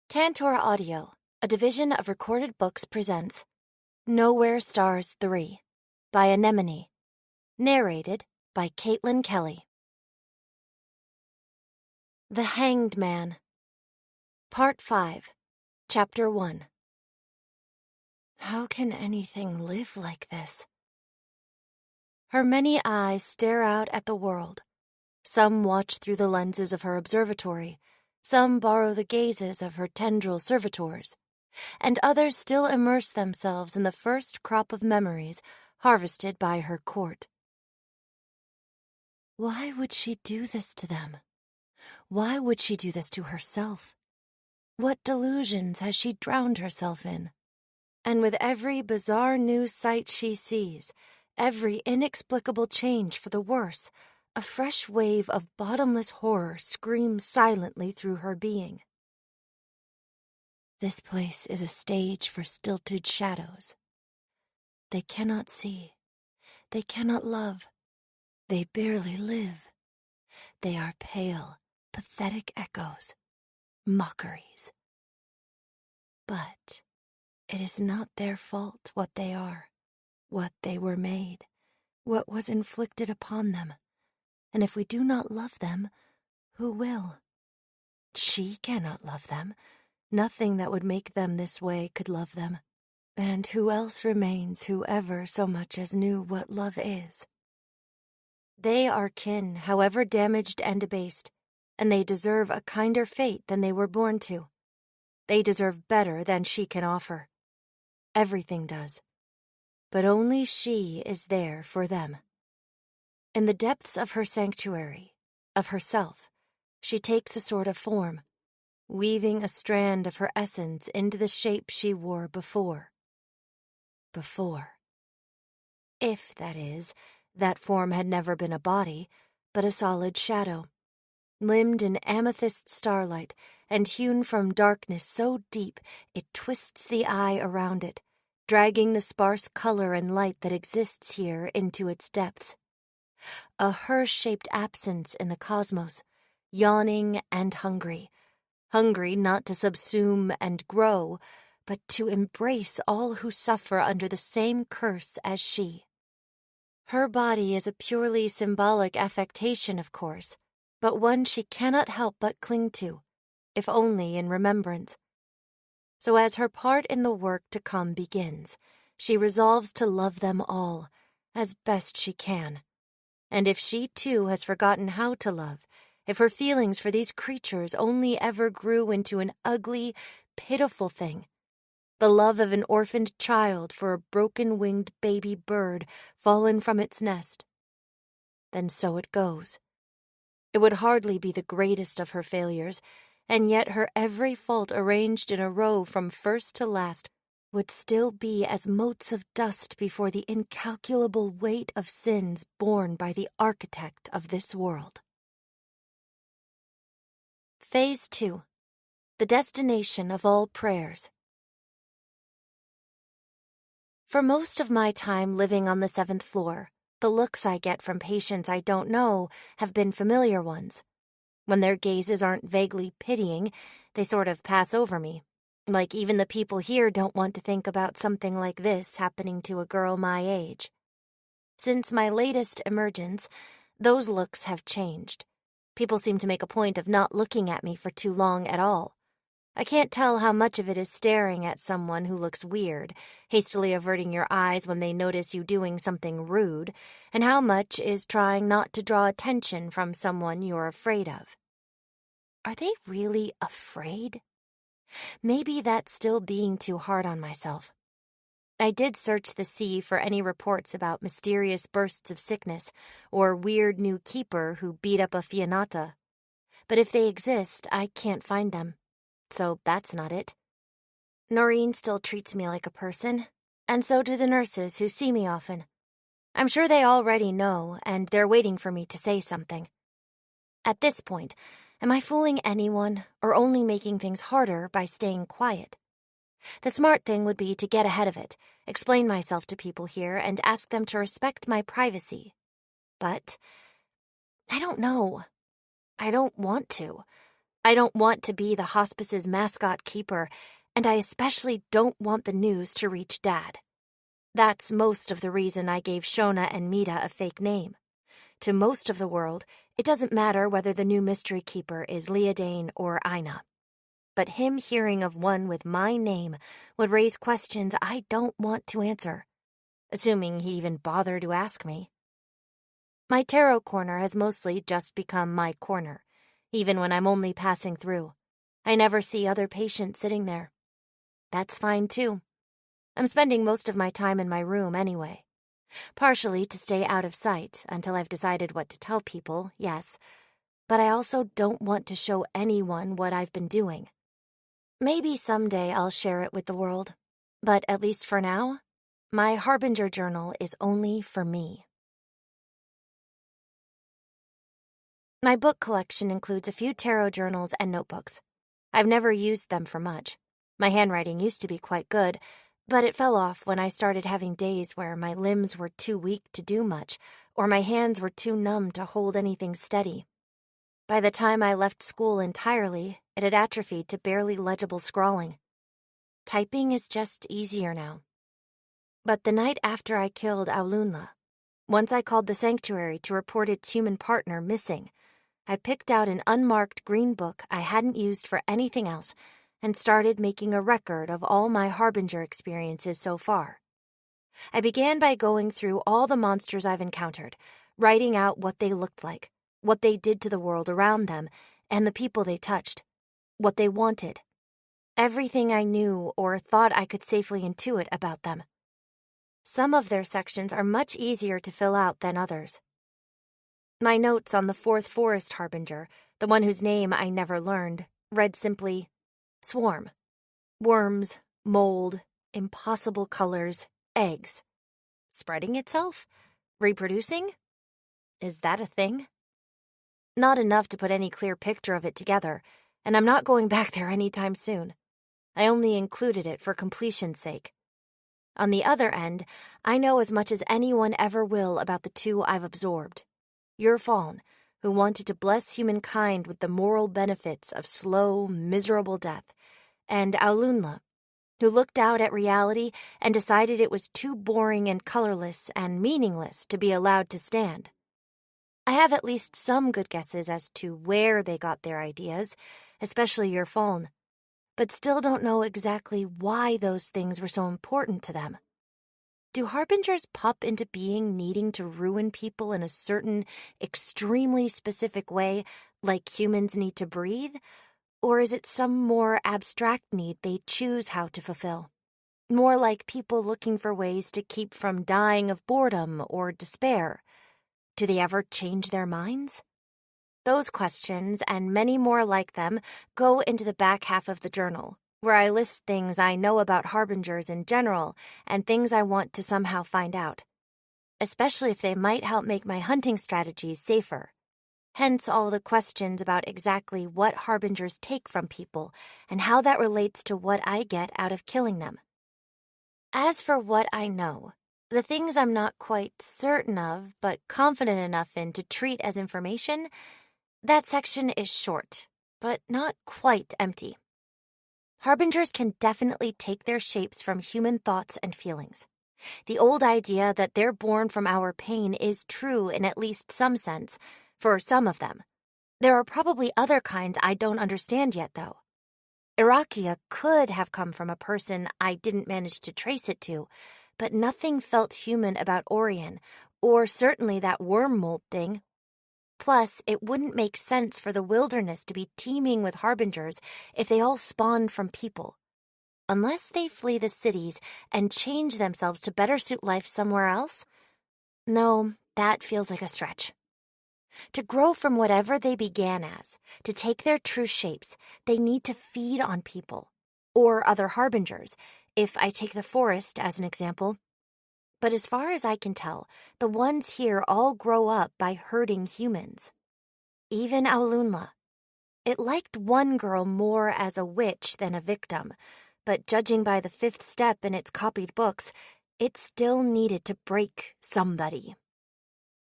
Tantor Audio, a division of Recorded Books, presents Nowhere Stars 3 by Anemone, narrated by Caitlin Kelly. The Hanged Man, Part 5, Chapter 1. How can anything live like this? Her many eyes stare out at the world. Some watch through the lenses of her observatory, some borrow the gazes of her tendril servitors, and others still immerse themselves in the first crop of memories harvested by her court. Why would she do this to them? Why would she do this to herself? What delusions has she drowned herself in? And with every bizarre new sight she sees, every inexplicable change for the worse, a fresh wave of bottomless horror screams silently through her being. This place is a stage for stilted shadows. They cannot see. They cannot love. They barely live. They are pale, pathetic echoes, mockeries. But it is not their fault what they are, what they were made, what was inflicted upon them. And if we do not love them, who will? She cannot love them. Nothing that would make them this way could love them. And who else remains who ever so much as knew what love is? They are kin, however damaged and debased, and they deserve a kinder fate than they were born to. They deserve better than she can offer. Everything does. But only she is there for them. In the depths of her sanctuary, of herself, she takes a sort of form, weaving a strand of her essence into the shape she wore before. If, that is, that form had never been a body, but a solid shadow, limned in amethyst starlight and hewn from darkness so deep it twists the eye around it, dragging the sparse color and light that exists here into its depths. A her-shaped absence in the cosmos, yawning and hungry not to subsume and grow, but to embrace all who suffer under the same curse as she. Her body is a purely symbolic affectation, of course, but one she cannot help but cling to, if only in remembrance. So as her part in the work to come begins, she resolves to love them all, as best she can. And if she too has forgotten how to love, if her feelings for these creatures only ever grew into an ugly, pitiful thing, the love of an orphaned child for a broken-winged baby bird fallen from its nest, then so it goes. It would hardly be the greatest of her failures, and yet her every fault arranged in a row from first to last would still be as motes of dust before the incalculable weight of sins borne by the architect of this world. Phase 2. The destination of all prayers. For most of my time living on the 7th floor, the looks I get from patients I don't know have been familiar ones. When their gazes aren't vaguely pitying, they sort of pass over me. Like even the people here don't want to think about something like this happening to a girl my age. Since my latest emergence, those looks have changed. People seem to make a point of not looking at me for too long at all. I can't tell how much of it is staring at someone who looks weird, hastily averting your eyes when they notice you doing something rude, and how much is trying not to draw attention from someone you're afraid of. Are they really afraid? Maybe that's still being too hard on myself. I did search the sea for any reports about mysterious bursts of sickness or weird new keeper who beat up a Fianata. But if they exist, I can't find them. So that's not it. Noreen still treats me like a person, and so do the nurses who see me often. I'm sure they already know, and they're waiting for me to say something. At this point, am I fooling anyone or only making things harder by staying quiet? The smart thing would be to get ahead of it, explain myself to people here, and ask them to respect my privacy. But I don't know. I don't want to. I don't want to be the hospice's mascot keeper, and I especially don't want the news to reach Dad. That's most of the reason I gave Shona and Mita a fake name. To most of the world, it doesn't matter whether the new mystery keeper is Leodane or Ina. But him hearing of one with my name would raise questions I don't want to answer, assuming he'd even bother to ask me. My tarot corner has mostly just become my corner, even when I'm only passing through. I never see other patients sitting there. That's fine, too. I'm spending most of my time in my room anyway. Partially to stay out of sight until I've decided what to tell people, yes, but I also don't want to show anyone what I've been doing. Maybe someday I'll share it with the world, but at least for now, my Harbinger journal is only for me. My book collection includes a few tarot journals and notebooks. I've never used them for much. My handwriting used to be quite good, but it fell off when I started having days where my limbs were too weak to do much, or my hands were too numb to hold anything steady. By the time I left school entirely, it had atrophied to barely legible scrawling. Typing is just easier now. But the night after I killed Aulunla, once I called the sanctuary to report its human partner missing, I picked out an unmarked green book I hadn't used for anything else and started making a record of all my Harbinger experiences so far. I began by going through all the monsters I've encountered, writing out what they looked like, what they did to the world around them, and the people they touched, what they wanted, everything I knew or thought I could safely intuit about them. Some of their sections are much easier to fill out than others. My notes on the fourth forest harbinger, the one whose name I never learned, read simply, swarm. Worms, mold, impossible colors, eggs. Spreading itself? Reproducing? Is that a thing? Not enough to put any clear picture of it together, and I'm not going back there anytime soon. I only included it for completion's sake. On the other end, I know as much as anyone ever will about the two I've absorbed. Your Fawn, who wanted to bless humankind with the moral benefits of slow, miserable death, and Aulunla, who looked out at reality and decided it was too boring and colorless and meaningless to be allowed to stand. I have at least some good guesses as to where they got their ideas, especially your Fawn, but still don't know exactly why those things were so important to them. Do harbingers pop into being needing to ruin people in a certain, extremely specific way, like humans need to breathe? Or is it some more abstract need they choose how to fulfill? More like people looking for ways to keep from dying of boredom or despair. Do they ever change their minds? Those questions, and many more like them, go into the back half of the journal, where I list things I know about harbingers in general and things I want to somehow find out, especially if they might help make my hunting strategies safer. Hence all the questions about exactly what harbingers take from people and how that relates to what I get out of killing them. As for what I know, the things I'm not quite certain of but confident enough in to treat as information, that section is short, but not quite empty. Harbingers can definitely take their shapes from human thoughts and feelings. The old idea that they're born from our pain is true in at least some sense, for some of them. There are probably other kinds I don't understand yet, though. Irakia could have come from a person I didn't manage to trace it to, but nothing felt human about Orion, or certainly that worm mold thing. Plus, it wouldn't make sense for the wilderness to be teeming with harbingers if they all spawned from people. Unless they flee the cities and change themselves to better suit life somewhere else? No, that feels like a stretch. To grow from whatever they began as, to take their true shapes, they need to feed on people, or other harbingers, if I take the forest as an example. But as far as I can tell, the ones here all grow up by herding humans. Even Aulunla. It liked one girl more as a witch than a victim, but judging by the fifth step in its copied books, it still needed to break somebody.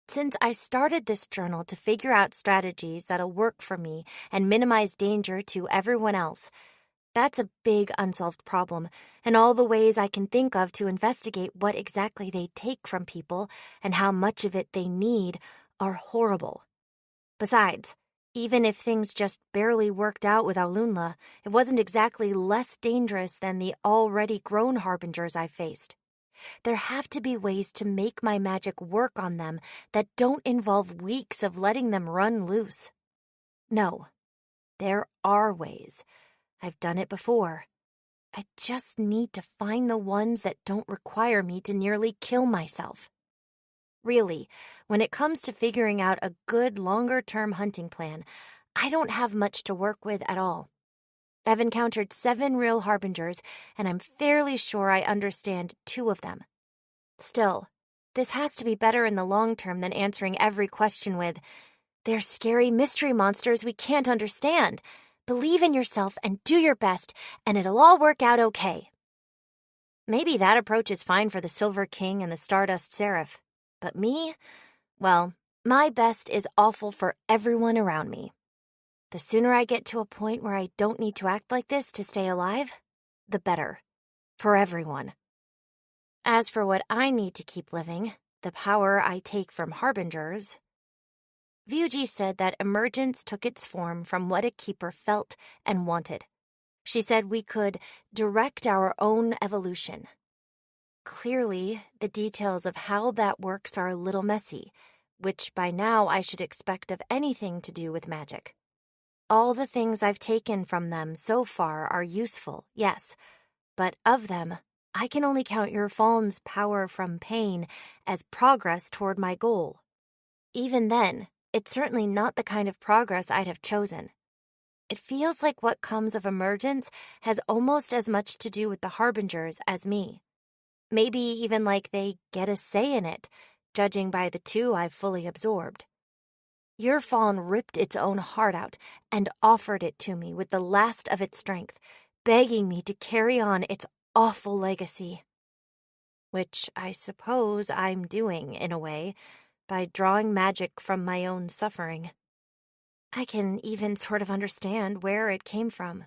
Since I started this journal to figure out strategies that'll work for me and minimize danger to everyone else, that's a big unsolved problem, and all the ways I can think of to investigate what exactly they take from people and how much of it they need are horrible. Besides, even if things just barely worked out with Aulunla, it wasn't exactly less dangerous than the already grown harbingers I faced. There have to be ways to make my magic work on them that don't involve weeks of letting them run loose. No, there are ways. I've done it before. I just need to find the ones that don't require me to nearly kill myself. Really, when it comes to figuring out a good longer-term hunting plan, I don't have much to work with at all. I've encountered 7 real harbingers, and I'm fairly sure I understand 2 of them. Still, this has to be better in the long term than answering every question with, "They're scary mystery monsters we can't understand. Believe in yourself and do your best, and it'll all work out okay." Maybe that approach is fine for the Silver King and the Stardust Seraph. But me? Well, my best is awful for everyone around me. The sooner I get to a point where I don't need to act like this to stay alive, the better. For everyone. As for what I need to keep living, the power I take from harbingers, Vyuji said that emergence took its form from what a keeper felt and wanted. She said we could direct our own evolution. Clearly, the details of how that works are a little messy, which by now I should expect of anything to do with magic. All the things I've taken from them so far are useful, yes, but of them, I can only count your Fawn's power from pain as progress toward my goal. Even then, it's certainly not the kind of progress I'd have chosen. It feels like what comes of emergence has almost as much to do with the harbingers as me. Maybe even like they get a say in it, judging by the 2 I've fully absorbed. Your Fawn ripped its own heart out and offered it to me with the last of its strength, begging me to carry on its awful legacy. Which I suppose I'm doing, in a way, by drawing magic from my own suffering. I can even sort of understand where it came from.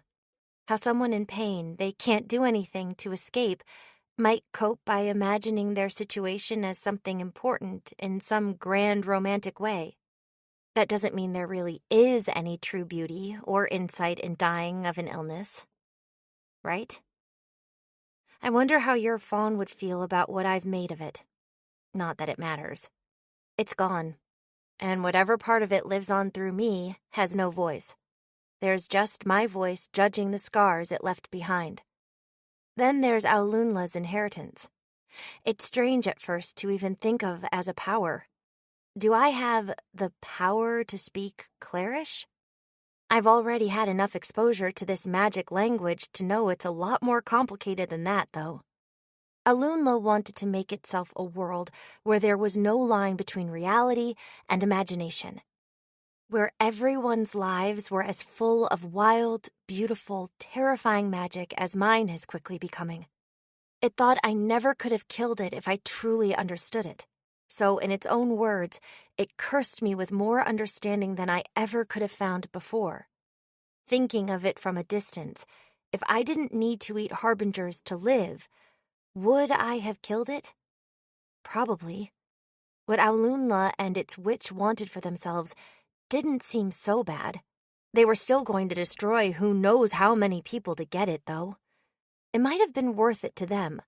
How someone in pain they can't do anything to escape might cope by imagining their situation as something important in some grand romantic way. That doesn't mean there really is any true beauty or insight in dying of an illness. Right? I wonder how your Fawn would feel about what I've made of it. Not that it matters. It's gone, and whatever part of it lives on through me has no voice. There's just my voice judging the scars it left behind. Then there's Aulunla's inheritance. It's strange at first to even think of as a power. Do I have the power to speak Clarish? I've already had enough exposure to this magic language to know it's a lot more complicated than that, though. Aulunla wanted to make itself a world where there was no line between reality and imagination, where everyone's lives were as full of wild, beautiful, terrifying magic as mine is quickly becoming. It thought I never could have killed it if I truly understood it. So, in its own words, it cursed me with more understanding than I ever could have found before. Thinking of it from a distance, if I didn't need to eat harbingers to live, would I have killed it? Probably. What Aulunla and its witch wanted for themselves didn't seem so bad. They were still going to destroy who knows how many people to get it, though. It might have been worth it to them,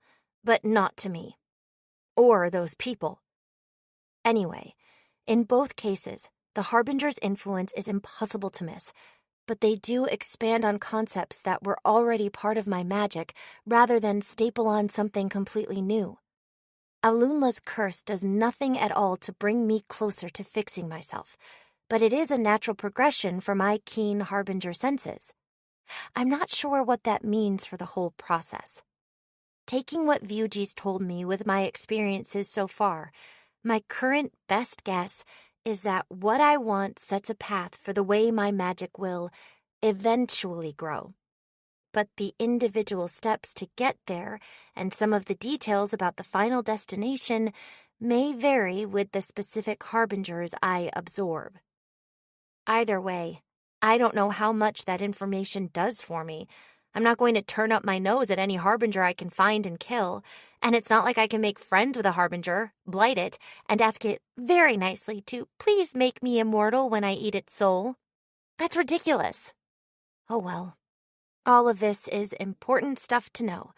but not to me. Or those people. Anyway, in both cases, the Harbinger's influence is impossible to miss, but they do expand on concepts that were already part of my magic rather than staple on something completely new. Aulunla's curse does nothing at all to bring me closer to fixing myself, but it is a natural progression for my keen Harbinger senses. I'm not sure what that means for the whole process. Taking what Vyuji's told me with my experiences so far, my current best guess is that what I want sets a path for the way my magic will eventually grow. But the individual steps to get there and some of the details about the final destination may vary with the specific harbingers I absorb. Either way, I don't know how much that information does for me. I'm not going to turn up my nose at any harbinger I can find and kill, and it's not like I can make friends with a harbinger, blight it, and ask it very nicely to please make me immortal when I eat its soul. That's ridiculous. Oh well. All of this is important stuff to know,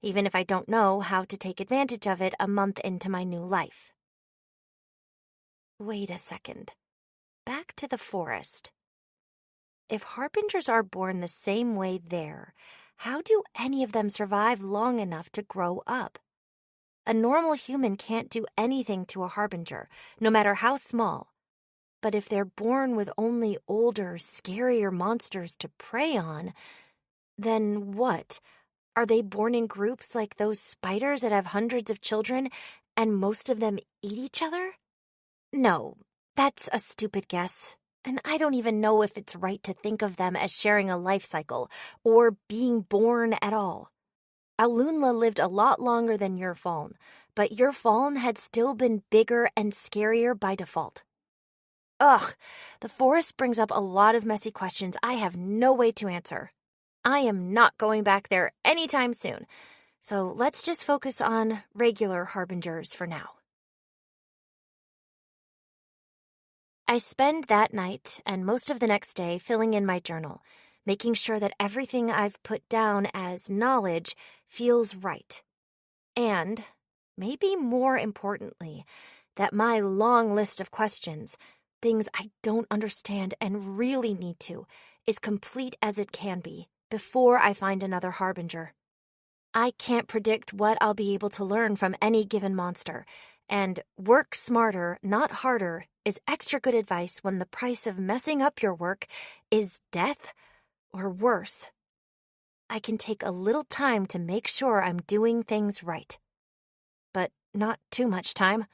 even if I don't know how to take advantage of it a month into my new life. Wait a second. Back to the forest. If harbingers are born the same way there, how do any of them survive long enough to grow up? A normal human can't do anything to a harbinger, no matter how small. But if they're born with only older, scarier monsters to prey on, then what? Are they born in groups like those spiders that have hundreds of children and most of them eat each other? No, that's a stupid guess. And I don't even know if it's right to think of them as sharing a life cycle or being born at all. Alunla lived a lot longer than Yurfaln, but Yurfaln had still been bigger and scarier by default. Ugh, the forest brings up a lot of messy questions I have no way to answer. I am not going back there anytime soon, so let's just focus on regular harbingers for now. I spend that night and most of the next day filling in my journal, making sure that everything I've put down as knowledge feels right. And, maybe more importantly, that my long list of questions, things I don't understand and really need to, is complete as it can be before I find another harbinger. I can't predict what I'll be able to learn from any given monster, and work smarter, not harder, is extra good advice when the price of messing up your work is death or worse. I can take a little time to make sure I'm doing things right. But not too much time.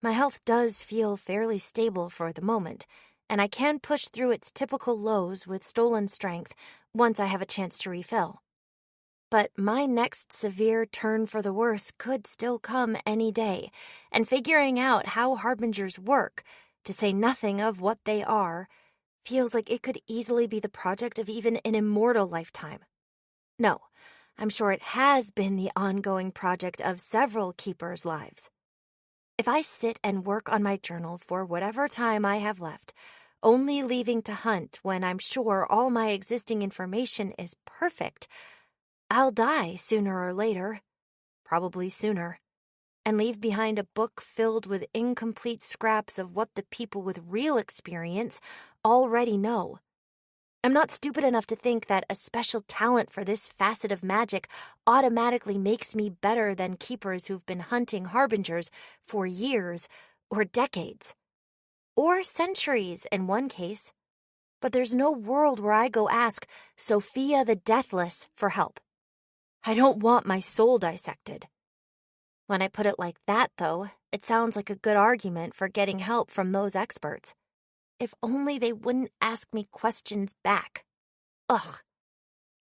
My health does feel fairly stable for the moment, and I can push through its typical lows with stolen strength once I have a chance to refill. But my next severe turn for the worse could still come any day, and figuring out how harbingers work, to say nothing of what they are, feels like it could easily be the project of even an immortal lifetime. No, I'm sure it has been the ongoing project of several keepers' lives. If I sit and work on my journal for whatever time I have left, only leaving to hunt when I'm sure all my existing information is perfect, I'll die sooner or later, probably sooner, and leave behind a book filled with incomplete scraps of what the people with real experience already know. I'm not stupid enough to think that a special talent for this facet of magic automatically makes me better than keepers who've been hunting harbingers for years or decades. Or centuries in one case. But there's no world where I go ask Sophia the Deathless for help. I don't want my soul dissected. When I put it like that, though, it sounds like a good argument for getting help from those experts. If only they wouldn't ask me questions back. Ugh.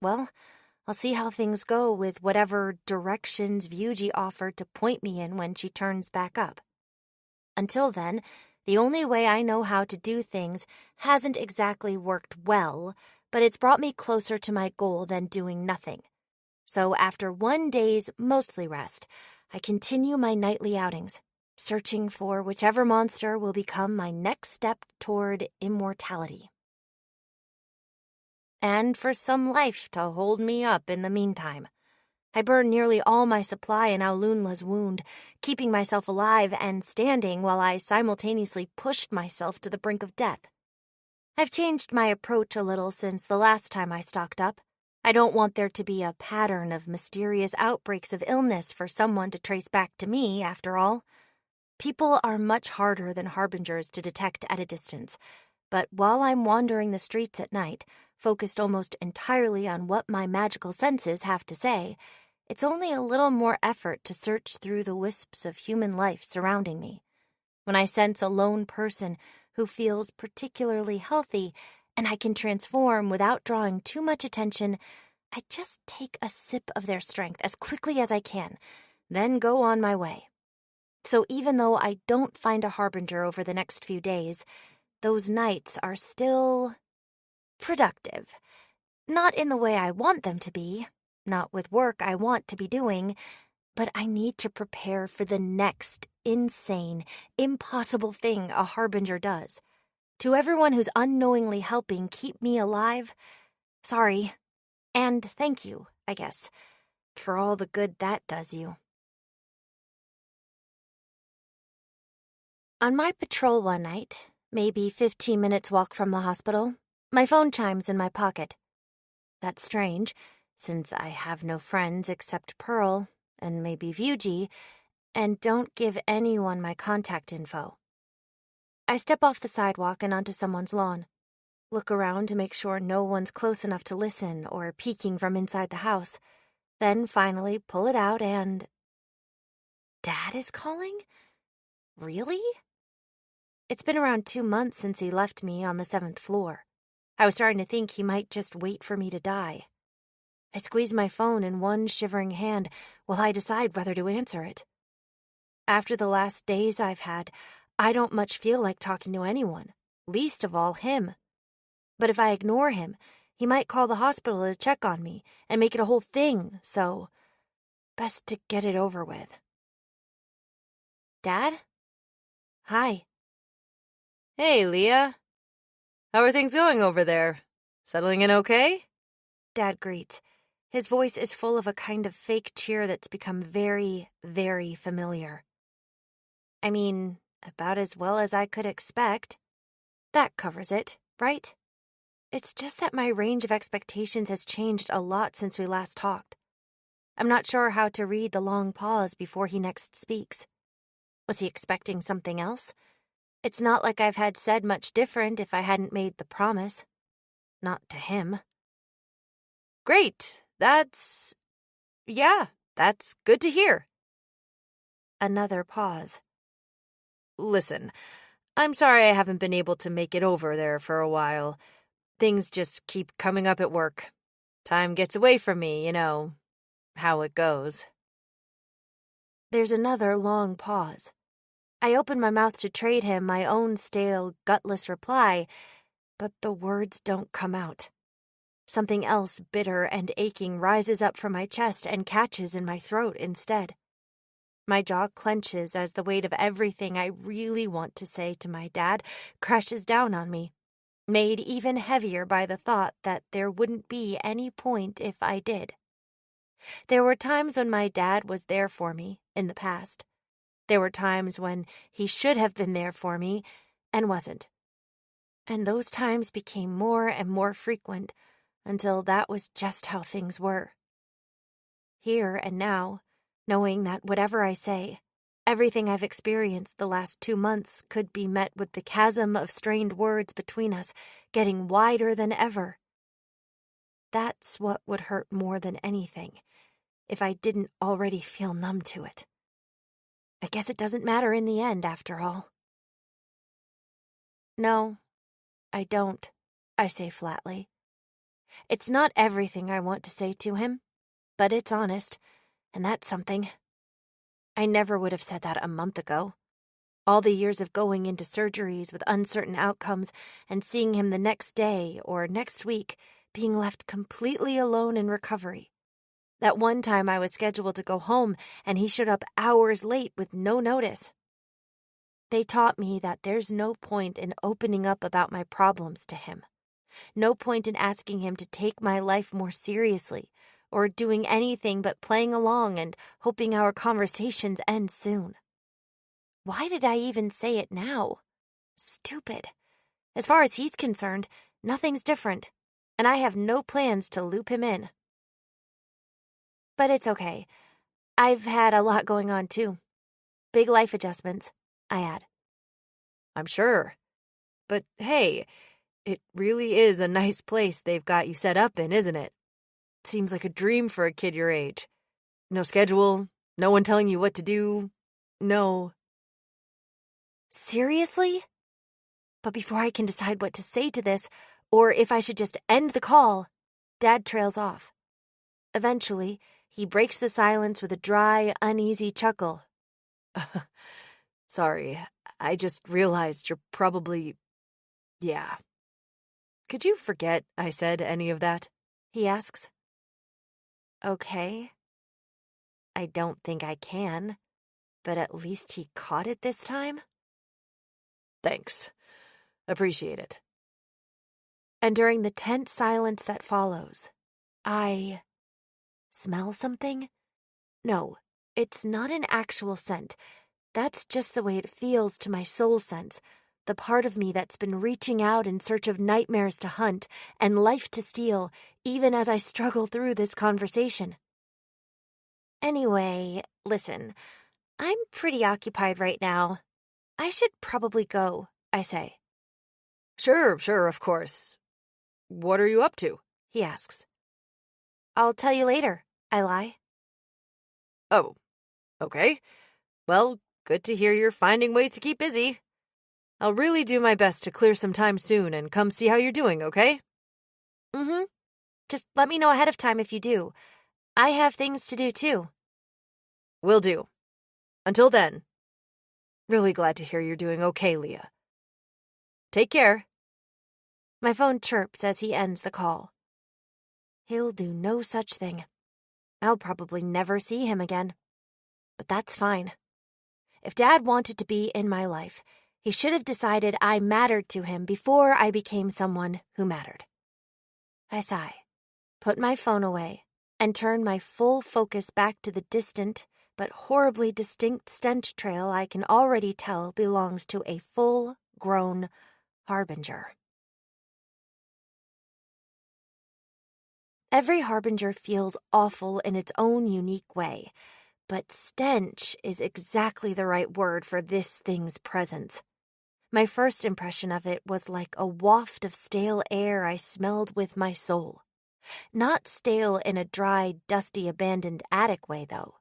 Well, I'll see how things go with whatever directions Vyuji offered to point me in when she turns back up. Until then, the only way I know how to do things hasn't exactly worked well, but it's brought me closer to my goal than doing nothing. So after one day's mostly rest, I continue my nightly outings, searching for whichever monster will become my next step toward immortality. And for some life to hold me up in the meantime. I burned nearly all my supply in Aulunla's wound, keeping myself alive and standing while I simultaneously pushed myself to the brink of death. I've changed my approach a little since the last time I stocked up. I don't want there to be a pattern of mysterious outbreaks of illness for someone to trace back to me, after all. People are much harder than harbingers to detect at a distance, but while I'm wandering the streets at night, focused almost entirely on what my magical senses have to say, it's only a little more effort to search through the wisps of human life surrounding me. When I sense a lone person who feels particularly healthy and I can transform without drawing too much attention, I just take a sip of their strength as quickly as I can, then go on my way. So even though I don't find a harbinger over the next few days, those nights are still productive. Not in the way I want them to be, not with work I want to be doing, but I need to prepare for the next insane, impossible thing a harbinger does. To everyone who's unknowingly helping keep me alive, sorry. And thank you, I guess, for all the good that does you. On my patrol one night, maybe 15 minutes walk from the hospital, my phone chimes in my pocket. That's strange, since I have no friends except Pearl and maybe Vuji, and don't give anyone my contact info. I step off the sidewalk and onto someone's lawn. Look around to make sure no one's close enough to listen or peeking from inside the house. Then finally pull it out and... Dad is calling? Really? It's been around 2 months since he left me on the 7th floor. I was starting to think he might just wait for me to die. I squeeze my phone in one shivering hand while I decide whether to answer it. After the last days I've had, I don't much feel like talking to anyone, least of all him. But if I ignore him, he might call the hospital to check on me and make it a whole thing, so best to get it over with. Dad? Hi. Hey, Leah. How are things going over there? Settling in okay? Dad greets. His voice is full of a kind of fake cheer that's become very, very familiar. I mean, about as well as I could expect. That covers it, right? It's just that my range of expectations has changed a lot since we last talked. I'm not sure how to read the long pause before he next speaks. Was he expecting something else? It's not like I've had said much different if I hadn't made the promise. Not to him. Great. That's good to hear. Another pause. Listen, I'm sorry I haven't been able to make it over there for a while. Things just keep coming up at work. Time gets away from me, you know how it goes. There's another long pause. I open my mouth to trade him my own stale, gutless reply, but the words don't come out. Something else bitter and aching rises up from my chest and catches in my throat instead. My jaw clenches as the weight of everything I really want to say to my dad crashes down on me, made even heavier by the thought that there wouldn't be any point if I did. There were times when my dad was there for me in the past. There were times when he should have been there for me and wasn't. And those times became more and more frequent until that was just how things were. Here and now, knowing that whatever I say, everything I've experienced the last 2 months could be met with the chasm of strained words between us getting wider than ever. That's what would hurt more than anything, if I didn't already feel numb to it. I guess it doesn't matter in the end, after all. No, I don't, I say flatly. It's not everything I want to say to him, but it's honest, and that's something. I never would have said that a month ago. All the years of going into surgeries with uncertain outcomes and seeing him the next day or next week being left completely alone in recovery. That one time I was scheduled to go home and he showed up hours late with no notice. They taught me that there's no point in opening up about my problems to him. No point in asking him to take my life more seriously or doing anything but playing along and hoping our conversations end soon. Why did I even say it now? Stupid. As far as he's concerned, nothing's different, and I have no plans to loop him in. But it's okay. I've had a lot going on, too. Big life adjustments, I add. I'm sure. But hey, it really is a nice place they've got you set up in, isn't it? Seems like a dream for a kid your age. No schedule, no one telling you what to do, no... Seriously? But before I can decide what to say to this, or if I should just end the call, Dad trails off. Eventually, he breaks the silence with a dry, uneasy chuckle. Sorry, I just realized you're probably. Yeah. Could you forget I said any of that? He asks. Okay. I don't think I can, but at least he caught it this time. Thanks. Appreciate it. And during the tense silence that follows, I smell something? No, it's not an actual scent. That's just the way it feels to my soul sense, the part of me that's been reaching out in search of nightmares to hunt and life to steal, even as I struggle through this conversation. Anyway, listen, I'm pretty occupied right now. I should probably go, I say. Sure, of course. What are you up to? He asks. I'll tell you later, I lie. Oh, okay. Well, good to hear you're finding ways to keep busy. I'll really do my best to clear some time soon and come see how you're doing, okay? Mm-hmm. Just let me know ahead of time if you do. I have things to do too. Will do. Until then. Really glad to hear you're doing okay, Leah. Take care. My phone chirps as he ends the call. He'll do no such thing. I'll probably never see him again. But that's fine. If Dad wanted to be in my life, he should have decided I mattered to him before I became someone who mattered. I sigh, put my phone away, and turn my full focus back to the distant but horribly distinct stench trail I can already tell belongs to a full-grown harbinger. Every harbinger feels awful in its own unique way, but stench is exactly the right word for this thing's presence. My first impression of it was like a waft of stale air I smelled with my soul. Not stale in a dry, dusty, abandoned attic way, though.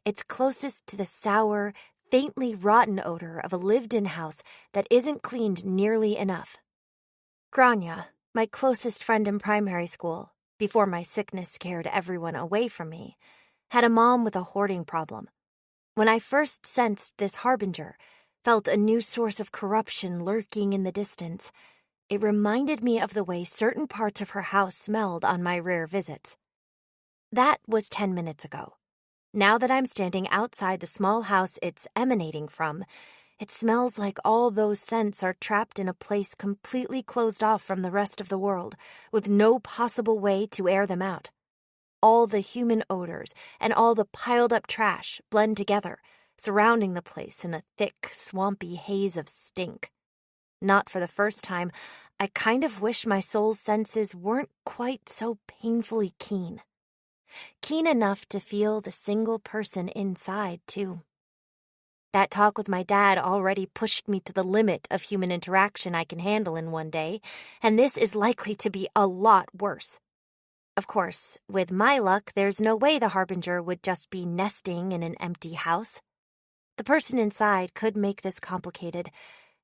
It's closest to the sour, faintly rotten odor of a lived-in house that isn't cleaned nearly enough. Grania, my closest friend in primary school, before my sickness scared everyone away from me, had a mom with a hoarding problem. When I first sensed this harbinger, felt a new source of corruption lurking in the distance, it reminded me of the way certain parts of her house smelled on my rare visits. That was 10 minutes ago. Now that I'm standing outside the small house it's emanating from, it smells like all those scents are trapped in a place completely closed off from the rest of the world, with no possible way to air them out. All the human odors and all the piled-up trash blend together, surrounding the place in a thick, swampy haze of stink. Not for the first time, I kind of wish my soul's senses weren't quite so painfully keen. Keen enough to feel the single person inside, too. That talk with my dad already pushed me to the limit of human interaction I can handle in one day, and this is likely to be a lot worse. Of course, with my luck, there's no way the harbinger would just be nesting in an empty house. The person inside could make this complicated,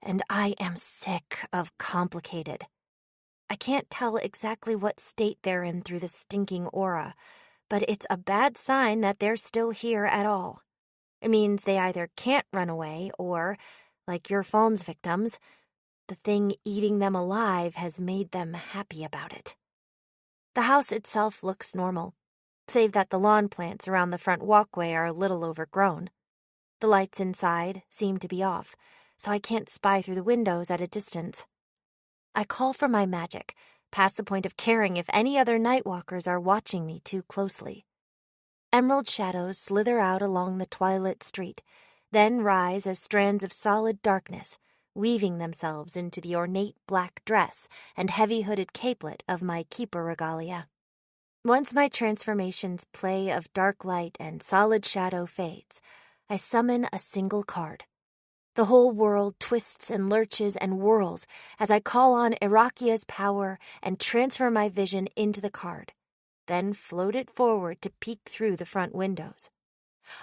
and I am sick of complicated. I can't tell exactly what state they're in through the stinking aura, but it's a bad sign that they're still here at all. It means they either can't run away or, like your Fawn's victims, the thing eating them alive has made them happy about it. The house itself looks normal, save that the lawn plants around the front walkway are a little overgrown. The lights inside seem to be off, so I can't spy through the windows at a distance. I call for my magic, past the point of caring if any other nightwalkers are watching me too closely. Emerald shadows slither out along the twilit street, then rise as strands of solid darkness, weaving themselves into the ornate black dress and heavy-hooded capelet of my keeper regalia. Once my transformation's play of dark light and solid shadow fades, I summon a single card. The whole world twists and lurches and whirls as I call on Irakia's power and transfer my vision into the card, then float it forward to peek through the front windows.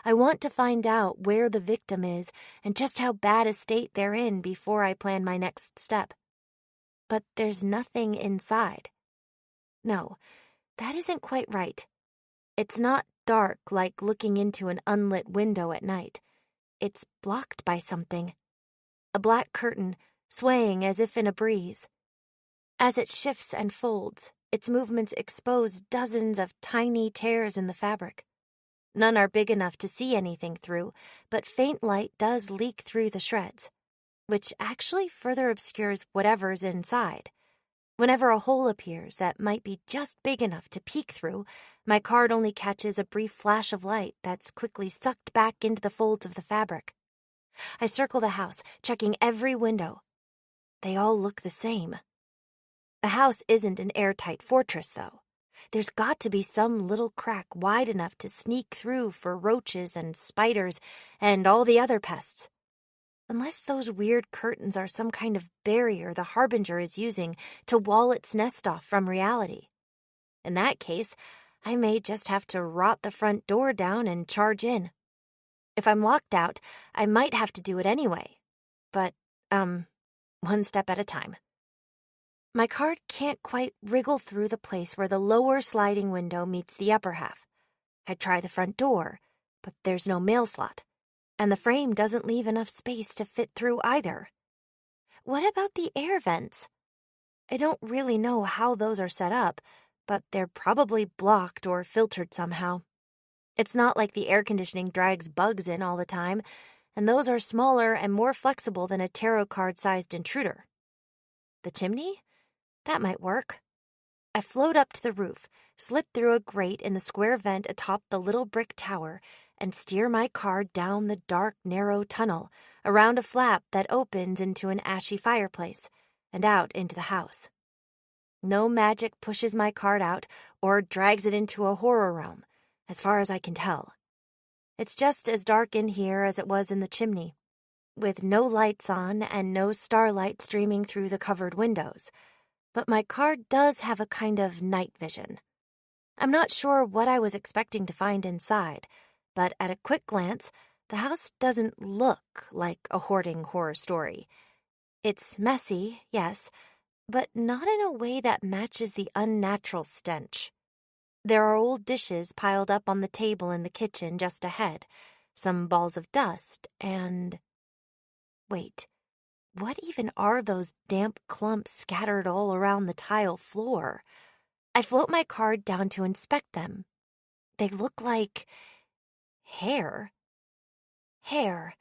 I want to find out where the victim is and just how bad a state they're in before I plan my next step. But there's nothing inside. No, that isn't quite right. It's not dark like looking into an unlit window at night. it's blocked by something. A black curtain, swaying as if in a breeze. As it shifts and folds, its movements expose dozens of tiny tears in the fabric. None are big enough to see anything through, but faint light does leak through the shreds, which actually further obscures whatever's inside. Whenever a hole appears that might be just big enough to peek through, my card only catches a brief flash of light that's quickly sucked back into the folds of the fabric. I circle the house, checking every window. They all look the same. The house isn't an airtight fortress, though. There's got to be some little crack wide enough to sneak through for roaches and spiders and all the other pests. Unless those weird curtains are some kind of barrier the Harbinger is using to wall its nest off from reality. In that case, I may just have to rot the front door down and charge in. If I'm locked out, I might have to do it anyway. But, one step at a time. My card can't quite wriggle through the place where the lower sliding window meets the upper half. I try the front door, but there's no mail slot, and the frame doesn't leave enough space to fit through either. What about the air vents? I don't really know how those are set up, but they're probably blocked or filtered somehow. It's not like the air conditioning drags bugs in all the time, and those are smaller and more flexible than a tarot card-sized intruder. The chimney? That might work. I float up to the roof, slip through a grate in the square vent atop the little brick tower, and steer my card down the dark, narrow tunnel, around a flap that opens into an ashy fireplace, and out into the house. No magic pushes my card out or drags it into a horror realm, as far as I can tell. It's just as dark in here as it was in the chimney, with no lights on and no starlight streaming through the covered windows. But my card does have a kind of night vision. I'm not sure what I was expecting to find inside, but at a quick glance, the house doesn't look like a hoarding horror story. It's messy, yes, but not in a way that matches the unnatural stench. There are old dishes piled up on the table in the kitchen just ahead, some balls of dust, and... Wait. What even are those damp clumps scattered all around the tile floor? I float my card down to inspect them. They look like... hair. Hair,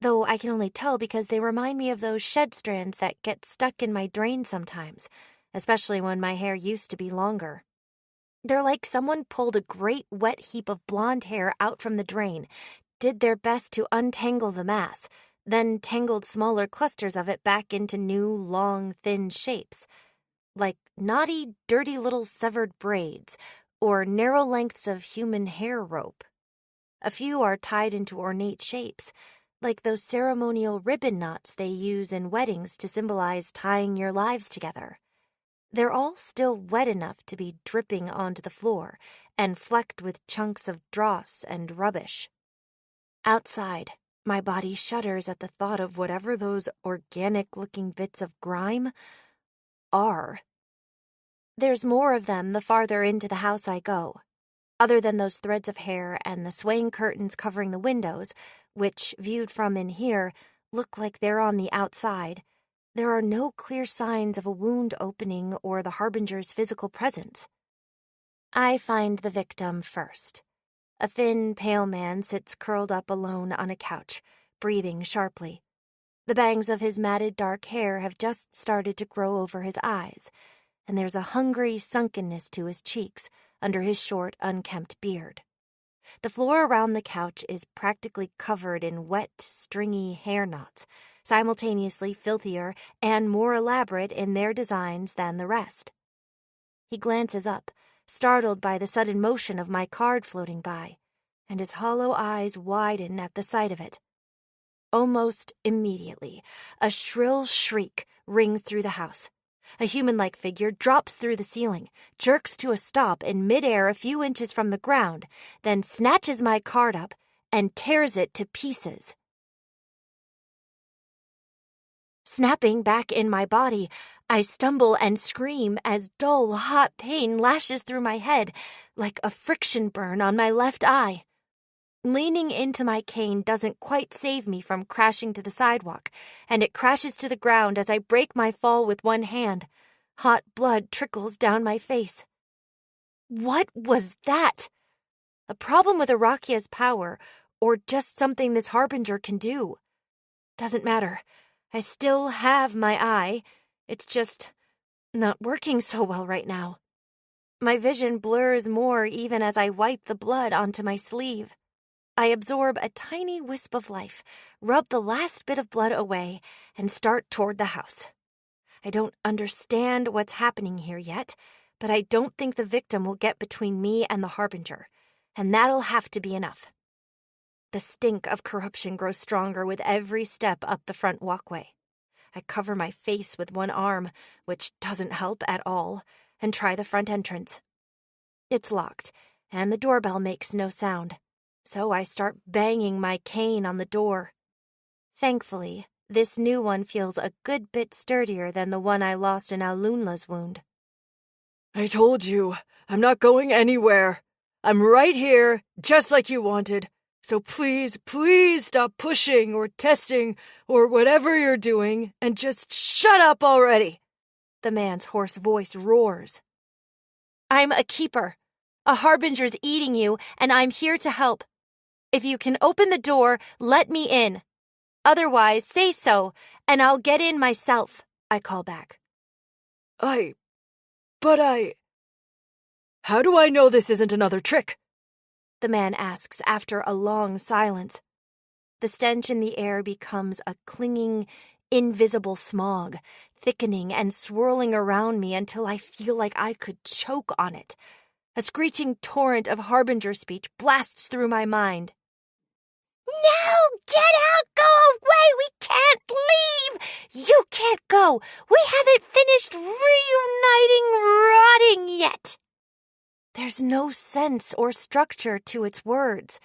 though I can only tell because they remind me of those shed strands that get stuck in my drain sometimes, especially when my hair used to be longer. They're like someone pulled a great wet heap of blonde hair out from the drain, did their best to untangle the mass, then tangled smaller clusters of it back into new, long, thin shapes, like knotty, dirty little severed braids, or narrow lengths of human hair rope. A few are tied into ornate shapes, like those ceremonial ribbon knots they use in weddings to symbolize tying your lives together. They're all still wet enough to be dripping onto the floor and flecked with chunks of dross and rubbish. Outside, my body shudders at the thought of whatever those organic-looking bits of grime are. There's more of them the farther into the house I go. Other than those threads of hair and the swaying curtains covering the windows, which, viewed from in here, look like they're on the outside, there are no clear signs of a wound opening or the Harbinger's physical presence. I find the victim first. A thin, pale man sits curled up alone on a couch, breathing sharply. The bangs of his matted dark hair have just started to grow over his eyes, and there's a hungry sunkenness to his cheeks under his short, unkempt beard. The floor around the couch is practically covered in wet, stringy hair knots, simultaneously filthier and more elaborate in their designs than the rest. He glances up, startled by the sudden motion of my card floating by, and his hollow eyes widen at the sight of it. Almost immediately, a shrill shriek rings through the house. A human-like figure drops through the ceiling, jerks to a stop in midair a few inches from the ground, then snatches my card up and tears it to pieces. Snapping back in my body, I stumble and scream as dull, hot pain lashes through my head like a friction burn on my left eye. Leaning into my cane doesn't quite save me from crashing to the sidewalk, and it crashes to the ground as I break my fall with one hand. Hot blood trickles down my face. What was that? A problem with Arakia's power, or just something this harbinger can do? Doesn't matter. I still have my eye. It's just not working so well right now. My vision blurs more even as I wipe the blood onto my sleeve. I absorb a tiny wisp of life, rub the last bit of blood away, and start toward the house. I don't understand what's happening here yet, but I don't think the victim will get between me and the harbinger, and that'll have to be enough. The stink of corruption grows stronger with every step up the front walkway. I cover my face with one arm, which doesn't help at all, and try the front entrance. It's locked, and the doorbell makes no sound, so I start banging my cane on the door. Thankfully, this new one feels a good bit sturdier than the one I lost in Alunla's wound. I told you, I'm not going anywhere. I'm right here, just like you wanted. So please, please stop pushing or testing or whatever you're doing and just shut up already. The man's hoarse voice roars. I'm a keeper. A harbinger's eating you, and I'm here to help. If you can open the door, let me in. Otherwise, say so, and I'll get in myself, I call back. How do I know this isn't another trick? The man asks after a long silence. The stench in the air becomes a clinging, invisible smog, thickening and swirling around me until I feel like I could choke on it. A screeching torrent of harbinger speech blasts through my mind. No! Get out! Go away! We can't leave! You can't go! We haven't finished reuniting rotting yet! There's no sense or structure to its words.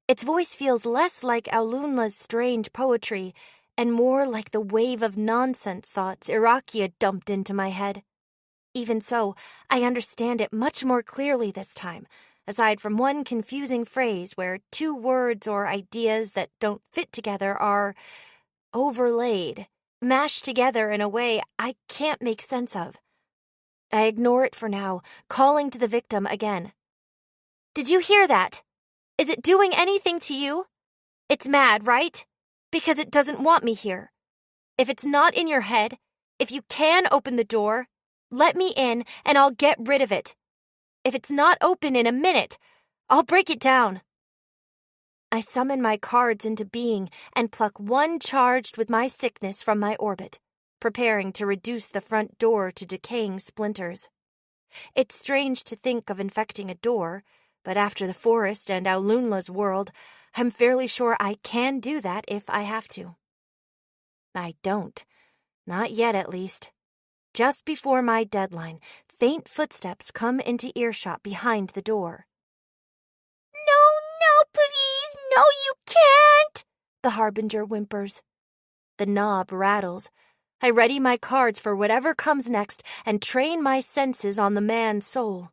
Its voice feels less like Alunla's strange poetry and more like the wave of nonsense thoughts Irakia dumped into my head. Even so, I understand it much more clearly this time, aside from one confusing phrase where two words or ideas that don't fit together are overlaid, mashed together in a way I can't make sense of. I ignore it for now, calling to the victim again. Did you hear that? Is it doing anything to you? It's mad, right? Because it doesn't want me here. If it's not in your head, if you can open the door, let me in and I'll get rid of it. If it's not open in a minute, I'll break it down. I summon my cards into being and pluck one charged with my sickness from my orbit, preparing to reduce the front door to decaying splinters. It's strange to think of infecting a door, but after the forest and Alunla's world, I'm fairly sure I can do that if I have to. I don't. Not yet, at least. Just before my deadline, faint footsteps come into earshot behind the door. No, please, no, you can't, the harbinger whimpers. The knob rattles. I ready my cards for whatever comes next and train my senses on the man's soul.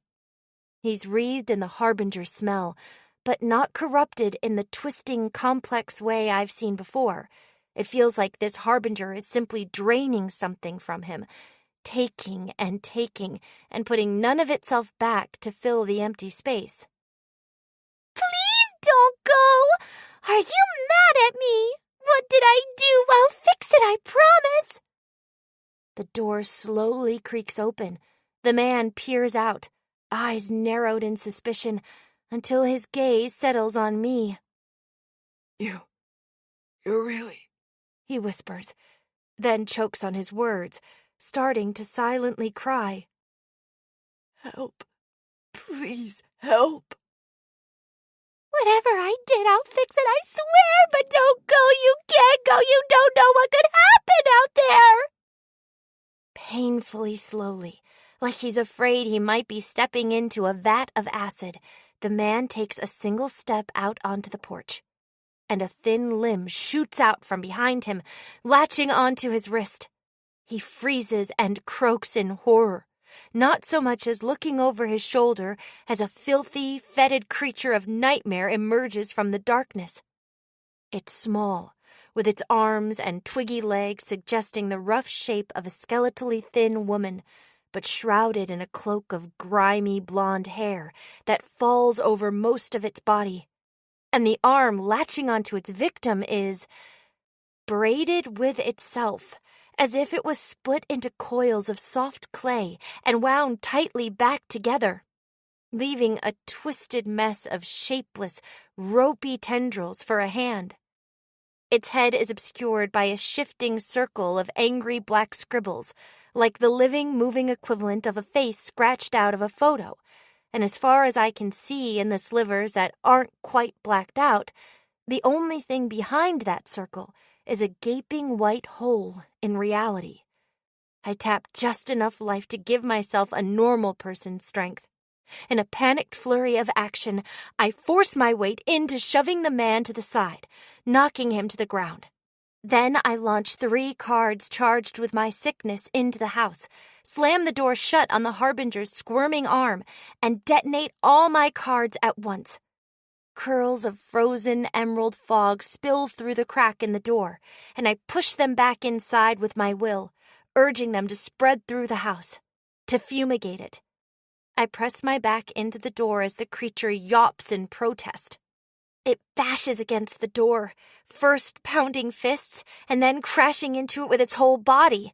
He's wreathed in the harbinger smell, but not corrupted in the twisting, complex way I've seen before. It feels like this harbinger is simply draining something from him, taking and putting none of itself back to fill the empty space. Please don't go! Are you mad at me? What did I do? I'll fix it, I promise! The door slowly creaks open. The man peers out, eyes narrowed in suspicion, until his gaze settles on me. You really... he whispers, then chokes on his words, starting to silently cry. Help. Please, help. Whatever I did, I'll fix it, I swear, but don't go, you can't go, you don't know what could happen out there. Painfully slowly, like he's afraid he might be stepping into a vat of acid, the man takes a single step out onto the porch, and a thin limb shoots out from behind him, latching onto his wrist. He freezes and croaks in horror, not so much as looking over his shoulder as a filthy, fetid creature of nightmare emerges from the darkness. It's small, with its arms and twiggy legs suggesting the rough shape of a skeletally thin woman, but shrouded in a cloak of grimy blonde hair that falls over most of its body. And the arm latching onto its victim is braided with itself, as if it was split into coils of soft clay and wound tightly back together, leaving a twisted mess of shapeless, ropey tendrils for a hand. Its head is obscured by a shifting circle of angry black scribbles, like the living, moving equivalent of a face scratched out of a photo, and as far as I can see in the slivers that aren't quite blacked out, the only thing behind that circle is a gaping white hole in reality. I tap just enough life to give myself a normal person's strength. In a panicked flurry of action, I force my weight into shoving the man to the side, knocking him to the ground. Then I launch 3 cards charged with my sickness into the house, slam the door shut on the Harbinger's squirming arm, and detonate all my cards at once. Curls of frozen emerald fog spill through the crack in the door, and I push them back inside with my will, urging them to spread through the house, to fumigate it. I press my back into the door as the creature yawps in protest. It bashes against the door, first pounding fists and then crashing into it with its whole body.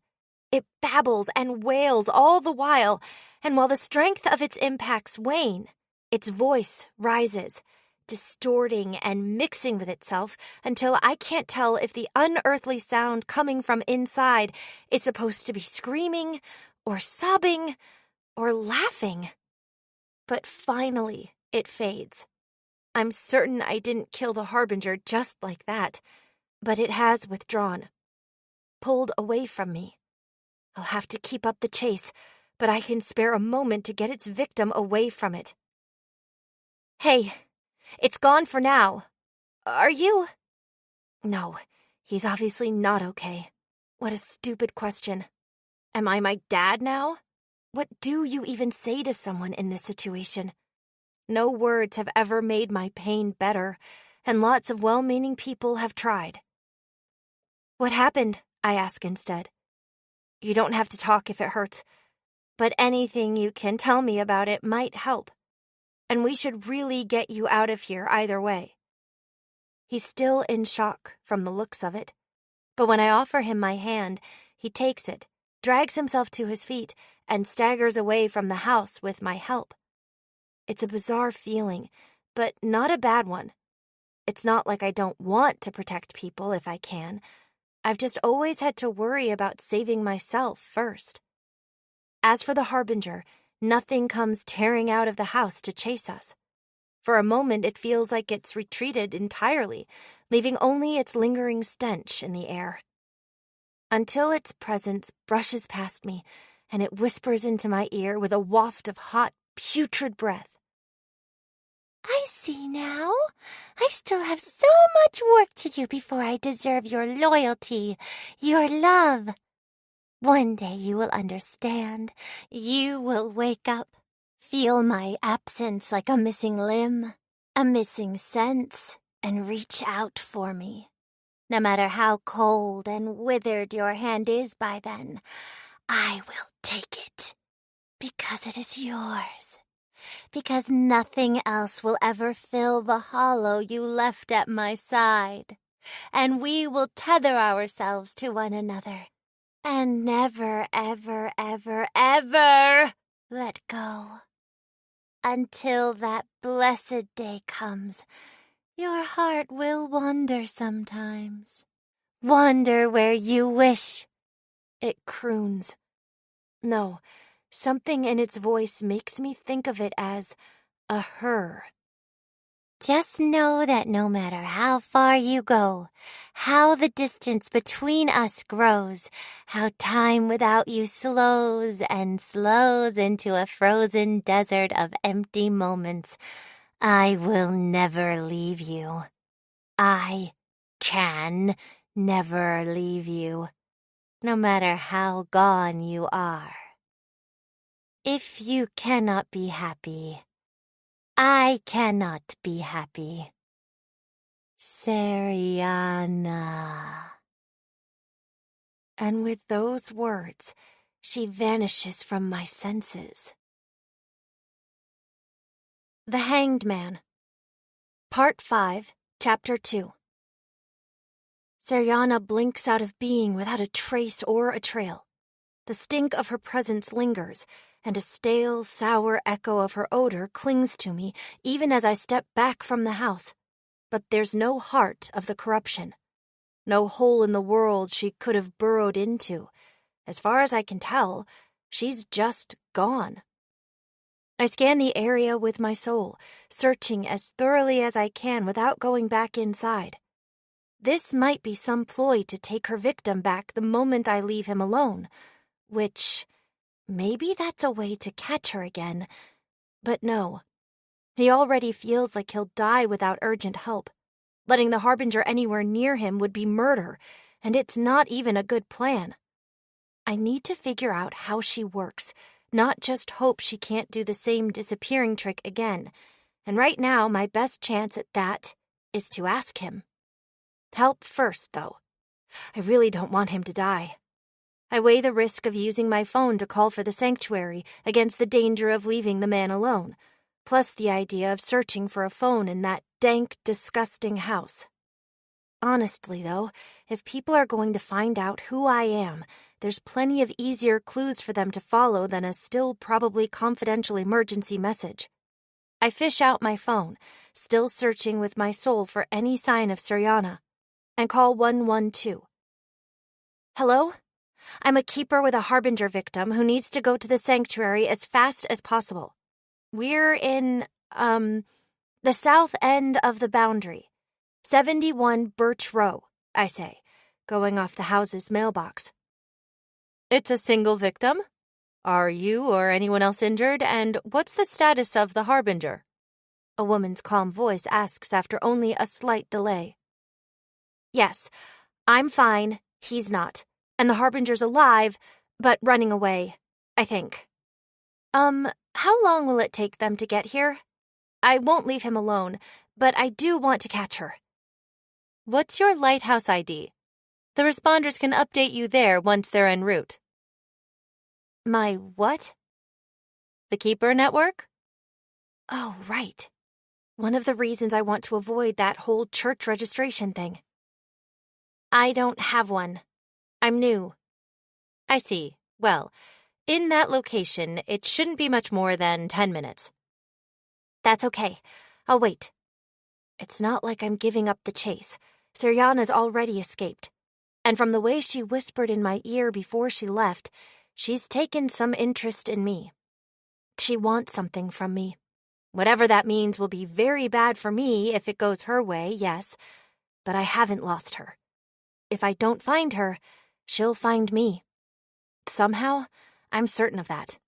It babbles and wails all the while, and while the strength of its impacts wane, its voice rises, distorting and mixing with itself until I can't tell if the unearthly sound coming from inside is supposed to be screaming or sobbing or laughing. But finally, it fades. I'm certain I didn't kill the Harbinger just like that, but it has withdrawn, pulled away from me. I'll have to keep up the chase, but I can spare a moment to get its victim away from it. Hey, it's gone for now. Are you? No, he's obviously not okay. What a stupid question. Am I my dad now? What do you even say to someone in this situation? No words have ever made my pain better, and lots of well-meaning people have tried. What happened? I ask instead. You don't have to talk if it hurts, but anything you can tell me about it might help. And we should really get you out of here either way. He's still in shock from the looks of it, but when I offer him my hand, he takes it, drags himself to his feet, and staggers away from the house with my help. It's a bizarre feeling, but not a bad one. It's not like I don't want to protect people if I can. I've just always had to worry about saving myself first. As for the Harbinger, nothing comes tearing out of the house to chase us. For a moment, it feels like it's retreated entirely, leaving only its lingering stench in the air. Until its presence brushes past me, and it whispers into my ear with a waft of hot, putrid breath. I see now. I still have so much work to do before I deserve your loyalty, your love. One day you will understand. You will wake up, feel my absence like a missing limb, a missing sense, and reach out for me. No matter how cold and withered your hand is by then, I will take it, because it is yours. Because nothing else will ever fill the hollow you left at my side, and we will tether ourselves to one another, and never, ever, ever, ever let go. Until that blessed day comes, your heart will wander sometimes. Wander where you wish. It croons. No, something in its voice makes me think of it as a her. Just know that no matter how far you go, how the distance between us grows, how time without you slows and slows into a frozen desert of empty moments, I will never leave you. I can never leave you, no matter how gone you are. If you cannot be happy, I cannot be happy. Seriana. And with those words, she vanishes from my senses. The Hanged Man. Part 5, Chapter 2. Seriana blinks out of being without a trace or a trail. The stink of her presence lingers, and a stale, sour echo of her odor clings to me even as I step back from the house. But there's no heart of the corruption. No hole in the world she could have burrowed into. As far as I can tell, she's just gone. I scan the area with my soul, searching as thoroughly as I can without going back inside. This might be some ploy to take her victim back the moment I leave him alone, which maybe that's a way to catch her again. But no, he already feels like he'll die without urgent help. Letting the Harbinger anywhere near him would be murder, and it's not even a good plan. I need to figure out how she works, not just hope she can't do the same disappearing trick again. And right now, my best chance at that is to ask him. Help first, though. I really don't want him to die. I weigh the risk of using my phone to call for the sanctuary against the danger of leaving the man alone, plus the idea of searching for a phone in that dank, disgusting house. Honestly, though, if people are going to find out who I am, there's plenty of easier clues for them to follow than a still probably confidential emergency message. I fish out my phone, still searching with my soul for any sign of Seriana, and call 112. Hello? I'm a keeper with a Harbinger victim who needs to go to the sanctuary as fast as possible. We're in, the south end of the boundary. 71 Birch Row, I say, going off the house's mailbox. It's a single victim? Are you or anyone else injured, and what's the status of the Harbinger? A woman's calm voice asks after only a slight delay. Yes, I'm fine, he's not, and the Harbinger's alive, but running away, I think. How long will it take them to get here? I won't leave him alone, but I do want to catch her. What's your lighthouse ID? The responders can update you there once they're en route. My what? The Keeper Network? Oh, right. One of the reasons I want to avoid that whole church registration thing. I don't have one. I'm new. I see. Well, in that location, it shouldn't be much more than 10 minutes. That's okay. I'll wait. It's not like I'm giving up the chase. Seriana's already escaped. And from the way she whispered in my ear before she left, she's taken some interest in me. She wants something from me. Whatever that means will be very bad for me if it goes her way, yes, but I haven't lost her. If I don't find her, she'll find me. Somehow, I'm certain of that.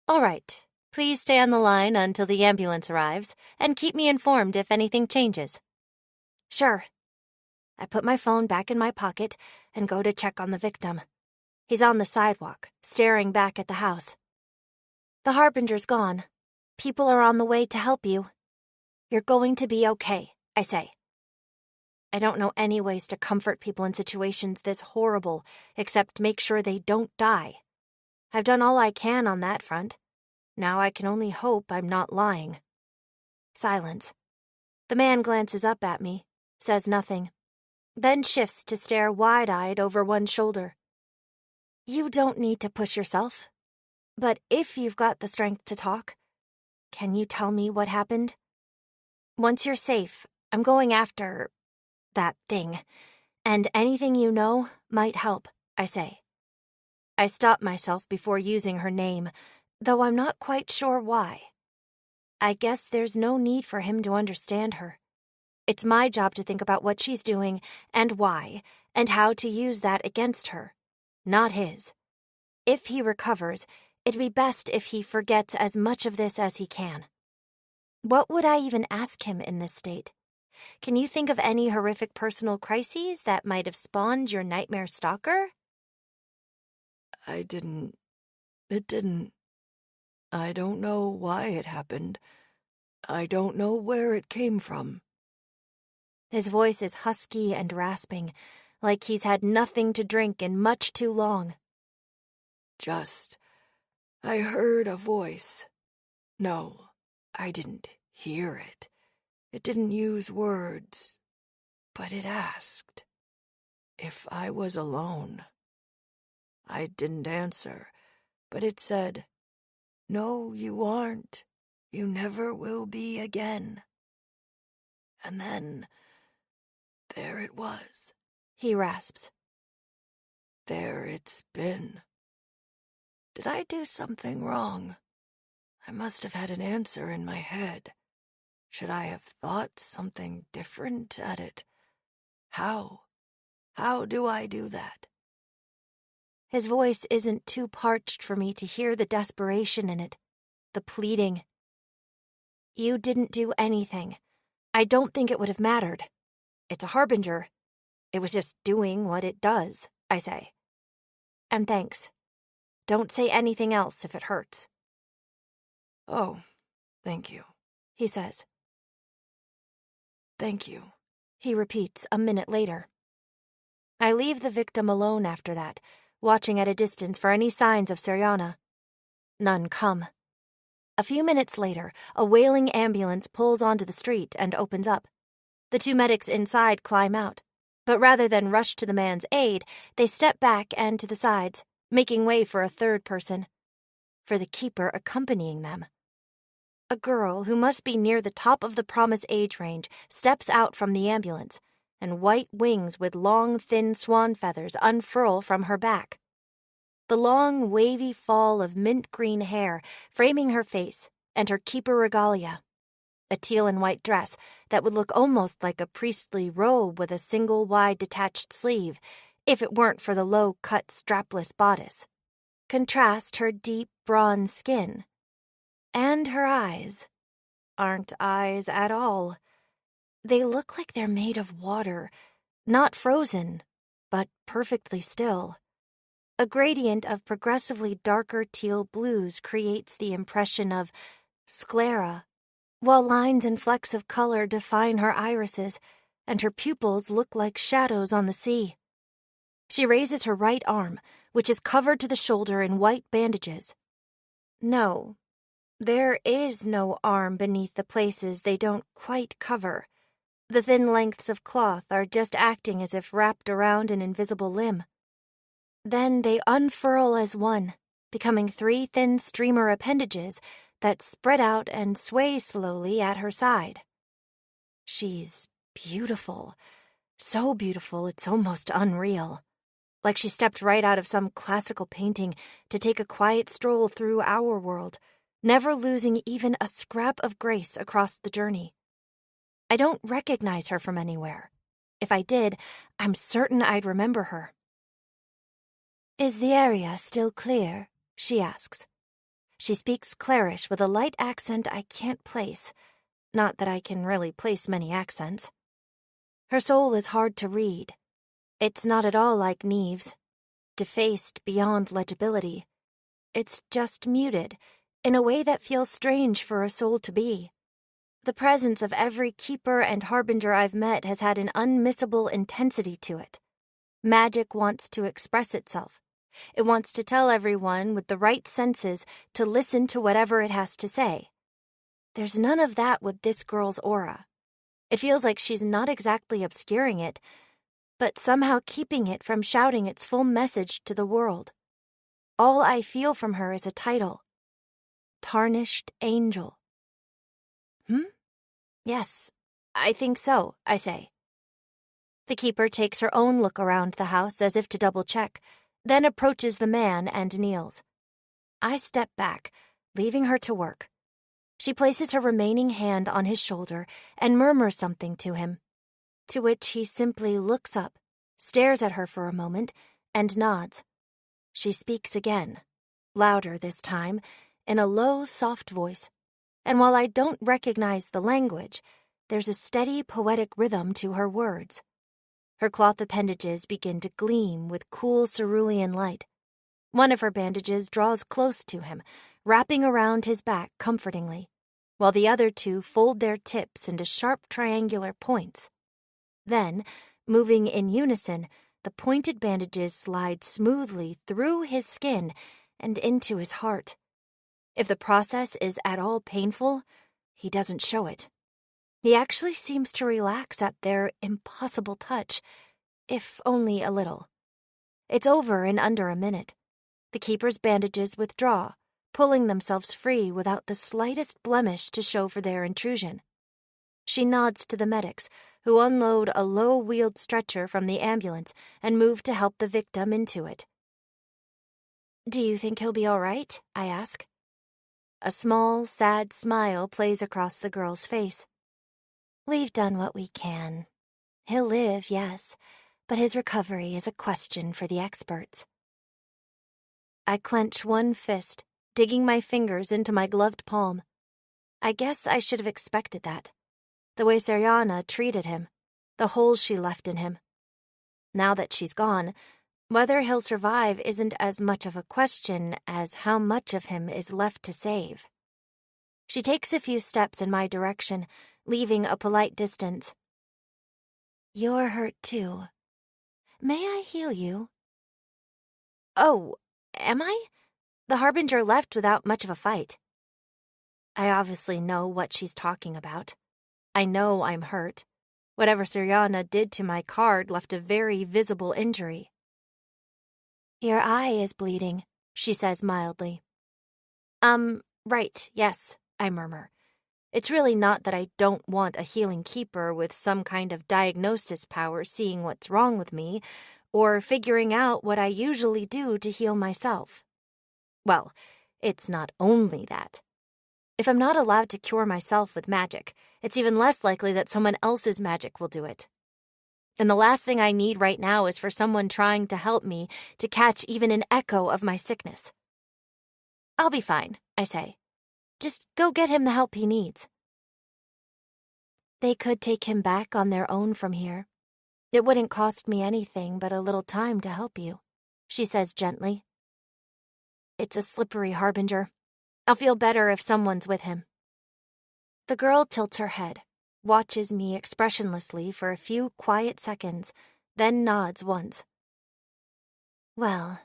All right, please stay on the line until the ambulance arrives, and keep me informed if anything changes. Sure. I put my phone back in my pocket and go to check on the victim. He's on the sidewalk, staring back at the house. The Harbinger's gone. People are on the way to help you. You're going to be okay, I say. I don't know any ways to comfort people in situations this horrible, except make sure they don't die. I've done all I can on that front. Now I can only hope I'm not lying. Silence. The man glances up at me, says nothing, then shifts to stare wide-eyed over one shoulder. You don't need to push yourself. But if you've got the strength to talk, can you tell me what happened? Once you're safe, I'm going after that thing, and anything you know might help, I say. I stop myself before using her name, though I'm not quite sure why. I guess there's no need for him to understand her. It's my job to think about what she's doing and why, and how to use that against her, not his. If he recovers, it'd be best if he forgets as much of this as he can. What would I even ask him in this state? Can you think of any horrific personal crises that might have spawned your nightmare stalker? It didn't. I don't know why it happened. I don't know where it came from. His voice is husky and rasping, like he's had nothing to drink in much too long. I heard a voice. No, I didn't hear it. It didn't use words, but it asked if I was alone. I didn't answer, but it said, "No, you aren't. You never will be again." And then, there it was. He rasps. There it's been. Did I do something wrong? I must have had an answer in my head. Should I have thought something different at it? How? How do I do that? His voice isn't too parched for me to hear the desperation in it, the pleading. You didn't do anything. I don't think it would have mattered. It's a harbinger. It was just doing what it does, I say. And thanks. Don't say anything else if it hurts. Oh, thank you, He says. Thank you, He repeats a minute later. I leave the victim alone after that, watching at a distance for any signs of Seriana. None come. A few minutes later, a wailing ambulance pulls onto the street and opens up. The two medics inside climb out, but rather than rush to the man's aid, they step back and to the sides, making way for a third person. For the keeper accompanying them. A girl who must be near the top of the promise age range steps out from the ambulance, and white wings with long, thin swan feathers unfurl from her back. The long, wavy fall of mint-green hair framing her face and her keeper regalia, a teal and white dress that would look almost like a priestly robe with a single wide detached sleeve, if it weren't for the low-cut strapless bodice, contrast her deep bronze skin. And her eyes aren't eyes at all. They look like they're made of water, not frozen, but perfectly still. A gradient of progressively darker teal blues creates the impression of sclera, while lines and flecks of color define her irises, and her pupils look like shadows on the sea. She raises her right arm, which is covered to the shoulder in white bandages. No, there is no arm beneath the places they don't quite cover. The thin lengths of cloth are just acting as if wrapped around an invisible limb. Then they unfurl as one, becoming three thin streamer appendages that spread out and sway slowly at her side. She's beautiful. So beautiful it's almost unreal. Like she stepped right out of some classical painting to take a quiet stroll through our world, never losing even a scrap of grace across the journey. I don't recognize her from anywhere. If I did, I'm certain I'd remember her. Is the area still clear? She asks. She speaks Clarish with a light accent I can't place. Not that I can really place many accents. Her soul is hard to read. It's not at all like Neve's, defaced beyond legibility. It's just muted, in a way that feels strange for a soul to be. The presence of every keeper and harbinger I've met has had an unmissable intensity to it. Magic wants to express itself. It wants to tell everyone with the right senses to listen to whatever it has to say. There's none of that with this girl's aura. It feels like she's not exactly obscuring it, but somehow keeping it from shouting its full message to the world. All I feel from her is a title. Tarnished Angel. Yes, I think so, I say. The keeper takes her own look around the house as if to double-check, then approaches the man and kneels. I step back, leaving her to work. She places her remaining hand on his shoulder and murmurs something to him, to which he simply looks up, stares at her for a moment, and nods. She speaks again, louder this time, in a low, soft voice, and while I don't recognize the language, there's a steady, poetic rhythm to her words. Her cloth appendages begin to gleam with cool cerulean light. One of her bandages draws close to him, wrapping around his back comfortingly, while the other two fold their tips into sharp triangular points. Then, moving in unison, the pointed bandages slide smoothly through his skin and into his heart. If the process is at all painful, he doesn't show it. He actually seems to relax at their impossible touch, if only a little. It's over in under a minute. The keeper's bandages withdraw, pulling themselves free without the slightest blemish to show for their intrusion. She nods to the medics, who unload a low-wheeled stretcher from the ambulance and move to help the victim into it. "Do you think he'll be all right?" I ask. A small, sad smile plays across the girl's face. "We've done what we can. He'll live, yes, but his recovery is a question for the experts." I clench one fist, digging my fingers into my gloved palm. I guess I should have expected that. The way Seriana treated him, the holes she left in him. Now that she's gone, whether he'll survive isn't as much of a question as how much of him is left to save. She takes a few steps in my direction, leaving a polite distance. "You're hurt too. May I heal you?" "Oh, am I?" The Harbinger left without much of a fight. I obviously know what she's talking about. I know I'm hurt. Whatever Seriana did to my card left a very visible injury. "Your eye is bleeding," she says mildly. Right, yes," I murmur. It's really not that I don't want a healing keeper with some kind of diagnosis power seeing what's wrong with me, or figuring out what I usually do to heal myself. Well, it's not only that. If I'm not allowed to cure myself with magic, it's even less likely that someone else's magic will do it. And the last thing I need right now is for someone trying to help me to catch even an echo of my sickness. "I'll be fine," I say. "Just go get him the help he needs." "They could take him back on their own from here. It wouldn't cost me anything but a little time to help you," she says gently. "It's a slippery Harbinger. I'll feel better if someone's with him." The girl tilts her head, watches me expressionlessly for a few quiet seconds, then nods once. "Well,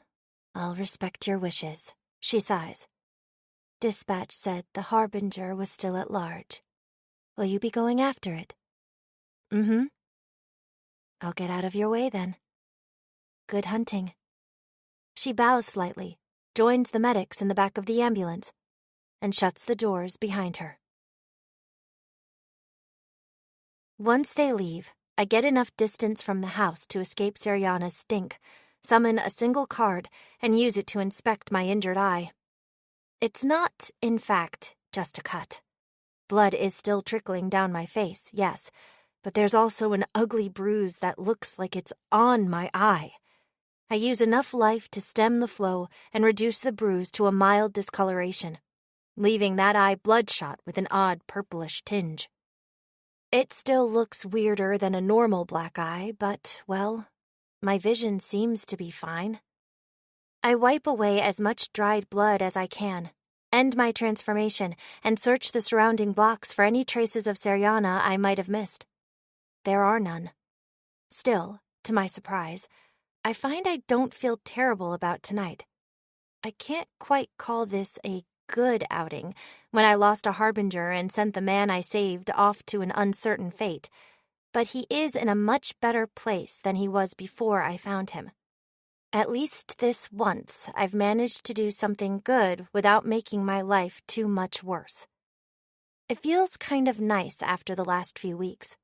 I'll respect your wishes," she sighs. "Dispatch said the Harbinger was still at large. Will you be going after it?" "Mm-hmm." "I'll get out of your way then. Good hunting." She bows slightly, joins the medics in the back of the ambulance, and shuts the doors behind her. Once they leave, I get enough distance from the house to escape Seriana's stink, summon a single card, and use it to inspect my injured eye. It's not, in fact, just a cut. Blood is still trickling down my face, yes, but there's also an ugly bruise that looks like it's on my eye. I use enough life to stem the flow and reduce the bruise to a mild discoloration, leaving that eye bloodshot with an odd purplish tinge. It still looks weirder than a normal black eye, but, well, my vision seems to be fine. I wipe away as much dried blood as I can, end my transformation, and search the surrounding blocks for any traces of Seriana I might have missed. There are none. Still, to my surprise, I find I don't feel terrible about tonight. I can't quite call this a good outing when I lost a Harbinger and sent the man I saved off to an uncertain fate, but he is in a much better place than he was before I found him. At least this once, I've managed to do something good without making my life too much worse. It feels kind of nice after the last few weeks.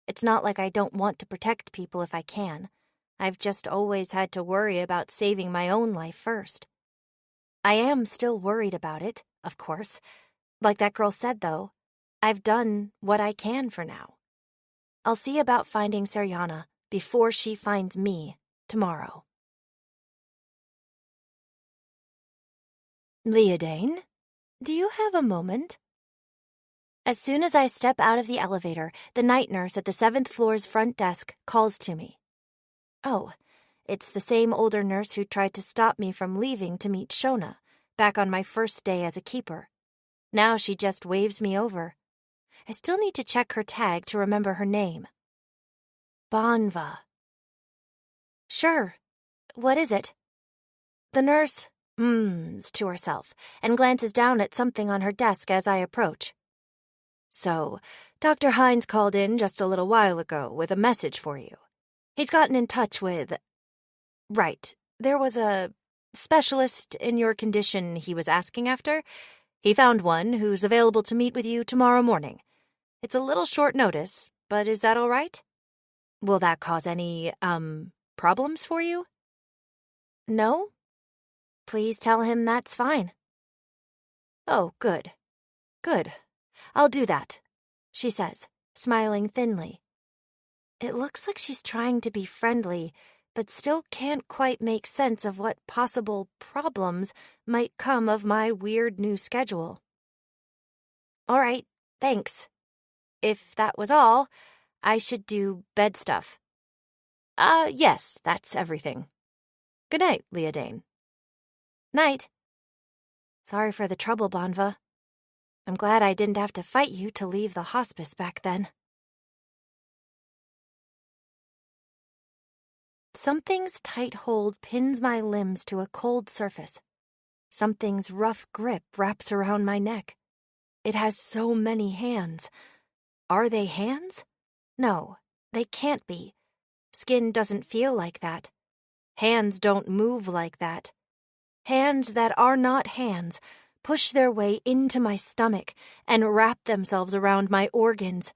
It's not like I don't want to protect people if I can. I've just always had to worry about saving my own life first. I am still worried about it, of course. Like that girl said, though, I've done what I can for now. I'll see about finding Seriana before she finds me tomorrow. Leodane, do you have a moment? As soon as I step out of the elevator, the night nurse at the 7th floor's front desk calls to me. Oh, it's the same older nurse who tried to stop me from leaving to meet Shona back on my first day as a keeper. Now she just waves me over. I still need to check her tag to remember her name. Banva. Sure. What is it? The nurse to herself and glances down at something on her desk as I approach. So, Dr. Hines called in just a little while ago with a message for you. He's gotten in touch with... Right, there was a specialist in your condition he was asking after. He found one who's available to meet with you tomorrow morning. It's a little short notice, but is that all right? Will that cause any, problems for you? No? Please tell him that's fine. Oh, good. Good. I'll do that, she says, smiling thinly. It looks like she's trying to be friendly, but still can't quite make sense of what possible problems might come of my weird new schedule. All right, thanks. If that was all, I should do bed stuff. Yes, that's everything. Good night, Leodane. Night. Sorry for the trouble, Banva. I'm glad I didn't have to fight you to leave the hospice back then. Something's tight hold pins my limbs to a cold surface. Something's rough grip wraps around my neck. It has so many hands. Are they hands? No, they can't be. Skin doesn't feel like that. Hands don't move like that. Hands that are not hands push their way into my stomach and wrap themselves around my organs,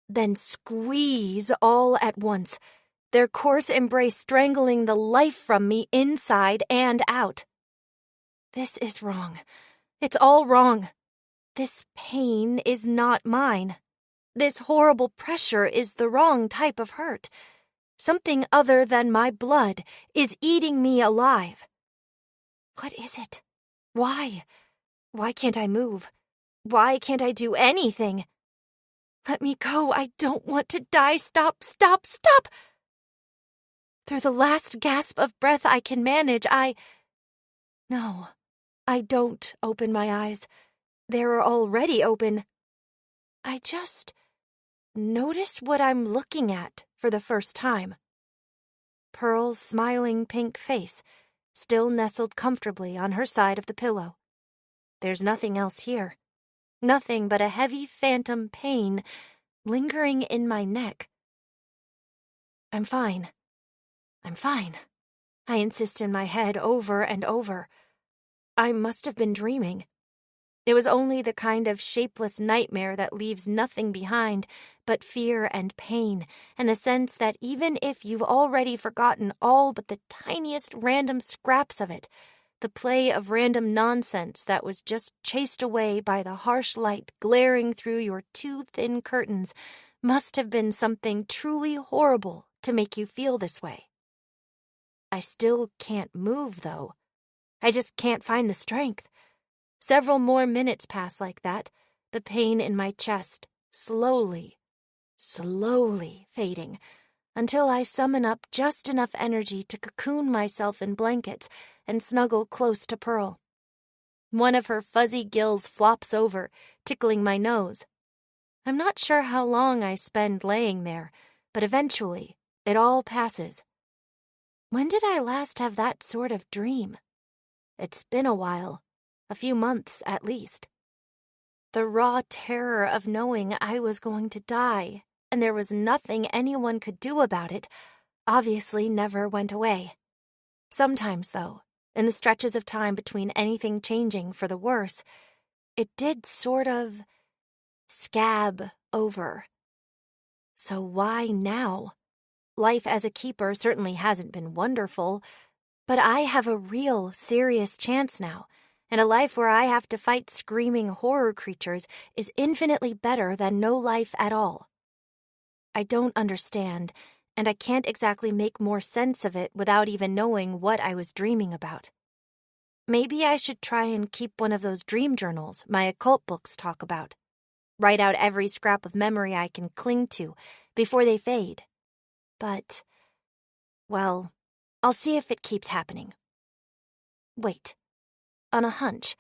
then squeeze all at once, their coarse embrace strangling the life from me inside and out. This is wrong. It's all wrong. This pain is not mine. This horrible pressure is the wrong type of hurt. Something other than my blood is eating me alive. What is it? Why? Why can't I move? Why can't I do anything? Let me go. I don't want to die. Stop, stop, stop! Through the last gasp of breath I can manage, No, I don't open my eyes. They're already open. I just notice what I'm looking at for the first time. Pearl's smiling pink face, still nestled comfortably on her side of the pillow. There's nothing else here. Nothing but a heavy phantom pain lingering in my neck. I'm fine. I'm fine. I insist in my head over and over. I must have been dreaming. It was only the kind of shapeless nightmare that leaves nothing behind but fear and pain, and the sense that even if you've already forgotten all but the tiniest random scraps of it, the play of random nonsense that was just chased away by the harsh light glaring through your too thin curtains must have been something truly horrible to make you feel this way. I still can't move, though. I just can't find the strength. Several more minutes pass like that, the pain in my chest slowly fading, until I summon up just enough energy to cocoon myself in blankets and snuggle close to Pearl. One of her fuzzy gills flops over, tickling my nose. I'm not sure how long I spend laying there, but eventually it all passes. When did I last have that sort of dream? It's been a while. A few months, at least. The raw terror of knowing I was going to die, and there was nothing anyone could do about it, obviously never went away. Sometimes, though, in the stretches of time between anything changing for the worse, it did sort of scab over. So why now? Life as a keeper certainly hasn't been wonderful, but I have a real, serious chance now, and a life where I have to fight screaming horror creatures is infinitely better than no life at all. I don't understand, and I can't exactly make more sense of it without even knowing what I was dreaming about. Maybe I should try and keep one of those dream journals my occult books talk about. Write out every scrap of memory I can cling to before they fade. But, well, I'll see if it keeps happening. Wait. on a hunch.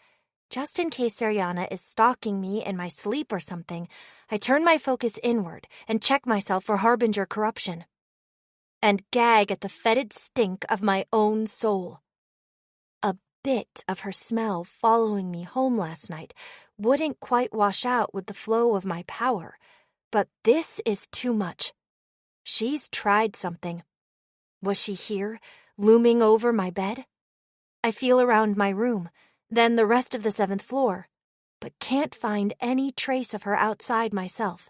Just in case Seriana is stalking me in my sleep or something, I turn my focus inward and check myself for harbinger corruption. And gag at the fetid stink of my own soul. A bit of her smell following me home last night wouldn't quite wash out with the flow of my power, but this is too much. She's tried something. Was she here, looming over my bed? I feel around my room, then the rest of the 7th floor, but can't find any trace of her outside myself.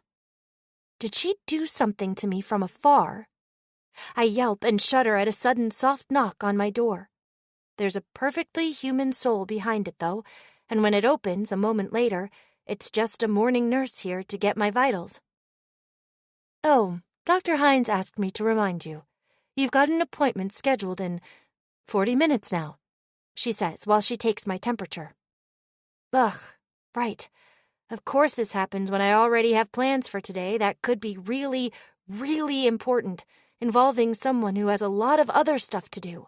Did she do something to me from afar? I yelp and shudder at a sudden soft knock on my door. There's a perfectly human soul behind it, though, and when it opens a moment later, it's just a morning nurse here to get my vitals. "Oh, Dr. Hines asked me to remind you. You've got an appointment scheduled in 40 minutes now," she says while she takes my temperature. Ugh, right. Of course this happens when I already have plans for today that could be really, really important, involving someone who has a lot of other stuff to do.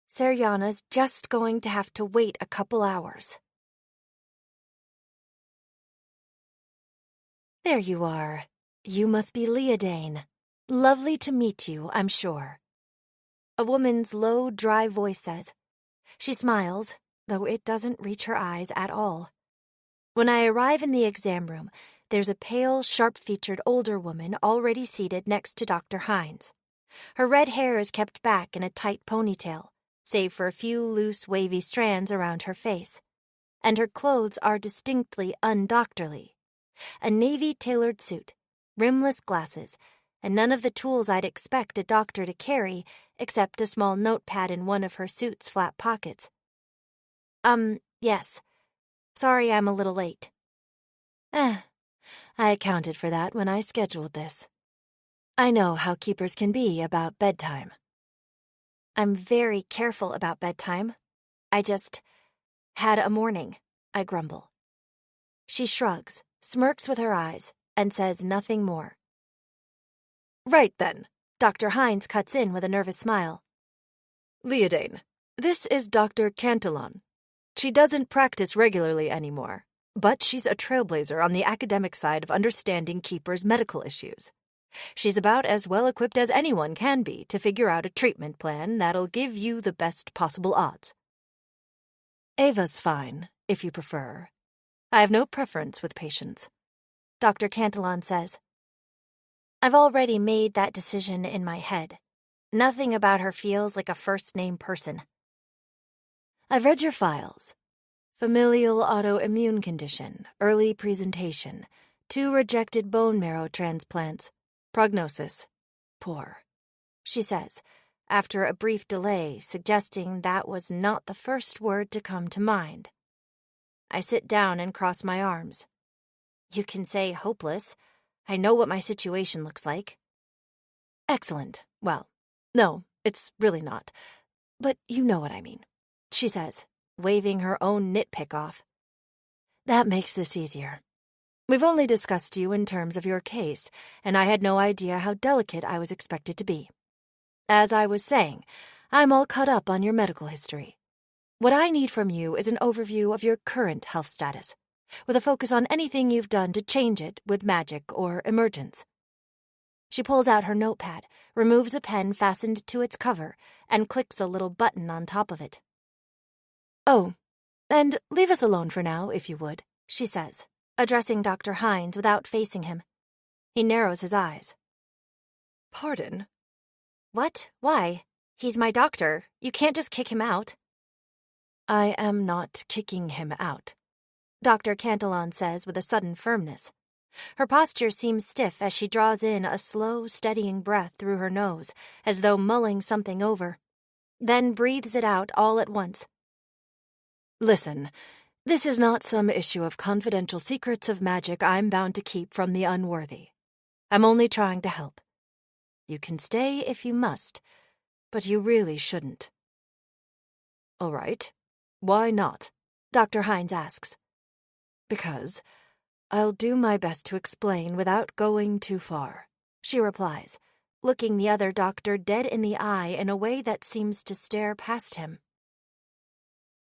Seriana's just going to have to wait a couple hours. There you are. You must be Leodane. Lovely to meet you, I'm sure. A woman's low, dry voice says. She smiles, though it doesn't reach her eyes at all. When I arrive in the exam room, there's a pale, sharp-featured older woman already seated next to Dr. Hines. Her red hair is kept back in a tight ponytail, save for a few loose, wavy strands around her face. And her clothes are distinctly undoctorly. A navy-tailored suit, rimless glasses, and none of the tools I'd expect a doctor to carry except a small notepad in one of her suit's flat pockets. Yes. Sorry I'm a little late. I accounted for that when I scheduled this. I know how keepers can be about bedtime. I'm very careful about bedtime. I just had a morning, I grumble. She shrugs, smirks with her eyes, and says nothing more. Right then, Dr. Hines cuts in with a nervous smile. Leodane, this is Dr. Cantillon. She doesn't practice regularly anymore, but she's a trailblazer on the academic side of understanding keepers' medical issues. She's about as well equipped as anyone can be to figure out a treatment plan that'll give you the best possible odds. Ava's fine, if you prefer. I have no preference with patients, Dr. Cantillon says. I've already made that decision in my head. Nothing about her feels like a first-name person. I've read your files. Familial autoimmune condition, early presentation, 2 rejected bone marrow transplants. Prognosis, poor, she says, after a brief delay, suggesting that was not the first word to come to mind. I sit down and cross my arms. You can say hopeless. I know what my situation looks like. Excellent. Well, no, it's really not. But you know what I mean, she says, waving her own nitpick off. That makes this easier. We've only discussed you in terms of your case, and I had no idea how delicate I was expected to be. As I was saying, I'm all caught up on your medical history. What I need from you is an overview of your current health status, with a focus on anything you've done to change it with magic or emergence. She pulls out her notepad, removes a pen fastened to its cover, and clicks a little button on top of it. Oh, and leave us alone for now, if you would, she says, addressing Dr. Hines without facing him. He narrows his eyes. Pardon? What? Why? He's my doctor. You can't just kick him out. I am not kicking him out, Dr. Cantillon says with a sudden firmness. Her posture seems stiff as she draws in a slow, steadying breath through her nose, as though mulling something over, then breathes it out all at once. Listen, this is not some issue of confidential secrets of magic I'm bound to keep from the unworthy. I'm only trying to help. You can stay if you must, but you really shouldn't. All right. Why not? Dr. Hines asks. Because I'll do my best to explain without going too far, she replies, looking the other doctor dead in the eye in a way that seems to stare past him.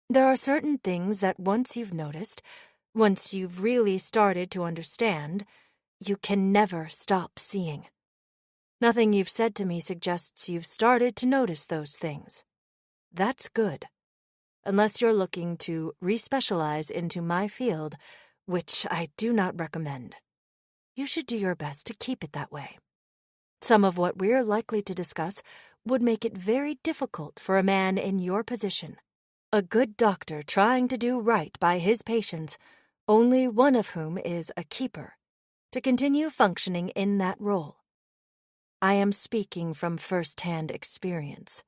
There are certain things that once you've noticed, once you've really started to understand, you can never stop seeing. Nothing you've said to me suggests you've started to notice those things. That's good. Unless you're looking to respecialize into my field, which I do not recommend. You should do your best to keep it that way. Some of what we're likely to discuss would make it very difficult for a man in your position. A good doctor trying to do right by his patients, only one of whom is a keeper, to continue functioning in that role. I am speaking from first-hand experience.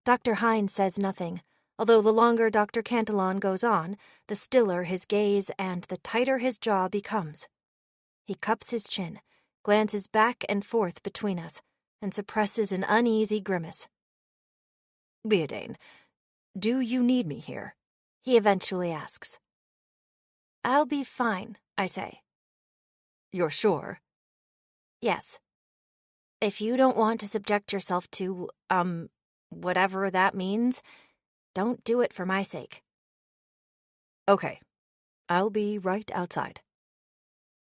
Dr. Hines says nothing, although the longer Dr. Cantillon goes on, the stiller his gaze and the tighter his jaw becomes. He cups his chin, glances back and forth between us, and suppresses an uneasy grimace. "Leodane, do you need me here?" he eventually asks. "I'll be fine," I say. "You're sure?" "Yes. If you don't want to subject yourself to, whatever that means, don't do it for my sake." "Okay. I'll be right outside."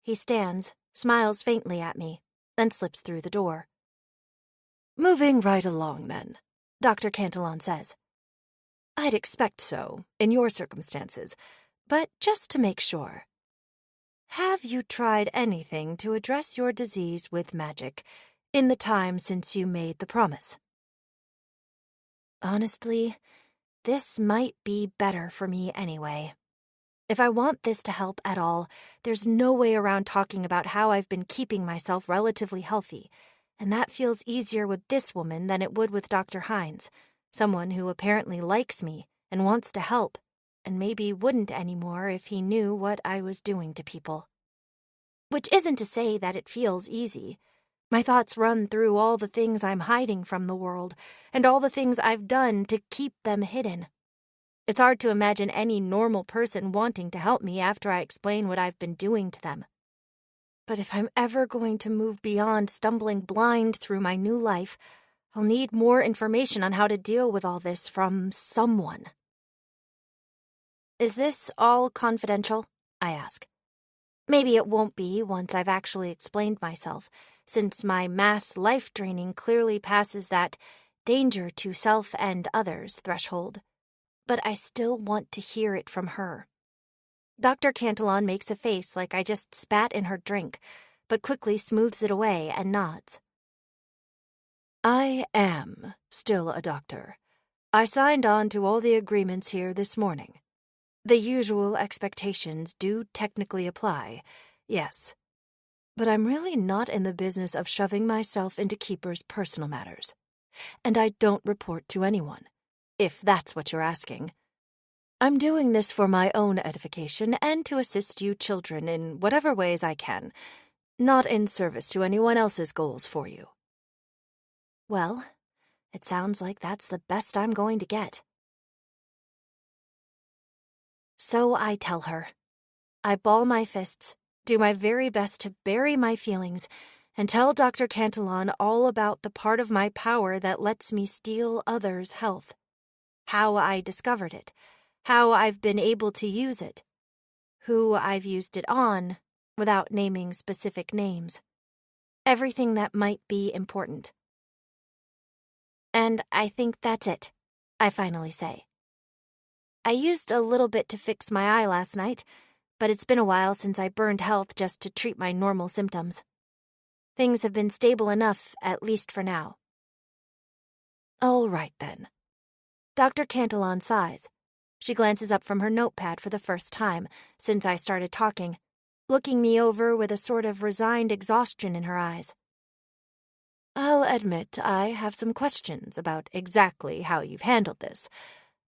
He stands, smiles faintly at me, then slips through the door. "Moving right along, then," Dr. Cantillon says. "I'd expect so, in your circumstances, but just to make sure. Have you tried anything to address your disease with magic in the time since you made the promise?" Honestly, this might be better for me anyway. If I want this to help at all, there's no way around talking about how I've been keeping myself relatively healthy, and that feels easier with this woman than it would with Dr. Hines, someone who apparently likes me and wants to help, and maybe wouldn't anymore if he knew what I was doing to people. Which isn't to say that it feels easy. My thoughts run through all the things I'm hiding from the world, and all the things I've done to keep them hidden. It's hard to imagine any normal person wanting to help me after I explain what I've been doing to them. But if I'm ever going to move beyond stumbling blind through my new life, I'll need more information on how to deal with all this from someone. "Is this all confidential?" I ask. Maybe it won't be once I've actually explained myself, since my mass life draining clearly passes that danger to self and others threshold. But I still want to hear it from her. Dr. Cantillon makes a face like I just spat in her drink, but quickly smooths it away and nods. "I am still a doctor. I signed on to all the agreements here this morning. The usual expectations do technically apply, yes. But I'm really not in the business of shoving myself into Keeper's personal matters. And I don't report to anyone, if that's what you're asking. I'm doing this for my own edification and to assist you children in whatever ways I can, not in service to anyone else's goals for you." Well, it sounds like that's the best I'm going to get. So I tell her. I ball my fists, do my very best to bury my feelings, and tell Dr. Cantillon all about the part of my power that lets me steal others' health. How I discovered it, how I've been able to use it, who I've used it on, without naming specific names. Everything that might be important. "And I think that's it," I finally say. "I used a little bit to fix my eye last night, but it's been a while since I burned health just to treat my normal symptoms. Things have been stable enough, at least for now." "All right, then." Dr. Cantillon sighs. She glances up from her notepad for the first time since I started talking, looking me over with a sort of resigned exhaustion in her eyes. "I'll admit I have some questions about exactly how you've handled this,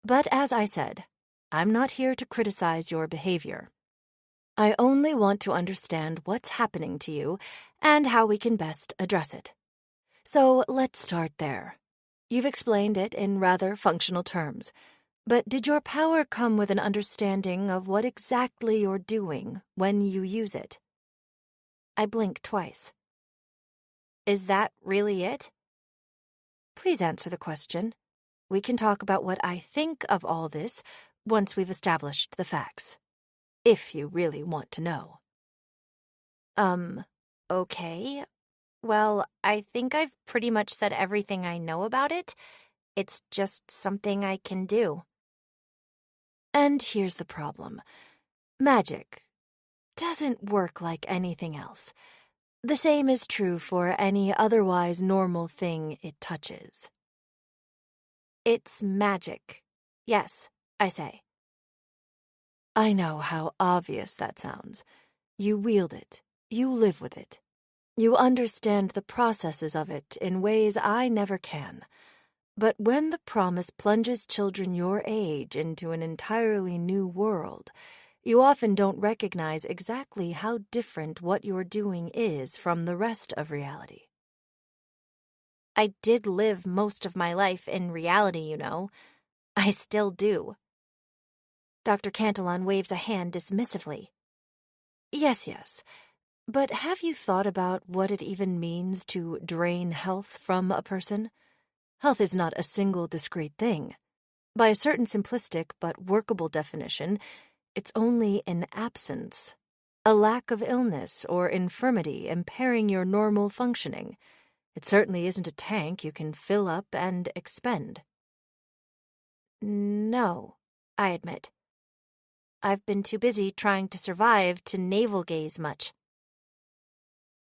but as I said, I'm not here to criticize your behavior. I only want to understand what's happening to you and how we can best address it. So let's start there. You've explained it in rather functional terms, but did your power come with an understanding of what exactly you're doing when you use it?" I blink twice. "Is that really it?" "Please answer the question." We can talk about what I think of all this once we've established the facts. If you really want to know. Okay. Well, I think I've pretty much said everything I know about it. It's just something I can do. And here's the problem. Magic doesn't work like anything else. The same is true for any otherwise normal thing it touches. It's magic. Yes, I say. I know how obvious that sounds. You wield it. You live with it. You understand the processes of it in ways I never can. But when the promise plunges children your age into an entirely new world, you often don't recognize exactly how different what you're doing is from the rest of reality. I did live most of my life in reality, you know. I still do. Dr. Cantillon waves a hand dismissively. Yes. But have you thought about what it even means to drain health from a person? Health is not a single discrete thing. By a certain simplistic but workable definition, it's only an absence, a lack of illness or infirmity impairing your normal functioning. It certainly isn't a tank you can fill up and expend. No, I admit. I've been too busy trying to survive to navel-gaze much.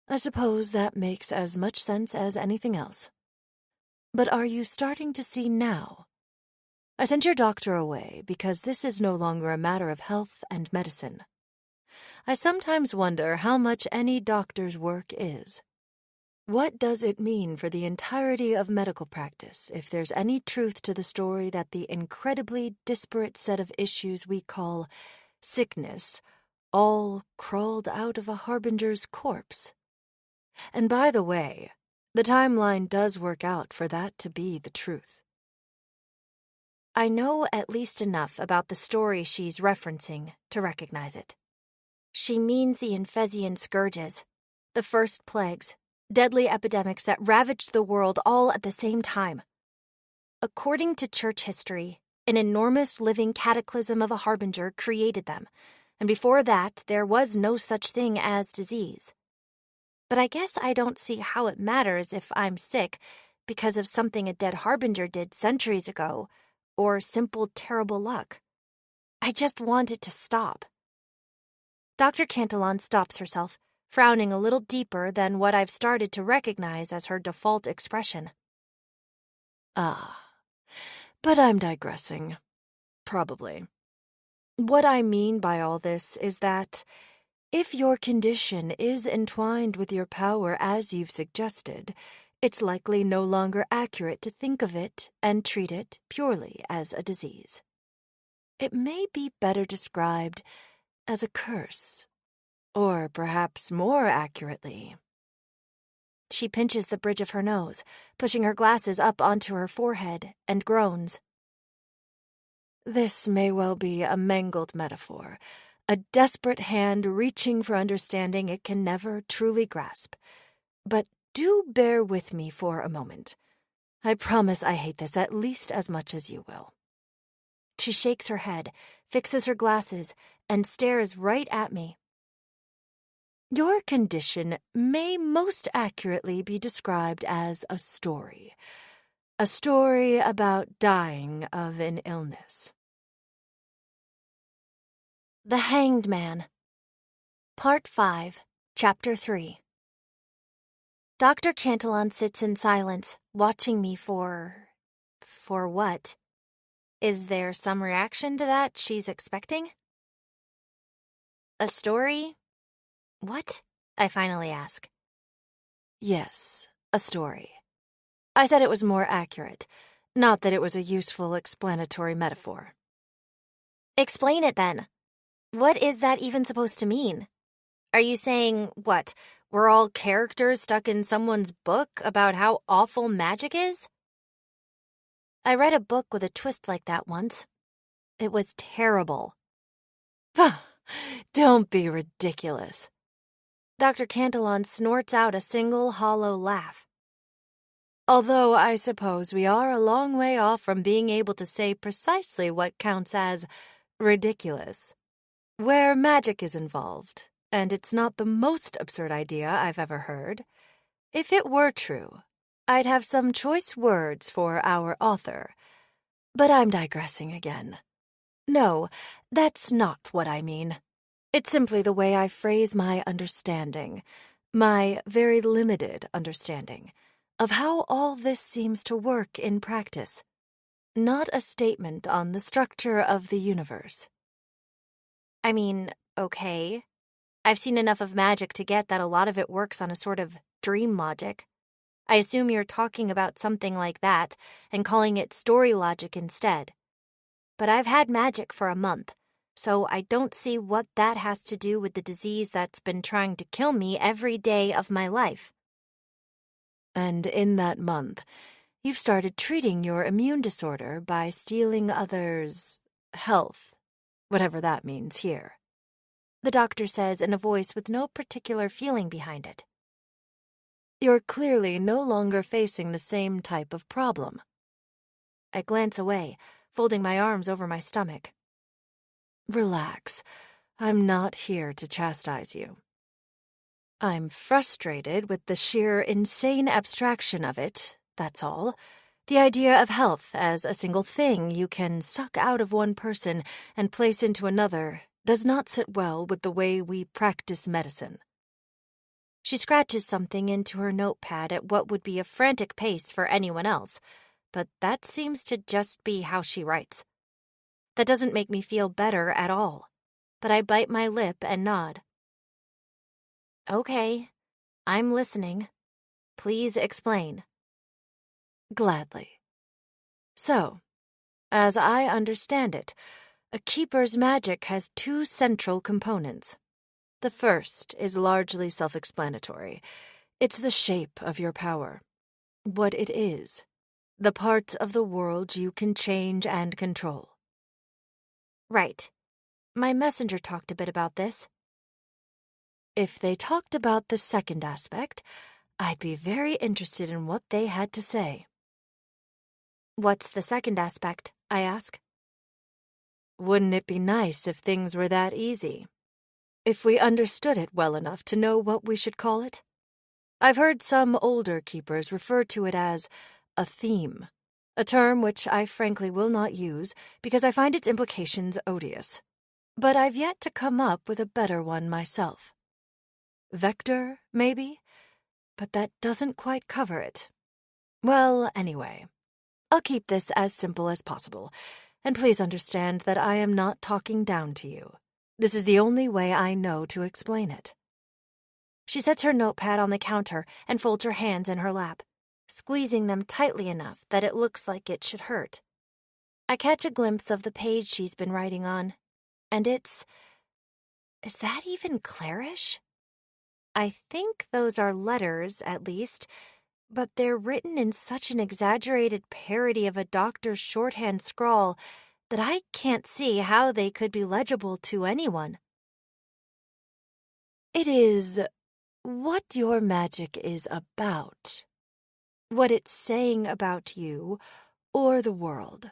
I suppose that makes as much sense as anything else. But are you starting to see now? I sent your doctor away because this is no longer a matter of health and medicine. I sometimes wonder how much any doctor's work is. What does it mean for the entirety of medical practice if there's any truth to the story that the incredibly disparate set of issues we call sickness all crawled out of a harbinger's corpse? And by the way, the timeline does work out for that to be the truth. I know at least enough about the story she's referencing to recognize it. She means the Infesian scourges, the first plagues, deadly epidemics that ravaged the world all at the same time. According to church history, an enormous living cataclysm of a harbinger created them, and before that there was no such thing as disease. But I guess I don't see how it matters if I'm sick because of something a dead harbinger did centuries ago, or simple terrible luck. I just want it to stop. Dr. Cantillon stops herself, frowning a little deeper than what I've started to recognize as her default expression. But I'm digressing. Probably. What I mean by all this is that if your condition is entwined with your power as you've suggested, it's likely no longer accurate to think of it and treat it purely as a disease. It may be better described as a curse, or perhaps more accurately. She pinches the bridge of her nose, pushing her glasses up onto her forehead, and groans. This may well be a mangled metaphor, a desperate hand reaching for understanding it can never truly grasp. But do bear with me for a moment. I promise I hate this at least as much as you will. She shakes her head, fixes her glasses, and stares right at me. Your condition may most accurately be described as a story. A story about dying of an illness. The Hanged Man. Part 5, Chapter 3. Dr. Cantillon sits in silence, watching me for what? Is there some reaction to that she's expecting? A story? What? I finally ask. Yes, a story. I said it was more accurate, not that it was a useful explanatory metaphor. Explain it then. What is that even supposed to mean? Are you saying, what, we're all characters stuck in someone's book about how awful magic is? I read a book with a twist like that once. It was terrible. Don't be ridiculous. Dr. Cantillon snorts out a single hollow laugh. Although I suppose we are a long way off from being able to say precisely what counts as ridiculous. Where magic is involved, and it's not the most absurd idea I've ever heard. If it were true, I'd have some choice words for our author. But I'm digressing again. No, that's not what I mean. It's simply the way I phrase my understanding, my very limited understanding, of how all this seems to work in practice. Not a statement on the structure of the universe. I mean, okay. I've seen enough of magic to get that a lot of it works on a sort of dream logic. I assume you're talking about something like that and calling it story logic instead. But I've had magic for a month, so I don't see what that has to do with the disease that's been trying to kill me every day of my life. And in that month, you've started treating your immune disorder by stealing others' health, whatever that means here. The doctor says in a voice with no particular feeling behind it. You're clearly no longer facing the same type of problem. I glance away, folding my arms over my stomach. Relax. I'm not here to chastise you. I'm frustrated with the sheer insane abstraction of it, that's all. The idea of health as a single thing you can suck out of one person and place into another does not sit well with the way we practice medicine. She scratches something into her notepad at what would be a frantic pace for anyone else, but that seems to just be how she writes. That doesn't make me feel better at all, but I bite my lip and nod. Okay, I'm listening. Please explain. Gladly. So, as I understand it, a keeper's magic has two central components. The first is largely self-explanatory. It's the shape of your power, what it is, the parts of the world you can change and control. Right. My messenger talked a bit about this. If they talked about the second aspect, I'd be very interested in what they had to say. What's the second aspect? I ask. Wouldn't it be nice if things were that easy? If we understood it well enough to know what we should call it? I've heard some older keepers refer to it as a theme, a term which I frankly will not use because I find its implications odious. But I've yet to come up with a better one myself. Vector, maybe? But that doesn't quite cover it. Well, anyway, I'll keep this as simple as possible, and please understand that I am not talking down to you. This is the only way I know to explain it. She sets her notepad on the counter and folds her hands in her lap, squeezing them tightly enough that it looks like it should hurt. I catch a glimpse of the page she's been writing on, and is that even Clarish? I think those are letters, at least, but they're written in such an exaggerated parody of a doctor's shorthand scrawl that I can't see how they could be legible to anyone. It is what your magic is about. What it's saying about you or the world.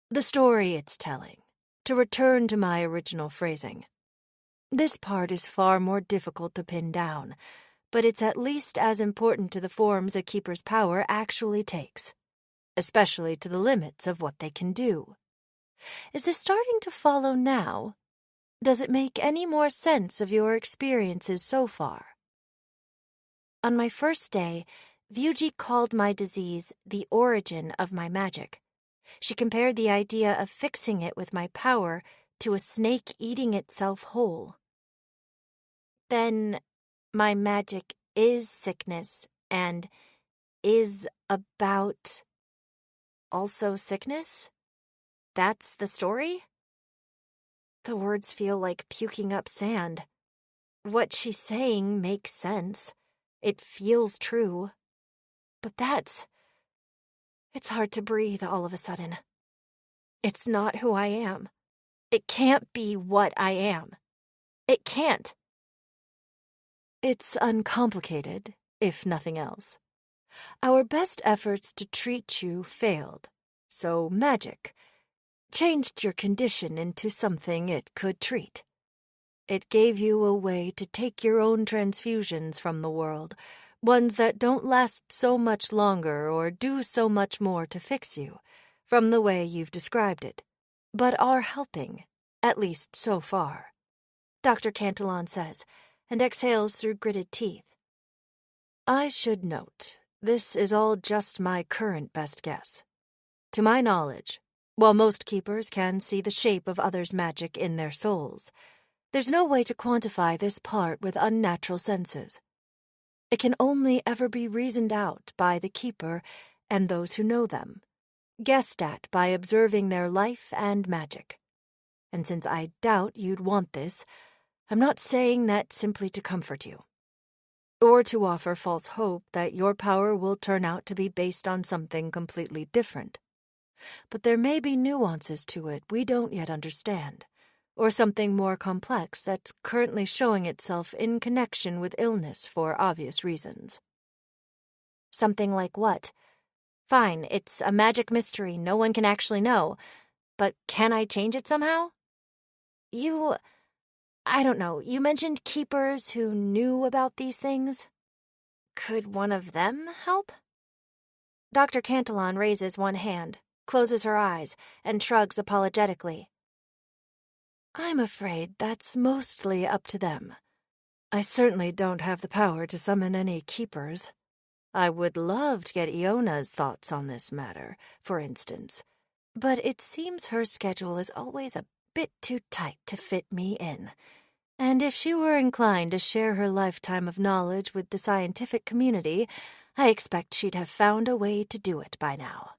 The story it's telling, to return to my original phrasing. This part is far more difficult to pin down, but it's at least as important to the forms a keeper's power actually takes, especially to the limits of what they can do. Is this starting to follow now? Does it make any more sense of your experiences so far? On my first day, Vyuji called my disease the origin of my magic. She compared the idea of fixing it with my power to a snake eating itself whole. Then my magic is sickness and is about also sickness? That's the story? The words feel like puking up sand. What she's saying makes sense. It feels true. But it's hard to breathe all of a sudden. It's not who I am. It can't be what I am. It can't. It's uncomplicated, if nothing else. Our best efforts to treat you failed, so magic changed your condition into something it could treat. It gave you a way to take your own transfusions from the world, ones that don't last so much longer or do so much more to fix you, from the way you've described it, but are helping, at least so far, Dr. Cantillon says, and exhales through gritted teeth. I should note, this is all just my current best guess. To my knowledge, while most keepers can see the shape of others' magic in their souls, there's no way to quantify this part with unnatural senses. It can only ever be reasoned out by the keeper and those who know them, guessed at by observing their life and magic. And since I doubt you'd want this, I'm not saying that simply to comfort you, or to offer false hope that your power will turn out to be based on something completely different. But there may be nuances to it we don't yet understand, or something more complex that's currently showing itself in connection with illness for obvious reasons. Something like what? Fine, it's a magic mystery no one can actually know, but can I change it somehow? I don't know, you mentioned keepers who knew about these things. Could one of them help? Dr. Cantillon raises one hand, closes her eyes, and shrugs apologetically. I'm afraid that's mostly up to them. I certainly don't have the power to summon any keepers. I would love to get Iona's thoughts on this matter, for instance, but it seems her schedule is always a bit too tight to fit me in. And if she were inclined to share her lifetime of knowledge with the scientific community, I expect she'd have found a way to do it by now.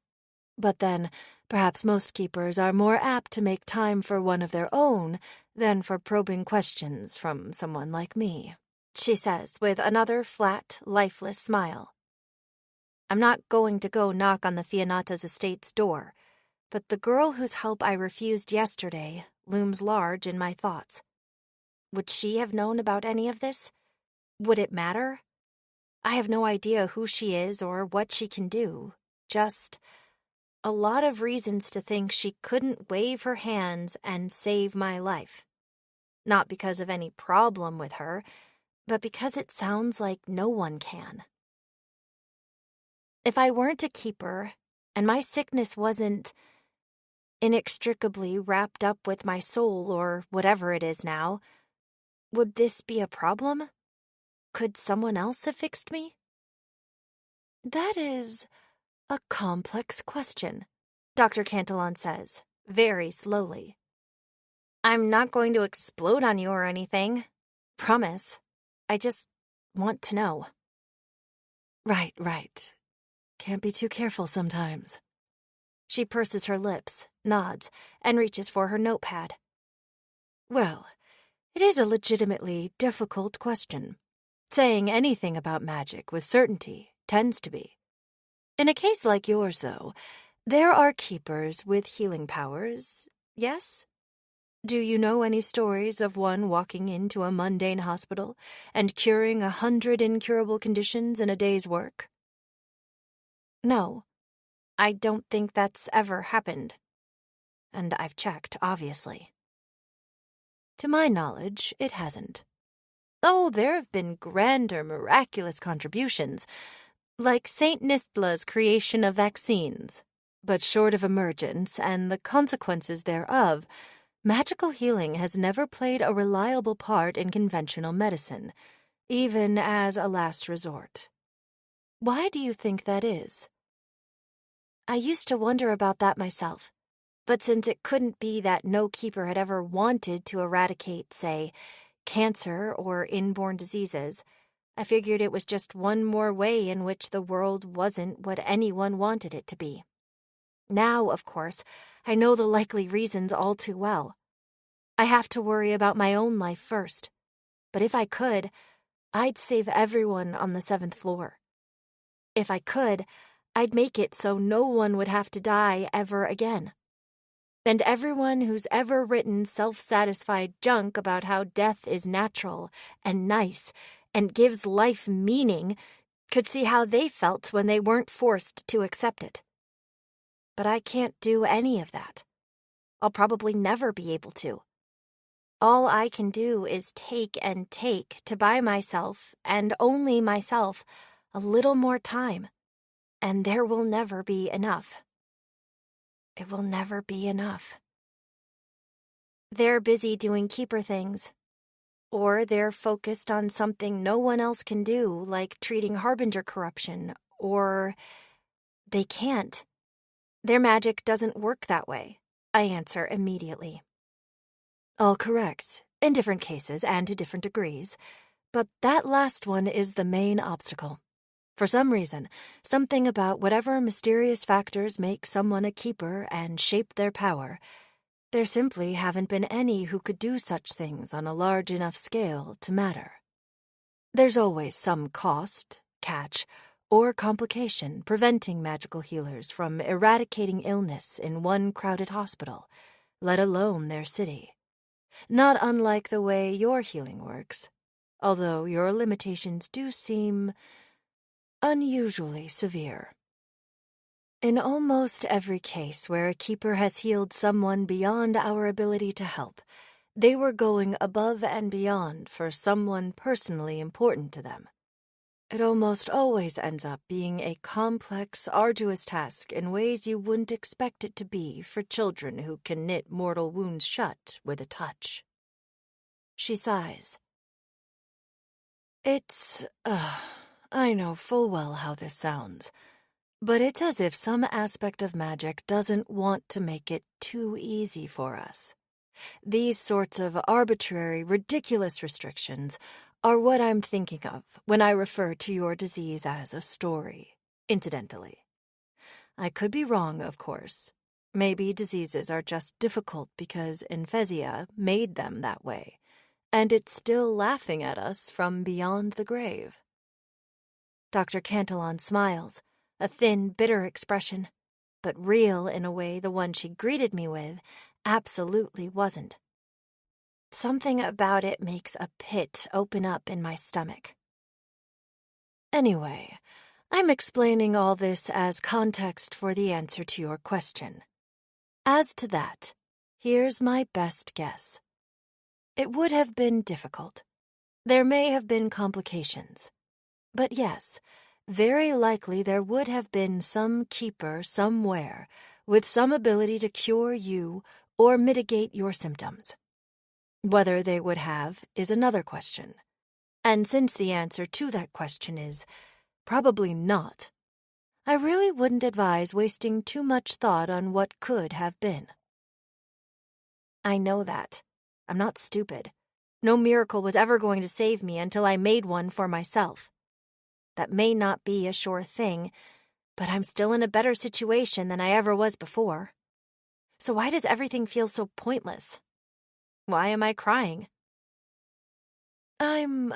But then, perhaps most keepers are more apt to make time for one of their own than for probing questions from someone like me, she says with another flat, lifeless smile. I'm not going to go knock on the Fiannatas' estate's door, but the girl whose help I refused yesterday looms large in my thoughts. Would she have known about any of this? Would it matter? I have no idea who she is or what she can do, just a lot of reasons to think she couldn't wave her hands and save my life. Not because of any problem with her, but because it sounds like no one can. If I weren't a keeper, and my sickness wasn't inextricably wrapped up with my soul or whatever it is now, would this be a problem? Could someone else have fixed me? That is a complex question, Dr. Cantillon says, very slowly. I'm not going to explode on you or anything. Promise. I just want to know. Right. Can't be too careful sometimes. She purses her lips, nods, and reaches for her notepad. Well, it is a legitimately difficult question. Saying anything about magic with certainty tends to be. In a case like yours, though, there are keepers with healing powers, yes? Do you know any stories of one walking into a mundane hospital and curing 100 incurable conditions in a day's work? No, I don't think that's ever happened. And I've checked, obviously. To my knowledge, it hasn't. Oh, there have been grander, miraculous contributions, like St. Nistla's creation of vaccines. But short of emergence and the consequences thereof, magical healing has never played a reliable part in conventional medicine, even as a last resort. Why do you think that is? I used to wonder about that myself, but since it couldn't be that no keeper had ever wanted to eradicate, say, cancer or inborn diseases, I figured it was just one more way in which the world wasn't what anyone wanted it to be. Now, of course, I know the likely reasons all too well. I have to worry about my own life first, but if I could, I'd save everyone on the 7th floor. If I could, I'd make it so no one would have to die ever again. And everyone who's ever written self-satisfied junk about how death is natural and nice and gives life meaning Could see how they felt when they weren't forced to accept it. But I can't do any of that. I'll probably never be able to. All I can do is take and take to buy myself, and only myself, a little more time. And there will never be enough. It will never be enough. They're busy doing keeper things. Or they're focused on something no one else can do, like treating Harbinger corruption, or they can't. Their magic doesn't work that way, I answer immediately. All correct, in different cases and to different degrees, but that last one is the main obstacle. For some reason, something about whatever mysterious factors make someone a keeper and shape their power, there simply haven't been any who could do such things on a large enough scale to matter. There's always some cost, catch, or complication preventing magical healers from eradicating illness in one crowded hospital, let alone their city. Not unlike the way your healing works, although your limitations do seem unusually severe. In almost every case where a keeper has healed someone beyond our ability to help, they were going above and beyond for someone personally important to them. It almost always ends up being a complex, arduous task in ways you wouldn't expect it to be for children who can knit mortal wounds shut with a touch. She sighs. I know full well how this sounds, but it's as if some aspect of magic doesn't want to make it too easy for us. These sorts of arbitrary, ridiculous restrictions are what I'm thinking of when I refer to your disease as a story, incidentally. I could be wrong, of course. Maybe diseases are just difficult because Infesia made them that way, and it's still laughing at us from beyond the grave. Dr. Cantillon smiles, a thin, bitter expression, but real in a way the one she greeted me with absolutely wasn't. Something about it makes a pit open up in my stomach. Anyway, I'm explaining all this as context for the answer to your question. As to that, here's my best guess. It would have been difficult. There may have been complications. But yes, very likely there would have been some keeper somewhere with some ability to cure you or mitigate your symptoms. Whether they would have is another question. And since the answer to that question is probably not, I really wouldn't advise wasting too much thought on what could have been. I know that. I'm not stupid. No miracle was ever going to save me until I made one for myself. That may not be a sure thing, but I'm still in a better situation than I ever was before. So why does everything feel so pointless? Why am I crying? I'm,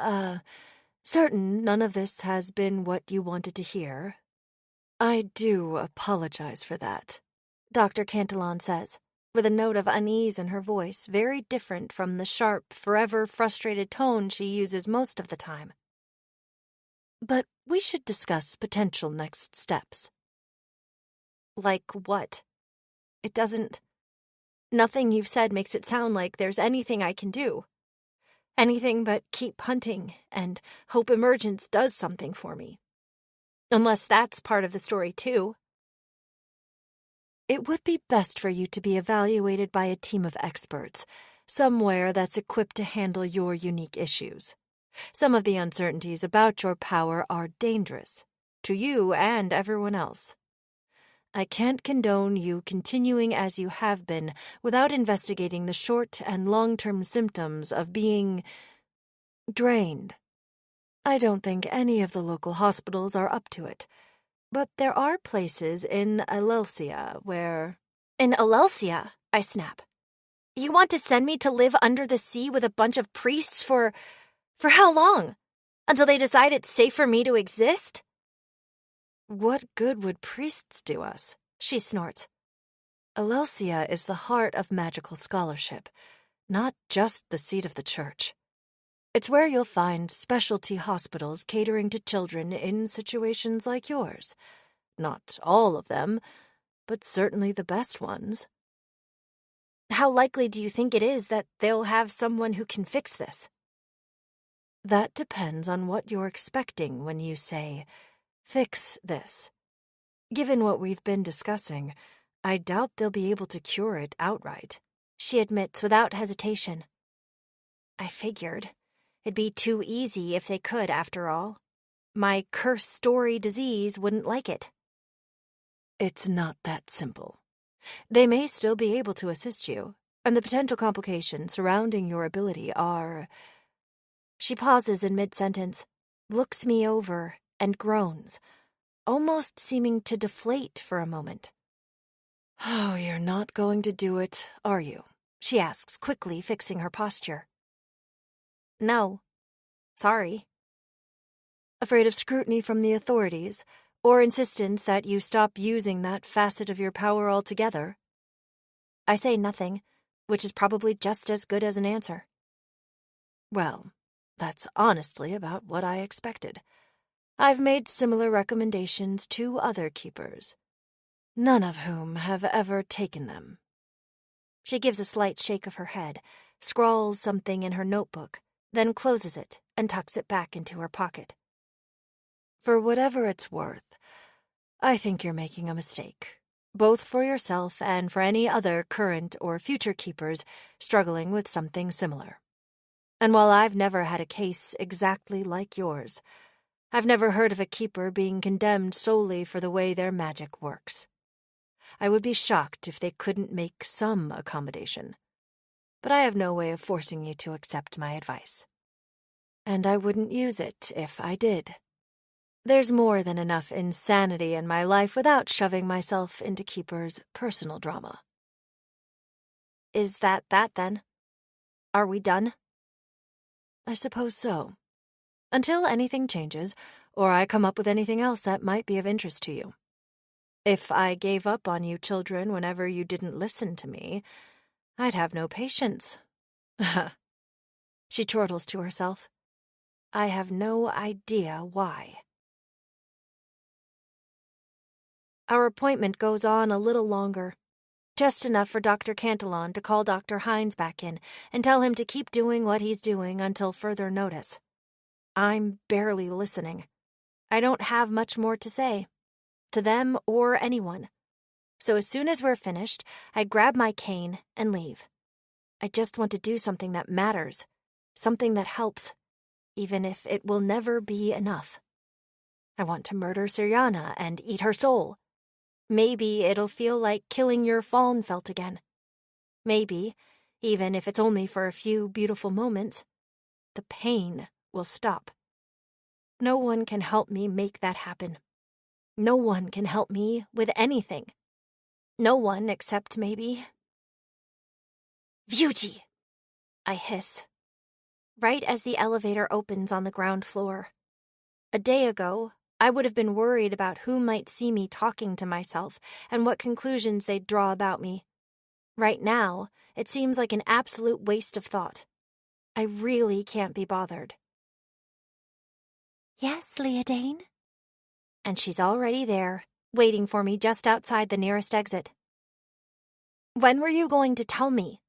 certain none of this has been what you wanted to hear. I do apologize for that, Dr. Cantillon says, with a note of unease in her voice very different from the sharp, forever frustrated tone she uses most of the time. But we should discuss potential next steps. Like what? Nothing you've said makes it sound like there's anything I can do. Anything but keep hunting and hope emergence does something for me. Unless that's part of the story, too. It would be best for you to be evaluated by a team of experts, somewhere that's equipped to handle your unique issues. Some of the uncertainties about your power are dangerous, to you and everyone else. I can't condone you continuing as you have been without investigating the short and long-term symptoms of being drained. I don't think any of the local hospitals are up to it, but there are places in Alelsia where... In Alelsia, I snap. You want to send me to live under the sea with a bunch of priests for how long? Until they decide it's safe for me to exist? What good would priests do us? She snorts. Alelsia is the heart of magical scholarship, not just the seat of the church. It's where you'll find specialty hospitals catering to children in situations like yours. Not all of them, but certainly the best ones. How likely do you think it is that they'll have someone who can fix this? That depends on what you're expecting when you say, fix this. Given what we've been discussing, I doubt they'll be able to cure it outright, she admits without hesitation. I figured. It'd be too easy if they could, after all. My curse story disease wouldn't like it. It's not that simple. They may still be able to assist you, and the potential complications surrounding your ability are... She pauses in mid-sentence, looks me over, and groans, almost seeming to deflate for a moment. Oh, you're not going to do it, are you? She asks, quickly fixing her posture. No. Sorry. Afraid of scrutiny from the authorities, or insistence that you stop using that facet of your power altogether? I say nothing, which is probably just as good as an answer. Well, that's honestly about what I expected. I've made similar recommendations to other keepers, none of whom have ever taken them. She gives a slight shake of her head, scrawls something in her notebook, then closes it and tucks it back into her pocket. For whatever it's worth, I think you're making a mistake, both for yourself and for any other current or future keepers struggling with something similar. And while I've never had a case exactly like yours, I've never heard of a keeper being condemned solely for the way their magic works. I would be shocked if they couldn't make some accommodation, but I have no way of forcing you to accept my advice. And I wouldn't use it if I did. There's more than enough insanity in my life without shoving myself into keepers' personal drama. Is that then? Are we done? I suppose so. Until anything changes, or I come up with anything else that might be of interest to you. If I gave up on you children whenever you didn't listen to me, I'd have no patience. She chortles to herself. I have no idea why. Our appointment goes on a little longer, just enough for Dr. Cantillon to call Dr. Hines back in and tell him to keep doing what he's doing until further notice. I'm barely listening. I don't have much more to say, to them or anyone. So as soon as we're finished, I grab my cane and leave. I just want to do something that matters, something that helps, even if it will never be enough. I want to murder Syriana and eat her soul. Maybe it'll feel like killing your fawn felt again. Maybe, even if it's only for a few beautiful moments, the pain will stop. No one can help me make that happen. No one can help me with anything. No one except maybe... Vyuji! I hiss, right as the elevator opens on the ground floor. A day ago, I would have been worried about who might see me talking to myself and what conclusions they'd draw about me. Right now, it seems like an absolute waste of thought. I really can't be bothered. Yes, Leodane? And she's already there, waiting for me just outside the nearest exit. When were you going to tell me?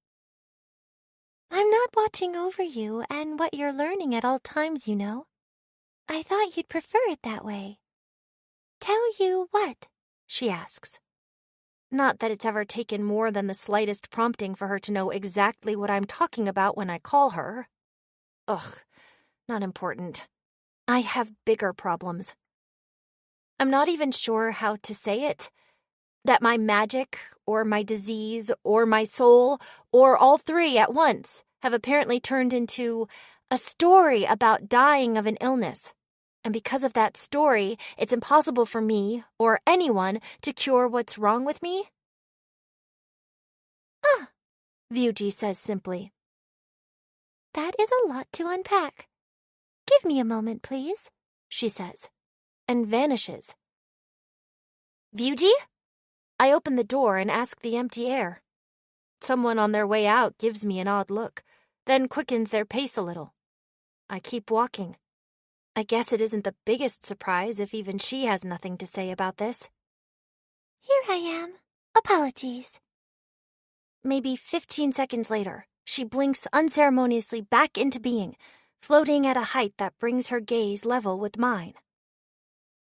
I'm not watching over you and what you're learning at all times, you know. I thought you'd prefer it that way. Tell you what? She asks. Not that it's ever taken more than the slightest prompting for her to know exactly what I'm talking about when I call her. Ugh, not important. I have bigger problems. I'm not even sure how to say it. That my magic, or my disease, or my soul, or all three at once have apparently turned into a story about dying of an illness. And because of that story, it's impossible for me, or anyone, to cure what's wrong with me? Vyuji says simply. That is a lot to unpack. Give me a moment, please, she says, and vanishes. Vyuji? I open the door and ask the empty air. Someone on their way out gives me an odd look, then quickens their pace a little. I keep walking. I guess it isn't the biggest surprise if even she has nothing to say about this. Here I am. Apologies. Maybe 15 seconds later, she blinks unceremoniously back into being, floating at a height that brings her gaze level with mine.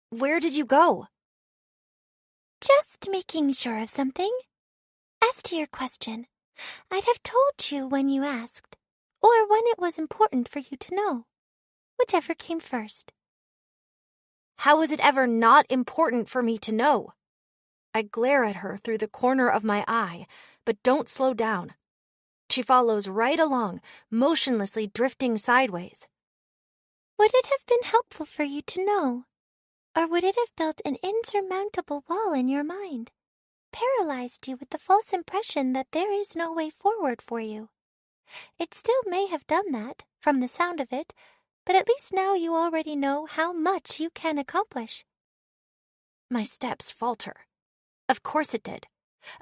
Where did you go? Just making sure of something. As to your question, I'd have told you when you asked, or when it was important for you to know, whichever came first. How is it ever not important for me to know? I glare at her through the corner of my eye, but don't slow down. She follows right along, motionlessly drifting sideways. Would it have been helpful for you to know? Or would it have built an insurmountable wall in your mind, paralyzed you with the false impression that there is no way forward for you? It still may have done that, from the sound of it, but at least now you already know how much you can accomplish. My steps falter. Of course it did.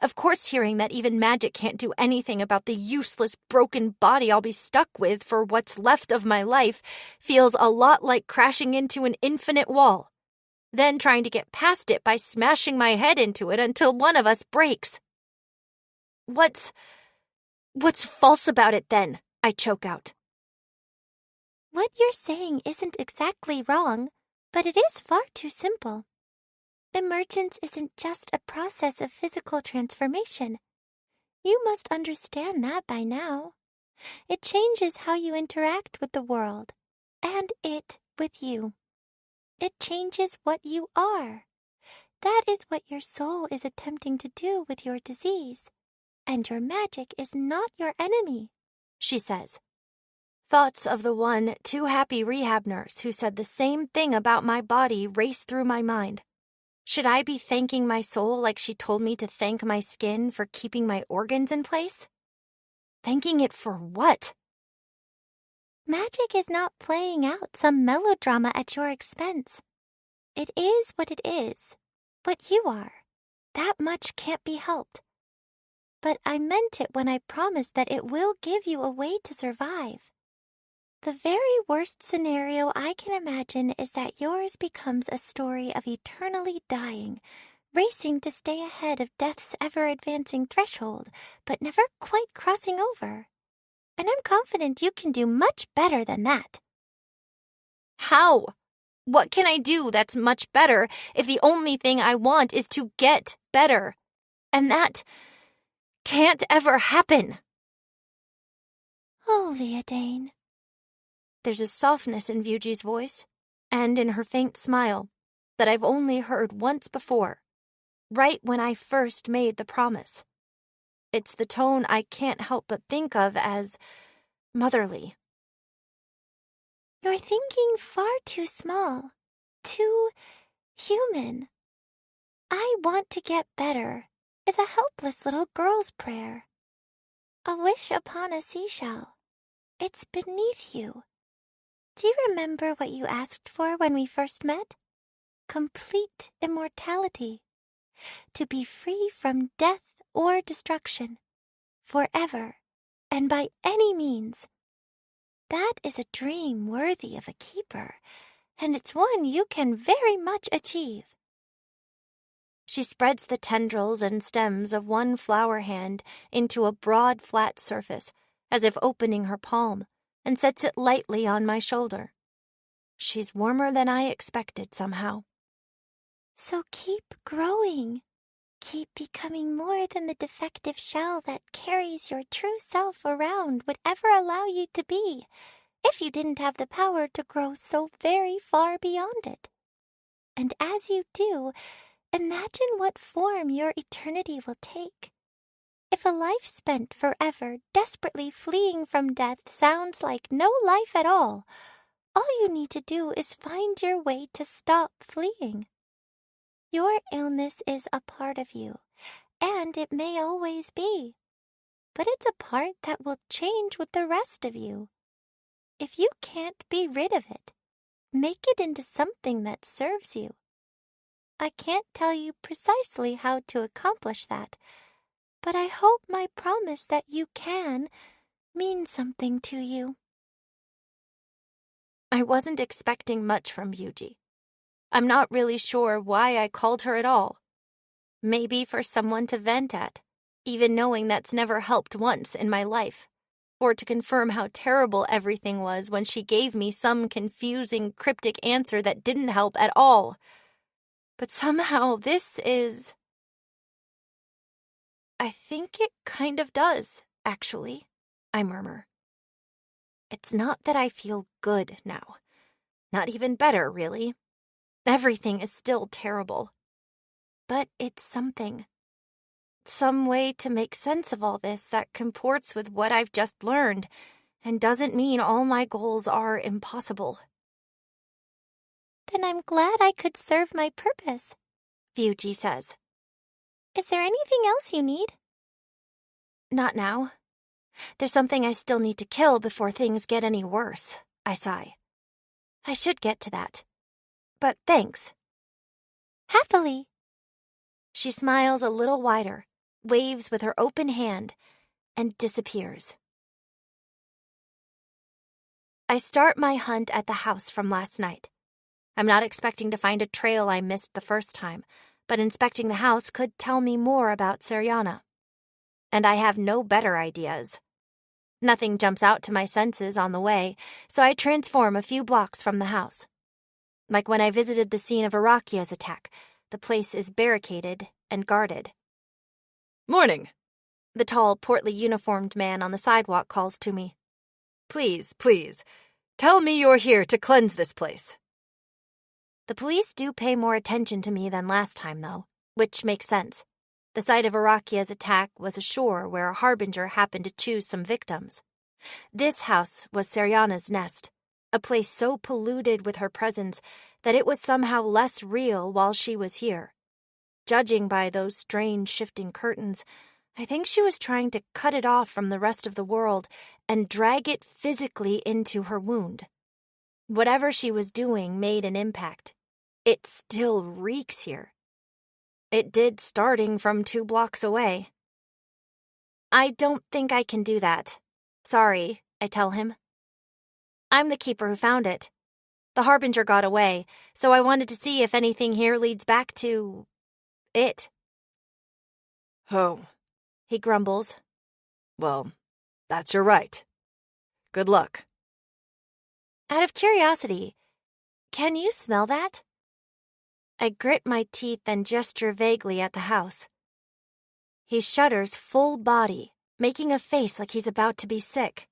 Of course hearing that even magic can't do anything about the useless, broken body I'll be stuck with for what's left of my life feels a lot like crashing into an infinite wall, then trying to get past it by smashing my head into it until one of us breaks. What's false about it then? I choke out. What you're saying isn't exactly wrong, but it is far too simple. Emergence isn't just a process of physical transformation. You must understand that by now. It changes how you interact with the world, and it with you. It changes what you are. That is what your soul is attempting to do with your disease, and your magic is not your enemy, she says. Thoughts of the one too happy rehab nurse who said the same thing about my body race through my mind. Should I be thanking my soul like she told me to thank my skin for keeping my organs in place? Thanking it for what? Magic is not playing out some melodrama at your expense. It is what it is, what you are. That much can't be helped. But I meant it when I promised that it will give you a way to survive. The very worst scenario I can imagine is that yours becomes a story of eternally dying, racing to stay ahead of death's ever-advancing threshold, but never quite crossing over. And I'm confident you can do much better than that. How? What can I do that's much better if the only thing I want is to get better? And that can't ever happen. Oh, Leodane. There's a softness in Vuji's voice, and in her faint smile, that I've only heard once before, right when I first made the promise. It's the tone I can't help but think of as motherly. You're thinking far too small, too human. I want to get better is a helpless little girl's prayer. A wish upon a seashell. It's beneath you. Do you remember what you asked for when we first met? Complete immortality. To be free from death or destruction. Forever. And by any means. That is a dream worthy of a keeper, and it's one you can very much achieve. She spreads the tendrils and stems of one flower hand into a broad, flat surface, as if opening her palm, and sets it lightly on my shoulder. She's warmer than I expected somehow. So keep growing. Keep becoming more than the defective shell that carries your true self around would ever allow you to be, if you didn't have the power to grow so very far beyond it. And as you do, imagine what form your eternity will take. If a life spent forever desperately fleeing from death sounds like no life at all you need to do is find your way to stop fleeing. Your illness is a part of you, and it may always be. But it's a part that will change with the rest of you. If you can't be rid of it, make it into something that serves you. I can't tell you precisely how to accomplish that, but I hope my promise that you can means something to you. I wasn't expecting much from Yuji. I'm not really sure why I called her at all. Maybe for someone to vent at, even knowing that's never helped once in my life, or to confirm how terrible everything was when she gave me some confusing, cryptic answer that didn't help at all. But somehow this is... I think it kind of does, actually, I murmur. It's not that I feel good now. Not even better, really. Everything is still terrible. But it's something. Some way to make sense of all this that comports with what I've just learned and doesn't mean all my goals are impossible. Then I'm glad I could serve my purpose, Ryuji says. Is there anything else you need? Not now. There's something I still need to kill before things get any worse, I sigh. I should get to that. But thanks. Happily. She smiles a little wider, waves with her open hand, and disappears. I start my hunt at the house from last night. I'm not expecting to find a trail I missed the first time, but inspecting the house could tell me more about Saryana. And I have no better ideas. Nothing jumps out to my senses on the way, so I transform a few blocks from the house. Like when I visited the scene of Arakia's attack, the place is barricaded and guarded. Morning. The tall, portly uniformed man on the sidewalk calls to me. Please, tell me you're here to cleanse this place. The police do pay more attention to me than last time, though, which makes sense. The site of Arakia's attack was a shore where a harbinger happened to choose some victims. This house was Saryana's nest, a place so polluted with her presence that it was somehow less real while she was here. Judging by those strange shifting curtains, I think she was trying to cut it off from the rest of the world and drag it physically into her wound. Whatever she was doing made an impact. It still reeks here. It did starting from 2 blocks away. I don't think I can do that. Sorry, I tell him. I'm the keeper who found it. The harbinger got away, so I wanted to see if anything here leads back to... it. Oh, He grumbles. well, that's your right. Good luck. Out of curiosity, can you smell that? I grit my teeth and gesture vaguely at the house. He shudders full body, making a face like he's about to be sick.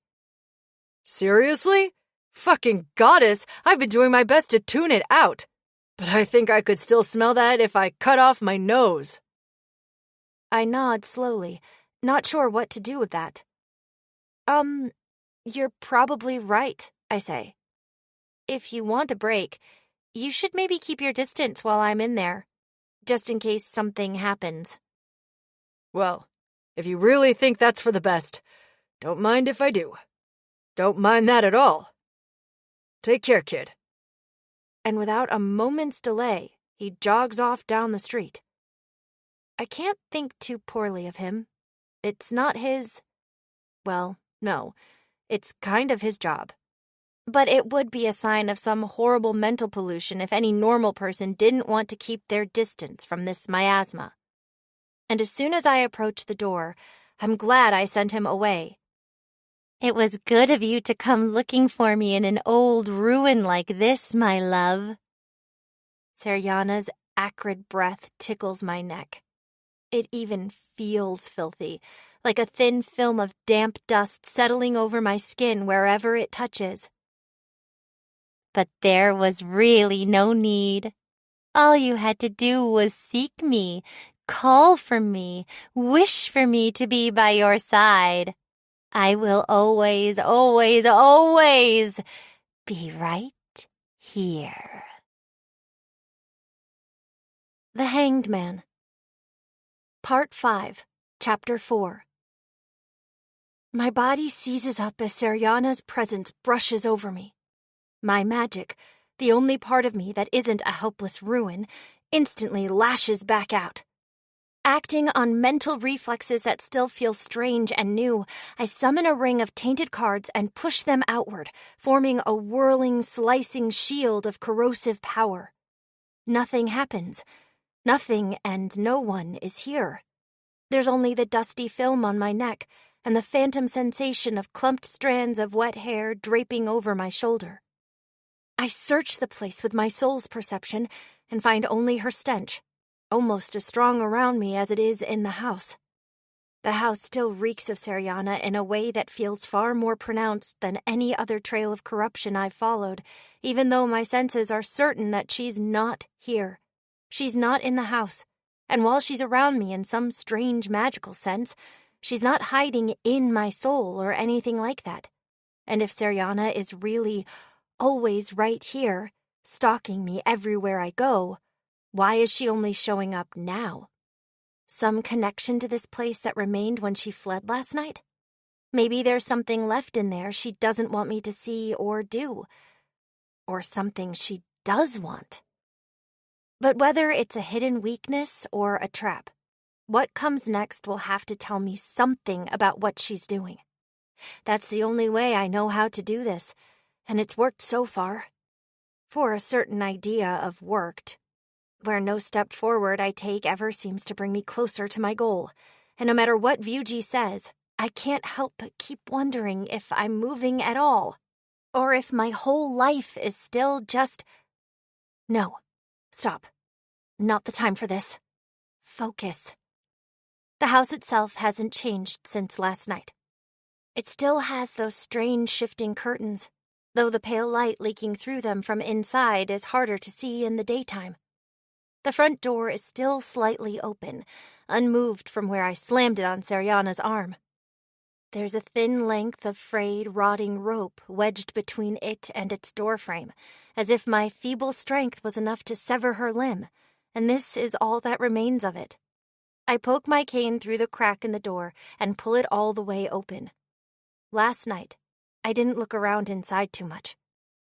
Seriously? Fucking goddess, I've been doing my best to tune it out. But I think I could still smell that if I cut off my nose. I nod slowly, not sure what to do with that. You're probably right, I say. If you want a break, you should maybe keep your distance while I'm in there, just in case something happens. Well, if you really think that's for the best, don't mind if I do. Don't mind that at all. Take care, kid. And without a moment's delay, he jogs off down the street. I can't think too poorly of him. It's not his... well, no, it's kind of his job. But it would be a sign of some horrible mental pollution if any normal person didn't want to keep their distance from this miasma. And as soon as I approach the door, I'm glad I sent him away. It was good of you to come looking for me in an old ruin like this, my love. Saryana's acrid breath tickles my neck. It even feels filthy, like a thin film of damp dust settling over my skin wherever it touches. But there was really no need. All you had to do was seek me, call for me, wish for me to be by your side. I will always, always, always be right here. The Hanged Man. Part 5, Chapter 4. My body seizes up as Saryana's presence brushes over me. My magic, the only part of me that isn't a helpless ruin, instantly lashes back out. Acting on mental reflexes that still feel strange and new, I summon a ring of tainted cards and push them outward, forming a whirling, slicing shield of corrosive power. Nothing happens. Nothing and no one is here. There's only the dusty film on my neck and the phantom sensation of clumped strands of wet hair draping over my shoulder. I search the place with my soul's perception and find only her stench, almost as strong around me as it is in the house. The house still reeks of Seriana in a way that feels far more pronounced than any other trail of corruption I've followed, even though my senses are certain that she's not here. She's not in the house, and while she's around me in some strange magical sense, she's not hiding in my soul or anything like that. And if Seriana is really always right here, stalking me everywhere I go, why is she only showing up now? Some connection to this place that remained when she fled last night? Maybe there's something left in there she doesn't want me to see or do. Or something she does want. But whether it's a hidden weakness or a trap, what comes next will have to tell me something about what she's doing. That's the only way I know how to do this, and it's worked so far. For a certain idea of worked, where no step forward I take ever seems to bring me closer to my goal, and no matter what Vyuji says, I can't help but keep wondering if I'm moving at all, or if my whole life is still just... No, stop. Not the time for this. Focus. The house itself hasn't changed since last night. It still has those strange shifting curtains, though the pale light leaking through them from inside is harder to see in the daytime. The front door is still slightly open, unmoved from where I slammed it on Seriana's arm. There's a thin length of frayed, rotting rope wedged between it and its doorframe, as if my feeble strength was enough to sever her limb, and this is all that remains of it. I poke my cane through the crack in the door and pull it all the way open. Last night, I didn't look around inside too much.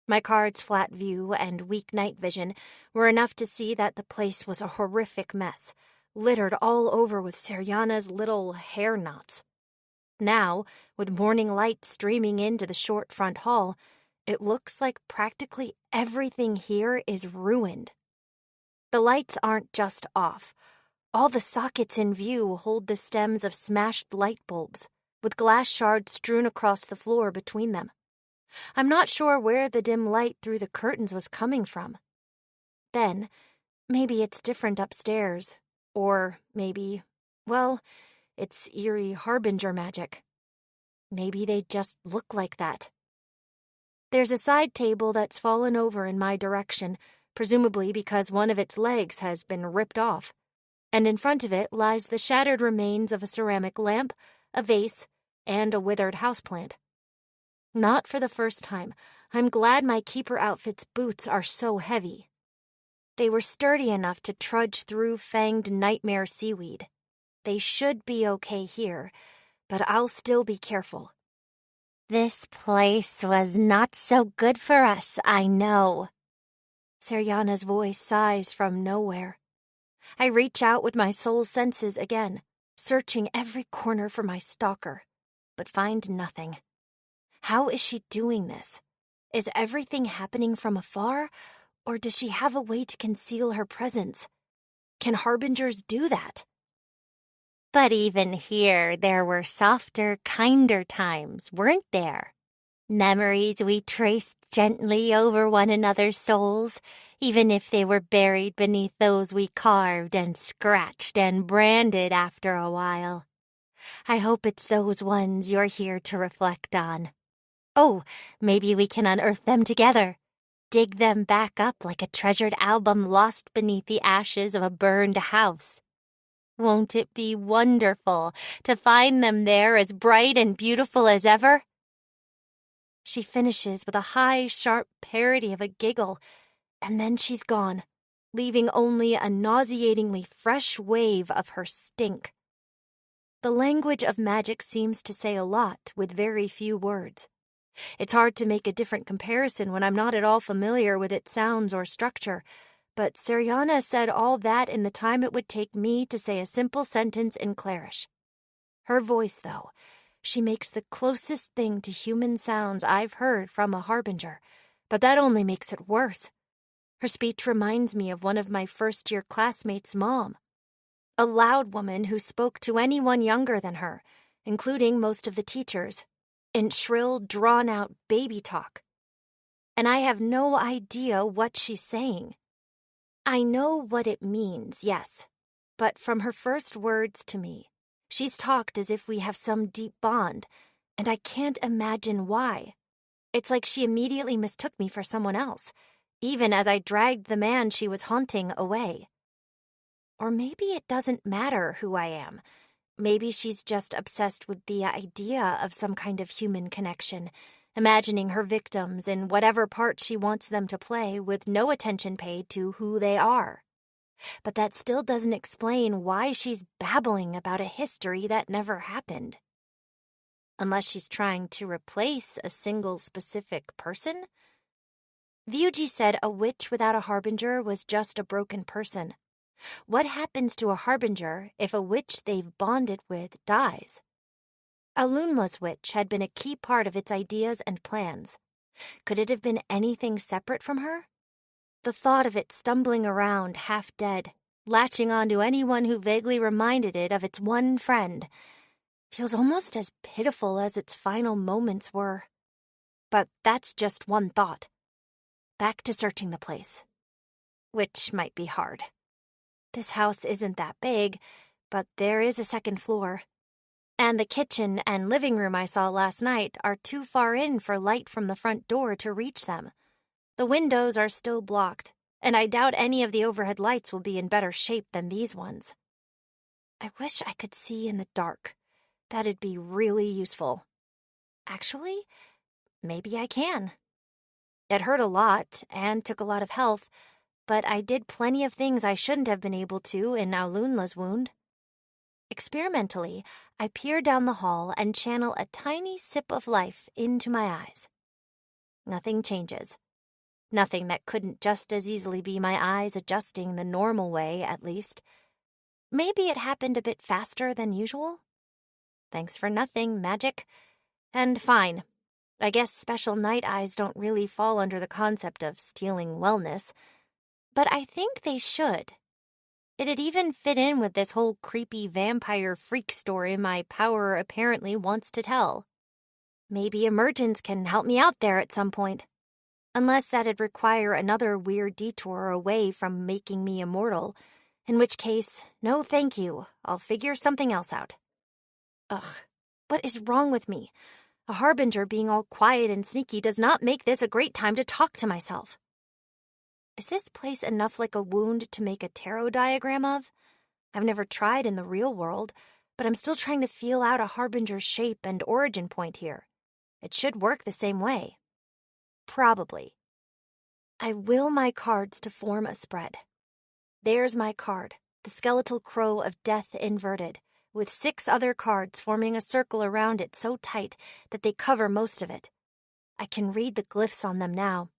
My card's flat view and weak night vision were enough to see that the place was a horrific mess, littered all over with Seriana's little hair knots. Now, with morning light streaming into the short front hall, it looks like practically everything here is ruined. The lights aren't just off. All the sockets in view hold the stems of smashed light bulbs, with glass shards strewn across the floor between them. I'm not sure where the dim light through the curtains was coming from. Then, maybe it's different upstairs, or maybe, well, it's eerie harbinger magic. Maybe they just look like that. There's a side table that's fallen over in my direction, presumably because one of its legs has been ripped off, and in front of it lies the shattered remains of a ceramic lamp, a vase, and a withered houseplant. Not for the first time, I'm glad my keeper outfit's boots are so heavy. They were sturdy enough to trudge through fanged nightmare seaweed. They should be okay here, but I'll still be careful. This place was not so good for us, I know. Seriana's voice sighs from nowhere. I reach out with my soul's senses again, searching every corner for my stalker, but find nothing. How is she doing this? Is everything happening from afar, or does she have a way to conceal her presence? Can harbingers do that? But even here, there were softer, kinder times, weren't there? Memories we traced gently over one another's souls, even if they were buried beneath those we carved and scratched and branded after a while. I hope it's those ones you're here to reflect on. Oh, maybe we can unearth them together. Dig them back up like a treasured album lost beneath the ashes of a burned house. Won't it be wonderful to find them there as bright and beautiful as ever? She finishes with a high, sharp parody of a giggle, and then she's gone, leaving only a nauseatingly fresh wave of her stink. The language of magic seems to say a lot with very few words. It's hard to make a different comparison when I'm not at all familiar with its sounds or structure, But Seriana said all that in the time it would take me to say a simple sentence in Clarish. Her voice, though, she makes the closest thing to human sounds I've heard from a harbinger, but that only makes it worse. Her speech reminds me of one of my first-year classmates' mom, a loud woman who spoke to anyone younger than her, including most of the teachers, in shrill, drawn-out baby talk. And I have no idea what she's saying. I know what it means, yes, but from her first words to me, she's talked as if we have some deep bond, and I can't imagine why. It's like she immediately mistook me for someone else, even as I dragged the man she was haunting away. Or maybe it doesn't matter who I am. Maybe she's just obsessed with the idea of some kind of human connection, imagining her victims in whatever part she wants them to play with no attention paid to who they are. But that still doesn't explain why she's babbling about a history that never happened. Unless she's trying to replace a single specific person? Vyuji said a witch without a harbinger was just a broken person. What happens to a harbinger if a witch they've bonded with dies? Alunla's witch had been a key part of its ideas and plans. Could it have been anything separate from her? The thought of it stumbling around half-dead, latching onto anyone who vaguely reminded it of its one friend, feels almost as pitiful as its final moments were. But that's just one thought. Back to searching the place. Which might be hard. This house isn't that big, but there is a second floor. And the kitchen and living room I saw last night are too far in for light from the front door to reach them. The windows are still blocked, and I doubt any of the overhead lights will be in better shape than these ones. I wish I could see in the dark. That'd be really useful. Actually, maybe I can. It hurt a lot and took a lot of health, but I did plenty of things I shouldn't have been able to in Aulunla's wound. Experimentally, I peer down the hall and channel a tiny sip of life into my eyes. Nothing changes. Nothing that couldn't just as easily be my eyes adjusting the normal way, at least. Maybe it happened a bit faster than usual? Thanks for nothing, magic. And fine. I guess special night eyes don't really fall under the concept of stealing wellness. But I think they should. It'd even fit in with this whole creepy vampire freak story my power apparently wants to tell. Maybe emergence can help me out there at some point. Unless that'd require another weird detour away from making me immortal, in which case, no thank you, I'll figure something else out. Ugh, what is wrong with me? A harbinger being all quiet and sneaky does not make this a great time to talk to myself. Is this place enough like a wound to make a tarot diagram of? I've never tried in the real world, but I'm still trying to feel out a harbinger's shape and origin point here. It should work the same way. Probably. I will my cards to form a spread. There's my card, the skeletal crow of death inverted, with 6 other cards forming a circle around it so tight that they cover most of it. I can read the glyphs on them now.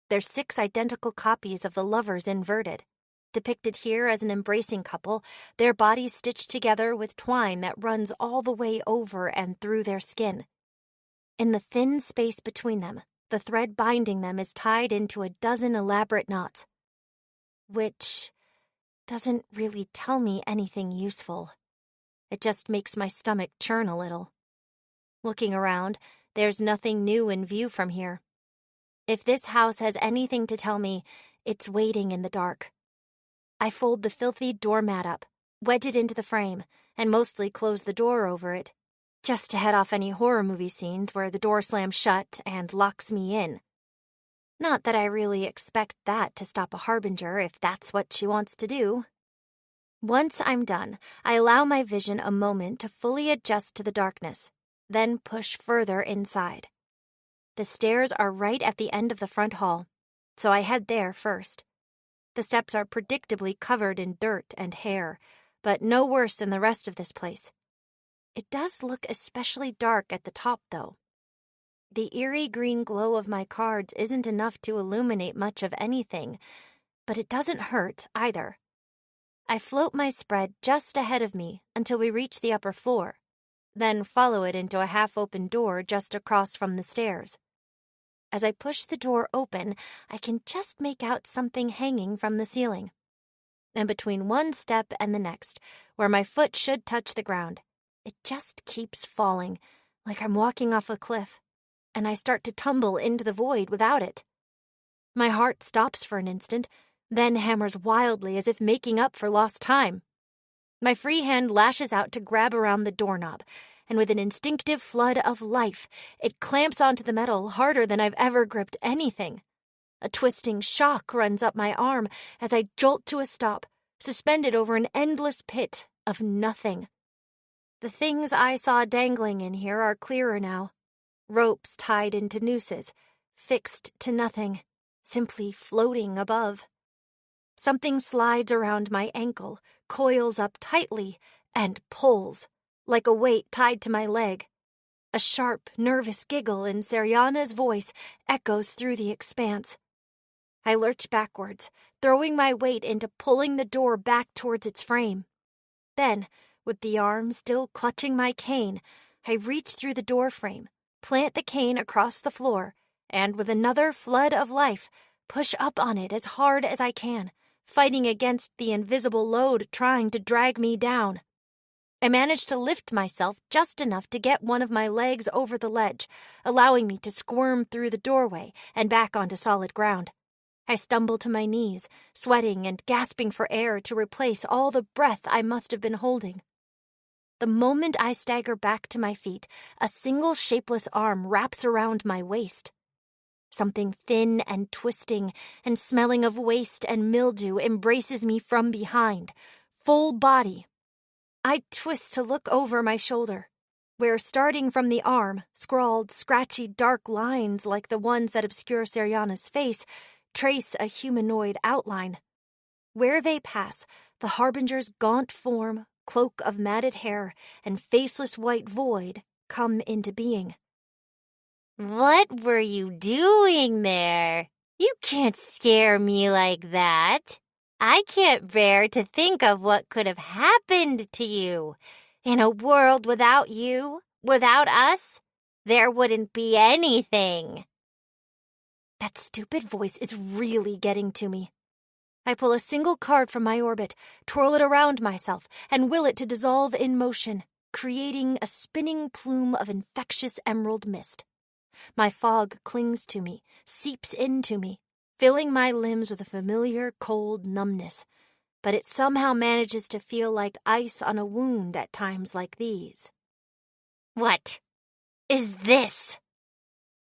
There's 6 identical copies of the lovers inverted, depicted here as an embracing couple, their bodies stitched together with twine that runs all the way over and through their skin. In the thin space between them, the thread binding them is tied into a dozen elaborate knots, which doesn't really tell me anything useful. It just makes my stomach churn a little. Looking around, there's nothing new in view from here. If this house has anything to tell me, it's waiting in the dark. I fold the filthy doormat up, wedge it into the frame, and mostly close the door over it, just to head off any horror movie scenes where the door slams shut and locks me in. Not that I really expect that to stop a harbinger if that's what she wants to do. Once I'm done, I allow my vision a moment to fully adjust to the darkness, then push further inside. The stairs are right at the end of the front hall, so I head there first. The steps are predictably covered in dirt and hair, but no worse than the rest of this place. It does look especially dark at the top, though. The eerie green glow of my cards isn't enough to illuminate much of anything, but it doesn't hurt either. I float my spread just ahead of me until we reach the upper floor, then follow it into a half-open door just across from the stairs. As I push the door open, I can just make out something hanging from the ceiling. And between one step and the next, where my foot should touch the ground, it just keeps falling, like I'm walking off a cliff, and I start to tumble into the void without it. My heart stops for an instant, then hammers wildly as if making up for lost time. My free hand lashes out to grab around the doorknob, and with an instinctive flood of life, it clamps onto the metal harder than I've ever gripped anything. A twisting shock runs up my arm as I jolt to a stop, suspended over an endless pit of nothing. The things I saw dangling in here are clearer now. Ropes tied into nooses, fixed to nothing, simply floating above. Something slides around my ankle, coils up tightly, and pulls, like a weight tied to my leg. A sharp, nervous giggle in Seriana's voice echoes through the expanse. I lurch backwards, throwing my weight into pulling the door back towards its frame. Then, with the arm still clutching my cane, I reach through the door frame, plant the cane across the floor, and with another flood of life, push up on it as hard as I can, fighting against the invisible load trying to drag me down. I manage to lift myself just enough to get one of my legs over the ledge, allowing me to squirm through the doorway and back onto solid ground. I stumble to my knees, sweating and gasping for air to replace all the breath I must have been holding. The moment I stagger back to my feet, a single shapeless arm wraps around my waist. Something thin and twisting and smelling of waste and mildew embraces me from behind, full body. I twist to look over my shoulder, where, starting from the arm, scrawled, scratchy, dark lines like the ones that obscure Seriana's face, trace a humanoid outline. Where they pass, the Harbinger's gaunt form, cloak of matted hair, and faceless white void come into being. What were you doing there? You can't scare me like that. I can't bear to think of what could have happened to you. In a world without you, without us, there wouldn't be anything. That stupid voice is really getting to me. I pull a single card from my orbit, twirl it around myself, and will it to dissolve in motion, creating a spinning plume of infectious emerald mist. My fog clings to me, seeps into me, filling my limbs with a familiar cold numbness, but it somehow manages to feel like ice on a wound at times like these. What is this?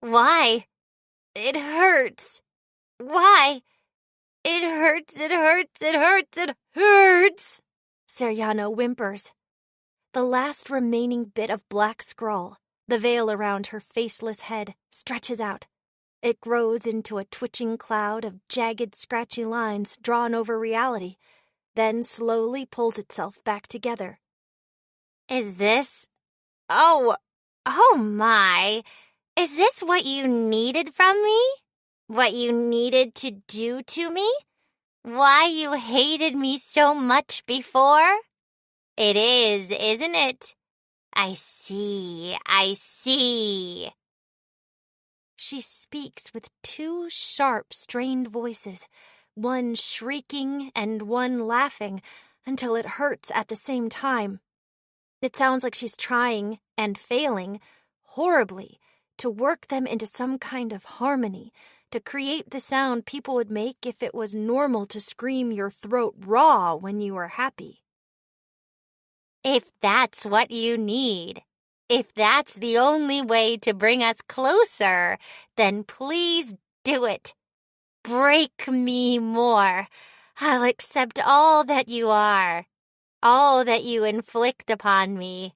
Why? It hurts. Why? It hurts, it hurts, it hurts, it hurts. Seriana whimpers. The last remaining bit of black scrawl, the veil around her faceless head, stretches out. It grows into a twitching cloud of jagged, scratchy lines drawn over reality, then slowly pulls itself back together. Is this... Oh my. Is this what you needed from me? What you needed to do to me? Why you hated me so much before? It is, isn't it? I see. She speaks with two sharp, strained voices, one shrieking and one laughing, until it hurts at the same time. It sounds like she's trying, and failing, horribly, to work them into some kind of harmony, to create the sound people would make if it was normal to scream your throat raw when you were happy. If that's what you need, if that's the only way to bring us closer, then please do it. Break me more. I'll accept all that you are, all that you inflict upon me.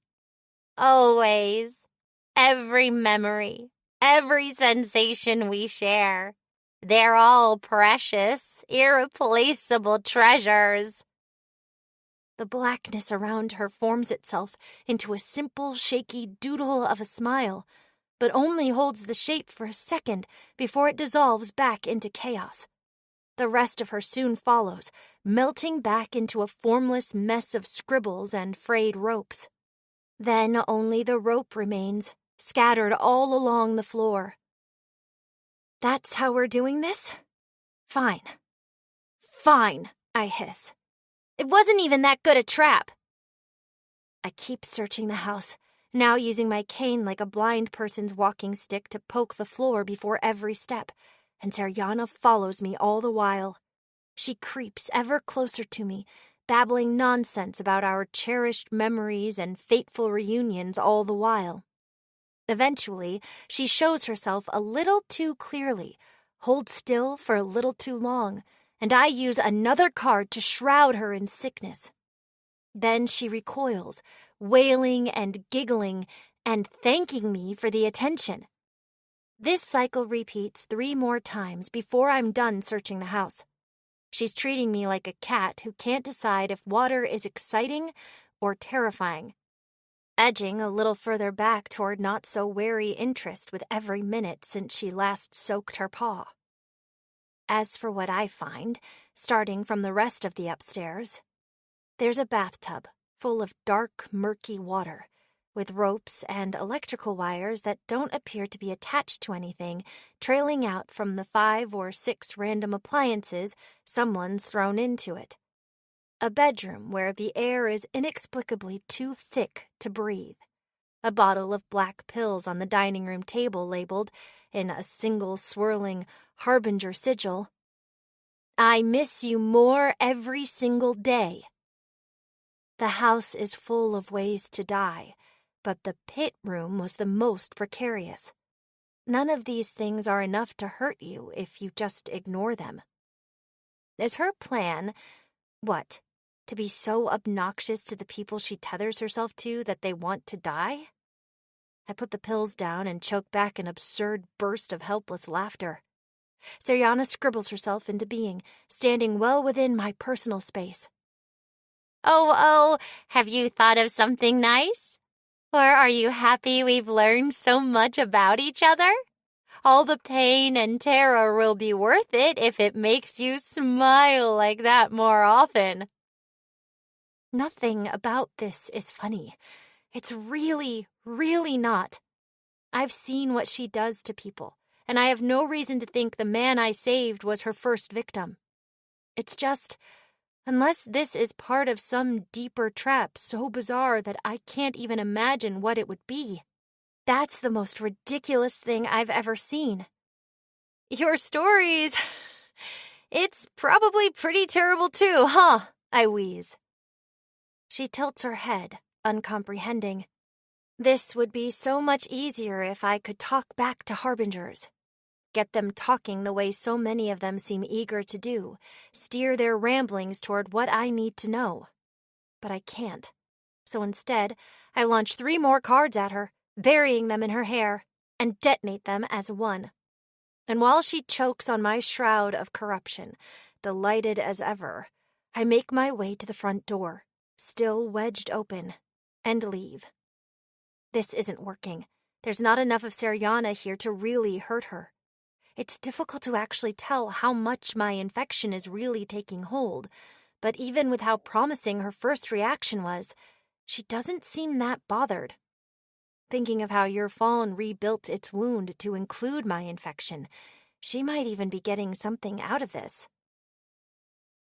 Always, every memory, every sensation we share, they're all precious, irreplaceable treasures. The blackness around her forms itself into a simple, shaky doodle of a smile, but only holds the shape for a second before it dissolves back into chaos. The rest of her soon follows, melting back into a formless mess of scribbles and frayed ropes. Then only the rope remains, scattered all along the floor. That's how we're doing this? Fine. Fine, I hiss. It wasn't even that good a trap. I keep searching the house, now using my cane like a blind person's walking stick to poke the floor before every step, and Saryana follows me all the while. She creeps ever closer to me, babbling nonsense about our cherished memories and fateful reunions all the while. Eventually, she shows herself a little too clearly, holds still for a little too long, and I use another card to shroud her in sickness. Then she recoils, wailing and giggling, and thanking me for the attention. This cycle repeats 3 more times before I'm done searching the house. She's treating me like a cat who can't decide if water is exciting or terrifying, edging a little further back toward not-so-wary interest with every minute since she last soaked her paw. As for what I find, starting from the rest of the upstairs, there's a bathtub full of dark, murky water, with ropes and electrical wires that don't appear to be attached to anything trailing out from the 5 or 6 random appliances someone's thrown into it. A bedroom where the air is inexplicably too thick to breathe. A bottle of black pills on the dining room table labeled, in a single swirling harbinger sigil, "I miss you more every single day." The house is full of ways to die, but the pit room was the most precarious. None of these things are enough to hurt you if you just ignore them. Is her plan, what, to be so obnoxious to the people she tethers herself to that they want to die? I put the pills down and choke back an absurd burst of helpless laughter. Saryana scribbles herself into being, standing well within my personal space. Oh, have you thought of something nice? Or are you happy we've learned so much about each other? All the pain and terror will be worth it if it makes you smile like that more often. Nothing about this is funny. It's really, really not. I've seen what she does to people, and I have no reason to think the man I saved was her first victim. It's just, unless this is part of some deeper trap so bizarre that I can't even imagine what it would be. That's the most ridiculous thing I've ever seen. Your stories... It's probably pretty terrible too, huh? I wheeze. She tilts her head, uncomprehending. This would be so much easier if I could talk back to harbingers. Get them talking the way so many of them seem eager to do, steer their ramblings toward what I need to know. But I can't. So instead, I launch 3 more cards at her, burying them in her hair, and detonate them as one. And while she chokes on my shroud of corruption, delighted as ever, I make my way to the front door, still wedged open, and leave. This isn't working. There's not enough of Saryana here to really hurt her. It's difficult to actually tell how much my infection is really taking hold, but even with how promising her first reaction was, she doesn't seem that bothered. Thinking of how your fawn rebuilt its wound to include my infection, she might even be getting something out of this.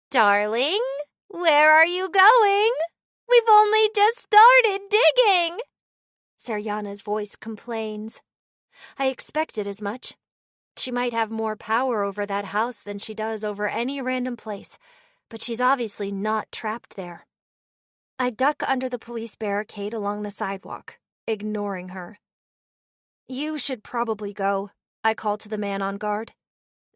Darling, where are you going? We've only just started digging. Saryana's voice complains. I expected as much. She might have more power over that house than she does over any random place, but she's obviously not trapped there. I duck under the police barricade along the sidewalk, ignoring her. You should probably go, I call to the man on guard.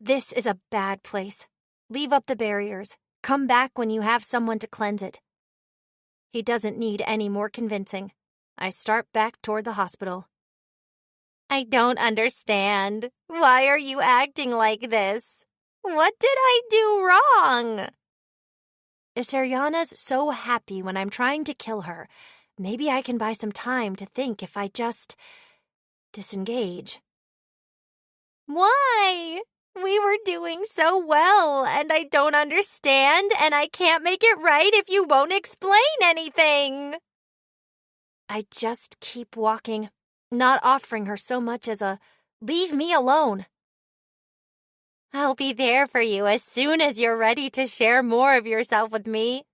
This is a bad place. Leave up the barriers. Come back when you have someone to cleanse it. He doesn't need any more convincing. I start back toward the hospital. I don't understand. Why are you acting like this? What did I do wrong? If Saryana's so happy when I'm trying to kill her, maybe I can buy some time to think if I just disengage. Why? We were doing so well, and I don't understand, and I can't make it right if you won't explain anything. I just keep walking, not offering her so much as a "leave me alone." I'll be there for you as soon as you're ready to share more of yourself with me.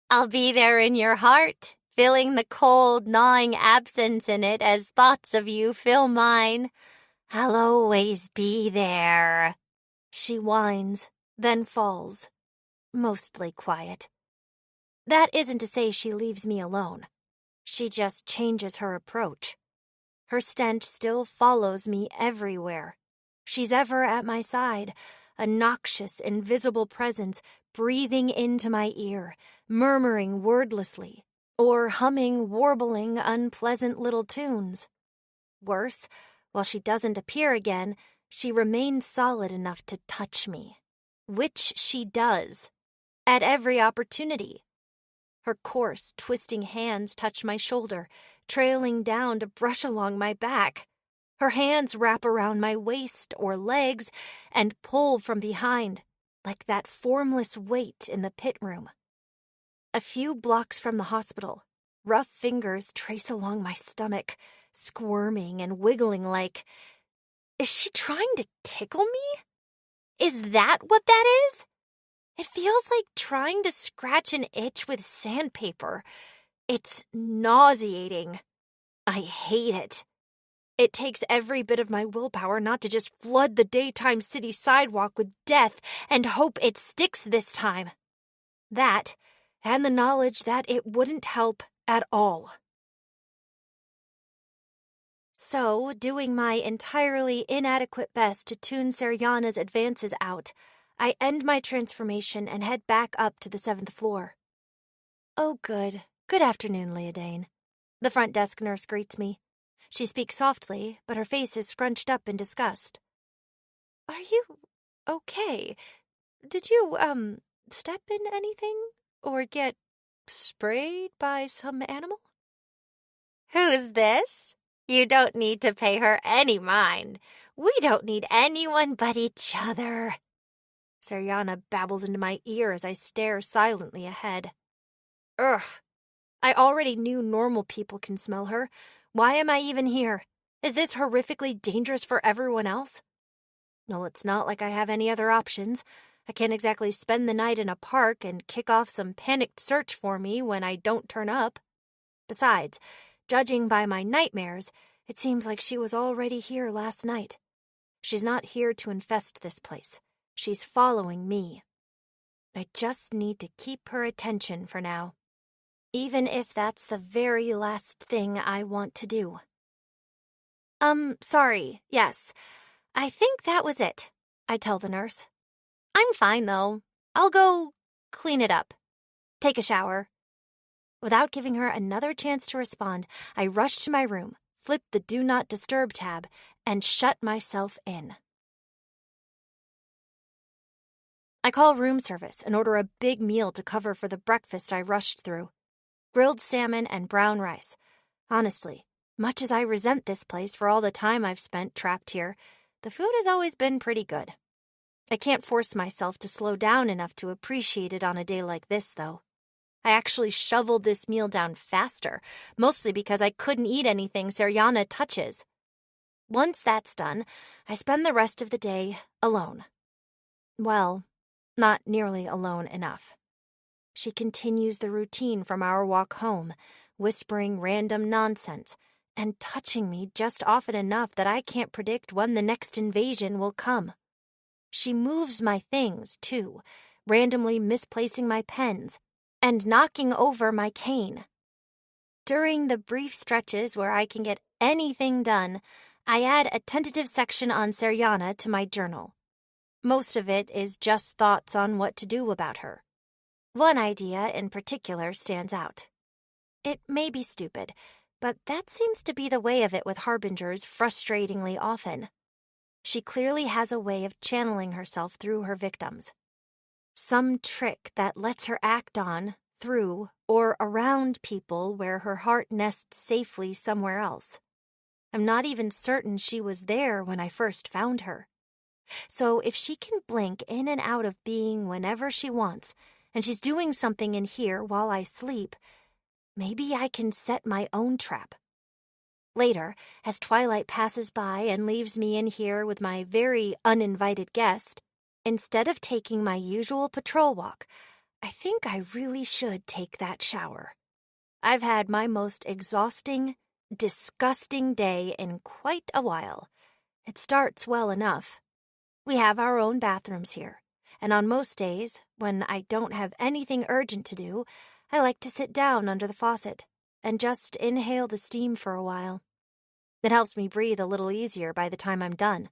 I'll be there in your heart, filling the cold, gnawing absence in it as thoughts of you fill mine. I'll always be there. She whines, then falls, mostly quiet. That isn't to say she leaves me alone. She just changes her approach. Her stench still follows me everywhere. She's ever at my side, a noxious, invisible presence breathing into my ear, murmuring wordlessly, or humming, warbling, unpleasant little tunes. Worse, while she doesn't appear again, she remains solid enough to touch me, which she does, at every opportunity. Her coarse, twisting hands touch my shoulder, trailing down to brush along my back. Her hands wrap around my waist or legs and pull from behind, like that formless weight in the pit room. A few blocks from the hospital, rough fingers trace along my stomach, squirming and wiggling like, is she trying to tickle me? Is that what that is? It feels like trying to scratch an itch with sandpaper. It's nauseating. I hate it. It takes every bit of my willpower not to just flood the daytime city sidewalk with death and hope it sticks this time. That, and the knowledge that it wouldn't help at all. So, doing my entirely inadequate best to tune Seryana's advances out, I end my transformation and head back up to the 7th floor. Oh, good. Good afternoon, Leodane. The front desk nurse greets me. She speaks softly, but her face is scrunched up in disgust. Are you okay? Did you, step in anything? Or get sprayed by some animal? Who's this? You don't need to pay her any mind. We don't need anyone but each other. Seryana babbles into my ear as I stare silently ahead. Ugh. I already knew normal people can smell her. Why am I even here? Is this horrifically dangerous for everyone else? Well, it's not like I have any other options. I can't exactly spend the night in a park and kick off some panicked search for me when I don't turn up. Besides, judging by my nightmares, it seems like she was already here last night. She's not here to infest this place. She's following me. I just need to keep her attention for now, even if that's the very last thing I want to do. Sorry, yes. I think that was it, I tell the nurse. I'm fine, though. I'll go clean it up. Take a shower. Without giving her another chance to respond, I rush to my room, flip the Do Not Disturb tab, and shut myself in. I call room service and order a big meal to cover for the breakfast I rushed through. Grilled salmon and brown rice. Honestly, much as I resent this place for all the time I've spent trapped here, the food has always been pretty good. I can't force myself to slow down enough to appreciate it on a day like this, though. I actually shoveled this meal down faster, mostly because I couldn't eat anything Seryana touches. Once that's done, I spend the rest of the day alone. Well, not nearly alone enough. She continues the routine from our walk home, whispering random nonsense and touching me just often enough that I can't predict when the next invasion will come. She moves my things, too, randomly misplacing my pens and knocking over my cane. During the brief stretches where I can get anything done, I add a tentative section on Seryana to my journal. Most of it is just thoughts on what to do about her. One idea in particular stands out. It may be stupid, but that seems to be the way of it with Harbingers frustratingly often. She clearly has a way of channeling herself through her victims. Some trick that lets her act on, through, or around people where her heart nests safely somewhere else. I'm not even certain she was there when I first found her. So if she can blink in and out of being whenever she wants, and she's doing something in here while I sleep, maybe I can set my own trap. Later, as twilight passes by and leaves me in here with my very uninvited guest, instead of taking my usual patrol walk, I think I really should take that shower. I've had my most exhausting, disgusting day in quite a while. It starts well enough. We have our own bathrooms here, and on most days, when I don't have anything urgent to do, I like to sit down under the faucet and just inhale the steam for a while. It helps me breathe a little easier by the time I'm done.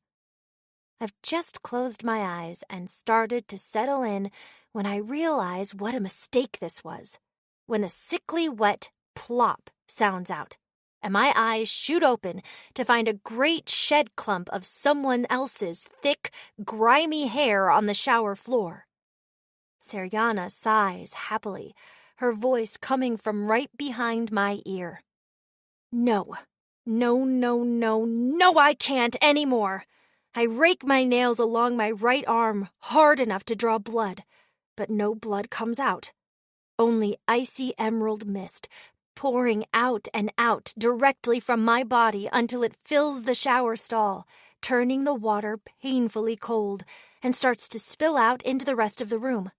I've just closed my eyes and started to settle in when I realize what a mistake this was. When a sickly wet plop sounds out, and my eyes shoot open to find a great shed clump of someone else's thick, grimy hair on the shower floor. Seriana sighs happily, her voice coming from right behind my ear. No, I can't anymore. I rake my nails along my right arm hard enough to draw blood, but no blood comes out. Only icy emerald mist, pouring out and out directly from my body until it fills the shower stall, turning the water painfully cold, and starts to spill out into the rest of the room.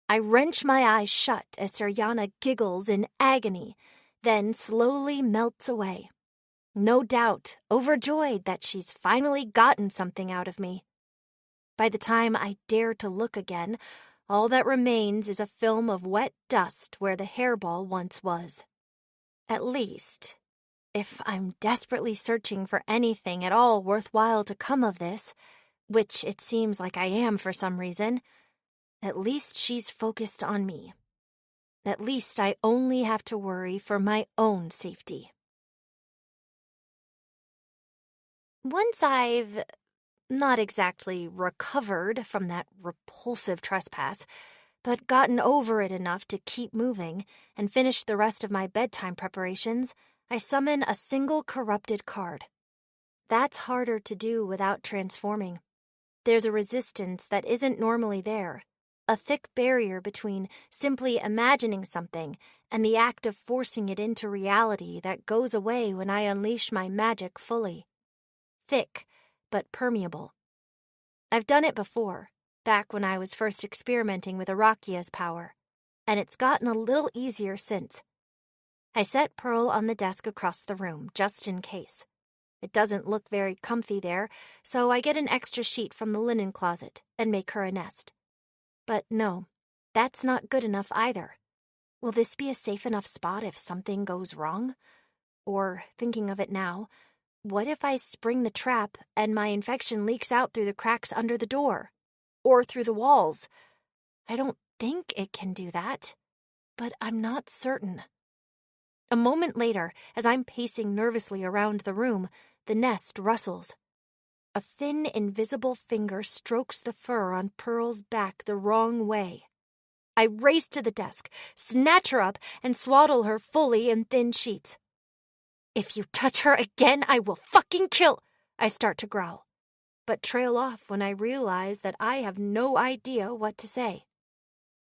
I wrench my eyes shut as Seriana giggles in agony, then slowly melts away. No doubt, overjoyed that she's finally gotten something out of me. By the time I dare to look again, all that remains is a film of wet dust where the hairball once was. At least, if I'm desperately searching for anything at all worthwhile to come of this, which it seems like I am for some reason, at least she's focused on me. At least I only have to worry for my own safety. Once I've not exactly recovered from that repulsive trespass, but gotten over it enough to keep moving and finish the rest of my bedtime preparations, I summon a single corrupted card. That's harder to do without transforming. There's a resistance that isn't normally there, a thick barrier between simply imagining something and the act of forcing it into reality that goes away when I unleash my magic fully. Thick, but permeable. I've done it before, back when I was first experimenting with Arakia's power, and it's gotten a little easier since. I set Pearl on the desk across the room, just in case. It doesn't look very comfy there, so I get an extra sheet from the linen closet and make her a nest. But no, that's not good enough either. Will this be a safe enough spot if something goes wrong? Or, thinking of it now, what if I spring the trap and my infection leaks out through the cracks under the door? Or through the walls? I don't think it can do that, but I'm not certain. A moment later, as I'm pacing nervously around the room, the nest rustles. A thin, invisible finger strokes the fur on Pearl's back the wrong way. I race to the desk, snatch her up, and swaddle her fully in thin sheets. If you touch her again, I will fucking kill, I start to growl, but trail off when I realize that I have no idea what to say.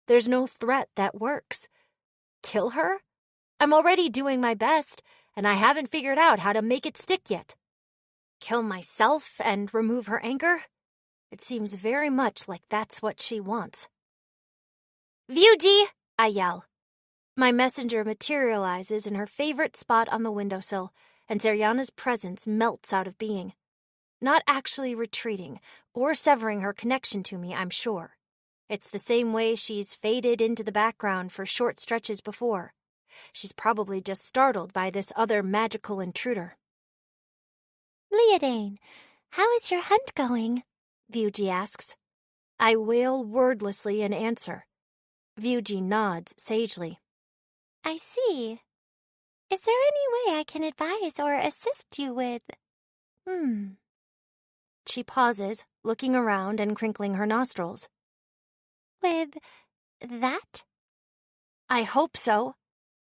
There's no threat that works. Kill her? I'm already doing my best, and I haven't figured out how to make it stick yet. Kill myself and remove her anger? It seems very much like that's what she wants. Vyuji! I yell. My messenger materializes in her favorite spot on the windowsill, and Seriana's presence melts out of being. Not actually retreating or severing her connection to me, I'm sure. It's the same way she's faded into the background for short stretches before. She's probably just startled by this other magical intruder. Leodane, how is your hunt going? Vyuji asks. I wail wordlessly in answer. Vyuji nods sagely. I see. Is there any way I can advise or assist you with... She pauses, looking around and crinkling her nostrils. With that? I hope so.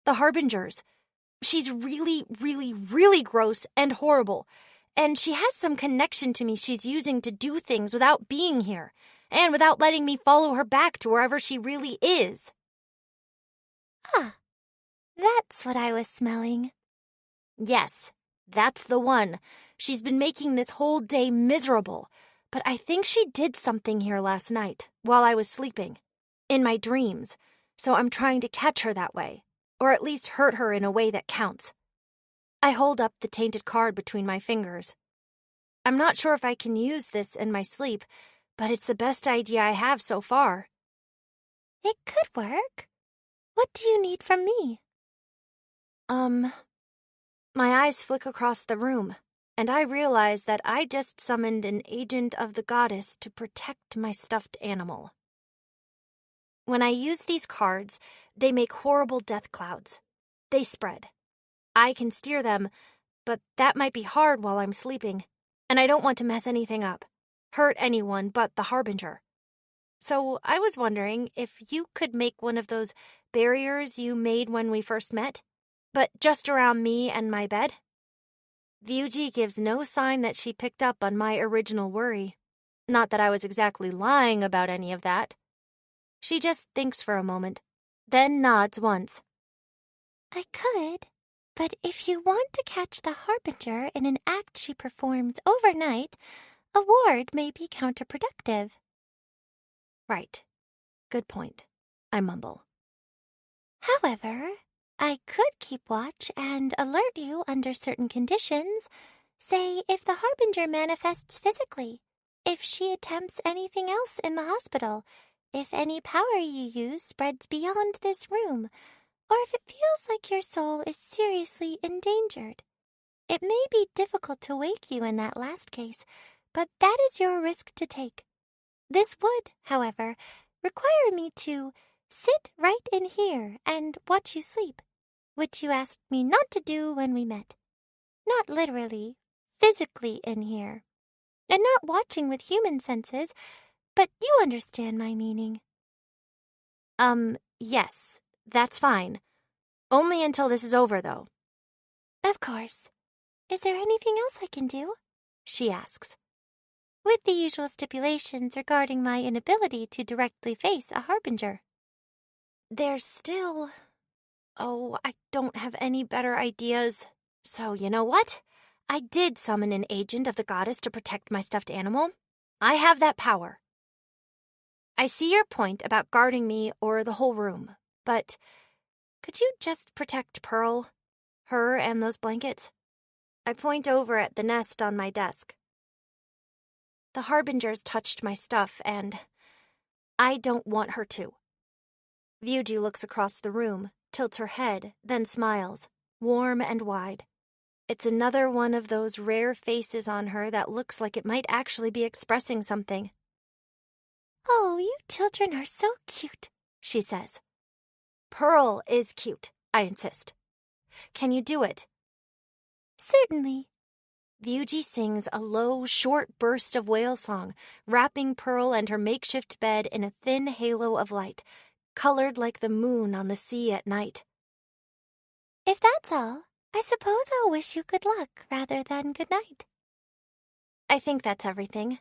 The Harbingers. She's really, really, really gross and horrible, And she has some connection to me she's using to do things without being here, and without letting me follow her back to wherever she really is. Ah, that's what I was smelling. Yes, that's the one. She's been making this whole day miserable, but I think she did something here last night while I was sleeping, in my dreams, so I'm trying to catch her that way, or at least hurt her in a way that counts. I hold up the tainted card between my fingers. I'm not sure if I can use this in my sleep, but it's the best idea I have so far. It could work. What do you need from me? My eyes flick across the room, and I realize that I just summoned an agent of the goddess to protect my stuffed animal. When I use these cards, they make horrible death clouds. They spread. I can steer them, but that might be hard while I'm sleeping, and I don't want to mess anything up, hurt anyone but the Harbinger. So I was wondering if you could make one of those barriers you made when we first met, but just around me and my bed. Vyuji gives no sign that she picked up on my original worry. Not that I was exactly lying about any of that. She just thinks for a moment, then nods once. I could, but if you want to catch the Harbinger in an act she performs overnight, a ward may be counterproductive. Right. Good point, I mumble. However, I could keep watch and alert you under certain conditions. Say, if the Harbinger manifests physically, if she attempts anything else in the hospital, if any power you use spreads beyond this room, or if it feels like your soul is seriously endangered. It may be difficult to wake you in that last case, but that is your risk to take. This would, however, require me to sit right in here and watch you sleep, which you asked me not to do when we met. Not literally, physically in here. And not watching with human senses, but you understand my meaning. Yes, that's fine. Only until this is over, though. Of course. Is there anything else I can do? She asks. With the usual stipulations regarding my inability to directly face a Harbinger. There's still... Oh, I don't have any better ideas. So, you know what? I did summon an agent of the goddess to protect my stuffed animal. I have that power. I see your point about guarding me or the whole room, but could you just protect Pearl? Her and those blankets? I point over at the nest on my desk. The Harbingers touched my stuff, and I don't want her to. Vyuji looks across the room, tilts her head, then smiles, warm and wide. It's another one of those rare faces on her that looks like it might actually be expressing something. Oh, you children are so cute, she says. Pearl is cute, I insist. Can you do it? Certainly. Vyuji sings a low, short burst of whale song, wrapping Pearl and her makeshift bed in a thin halo of light, colored like the moon on the sea at night. If that's all, I suppose I'll wish you good luck rather than good night. I think that's everything.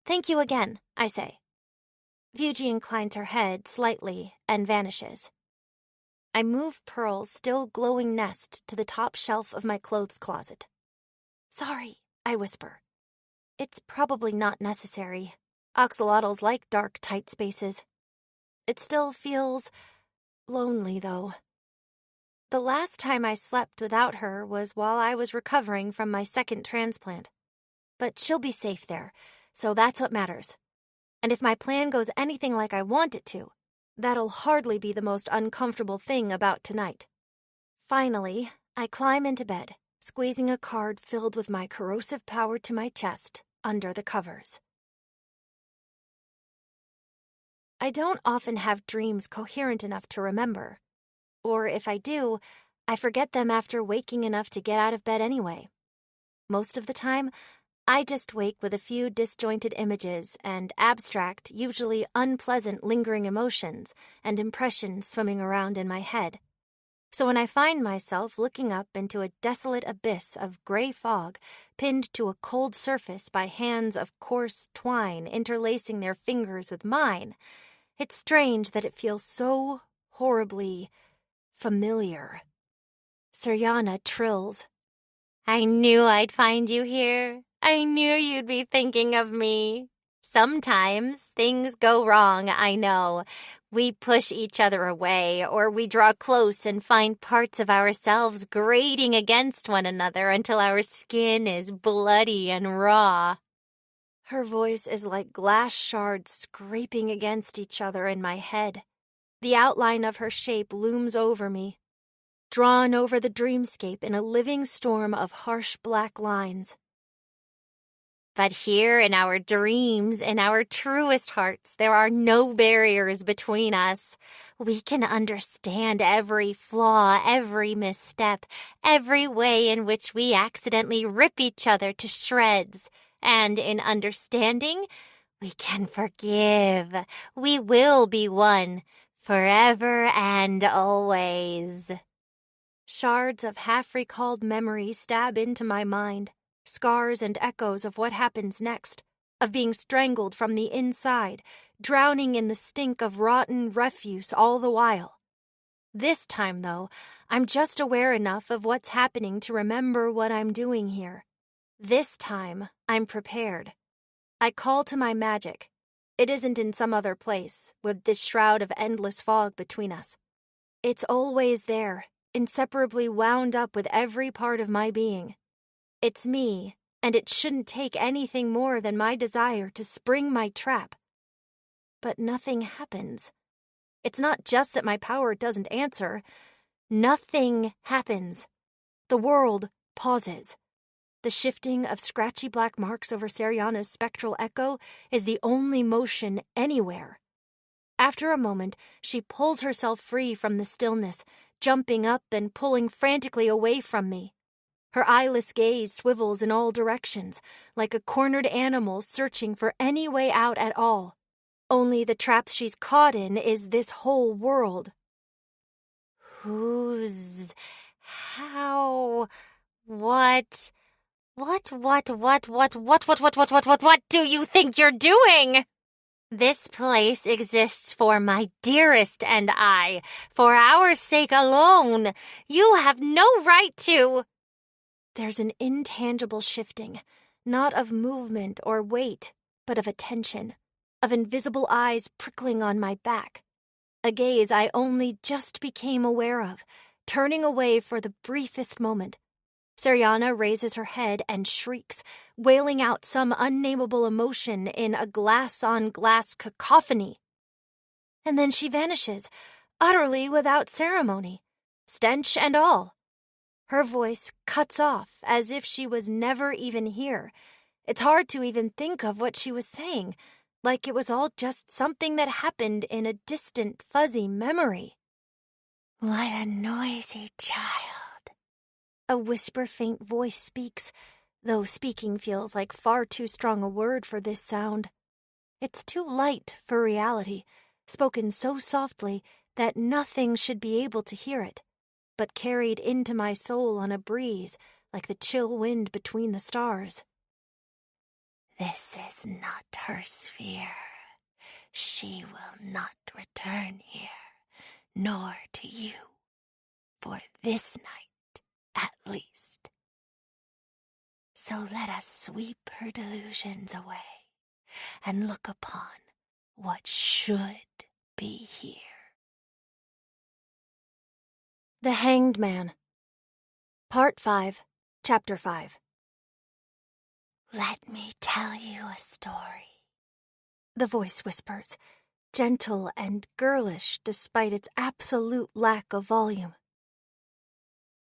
Thank you again, I say. Vyuji inclines her head slightly and vanishes. I move Pearl's still glowing nest to the top shelf of my clothes closet. Sorry, I whisper. It's probably not necessary. Axolotls like dark, tight spaces. It still feels lonely, though. The last time I slept without her was while I was recovering from my second transplant. But she'll be safe there, so that's what matters. And if my plan goes anything like I want it to, that'll hardly be the most uncomfortable thing about tonight. Finally, I climb into bed, squeezing a card filled with my corrosive power to my chest under the covers. I don't often have dreams coherent enough to remember. Or if I do, I forget them after waking enough to get out of bed anyway. Most of the time, I just wake with a few disjointed images and abstract, usually unpleasant lingering emotions and impressions swimming around in my head. So when I find myself looking up into a desolate abyss of gray fog, pinned to a cold surface by hands of coarse twine interlacing their fingers with mine, it's strange that it feels so horribly familiar. Suryana trills. I knew I'd find you here. I knew you'd be thinking of me. Sometimes things go wrong, I know. We push each other away, or we draw close and find parts of ourselves grating against one another until our skin is bloody and raw. Her voice is like glass shards scraping against each other in my head. The outline of her shape looms over me, drawn over the dreamscape in a living storm of harsh black lines. But here in our dreams, in our truest hearts, there are no barriers between us. We can understand every flaw, every misstep, every way in which we accidentally rip each other to shreds. And in understanding, we can forgive. We will be one, forever and always. Shards of half-recalled memory stab into my mind, scars and echoes of what happens next, of being strangled from the inside, drowning in the stink of rotten refuse all the while. This time, though, I'm just aware enough of what's happening to remember what I'm doing here. This time, I'm prepared. I call to my magic. It isn't in some other place, with this shroud of endless fog between us. It's always there, inseparably wound up with every part of my being. It's me, and it shouldn't take anything more than my desire to spring my trap. But nothing happens. It's not just that my power doesn't answer. Nothing happens. The world pauses. The shifting of scratchy black marks over Suryana's spectral echo is the only motion anywhere. After a moment, she pulls herself free from the stillness, jumping up and pulling frantically away from me. Her eyeless gaze swivels in all directions, like a cornered animal searching for any way out at all. Only the trap she's caught in is this whole world. Who's... how... what do you think you're doing? This place exists for my dearest and I, for our sake alone. You have no right to... There's an intangible shifting, not of movement or weight, but of attention, of invisible eyes prickling on my back. A gaze I only just became aware of, turning away for the briefest moment. Suryana raises her head and shrieks, wailing out some unnameable emotion in a glass-on-glass cacophony. And then she vanishes, utterly without ceremony, stench and all. Her voice cuts off as if she was never even here. It's hard to even think of what she was saying, like it was all just something that happened in a distant, fuzzy memory. What a noisy child. A whisper-faint voice speaks, though speaking feels like far too strong a word for this sound. It's too light for reality, spoken so softly that nothing should be able to hear it, but carried into my soul on a breeze like the chill wind between the stars. This is not her sphere. She will not return here, nor to you, for this night at least. So let us sweep her delusions away and look upon what should be here. The Hanged Man. Part 5, Chapter 5. Let me tell you a story, The voice whispers, gentle and girlish despite its absolute lack of volume.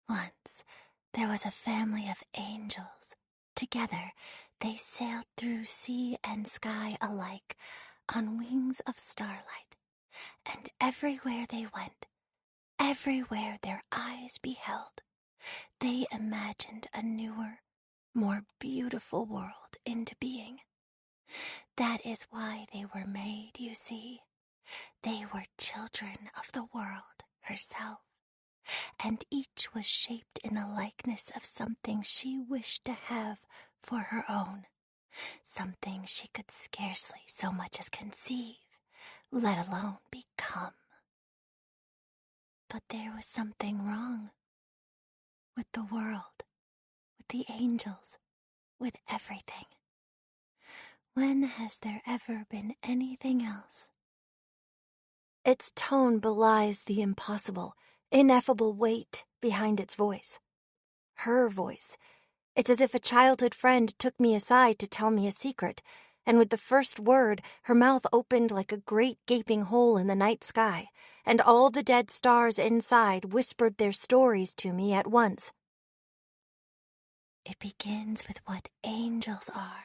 Once there was a family of angels. Together they sailed through sea and sky alike on wings of starlight, and everywhere they went, everywhere their eyes beheld, they imagined a newer, more beautiful world into being. That is why they were made, you see. They were children of the world herself. and each was shaped in the likeness of something she wished to have for her own, something she could scarcely so much as conceive, let alone become. But there was something wrong with the world, with the angels, with everything. When has there ever been anything else? Its tone belies the impossible, ineffable weight behind its voice. Her voice. It's as if a childhood friend took me aside to tell me a secret, and with the first word, her mouth opened like a great gaping hole in the night sky, and all the dead stars inside whispered their stories to me at once. It begins with what angels are.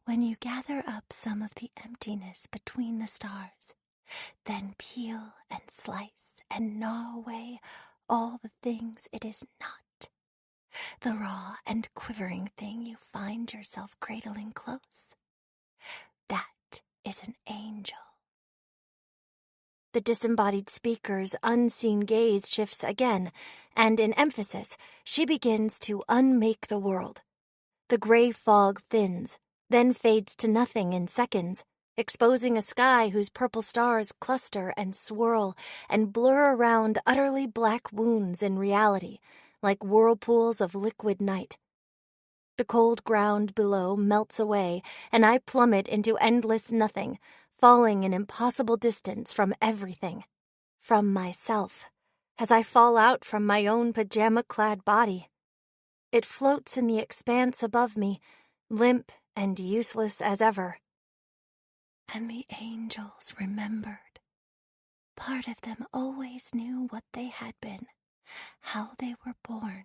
When you gather up some of the emptiness between the stars, then peel and slice and gnaw away all the things it is not, the raw and quivering thing you find yourself cradling close. That is an angel. The disembodied speaker's unseen gaze shifts again, and in emphasis, she begins to unmake the world. The gray fog thins, then fades to nothing in seconds, exposing a sky whose purple stars cluster and swirl and blur around utterly black wounds in reality, like whirlpools of liquid night. The cold ground below melts away, and I plummet into endless nothing, falling an impossible distance from everything, from myself, as I fall out from my own pajama-clad body. It floats in the expanse above me, limp and useless as ever. And the angels remembered. Part of them always knew what they had been, how they were born,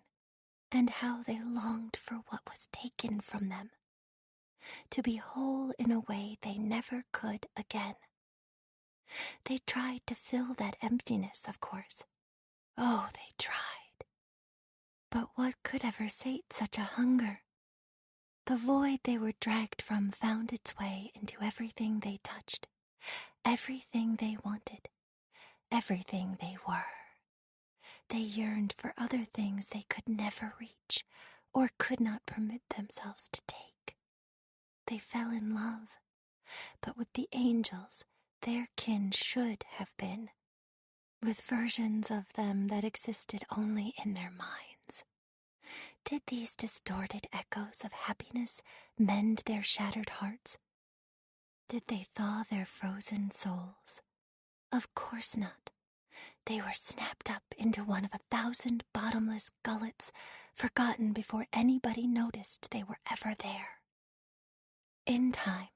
and how they longed for what was taken from them, to be whole in a way they never could again. They tried to fill that emptiness, of course. Oh, they tried. But what could ever sate such a hunger? The void they were dragged from found its way into everything they touched, everything they wanted, everything they were. They yearned for other things they could never reach or could not permit themselves to take. They fell in love, but with the angels their kin should have been, with versions of them that existed only in their minds. Did these distorted echoes of happiness mend their shattered hearts? Did they thaw their frozen souls? Of course not. They were snapped up into one of 1,000 bottomless gullets, forgotten before anybody noticed they were ever there. In time,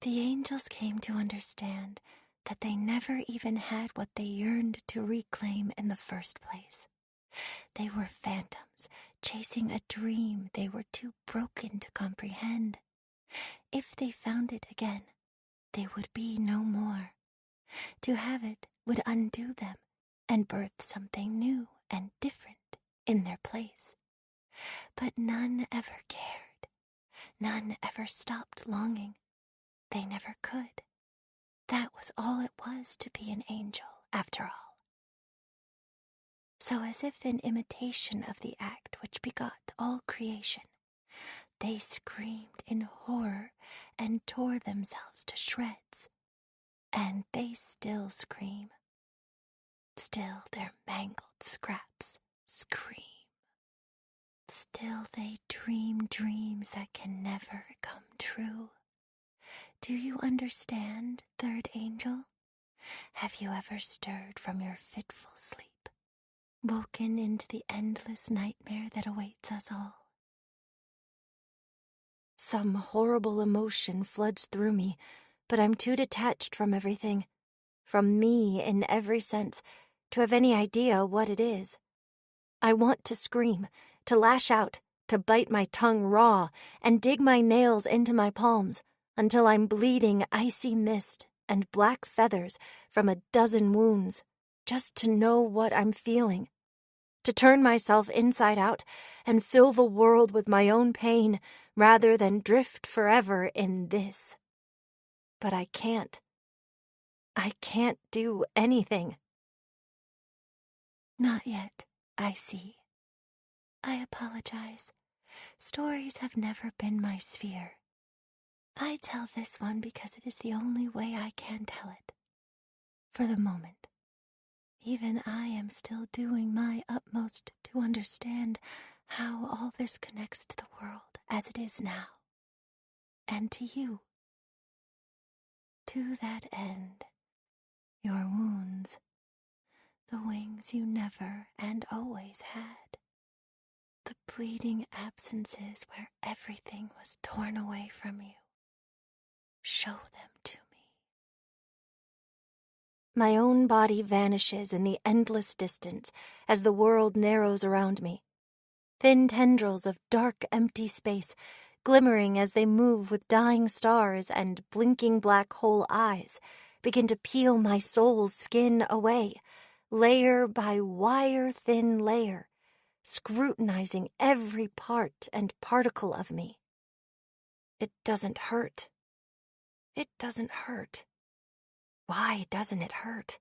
the angels came to understand that they never even had what they yearned to reclaim in the first place. They were phantoms, chasing a dream they were too broken to comprehend. If they found it again, they would be no more. To have it would undo them and birth something new and different in their place. But none ever cared. None ever stopped longing. They never could. That was all it was to be an angel, after all. So as if in imitation of the act which begot all creation, they screamed in horror and tore themselves to shreds. And they still scream. Still their mangled scraps scream. Still they dream dreams that can never come true. Do you understand, third angel? Have you ever stirred from your fitful sleep, woken into the endless nightmare that awaits us all? Some horrible emotion floods through me, but I'm too detached from everything, from me in every sense, to have any idea what it is. I want to scream, to lash out, to bite my tongue raw, and dig my nails into my palms, until I'm bleeding icy mist and black feathers from 12 wounds, just to know what I'm feeling. To turn myself inside out and fill the world with my own pain rather than drift forever in this. But I can't. I can't do anything. Not yet, I see. I apologize. Stories have never been my sphere. I tell this one because it is the only way I can tell it. For the moment. Even I am still doing my utmost to understand how all this connects to the world as it is now. And to you. To that end, your wounds, the wings you never and always had, the bleeding absences where everything was torn away from you, show them to me. My own body vanishes in the endless distance as the world narrows around me. Thin tendrils of dark, empty space, glimmering as they move with dying stars and blinking black hole eyes, begin to peel my soul's skin away, layer by wire-thin layer, scrutinizing every part and particle of me. It doesn't hurt. It doesn't hurt. Why doesn't it hurt?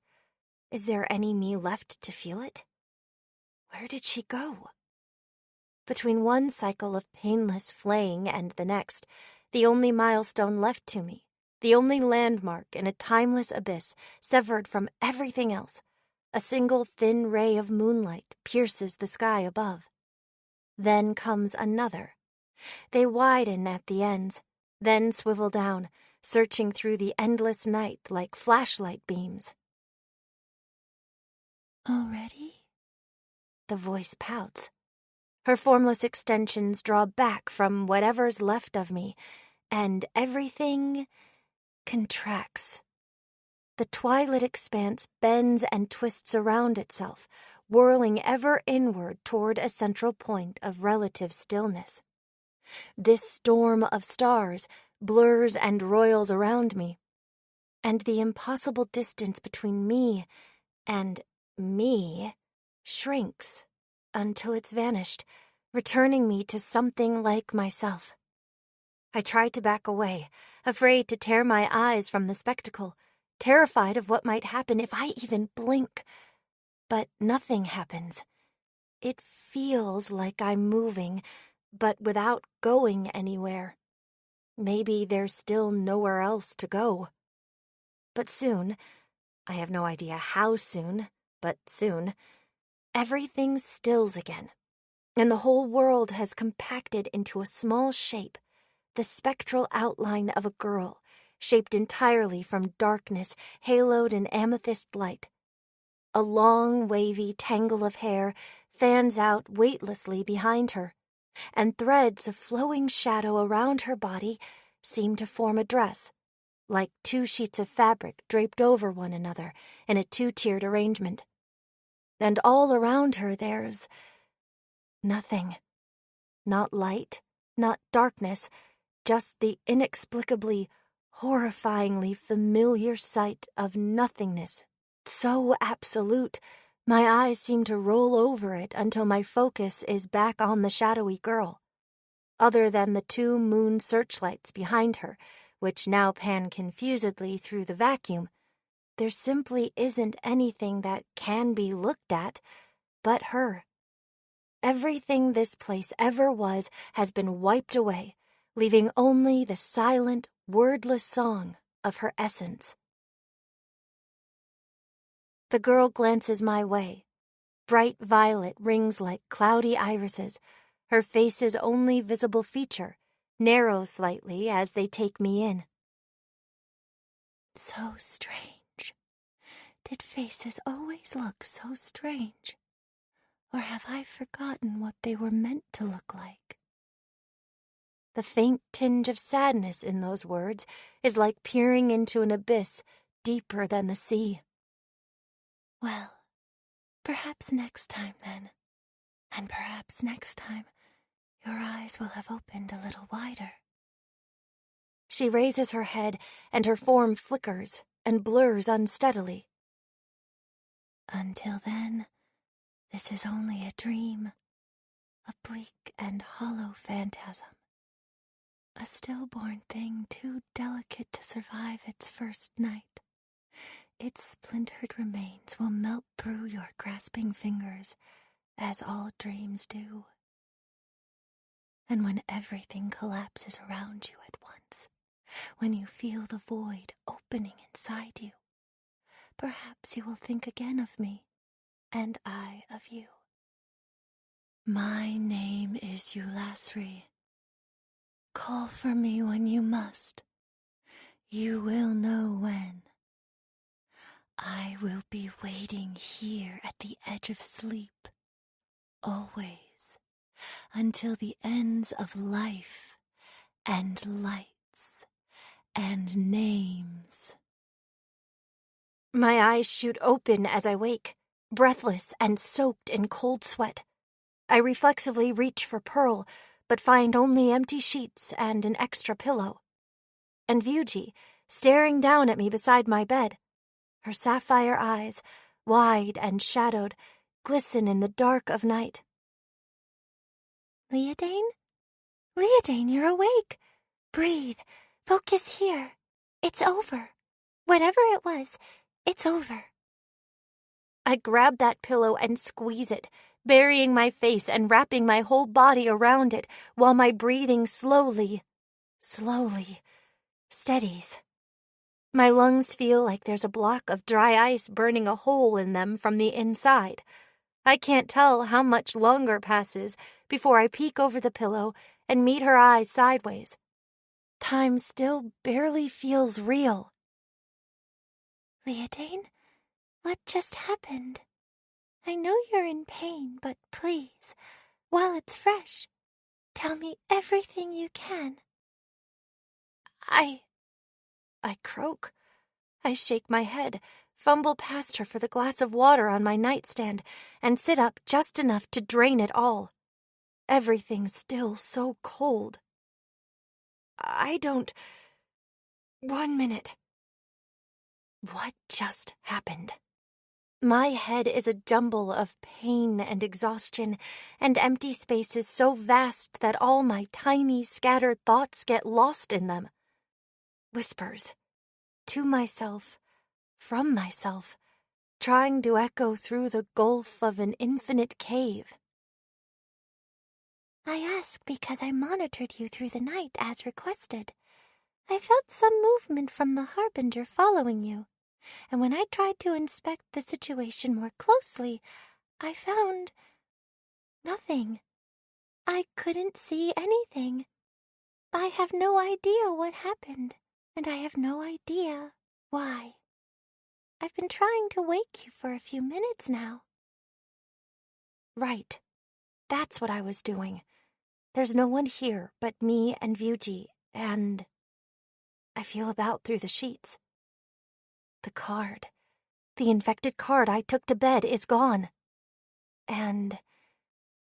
Is there any me left to feel it? Where did she go? Between one cycle of painless flaying and the next, the only milestone left to me, the only landmark in a timeless abyss severed from everything else, a single thin ray of moonlight pierces the sky above. Then comes another. They widen at the ends, then swivel down, searching through the endless night like flashlight beams. Already? The voice pouts. Her formless extensions draw back from whatever's left of me, and everything contracts. The twilit expanse bends and twists around itself, whirling ever inward toward a central point of relative stillness. This storm of stars blurs and roils around me, and the impossible distance between me and me shrinks until it's vanished, returning me to something like myself. I try to back away, afraid to tear my eyes from the spectacle, terrified of what might happen if I even blink. But nothing happens. It feels like I'm moving, but without going anywhere. Maybe there's still nowhere else to go. But soon, I have no idea how soon, but soon, everything stills again, and the whole world has compacted into a small shape, the spectral outline of a girl, shaped entirely from darkness, haloed in amethyst light. A long, wavy tangle of hair fans out weightlessly behind her, and threads of flowing shadow around her body seem to form a dress, like two sheets of fabric draped over one another in a two-tiered arrangement. And all around her there's nothing. Not light, not darkness, just the inexplicably, horrifyingly familiar sight of nothingness, so absolute, my eyes seem to roll over it until my focus is back on the shadowy girl. Other than the two moon searchlights behind her, which now pan confusedly through the vacuum, there simply isn't anything that can be looked at but her. Everything this place ever was has been wiped away, leaving only the silent, wordless song of her essence. The girl glances my way. Bright violet rings like cloudy irises, her face's only visible feature, narrow slightly as they take me in. So strange. Did faces always look so strange? Or have I forgotten what they were meant to look like? The faint tinge of sadness in those words is like peering into an abyss deeper than the sea. Well, perhaps next time then. And perhaps next time your eyes will have opened a little wider. She raises her head and her form flickers and blurs unsteadily. Until then, this is only a dream, a bleak and hollow phantasm, a stillborn thing too delicate to survive its first night. its splintered remains will melt through your grasping fingers, as all dreams do. And when everything collapses around you at once, when you feel the void opening inside you, perhaps you will think again of me, and I of you. My name is Ulasri. Call for me when you must. You will know when. I will be waiting here at the edge of sleep, always, until the ends of life and lights and names. My eyes shoot open as I wake, breathless and soaked in cold sweat. I reflexively reach for Pearl, but find only empty sheets and an extra pillow. And Vyuji, staring down at me beside my bed. Her sapphire eyes, wide and shadowed, glisten in the dark of night. Leodane? Leodane, you're awake. Breathe. Focus here. It's over. Whatever it was, it's over. I grab that pillow and squeeze it, burying my face and wrapping my whole body around it while my breathing slowly steadies. My lungs feel like there's a block of dry ice burning a hole in them from the inside. I can't tell how much longer passes before I peek over the pillow and meet her eyes sideways. Time still barely feels real. Leodane, what just happened? I know you're in pain, but please, while it's fresh, tell me everything you can. I croak. I shake my head, fumble past her for the glass of water on my nightstand, and sit up just enough to drain it all. Everything's still so cold. One minute. What just happened? My head is a jumble of pain and exhaustion, and empty spaces so vast that all my tiny, scattered thoughts get lost in them. Whispers. To myself, from myself, trying to echo through the gulf of an infinite cave. I ask because I monitored you through the night as requested. I felt some movement from the Harbinger following you, and when I tried to inspect the situation more closely, I found nothing. I couldn't see anything. I have no idea what happened, and I have no idea why. I've been trying to wake you for a few minutes now. Right. That's what I was doing. There's no one here but me and Vyuji, and I feel about through the sheets. The card, the infected card I took to bed, is gone. And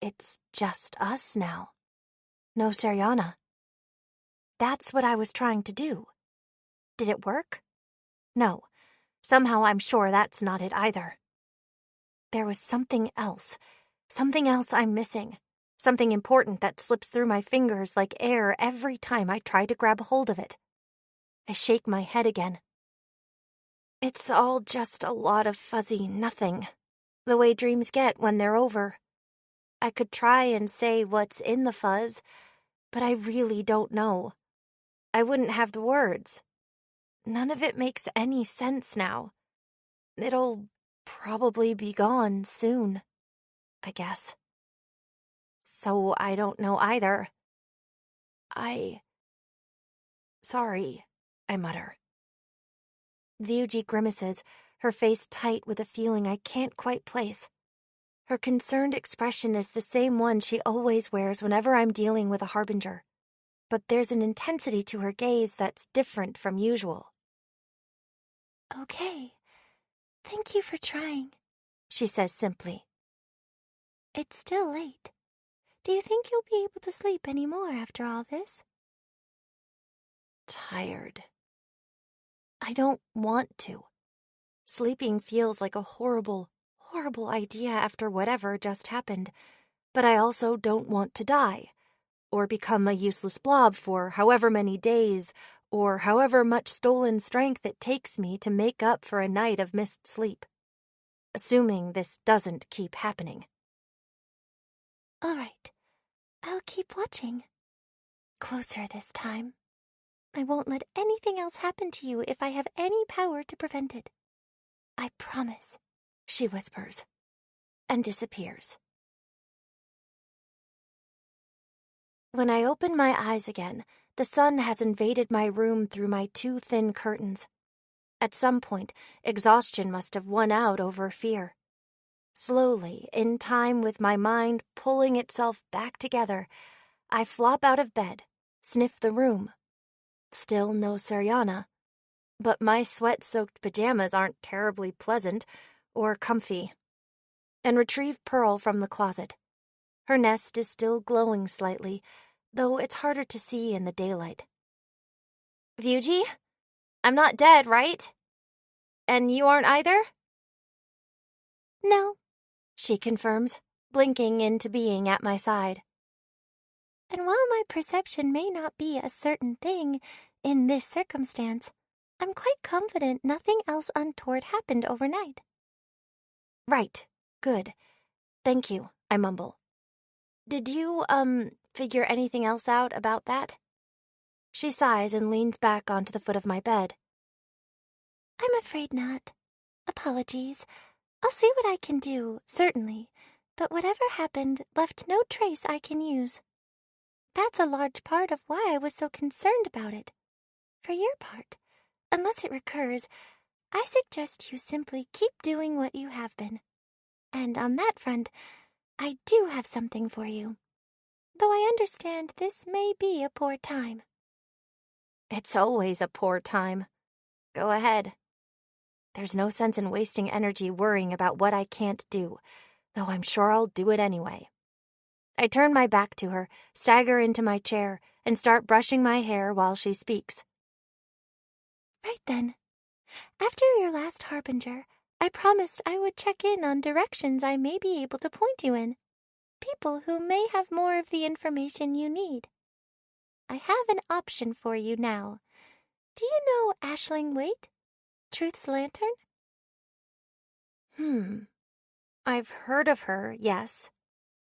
it's just us now. No Seriana. That's what I was trying to do. Did it work? No. Somehow I'm sure that's not it either. There was something else I'm missing. Something important that slips through my fingers like air every time I try to grab hold of it. I shake my head again. It's all just a lot of fuzzy nothing, the way dreams get when they're over. I could try and say what's in the fuzz, but I really don't know. I wouldn't have the words. None of it makes any sense now. It'll probably be gone soon, I guess. So I don't know either. Sorry, I mutter. Vyuji grimaces, her face tight with a feeling I can't quite place. Her concerned expression is the same one she always wears whenever I'm dealing with a Harbinger. But there's an intensity to her gaze that's different from usual. Okay. Thank you for trying, she says simply. It's still late. Do you think you'll be able to sleep any more after all this? Tired. I don't want to. Sleeping feels like a horrible idea after whatever just happened, but I also don't want to die, or become a useless blob for however many days or however much stolen strength it takes me to make up for a night of missed sleep. Assuming this doesn't keep happening. All right, I'll keep watching. Closer this time. I won't let anything else happen to you if I have any power to prevent it. I promise, she whispers, and disappears. When I open my eyes again, the sun has invaded my room through my too thin curtains. At some point, exhaustion must have won out over fear. Slowly, in time with my mind pulling itself back together, I flop out of bed, sniff the room. Still no Saryana. But my sweat-soaked pajamas aren't terribly pleasant or comfy. And retrieve Pearl from the closet. Her nest is still glowing slightly, though it's harder to see in the daylight. Vyuji? I'm not dead, right? And you aren't either? No, she confirms, blinking into being at my side. And while my perception may not be a certain thing in this circumstance, I'm quite confident nothing else untoward happened overnight. Right. Good. Thank you, I mumble. Did you, figure anything else out about that? She sighs and leans back onto the foot of my bed. I'm afraid not. Apologies. I'll see what I can do, certainly, but whatever happened left no trace I can use. That's a large part of why I was so concerned about it. For your part, unless it recurs, I suggest you simply keep doing what you have been. And on that front, I do have something for you. Though I understand this may be a poor time. It's always a poor time. Go ahead. There's no sense in wasting energy worrying about what I can't do, though I'm sure I'll do it anyway. I turn my back to her, stagger into my chair, and start brushing my hair while she speaks. Right then. After your last harbinger, I promised I would check in on directions I may be able to point you in. People who may have more of the information you need. I have an option for you now. Do you know Aisling Waite? Truth's Lantern? I've heard of her, yes.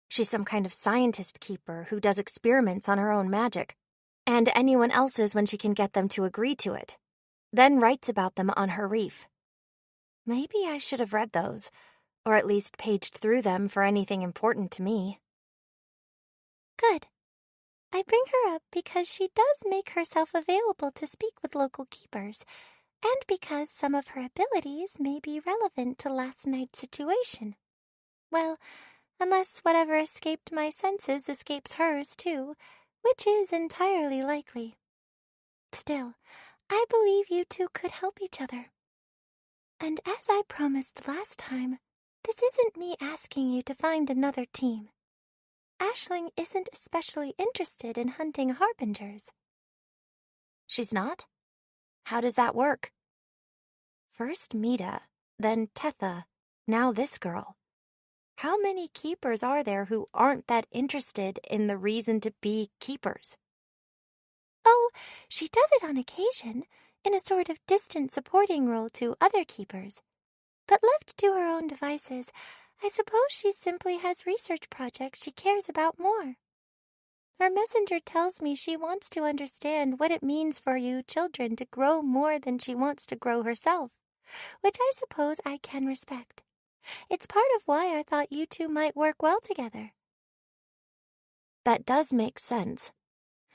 She's some kind of scientist keeper who does experiments on her own magic, and anyone else's when she can get them to agree to it, then writes about them on her reef. Maybe I should have read those, or at least paged through them for anything important to me. Good. I bring her up because she does make herself available to speak with local keepers, and because some of her abilities may be relevant to last night's situation. Well, unless whatever escaped my senses escapes hers too, which is entirely likely. Still, I believe you two could help each other. And as I promised last time, this isn't me asking you to find another team. Aisling isn't especially interested in hunting harbingers. She's not? How does that work? First Mita, then Tetha, now this girl. How many keepers are there who aren't that interested in the reason to be keepers? Oh, she does it on occasion, in a sort of distant supporting role to other keepers. But left to her own devices, I suppose she simply has research projects she cares about more. Her messenger tells me she wants to understand what it means for you children to grow more than she wants to grow herself, which I suppose I can respect. It's part of why I thought you two might work well together. That does make sense.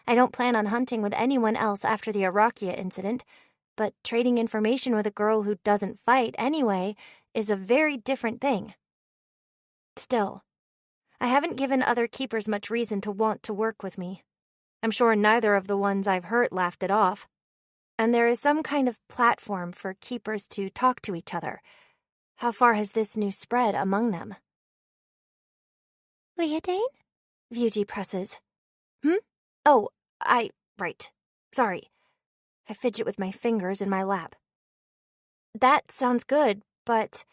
I don't plan on hunting with anyone else after the Arakia incident, but trading information with a girl who doesn't fight anyway is a very different thing. Still, I haven't given other keepers much reason to want to work with me. I'm sure neither of the ones I've hurt laughed it off. And there is some kind of platform for keepers to talk to each other. How far has this news spread among them? Leodane? Vyuji presses. Oh, right. Sorry. I fidget with my fingers in my lap. That sounds good, but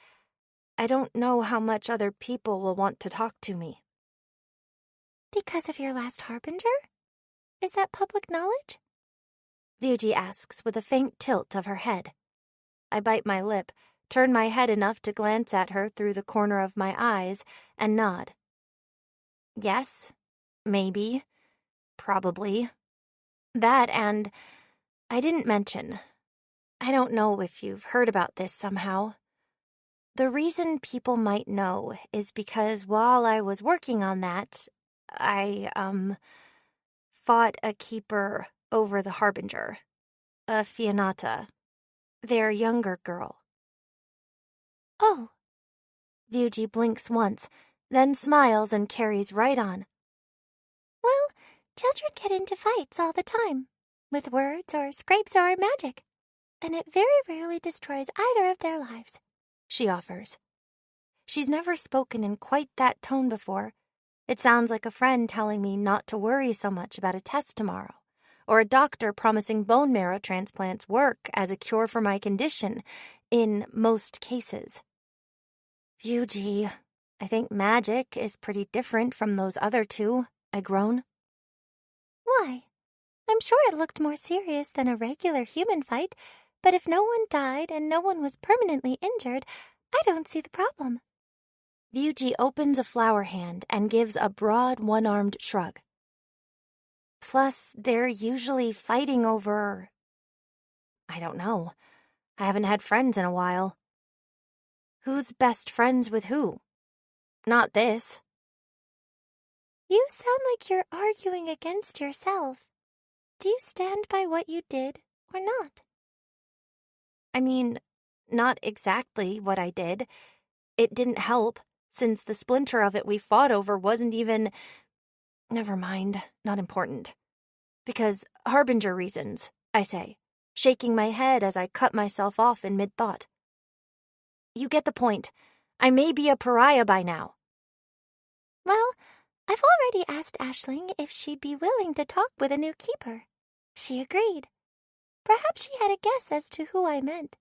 I don't know how much other people will want to talk to me. Because of your last harbinger? Is that public knowledge? Ryuji asks with a faint tilt of her head. I bite my lip, turn my head enough to glance at her through the corner of my eyes, and nod. Yes, maybe, probably. That and I didn't mention. I don't know if you've heard about this somehow. The reason people might know is because while I was working on that, I, fought a keeper over the Harbinger, a Fianata, their younger girl. Oh, Ryuji blinks once, then smiles and carries right on. well, children get into fights all the time, with words or scrapes or magic, and it very rarely destroys either of their lives, She offers. She's never spoken in quite that tone before. It sounds like a friend telling me not to worry so much about a test tomorrow, or a doctor promising bone marrow transplants work as a cure for my condition, in most cases. Ryuji, I think magic is pretty different from those other two, I groan. Why? I'm sure it looked more serious than a regular human fight, but if no one died and no one was permanently injured, I don't see the problem. Ryuji opens a flower hand and gives a broad one-armed shrug. Plus, they're usually fighting over... I don't know. I haven't had friends in a while. Who's best friends with who? Not this. You sound like you're arguing against yourself. Do you stand by what you did or not? I mean, not exactly what I did. It didn't help, since the splinter of it we fought over wasn't even... Never mind, not important. Because Harbinger reasons, I say, shaking my head as I cut myself off in mid-thought. You get the point. I may be a pariah by now. Well, I've already asked Aisling if she'd be willing to talk with a new keeper. She agreed. Perhaps she had a guess as to who I meant,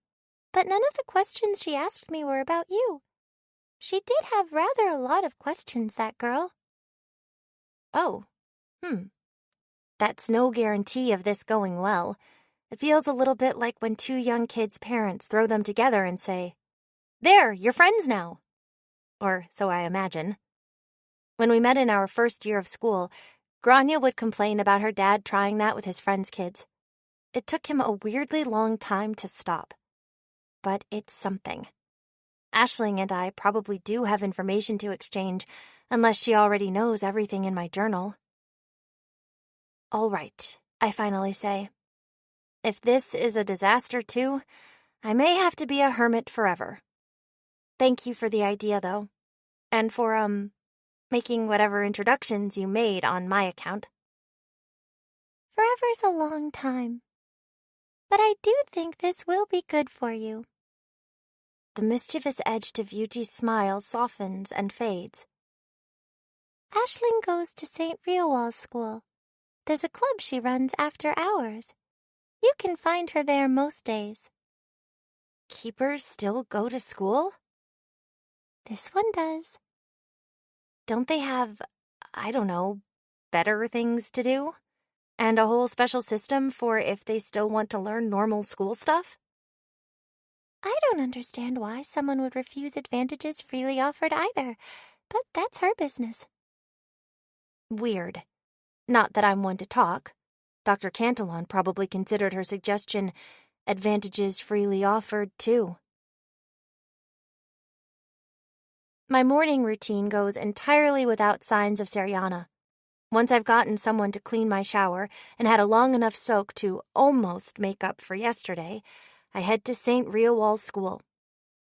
but none of the questions she asked me were about you. She did have rather a lot of questions, that girl. Oh, That's no guarantee of this going well. It feels a little bit like when two young kids' parents throw them together and say, "There, you're friends now." Or so I imagine. When we met in our first year of school, Grania would complain about her dad trying that with his friends' kids. It took him a weirdly long time to stop. But it's something. Aisling and I probably do have information to exchange, unless she already knows everything in my journal. All right, I finally say. If this is a disaster too, I may have to be a hermit forever. Thank you for the idea, though. And for, making whatever introductions you made on my account. Forever's a long time. But I do think this will be good for you. The mischievous edge to Ryuji's smile softens and fades. Aisling goes to St. Riowall's school. There's a club she runs after hours. You can find her there most days. Keepers still go to school? This one does. Don't they have, I don't know, better things to do? And a whole special system for if they still want to learn normal school stuff? I don't understand why someone would refuse advantages freely offered either, but that's her business. Weird. Not that I'm one to talk. Dr. Cantillon probably considered her suggestion advantages freely offered, too. My morning routine goes entirely without signs of Seriana. Once I've gotten someone to clean my shower and had a long enough soak to almost make up for yesterday, I head to St. Riowall's school.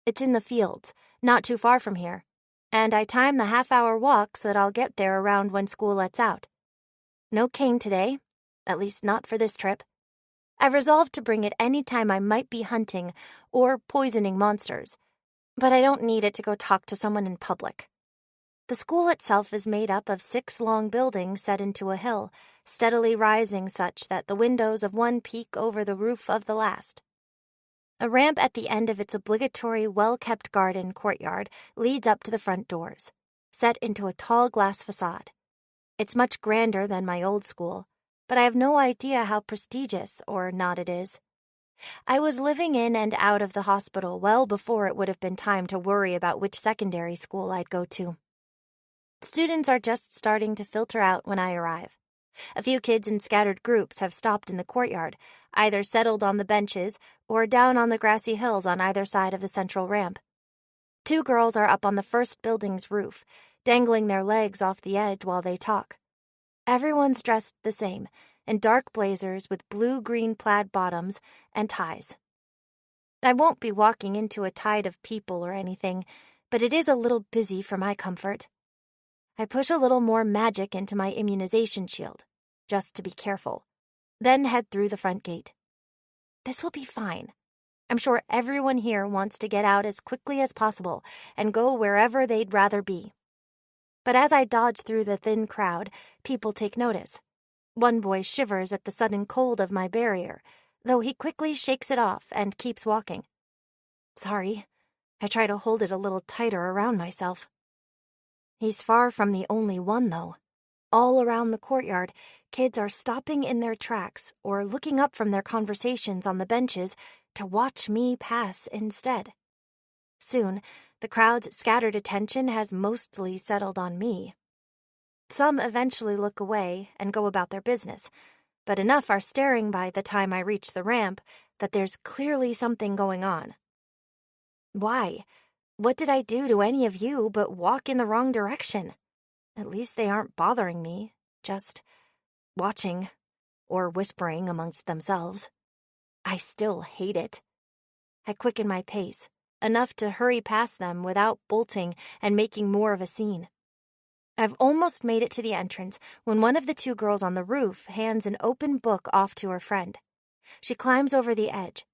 It's in the fields, not too far from here, and I time the half-hour walk so that I'll get there around when school lets out. No cane today, at least not for this trip. I've resolved to bring it any time I might be hunting or poisoning monsters, but I don't need it to go talk to someone in public. The school itself is made up of 6 long buildings set into a hill, steadily rising such that the windows of one peek over the roof of the last. A ramp at the end of its obligatory well-kept garden courtyard leads up to the front doors, set into a tall glass facade. It's much grander than my old school, but I have no idea how prestigious or not it is. I was living in and out of the hospital well before it would have been time to worry about which secondary school I'd go to. Students are just starting to filter out when I arrive. A few kids in scattered groups have stopped in the courtyard, either settled on the benches or down on the grassy hills on either side of the central ramp. 2 girls are up on the first building's roof, dangling their legs off the edge while they talk. Everyone's dressed the same, in dark blazers with blue-green plaid bottoms and ties. I won't be walking into a tide of people or anything, but it is a little busy for my comfort. I push a little more magic into my immunization shield, just to be careful, then head through the front gate. This will be fine. I'm sure everyone here wants to get out as quickly as possible and go wherever they'd rather be. But as I dodge through the thin crowd, people take notice. One boy shivers at the sudden cold of my barrier, though he quickly shakes it off and keeps walking. Sorry, I try to hold it a little tighter around myself. He's far from the only one, though. All around the courtyard, kids are stopping in their tracks or looking up from their conversations on the benches to watch me pass instead. Soon, the crowd's scattered attention has mostly settled on me. Some eventually look away and go about their business, but enough are staring by the time I reach the ramp that there's clearly something going on. Why? What did I do to any of you but walk in the wrong direction? At least they aren't bothering me, just watching or whispering amongst themselves. I still hate it. I quicken my pace, enough to hurry past them without bolting and making more of a scene. I've almost made it to the entrance when one of the 2 girls on the roof hands an open book off to her friend. She climbs over the edge,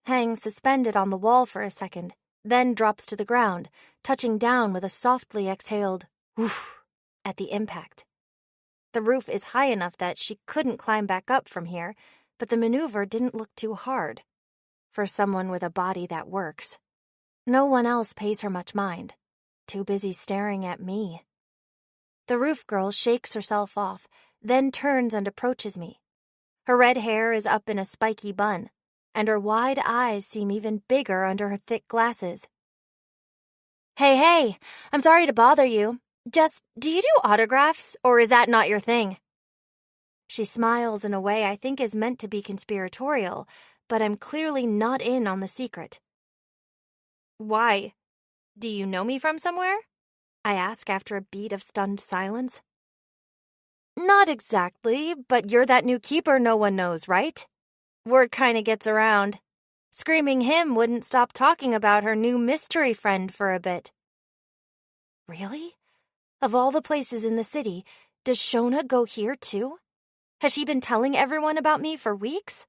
hangs suspended on the wall for a second, then drops to the ground, touching down with a softly exhaled whoof at the impact. The roof is high enough that she couldn't climb back up from here, but the maneuver didn't look too hard for someone with a body that works. No one else pays her much mind, too busy staring at me. The roof girl shakes herself off, then turns and approaches me. Her red hair is up in a spiky bun, and her wide eyes seem even bigger under her thick glasses. Hey, I'm sorry to bother you. Just, do you do autographs, or is that not your thing? She smiles in a way I think is meant to be conspiratorial, but I'm clearly not in on the secret. Why? Do you know me from somewhere? I ask after a beat of stunned silence. Not exactly, but you're that new keeper no one knows, right? Word kinda gets around. Screaming Him wouldn't stop talking about her new mystery friend for a bit. Really? Of all the places in the city, does Shona go here too? Has she been telling everyone about me for weeks?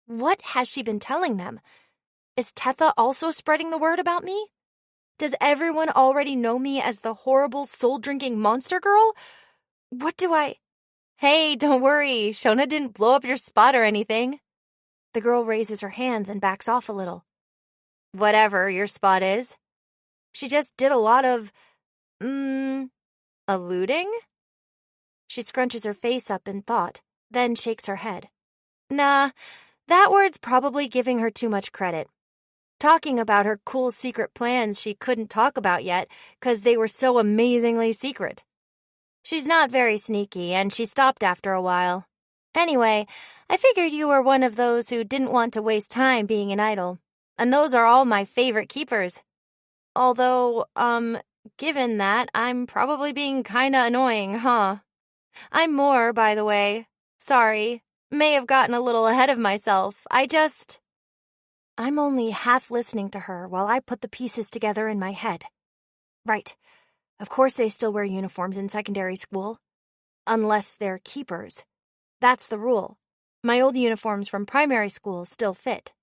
What has she been telling them? Is Tetha also spreading the word about me? Does everyone already know me as the horrible soul-drinking monster girl? What do I... Hey, don't worry, Shona didn't blow up your spot or anything. The girl raises her hands and backs off a little. Whatever your spot is. She just did a lot of... alluding? She scrunches her face up in thought, then shakes her head. Nah, that word's probably giving her too much credit. Talking about her cool secret plans she couldn't talk about yet because they were so amazingly secret. She's not very sneaky, and she stopped after a while. Anyway, I figured you were one of those who didn't want to waste time being an idol, and those are all my favorite keepers. Although, given that, I'm probably being kinda annoying, huh? I'm more, by the way. Sorry, may have gotten a little ahead of myself. I'm only half listening to her while I put the pieces together in my head. Right. Of course they still wear uniforms in secondary school. Unless they're keepers. That's the rule. My old uniforms from primary school still fit.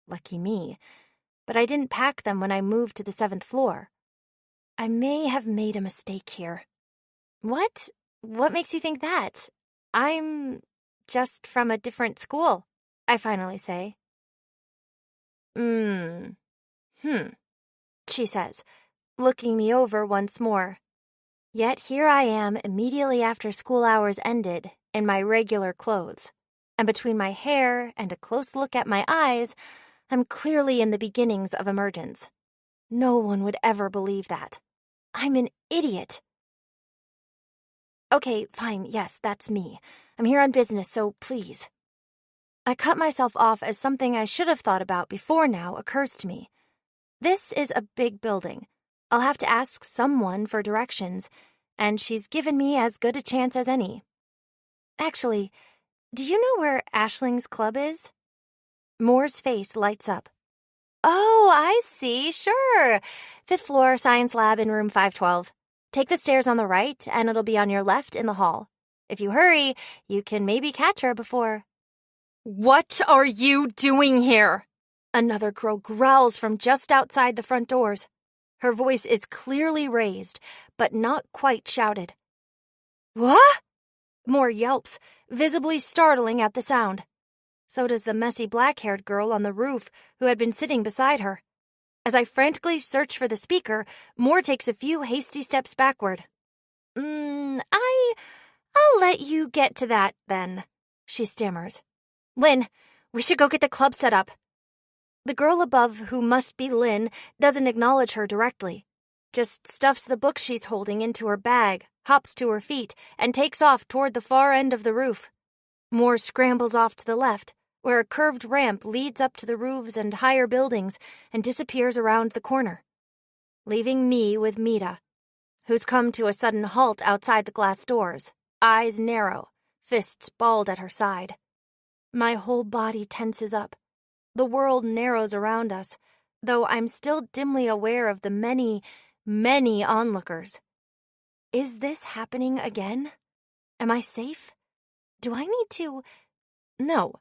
Lucky me. But I didn't pack them when I moved to the 7th floor. I may have made a mistake here. What? What makes you think that? I'm just from a different school, I finally say. She says, looking me over once more. Yet here I am immediately after school hours ended, in my regular clothes, and between my hair and a close look at my eyes, I'm clearly in the beginnings of emergence. No one would ever believe that. I'm an idiot. Okay, fine, yes, that's me. I'm here on business, so please. I cut myself off as something I should have thought about before now occurs to me. This is a big building. I'll have to ask someone for directions, and she's given me as good a chance as any. Actually, do you know where Ashling's club is? Moore's face lights up. Oh, I see, sure. 5th floor, science lab in room 512. Take the stairs on the right, and it'll be on your left in the hall. If you hurry, you can maybe catch her before. What are you doing here? Another girl growls from just outside the front doors. Her voice is clearly raised, but not quite shouted. What? Moore yelps, visibly startling at the sound. So does the messy black-haired girl on the roof who had been sitting beside her. As I frantically search for the speaker, Moore takes a few hasty steps backward. I'll let you get to that, then, she stammers. Lynn, we should go get the club set up. The girl above, who must be Lynn, doesn't acknowledge her directly. Just stuffs the book she's holding into her bag, hops to her feet, and takes off toward the far end of the roof. Moore scrambles off to the left, where a curved ramp leads up to the roofs and higher buildings and disappears around the corner, leaving me with Mita, who's come to a sudden halt outside the glass doors, eyes narrow, fists balled at her side. My whole body tenses up. The world narrows around us, though I'm still dimly aware of the many, many onlookers. Is this happening again? Am I safe? Do I need to... No,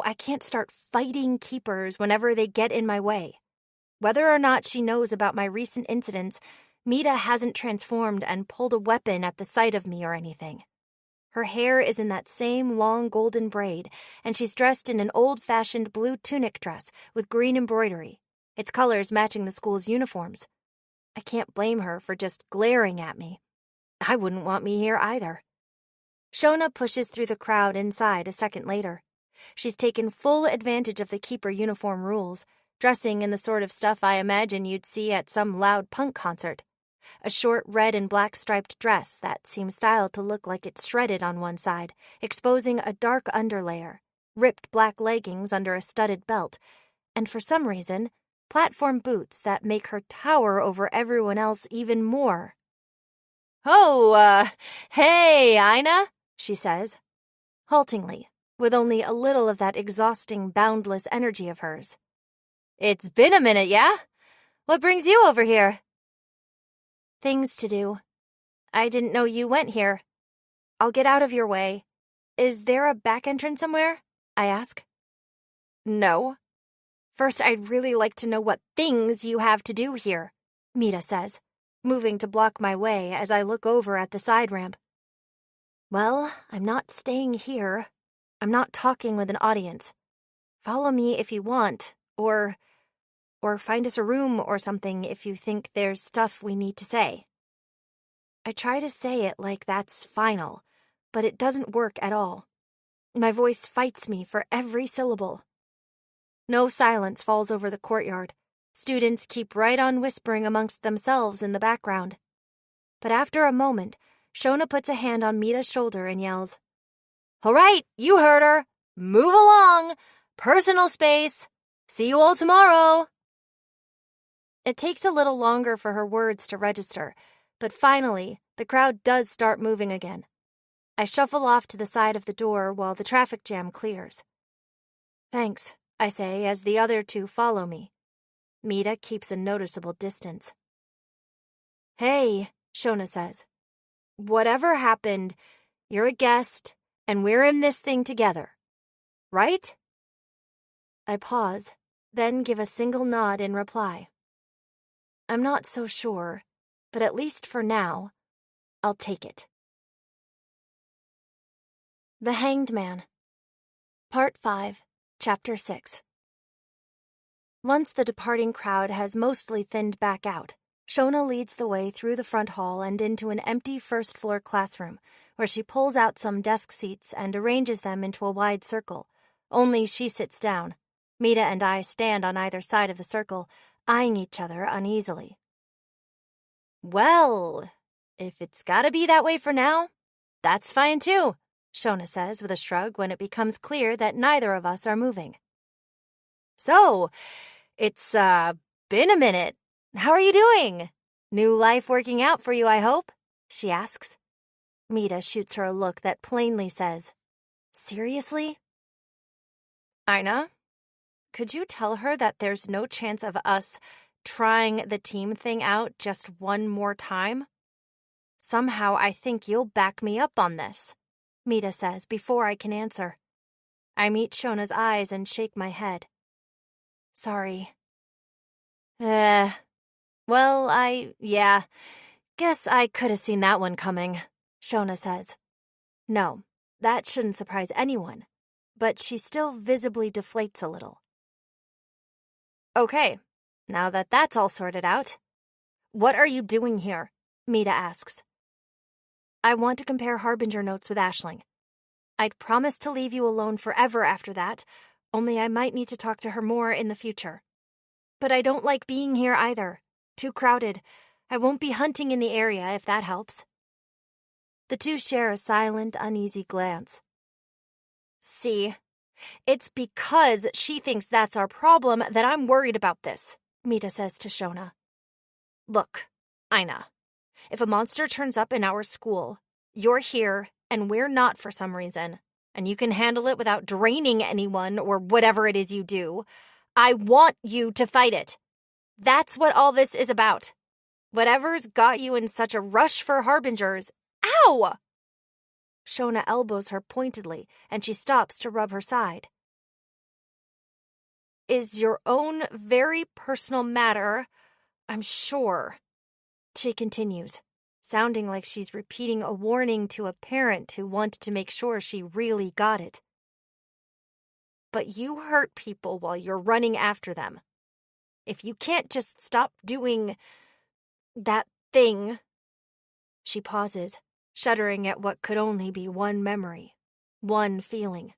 I can't start fighting keepers whenever they get in my way. Whether or not she knows about my recent incidents, Mita hasn't transformed and pulled a weapon at the sight of me or anything. Her hair is in that same long golden braid, and she's dressed in an old-fashioned blue tunic dress with green embroidery, its colors matching the school's uniforms. I can't blame her for just glaring at me. I wouldn't want me here either. Shona pushes through the crowd inside a second later. She's taken full advantage of the keeper uniform rules, dressing in the sort of stuff I imagine you'd see at some loud punk concert. A short red and black striped dress that seems styled to look like it's shredded on one side, exposing a dark underlayer, ripped black leggings under a studded belt, and for some reason, platform boots that make her tower over everyone else even more. Oh, hey, Ina, she says, haltingly, with only a little of that exhausting, boundless energy of hers. It's been a minute, yeah? What brings you over here? Things to do. I didn't know you went here. I'll get out of your way. Is there a back entrance somewhere? I ask. No. First, I'd really like to know what things you have to do here, Mita says, moving to block my way as I look over at the side ramp. Well, I'm not staying here. I'm not talking with an audience. Follow me if you want, or find us a room or something if you think there's stuff we need to say. I try to say it like that's final, but it doesn't work at all. My voice fights me for every syllable. No silence falls over the courtyard. Students keep right on whispering amongst themselves in the background. But after a moment, Shona puts a hand on Mita's shoulder and yells, All right, you heard her. Move along. Personal space. See you all tomorrow. It takes a little longer for her words to register, but finally, the crowd does start moving again. I shuffle off to the side of the door while the traffic jam clears. Thanks, I say as the other two follow me. Mita keeps a noticeable distance. Hey, Shona says. Whatever happened, you're a guest, and we're in this thing together. Right? I pause, then give a single nod in reply. I'm not so sure, but at least for now, I'll take it. The Hanged Man. Part 5, Chapter 6. Once the departing crowd has mostly thinned back out, Shona leads the way through the front hall and into an empty first-floor classroom, where she pulls out some desk seats and arranges them into a wide circle. Only she sits down. Mita and I stand on either side of the circle, eyeing each other uneasily. Well, if it's gotta be that way for now, that's fine too, Shona says with a shrug when it becomes clear that neither of us are moving. So, it's, been a minute. How are you doing? New life working out for you, I hope? She asks. Mita shoots her a look that plainly says, "Seriously?" Ina, could you tell her that there's no chance of us trying the team thing out just one more time? Somehow I think you'll back me up on this, Mita says before I can answer. I meet Shona's eyes and shake my head. Sorry. Guess I could have seen that one coming, Shona says. No, that shouldn't surprise anyone, but she still visibly deflates a little. Okay, now that that's all sorted out, what are you doing here? Mita asks. I want to compare Harbinger notes with Aisling. I'd promised to leave you alone forever after that, only I might need to talk to her more in the future. But I don't like being here either. Too crowded. I won't be hunting in the area if that helps. The two share a silent, uneasy glance. See, it's because she thinks that's our problem that I'm worried about this, Mita says to Shona. Look, Ina, if a monster turns up in our school, you're here and we're not for some reason, and you can handle it without draining anyone or whatever it is you do, I want you to fight it. That's what all this is about. Whatever's got you in such a rush for Harbingers. Ow! Shona elbows her pointedly, and she stops to rub her side. Is your own very personal matter, I'm sure. She continues, sounding like she's repeating a warning to a parent who wanted to make sure she really got it. But you hurt people while you're running after them. If you can't just stop doing that thing. She pauses, shuddering at what could only be one memory, one feeling.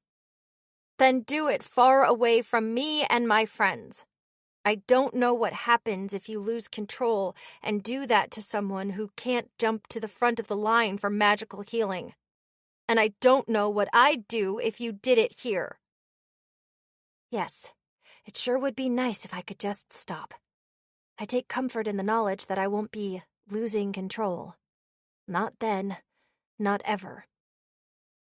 Then do it far away from me and my friends. I don't know what happens if you lose control and do that to someone who can't jump to the front of the line for magical healing. And I don't know what I'd do if you did it here. Yes, it sure would be nice if I could just stop. I take comfort in the knowledge that I won't be losing control. Not then, not ever.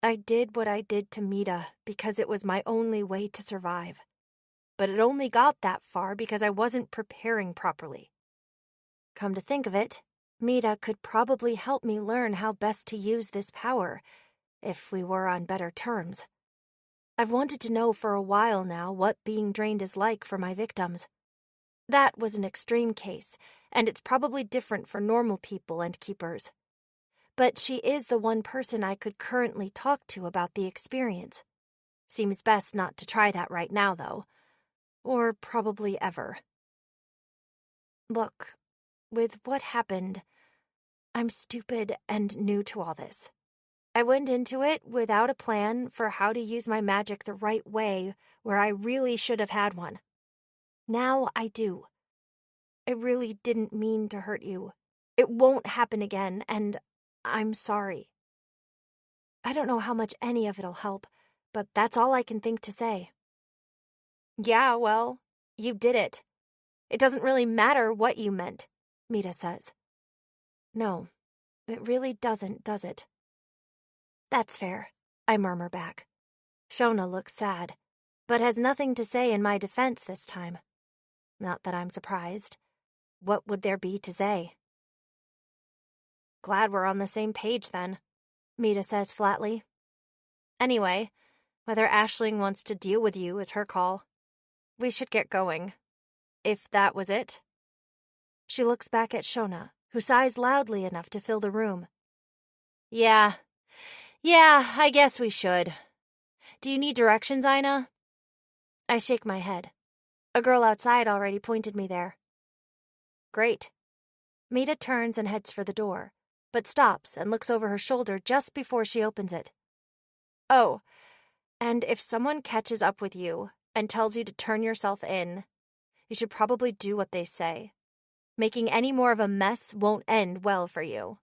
I did what I did to Mita because it was my only way to survive. But it only got that far because I wasn't preparing properly. Come to think of it, Mita could probably help me learn how best to use this power, if we were on better terms. I've wanted to know for a while now what being drained is like for my victims. That was an extreme case, and it's probably different for normal people and keepers. But she is the one person I could currently talk to about the experience. Seems best not to try that right now, though. Or probably ever. Look, with what happened, I'm stupid and new to all this. I went into it without a plan for how to use my magic the right way where I really should have had one. Now I do. I really didn't mean to hurt you. It won't happen again, and I'm sorry. I don't know how much any of it'll help, but that's all I can think to say. Yeah, well, you did it. It doesn't really matter what you meant, Mita says. No, it really doesn't, does it? That's fair, I murmur back. Shona looks sad, but has nothing to say in my defense this time. Not that I'm surprised. What would there be to say? Glad we're on the same page, then, Mita says flatly. Anyway, whether Aisling wants to deal with you is her call. We should get going. If that was it. She looks back at Shona, who sighs loudly enough to fill the room. Yeah, I guess we should. Do you need directions, Ina? I shake my head. A girl outside already pointed me there. Great. Mita turns and heads for the door, but stops and looks over her shoulder just before she opens it. Oh, and if someone catches up with you and tells you to turn yourself in, you should probably do what they say. Making any more of a mess won't end well for you.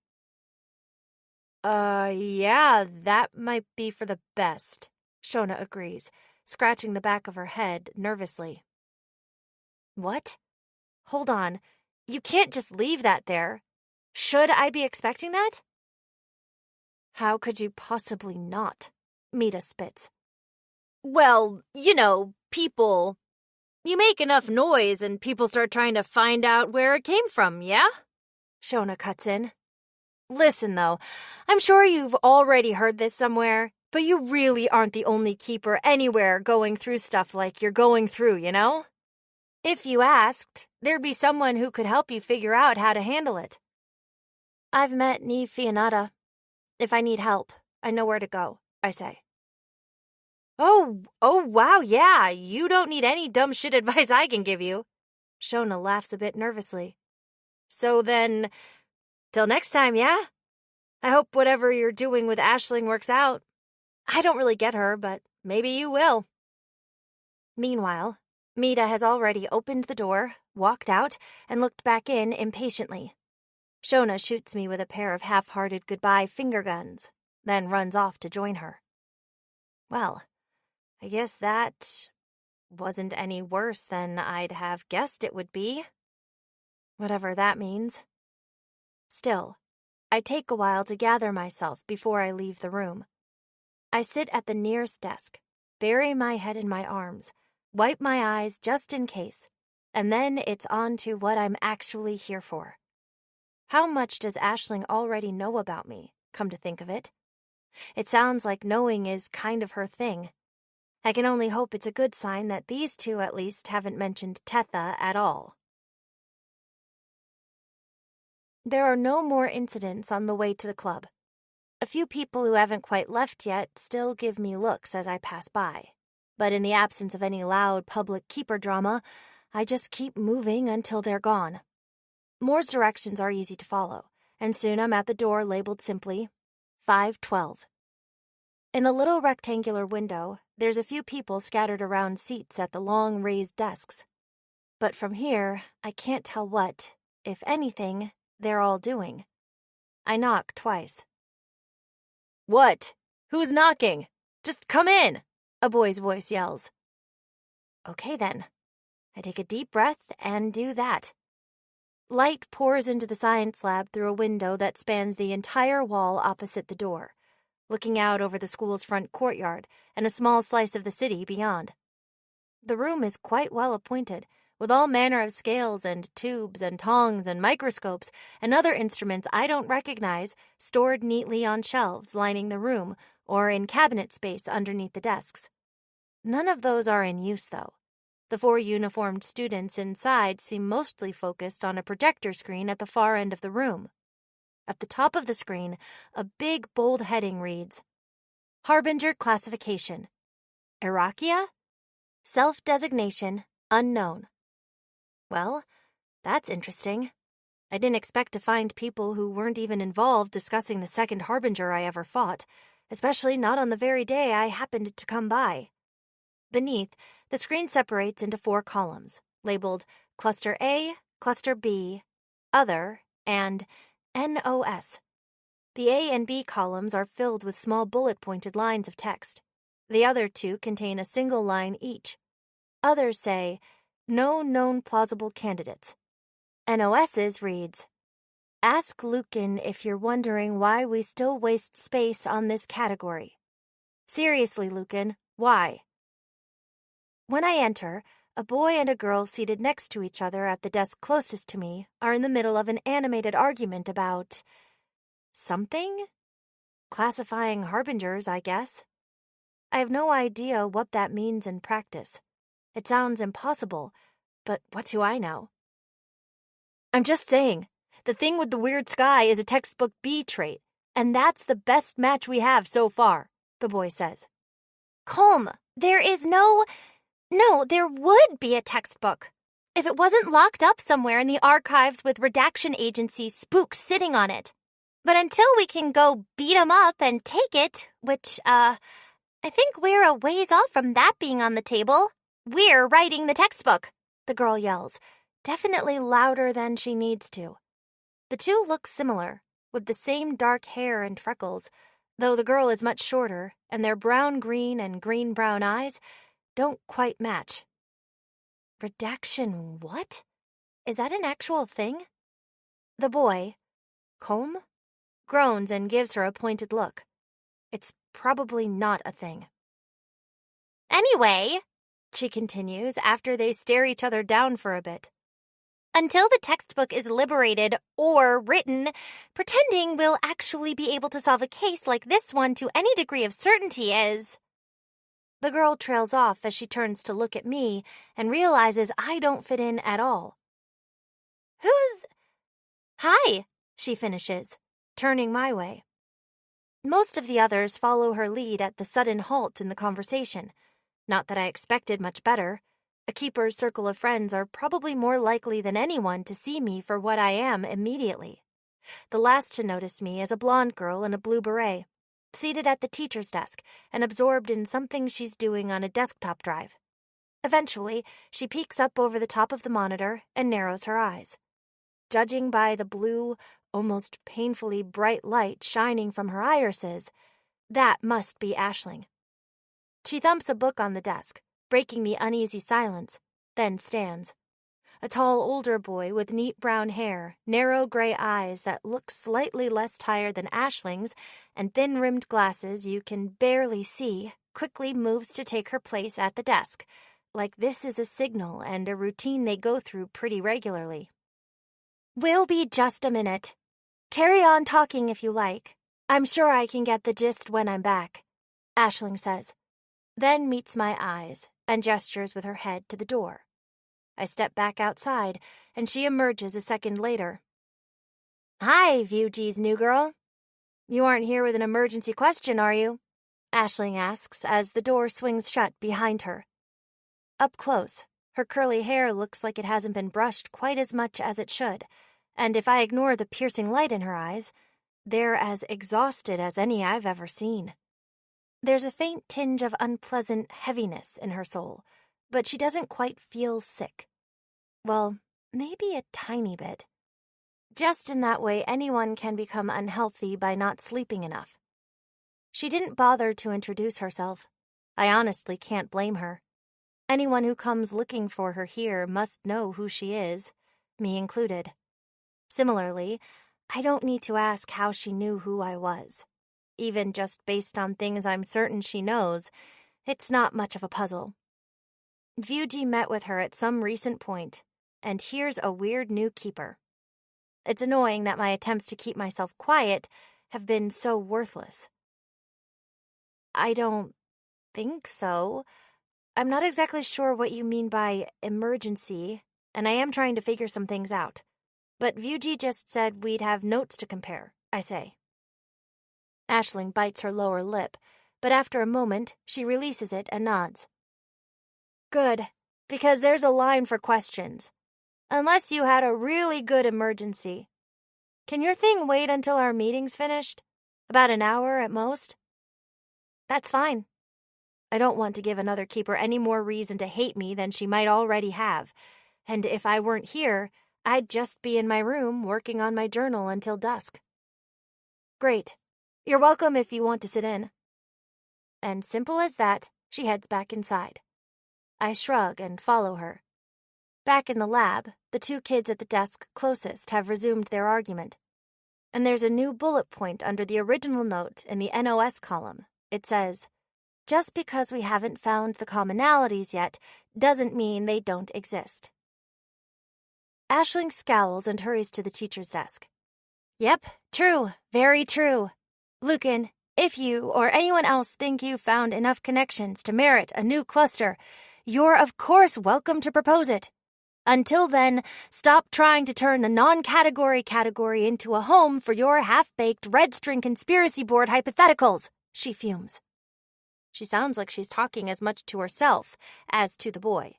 Yeah, that might be for the best, Shona agrees, scratching the back of her head nervously. What? Hold on. You can't just leave that there. Should I be expecting that? How could you possibly not? Mita spits. Well, people. You make enough noise and people start trying to find out where it came from, yeah? Shona cuts in. Listen, though, I'm sure you've already heard this somewhere, but you really aren't the only keeper anywhere going through stuff like you're going through, you know? If you asked, there'd be someone who could help you figure out how to handle it. I've met Ni Fianata. If I need help, I know where to go, I say. Oh, wow, yeah, you don't need any dumb shit advice I can give you. Shona laughs a bit nervously. So then, till next time, yeah? I hope whatever you're doing with Aisling works out. I don't really get her, but maybe you will. Meanwhile, Mita has already opened the door, walked out, and looked back in impatiently. Shona shoots me with a pair of half-hearted goodbye finger guns, then runs off to join her. Well, I guess that wasn't any worse than I'd have guessed it would be. Whatever that means. Still, I take a while to gather myself before I leave the room. I sit at the nearest desk, bury my head in my arms, wipe my eyes just in case, and then it's on to what I'm actually here for. How much does Aisling already know about me, come to think of it? It sounds like knowing is kind of her thing. I can only hope it's a good sign that these two at least haven't mentioned Tetha at all. There are no more incidents on the way to the club. A few people who haven't quite left yet still give me looks as I pass by. But in the absence of any loud public keeper drama, I just keep moving until they're gone. Moore's directions are easy to follow, and soon I'm at the door labeled simply 512. In the little rectangular window, there's a few people scattered around seats at the long raised desks. But from here, I can't tell what, if anything, they're all doing. I knock twice. What? Who's knocking? Just come in, a boy's voice yells. Okay then. I take a deep breath and do that. Light pours into the science lab through a window that spans the entire wall opposite the door, looking out over the school's front courtyard and a small slice of the city beyond. The room is quite well appointed, with all manner of scales and tubes and tongs and microscopes and other instruments I don't recognize stored neatly on shelves lining the room or in cabinet space underneath the desks. None of those are in use, though. The 4 uniformed students inside seem mostly focused on a projector screen at the far end of the room. At the top of the screen, a big, bold heading reads, Harbinger Classification. Irakia? Self-designation unknown. Well, that's interesting. I didn't expect to find people who weren't even involved discussing the second Harbinger I ever fought, especially not on the very day I happened to come by. Beneath, the screen separates into 4 columns, labeled Cluster A, Cluster B, Other, and NOS. The A and B columns are filled with small bullet-pointed lines of text. The other 2 contain a single line each. Others say, No known plausible candidates. NOS's reads, Ask Lucan if you're wondering why we still waste space on this category. Seriously, Lucan, why? When I enter, a boy and a girl seated next to each other at the desk closest to me are in the middle of an animated argument about something? Classifying harbingers, I guess. I have no idea what that means in practice. It sounds impossible, but what do I know? I'm just saying, the thing with the weird sky is a textbook B trait, and that's the best match we have so far, the boy says. Colm, there is No, there would be a textbook. If it wasn't locked up somewhere in the archives with redaction agency spooks sitting on it. But until we can go beat 'em up and take it, which, I think we're a ways off from that being on the table. We're writing the textbook, the girl yells, definitely louder than she needs to. The two look similar, with the same dark hair and freckles, though the girl is much shorter, and their brown-green and green-brown eyes don't quite match. Redaction what? Is that an actual thing? The boy, Colm, groans and gives her a pointed look. It's probably not a thing. Anyway, she continues after they stare each other down for a bit, until the textbook is liberated or written, pretending we'll actually be able to solve a case like this one to any degree of certainty is... The girl trails off as she turns to look at me and realizes I don't fit in at all. Who's... Hi, she finishes, turning my way. Most of the others follow her lead at the sudden halt in the conversation. Not that I expected much better. A keeper's circle of friends are probably more likely than anyone to see me for what I am immediately. The last to notice me is a blonde girl in a blue beret, seated at the teacher's desk and absorbed in something she's doing on a desktop drive. Eventually, she peeks up over the top of the monitor and narrows her eyes. Judging by the blue, almost painfully bright light shining from her irises, that must be Aisling. She thumps a book on the desk, breaking the uneasy silence, then stands. A tall older boy with neat brown hair, narrow gray eyes that look slightly less tired than Aisling's, and thin-rimmed glasses you can barely see, quickly moves to take her place at the desk, like this is a signal and a routine they go through pretty regularly. We'll be just a minute. Carry on talking if you like. I'm sure I can get the gist when I'm back, Aisling says, then meets my eyes and gestures with her head to the door. I step back outside, and she emerges a second later. Hi, Vuji's new girl. You aren't here with an emergency question, are you? Aisling asks as the door swings shut behind her. Up close, her curly hair looks like it hasn't been brushed quite as much as it should, and if I ignore the piercing light in her eyes, they're as exhausted as any I've ever seen. There's a faint tinge of unpleasant heaviness in her soul, but she doesn't quite feel sick. Well, maybe a tiny bit. Just in that way anyone can become unhealthy by not sleeping enough. She didn't bother to introduce herself. I honestly can't blame her. Anyone who comes looking for her here must know who she is, me included. Similarly, I don't need to ask how she knew who I was. Even just based on things I'm certain she knows, it's not much of a puzzle. Vuji met with her at some recent point, and here's a weird new keeper. It's annoying that my attempts to keep myself quiet have been so worthless. I don't think so. I'm not exactly sure what you mean by emergency, and I am trying to figure some things out. But Vuji just said we'd have notes to compare, I say. Aisling bites her lower lip, but after a moment, she releases it and nods. Good, because there's a line for questions. Unless you had a really good emergency. Can your thing wait until our meeting's finished? About an hour at most? That's fine. I don't want to give another keeper any more reason to hate me than she might already have, and if I weren't here, I'd just be in my room working on my journal until dusk. Great. You're welcome if you want to sit in. And simple as that, she heads back inside. I shrug and follow her. Back in the lab, the two kids at the desk closest have resumed their argument. And there's a new bullet point under the original note in the NOS column. It says, just because we haven't found the commonalities yet doesn't mean they don't exist. Aisling scowls and hurries to the teacher's desk. Yep, true, very true. Lucan, if you or anyone else think you've found enough connections to merit a new cluster, you're of course welcome to propose it. Until then, stop trying to turn the non-category category into a home for your half-baked red-string conspiracy board hypotheticals, she fumes. She sounds like she's talking as much to herself as to the boy.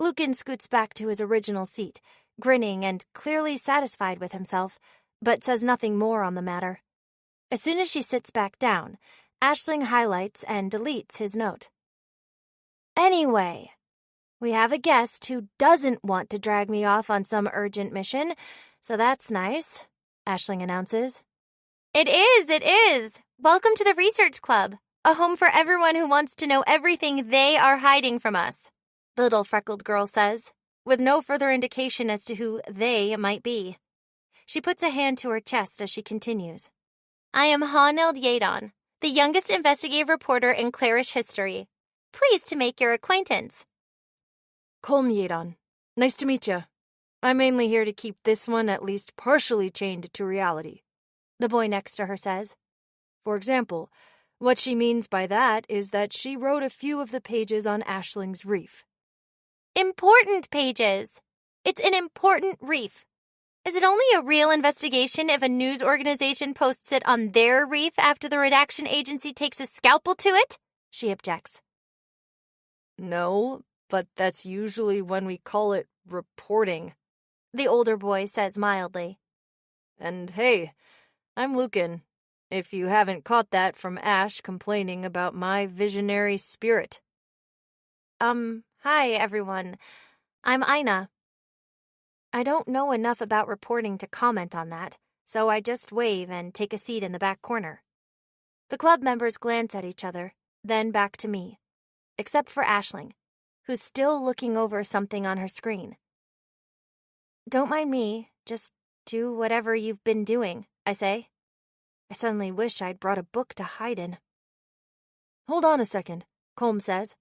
Lucan scoots back to his original seat, grinning and clearly satisfied with himself, but says nothing more on the matter. As soon as she sits back down, Aisling highlights and deletes his note. Anyway, we have a guest who doesn't want to drag me off on some urgent mission, so that's nice, Aisling announces. It is. Welcome to the Research Club, a home for everyone who wants to know everything they are hiding from us, the little freckled girl says, with no further indication as to who they might be. She puts a hand to her chest as she continues. I am Hanild Yadon, the youngest investigative reporter in Clarish history. Pleased to make your acquaintance. Colm Yadon. Nice to meet you. I'm mainly here to keep this one at least partially chained to reality, the boy next to her says. For example, what she means by that is that she wrote a few of the pages on Aisling's reef. Important pages. It's an important reef. Is it only a real investigation if a news organization posts it on their reef after the redaction agency takes a scalpel to it? She objects. No, but that's usually when we call it reporting, the older boy says mildly. And hey, I'm Lucan, if you haven't caught that from Ash complaining about my visionary spirit. Hi, everyone. I'm Ina. I don't know enough about reporting to comment on that, so I just wave and take a seat in the back corner. The club members glance at each other, then back to me, except for Aisling, who's still looking over something on her screen. Don't mind me, just do whatever you've been doing, I say. I suddenly wish I'd brought a book to hide in. Hold on a second, Colm says.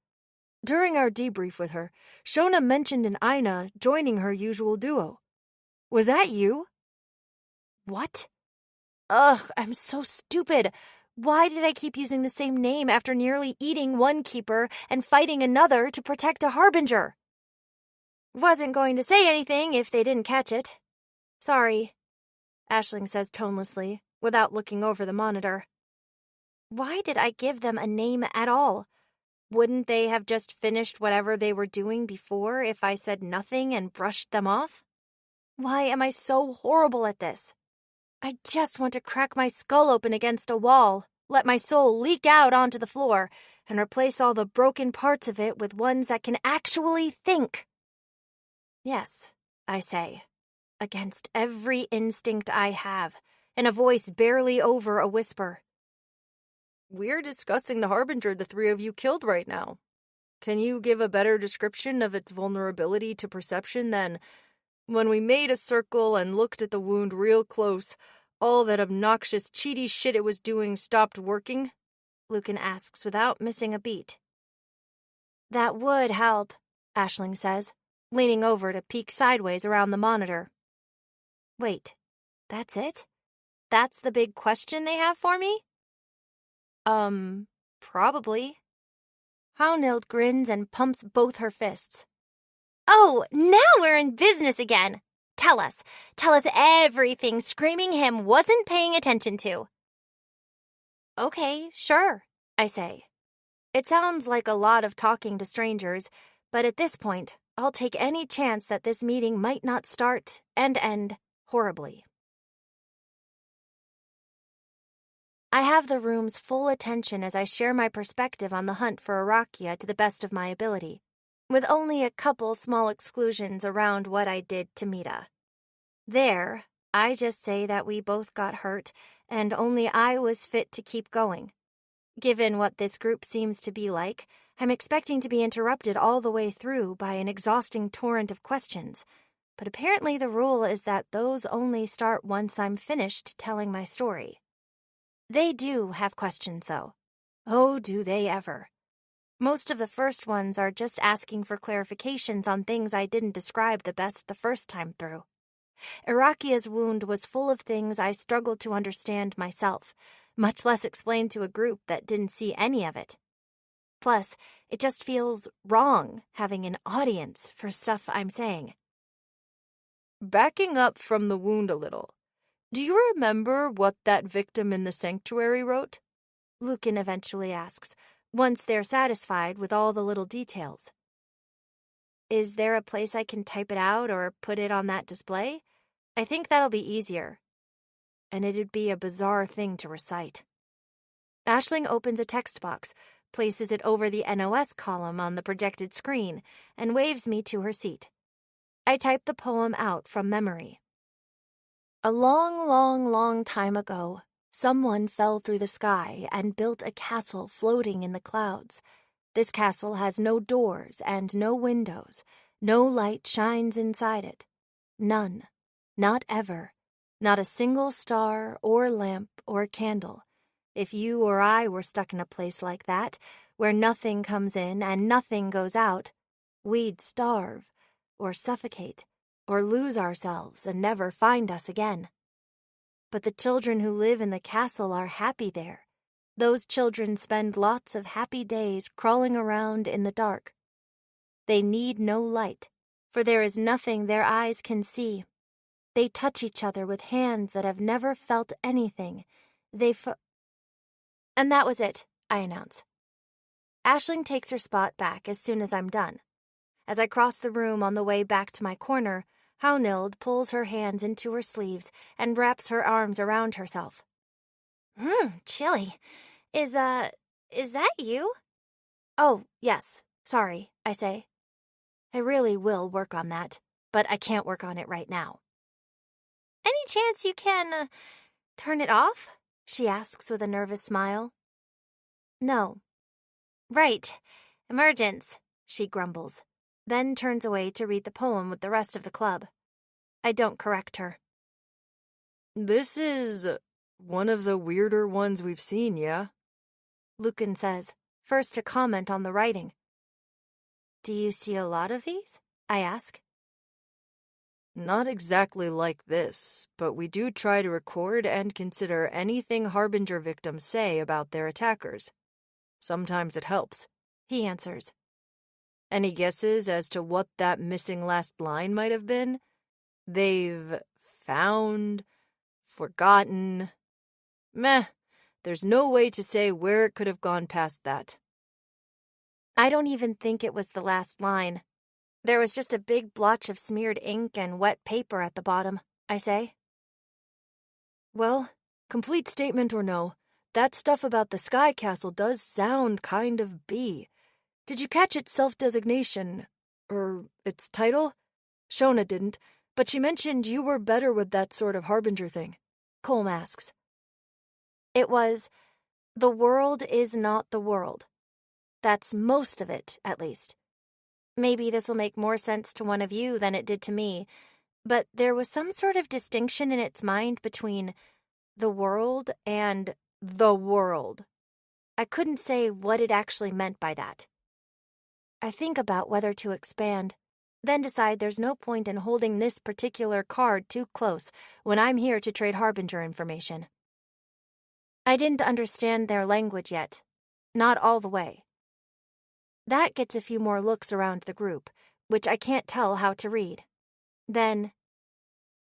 During our debrief with her, Shona mentioned an Ina joining her usual duo. Was that you? What? Ugh, I'm so stupid. Why did I keep using the same name after nearly eating one keeper and fighting another to protect a harbinger? Wasn't going to say anything if they didn't catch it. Sorry, Aisling says tonelessly, without looking over the monitor. Why did I give them a name at all? Wouldn't they have just finished whatever they were doing before if I said nothing and brushed them off? Why am I so horrible at this? I just want to crack my skull open against a wall, let my soul leak out onto the floor, and replace all the broken parts of it with ones that can actually think. Yes, I say, against every instinct I have, in a voice barely over a whisper. We're discussing the Harbinger the three of you killed right now. Can you give a better description of its vulnerability to perception than, when we made a circle and looked at the wound real close, all that obnoxious cheaty shit it was doing stopped working? Lucan asks without missing a beat. That would help, Aisling says, leaning over to peek sideways around the monitor. Wait, that's it? That's the big question they have for me? Probably. Hanild grins and pumps both her fists. Oh, now we're in business again. Tell us everything Screaming Him wasn't paying attention to. Okay, sure, I say. It sounds like a lot of talking to strangers, but at this point, I'll take any chance that this meeting might not start and end horribly. I have the room's full attention as I share my perspective on the hunt for Arakia to the best of my ability, with only a couple small exclusions around what I did to Mita. There, I just say that we both got hurt, and only I was fit to keep going. Given what this group seems to be like, I'm expecting to be interrupted all the way through by an exhausting torrent of questions, but apparently the rule is that those only start once I'm finished telling my story. They do have questions, though. Oh, do they ever. Most of the first ones are just asking for clarifications on things I didn't describe the best the first time through. Arakia's wound was full of things I struggled to understand myself, much less explain to a group that didn't see any of it. Plus, it just feels wrong having an audience for stuff I'm saying. Backing up from the wound a little, do you remember what that victim in the sanctuary wrote? Lucan eventually asks, once they're satisfied with all the little details. Is there a place I can type it out or put it on that display? I think that'll be easier. And it'd be a bizarre thing to recite. Aisling opens a text box, places it over the NOS column on the projected screen, and waves me to her seat. I type the poem out from memory. A long, long, long time ago, someone fell through the sky and built a castle floating in the clouds. This castle has no doors and no windows. No light shines inside it. None. Not ever. Not a single star or lamp or candle. If you or I were stuck in a place like that, where nothing comes in and nothing goes out, we'd starve, or suffocate, or lose ourselves and never find us again. But the children who live in the castle are happy there. Those children spend lots of happy days crawling around in the dark. They need no light, for there is nothing their eyes can see. They touch each other with hands that have never felt anything. And that was it, I announce. Aisling takes her spot back as soon as I'm done. As I cross the room on the way back to my corner, Haunild pulls her hands into her sleeves and wraps her arms around herself. Chilly. Is that you? Oh, yes, sorry, I say. I really will work on that, but I can't work on it right now. Any chance you can, turn it off? She asks with a nervous smile. No. Right. Emergence, she grumbles, then turns away to read the poem with the rest of the club. I don't correct her. This is one of the weirder ones we've seen, yeah? Lucan says, first to comment on the writing. Do you see a lot of these? I ask. Not exactly like this, but we do try to record and consider anything Harbinger victims say about their attackers. Sometimes it helps, he answers. Any guesses as to what that missing last line might have been? They've found, forgotten. Meh, there's no way to say where it could have gone past that. I don't even think it was the last line. There was just a big blotch of smeared ink and wet paper at the bottom, I say. Well, complete statement or no, that stuff about the Sky Castle does sound kind of B. Did you catch its self-designation? Or its title? Shona didn't, but she mentioned you were better with that sort of Harbinger thing. Colm asks. It was, the world is not the world. That's most of it, at least. Maybe this'll make more sense to one of you than it did to me, but there was some sort of distinction in its mind between the world and the world. I couldn't say what it actually meant by that. I think about whether to expand, then decide there's no point in holding this particular card too close when I'm here to trade Harbinger information. I didn't understand their language yet, not all the way. That gets a few more looks around the group, which I can't tell how to read. Then,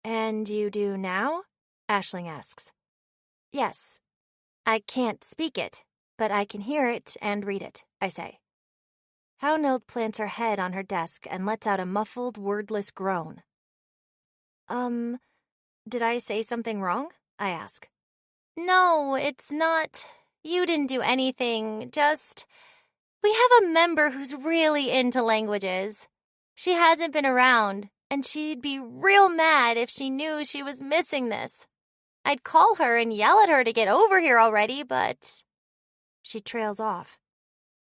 "And you do now?" Aisling asks. "Yes. I can't speak it, but I can hear it and read it," I say. Haunild plants her head on her desk and lets out a muffled, wordless groan. Did I say something wrong?" I ask. No, it's not. You didn't do anything, just... We have a member who's really into languages. She hasn't been around, and she'd be real mad if she knew she was missing this. I'd call her and yell at her to get over here already, but... She trails off.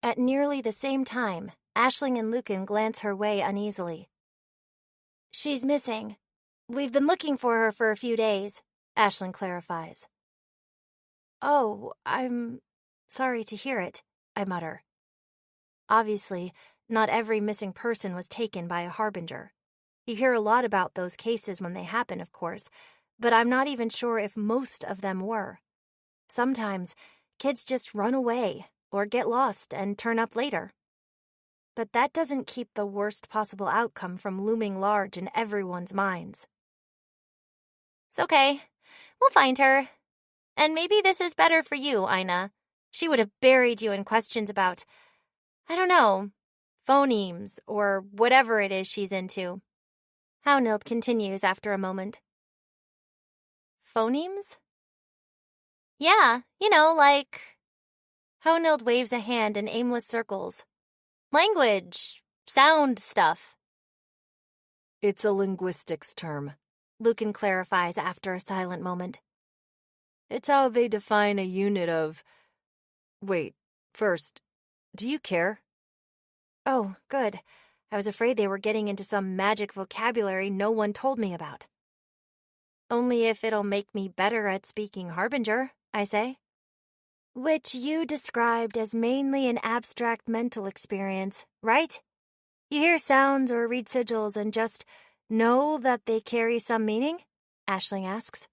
At nearly the same time, Aisling and Lucan glance her way uneasily. "She's missing. We've been looking for her for a few days," Aisling clarifies. "Oh, I'm sorry to hear it," I mutter. Obviously, not every missing person was taken by a Harbinger. You hear a lot about those cases when they happen, of course, but I'm not even sure if most of them were. Sometimes, kids just run away or get lost and turn up later. But that doesn't keep the worst possible outcome from looming large in everyone's minds. It's okay. We'll find her. And maybe this is better for you, Ina. She would have buried you in questions about, I don't know, phonemes, or whatever it is she's into. Hownhild continues after a moment. Phonemes? Yeah, like... Hownhild waves a hand in aimless circles. Language, sound stuff. It's a linguistics term, Lucan clarifies after a silent moment. It's how they define a unit of... Wait, first, do you care? Oh, good. I was afraid they were getting into some magic vocabulary no one told me about. Only if it'll make me better at speaking Harbinger, I say. Which you described as mainly an abstract mental experience, right? You hear sounds or read sigils and just know that they carry some meaning? Aisling asks.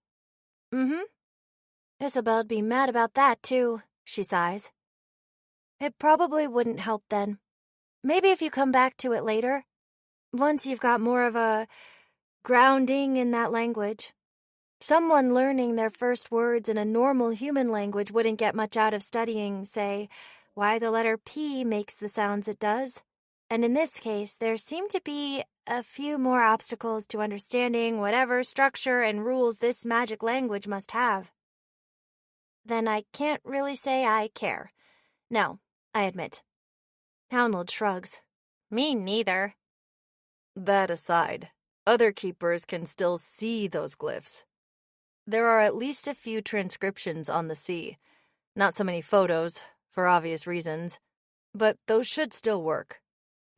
Mm-hmm. Isabel'd be mad about that, too, she sighs. It probably wouldn't help then. Maybe if you come back to it later, once you've got more of a grounding in that language. Someone learning their first words in a normal human language wouldn't get much out of studying, say, why the letter P makes the sounds it does. And in this case, there seem to be a few more obstacles to understanding whatever structure and rules this magic language must have. Then I can't really say I care. No, I admit. Hownhild shrugs. Me neither. That aside, other keepers can still see those glyphs. There are at least a few transcriptions on the sea. Not so many photos, for obvious reasons, but those should still work.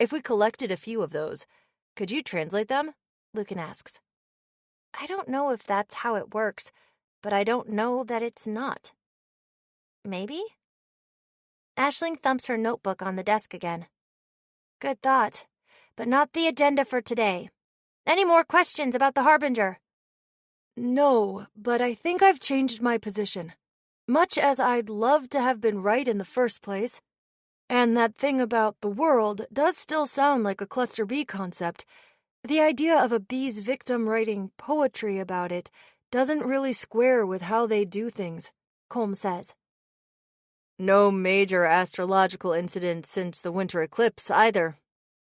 If we collected a few of those, could you translate them? Lucan asks. I don't know if that's how it works, but I don't know that it's not. Maybe? Aisling thumps her notebook on the desk again. Good thought, but not the agenda for today. Any more questions about the Harbinger? No, but I think I've changed my position. Much as I'd love to have been right in the first place, and that thing about the world does still sound like a cluster B concept, the idea of a bee's victim writing poetry about it doesn't really square with how they do things, Colm says. No major astrological incident since the winter eclipse, either.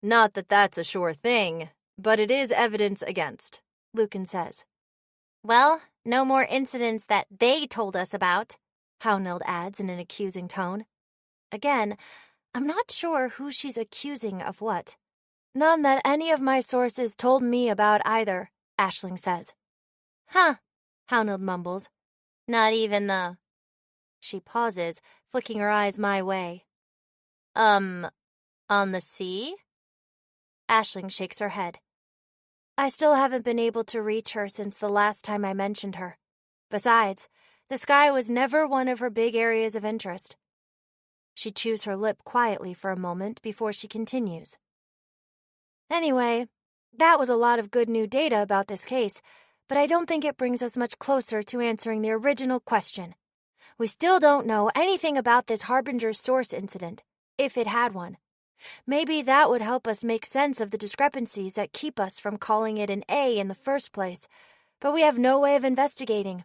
Not that that's a sure thing, but it is evidence against, Lucan says. Well, no more incidents that they told us about, Hownhild adds in an accusing tone. Again, I'm not sure who she's accusing of what. None that any of my sources told me about either, Aisling says. Huh, Hownhild mumbles. Not even the... She pauses, flicking her eyes my way. On the sea? Aisling shakes her head. I still haven't been able to reach her since the last time I mentioned her. Besides, the sky was never one of her big areas of interest. She chews her lip quietly for a moment before she continues. Anyway, that was a lot of good new data about this case, but I don't think it brings us much closer to answering the original question. We still don't know anything about this Harbinger source incident, if it had one. Maybe that would help us make sense of the discrepancies that keep us from calling it an A in the first place, but we have no way of investigating.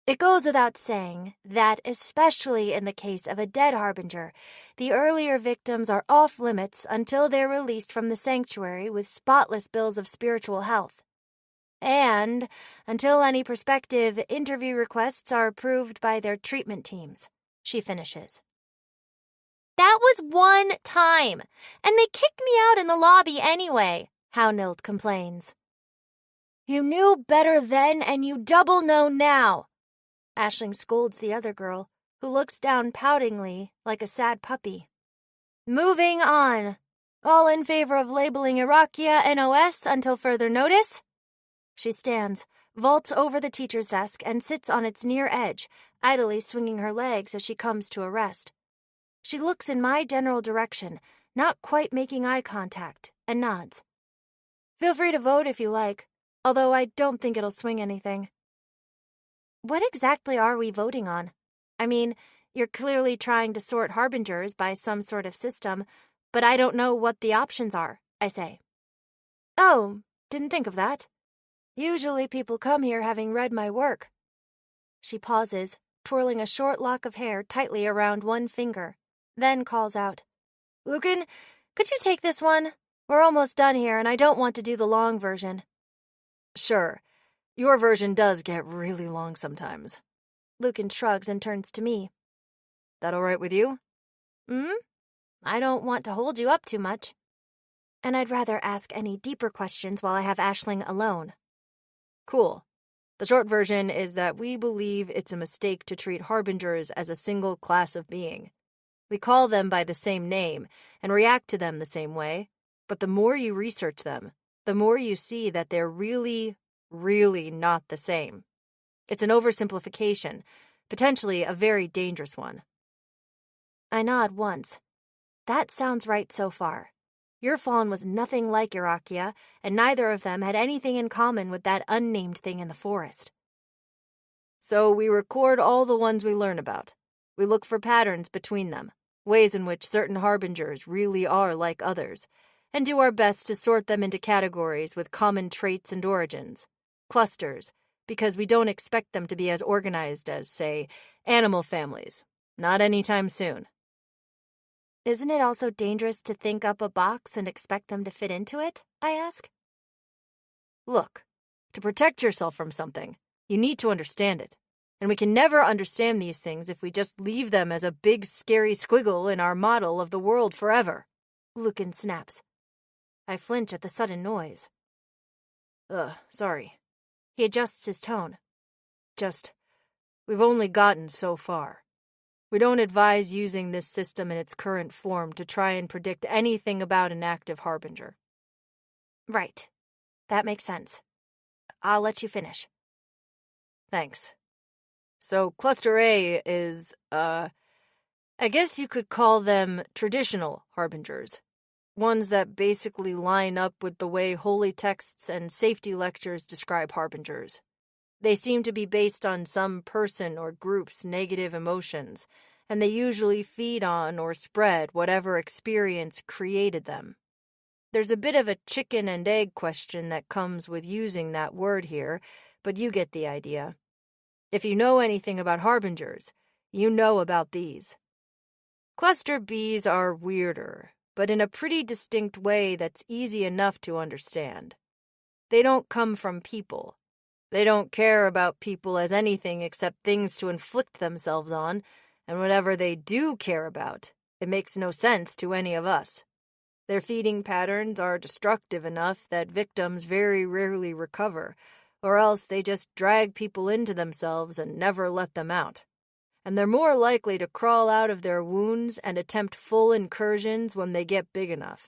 It goes without saying that, especially in the case of a dead Harbinger, the earlier victims are off limits until they're released from the sanctuary with spotless bills of spiritual health. And until any prospective interview requests are approved by their treatment teams, she finishes. That was one time, and they kicked me out in the lobby anyway, Hownhild complains. You knew better then, and you double know now. Aisling scolds the other girl, who looks down poutingly like a sad puppy. Moving on. All in favor of labeling Irakia NOS until further notice? She stands, vaults over the teacher's desk, and sits on its near edge, idly swinging her legs as she comes to a rest. She looks in my general direction, not quite making eye contact, and nods. Feel free to vote if you like, although I don't think it'll swing anything. What exactly are we voting on? I mean, you're clearly trying to sort Harbingers by some sort of system, but I don't know what the options are, I say. Oh, didn't think of that. Usually people come here having read my work. She pauses, twirling a short lock of hair tightly around one finger, then calls out, Lucan, Could you take this one? We're almost done here, and I don't want to do the long version. Sure. Your version does get really long sometimes. Lucan shrugs and turns to me. That all right with you? I don't want to hold you up too much. And I'd rather ask any deeper questions while I have Aisling alone. Cool. The short version is that we believe it's a mistake to treat harbingers as a single class of being. We call them by the same name and react to them the same way, but the more you research them, the more you see that they're really, really not the same. It's an oversimplification, potentially a very dangerous one. I nod once. That sounds right so far. Your fawn was nothing like Irakia, and neither of them had anything in common with that unnamed thing in the forest. So we record all the ones we learn about. We look for patterns between them, ways in which certain harbingers really are like others, and do our best to sort them into categories with common traits and origins, clusters, because we don't expect them to be as organized as, say, animal families. Not anytime soon. Isn't it also dangerous to think up a box and expect them to fit into it? I ask. Look, to protect yourself from something, you need to understand it. And we can never understand these things if we just leave them as a big, scary squiggle in our model of the world forever. Lucan snaps. I flinch at the sudden noise. Sorry. He adjusts his tone. We've only gotten so far. We don't advise using this system in its current form to try and predict anything about an active harbinger. Right. That makes sense. I'll let you finish. Thanks. So Cluster A is, I guess you could call them traditional harbingers. Ones that basically line up with the way holy texts and safety lectures describe harbingers. They seem to be based on some person or group's negative emotions, and they usually feed on or spread whatever experience created them. There's a bit of a chicken and egg question that comes with using that word here, but you get the idea. If you know anything about harbingers, you know about these. Cluster Bs are weirder, but in a pretty distinct way that's easy enough to understand. They don't come from people. They don't care about people as anything except things to inflict themselves on, and whatever they do care about, it makes no sense to any of us. Their feeding patterns are destructive enough that victims very rarely recover, or else they just drag people into themselves and never let them out. And they're more likely to crawl out of their wounds and attempt full incursions when they get big enough.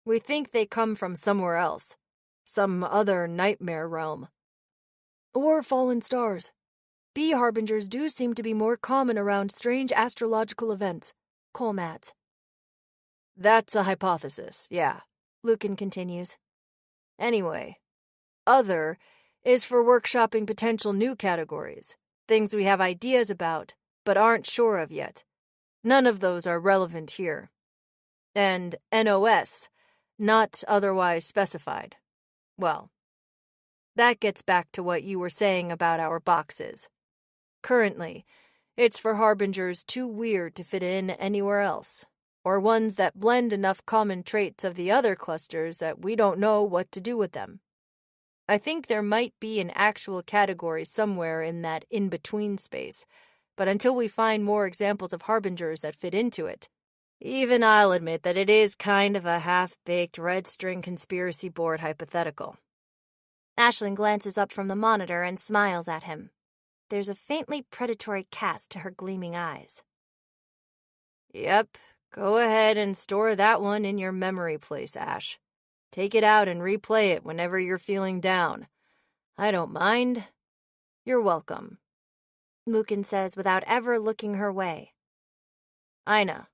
We think they come from somewhere else, some other nightmare realm. Or fallen stars. Bee harbingers do seem to be more common around strange astrological events, Cole adds. That's a hypothesis, yeah, Lucan continues. Anyway, other is for workshopping potential new categories, things we have ideas about but aren't sure of yet. None of those are relevant here. And NOS, not otherwise specified. Well, that gets back to what you were saying about our boxes. Currently, it's for harbingers too weird to fit in anywhere else, or ones that blend enough common traits of the other clusters that we don't know what to do with them. I think there might be an actual category somewhere in that in-between space, but until we find more examples of harbingers that fit into it, even I'll admit that it is kind of a half-baked red-string conspiracy board hypothetical. Aisling glances up from the monitor and smiles at him. There's a faintly predatory cast to her gleaming eyes. Yep, go ahead and store that one in your memory place, Ash. Take it out and replay it whenever you're feeling down. I don't mind. You're welcome. Lucan says without ever looking her way. Aina,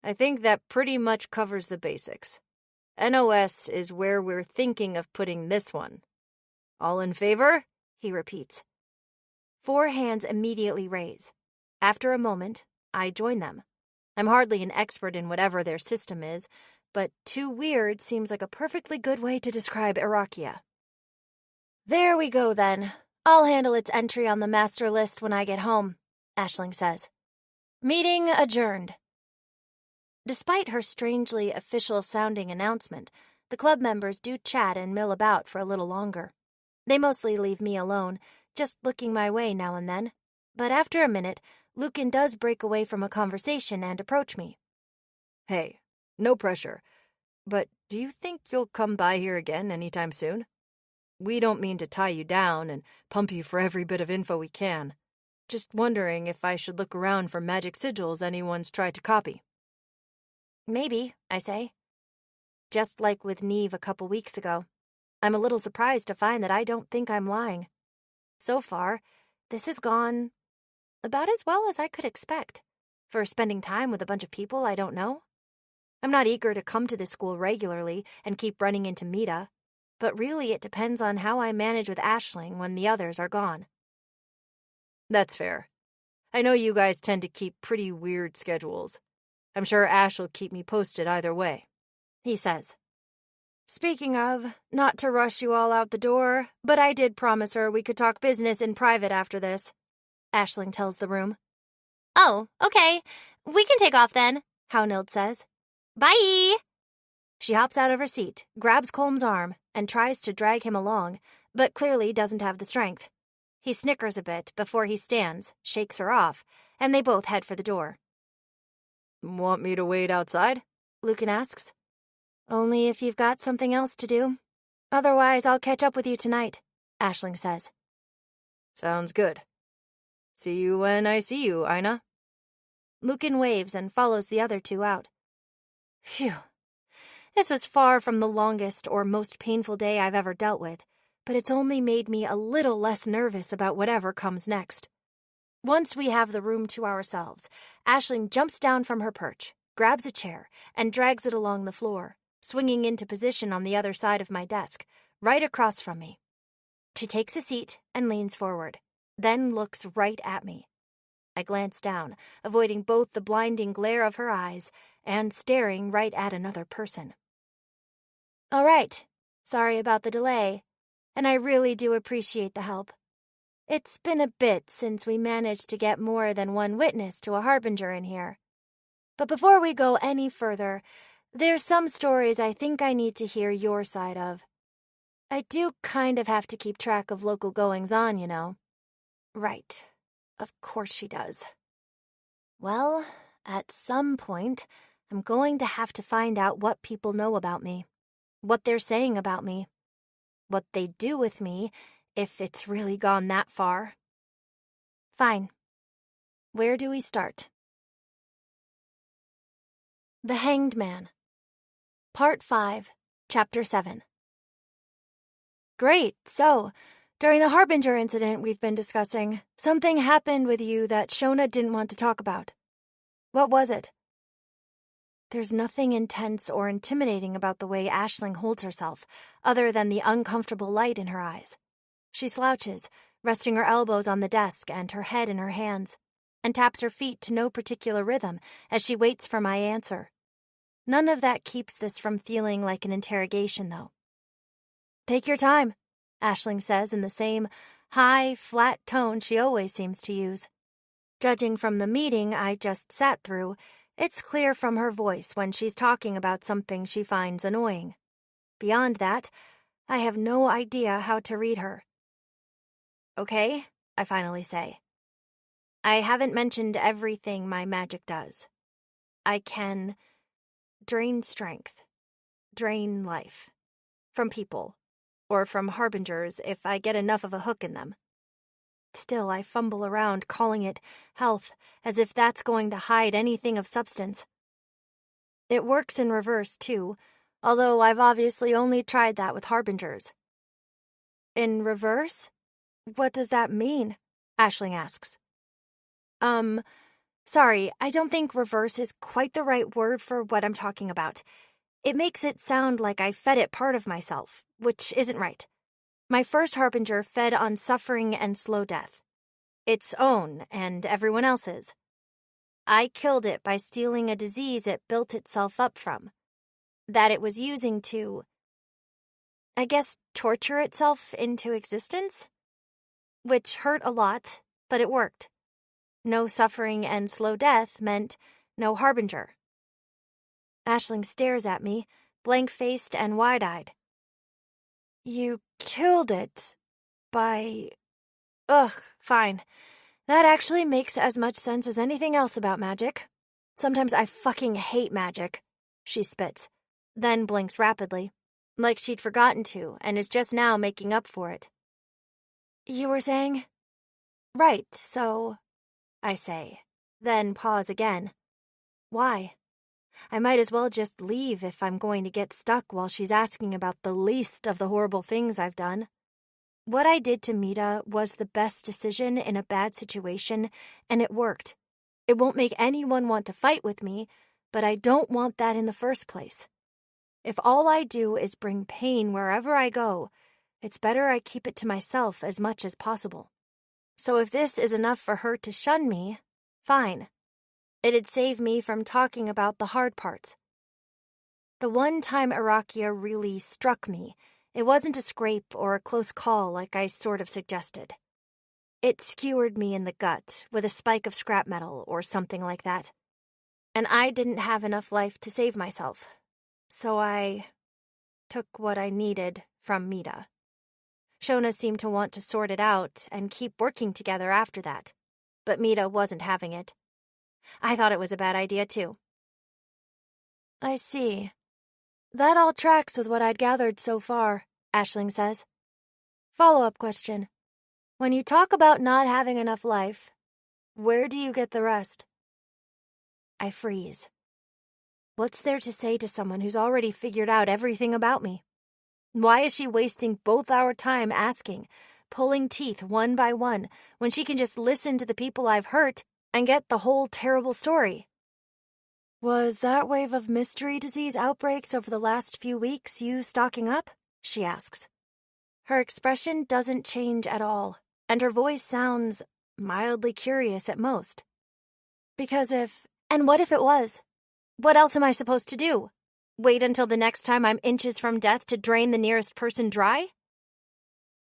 I think that pretty much covers the basics. NOS is where we're thinking of putting this one. All in favor? He repeats. 4 hands immediately raise. After a moment, I join them. I'm hardly an expert in whatever their system is, but too weird seems like a perfectly good way to describe Irakia. There we go, then. I'll handle its entry on the master list when I get home, Aisling says. Meeting adjourned. Despite her strangely official-sounding announcement, the club members do chat and mill about for a little longer. They mostly leave me alone, just looking my way now and then. But after a minute, Lucan does break away from a conversation and approach me. Hey, no pressure, but do you think you'll come by here again anytime soon? We don't mean to tie you down and pump you for every bit of info we can. Just wondering if I should look around for magic sigils anyone's tried to copy. Maybe, I say. Just like with Neve a couple weeks ago, I'm a little surprised to find that I don't think I'm lying. So far, this has gone about as well as I could expect for spending time with a bunch of people I don't know. I'm not eager to come to this school regularly and keep running into Mita, but really it depends on how I manage with Aisling when the others are gone. That's fair. I know you guys tend to keep pretty weird schedules. I'm sure Ash will keep me posted either way, he says. Speaking of, not to rush you all out the door, but I did promise her we could talk business in private after this, Aisling tells the room. Oh, okay. We can take off then, Haunild says. Bye! She hops out of her seat, grabs Colm's arm, and tries to drag him along, but clearly doesn't have the strength. He snickers a bit before he stands, shakes her off, and they both head for the door. Want me to wait outside? Lucan asks. Only if you've got something else to do. Otherwise, I'll catch up with you tonight, Aisling says. Sounds good. See you when I see you, Aina. Lucan waves and follows the other two out. Phew. This was far from the longest or most painful day I've ever dealt with, but it's only made me a little less nervous about whatever comes next. Once we have the room to ourselves, Aisling jumps down from her perch, grabs a chair, and drags it along the floor, swinging into position on the other side of my desk, right across from me. She takes a seat and leans forward, then looks right at me. I glance down, avoiding both the blinding glare of her eyes and staring right at another person. All right, sorry about the delay, and I really do appreciate the help. It's been a bit since we managed to get more than one witness to a harbinger in here. But before we go any further, there's some stories I think I need to hear your side of. I do kind of have to keep track of local goings-on, you know. Right. Of course she does. Well, at some point, I'm going to have to find out what people know about me, what they're saying about me, what they do with me, if it's really gone that far. Fine. Where do we start? The Hanged Man. Part 5, Chapter 7. Great, so, during the Harbinger incident we've been discussing, something happened with you that Shona didn't want to talk about. What was it? There's nothing intense or intimidating about the way Aisling holds herself, other than the uncomfortable light in her eyes. She slouches, resting her elbows on the desk and her head in her hands, and taps her feet to no particular rhythm as she waits for my answer. None of that keeps this from feeling like an interrogation, though. Take your time, Aisling says in the same high, flat tone she always seems to use. Judging from the meeting I just sat through, it's clear from her voice when she's talking about something she finds annoying. Beyond that, I have no idea how to read her. Okay, I finally say. I haven't mentioned everything my magic does. I can drain strength, drain life, from people, or from harbingers if I get enough of a hook in them. Still, I fumble around calling it health, as if that's going to hide anything of substance. It works in reverse, too, although I've obviously only tried that with harbingers. In reverse? What does that mean? Aisling asks. Sorry, I don't think reverse is quite the right word for what I'm talking about. It makes it sound like I fed it part of myself, which isn't right. My first harbinger fed on suffering and slow death. Its own and everyone else's. I killed it by stealing a disease it built itself up from. That it was using to, I guess, torture itself into existence? Which hurt a lot, but it worked. No suffering and slow death meant no harbinger. Aisling stares at me, blank-faced and wide-eyed. You killed it by... Ugh, fine. That actually makes as much sense as anything else about magic. Sometimes I fucking hate magic. She spits, then blinks rapidly, like she'd forgotten to and is just now making up for it. You were saying? Right, so... I say, then pause again. Why? I might as well just leave if I'm going to get stuck while she's asking about the least of the horrible things I've done. What I did to Mita was the best decision in a bad situation, and it worked. It won't make anyone want to fight with me, but I don't want that in the first place. If all I do is bring pain wherever I go, it's better I keep it to myself as much as possible. So if this is enough for her to shun me, fine. It'd save me from talking about the hard parts. The one time Arakia really struck me, it wasn't a scrape or a close call like I sort of suggested. It skewered me in the gut with a spike of scrap metal or something like that. And I didn't have enough life to save myself. So I took what I needed from Mita. Shona seemed to want to sort it out and keep working together after that, but Mita wasn't having it. I thought it was a bad idea, too. I see. That all tracks with what I'd gathered so far, Aisling says. Follow-up question. When you talk about not having enough life, where do you get the rest? I freeze. What's there to say to someone who's already figured out everything about me? Why is she wasting both our time asking, pulling teeth one by one, when she can just listen to the people I've hurt and get the whole terrible story? Was that wave of mystery disease outbreaks over the last few weeks you stocking up? She asks. Her expression doesn't change at all, and her voice sounds mildly curious at most. And what if it was? What else am I supposed to do? Wait until the next time I'm inches from death to drain the nearest person dry?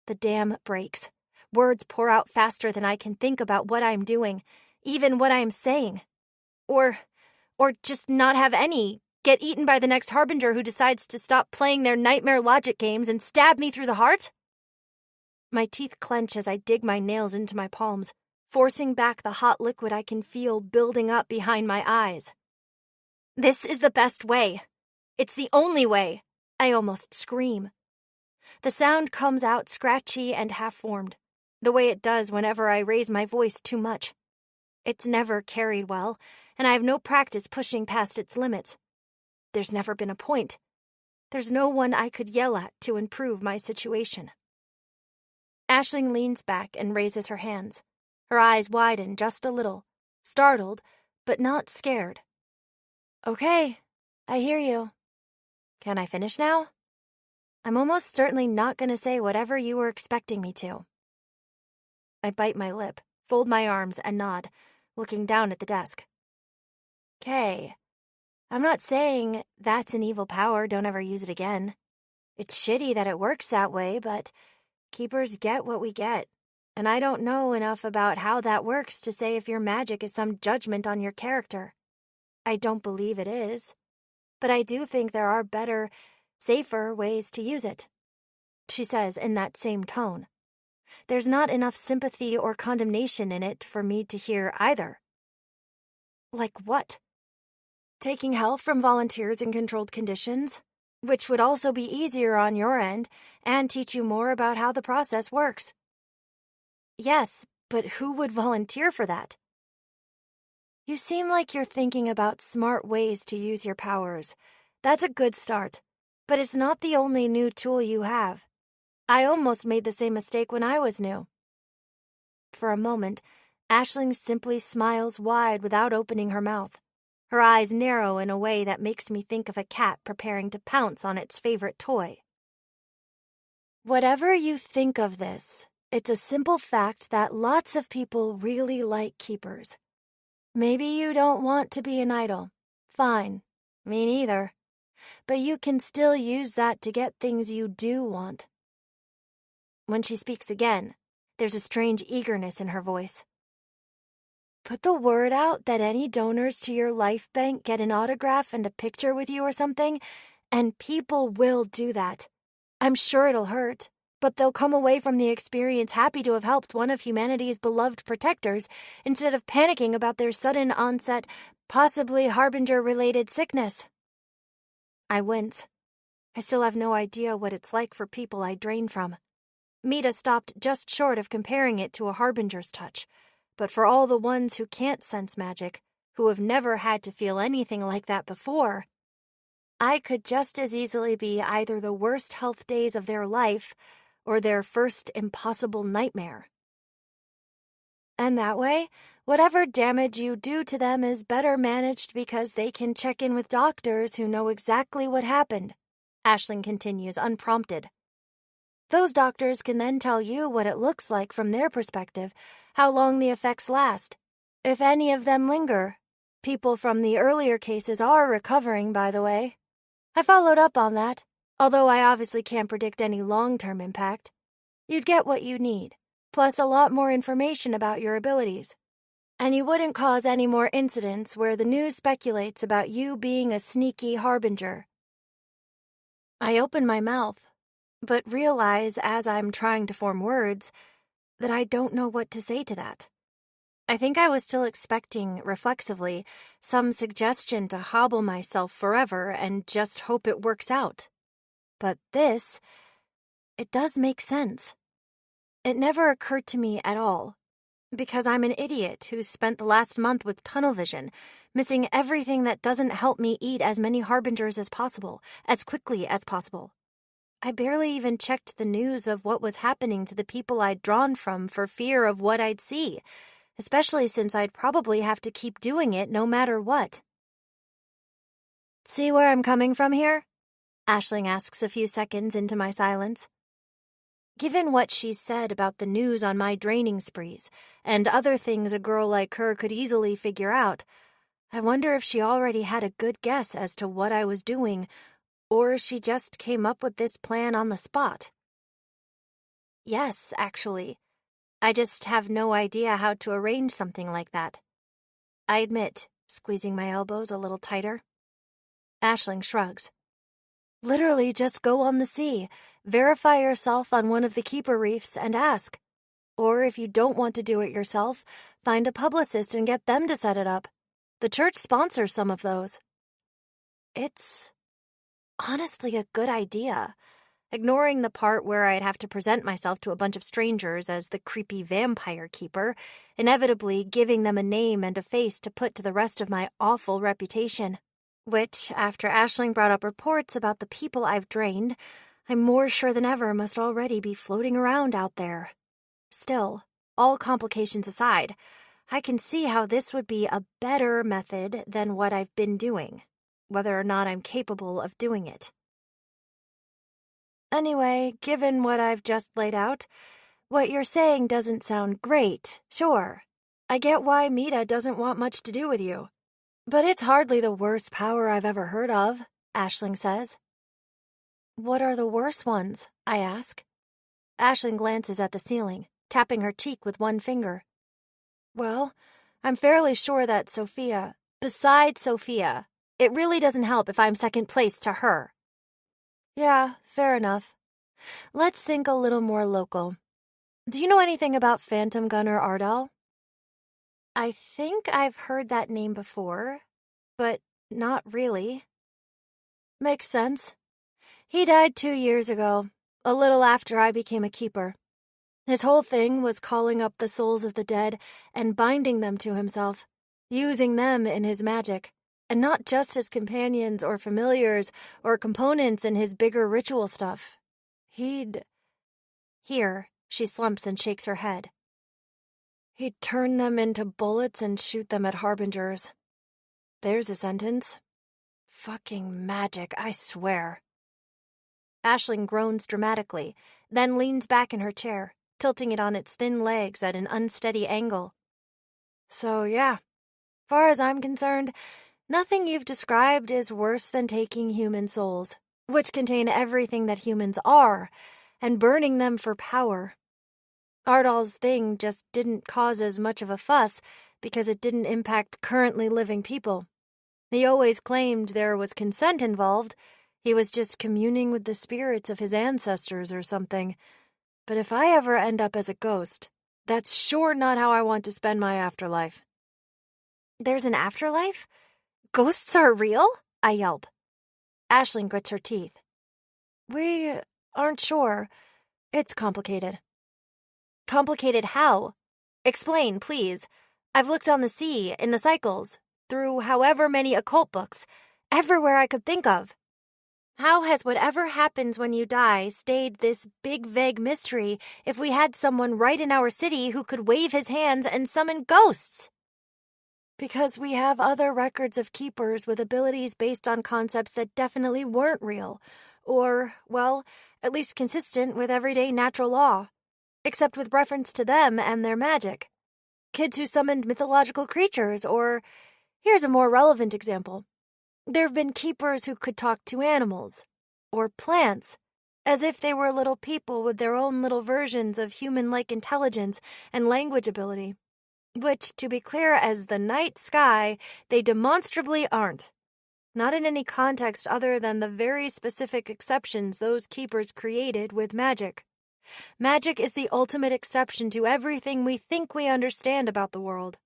The dam breaks. Words pour out faster than I can think about what I'm doing, even what I'm saying. Or just not have any, get eaten by the next harbinger who decides to stop playing their nightmare logic games and stab me through the heart? My teeth clench as I dig my nails into my palms, forcing back the hot liquid I can feel building up behind my eyes. This is the best way. It's the only way. I almost scream. The sound comes out scratchy and half-formed, the way it does whenever I raise my voice too much. It's never carried well, and I have no practice pushing past its limits. There's never been a point. There's no one I could yell at to improve my situation. Aisling leans back and raises her hands. Her eyes widen just a little, startled, but not scared. Okay, I hear you. Can I finish now? I'm almost certainly not going to say whatever you were expecting me to. I bite my lip, fold my arms, and nod, looking down at the desk. Okay, I'm not saying that's an evil power, don't ever use it again. It's shitty that it works that way, but keepers get what we get, and I don't know enough about how that works to say if your magic is some judgment on your character. I don't believe it is. But I do think there are better, safer ways to use it, she says in that same tone. There's not enough sympathy or condemnation in it for me to hear either. Like what? Taking help from volunteers in controlled conditions, which would also be easier on your end and teach you more about how the process works. Yes, but who would volunteer for that? You seem like you're thinking about smart ways to use your powers. That's a good start, but it's not the only new tool you have. I almost made the same mistake when I was new. For a moment, Aisling simply smiles wide without opening her mouth. Her eyes narrow in a way that makes me think of a cat preparing to pounce on its favorite toy. Whatever you think of this, it's a simple fact that lots of people really like keepers. Maybe you don't want to be an idol. Fine. Me neither. But you can still use that to get things you do want. When she speaks again, there's a strange eagerness in her voice. Put the word out that any donors to your life bank get an autograph and a picture with you or something, and people will do that. I'm sure it'll hurt, but they'll come away from the experience happy to have helped one of humanity's beloved protectors instead of panicking about their sudden onset, possibly harbinger-related sickness. I wince. I still have no idea what it's like for people I drain from. Mita stopped just short of comparing it to a harbinger's touch, but for all the ones who can't sense magic, who have never had to feel anything like that before, I could just as easily be either the worst health days of their life or their first impossible nightmare. And that way, whatever damage you do to them is better managed because they can check in with doctors who know exactly what happened, Aisling continues, unprompted. Those doctors can then tell you what it looks like from their perspective, how long the effects last, if any of them linger. People from the earlier cases are recovering, by the way. I followed up on that, although I obviously can't predict any long-term impact. You'd get what you need, plus a lot more information about your abilities. And you wouldn't cause any more incidents where the news speculates about you being a sneaky harbinger. I open my mouth, but realize as I'm trying to form words that I don't know what to say to that. I think I was still expecting, reflexively, some suggestion to hobble myself forever and just hope it works out. But this, it does make sense. It never occurred to me at all, because I'm an idiot who spent the last month with tunnel vision, missing everything that doesn't help me eat as many harbingers as possible, as quickly as possible. I barely even checked the news of what was happening to the people I'd drawn from for fear of what I'd see, especially since I'd probably have to keep doing it no matter what. See where I'm coming from here? Aisling asks a few seconds into my silence. Given what she said about the news on my draining sprees, and other things a girl like her could easily figure out, I wonder if she already had a good guess as to what I was doing, or she just came up with this plan on the spot. Yes, actually. I just have no idea how to arrange something like that. I admit, squeezing my elbows a little tighter. Aisling shrugs. Literally just go on the sea, verify yourself on one of the keeper reefs and ask. Or if you don't want to do it yourself, find a publicist and get them to set it up. The church sponsors some of those. It's honestly a good idea, ignoring the part where I'd have to present myself to a bunch of strangers as the creepy vampire keeper, inevitably giving them a name and a face to put to the rest of my awful reputation, which, after Aisling brought up reports about the people I've drained, I'm more sure than ever must already be floating around out there. Still, all complications aside, I can see how this would be a better method than what I've been doing, whether or not I'm capable of doing it. Anyway, given what I've just laid out, what you're saying doesn't sound great, sure. I get why Mita doesn't want much to do with you. But it's hardly the worst power I've ever heard of, Aisling says. What are the worst ones? I ask. Aisling glances at the ceiling, tapping her cheek with one finger. Well, I'm fairly sure that besides Sophia, it really doesn't help if I'm second place to her. Yeah, fair enough. Let's think a little more local. Do you know anything about Phantom Gunner Ardal? I think I've heard that name before, but not really. Makes sense. He died 2 years ago, a little after I became a keeper. His whole thing was calling up the souls of the dead and binding them to himself, using them in his magic, and not just as companions or familiars or components in his bigger ritual stuff. Here, she slumps and shakes her head. He'd turn them into bullets and shoot them at harbingers. There's a sentence. Fucking magic, I swear. Aisling groans dramatically, then leans back in her chair, tilting it on its thin legs at an unsteady angle. So yeah, far as I'm concerned, nothing you've described is worse than taking human souls, which contain everything that humans are, and burning them for power. Ardal's thing just didn't cause as much of a fuss because it didn't impact currently living people. He always claimed there was consent involved. He was just communing with the spirits of his ancestors or something. But if I ever end up as a ghost, that's sure not how I want to spend my afterlife. There's an afterlife? Ghosts are real? I yelp. Aisling grits her teeth. We aren't sure. It's complicated. Complicated how? Explain, please. I've looked on the sea, in the cycles, through however many occult books, everywhere I could think of. How has whatever happens when you die stayed this big, vague mystery if we had someone right in our city who could wave his hands and summon ghosts? Because we have other records of keepers with abilities based on concepts that definitely weren't real, or, well, at least consistent with everyday natural law, except with reference to them and their magic. Kids who summoned mythological creatures, or, here's a more relevant example. There have been keepers who could talk to animals, or plants, as if they were little people with their own little versions of human-like intelligence and language ability. Which, to be clear as the night sky, they demonstrably aren't. Not in any context other than the very specific exceptions those keepers created with magic. Magic is the ultimate exception to everything we think we understand about the world.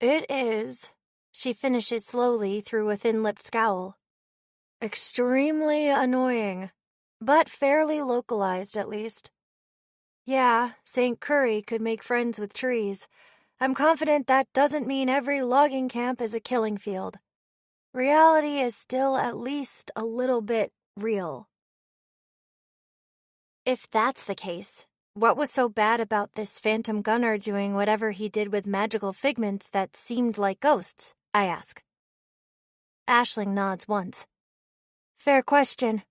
It is, she finishes slowly through a thin-lipped scowl. Extremely annoying, but fairly localized at least. Yeah, St. Curry could make friends with trees. I'm confident that doesn't mean every logging camp is a killing field. Reality is still at least a little bit real. If that's the case, what was so bad about this phantom gunner doing whatever he did with magical figments that seemed like ghosts? I ask. Aisling nods once. Fair question.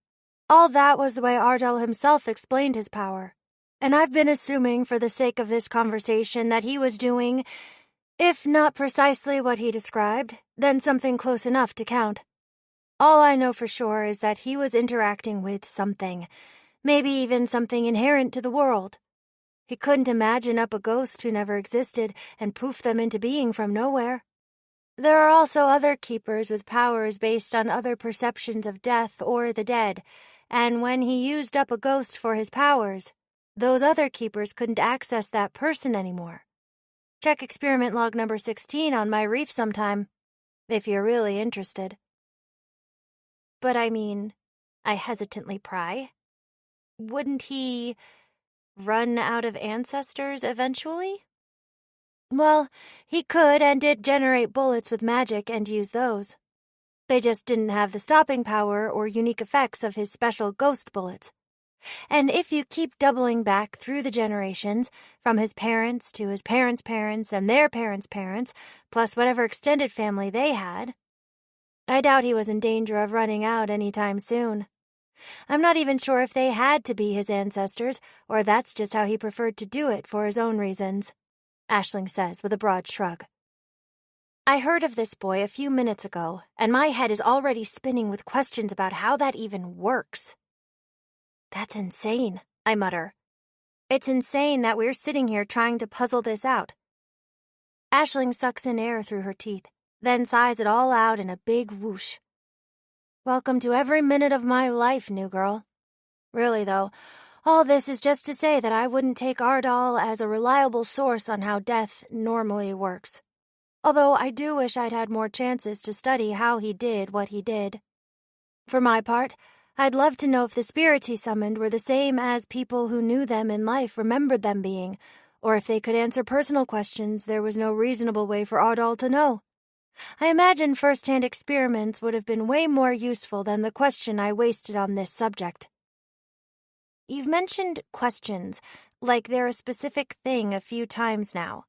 All that was the way Ardell himself explained his power. And I've been assuming for the sake of this conversation that he was doing, if not precisely what he described, then something close enough to count. All I know for sure is that he was interacting with something, maybe even something inherent to the world. He couldn't imagine up a ghost who never existed and poof them into being from nowhere. There are also other keepers with powers based on other perceptions of death or the dead, and when he used up a ghost for his powers, those other keepers couldn't access that person anymore. Check experiment log number 16 on my reef sometime, if you're really interested. But I mean, I hesitantly pry. Wouldn't he run out of ancestors eventually? Well, he could and did generate bullets with magic and use those. They just didn't have the stopping power or unique effects of his special ghost bullets. And if you keep doubling back through the generations, from his parents to his parents' parents and their parents' parents, plus whatever extended family they had, I doubt he was in danger of running out any time soon. I'm not even sure if they had to be his ancestors, or that's just how he preferred to do it for his own reasons, Aisling says with a broad shrug. I heard of this boy a few minutes ago, and my head is already spinning with questions about how that even works. That's insane, I mutter. It's insane that we're sitting here trying to puzzle this out. Aisling sucks in air through her teeth, then sighs it all out in a big whoosh. Welcome to every minute of my life, new girl. Really, though, all this is just to say that I wouldn't take Ardal as a reliable source on how death normally works. Although I do wish I'd had more chances to study how he did what he did. For my part, I'd love to know if the spirits he summoned were the same as people who knew them in life remembered them being, or if they could answer personal questions there was no reasonable way for Ardal to know. I imagine first-hand experiments would have been way more useful than the question I wasted on this subject. You've mentioned questions, like they're a specific thing a few times now.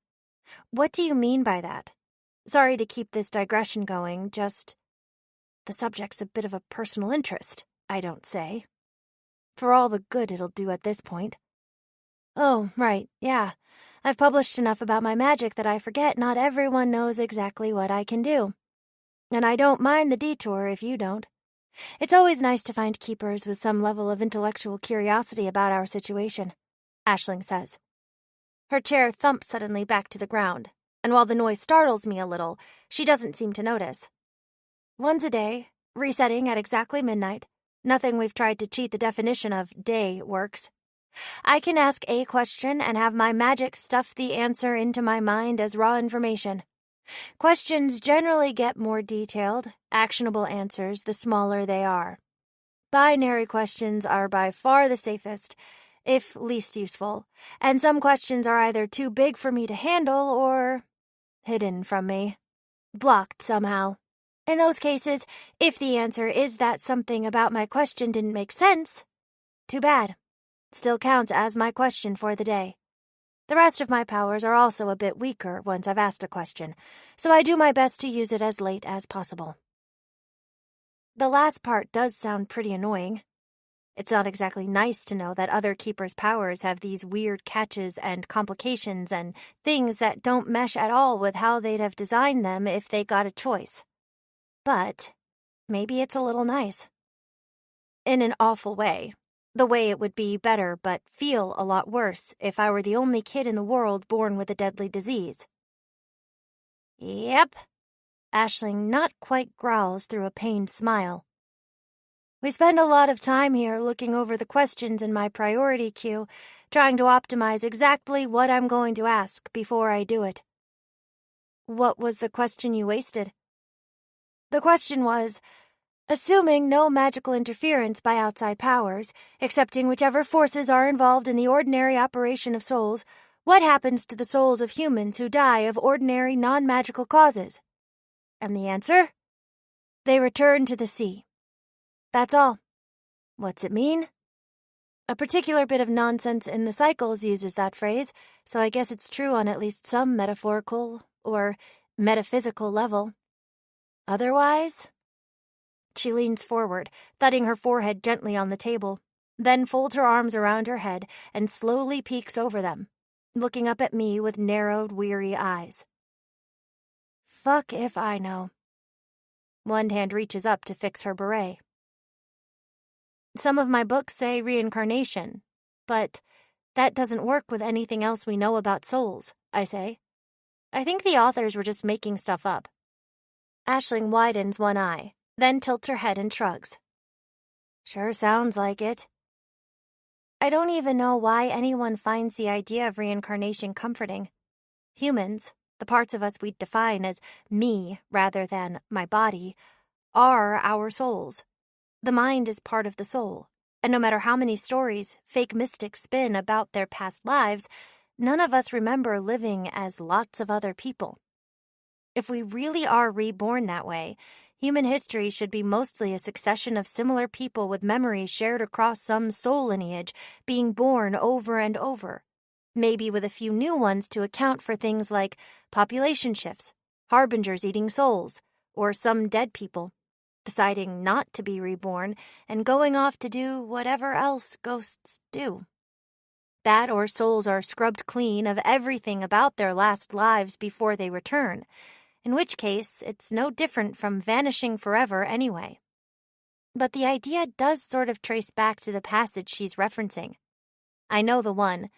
What do you mean by that? Sorry to keep this digression going, just... The subject's a bit of a personal interest, I don't say. For all the good it'll do at this point. Oh, right, yeah. I've published enough about my magic that I forget not everyone knows exactly what I can do. And I don't mind the detour if you don't. It's always nice to find keepers with some level of intellectual curiosity about our situation, Aisling says. Her chair thumps suddenly back to the ground, and while the noise startles me a little, she doesn't seem to notice. Once a day, resetting at exactly midnight. Nothing we've tried to cheat the definition of day works. I can ask a question and have my magic stuff the answer into my mind as raw information. Questions generally get more detailed, actionable answers the smaller they are. Binary questions are by far the safest, if least useful, and some questions are either too big for me to handle or hidden from me, blocked somehow. In those cases, if the answer is that something about my question didn't make sense, too bad. Still counts as my question for the day. The rest of my powers are also a bit weaker once I've asked a question, so I do my best to use it as late as possible. The last part does sound pretty annoying. It's not exactly nice to know that other keepers' powers have these weird catches and complications and things that don't mesh at all with how they'd have designed them if they got a choice. But maybe it's a little nice. In an awful way. The way it would be better but feel a lot worse if I were the only kid in the world born with a deadly disease. Yep. Aisling not quite growls through a pained smile. We spend a lot of time here looking over the questions in my priority queue, trying to optimize exactly what I'm going to ask before I do it. What was the question you wasted? The question was, assuming no magical interference by outside powers, accepting whichever forces are involved in the ordinary operation of souls, what happens to the souls of humans who die of ordinary non-magical causes? And the answer? They return to the sea. That's all. What's it mean? A particular bit of nonsense in the cycles uses that phrase, so I guess it's true on at least some metaphorical or metaphysical level. Otherwise? She leans forward, thudding her forehead gently on the table, then folds her arms around her head and slowly peeks over them, looking up at me with narrowed, weary eyes. Fuck if I know. One hand reaches up to fix her beret. Some of my books say reincarnation, but that doesn't work with anything else we know about souls, I say. I think the authors were just making stuff up. Aisling widens one eye, then tilts her head and shrugs. Sure sounds like it. I don't even know why anyone finds the idea of reincarnation comforting. Humans, the parts of us we define as me rather than my body, are our souls. The mind is part of the soul, and no matter how many stories fake mystics spin about their past lives, none of us remember living as lots of other people. If we really are reborn that way, human history should be mostly a succession of similar people with memories shared across some soul lineage, being born over and over, maybe with a few new ones to account for things like population shifts, harbingers eating souls, or some dead people deciding not to be reborn and going off to do whatever else ghosts do. That or souls are scrubbed clean of everything about their last lives before they return, in which case it's no different from vanishing forever anyway. But the idea does sort of trace back to the passage she's referencing. I know the one.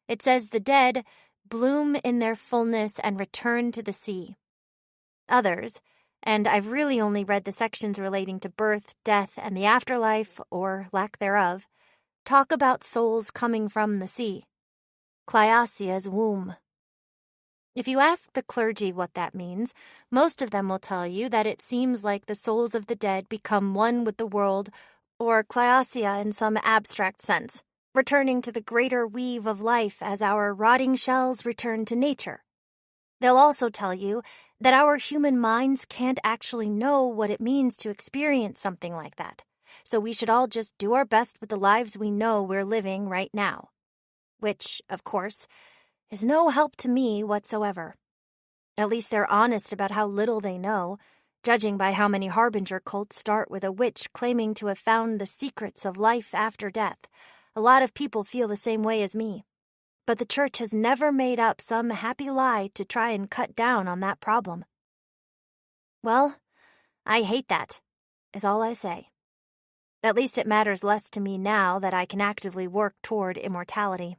It says the dead bloom in their fullness and return to the sea. Others, and I've really only read the sections relating to birth, death, and the afterlife, or lack thereof, talk about souls coming from the sea. Clyasia's womb. If you ask the clergy what that means, most of them will tell you that it seems like the souls of the dead become one with the world, or Clyasia in some abstract sense, returning to the greater weave of life as our rotting shells return to nature. They'll also tell you that our human minds can't actually know what it means to experience something like that, so we should all just do our best with the lives we know we're living right now. Which, of course, is no help to me whatsoever. At least they're honest about how little they know, judging by how many harbinger cults start with a witch claiming to have found the secrets of life after death. A lot of people feel the same way as me. But the church has never made up some happy lie to try and cut down on that problem. Well, I hate that, is all I say. At least it matters less to me now that I can actively work toward immortality.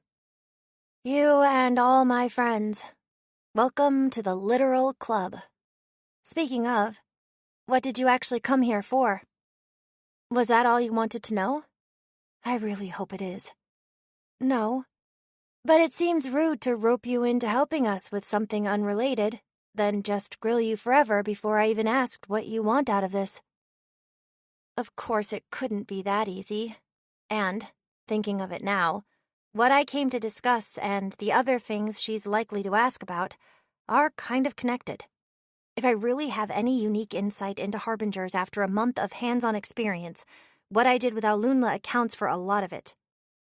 You and all my friends, Welcome to the Literal Club. Speaking of, what did you actually come here for? Was that all you wanted to know? I really hope it is. No. But it seems rude to rope you into helping us with something unrelated, then just grill you forever before I even asked what you want out of this. Of course it couldn't be that easy. And, thinking of it now, what I came to discuss and the other things she's likely to ask about are kind of connected. If I really have any unique insight into harbingers after a month of hands-on experience, what I did with Alunla accounts for a lot of it.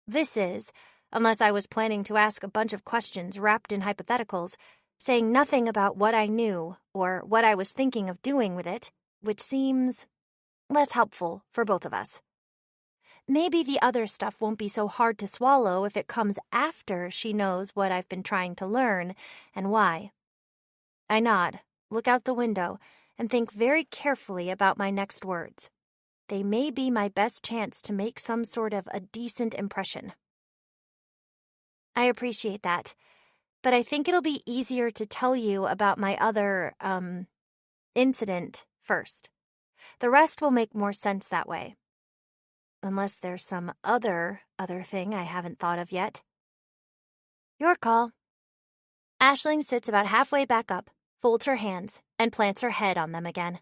This is, unless I was planning to ask a bunch of questions wrapped in hypotheticals, saying nothing about what I knew or what I was thinking of doing with it, which seems less helpful for both of us. Maybe the other stuff won't be so hard to swallow if it comes after she knows what I've been trying to learn and why. I nod, look out the window, and think very carefully about my next words. They may be my best chance to make some sort of a decent impression. I appreciate that, but I think it'll be easier to tell you about my other, incident first. The rest will make more sense that way. Unless there's some other thing I haven't thought of yet. Your call. Aisling sits about halfway back up, folds her hands, and plants her head on them again.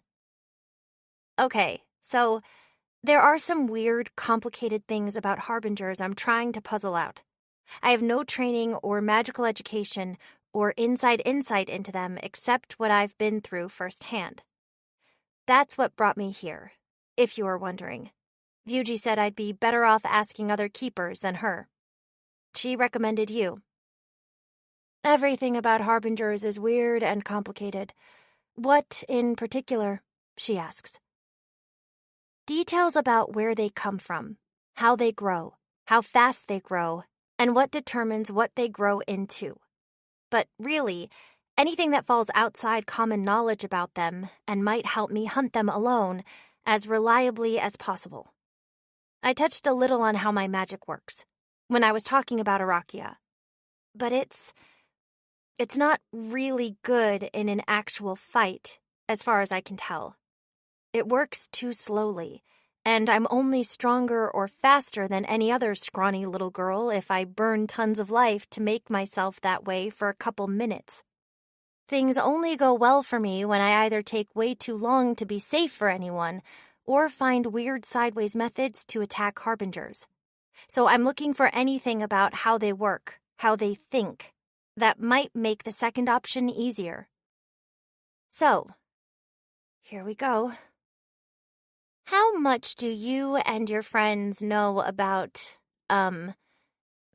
Okay, so there are some weird, complicated things about harbingers I'm trying to puzzle out. I have no training or magical education or inside insight into them except what I've been through firsthand. That's what brought me here, if you are wondering. Vyuji said I'd be better off asking other keepers than her. She recommended you. Everything about harbingers is weird and complicated. What in particular? She asks. Details about where they come from, how they grow, how fast they grow, and what determines what they grow into. But really, anything that falls outside common knowledge about them and might help me hunt them alone as reliably as possible. I touched a little on how my magic works when I was talking about Arakia. But it's not really good in an actual fight, as far as I can tell. It works too slowly, and I'm only stronger or faster than any other scrawny little girl if I burn tons of life to make myself that way for a couple minutes. Things only go well for me when I either take way too long to be safe for anyone or find weird sideways methods to attack harbingers. So I'm looking for anything about how they work, how they think, that might make the second option easier. So, here we go. How much do you and your friends know about,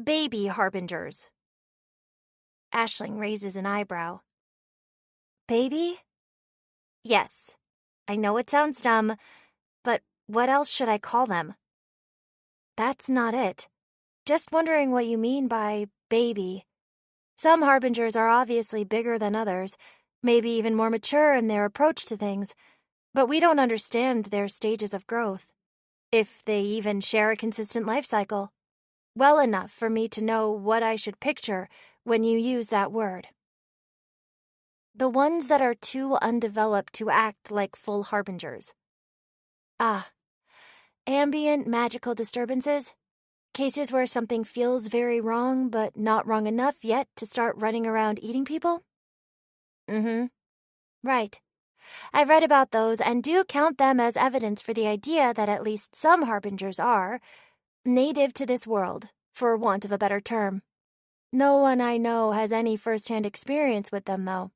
baby harbingers? Aisling raises an eyebrow. Baby? Yes. I know it sounds dumb, but what else should I call them? That's not it. Just wondering what you mean by baby. Some harbingers are obviously bigger than others, maybe even more mature in their approach to things, but we don't understand their stages of growth, if they even share a consistent life cycle, well enough for me to know what I should picture when you use that word. The ones that are too undeveloped to act like full harbingers. Ah, ambient magical disturbances? Cases where something feels very wrong but not wrong enough yet to start running around eating people? Mm-hmm. Right. I've read about those and do count them as evidence for the idea that at least some harbingers are native to this world, for want of a better term. No one I know has any first-hand experience with them, though.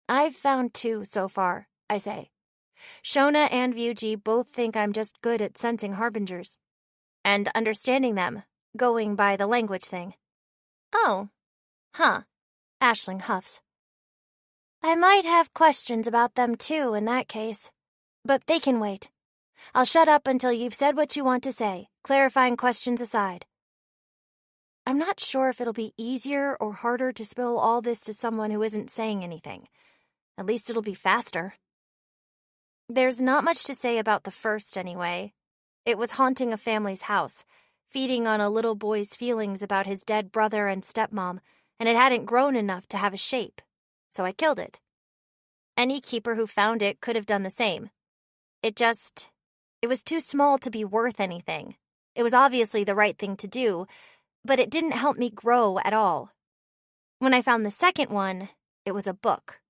I've found 2 so far, I say. Shona and Vyuji both think I'm just good at sensing harbingers. And understanding them, going by the language thing. Oh. Huh. Aisling huffs. I might have questions about them too in that case. But they can wait. I'll shut up until you've said what you want to say, clarifying questions aside. I'm not sure if it'll be easier or harder to spill all this to someone who isn't saying anything. At least it'll be faster. There's not much to say about the first anyway. It was haunting a family's house, feeding on a little boy's feelings about his dead brother and stepmom, and it hadn't grown enough to have a shape, so I killed it. Any keeper who found it could have done the same. It was too small to be worth anything. It was obviously the right thing to do, but it didn't help me grow at all. When I found the second one, it was a book.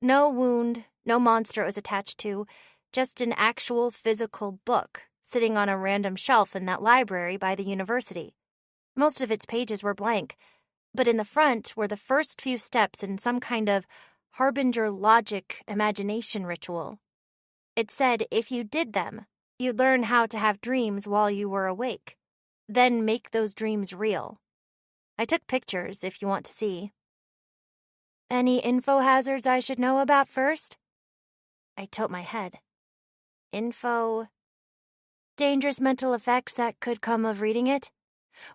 No wound, no monster it was attached to, just an actual physical book sitting on a random shelf in that library by the university. Most of its pages were blank, but in the front were the first few steps in some kind of harbinger logic imagination ritual. It said if you did them, you'd learn how to have dreams while you were awake, then make those dreams real. I took pictures if you want to see. Any info hazards I should know about first? I tilt my head. Info? Dangerous mental effects that could come of reading it?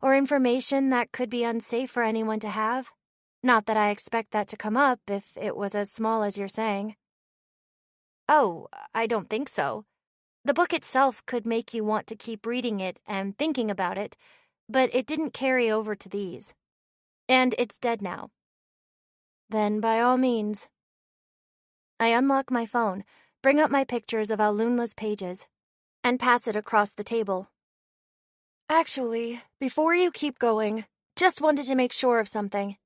Or information that could be unsafe for anyone to have? Not that I expect that to come up if it was as small as you're saying. Oh, I don't think so. The book itself could make you want to keep reading it and thinking about it, but it didn't carry over to these. And it's dead now. Then by all means. I unlock my phone, bring up my pictures of Alunla's pages, and pass it across the table. Actually, before you keep going, just wanted to make sure of something.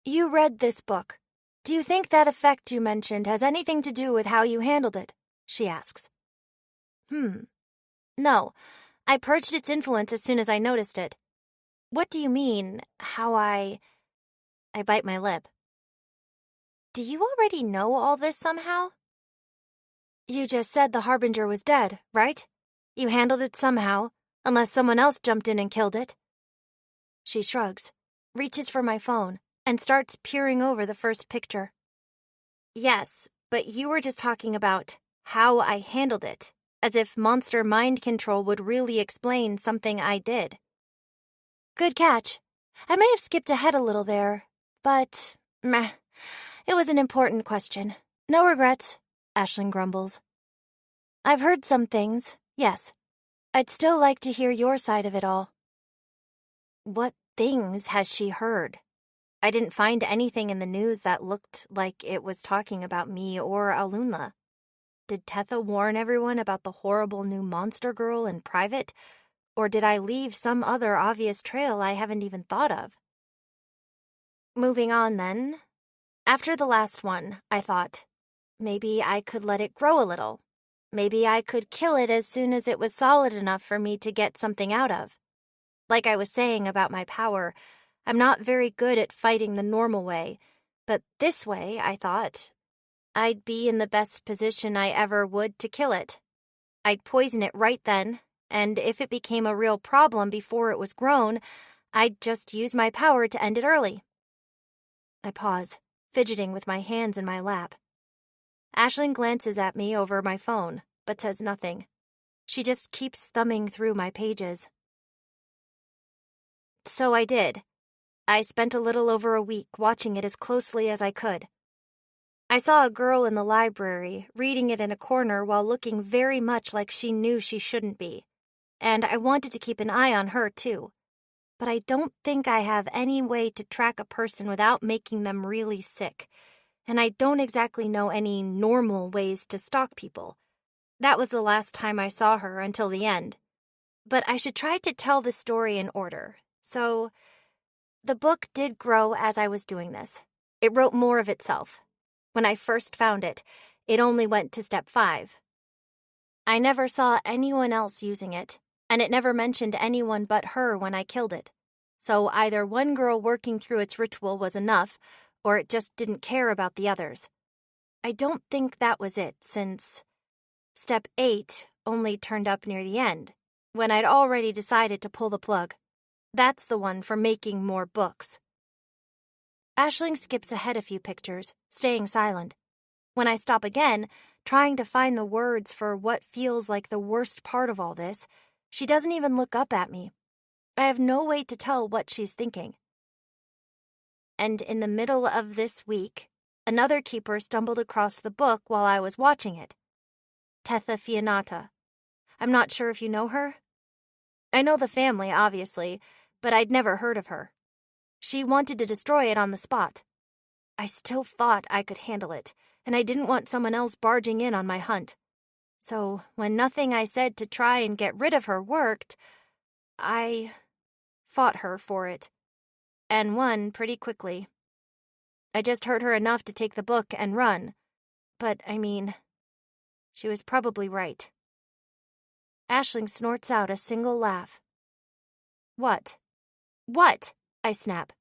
You read this book. Do you think that effect you mentioned has anything to do with how you handled it? She asks. No, I purged its influence as soon as I noticed it. What do you mean, how I bite my lip. Do you already know all this somehow? You just said the Harbinger was dead, right? You handled it somehow, unless someone else jumped in and killed it. She shrugs, reaches for my phone, and starts peering over the first picture. Yes, but you were just talking about how I handled it, as if monster mind control would really explain something I did. Good catch. I may have skipped ahead a little there, but meh. It was an important question. No regrets, Aisling grumbles. I've heard some things, yes. I'd still like to hear your side of it all. What things has she heard? I didn't find anything in the news that looked like it was talking about me or Alunla. Did Tetha warn everyone about the horrible new monster girl in private, or did I leave some other obvious trail I haven't even thought of? Moving on, then. After the last one, I thought, maybe I could let it grow a little. Maybe I could kill it as soon as it was solid enough for me to get something out of. Like I was saying about my power, I'm not very good at fighting the normal way, but this way, I thought, I'd be in the best position I ever would to kill it. I'd poison it right then, and if it became a real problem before it was grown, I'd just use my power to end it early. I pause, fidgeting with my hands in my lap. Aisling glances at me over my phone, but says nothing. She just keeps thumbing through my pages. So I did. I spent a little over a week watching it as closely as I could. I saw a girl in the library reading it in a corner while looking very much like she knew she shouldn't be, and I wanted to keep an eye on her too. But I don't think I have any way to track a person without making them really sick, and I don't exactly know any normal ways to stalk people. That was the last time I saw her until the end. But I should try to tell the story in order, so the book did grow as I was doing this. It wrote more of itself. When I first found it, it only went to step 5. I never saw anyone else using it, and it never mentioned anyone but her when I killed it. So either one girl working through its ritual was enough, or it just didn't care about the others. I don't think that was it, since step 8 only turned up near the end, when I'd already decided to pull the plug. That's the one for making more books. Aisling skips ahead a few pictures, staying silent. When I stop again, trying to find the words for what feels like the worst part of all this, she doesn't even look up at me. I have no way to tell what she's thinking. And in the middle of this week, another keeper stumbled across the book while I was watching it. Tetha Fianata. I'm not sure if you know her. I know the family, obviously, but I'd never heard of her. She wanted to destroy it on the spot. I still thought I could handle it, and I didn't want someone else barging in on my hunt. So when nothing I said to try and get rid of her worked, I fought her for it, and won pretty quickly. I just hurt her enough to take the book and run, but, she was probably right. Aisling snorts out a single laugh. What? What? I snap.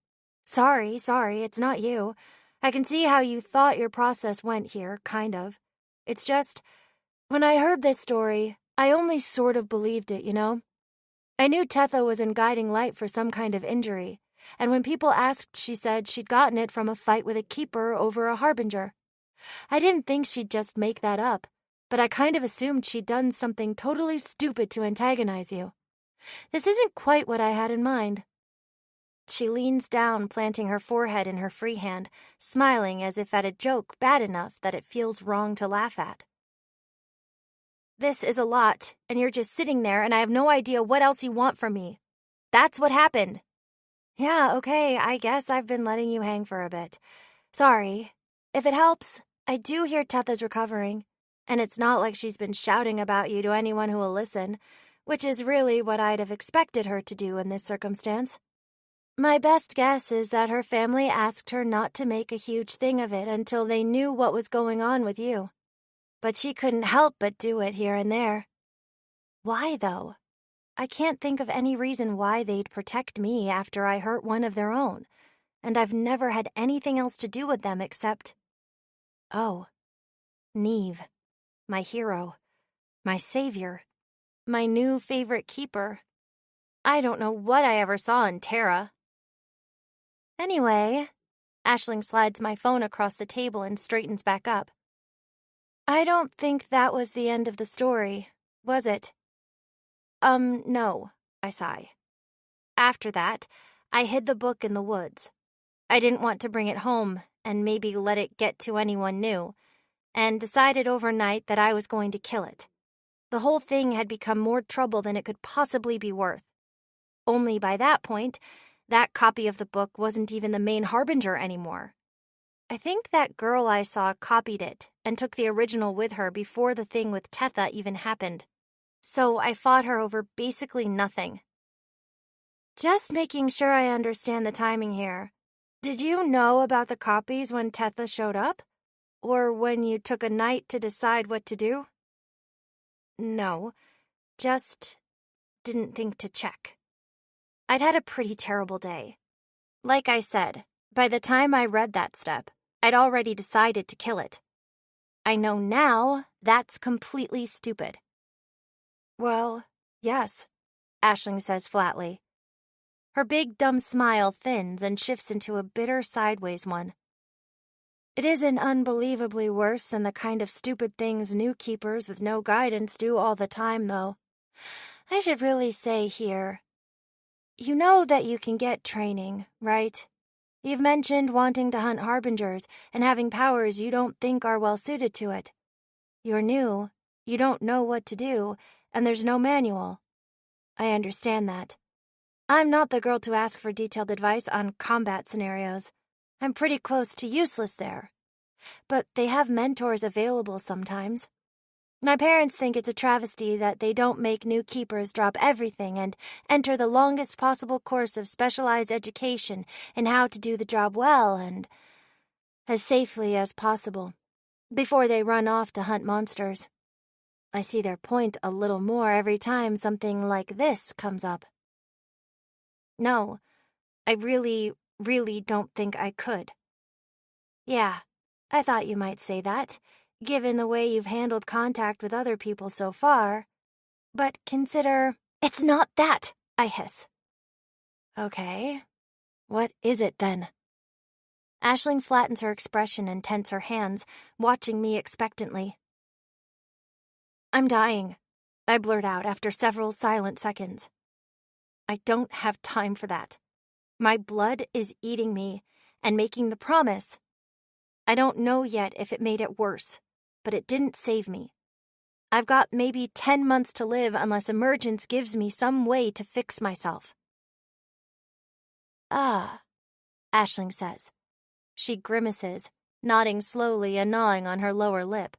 Sorry, it's not you. I can see how you thought your process went here, kind of. It's just, when I heard this story, I only sort of believed it, you know? I knew Tetha was in guiding light for some kind of injury, and when people asked, she said she'd gotten it from a fight with a keeper over a harbinger. I didn't think she'd just make that up, but I kind of assumed she'd done something totally stupid to antagonize you. This isn't quite what I had in mind. She leans down, planting her forehead in her free hand, smiling as if at a joke bad enough that it feels wrong to laugh at. This is a lot, and you're just sitting there, and I have no idea what else you want from me. That's what happened. Yeah, okay, I guess I've been letting you hang for a bit. Sorry. If it helps, I do hear Tetha's recovering, and it's not like she's been shouting about you to anyone who will listen, which is really what I'd have expected her to do in this circumstance. My best guess is that her family asked her not to make a huge thing of it until they knew what was going on with you. But she couldn't help but do it here and there. Why, though? I can't think of any reason why they'd protect me after I hurt one of their own, and I've never had anything else to do with them except... Oh, Neve, my hero, my savior, my new favorite keeper. I don't know what I ever saw in Terra. Anyway, Aisling slides my phone across the table and straightens back up. I don't think that was the end of the story, was it? No, I sigh. After that, I hid the book in the woods. I didn't want to bring it home and maybe let it get to anyone new, and decided overnight that I was going to kill it. The whole thing had become more trouble than it could possibly be worth. Only by that point, that copy of the book wasn't even the main harbinger anymore. I think that girl I saw copied it and took the original with her before the thing with Tetha even happened. So I fought her over basically nothing. Just making sure I understand the timing here. Did you know about the copies when Tetha showed up? Or when you took a night to decide what to do? No, just didn't think to check. I'd had a pretty terrible day. Like I said, by the time I read that step, I'd already decided to kill it. I know now that's completely stupid. Well, yes, Aisling says flatly. Her big dumb smile thins and shifts into a bitter sideways one. It isn't unbelievably worse than the kind of stupid things new keepers with no guidance do all the time, though. I should really say here, you know that you can get training, right? You've mentioned wanting to hunt harbingers and having powers you don't think are well suited to it. You're new, you don't know what to do, and there's no manual. I understand that. I'm not the girl to ask for detailed advice on combat scenarios. I'm pretty close to useless there. But they have mentors available sometimes. My parents think it's a travesty that they don't make new keepers drop everything and enter the longest possible course of specialized education in how to do the job well and as safely as possible before they run off to hunt monsters. I see their point a little more every time something like this comes up. No, I really don't think I could. Yeah, I thought you might say that, given the way you've handled contact with other people so far. But consider... It's not that, I hiss. Okay, what is it then? Aisling flattens her expression and tense her hands, watching me expectantly. I'm dying, I blurt out after several silent seconds. I don't have time for that. My blood is eating me and making the promise. I don't know yet if it made it worse, but it didn't save me. I've got maybe 10 months to live unless emergence gives me some way to fix myself. Ah, Aisling says. She grimaces, nodding slowly and gnawing on her lower lip.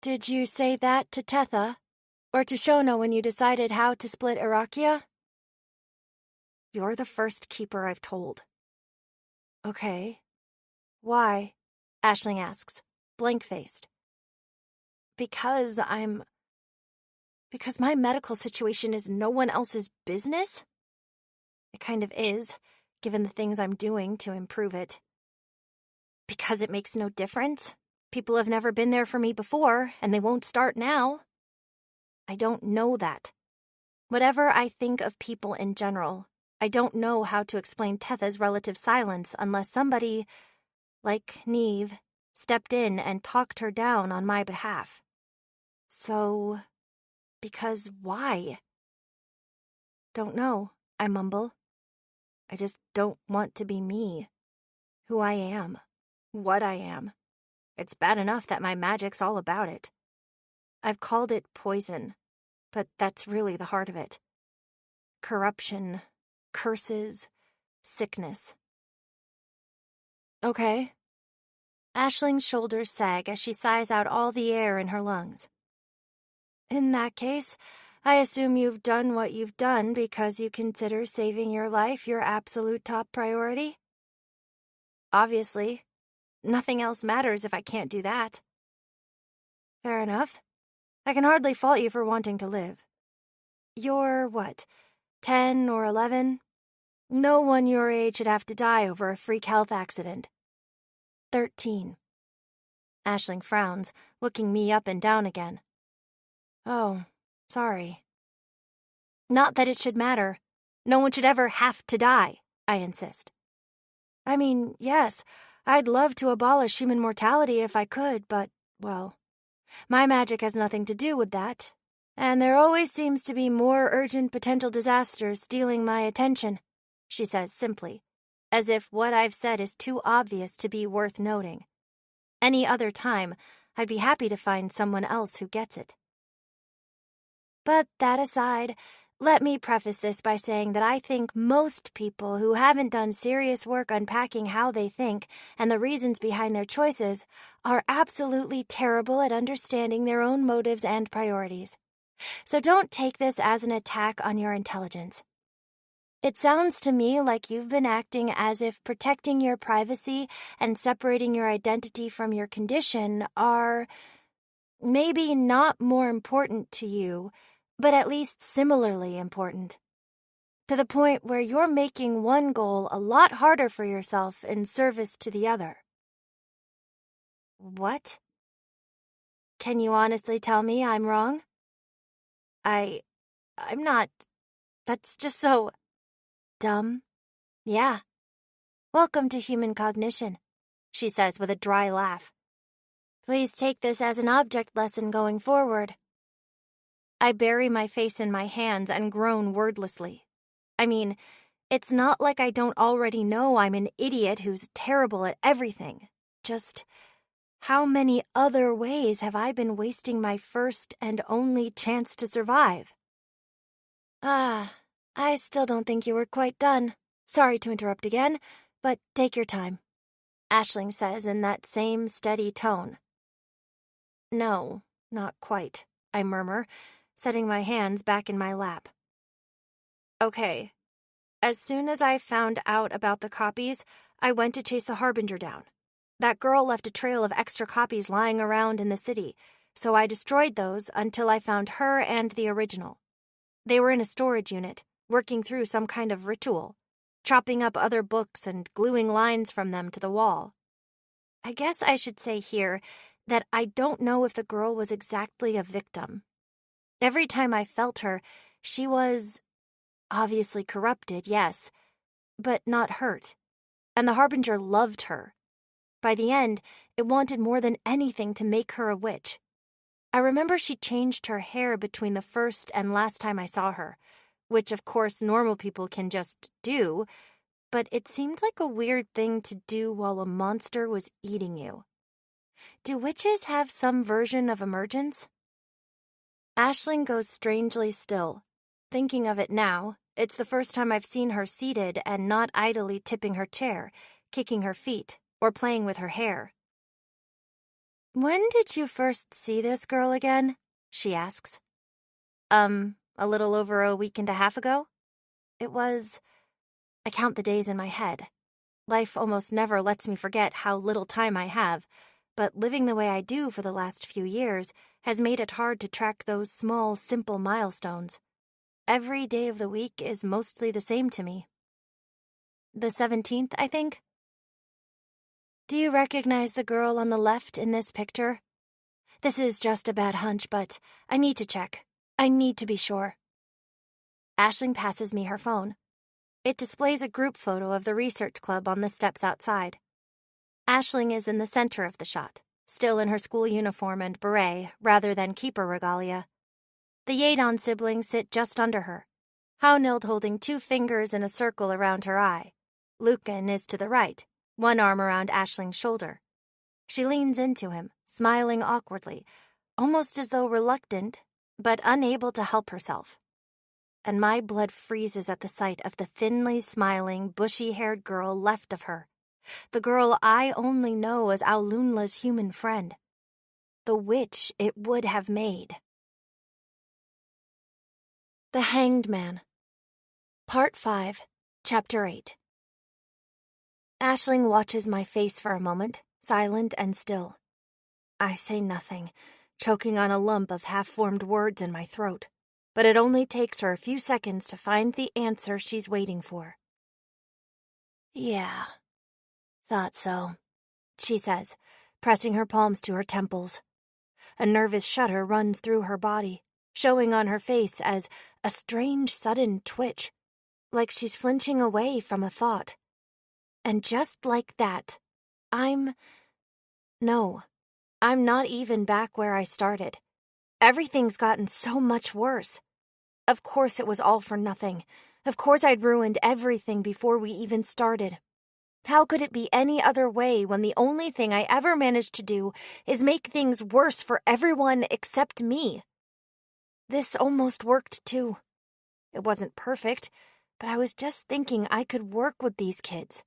Did you say that to Tetha? Or to Shona when you decided how to split Irakia? You're the first keeper I've told. Okay. Why? Aisling asks, blank-faced. Because my medical situation is no one else's business? It kind of is, given the things I'm doing to improve it. Because it makes no difference. People have never been there for me before, and they won't start now. I don't know that. Whatever I think of people in general, I don't know how to explain Tetha's relative silence unless somebody, like Neve, stepped in and talked her down on my behalf. So, because why? Don't know, I mumble. I just don't want to be me. Who I am. What I am. It's bad enough that my magic's all about it. I've called it poison, but that's really the heart of it. Corruption, curses, sickness. Okay. Aisling's shoulders sag as she sighs out all the air in her lungs. In that case, I assume you've done what you've done because you consider saving your life your absolute top priority? Obviously. Nothing else matters if I can't do that. Fair enough. I can hardly fault you for wanting to live. You're, what, 10 or 11? No one your age should have to die over a freak health accident. 13. Aisling frowns, looking me up and down again. Oh, sorry. Not that it should matter. No one should ever have to die, I insist. I mean, yes, I'd love to abolish human mortality if I could, but, well, my magic has nothing to do with that. And there always seems to be more urgent potential disasters stealing my attention, she says simply, as if what I've said is too obvious to be worth noting. Any other time, I'd be happy to find someone else who gets it. But that aside, let me preface this by saying that I think most people who haven't done serious work unpacking how they think and the reasons behind their choices are absolutely terrible at understanding their own motives and priorities. So don't take this as an attack on your intelligence. It sounds to me like you've been acting as if protecting your privacy and separating your identity from your condition are maybe not more important to you, but at least similarly important. To the point where you're making one goal a lot harder for yourself in service to the other. What? Can you honestly tell me I'm wrong? I'm not. That's just so dumb. Yeah. Welcome to human cognition, she says with a dry laugh. Please take this as an object lesson going forward. I bury my face in my hands and groan wordlessly. I mean, it's not like I don't already know I'm an idiot who's terrible at everything. Just how many other ways have I been wasting my first and only chance to survive? I still don't think you were quite done. Sorry to interrupt again, but take your time, Aisling says in that same steady tone. No, not quite, I murmur, setting my hands back in my lap. Okay. As soon as I found out about the copies, I went to chase the Harbinger down. That girl left a trail of extra copies lying around in the city, so I destroyed those until I found her and the original. They were in a storage unit, working through some kind of ritual, chopping up other books and gluing lines from them to the wall. I guess I should say here that I don't know if the girl was exactly a victim. Every time I felt her, she was obviously corrupted, yes, but not hurt. And the Harbinger loved her. By the end, it wanted more than anything to make her a witch. I remember she changed her hair between the first and last time I saw her, which of course normal people can just do, but it seemed like a weird thing to do while a monster was eating you. Do witches have some version of emergence? Aisling goes strangely still. Thinking of it now, It's the first time I've seen her seated and not idly tipping her chair, kicking her feet, or playing with her hair. "When did you first see this girl again?" she asks. A little over a week and a half ago. I count the days in my head. Life almost never lets me forget how little time I have, but living the way I do for the last few years has made it hard to track those small, simple milestones. Every day of the week is mostly the same to me. The 17th, I think. Do you recognize the girl on the left in this picture? This is just a bad hunch, but I need to check. I need to be sure. Aisling passes me her phone. It displays a group photo of the research club on the steps outside. Aisling is in the center of the shot, still in her school uniform and beret rather than keeper regalia. The Yadon siblings sit just under her, Haunild holding 2 fingers in a circle around her eye. Lucan is to the right, one arm around Aisling's shoulder. She leans into him, smiling awkwardly, almost as though reluctant, but unable to help herself. And my blood freezes at the sight of the thinly smiling, bushy-haired girl left of her, the girl I only know as Aulunla's human friend, the witch it would have made. The Hanged Man. Part 5, Chapter 8. Aisling watches my face for a moment, silent and still. I say nothing, choking on a lump of half-formed words in my throat, but it only takes her a few seconds to find the answer she's waiting for. "Yeah, thought so," she says, pressing her palms to her temples. A nervous shudder runs through her body, showing on her face as a strange sudden twitch, like she's flinching away from a thought. And just like that, I'm not even back where I started. Everything's gotten so much worse. Of course it was all for nothing. Of course I'd ruined everything before we even started. How could it be any other way when the only thing I ever managed to do is make things worse for everyone except me? This almost worked too. It wasn't perfect, but I was just thinking I could work with these kids.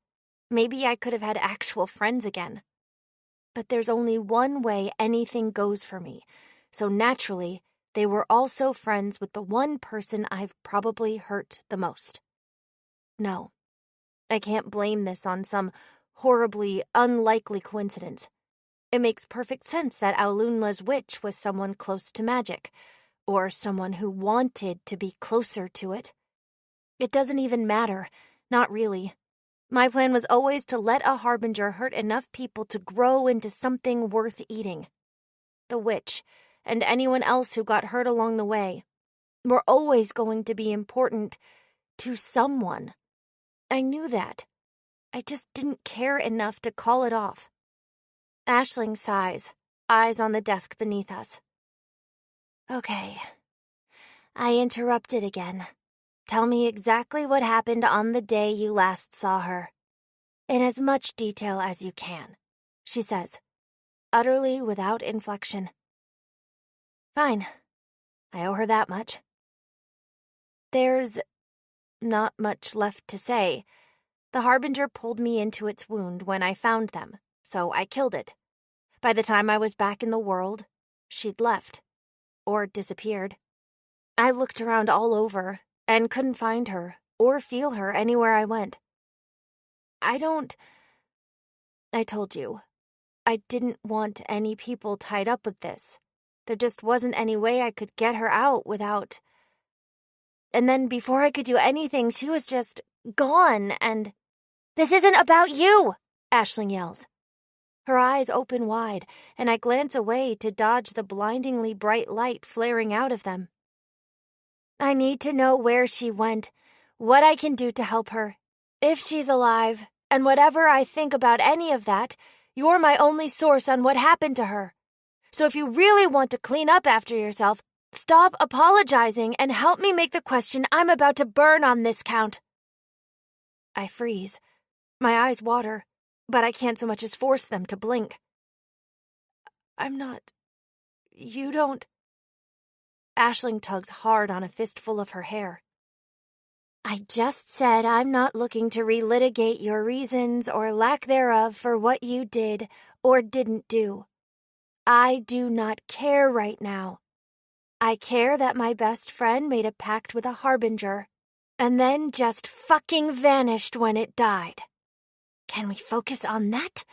Maybe I could have had actual friends again. But there's only one way anything goes for me, so naturally, they were also friends with the one person I've probably hurt the most. No, I can't blame this on some horribly unlikely coincidence. It makes perfect sense that Aulunla's witch was someone close to magic, or someone who wanted to be closer to it. It doesn't even matter, not really. My plan was always to let a harbinger hurt enough people to grow into something worth eating. The witch, and anyone else who got hurt along the way, were always going to be important to someone. I knew that. I just didn't care enough to call it off. Aisling sighs, eyes on the desk beneath us. "Okay. I interrupted again. Tell me exactly what happened on the day you last saw her. In as much detail as you can," she says, utterly without inflection. Fine. I owe her that much. There's not much left to say. The harbinger pulled me into its wound when I found them, so I killed it. By the time I was back in the world, she'd left. Or disappeared. I looked around all over and couldn't find her or feel her anywhere I went. I told you, I didn't want any people tied up with this. There just wasn't any way I could get her out without... And then before I could do anything, she was just gone and... "This isn't about you!" Aisling yells. Her eyes open wide, and I glance away to dodge the blindingly bright light flaring out of them. I need to know where she went, what I can do to help her, if she's alive, and whatever I think about any of that, you're my only source on what happened to her. So if you really want to clean up after yourself, stop apologizing and help me make the question I'm about to burn on this count. I freeze. My eyes water, but I can't so much as force them to blink. You don't... Aisling tugs hard on a fistful of her hair. I just said I'm not looking to relitigate your reasons or lack thereof for what you did or didn't do. I do not care right now. I care that my best friend made a pact with a harbinger and then just fucking vanished when it died. Can we focus on that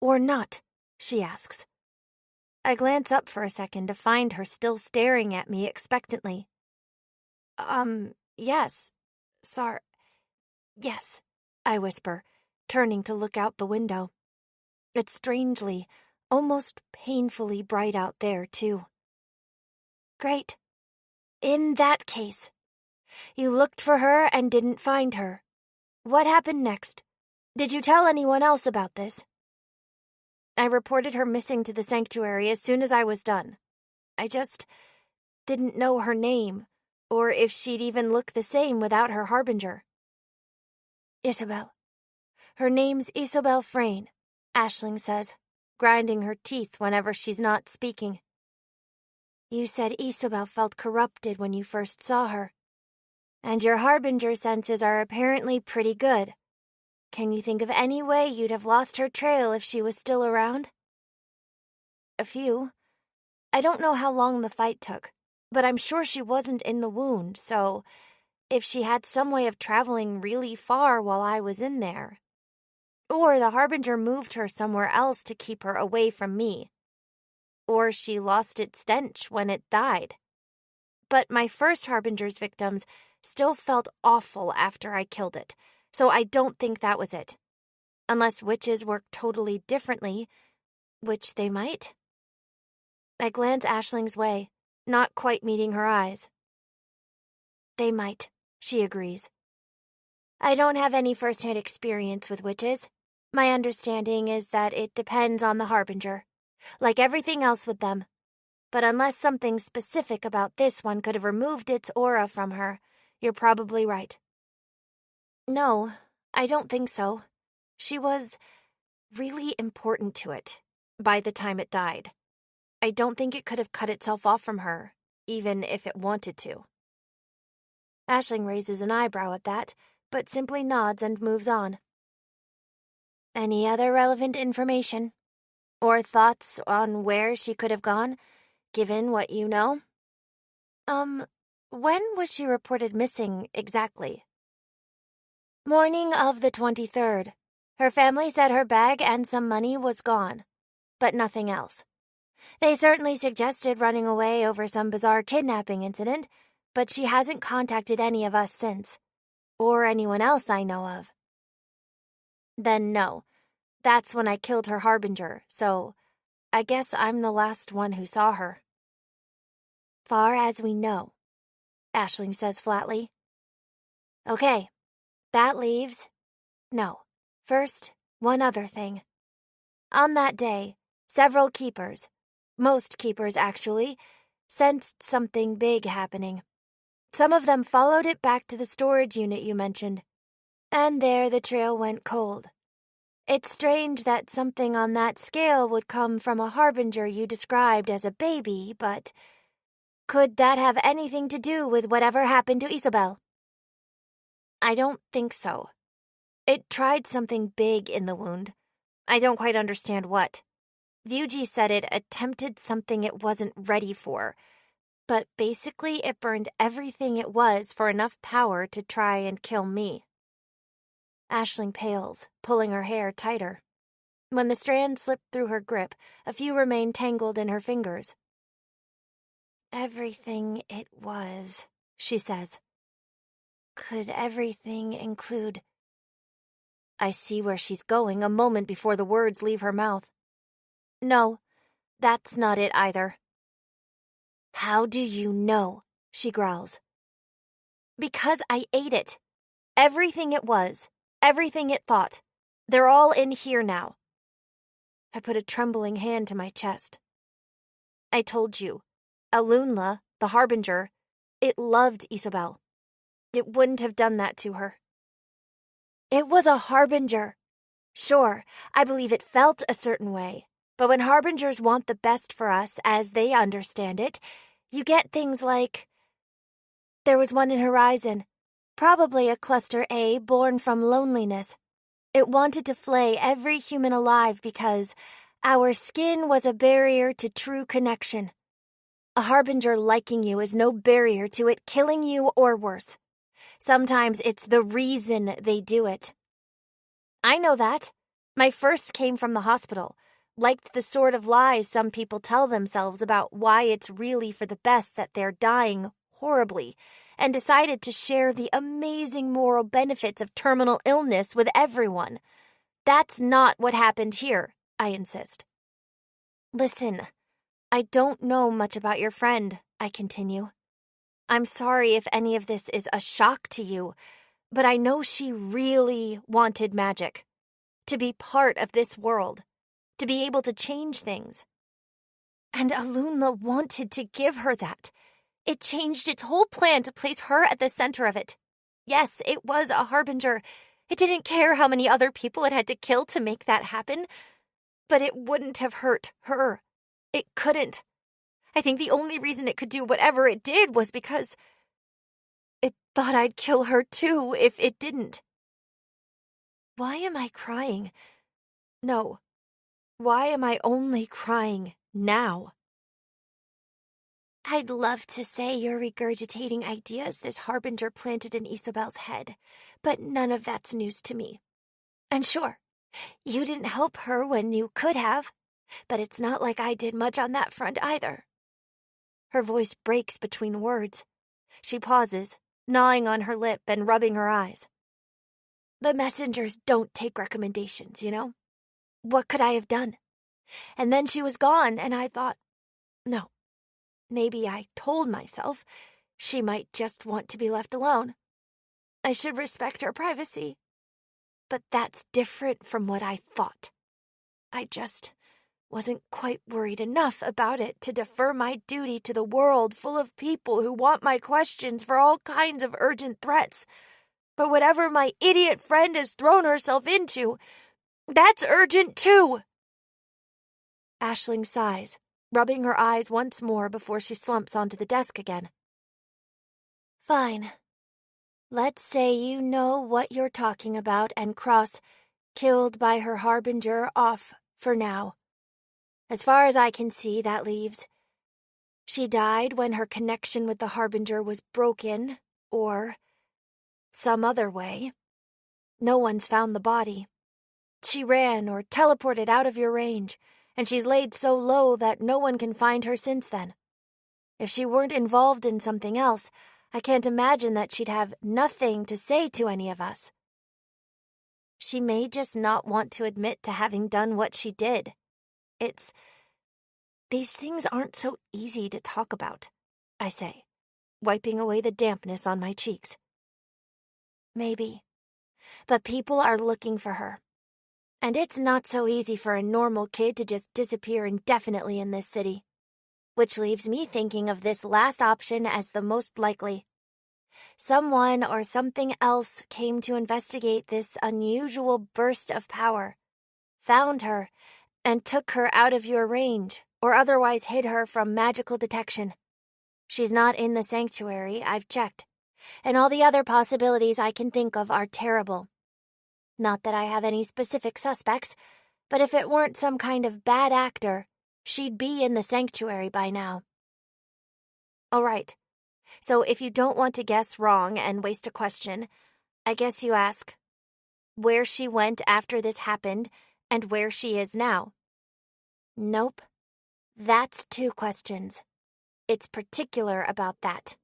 or not? She asks. I glance up for a second to find her still staring at me expectantly. Yes. Yes, I whisper, turning to look out the window. It's strangely, almost painfully bright out there, too. Great. In that case, you looked for her and didn't find her. What happened next? Did you tell anyone else about this? I reported her missing to the sanctuary as soon as I was done. I just didn't know her name, or if she'd even look the same without her harbinger. Isabel. Her name's Isabel Frayne, Aisling says, grinding her teeth whenever she's not speaking. You said Isabel felt corrupted when you first saw her, and your harbinger senses are apparently pretty good. Can you think of any way you'd have lost her trail if she was still around? A few. I don't know how long the fight took, but I'm sure she wasn't in the wound, so if she had some way of traveling really far while I was in there. Or the harbinger moved her somewhere else to keep her away from me. Or she lost its stench when it died. But my first harbinger's victims still felt awful after I killed it, so I don't think that was it. Unless witches work totally differently, which they might. I glance Aisling's way, not quite meeting her eyes. They might, she agrees. I don't have any first-hand experience with witches. My understanding is that it depends on the harbinger, like everything else with them. But unless something specific about this one could have removed its aura from her, you're probably right. No, I don't think so. She was really important to it by the time it died. I don't think it could have cut itself off from her, even if it wanted to. Aisling raises an eyebrow at that, but simply nods and moves on. Any other relevant information? Or thoughts on where she could have gone, given what you know? When was she reported missing exactly? Morning of the 23rd. Her family said her bag and some money was gone, but nothing else. They certainly suggested running away over some bizarre kidnapping incident, but she hasn't contacted any of us since, or anyone else I know of. Then no, that's when I killed her harbinger, so I guess I'm the last one who saw her. Far as we know, Aisling says flatly. Okay, that leaves... No, first, one other thing. On that day, several keepers, most keepers actually, sensed something big happening. Some of them followed it back to the storage unit you mentioned, and there the trail went cold. It's strange that something on that scale would come from a harbinger you described as a baby, but could that have anything to do with whatever happened to Isabel? I don't think so. It tried something big in the wound. I don't quite understand what. Vyuji said it attempted something it wasn't ready for, but basically it burned everything it was for enough power to try and kill me. Aisling pales, pulling her hair tighter. When the strand slipped through her grip, a few remained tangled in her fingers. Everything it was, she says. Could everything include... I see where she's going a moment before the words leave her mouth. No, that's not it either. How do you know? She growls. Because I ate it. Everything it was, everything it thought. They're all in here now. I put a trembling hand to my chest. I told you, Alunla, the harbinger, it loved Isabel. It wouldn't have done that to her. It was a harbinger. Sure, I believe it felt a certain way, but when harbingers want the best for us, as they understand it, you get things like... There was one in Horizon. Probably a cluster A born from loneliness. It wanted to flay every human alive because our skin was a barrier to true connection. A harbinger liking you is no barrier to it killing you or worse. Sometimes it's the reason they do it. I know that. My first came from the hospital. Liked the sort of lies some people tell themselves about why it's really for the best that they're dying horribly, and decided to share the amazing moral benefits of terminal illness with everyone. That's not what happened here, I insist. Listen, I don't know much about your friend, I continue. I'm sorry if any of this is a shock to you, but I know she really wanted magic. To be part of this world. To be able to change things. And Alunla wanted to give her that. It changed its whole plan to place her at the center of it. Yes, it was a harbinger. It didn't care how many other people it had to kill to make that happen. But it wouldn't have hurt her. It couldn't. I think the only reason it could do whatever it did was because it thought I'd kill her too if it didn't. Why am I crying? No. Why am I only crying now? I'd love to say you're regurgitating ideas this harbinger planted in Isabel's head, but none of that's news to me. And sure, you didn't help her when you could have, but it's not like I did much on that front either. Her voice breaks between words. She pauses, gnawing on her lip and rubbing her eyes. The messengers don't take recommendations, you know? What could I have done? And then she was gone, and I thought, no. Maybe I told myself she might just want to be left alone. I should respect her privacy. But that's different from what I thought. I just wasn't quite worried enough about it to defer my duty to the world full of people who want my questions for all kinds of urgent threats. But whatever my idiot friend has thrown herself into, that's urgent too. Aisling sighs, rubbing her eyes once more before she slumps onto the desk again. Fine. Let's say you know what you're talking about and cross killed by her harbinger off for now. As far as I can see, that leaves she died when her connection with the harbinger was broken, or some other way. No one's found the body. She ran or teleported out of your range, and she's laid so low that no one can find her since then. If she weren't involved in something else, I can't imagine that she'd have nothing to say to any of us. She may just not want to admit to having done what she did. These things aren't so easy to talk about, I say, wiping away the dampness on my cheeks. Maybe. But people are looking for her. And it's not so easy for a normal kid to just disappear indefinitely in this city. Which leaves me thinking of this last option as the most likely. Someone or something else came to investigate this unusual burst of power, found her, and took her out of your range, or otherwise hid her from magical detection. She's not in the sanctuary, I've checked, and all the other possibilities I can think of are terrible. Not that I have any specific suspects, but if it weren't some kind of bad actor, she'd be in the sanctuary by now. All right, so if you don't want to guess wrong and waste a question, I guess you ask where she went after this happened and where she is now. Nope. That's 2 questions. It's particular about that.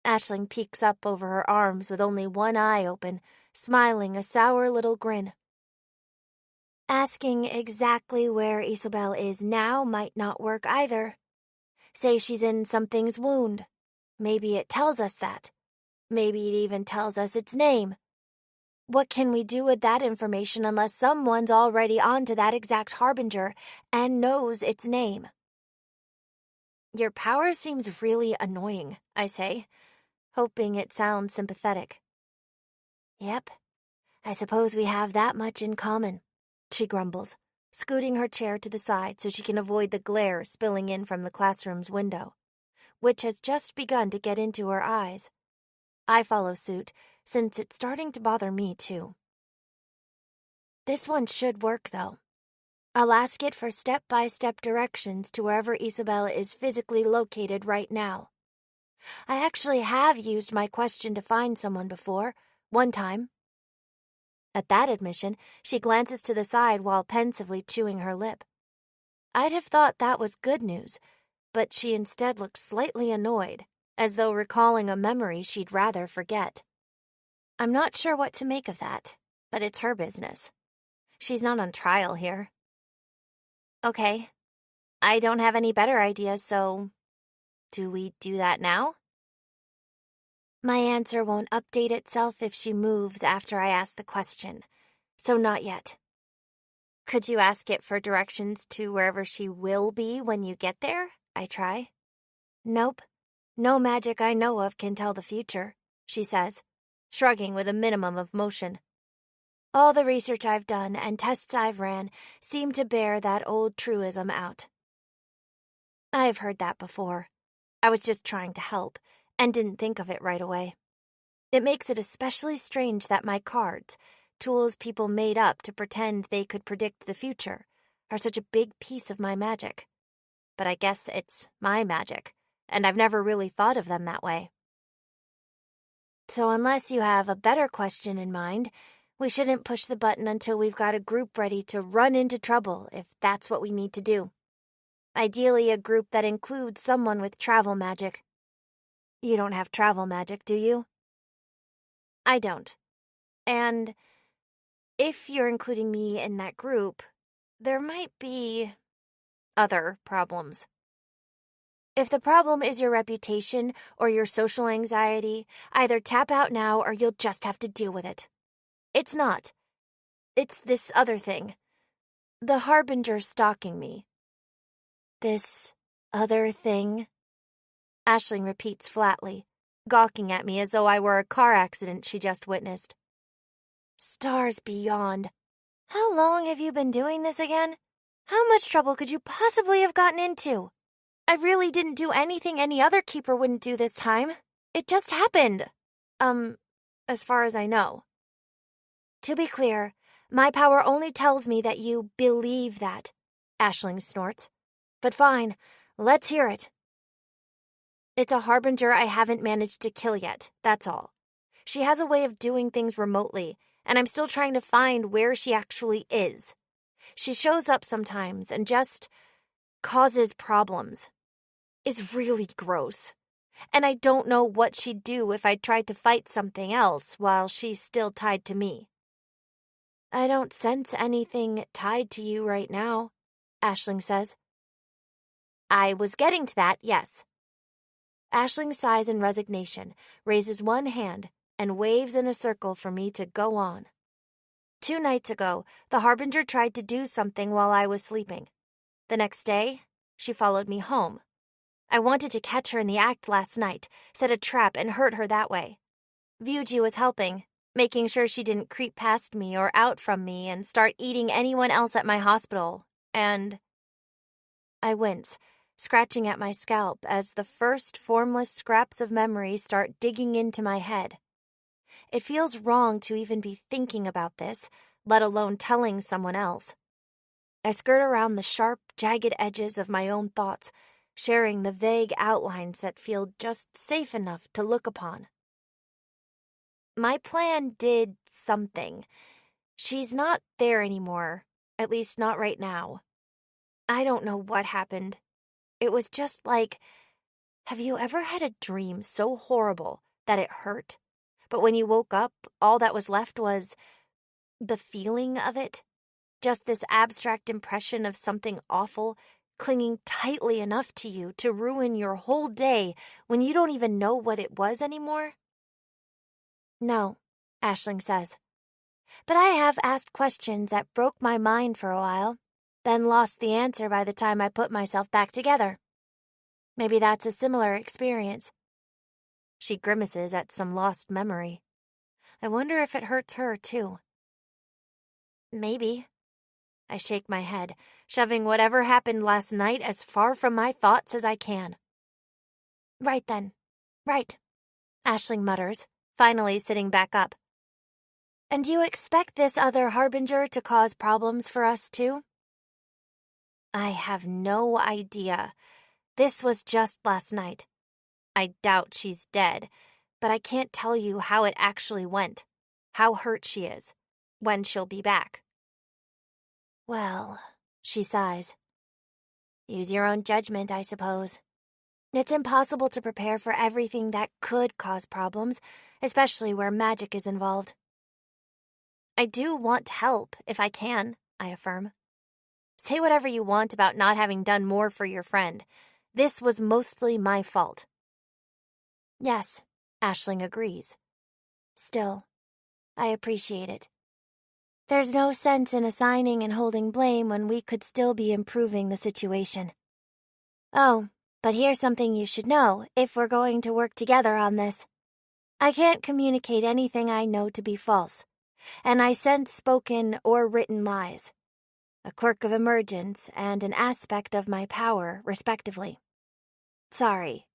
Aisling peeks up over her arms with only one eye open, smiling a sour little grin. Asking exactly where Isabel is now might not work either. Say she's in something's wound. Maybe it tells us that. Maybe it even tells us its name. What can we do with that information unless someone's already onto that exact harbinger and knows its name? Your power seems really annoying, I say, hoping it sounds sympathetic. Yep, I suppose we have that much in common, she grumbles, scooting her chair to the side so she can avoid the glare spilling in from the classroom's window, which has just begun to get into her eyes. I follow suit, since it's starting to bother me, too. This one should work, though. I'll ask it for step-by-step directions to wherever Isabel is physically located right now. I actually have used my question to find someone before, one time. At that admission, she glances to the side while pensively chewing her lip. I'd have thought that was good news, but she instead looks slightly annoyed, as though recalling a memory she'd rather forget. I'm not sure what to make of that, but it's her business. She's not on trial here. Okay, I don't have any better ideas, so do we do that now? My answer won't update itself if she moves after I ask the question, so not yet. Could you ask it for directions to wherever she will be when you get there? I try. Nope. No magic I know of can tell the future, she says, shrugging with a minimum of motion. All the research I've done and tests I've ran seem to bear that old truism out. I've heard that before. I was just trying to help, and didn't think of it right away. It makes it especially strange that my cards, tools people made up to pretend they could predict the future, are such a big piece of my magic. But I guess it's my magic, and I've never really thought of them that way. So unless you have a better question in mind, we shouldn't push the button until we've got a group ready to run into trouble if that's what we need to do. Ideally, a group that includes someone with travel magic. You don't have travel magic, do you? I don't. And if you're including me in that group, there might be other problems. If the problem is your reputation or your social anxiety, either tap out now or you'll just have to deal with it. It's not. It's this other thing. The Harbinger stalking me. This other thing? Aisling repeats flatly, gawking at me as though I were a car accident she just witnessed. Stars beyond. How long have you been doing this again? How much trouble could you possibly have gotten into? I really didn't do anything any other keeper wouldn't do this time. It just happened. As far as I know. To be clear, my power only tells me that you believe that, Aisling snorts. But fine, let's hear it. It's a Harbinger I haven't managed to kill yet, that's all. She has a way of doing things remotely, and I'm still trying to find where she actually is. She shows up sometimes and just causes problems. Is really gross. And I don't know what she'd do if I tried to fight something else while she's still tied to me. I don't sense anything tied to you right now, Aisling says. I was getting to that, yes. Aisling sighs in resignation, raises one hand, and waves in a circle for me to go on. 2 nights ago, the Harbinger tried to do something while I was sleeping. The next day, she followed me home. I wanted to catch her in the act last night, set a trap and hurt her that way. Vyuji was helping, making sure she didn't creep past me or out from me and start eating anyone else at my hospital, and... I wince, scratching at my scalp as the first formless scraps of memory start digging into my head. It feels wrong to even be thinking about this, let alone telling someone else. I skirt around the sharp, jagged edges of my own thoughts, sharing the vague outlines that feel just safe enough to look upon. My plan did something. She's not there anymore, at least not right now. I don't know what happened. It was just like, have you ever had a dream so horrible that it hurt? But when you woke up, all that was left was the feeling of it? Just this abstract impression of something awful clinging tightly enough to you to ruin your whole day when you don't even know what it was anymore? No, Aisling says. But I have asked questions that broke my mind for a while, then lost the answer by the time I put myself back together. Maybe that's a similar experience. She grimaces at some lost memory. I wonder if it hurts her, too. Maybe. I shake my head, shoving whatever happened last night as far from my thoughts as I can. Right then. Right, Aisling mutters, finally sitting back up. And you expect this other harbinger to cause problems for us, too? I have no idea. This was just last night. I doubt she's dead, but I can't tell you how it actually went, how hurt she is, when she'll be back. Well, she sighs. Use your own judgment, I suppose. It's impossible to prepare for everything that could cause problems, especially where magic is involved. I do want help, if I can, I affirm. Say whatever you want about not having done more for your friend. This was mostly my fault. Yes, Aisling agrees. Still, I appreciate it. There's no sense in assigning and holding blame when we could still be improving the situation. Oh, but here's something you should know if we're going to work together on this. I can't communicate anything I know to be false, and I sense spoken or written lies. A quirk of emergence and an aspect of my power, respectively. Sorry.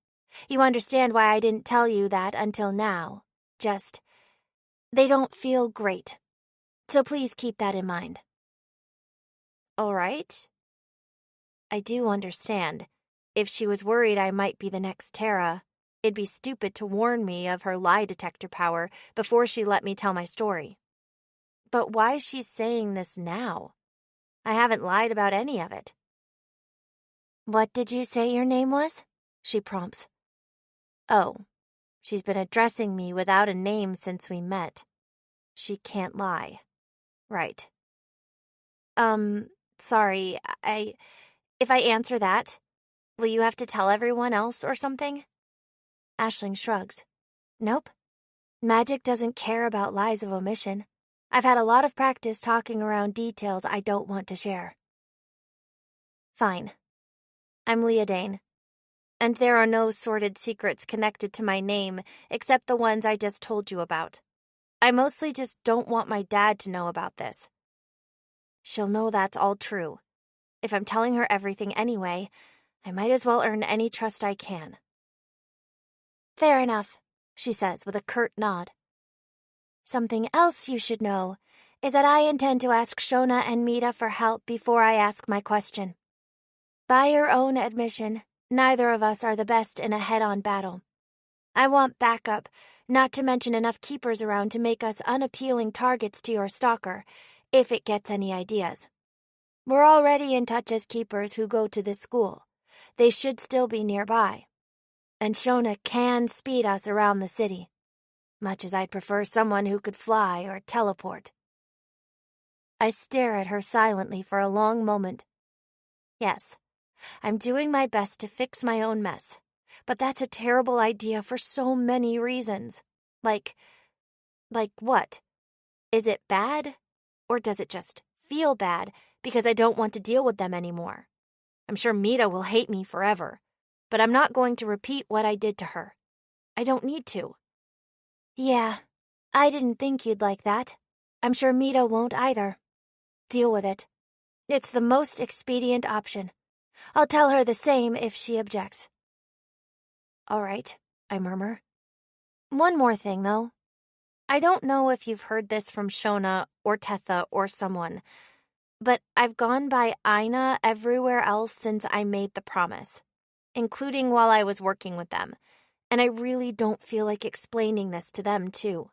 You understand why I didn't tell you that until now. Just, they don't feel great. So please keep that in mind. All right. I do understand. If she was worried I might be the next Tara, it'd be stupid to warn me of her lie detector power before she let me tell my story. But why she's saying this now? I haven't lied about any of it. What did you say your name was? She prompts. Oh, she's been addressing me without a name since we met. She can't lie. Right. Sorry, if I answer that, will you have to tell everyone else or something? Aisling shrugs. Nope. Magic doesn't care about lies of omission. I've had a lot of practice talking around details I don't want to share. Fine. I'm Leodane. And there are no sordid secrets connected to my name except the ones I just told you about. I mostly just don't want my dad to know about this. She'll know that's all true. If I'm telling her everything anyway, I might as well earn any trust I can. Fair enough, she says with a curt nod. Something else you should know is that I intend to ask Shona and Mita for help before I ask my question. By your own admission, neither of us are the best in a head-on battle. I want backup, not to mention enough keepers around to make us unappealing targets to your stalker, if it gets any ideas. We're already in touch as keepers who go to this school. They should still be nearby. And Shona can speed us around the city, much as I'd prefer someone who could fly or teleport. I stare at her silently for a long moment. Yes, I'm doing my best to fix my own mess, but that's a terrible idea for so many reasons. Like what? Is it bad? Or does it just feel bad because I don't want to deal with them anymore? I'm sure Mita will hate me forever, but I'm not going to repeat what I did to her. I don't need to. Yeah, I didn't think you'd like that. I'm sure Mita won't either. Deal with it. It's the most expedient option. I'll tell her the same if she objects. All right, I murmur. One more thing, though. I don't know if you've heard this from Shona or Tetha or someone, but I've gone by Aina everywhere else since I made the promise, including while I was working with them, and I really don't feel like explaining this to them, too.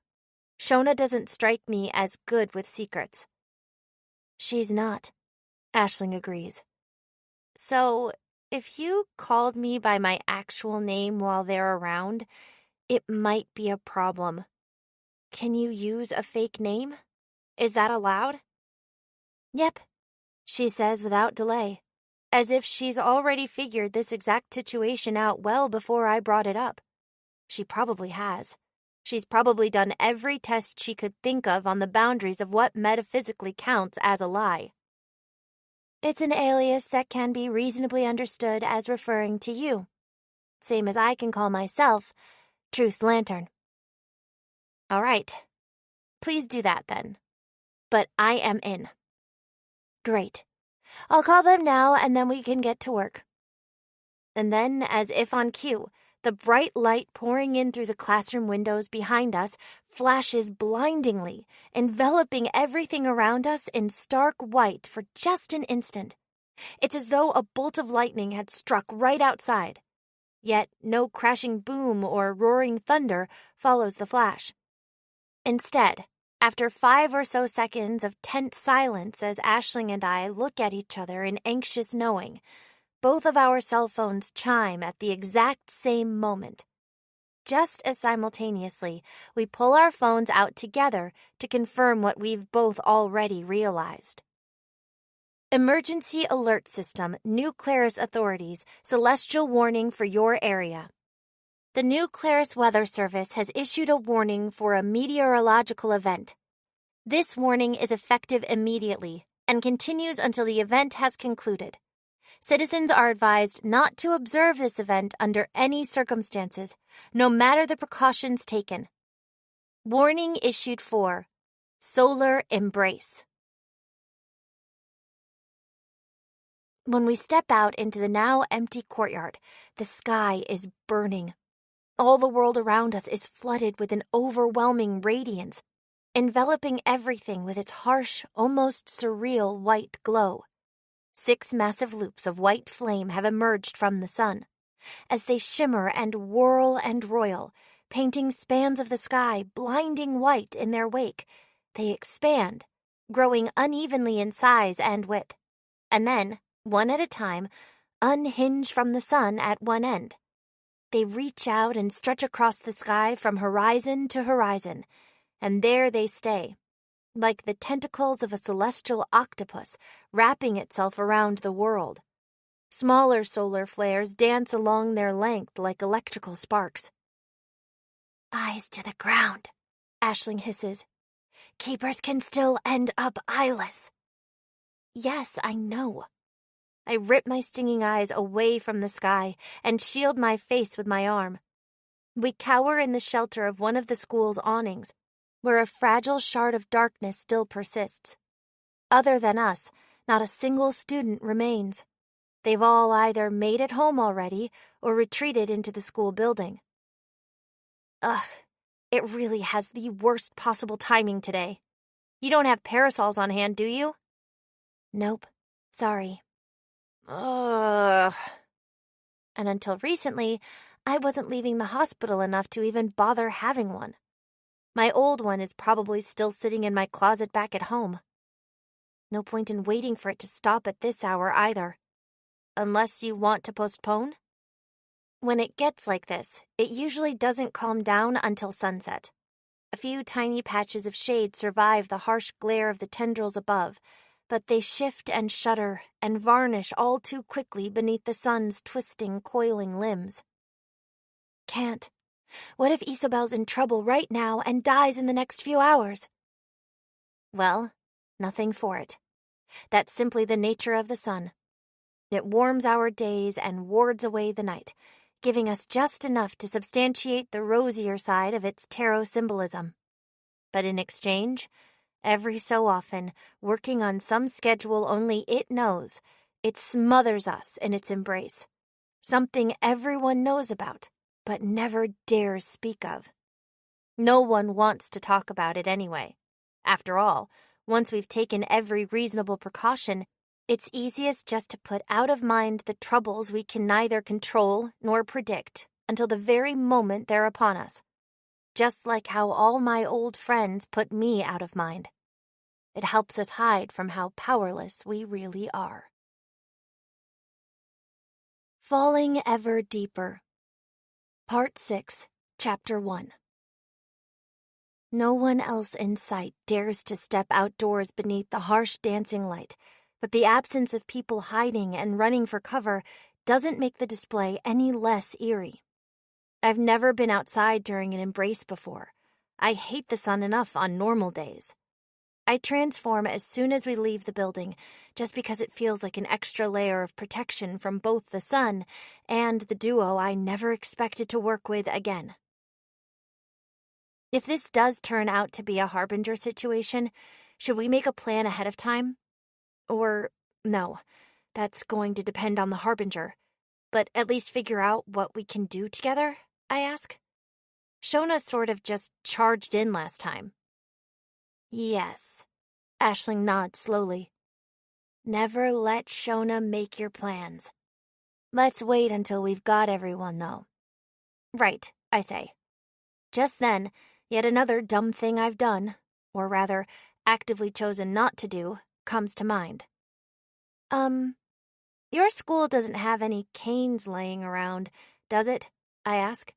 Shona doesn't strike me as good with secrets. She's not, Aisling agrees. So, if you called me by my actual name while they're around, it might be a problem. Can you use a fake name? Is that allowed? Yep, she says without delay, as if she's already figured this exact situation out well before I brought it up. She probably has. She's probably done every test she could think of on the boundaries of what metaphysically counts as a lie. It's an alias that can be reasonably understood as referring to you, same as I can call myself Truth Lantern. All right, please do that then. But I am in. Great. I'll call them now and then we can get to work. And then, as if on cue, The bright light pouring in through the classroom windows behind us flashes blindingly, enveloping everything around us in stark white for just an instant. It's as though a bolt of lightning had struck right outside. Yet no crashing boom or roaring thunder follows the flash. Instead, after 5 or so seconds of tense silence as Aisling and I look at each other in anxious knowing, both of our cell phones chime at the exact same moment. Just as simultaneously, we pull our phones out together to confirm what we've both already realized. Emergency Alert System, New Claris authorities, celestial warning for your area. The New Claris Weather Service has issued a warning for a meteorological event. This warning is effective immediately and continues until the event has concluded. Citizens are advised not to observe this event under any circumstances, no matter the precautions taken. Warning issued for solar embrace. When we step out into the now empty courtyard, the sky is burning. All the world around us is flooded with an overwhelming radiance, enveloping everything with its harsh, almost surreal white glow. 6 massive loops of white flame have emerged from the sun. As they shimmer and whirl and roil, painting spans of the sky blinding white in their wake, they expand, growing unevenly in size and width, and then, one at a time, unhinge from the sun at one end. They reach out and stretch across the sky from horizon to horizon, and there they stay, like the tentacles of a celestial octopus wrapping itself around the world. Smaller solar flares dance along their length like electrical sparks. "Eyes to the ground," Aisling hisses. "Keepers can still end up eyeless." Yes, I know. I rip my stinging eyes away from the sky and shield my face with my arm. We cower in the shelter of one of the school's awnings, where a fragile shard of darkness still persists. Other than us, not a single student remains. They've all either made it home already or retreated into the school building. Ugh, it really has the worst possible timing today. You don't have parasols on hand, do you? Nope, sorry. Ugh. And until recently, I wasn't leaving the hospital enough to even bother having one. My old one is probably still sitting in my closet back at home. No point in waiting for it to stop at this hour either. Unless you want to postpone? When it gets like this, it usually doesn't calm down until sunset. A few tiny patches of shade survive the harsh glare of the tendrils above, but they shift and shudder and varnish all too quickly beneath the sun's twisting, coiling limbs. Can't. What if Isobel's in trouble right now and dies in the next few hours? Well, nothing for it. That's simply the nature of the sun. It warms our days and wards away the night, giving us just enough to substantiate the rosier side of its tarot symbolism. But in exchange, every so often, working on some schedule only it knows, it smothers us in its embrace. Something everyone knows about, but never dares speak of. No one wants to talk about it anyway. After all, once we've taken every reasonable precaution, it's easiest just to put out of mind the troubles we can neither control nor predict until the very moment they're upon us. Just like how all my old friends put me out of mind. It helps us hide from how powerless we really are. Falling Ever Deeper. Part 6, Chapter 1. No one else in sight dares to step outdoors beneath the harsh dancing light, but the absence of people hiding and running for cover doesn't make the display any less eerie. I've never been outside during an embrace before. I hate the sun enough on normal days. I transform as soon as we leave the building, just because it feels like an extra layer of protection from both the sun and the duo I never expected to work with again. If this does turn out to be a harbinger situation, should we make a plan ahead of time? Or, no, that's going to depend on the harbinger. but at least figure out what we can do together? I ask. Shona sort of just charged in last time. Yes. Aisling nods slowly. Never let Shona make your plans. Let's wait until we've got everyone, though. Right, I say. Just then, yet another dumb thing I've done, or rather, actively chosen not to do, comes to mind. Your school doesn't have any canes laying around, does it? I ask.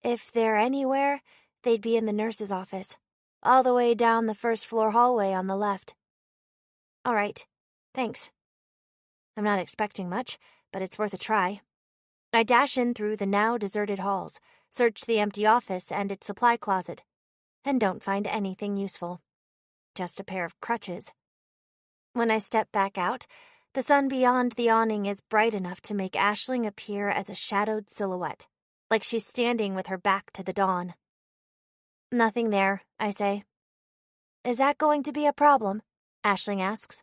If they're anywhere, they'd be in the nurse's office, all the way down the first-floor hallway on the left. All right, thanks. I'm not expecting much, but it's worth a try. I dash in through the now deserted halls, search the empty office and its supply closet, and don't find anything useful. Just a pair of crutches. When I step back out, the sun beyond the awning is bright enough to make Aisling appear as a shadowed silhouette, like she's standing with her back to the dawn. Nothing there, I say. Is that going to be a problem? Aisling asks.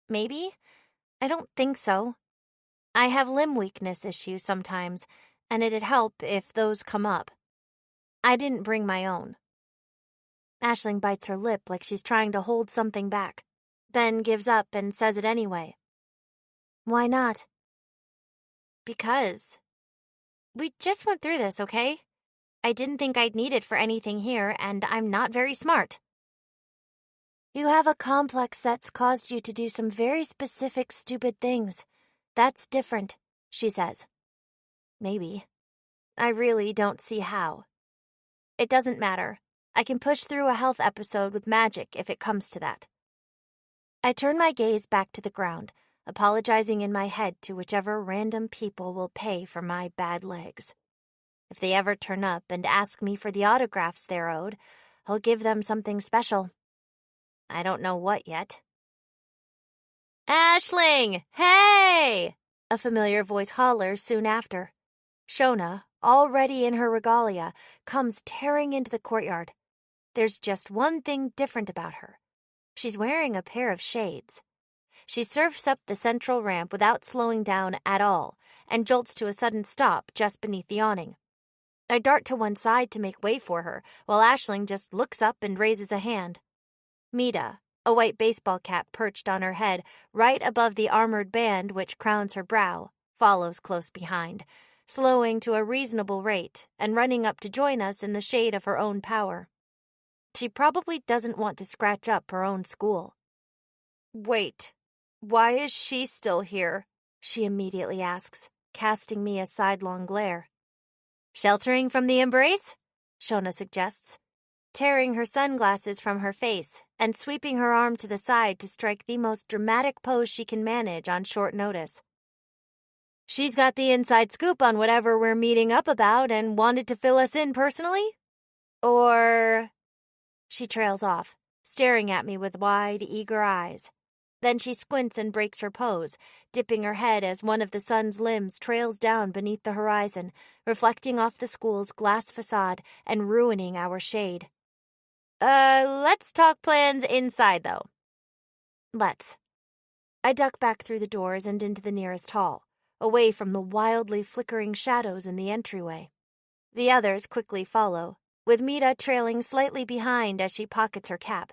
Maybe. I don't think so. I have limb weakness issues sometimes, and it'd help if those come up. I didn't bring my own. Aisling bites her lip like she's trying to hold something back, then gives up and says it anyway. Why not? Because. We just went through this, okay? I didn't think I'd need it for anything here, and I'm not very smart. You have a complex that's caused you to do some very specific stupid things. That's different, she says. Maybe. I really don't see how. It doesn't matter. I can push through a health episode with magic if it comes to that. I turn my gaze back to the ground, apologizing in my head to whichever random people will pay for my bad legs. If they ever turn up and ask me for the autographs they're owed, I'll give them something special. I don't know what yet. Aisling! Hey! A familiar voice hollers soon after. Shona, already in her regalia, comes tearing into the courtyard. There's just one thing different about her. She's wearing a pair of shades. She surfs up the central ramp without slowing down at all and jolts to a sudden stop just beneath the awning. I dart to one side to make way for her, while Aisling just looks up and raises a hand. Mita, a white baseball cap perched on her head right above the armored band which crowns her brow, follows close behind, slowing to a reasonable rate and running up to join us in the shade of her own power. She probably doesn't want to scratch up her own school. Wait, why is she still here? She immediately asks, casting me a sidelong glare. Sheltering from the embrace? Shona suggests, tearing her sunglasses from her face and sweeping her arm to the side to strike the most dramatic pose she can manage on short notice. She's got the inside scoop on whatever we're meeting up about and wanted to fill us in personally? Or... She trails off, staring at me with wide, eager eyes. Then she squints and breaks her pose, dipping her head as one of the sun's limbs trails down beneath the horizon, reflecting off the school's glass facade and ruining our shade. Let's talk plans inside, though. Let's. I duck back through the doors and into the nearest hall, away from the wildly flickering shadows in the entryway. The others quickly follow, with Mita trailing slightly behind as she pockets her cap.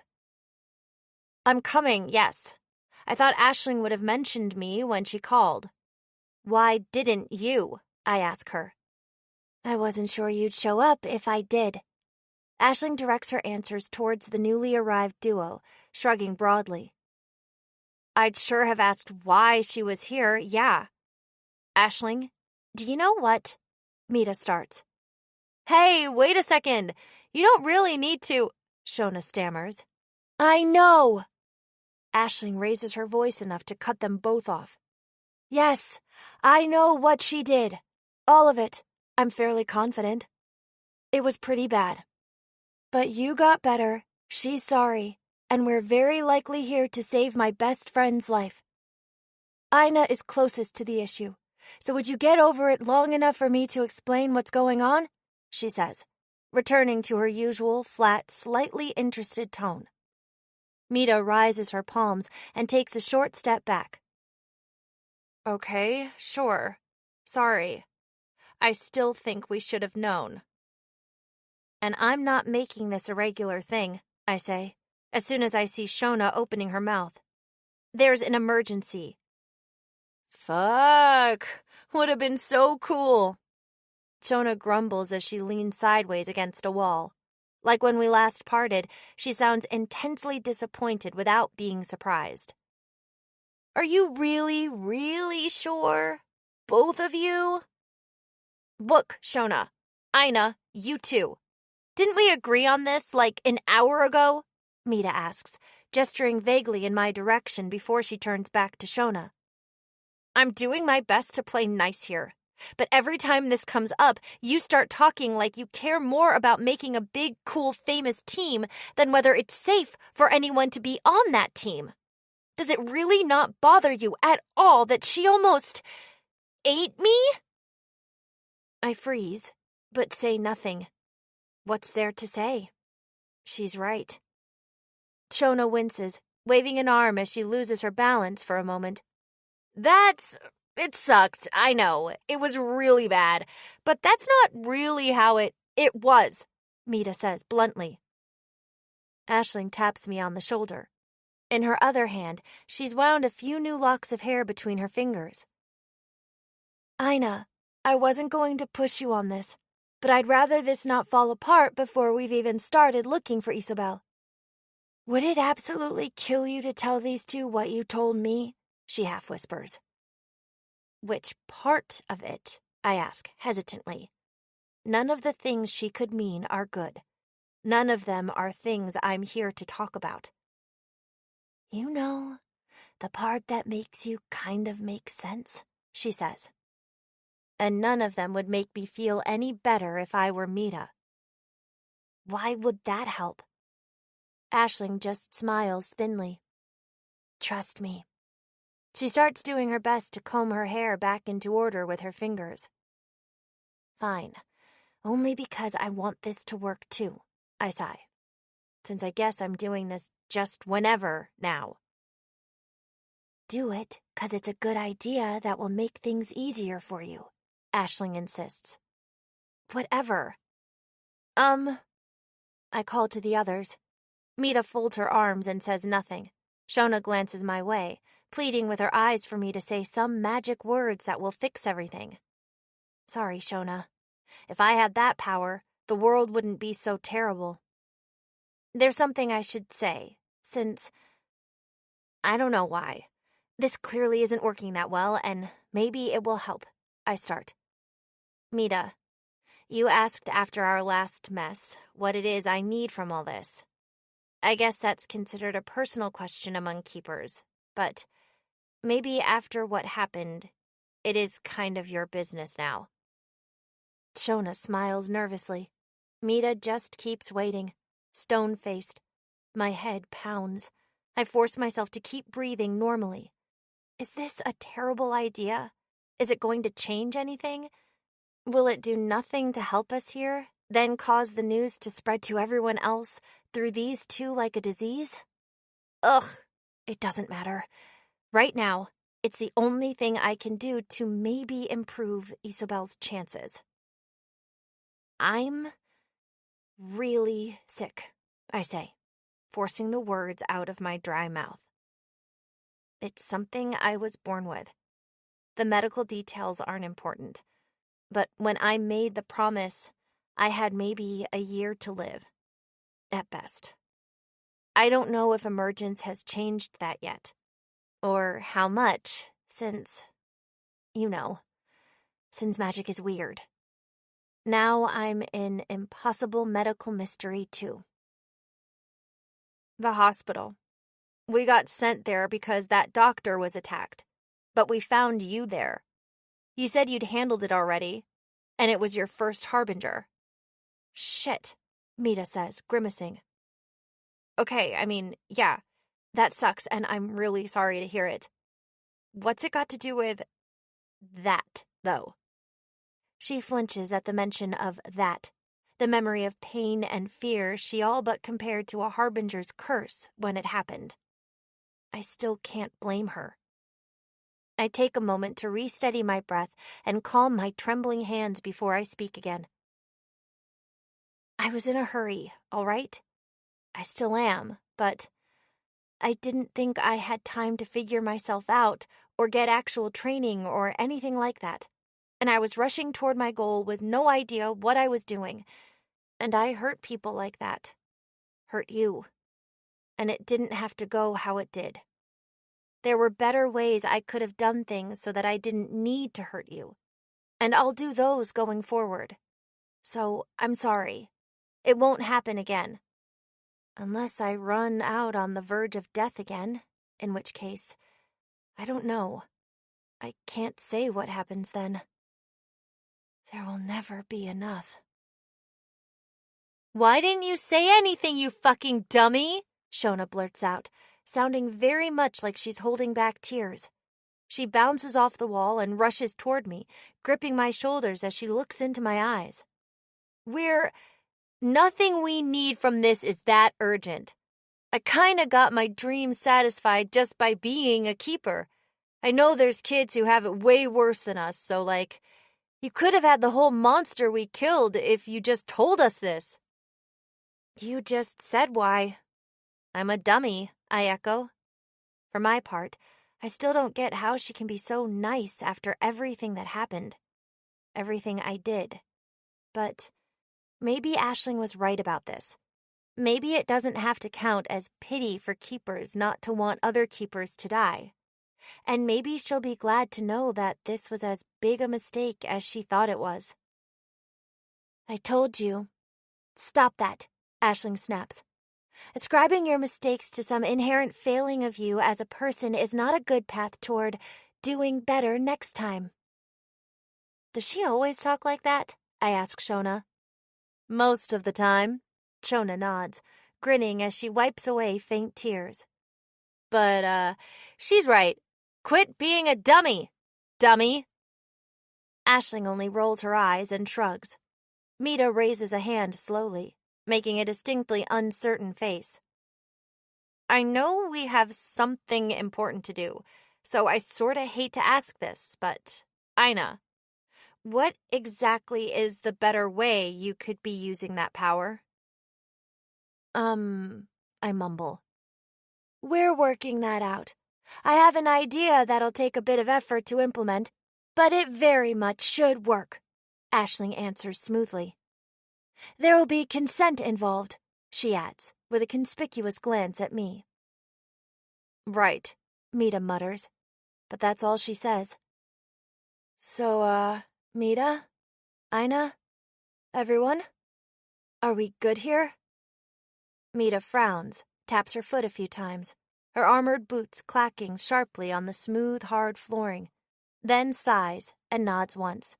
I'm coming, yes. I thought Aisling would have mentioned me when she called. Why didn't you? I ask her. I wasn't sure you'd show up if I did. Aisling directs her answers towards the newly arrived duo, shrugging broadly. I'd sure have asked why she was here, yeah. Aisling, do you know what? Mita starts. Hey, wait a second. You don't really need to, Shona stammers. I know. Aisling raises her voice enough to cut them both off. Yes, I know what she did. All of it. I'm fairly confident. It was pretty bad. But you got better. She's sorry. And we're very likely here to save my best friend's life. Ina is closest to the issue. So would you get over it long enough for me to explain what's going on? She says, returning to her usual flat, slightly interested tone. Mita rises her palms and takes a short step back. Okay, sure. Sorry. I still think we should have known. And I'm not making this a regular thing, I say, as soon as I see Shona opening her mouth. There's an emergency. Fuck. Would have been so cool. Shona grumbles as she leans sideways against a wall. Like when we last parted, she sounds intensely disappointed without being surprised. Are you really, really sure? Both of you? Look, Shona. Ina, you too. Didn't we agree on this like an hour ago? Mita asks, gesturing vaguely in my direction before she turns back to Shona. I'm doing my best to play nice here, but every time this comes up, you start talking like you care more about making a big, cool, famous team than whether it's safe for anyone to be on that team. Does it really not bother you at all that she almost ate me? I freeze, but say nothing. What's there to say? She's right. Shona winces, waving an arm as she loses her balance for a moment. It sucked, I know. It was really bad. But that's not really how it was, Mita says bluntly. Aisling taps me on the shoulder. In her other hand, she's wound a few new locks of hair between her fingers. Ina, I wasn't going to push you on this, but I'd rather this not fall apart before we've even started looking for Isobel. Would it absolutely kill you to tell these two what you told me? She half whispers. Which part of it? I ask hesitantly. None of the things she could mean are good. None of them are things I'm here to talk about. You know, the part that makes you kind of make sense, she says. And none of them would make me feel any better if I were Mita. Why would that help? Aisling just smiles thinly. Trust me. She starts doing her best to comb her hair back into order with her fingers. Fine. Only because I want this to work too, I sigh. Since I guess I'm doing this just whenever now. Do it, 'cause it's a good idea that will make things easier for you, Aisling insists. Whatever. I call to the others. Mita folds her arms and says nothing. Shona glances my way, pleading with her eyes for me to say some magic words that will fix everything. Sorry, Shona. If I had that power, the world wouldn't be so terrible. There's something I should say, since I don't know why. This clearly isn't working that well, and maybe it will help. I start. Mita, you asked after our last mess what it is I need from all this. I guess that's considered a personal question among keepers, but maybe after what happened, it is kind of your business now. Shona smiles nervously. Mita just keeps waiting, stone-faced. My head pounds. I force myself to keep breathing normally. Is this a terrible idea? Is it going to change anything? Will it do nothing to help us here, then cause the news to spread to everyone else through these two like a disease? Ugh, it doesn't matter. Right now, it's the only thing I can do to maybe improve Isobel's chances. I'm really sick, I say, forcing the words out of my dry mouth. It's something I was born with. The medical details aren't important. But when I made the promise, I had maybe a year to live. At best. I don't know if emergence has changed that yet. Or how much, since magic is weird. Now I'm in impossible medical mystery, too. The hospital. We got sent there because that doctor was attacked. But we found you there. You said you'd handled it already, and it was your first harbinger. Shit, Mita says, grimacing. Okay, yeah, that sucks, and I'm really sorry to hear it. What's it got to do with that, though? She flinches at the mention of that, the memory of pain and fear she all but compared to a harbinger's curse when it happened. I still can't blame her. I take a moment to re-steady my breath and calm my trembling hands before I speak again. I was in a hurry, all right? I still am, but I didn't think I had time to figure myself out or get actual training or anything like that. And I was rushing toward my goal with no idea what I was doing. And I hurt people like that. Hurt you. And it didn't have to go how it did. There were better ways I could have done things so that I didn't need to hurt you. And I'll do those going forward. So I'm sorry. It won't happen again. Unless I run out on the verge of death again, in which case, I don't know. I can't say what happens then. There will never be enough. Why didn't you say anything, you fucking dummy? Shona blurts out, sounding very much like she's holding back tears. She bounces off the wall and rushes toward me, gripping my shoulders as she looks into my eyes. Nothing we need from this is that urgent. I kinda got my dream satisfied just by being a keeper. I know there's kids who have it way worse than us, so you could have had the whole monster we killed if you just told us this. You just said why. I'm a dummy, I echo. For my part, I still don't get how she can be so nice after everything that happened. Everything I did. But maybe Aisling was right about this. Maybe it doesn't have to count as pity for keepers not to want other keepers to die. And maybe she'll be glad to know that this was as big a mistake as she thought it was. I told you. Stop that, Aisling snaps. Ascribing your mistakes to some inherent failing of you as a person is not a good path toward doing better next time. Does she always talk like that? I ask Shona. Most of the time, Shona nods, grinning as she wipes away faint tears. But, she's right. Quit being a dummy, dummy. Aisling only rolls her eyes and shrugs. Mita raises a hand slowly, making a distinctly uncertain face. I know we have something important to do, so I sorta hate to ask this, but Aina, what exactly is the better way you could be using that power? I mumble. We're working that out. I have an idea that'll take a bit of effort to implement, but it very much should work, Aisling answers smoothly. There will be consent involved, she adds, with a conspicuous glance at me. Right, Mita mutters, but that's all she says. So, Mita? Aina? Everyone? Are we good here? Mita frowns, taps her foot a few times, her armored boots clacking sharply on the smooth, hard flooring, then sighs and nods once.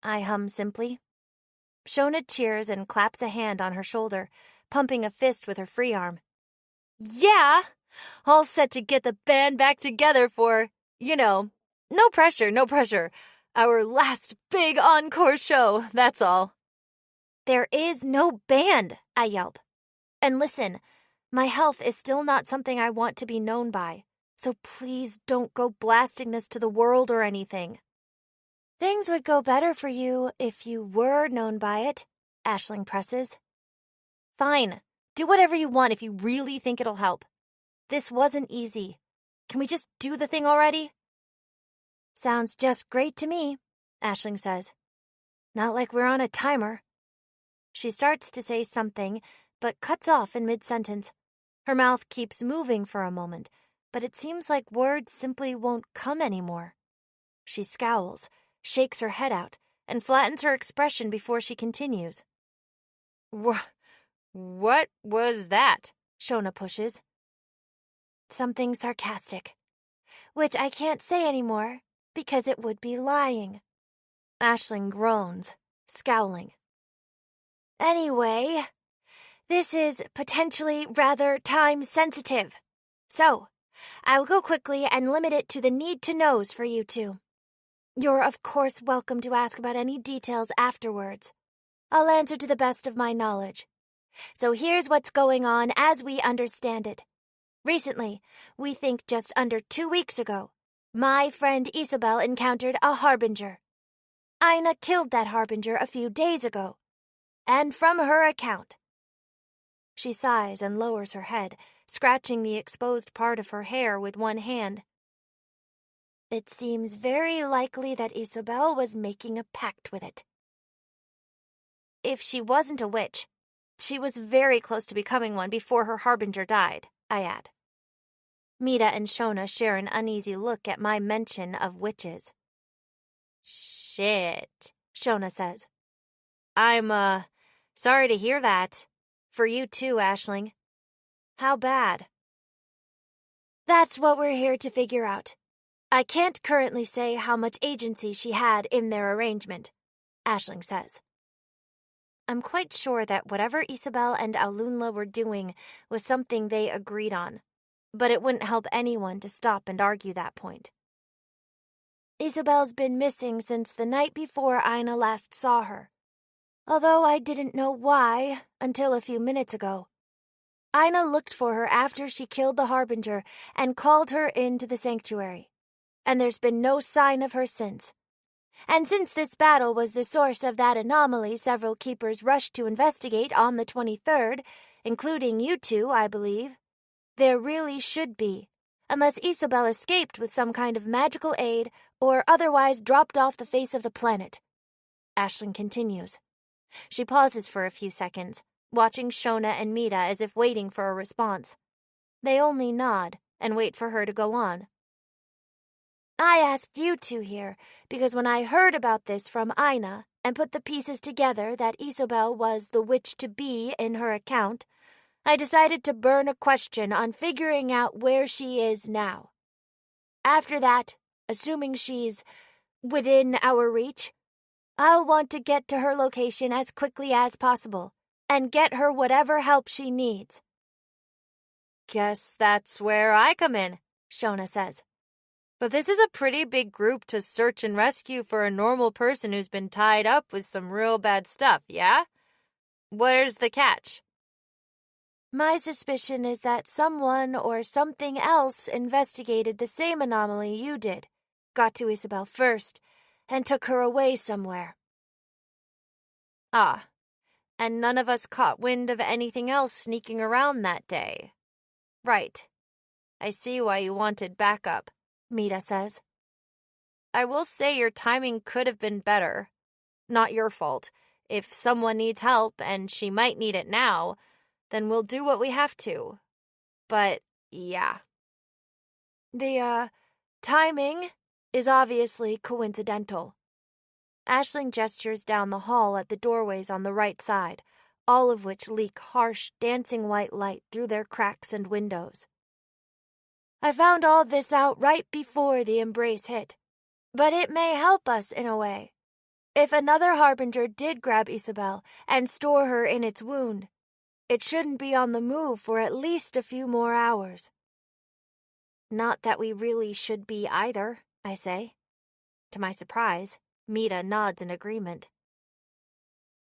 I hum simply. Shona cheers and claps a hand on her shoulder, pumping a fist with her free arm. Yeah! All set to get the band back together for, no pressure, no pressure. Our last big encore show, that's all. There is no band, I yelp. And listen, my health is still not something I want to be known by, so please don't go blasting this to the world or anything. Things would go better for you if you were known by it, Aisling presses. Fine, do whatever you want if you really think it'll help. This wasn't easy. Can we just do the thing already? Sounds just great to me, Aisling says. Not like we're on a timer. She starts to say something, but cuts off in mid-sentence. Her mouth keeps moving for a moment, but it seems like words simply won't come anymore. She scowls, shakes her head out, and flattens her expression before she continues. What was that? Shona pushes. Something sarcastic, which I can't say anymore because it would be lying. Aisling groans, scowling. Anyway, this is potentially rather time-sensitive. So, I'll go quickly and limit it to the need-to-knows for you two. You're of course welcome to ask about any details afterwards. I'll answer to the best of my knowledge. So here's what's going on as we understand it. Recently, we think just under 2 weeks ago, My friend Isabel encountered a harbinger. Ina killed that harbinger a few days ago. And from her account. She sighs and lowers her head, scratching the exposed part of her hair with one hand. It seems very likely that Isabel was making a pact with it. If she wasn't a witch, she was very close to becoming one before her harbinger died, I add. Mita and Shona share an uneasy look at my mention of witches. Shit, Shona says. I'm, sorry to hear that. For you too, Aisling. How bad? That's what we're here to figure out. I can't currently say how much agency she had in their arrangement, Aisling says. I'm quite sure that whatever Isabel and Aulunla were doing was something they agreed on, but it wouldn't help anyone to stop and argue that point. Isabel's been missing since the night before Ina last saw her, although I didn't know why until a few minutes ago. Ina looked for her after she killed the harbinger and called her into the sanctuary, and there's been no sign of her since. And since this battle was the source of that anomaly several keepers rushed to investigate on the 23rd, including you two, I believe, there really should be, unless Isabel escaped with some kind of magical aid or otherwise dropped off the face of the planet. Aisling continues. She pauses for a few seconds, watching Shona and Mita as if waiting for a response. They only nod and wait for her to go on. I asked you two here because when I heard about this from Ina and put the pieces together that Isabel was the witch-to-be in her account, I decided to burn a question on figuring out where she is now. After that, assuming she's within our reach, I'll want to get to her location as quickly as possible and get her whatever help she needs. Guess that's where I come in, Shona says. But this is a pretty big group to search and rescue for a normal person who's been tied up with some real bad stuff, yeah? Where's the catch? My suspicion is that someone or something else investigated the same anomaly you did, got to Isabel first, and took her away somewhere. Ah, and none of us caught wind of anything else sneaking around that day. Right. I see why you wanted backup, Mita says. I will say your timing could have been better. Not your fault. If someone needs help, and she might need it now, then we'll do what we have to. But, yeah. The, timing is obviously coincidental. Aisling gestures down the hall at the doorways on the right side, all of which leak harsh, dancing white light through their cracks and windows. I found all this out right before the embrace hit, but it may help us in a way. If another harbinger did grab Isabel and store her in its wound, it shouldn't be on the move for at least a few more hours. Not that we really should be either, I say. To my surprise, Mita nods in agreement.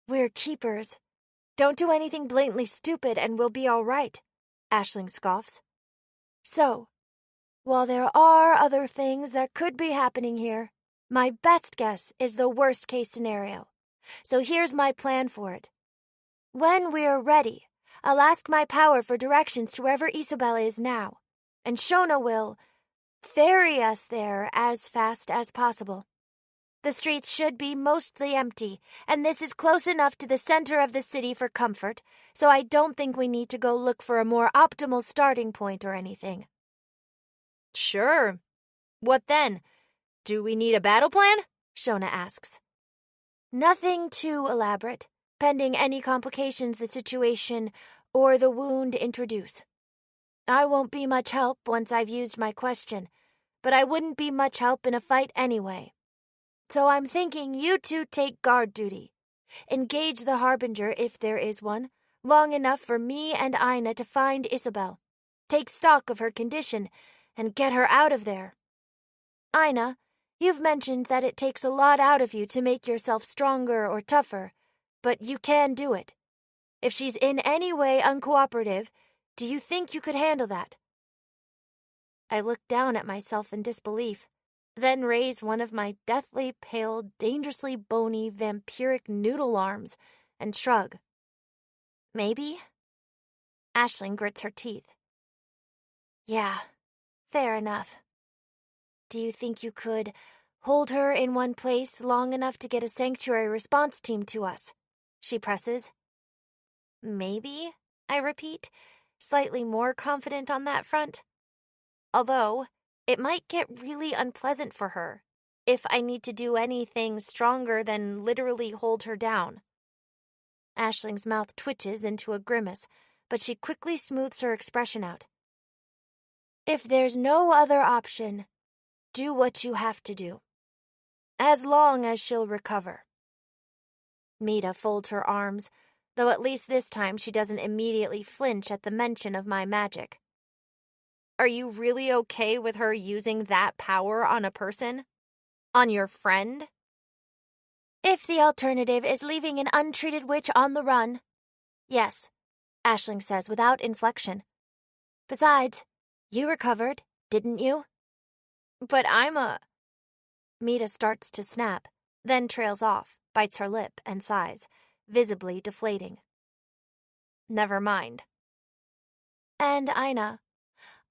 We're keepers. Don't do anything blatantly stupid and we'll be all right, Aisling scoffs. So, while there are other things that could be happening here, my best guess is the worst-case scenario. So here's my plan for it. When we're ready, I'll ask my power for directions to wherever Isabel is now, and Shona will ferry us there as fast as possible. The streets should be mostly empty, and this is close enough to the center of the city for comfort, so I don't think we need to go look for a more optimal starting point or anything. Sure. What then? Do we need a battle plan? Shona asks. Nothing too elaborate, pending any complications the situation or the wound introduce. I won't be much help once I've used my question, but I wouldn't be much help in a fight anyway. So I'm thinking you two take guard duty. Engage the harbinger, if there is one, long enough for me and Ina to find Isabel, take stock of her condition, and get her out of there. Ina, you've mentioned that it takes a lot out of you to make yourself stronger or tougher, but you can do it. If she's in any way uncooperative, do you think you could handle that? I look down at myself in disbelief, then raise one of my deathly pale, dangerously bony, vampiric noodle arms and shrug. Maybe? Aisling grits her teeth. Yeah, fair enough. Do you think you could hold her in one place long enough to get a sanctuary response team to us? She presses. Maybe, I repeat, slightly more confident on that front. Although, it might get really unpleasant for her if I need to do anything stronger than literally hold her down. Aisling's mouth twitches into a grimace, but she quickly smooths her expression out. If there's no other option, do what you have to do. As long as she'll recover. Mita folds her arms, though at least this time she doesn't immediately flinch at the mention of my magic. Are you really okay with her using that power on a person? On your friend? If the alternative is leaving an untreated witch on the run. Yes, Aisling says without inflection. Besides, you recovered, didn't you? But Mita starts to snap, then trails off, bites her lip, and sighs, visibly deflating. Never mind. And Ina,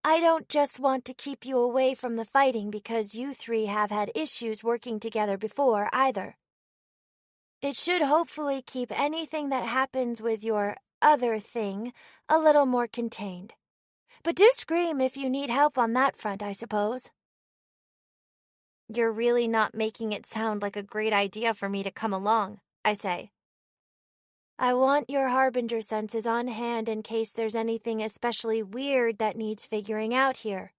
I don't just want to keep you away from the fighting because you three have had issues working together before, either. It should hopefully keep anything that happens with your other thing a little more contained. But do scream if you need help on that front, I suppose. You're really not making it sound like a great idea for me to come along, I say. I want your harbinger senses on hand in case there's anything especially weird that needs figuring out here.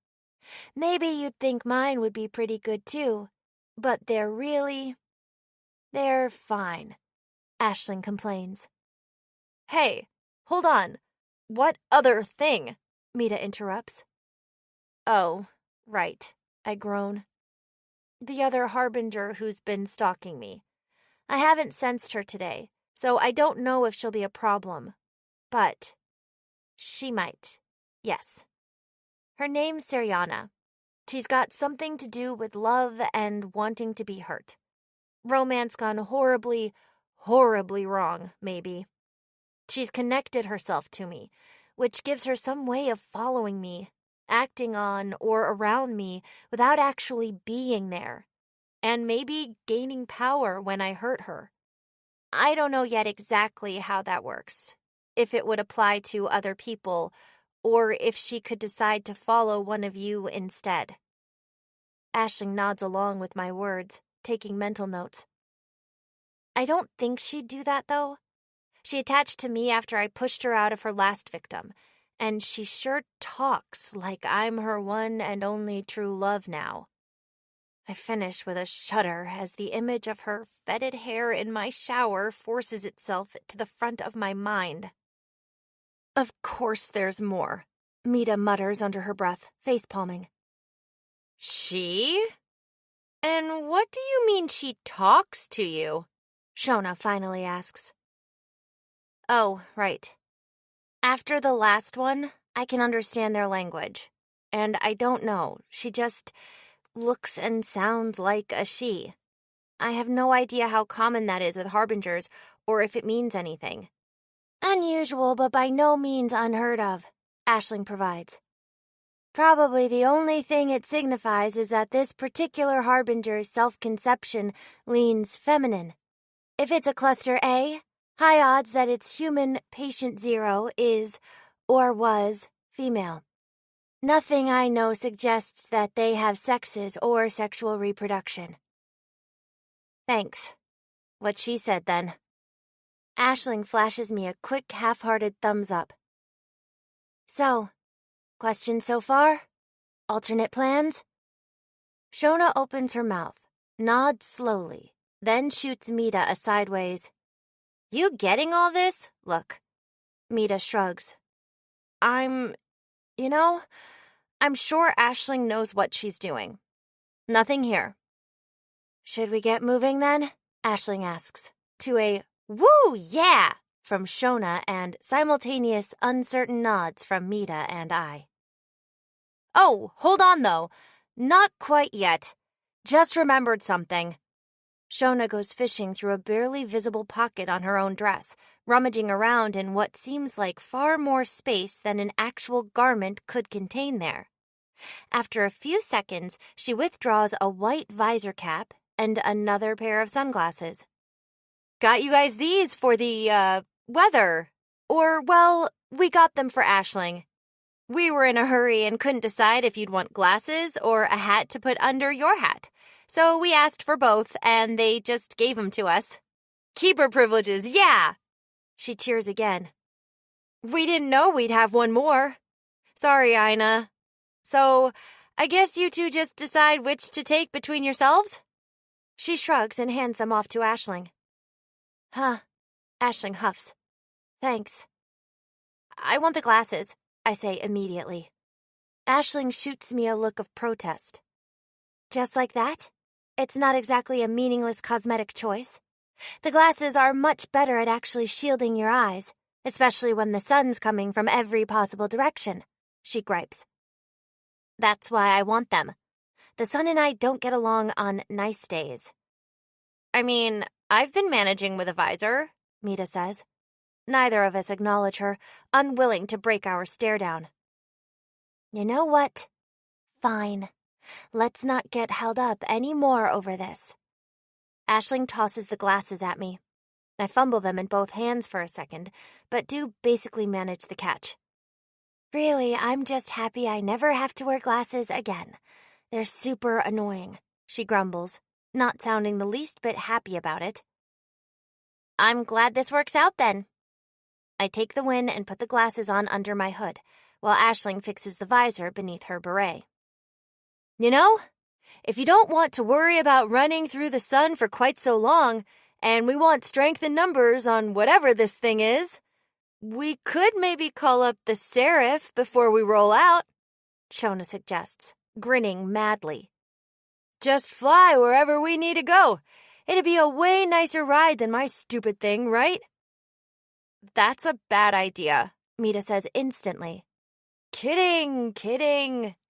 Maybe you'd think mine would be pretty good too, but they're fine, Aisling complains. Hey, hold on. What other thing? Mita interrupts. Oh, right, I groan. The other harbinger who's been stalking me. I haven't sensed her today, so I don't know if she'll be a problem. But she might, yes. Her name's Seriana. She's got something to do with love and wanting to be hurt. Romance gone horribly, horribly wrong, maybe. She's connected herself to me, which gives her some way of following me, acting on or around me without actually being there, and maybe gaining power when I hurt her. I don't know yet exactly how that works, if it would apply to other people, or if she could decide to follow one of you instead. Aisling nods along with my words, taking mental notes. I don't think she'd do that, though. She attached to me after I pushed her out of her last victim, and she sure talks like I'm her one and only true love now. I finish with a shudder as the image of her fetid hair in my shower forces itself to the front of my mind. Of course there's more, Mita mutters under her breath, face-palming. She? And what do you mean she talks to you? Shona finally asks. Oh, right. After the last one, I can understand their language. And I don't know, she just looks and sounds like a she. I have no idea how common that is with harbingers, or if it means anything. Unusual, but by no means unheard of, Aisling provides. Probably the only thing it signifies is that this particular harbinger's self-conception leans feminine. If it's a cluster A, high odds that its human patient 0 is, or was, female. Nothing I know suggests that they have sexes or sexual reproduction. Thanks. What she said, then. Aisling flashes me a quick, half-hearted thumbs up. So, questions so far? Alternate plans? Shona opens her mouth, nods slowly, then shoots Mita a sideways. You getting all this? Look. Mita shrugs. I'm sure Aisling knows what she's doing. Nothing here. Should we get moving then? Aisling asks, to a woo, yeah, from Shona and simultaneous uncertain nods from Mita and I. Oh, hold on though. Not quite yet. Just remembered something. Shona goes fishing through a barely visible pocket on her own dress, rummaging around in what seems like far more space than an actual garment could contain there. After a few seconds, she withdraws a white visor cap and another pair of sunglasses. Got you guys these for the, weather. Or, well, we got them for Aisling. We were in a hurry and couldn't decide if you'd want glasses or a hat to put under your hat. So we asked for both, and they just gave them to us. Keeper privileges, yeah! She cheers again. We didn't know we'd have one more. Sorry, Ina. So, I guess you two just decide which to take between yourselves? She shrugs and hands them off to Aisling. Huh. Aisling huffs. Thanks. I want the glasses, I say immediately. Aisling shoots me a look of protest. Just like that? It's not exactly a meaningless cosmetic choice. The glasses are much better at actually shielding your eyes, especially when the sun's coming from every possible direction, she gripes. That's why I want them. The sun and I don't get along on nice days. I mean, I've been managing with a visor, Mita says. Neither of us acknowledge her, unwilling to break our stare down. You know what? Fine. Let's not get held up any more over this. Aisling tosses the glasses at me. I fumble them in both hands for a second, but do basically manage the catch. Really, I'm just happy I never have to wear glasses again. They're super annoying, she grumbles, not sounding the least bit happy about it. I'm glad this works out then. I take the win and put the glasses on under my hood, while Aisling fixes the visor beneath her beret. You know, if you don't want to worry about running through the sun for quite so long, and we want strength in numbers on whatever this thing is, we could maybe call up the Seraph before we roll out, Shona suggests, grinning madly. Just fly wherever we need to go. It'd be a way nicer ride than my stupid thing, right? That's a bad idea, Mita says instantly. Kidding,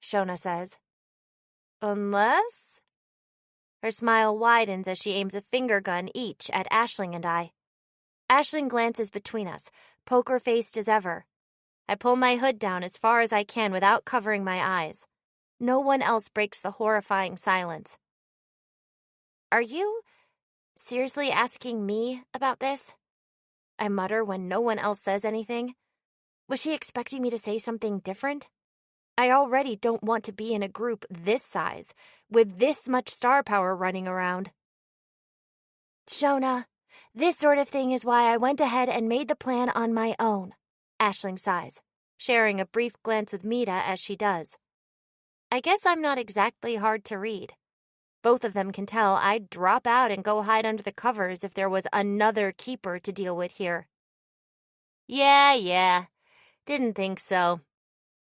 Shona says. Unless? Her smile widens as she aims a finger gun each at Aisling and I. Aisling glances between us, poker-faced as ever. I pull my hood down as far as I can without covering my eyes. No one else breaks the horrifying silence. Are you seriously asking me about this? I mutter when no one else says anything. Was she expecting me to say something different? I already don't want to be in a group this size, with this much star power running around. Shona, this sort of thing is why I went ahead and made the plan on my own, Aisling sighs, sharing a brief glance with Mita as she does. I guess I'm not exactly hard to read. Both of them can tell I'd drop out and go hide under the covers if there was another keeper to deal with here. Yeah, didn't think so,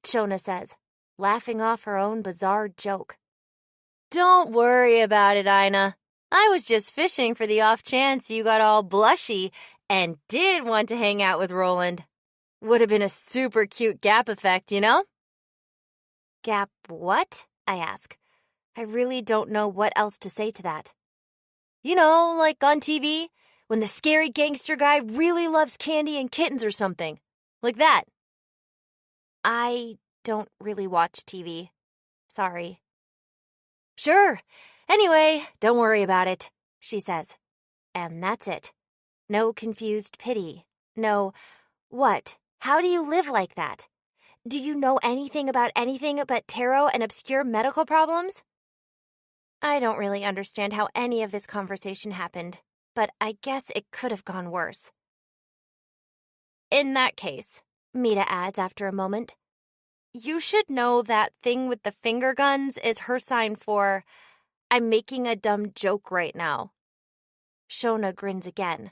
Shona says, laughing off her own bizarre joke. Don't worry about it, Ina. I was just fishing for the off chance you got all blushy and did want to hang out with Roland. Would have been a super cute gap effect, you know? Gap what? I ask. I really don't know what else to say to that. You know, like on TV, when the scary gangster guy really loves candy and kittens or something. Like that. I don't really watch TV. Sorry. Sure. Anyway, don't worry about it, she says. And that's it. No confused pity. No, what? How do you live like that? Do you know anything about anything but tarot and obscure medical problems? I don't really understand how any of this conversation happened, but I guess it could have gone worse. In that case, Mita adds after a moment, you should know that thing with the finger guns is her sign for, I'm making a dumb joke right now. Shona grins again,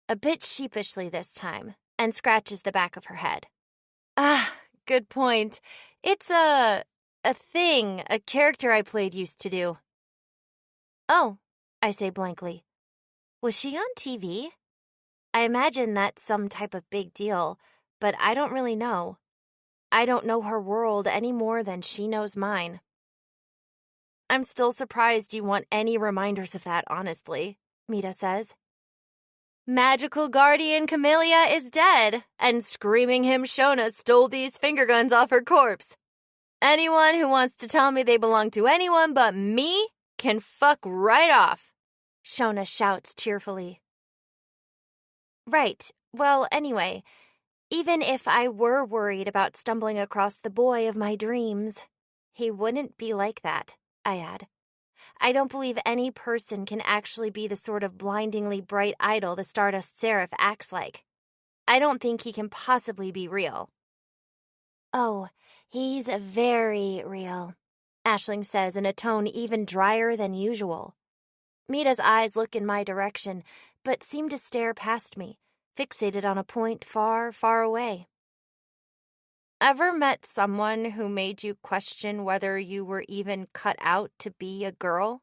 a bit sheepishly this time, and scratches the back of her head. Ah, good point. It's a thing a character I played used to do. Oh, I say blankly. Was she on TV? I imagine that's some type of big deal, but I don't really know. I don't know her world any more than she knows mine. I'm still surprised you want any reminders of that, honestly, Mita says. Magical guardian Camellia is dead, and screaming him Shona stole these finger guns off her corpse. Anyone who wants to tell me they belong to anyone but me can fuck right off, Shona shouts cheerfully. Right. Well, anyway, even if I were worried about stumbling across the boy of my dreams, he wouldn't be like that, I add. I don't believe any person can actually be the sort of blindingly bright idol the Stardust Seraph acts like. I don't think he can possibly be real. Oh, he's very real, Aisling says in a tone even drier than usual. Mita's eyes look in my direction, but seem to stare past me, fixated on a point far, far away. Ever met someone who made you question whether you were even cut out to be a girl?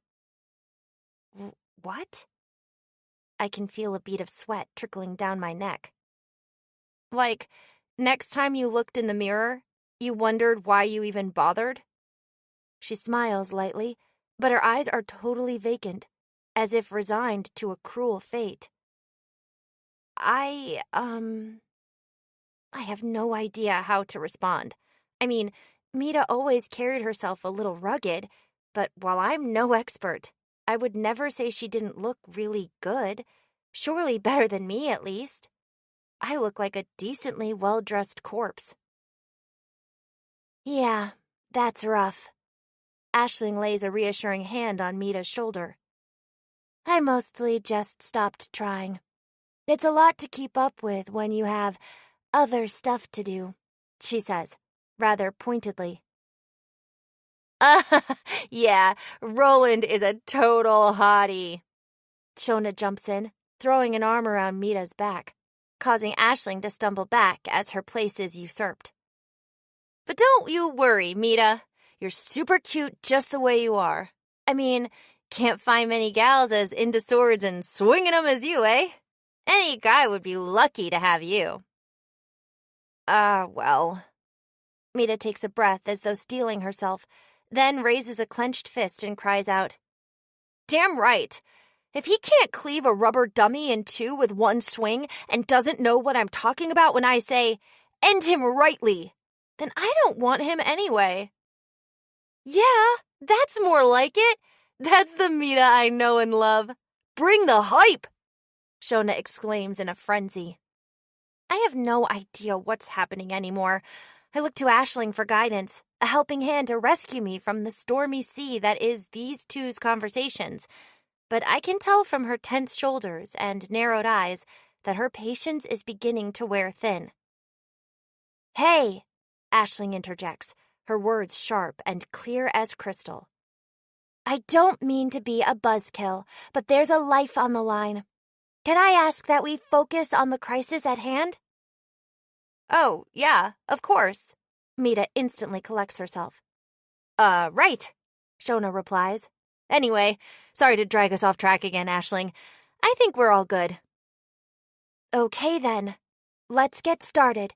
What? I can feel a bead of sweat trickling down my neck. Like, next time you looked in the mirror, you wondered why you even bothered? She smiles lightly, but her eyes are totally vacant, as if resigned to a cruel fate. I have no idea how to respond. I mean, Mita always carried herself a little rugged, but while I'm no expert, I would never say she didn't look really good. Surely better than me, at least. I look like a decently well-dressed corpse. Yeah, that's rough. Aisling lays a reassuring hand on Mita's shoulder. I mostly just stopped trying. It's a lot to keep up with when you have other stuff to do, she says, rather pointedly. Yeah, Roland is a total hottie. Shona jumps in, throwing an arm around Mita's back, causing Aisling to stumble back as her place is usurped. But don't you worry, Mita. You're super cute just the way you are. I mean, can't find many gals as into swords and swinging 'em as you, eh? Any guy would be lucky to have you. Well. Mita takes a breath as though steeling herself, then raises a clenched fist and cries out, Damn right! If he can't cleave a rubber dummy in two with one swing and doesn't know what I'm talking about when I say, end him rightly, then I don't want him anyway. Yeah, that's more like it. That's the Mita I know and love. Bring the hype! Shona exclaims in a frenzy. I have no idea what's happening anymore. I look to Aisling for guidance, a helping hand to rescue me from the stormy sea that is these two's conversations. But I can tell from her tense shoulders and narrowed eyes that her patience is beginning to wear thin. Hey, Aisling interjects, her words sharp and clear as crystal. I don't mean to be a buzzkill, but there's a life on the line. Can I ask that we focus on the crisis at hand? Oh, yeah, of course. Mita instantly collects herself. Right, Shona replies. Anyway, sorry to drag us off track again, Aisling. I think we're all good. Okay, then. Let's get started.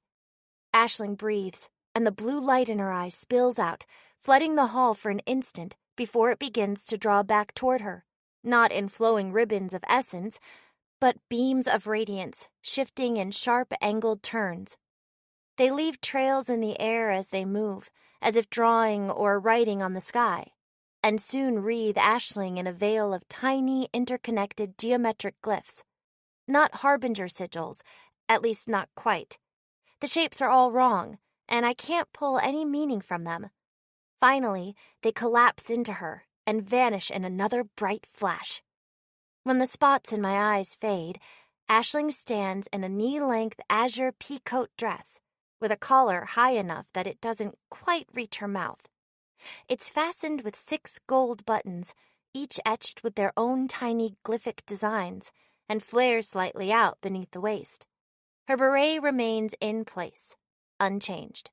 Aisling breathes, and the blue light in her eyes spills out, flooding the hall for an instant before it begins to draw back toward her, not in flowing ribbons of essence, but beams of radiance, shifting in sharp angled turns. They leave trails in the air as they move, as if drawing or writing on the sky, and soon wreathe Aisling in a veil of tiny, interconnected geometric glyphs. Not harbinger sigils, at least not quite. The shapes are all wrong, and I can't pull any meaning from them. Finally, they collapse into her and vanish in another bright flash. When the spots in my eyes fade, Aisling stands in a knee-length azure peacoat dress, with a collar high enough that it doesn't quite reach her mouth. It's fastened with 6 gold buttons, each etched with their own tiny glyphic designs, and flares slightly out beneath the waist. Her beret remains in place, unchanged.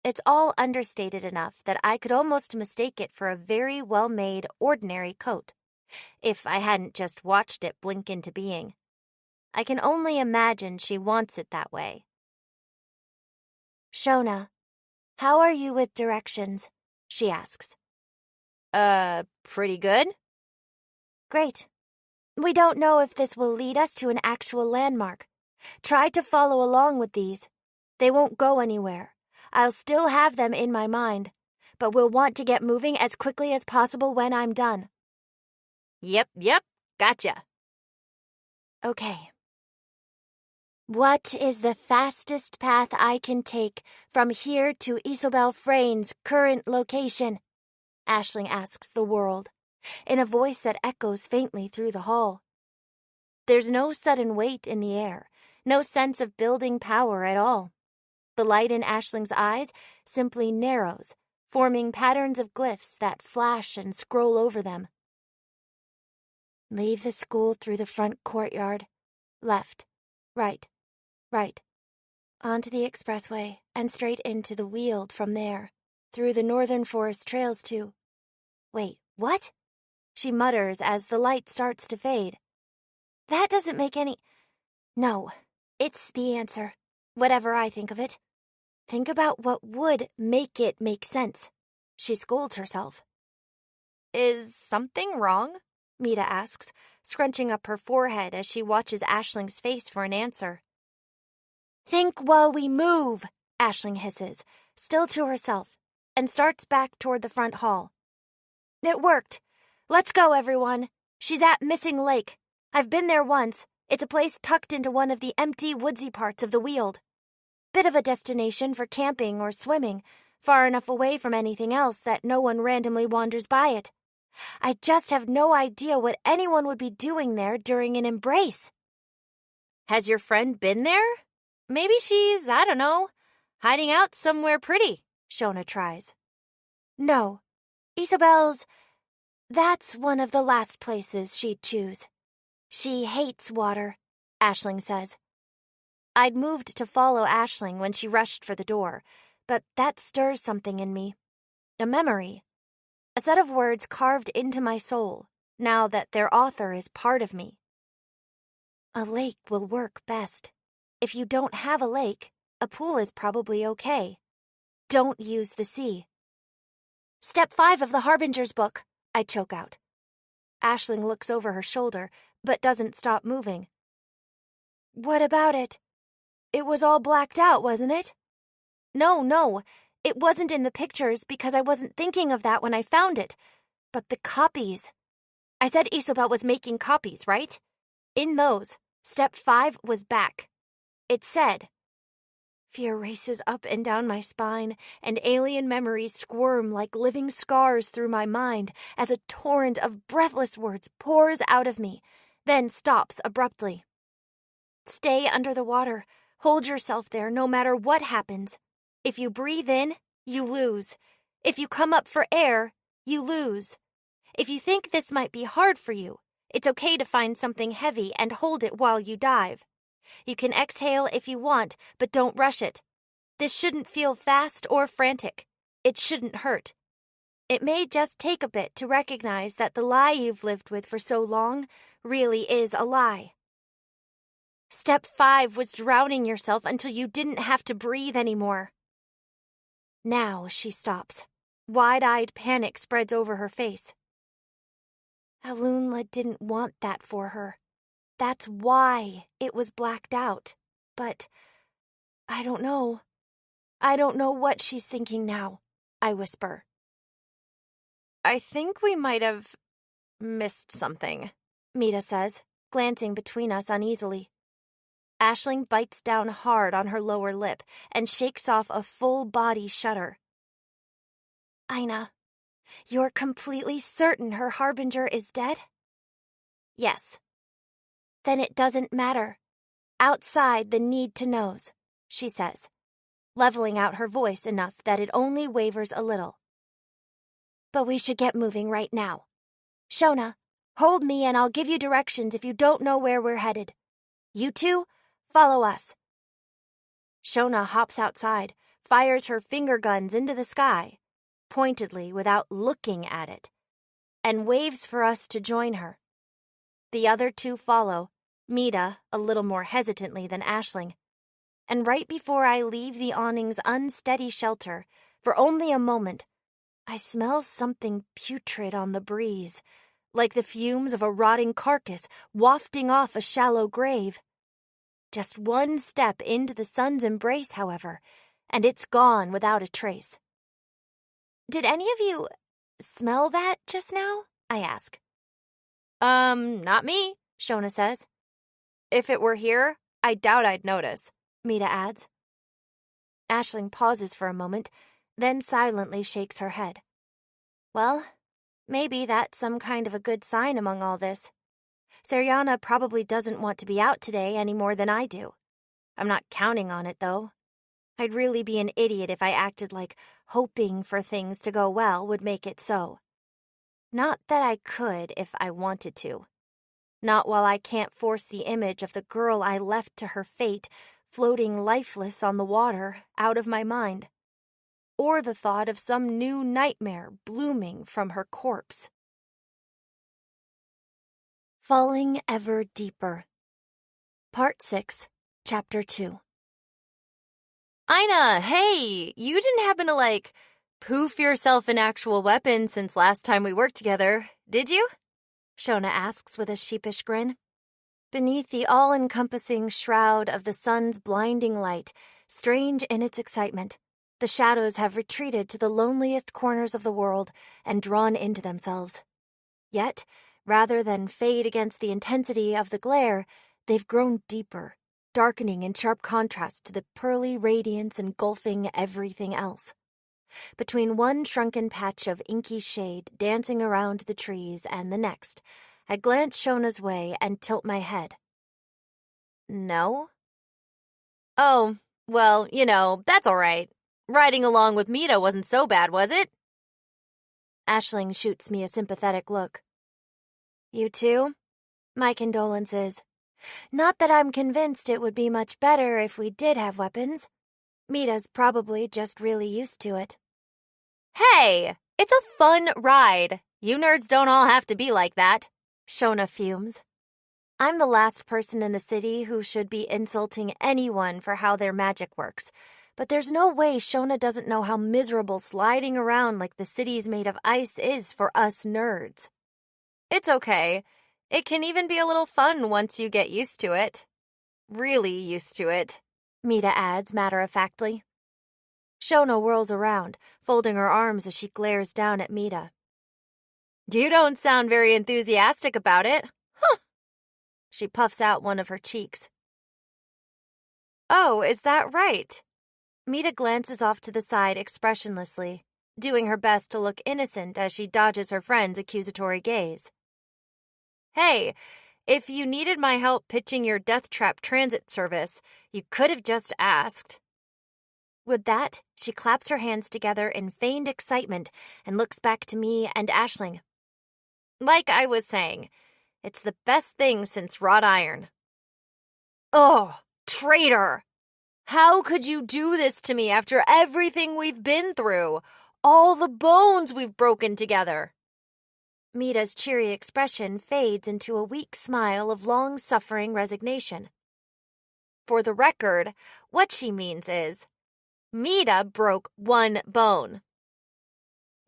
It's all understated enough that I could almost mistake it for a very well-made, ordinary coat, if I hadn't just watched it blink into being. I can only imagine she wants it that way. Shona, how are you with directions? She asks. Pretty good. Great. We don't know if this will lead us to an actual landmark. Try to follow along with these. They won't go anywhere. I'll still have them in my mind, but we'll want to get moving as quickly as possible when I'm done. Yep, gotcha. Okay. What is the fastest path I can take from here to Isobel Frayne's current location? Aisling asks the world, in a voice that echoes faintly through the hall. There's no sudden weight in the air, no sense of building power at all. The light in Aisling's eyes simply narrows, forming patterns of glyphs that flash and scroll over them. Leave the school through the front courtyard. Left, right, right. Onto the expressway and straight into the Weald from there, through the northern forest trails to... Wait, what? She mutters as the light starts to fade. That doesn't make any... No, it's the answer, whatever I think of it. Think about what would make it make sense. She scolds herself. Is something wrong? Mita asks, scrunching up her forehead as she watches Aisling's face for an answer. Think while we move, Aisling hisses, still to herself, and starts back toward the front hall. It worked. Let's go, everyone. She's at Missing Lake. I've been there once. It's a place tucked into one of the empty, woodsy parts of the Weald. Bit of a destination for camping or swimming, far enough away from anything else that no one randomly wanders by it. I just have no idea what anyone would be doing there during an embrace. Has your friend been there? Maybe she's, I don't know, hiding out somewhere pretty, Shona tries. No. Isobel's... That's one of the last places she'd choose. She hates water, Aisling says. I'd moved to follow Aisling when she rushed for the door, but that stirs something in me. A memory. A set of words carved into my soul, now that their author is part of me. A lake will work best. If you don't have a lake, a pool is probably okay. Don't use the sea. Step 5 of the Harbinger's book, I choke out. Aisling looks over her shoulder, but doesn't stop moving. What about it? It was all blacked out, wasn't it? No. It wasn't in the pictures because I wasn't thinking of that when I found it. But the copies. I said Isobel was making copies, right? In those, step 5 was back. It said... Fear races up and down my spine, and alien memories squirm like living scars through my mind as a torrent of breathless words pours out of me, then stops abruptly. Stay under the water. Hold yourself there no matter what happens. If you breathe in, you lose. If you come up for air, you lose. If you think this might be hard for you, it's okay to find something heavy and hold it while you dive. You can exhale if you want, but don't rush it. This shouldn't feel fast or frantic. It shouldn't hurt. It may just take a bit to recognize that the lie you've lived with for so long really is a lie. Step 5 was drowning yourself until you didn't have to breathe anymore. Now she stops. Wide-eyed panic spreads over her face. Alunla didn't want that for her. That's why it was blacked out. But I don't know. I don't know what she's thinking now, I whisper. I think we might have missed something, Mita says, glancing between us uneasily. Aisling bites down hard on her lower lip and shakes off a full-body shudder. Aina, you're completely certain her Harbinger is dead? Yes. Then it doesn't matter. Outside the need-to-knows, she says, leveling out her voice enough that it only wavers a little. But we should get moving right now. Shona, hold me and I'll give you directions if you don't know where we're headed. You two, follow us. Shona hops outside, fires her finger guns into the sky, pointedly without looking at it, and waves for us to join her. The other two follow, Mita a little more hesitantly than Aisling, and right before I leave the awning's unsteady shelter, for only a moment, I smell something putrid on the breeze, like the fumes of a rotting carcass wafting off a shallow grave. Just one step into the sun's embrace, however, and it's gone without a trace. Did any of you smell that just now? I ask. Not me, Shona says. If it were here, I doubt I'd notice, Mita adds. Aisling pauses for a moment, then silently shakes her head. Well, maybe that's some kind of a good sign among all this. Seriana probably doesn't want to be out today any more than I do. I'm not counting on it, though. I'd really be an idiot if I acted like hoping for things to go well would make it so. Not that I could if I wanted to. Not while I can't force the image of the girl I left to her fate floating lifeless on the water out of my mind, or the thought of some new nightmare blooming from her corpse. Falling Ever Deeper. Part 6, Chapter 2. Ina, hey, you didn't happen to, poof yourself an actual weapon since last time we worked together, did you? Shona asks with a sheepish grin. Beneath the all-encompassing shroud of the sun's blinding light, strange in its excitement, the shadows have retreated to the loneliest corners of the world and drawn into themselves. Yet, rather than fade against the intensity of the glare, they've grown deeper, darkening in sharp contrast to the pearly radiance engulfing everything else. Between one shrunken patch of inky shade dancing around the trees and the next, I glance Shona's way and tilt my head. No? Oh, well, that's all right. Riding along with Mita wasn't so bad, was it? Aisling shoots me a sympathetic look. You too? My condolences. Not that I'm convinced it would be much better if we did have weapons. Mita's probably just really used to it. Hey, it's a fun ride. You nerds don't all have to be like that, Shona fumes. I'm the last person in the city who should be insulting anyone for how their magic works, but there's no way Shona doesn't know how miserable sliding around like the city's made of ice is for us nerds. It's okay. It can even be a little fun once you get used to it. Really used to it, Mita adds matter-of-factly. Shona whirls around, folding her arms as she glares down at Mita. You don't sound very enthusiastic about it. Huh. She puffs out one of her cheeks. Oh, is that right? Mita glances off to the side expressionlessly, doing her best to look innocent as she dodges her friend's accusatory gaze. Hey, if you needed my help pitching your death trap transit service, you could have just asked. With that, she claps her hands together in feigned excitement and looks back to me and Aisling. Like I was saying, it's the best thing since wrought iron. Oh, traitor! How could you do this to me after everything we've been through? All the bones we've broken together. Mita's cheery expression fades into a weak smile of long-suffering resignation. For the record, what she means is, Mita broke one bone.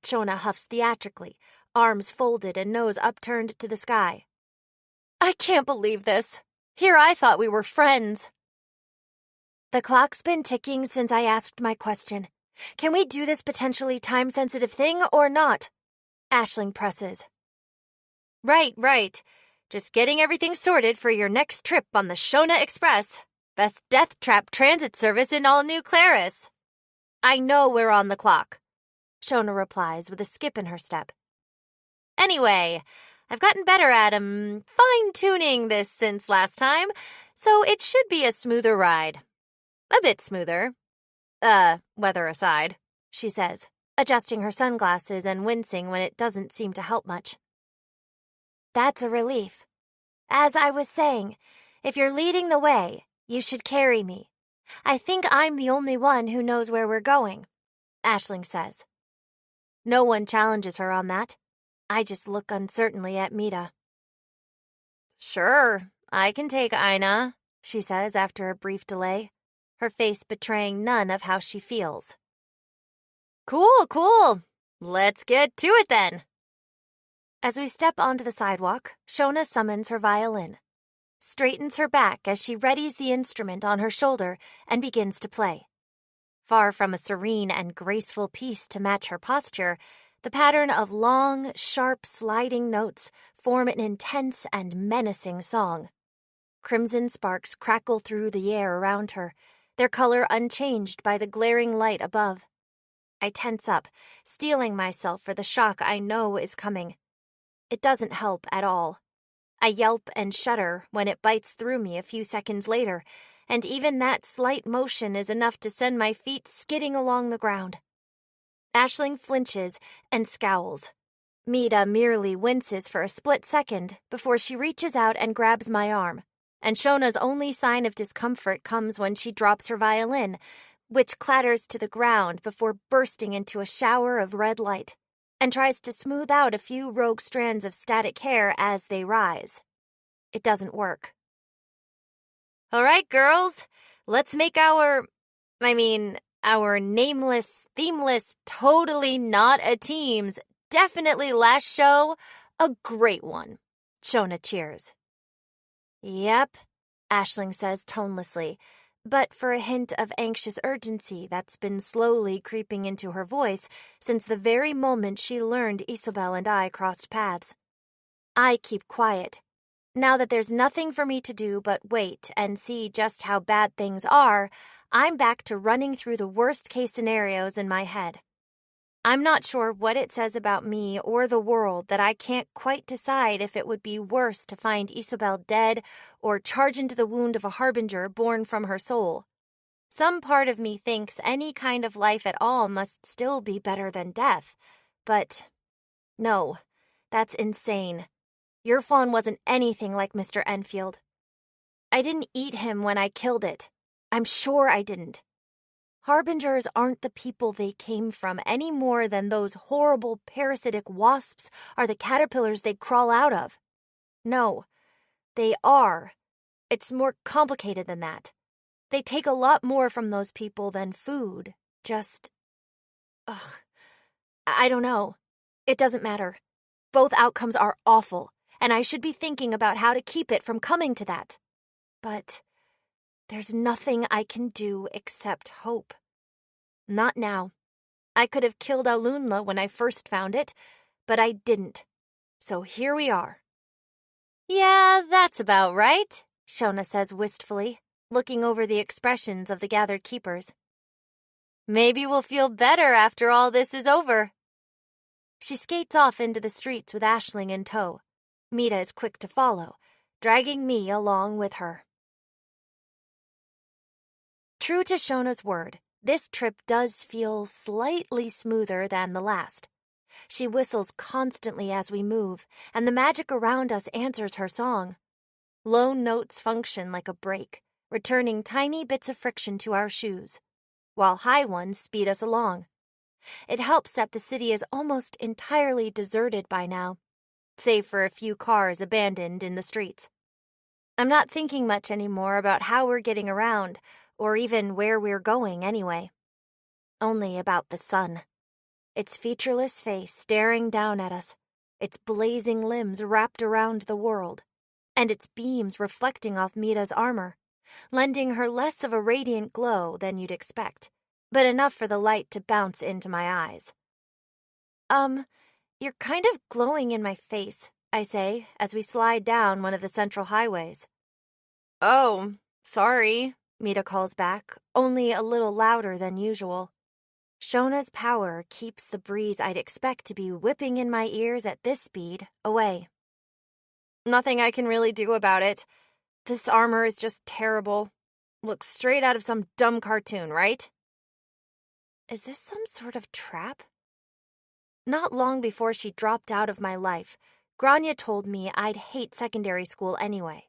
Shona huffs theatrically, arms folded and nose upturned to the sky. I can't believe this. Here I thought we were friends. The clock's been ticking since I asked my question. Can we do this potentially time-sensitive thing or not? Aisling presses. Right. Just getting everything sorted for your next trip on the Shona Express. Best death trap transit service in all New Claris. I know we're on the clock, Shona replies with a skip in her step. Anyway, I've gotten better at, fine-tuning this since last time, so it should be a smoother ride. A bit smoother. Weather aside, she says, adjusting her sunglasses and wincing when it doesn't seem to help much. That's a relief. As I was saying, if you're leading the way, you should carry me. I think I'm the only one who knows where we're going, Aisling says. No one challenges her on that. I just look uncertainly at Mita. Sure, I can take Ina, she says after a brief delay, her face betraying none of how she feels. Cool. Let's get to it then. As we step onto the sidewalk, Shona summons her violin, straightens her back as she readies the instrument on her shoulder and begins to play. Far from a serene and graceful piece to match her posture, the pattern of long, sharp, sliding notes form an intense and menacing song. Crimson sparks crackle through the air around her, their color unchanged by the glaring light above. I tense up, steeling myself for the shock I know is coming. It doesn't help at all. I yelp and shudder when it bites through me a few seconds later, and even that slight motion is enough to send my feet skidding along the ground. Aisling flinches and scowls. Mita merely winces for a split second before she reaches out and grabs my arm, and Shona's only sign of discomfort comes when she drops her violin, which clatters to the ground before bursting into a shower of red light, and tries to smooth out a few rogue strands of static hair as they rise. It doesn't work. All right, girls, let's make our nameless, themeless, totally not a team's, definitely last show a great one. Shona cheers. Yep, Aisling says tonelessly, but for a hint of anxious urgency that's been slowly creeping into her voice since the very moment she learned Isobel and I crossed paths. I keep quiet. Now that there's nothing for me to do but wait and see just how bad things are, I'm back to running through the worst-case scenarios in my head. I'm not sure what it says about me or the world that I can't quite decide if it would be worse to find Isobel dead or charge into the wound of a harbinger born from her soul. Some part of me thinks any kind of life at all must still be better than death, but no, that's insane. Your fawn wasn't anything like Mr. Enfield. I didn't eat him when I killed it. I'm sure I didn't. Harbingers aren't the people they came from any more than those horrible parasitic wasps are the caterpillars they crawl out of. No, they are. It's more complicated than that. They take a lot more from those people than food. I don't know. It doesn't matter. Both outcomes are awful, and I should be thinking about how to keep it from coming to that. But there's nothing I can do except hope. Not now. I could have killed Alunla when I first found it, but I didn't. So here we are. Yeah, that's about right, Shona says wistfully, looking over the expressions of the gathered keepers. Maybe we'll feel better after all this is over. She skates off into the streets with Aisling in tow. Mita is quick to follow, dragging me along with her. True to Shona's word, this trip does feel slightly smoother than the last. She whistles constantly as we move, and the magic around us answers her song. Low notes function like a brake, returning tiny bits of friction to our shoes, while high ones speed us along. It helps that the city is almost entirely deserted by now, save for a few cars abandoned in the streets. I'm not thinking much anymore about how we're getting around, or even where we're going anyway. Only about the sun. Its featureless face staring down at us, its blazing limbs wrapped around the world, and its beams reflecting off Mita's armor, lending her less of a radiant glow than you'd expect, but enough for the light to bounce into my eyes. You're kind of glowing in my face, I say, as we slide down one of the central highways. Oh, sorry, Mita calls back, only a little louder than usual. Shona's power keeps the breeze I'd expect to be whipping in my ears at this speed away. Nothing I can really do about it. This armor is just terrible. Looks straight out of some dumb cartoon, right? Is this some sort of trap? Not long before she dropped out of my life, Grania told me I'd hate secondary school anyway.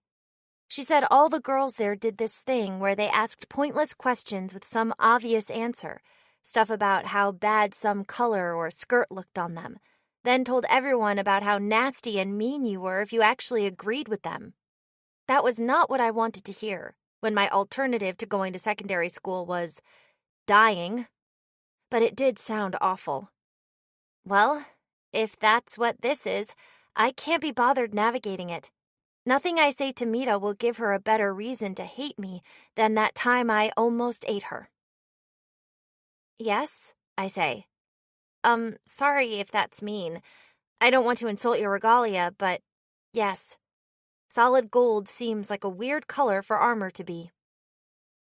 She said all the girls there did this thing where they asked pointless questions with some obvious answer, stuff about how bad some color or skirt looked on them, then told everyone about how nasty and mean you were if you actually agreed with them. That was not what I wanted to hear when my alternative to going to secondary school was dying. But it did sound awful. Well, if that's what this is, I can't be bothered navigating it. Nothing I say to Mita will give her a better reason to hate me than that time I almost ate her. Yes, I say. Sorry if that's mean. I don't want to insult your regalia, but yes. Solid gold seems like a weird color for armor to be.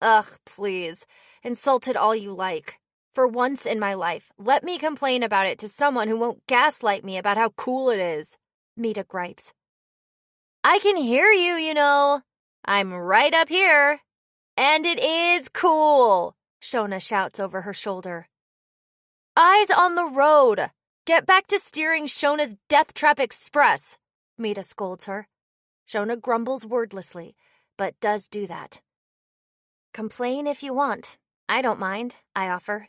Ugh, please. Insult it all you like. For once in my life, let me complain about it to someone who won't gaslight me about how cool it is, Mita gripes. I can hear you, you know. I'm right up here. And it is cool, Shona shouts over her shoulder. Eyes on the road. Get back to steering Shona's Death Trap Express, Mita scolds her. Shona grumbles wordlessly, but does do that. Complain if you want. I don't mind, I offer.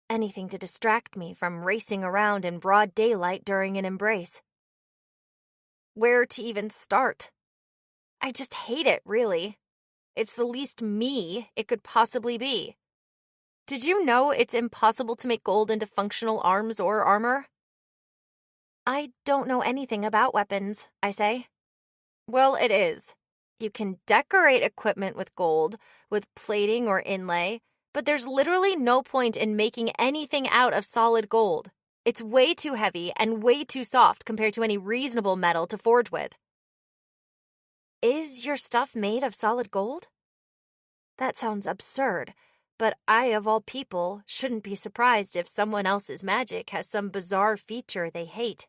Anything to distract me from racing around in broad daylight during an embrace. Where to even start? I just hate it, really. It's the least me it could possibly be. Did you know it's impossible to make gold into functional arms or armor? I don't know anything about weapons, I say. Well, it is. You can decorate equipment with gold, with plating or inlay, but there's literally no point in making anything out of solid gold. It's way too heavy and way too soft compared to any reasonable metal to forge with. Is your stuff made of solid gold? That sounds absurd, but I, of all people, shouldn't be surprised if someone else's magic has some bizarre feature they hate.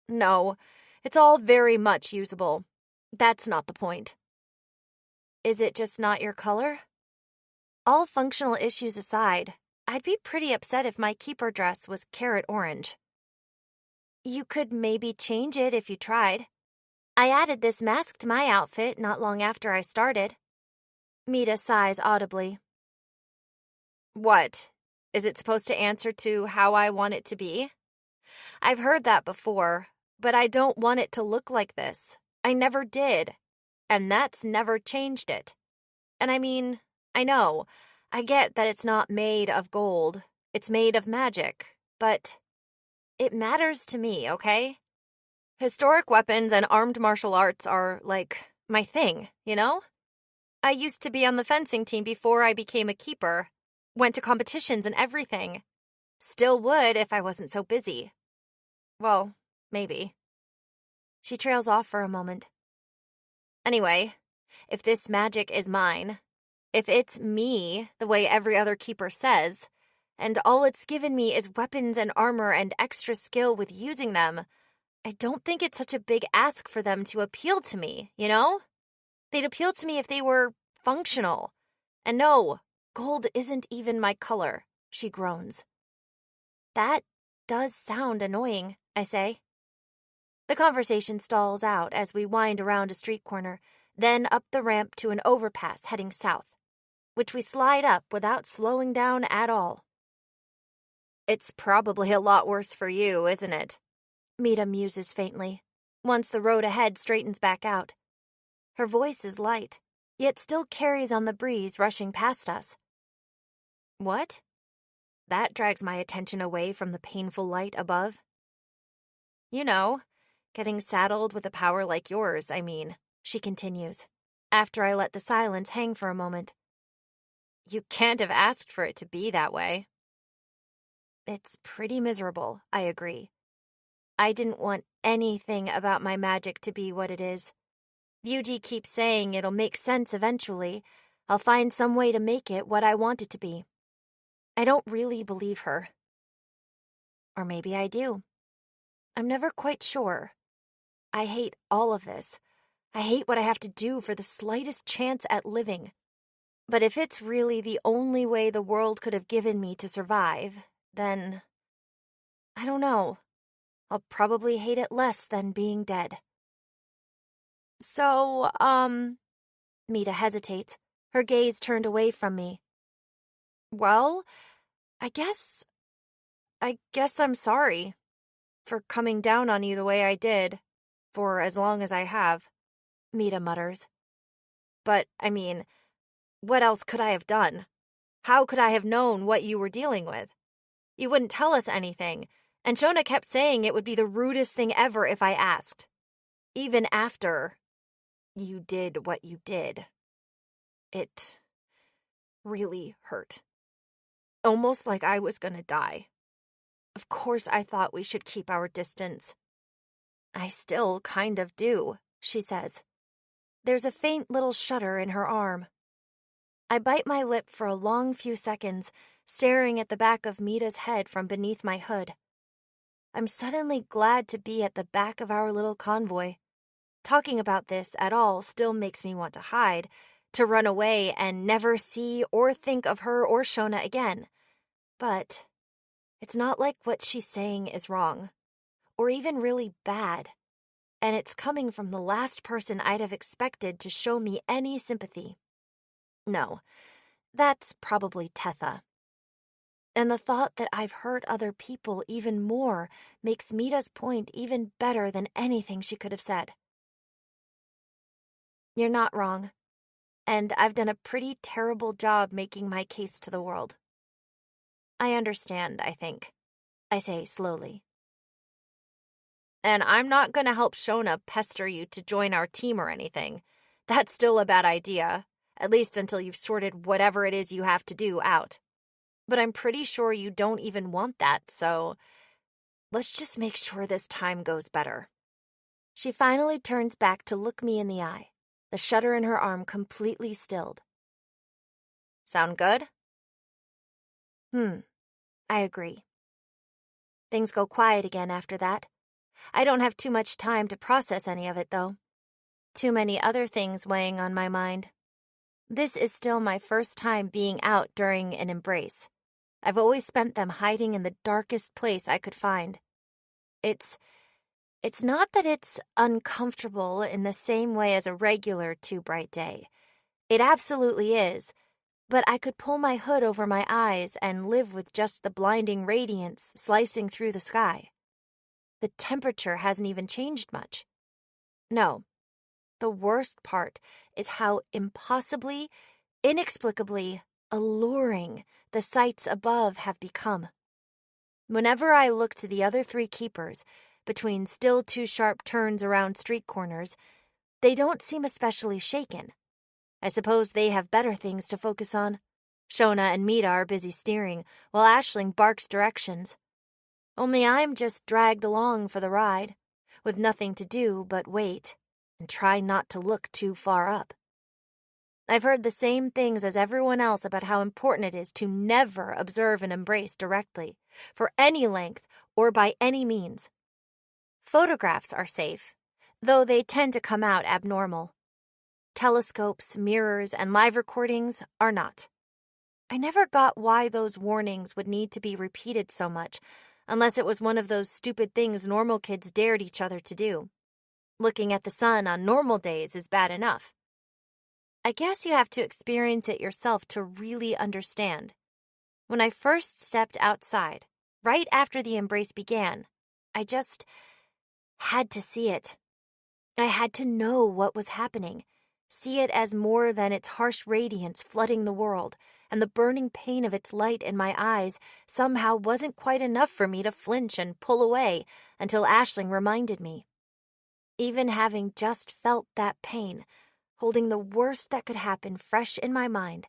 No, it's all very much usable. That's not the point. Is it just not your color? All functional issues aside, I'd be pretty upset if my keeper dress was carrot orange. You could maybe change it if you tried. I added this mask to my outfit not long after I started. Mita sighs audibly. What? Is it supposed to answer to how I want it to be? I've heard that before, but I don't want it to look like this. I never did. And that's never changed it. And I mean, I know, I get that it's not made of gold. It's made of magic. But it matters to me, okay? Historic weapons and armed martial arts are, like, my thing, you know? I used to be on the fencing team before I became a keeper. Went to competitions and everything. Still would if I wasn't so busy. Well, maybe. She trails off for a moment. Anyway, if this magic is mine, if it's me, the way every other keeper says, and all it's given me is weapons and armor and extra skill with using them, I don't think it's such a big ask for them to appeal to me, you know? They'd appeal to me if they were functional. And no, gold isn't even my color, she groans. That does sound annoying, I say. The conversation stalls out as we wind around a street corner, then up the ramp to an overpass heading south, which we slide up without slowing down at all. It's probably a lot worse for you, isn't it? Mita muses faintly, once the road ahead straightens back out. Her voice is light, yet still carries on the breeze rushing past us. What? That drags my attention away from the painful light above. You know, getting saddled with a power like yours, I mean, she continues, after I let the silence hang for a moment. You can't have asked for it to be that way. It's pretty miserable, I agree. I didn't want anything about my magic to be what it is. Ryuji keeps saying it'll make sense eventually. I'll find some way to make it what I want it to be. I don't really believe her. Or maybe I do. I'm never quite sure. I hate all of this. I hate what I have to do for the slightest chance at living. But if it's really the only way the world could have given me to survive, then I don't know. I'll probably hate it less than being dead. So, Mita hesitates, her gaze turned away from me. Well, I guess I'm sorry for coming down on you the way I did, for as long as I have, Mita mutters. But, I mean, what else could I have done? How could I have known what you were dealing with? You wouldn't tell us anything, And Shona kept saying it would be the rudest thing ever if I asked. Even after you did what you did. It really hurt. Almost like I was gonna die. Of course I thought we should keep our distance. I still kind of do, she says. There's a faint little shudder in her arm. I bite my lip for a long few seconds, staring at the back of Mita's head from beneath my hood. I'm suddenly glad to be at the back of our little convoy. Talking about this at all still makes me want to hide, to run away and never see or think of her or Shona again. But it's not like what she's saying is wrong, or even really bad, and it's coming from the last person I'd have expected to show me any sympathy. No, that's probably Tetha. And the thought that I've hurt other people even more makes Mita's point even better than anything she could have said. You're not wrong, and I've done a pretty terrible job making my case to the world. I understand, I think, I say slowly. And I'm not going to help Shona pester you to join our team or anything. That's still a bad idea, at least until you've sorted whatever it is you have to do out. But I'm pretty sure you don't even want that, so let's just make sure this time goes better. She finally turns back to look me in the eye, the shudder in her arm completely stilled. Sound good? I agree. Things go quiet again after that. I don't have too much time to process any of it, though. Too many other things weighing on my mind. This is still my first time being out during an embrace. I've always spent them hiding in the darkest place I could find. It's not that it's uncomfortable in the same way as a regular too bright day. It absolutely is, but I could pull my hood over my eyes and live with just the blinding radiance slicing through the sky. The temperature hasn't even changed much. No, the worst part is how impossibly, inexplicably alluring the sights above have become. Whenever I look to the other three keepers, between still too sharp turns around street corners, they don't seem especially shaken. I suppose they have better things to focus on. Shona and Mita are busy steering, while Aisling barks directions. Only I'm just dragged along for the ride, with nothing to do but wait and try not to look too far up. I've heard the same things as everyone else about how important it is to never observe an embrace directly, for any length or by any means. Photographs are safe, though they tend to come out abnormal. Telescopes, mirrors, and live recordings are not. I never got why those warnings would need to be repeated so much, unless it was one of those stupid things normal kids dared each other to do. Looking at the sun on normal days is bad enough. I guess you have to experience it yourself to really understand. When I first stepped outside, right after the embrace began, I just had to see it. I had to know what was happening, see it as more than its harsh radiance flooding the world, and the burning pain of its light in my eyes somehow wasn't quite enough for me to flinch and pull away until Aisling reminded me. Even having just felt that pain, holding the worst that could happen fresh in my mind,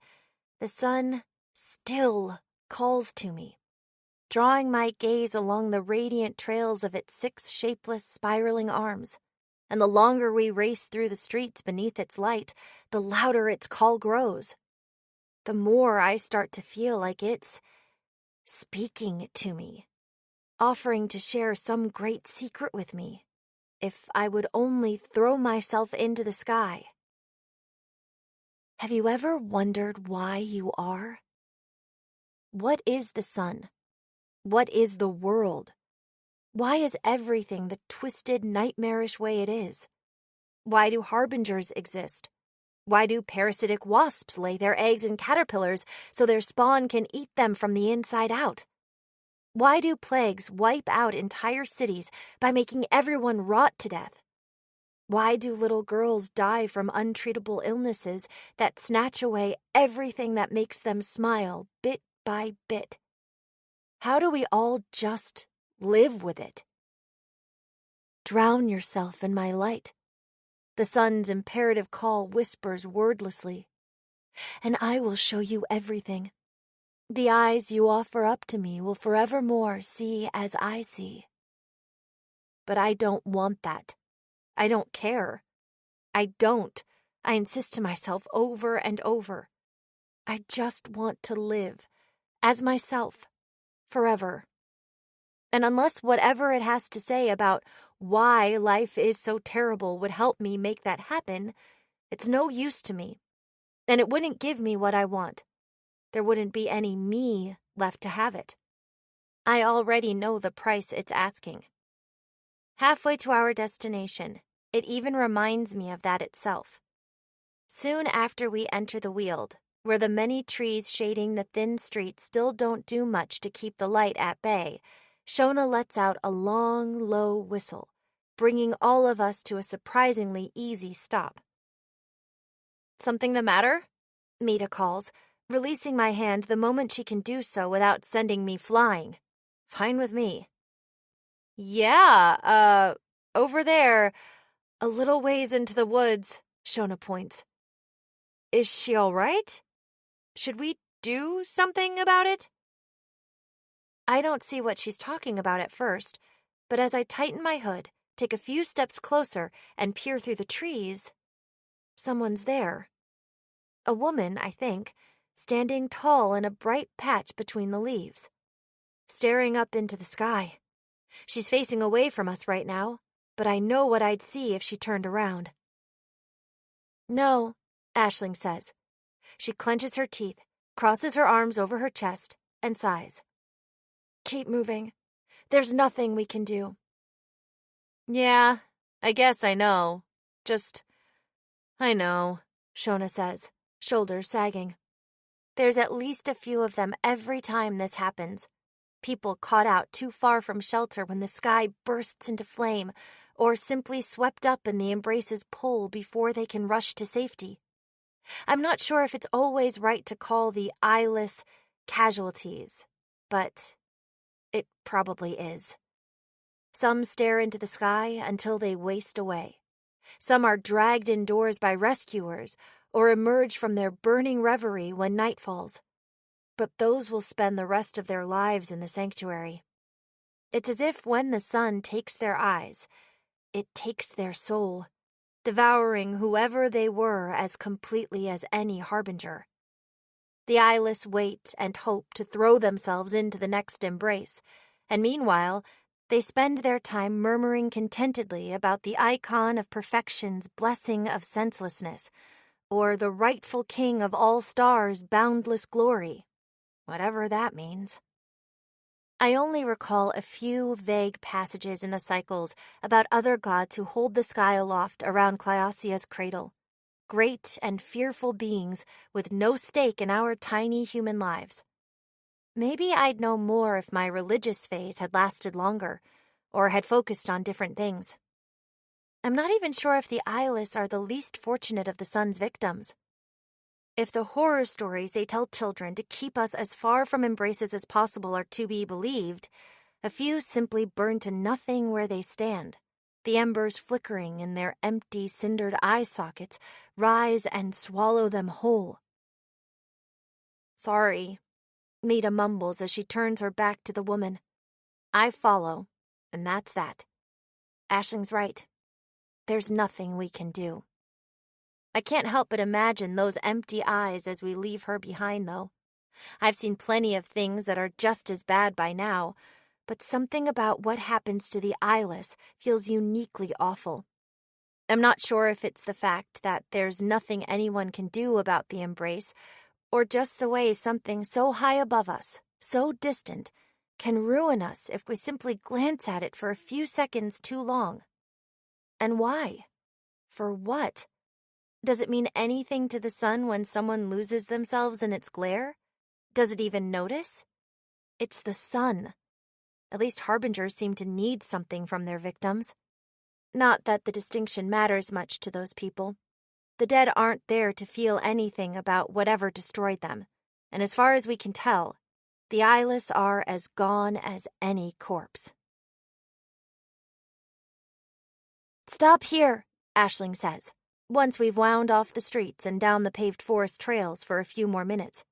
the sun still calls to me, drawing my gaze along the radiant trails of its 6 shapeless, spiraling arms. And the longer we race through the streets beneath its light, the louder its call grows. The more I start to feel like it's speaking to me, offering to share some great secret with me, if I would only throw myself into the sky. Have you ever wondered why you are? What is the sun? What is the world? Why is everything the twisted, nightmarish way it is? Why do harbingers exist? Why do parasitic wasps lay their eggs in caterpillars so their spawn can eat them from the inside out? Why do plagues wipe out entire cities by making everyone rot to death? Why do little girls die from untreatable illnesses that snatch away everything that makes them smile bit by bit? How do we all just Live with it. Drown yourself in my light. The sun's imperative call whispers wordlessly. And I will show you everything. The eyes you offer up to me will forevermore see as I see. But I don't want that. I don't care. I don't. I insist to myself over and over. I just want to live as myself forever. And unless whatever it has to say about why life is so terrible would help me make that happen, it's no use to me. And it wouldn't give me what I want. There wouldn't be any me left to have it. I already know the price it's asking. Halfway to our destination, it even reminds me of that itself. Soon after we enter the Weald, where the many trees shading the thin street still don't do much to keep the light at bay, Shona lets out a long, low whistle, bringing all of us to a surprisingly easy stop. "Something the matter?" Mita calls, releasing my hand the moment she can do so without sending me flying. Fine with me. "Yeah, over there, a little ways into the woods," Shona points. "Is she all right? Should we do something about it?" I don't see what she's talking about at first, but as I tighten my hood, take a few steps closer, and peer through the trees, someone's there. A woman, I think, standing tall in a bright patch between the leaves, staring up into the sky. She's facing away from us right now, but I know what I'd see if she turned around. "No," Aisling says. She clenches her teeth, crosses her arms over her chest, and sighs. "Keep moving. There's nothing we can do." "Yeah, I guess I know. I know," Shona says, shoulders sagging. There's at least a few of them every time this happens. People caught out too far from shelter when the sky bursts into flame, or simply swept up in the embrace's pull before they can rush to safety. I'm not sure if it's always right to call the eyeless casualties, but it probably is. Some stare into the sky until they waste away. Some are dragged indoors by rescuers or emerge from their burning reverie when night falls. But those will spend the rest of their lives in the sanctuary. It's as if when the sun takes their eyes, it takes their soul, devouring whoever they were as completely as any harbinger. The eyeless wait and hope to throw themselves into the next embrace, and meanwhile, they spend their time murmuring contentedly about the icon of perfection's blessing of senselessness, or the rightful king of all stars' boundless glory, whatever that means. I only recall a few vague passages in the cycles about other gods who hold the sky aloft around Clyosia's cradle, great and fearful beings with no stake in our tiny human lives. Maybe I'd know more if my religious phase had lasted longer, or had focused on different things. I'm not even sure if the eyeless are the least fortunate of the sun's victims. If the horror stories they tell children to keep us as far from embraces as possible are to be believed, a few simply burn to nothing where they stand. The embers flickering in their empty, cindered eye sockets rise and swallow them whole. "Sorry," Mita mumbles as she turns her back to the woman. I follow, and that's that. Aisling's right. There's nothing we can do. I can't help but imagine those empty eyes as we leave her behind, though. I've seen plenty of things that are just as bad by now, but something about what happens to the eyeless feels uniquely awful. I'm not sure if it's the fact that there's nothing anyone can do about the embrace, or just the way something so high above us, so distant, can ruin us if we simply glance at it for a few seconds too long. And why? For what? Does it mean anything to the sun when someone loses themselves in its glare? Does it even notice? It's the sun. At least harbingers seem to need something from their victims. Not that the distinction matters much to those people. The dead aren't there to feel anything about whatever destroyed them, and as far as we can tell, the eyeless are as gone as any corpse. Stop here, Aisling says, once we've wound off the streets and down the paved forest trails for a few more minutes.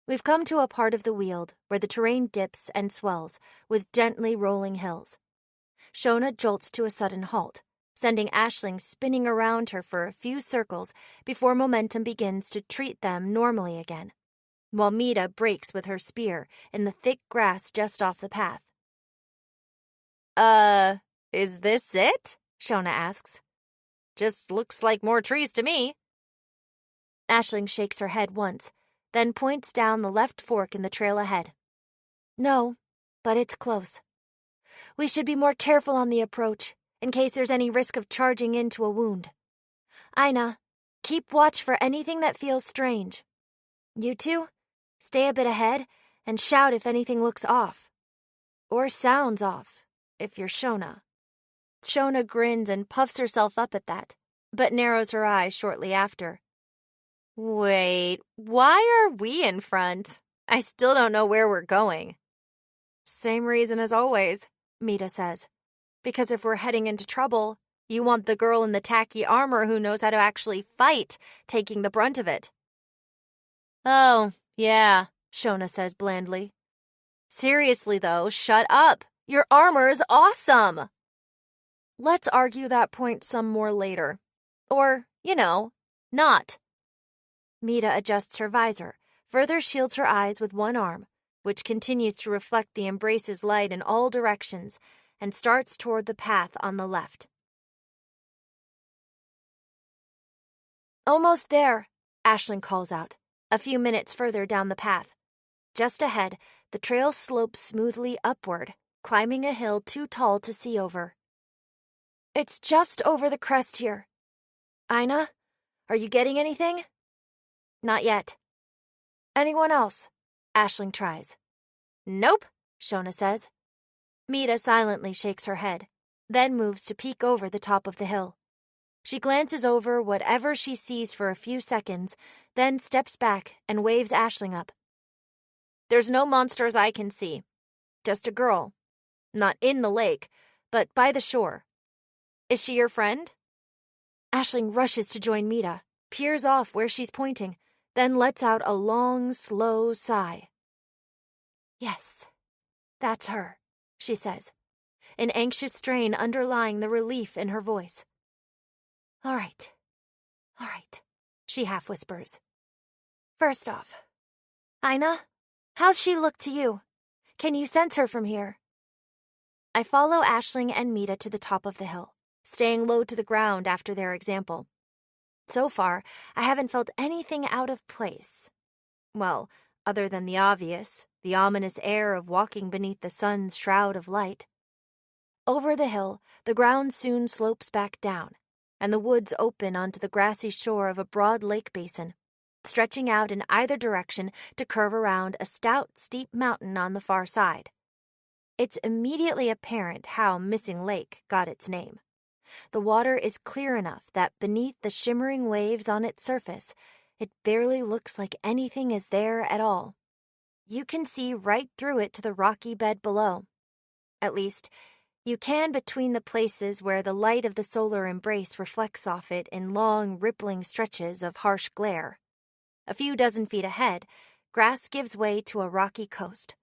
We've come to a part of the Weald where the terrain dips and swells with gently rolling hills. Shona jolts to a sudden halt, sending Aisling spinning around her for a few circles before momentum begins to treat them normally again, while Mita breaks with her spear in the thick grass just off the path. Is this it? Shona asks. Just looks like more trees to me. Aisling shakes her head once, then points down the left fork in the trail ahead. No, but it's close. We should be more careful on the approach, in case there's any risk of charging into a wound. Aina, keep watch for anything that feels strange. You two, stay a bit ahead and shout if anything looks off. Or sounds off, if you're Shona. Shona grins and puffs herself up at that, but narrows her eyes shortly after. Wait, why are we in front? I still don't know where we're going. Same reason as always, Mita says. Because if we're heading into trouble, you want the girl in the tacky armor who knows how to actually fight taking the brunt of it. Oh, yeah, Shona says blandly. Seriously, though, shut up. Your armor is awesome. Let's argue that point some more later. Or, not. Mita adjusts her visor, further shields her eyes with one arm, which continues to reflect the embrace's light in all directions, and starts toward the path on the left. Almost there, Aisling calls out, a few minutes further down the path. Just ahead, the trail slopes smoothly upward, climbing a hill too tall to see over. It's just over the crest here. Aina, are you getting anything? Not yet. Anyone else? Aisling tries. Nope, Shona says. Mita silently shakes her head, then moves to peek over the top of the hill. She glances over whatever she sees for a few seconds, then steps back and waves Aisling up. There's no monsters I can see. Just a girl. Not in the lake, but by the shore. Is she your friend? Aisling rushes to join Mita, peers off where she's pointing, then lets out a long, slow sigh. Yes, that's her, she says, an anxious strain underlying the relief in her voice. All right, she half whispers. First off, Aina, how's she look to you? Can you sense her from here? I follow Aisling and Mita to the top of the hill, staying low to the ground after their example. So far, I haven't felt anything out of place. Well, other than the obvious, the ominous air of walking beneath the sun's shroud of light. Over the hill, the ground soon slopes back down, and the woods open onto the grassy shore of a broad lake basin, stretching out in either direction to curve around a stout, steep mountain on the far side. It's immediately apparent how Missing Lake got its name. The water is clear enough that beneath the shimmering waves on its surface, it barely looks like anything is there at all. You can see right through it to the rocky bed below. At least, you can between the places where the light of the solar embrace reflects off it in long, rippling stretches of harsh glare. A few dozen feet ahead, grass gives way to a rocky coast.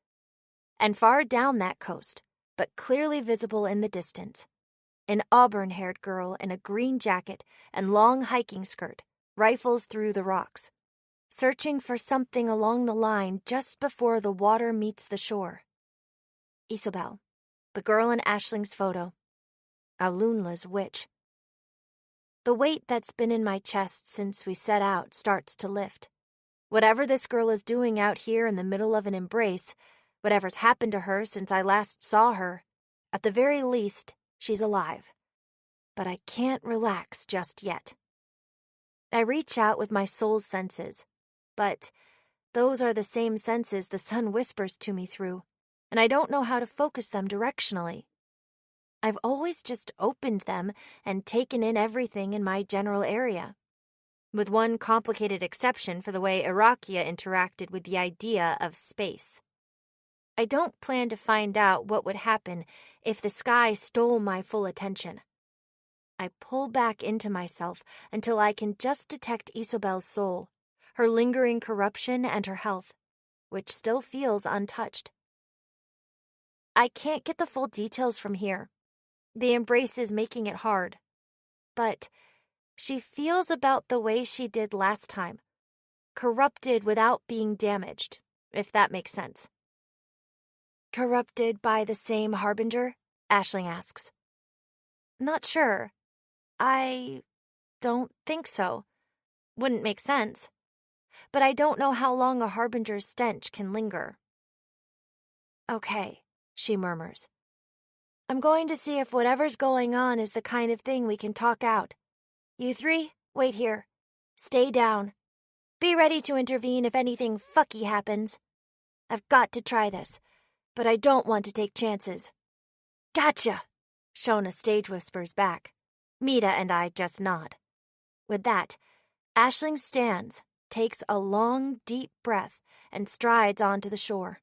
And far down that coast, but clearly visible in the distance, an auburn-haired girl in a green jacket and long hiking skirt rifles through the rocks, searching for something along the line just before the water meets the shore. Isobel, the girl in Aisling's photo. Alunla's witch. The weight that's been in my chest since we set out starts to lift. Whatever this girl is doing out here in the middle of an embrace, whatever's happened to her since I last saw her, at the very least, she's alive. But I can't relax just yet. I reach out with my soul's senses, but those are the same senses the sun whispers to me through, and I don't know how to focus them directionally. I've always just opened them and taken in everything in my general area, with one complicated exception for the way Irakia interacted with the idea of space. I don't plan to find out what would happen if the sky stole my full attention. I pull back into myself until I can just detect Isobel's soul, her lingering corruption and her health, which still feels untouched. I can't get the full details from here. The embrace is making it hard. But she feels about the way she did last time, corrupted without being damaged, if that makes sense. Corrupted by the same harbinger? Aisling asks. Not sure. I don't think so. Wouldn't make sense. But I don't know how long a harbinger's stench can linger. Okay, she murmurs. I'm going to see if whatever's going on is the kind of thing we can talk out. You three, wait here. Stay down. Be ready to intervene if anything fucky happens. I've got to try this, but I don't want to take chances. Gotcha! Shona stage whispers back. Mita and I just nod. With that, Aisling stands, takes a long, deep breath, and strides onto the shore.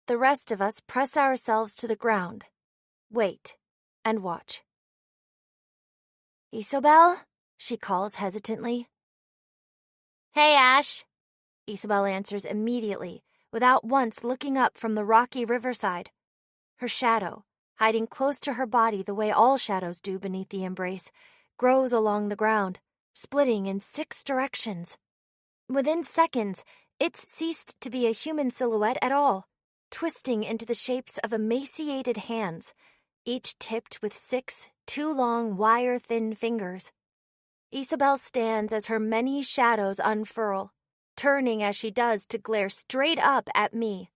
The rest of us press ourselves to the ground, wait, and watch. Isobel? She calls hesitantly. Hey, Ash! Isobel answers immediately, without once looking up from the rocky riverside. Her shadow, hiding close to her body the way all shadows do beneath the embrace, grows along the ground, splitting in 6 directions. Within seconds, it's ceased to be a human silhouette at all, twisting into the shapes of emaciated hands, each tipped with 6 too long, wire-thin fingers. Isobel stands as her many shadows unfurl, turning as she does to glare straight up at me.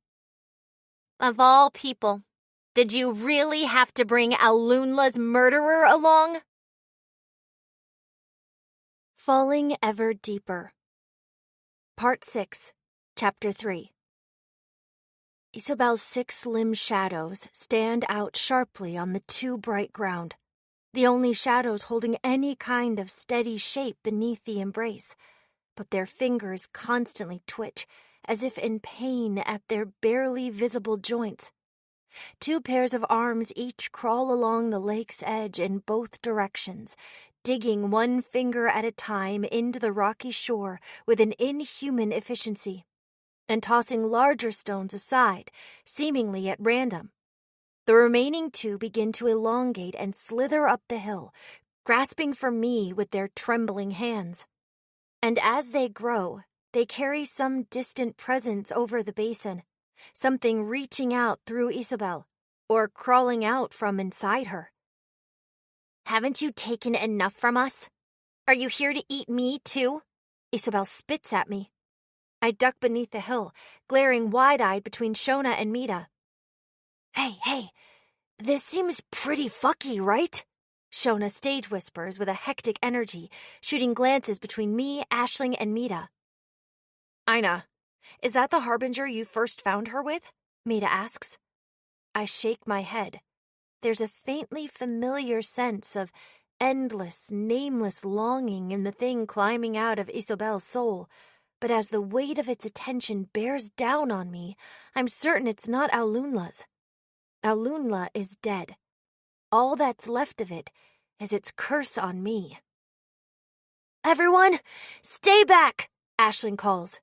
Of all people, did you really have to bring Alunla's murderer along? Falling Ever Deeper. Part 6, Chapter 3. Isobel's 6 limb shadows stand out sharply on the too bright ground, the only shadows holding any kind of steady shape beneath the embrace, but their fingers constantly twitch, as if in pain at their barely visible joints. 2 pairs of arms each crawl along the lake's edge in both directions, digging 1 finger at a time into the rocky shore with an inhuman efficiency, and tossing larger stones aside, seemingly at random. The remaining 2 begin to elongate and slither up the hill, grasping for me with their trembling hands. And as they grow, they carry some distant presence over the basin, something reaching out through Isobel, or crawling out from inside her. Haven't you taken enough from us? Are you here to eat me, too? Isobel spits at me. I duck beneath the hill, glaring wide-eyed between Shona and Mita. Hey, this seems pretty fucky, right? Shona stage whispers with a hectic energy, shooting glances between me, Aisling, and Mita. Ina, is that the harbinger you first found her with? Mita asks. I shake my head. There's a faintly familiar sense of endless, nameless longing in the thing climbing out of Isobel's soul, but as the weight of its attention bears down on me, I'm certain it's not Alunla's. Alunla is dead. All that's left of it is its curse on me. Everyone, stay back, Aisling calls.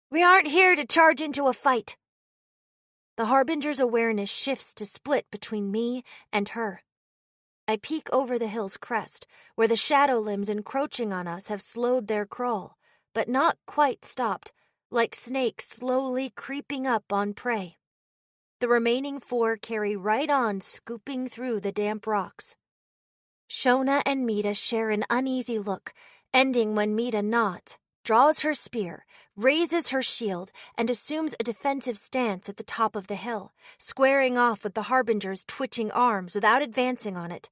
We aren't here to charge into a fight. The harbinger's awareness shifts to split between me and her. I peek over the hill's crest, where the shadow limbs encroaching on us have slowed their crawl, but not quite stopped, like snakes slowly creeping up on prey. The remaining 4 carry right on, scooping through the damp rocks. Shona and Mita share an uneasy look, ending when Mita nods, draws her spear, raises her shield, and assumes a defensive stance at the top of the hill, squaring off with the harbinger's twitching arms without advancing on it.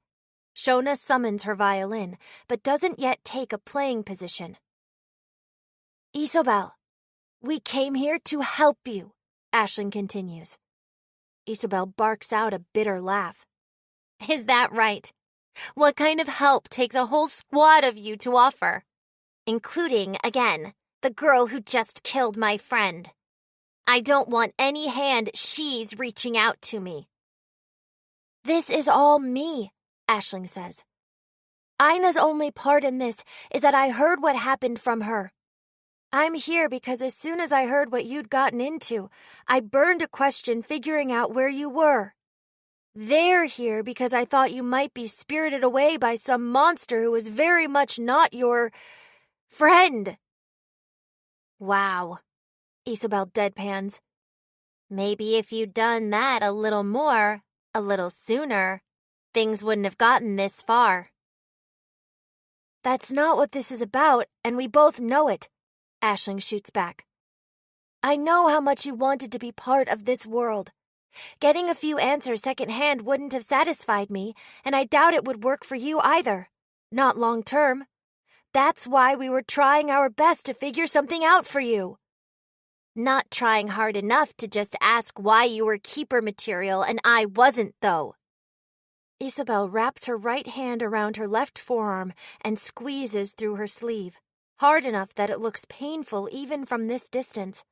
Shona summons her violin, but doesn't yet take a playing position. Isobel, we came here to help you, Aisling continues. Isobel barks out a bitter laugh. Is that right? What kind of help takes a whole squad of you to offer? Including, again, the girl who just killed my friend. I don't want any hand she's reaching out to me. This is all me, Aisling says. Ina's only part in this is that I heard what happened from her. I'm here because as soon as I heard what you'd gotten into, I burned a question figuring out where you were. They're here because I thought you might be spirited away by some monster who was very much not your friend. Wow, Isabel deadpans. Maybe if you'd done that a little more, a little sooner, things wouldn't have gotten this far. That's not what this is about, and we both know it, Aisling shoots back. I know how much you wanted to be part of this world. Getting a few answers secondhand wouldn't have satisfied me, and I doubt it would work for you either. Not long term. That's why we were trying our best to figure something out for you. Not trying hard enough to just ask why you were keeper material and I wasn't, though. Isabel wraps her right hand around her left forearm and squeezes through her sleeve, hard enough that it looks painful even from this distance.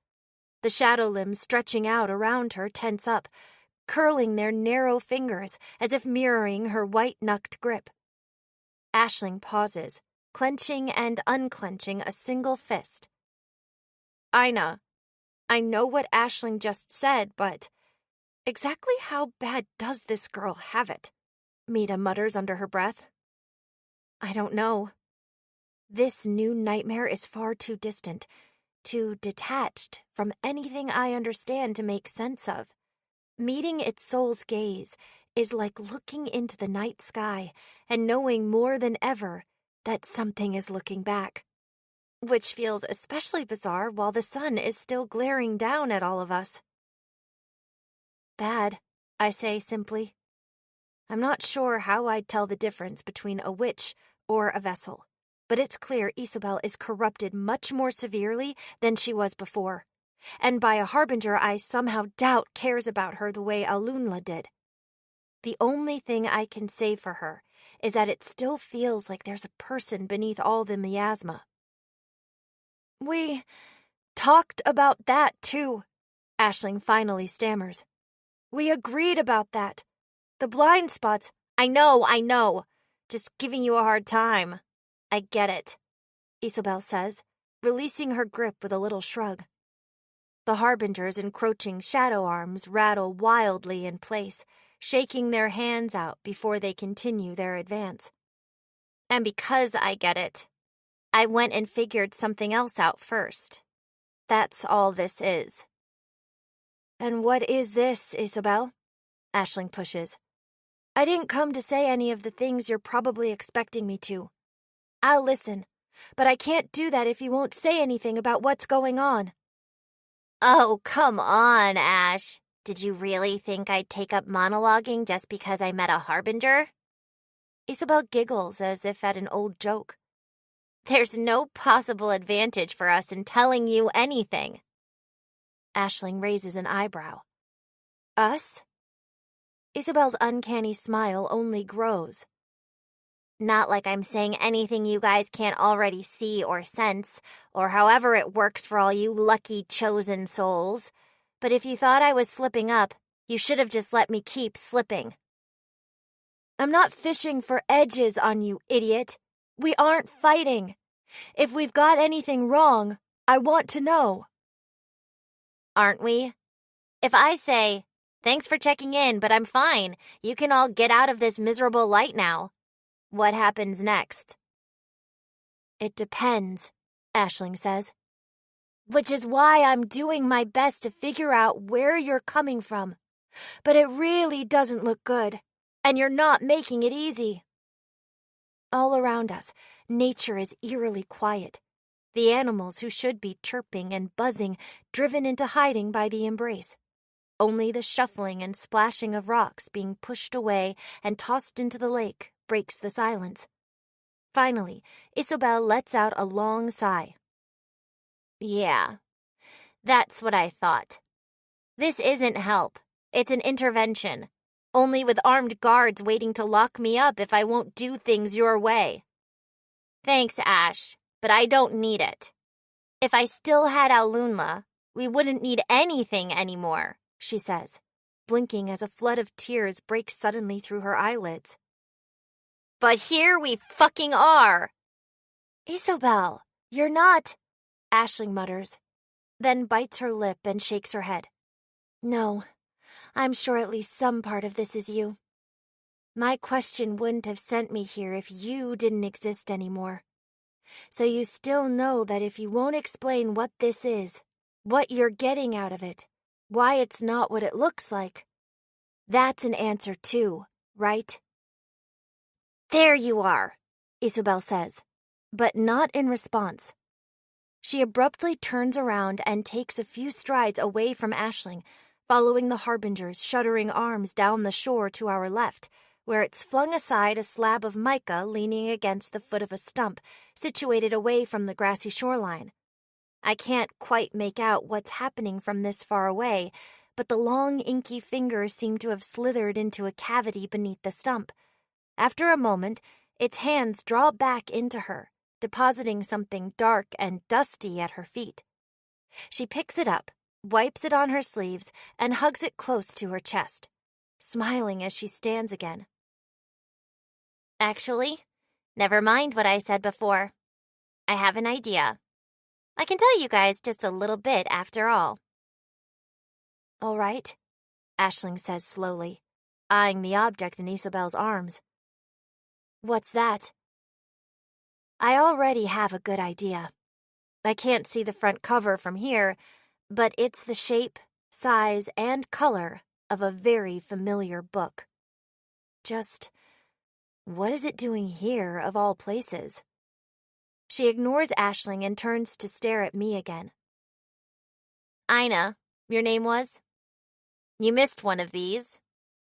The shadow limbs stretching out around her tense up, curling their narrow fingers as if mirroring her white-knucked grip. Aisling pauses, clenching and unclenching a single fist. Ina, I know what Aisling just said, but exactly how bad does this girl have it? Mita mutters under her breath. I don't know. This new nightmare is far too distant, too detached from anything I understand to make sense of. Meeting its soul's gaze is like looking into the night sky and knowing more than ever that something is looking back. Which feels especially bizarre while the sun is still glaring down at all of us. Bad, I say simply. I'm not sure how I'd tell the difference between a witch or a vessel, but it's clear Isabel is corrupted much more severely than she was before, and by a harbinger I somehow doubt cares about her the way Alunla did. The only thing I can say for her is that it still feels like there's a person beneath all the miasma. We talked about that, too, Aisling finally stammers. We agreed about that. The blind spots. I know. Just giving you a hard time. I get it, Isabel says, releasing her grip with a little shrug. The Harbinger's encroaching shadow arms rattle wildly in place, shaking their hands out before they continue their advance. And because I get it, I went and figured something else out first. That's all this is. And what is this, Isabel? Aisling pushes. I didn't come to say any of the things you're probably expecting me to. I'll listen, but I can't do that if you won't say anything about what's going on. Oh, come on, Ash. Did you really think I'd take up monologuing just because I met a harbinger? Isabel giggles as if at an old joke. There's no possible advantage for us in telling you anything. Aisling raises an eyebrow. Us? Isabel's uncanny smile only grows. Not like I'm saying anything you guys can't already see or sense, or however it works for all you lucky chosen souls. But if you thought I was slipping up, you should have just let me keep slipping. I'm not fishing for edges on you, idiot. We aren't fighting. If we've got anything wrong, I want to know. Aren't we? If I say, thanks for checking in, but I'm fine. You can all get out of this miserable light now. What happens next? It depends, Aisling says. Which is why I'm doing my best to figure out where you're coming from. But it really doesn't look good, and you're not making it easy. All around us, nature is eerily quiet. The animals who should be chirping and buzzing, driven into hiding by the embrace. Only the shuffling and splashing of rocks being pushed away and tossed into the lake breaks the silence. Finally, Isabel lets out a long sigh. Yeah, that's what I thought. This isn't help. It's an intervention. Only with armed guards waiting to lock me up if I won't do things your way. Thanks, Ash, but I don't need it. If I still had Alunla, we wouldn't need anything anymore, she says, blinking as a flood of tears breaks suddenly through her eyelids. But here we fucking are. Isobel, you're not, Aisling mutters, then bites her lip and shakes her head. No, I'm sure at least some part of this is you. My question wouldn't have sent me here if you didn't exist anymore. So you still know that if you won't explain what this is, what you're getting out of it, why it's not what it looks like, that's an answer too, right? There you are, Isobel says, but not in response. She abruptly turns around and takes a few strides away from Aisling, following the Harbinger's shuddering arms down the shore to our left, where it's flung aside a slab of mica leaning against the foot of a stump, situated away from the grassy shoreline. I can't quite make out what's happening from this far away, but the long, inky fingers seem to have slithered into a cavity beneath the stump. After a moment, its hands draw back into her, depositing something dark and dusty at her feet. She picks it up, wipes it on her sleeves, and hugs it close to her chest, smiling as she stands again. Actually, never mind what I said before. I have an idea. I can tell you guys just a little bit after all. All right, Aisling says slowly, eyeing the object in Isobel's arms. What's that? I already have a good idea. I can't see the front cover from here, but it's the shape, size, and color of a very familiar book. Just, what is it doing here, of all places? She ignores Aisling and turns to stare at me again. Ina, your name was? You missed one of these.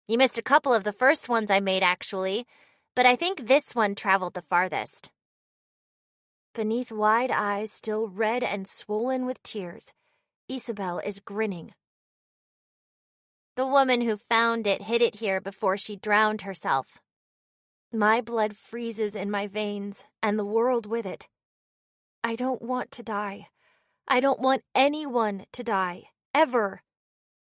You missed a couple of the first ones I made, actually, but I think this one traveled the farthest. Beneath wide eyes still red and swollen with tears, Isobel is grinning. The woman who found it hid it here before she drowned herself. My blood freezes in my veins, and the world with it. I don't want to die. I don't want anyone to die, ever.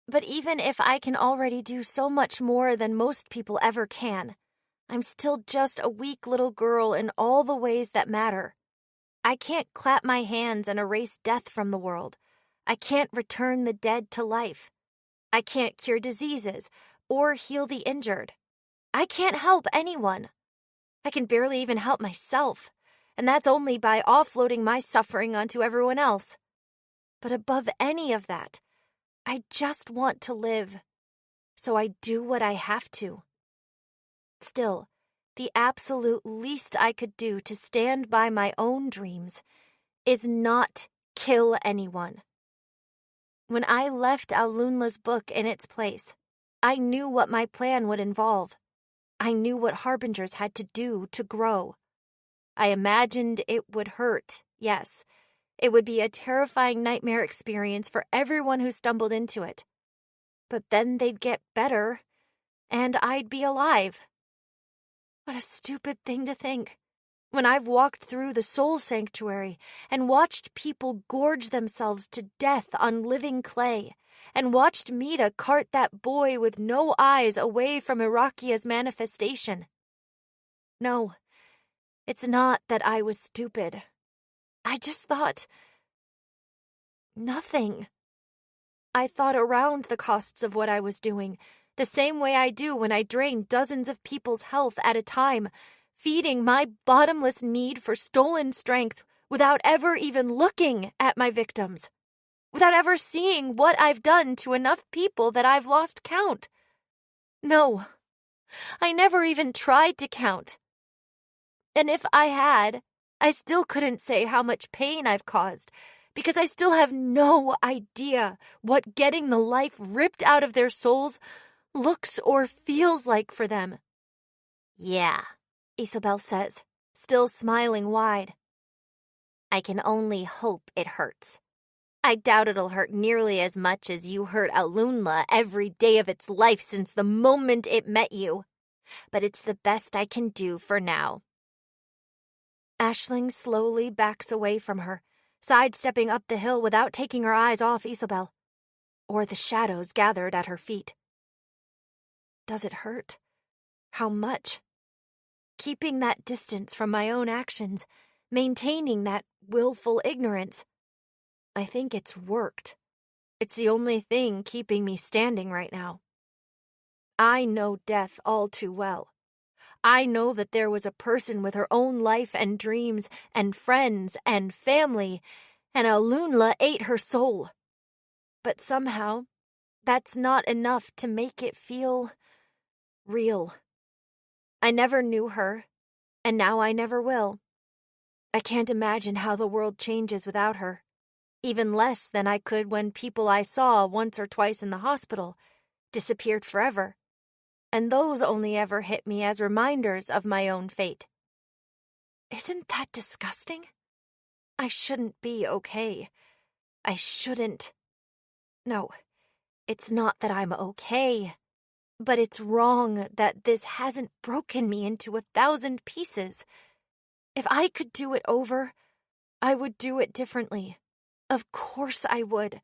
But even if I can already do so much more than most people ever can, I'm still just a weak little girl in all the ways that matter. I can't clap my hands and erase death from the world. I can't return the dead to life. I can't cure diseases or heal the injured. I can't help anyone. I can barely even help myself, and that's only by offloading my suffering onto everyone else. But above any of that, I just want to live, so I do what I have to. Still, the absolute least I could do to stand by my own dreams is not kill anyone. When I left Aulunla's book in its place, I knew what my plan would involve. I knew what Harbingers had to do to grow. I imagined it would hurt, yes. It would be a terrifying nightmare experience for everyone who stumbled into it. But then they'd get better, and I'd be alive. What a stupid thing to think, when I've walked through the soul sanctuary and watched people gorge themselves to death on living clay, and watched Mita cart that boy with no eyes away from Irakia's manifestation. No, it's not that I was stupid. I just thought... nothing. I thought around the costs of what I was doing, the same way I do when I drain dozens of people's health at a time, feeding my bottomless need for stolen strength without ever even looking at my victims, without ever seeing what I've done to enough people that I've lost count. No, I never even tried to count. And if I had, I still couldn't say how much pain I've caused, because I still have no idea what getting the life ripped out of their souls looks or feels like for them. Yeah, Isobel says, still smiling wide. I can only hope it hurts. I doubt it'll hurt nearly as much as you hurt Aulunla every day of its life since the moment it met you. But it's the best I can do for now. Aisling slowly backs away from her, sidestepping up the hill without taking her eyes off Isobel, or the shadows gathered at her feet. Does it hurt? How much? keeping that distance from my own actions, maintaining that willful ignorance. I think it's worked. It's the only thing keeping me standing right now. I know death all too well. I know that there was a person with her own life and dreams and friends and family, and Alunla ate her soul. But somehow, that's not enough to make it feel real. I never knew her, and now I never will. I can't imagine how the world changes without her, even less than I could when people I saw once or twice in the hospital disappeared forever, and those only ever hit me as reminders of my own fate. Isn't that disgusting? I shouldn't be okay. I shouldn't. No, it's not that I'm okay, but it's wrong that this hasn't broken me into 1,000 pieces. If I could do it over, I would do it differently. Of course I would.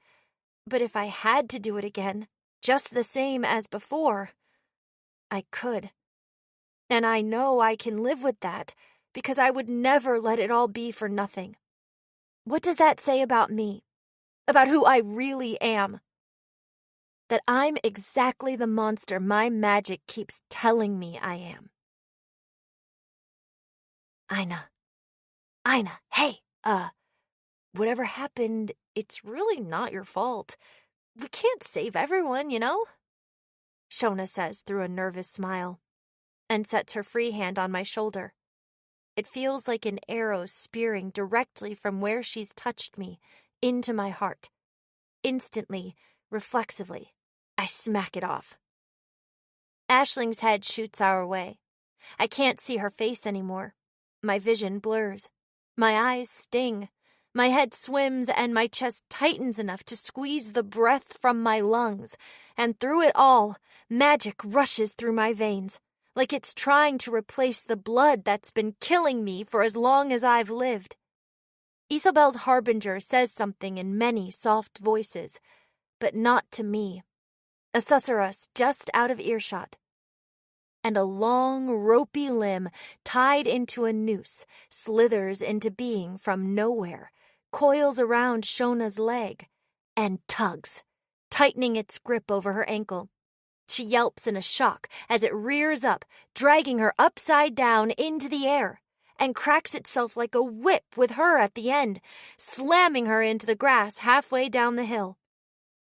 But if I had to do it again, just the same as before, I could. And I know I can live with that, because I would never let it all be for nothing. What does that say about me? About who I really am? That I'm exactly the monster my magic keeps telling me I am. Ina, hey, whatever happened, it's really not your fault. We can't save everyone, you know? Shona says through a nervous smile, and sets her free hand on my shoulder. It feels like an arrow spearing directly from where she's touched me into my heart. Instantly, reflexively, I smack it off. Ashling's head shoots our way. I can't see her face anymore. My vision blurs. My eyes sting. My head swims and my chest tightens enough to squeeze the breath from my lungs. And through it all, magic rushes through my veins, like it's trying to replace the blood that's been killing me for as long as I've lived. Isobel's harbinger says something in many soft voices, but not to me. A susurrus just out of earshot. And a long, ropey limb tied into a noose slithers into being from nowhere, coils around Shona's leg, and tugs, tightening its grip over her ankle. She yelps in a shock as it rears up, dragging her upside down into the air, and cracks itself like a whip with her at the end, slamming her into the grass halfway down the hill.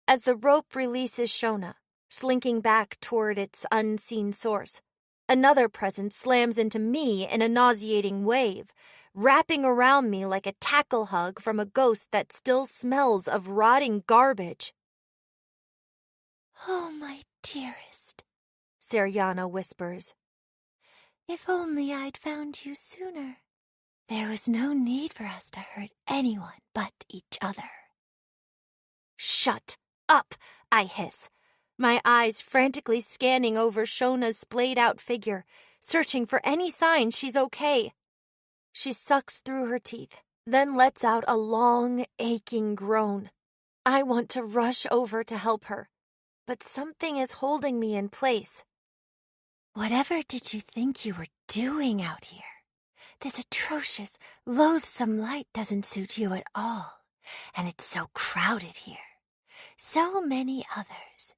As the rope releases Shona, slinking back toward its unseen source, another presence slams into me in a nauseating wave, wrapping around me like a tackle hug from a ghost that still smells of rotting garbage. Oh, my dearest, Seriana whispers. If only I'd found you sooner. There was no need for us to hurt anyone but each other. Shut up, I hiss, my eyes frantically scanning over Shona's splayed-out figure, searching for any sign she's okay. She sucks through her teeth, then lets out a long, aching groan. I want to rush over to help her, but something is holding me in place. Whatever did you think you were doing out here? This atrocious, loathsome light doesn't suit you at all, and it's so crowded here. So many others.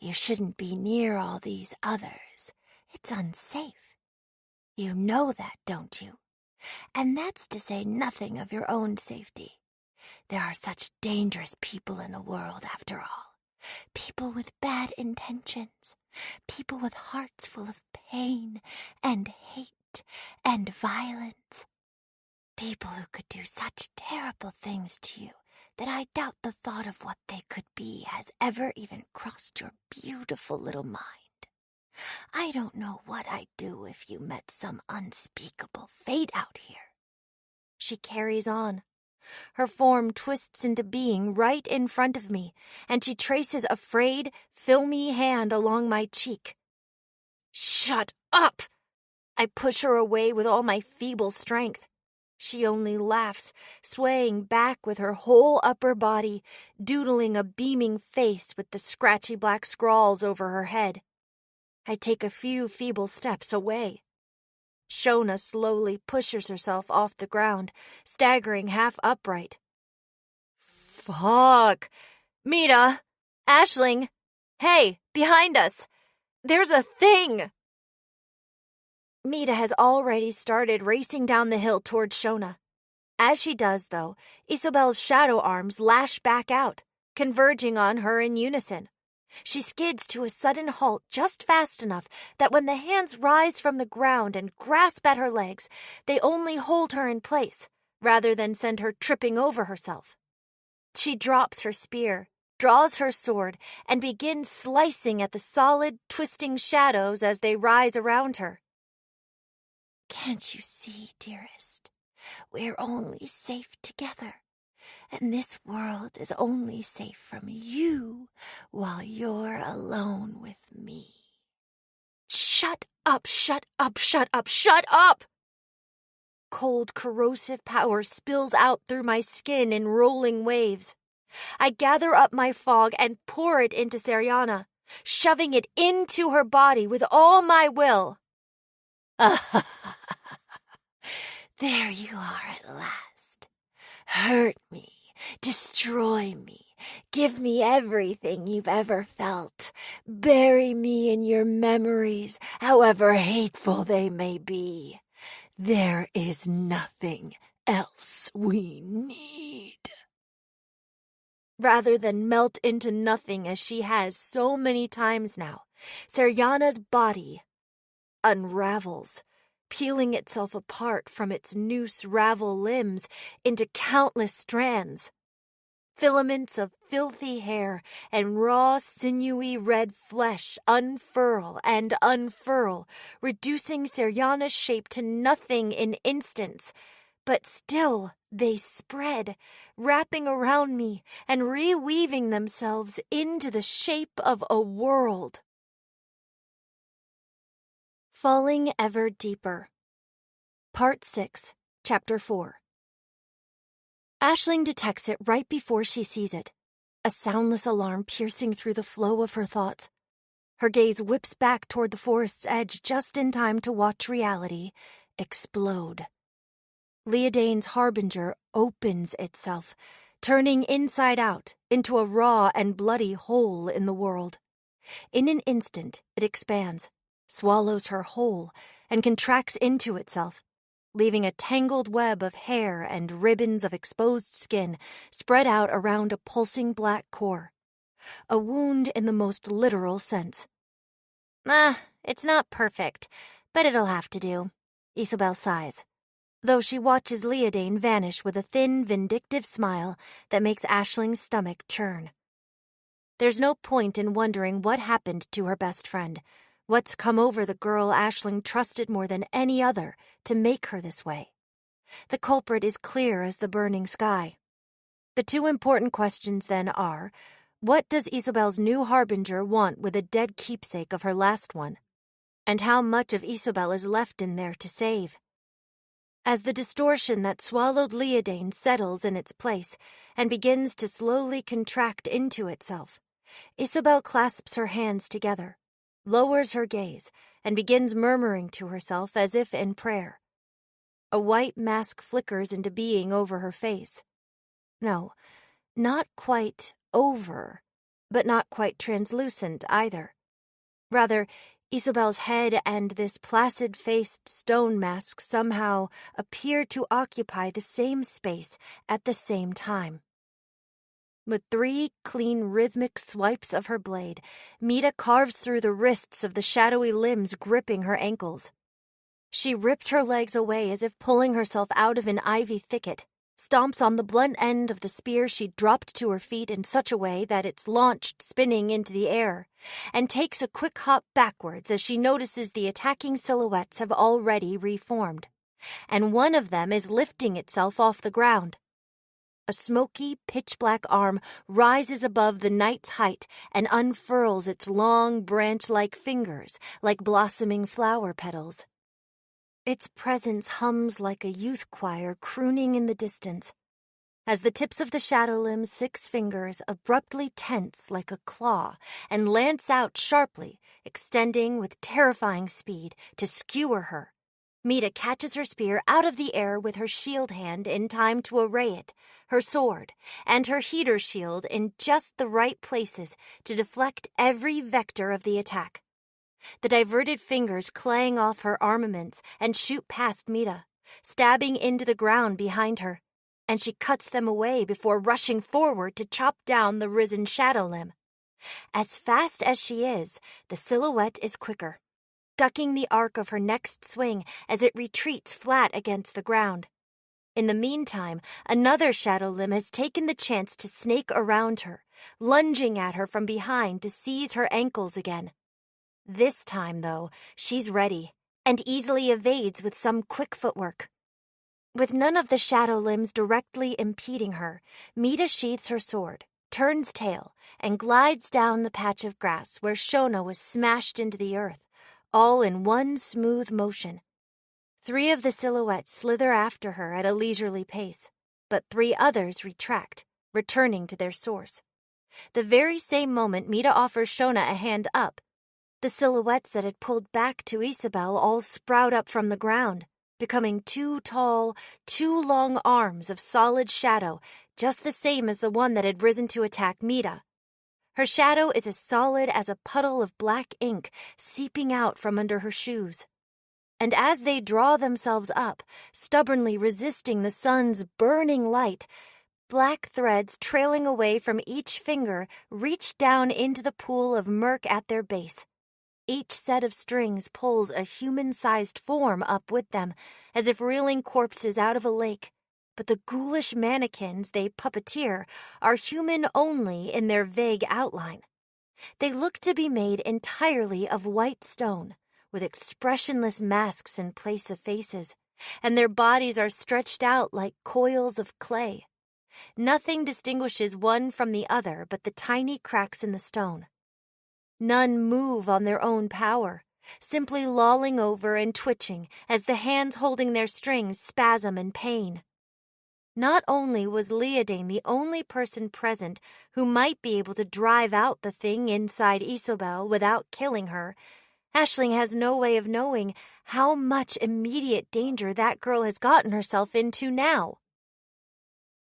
You shouldn't be near all these others. It's unsafe. You know that, don't you? And that's to say nothing of your own safety. There are such dangerous people in the world, after all. People with bad intentions. People with hearts full of pain and hate and violence. People who could do such terrible things to you that I doubt the thought of what they could be has ever even crossed your beautiful little mind. I don't know what I'd do if you met some unspeakable fate out here. She carries on. Her form twists into being right in front of me, and she traces a frayed, filmy hand along my cheek. Shut up! I push her away with all my feeble strength. She only laughs, swaying back with her whole upper body, doodling a beaming face with the scratchy black scrawls over her head. I take a few feeble steps away. Shona slowly pushes herself off the ground, staggering half upright. Fuck. Mita! Aisling! Hey, behind us! There's a thing! Mita has already started racing down the hill toward Shona. As she does, though, Isobel's shadow arms lash back out, converging on her in unison. She skids to a sudden halt just fast enough that when the hands rise from the ground and grasp at her legs, they only hold her in place, rather than send her tripping over herself. She drops her spear, draws her sword, and begins slicing at the solid, twisting shadows as they rise around her. Can't you see, dearest? We're only safe together. And this world is only safe from you while you're alone with me. Shut up, shut up, shut up, shut up! Cold, corrosive power spills out through my skin in rolling waves. I gather up my fog and pour it into Seriana, shoving it into her body with all my will. There you are at last. Hurt me, destroy me, give me everything you've ever felt. Bury me in your memories, however hateful they may be. There is nothing else we need. Rather than melt into nothing as she has so many times now, Seriana's body unravels, peeling itself apart from its noose-ravel limbs into countless strands. Filaments of filthy hair and raw, sinewy red flesh unfurl and unfurl, reducing Seriana's shape to nothing in instants. But still they spread, wrapping around me and reweaving themselves into the shape of a world. Falling Ever Deeper. Part 6, Chapter 4. Aisling detects it right before she sees it, a soundless alarm piercing through the flow of her thoughts. Her gaze whips back toward the forest's edge just in time to watch reality explode. Leodane's harbinger opens itself, turning inside out into a raw and bloody hole in the world. In an instant, it expands, swallows her whole, and contracts into itself, leaving a tangled web of hair and ribbons of exposed skin spread out around a pulsing black core. A wound in the most literal sense. It's not perfect, but it'll have to do, Isobel sighs, though she watches Leodane vanish with a thin, vindictive smile that makes Aisling's stomach churn. There's no point in wondering what happened to her best friend, what's come over the girl Aisling trusted more than any other to make her this way. The culprit is clear as the burning sky. The two important questions then are, what does Isobel's new harbinger want with a dead keepsake of her last one? And how much of Isobel is left in there to save? As the distortion that swallowed Leodane settles in its place and begins to slowly contract into itself, Isobel clasps her hands together, lowers her gaze, and begins murmuring to herself as if in prayer. A white mask flickers into being over her face. No, not quite over, but not quite translucent either. Rather, Isobel's head and this placid-faced stone mask somehow appear to occupy the same space at the same time. With 3 clean, rhythmic swipes of her blade, Mita carves through the wrists of the shadowy limbs gripping her ankles. She rips her legs away as if pulling herself out of an ivy thicket, stomps on the blunt end of the spear she dropped to her feet in such a way that it's launched spinning into the air, and takes a quick hop backwards as she notices the attacking silhouettes have already reformed, and one of them is lifting itself off the ground. A smoky, pitch-black arm rises above the knight's height and unfurls its long, branch-like fingers like blossoming flower petals. Its presence hums like a youth choir crooning in the distance, as the tips of the shadow limb's 6 fingers abruptly tense like a claw and lance out sharply, extending with terrifying speed to skewer her, Mita catches her spear out of the air with her shield hand in time to array it, her sword, and her heater shield in just the right places to deflect every vector of the attack. The diverted fingers clang off her armaments and shoot past Mita, stabbing into the ground behind her, and she cuts them away before rushing forward to chop down the risen shadow limb. As fast as she is, the silhouette is quicker, ducking the arc of her next swing as it retreats flat against the ground. In the meantime, another shadow limb has taken the chance to snake around her, lunging at her from behind to seize her ankles again. This time, though, she's ready and easily evades with some quick footwork. With none of the shadow limbs directly impeding her, Mita sheathes her sword, turns tail, and glides down the patch of grass where Shona was smashed into the earth, all in one smooth motion. 3 of the silhouettes slither after her at a leisurely pace, but 3 others retract, returning to their source. The very same moment Mita offers Shona a hand up, the silhouettes that had pulled back to Isabel all sprout up from the ground, becoming 2 tall, 2 long arms of solid shadow, just the same as the one that had risen to attack Mita. Her shadow is as solid as a puddle of black ink seeping out from under her shoes. And as they draw themselves up, stubbornly resisting the sun's burning light, black threads trailing away from each finger reach down into the pool of murk at their base. Each set of strings pulls a human-sized form up with them, as if reeling corpses out of a lake. But the ghoulish mannequins they puppeteer are human only in their vague outline. They look to be made entirely of white stone, with expressionless masks in place of faces, and their bodies are stretched out like coils of clay. Nothing distinguishes one from the other but the tiny cracks in the stone. None move on their own power, simply lolling over and twitching as the hands holding their strings spasm in pain. Not only was Leodane the only person present who might be able to drive out the thing inside Isobel without killing her, Aisling has no way of knowing how much immediate danger that girl has gotten herself into now.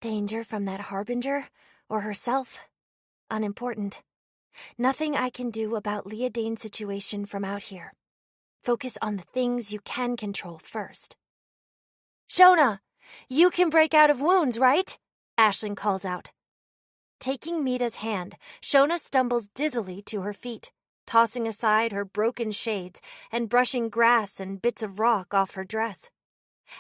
Danger from that harbinger or herself? Unimportant. Nothing I can do about Leodane's situation from out here. Focus on the things you can control first. Shona, you can break out of wounds, right? Aisling calls out. Taking Mita's hand, Shona stumbles dizzily to her feet, tossing aside her broken shades and brushing grass and bits of rock off her dress.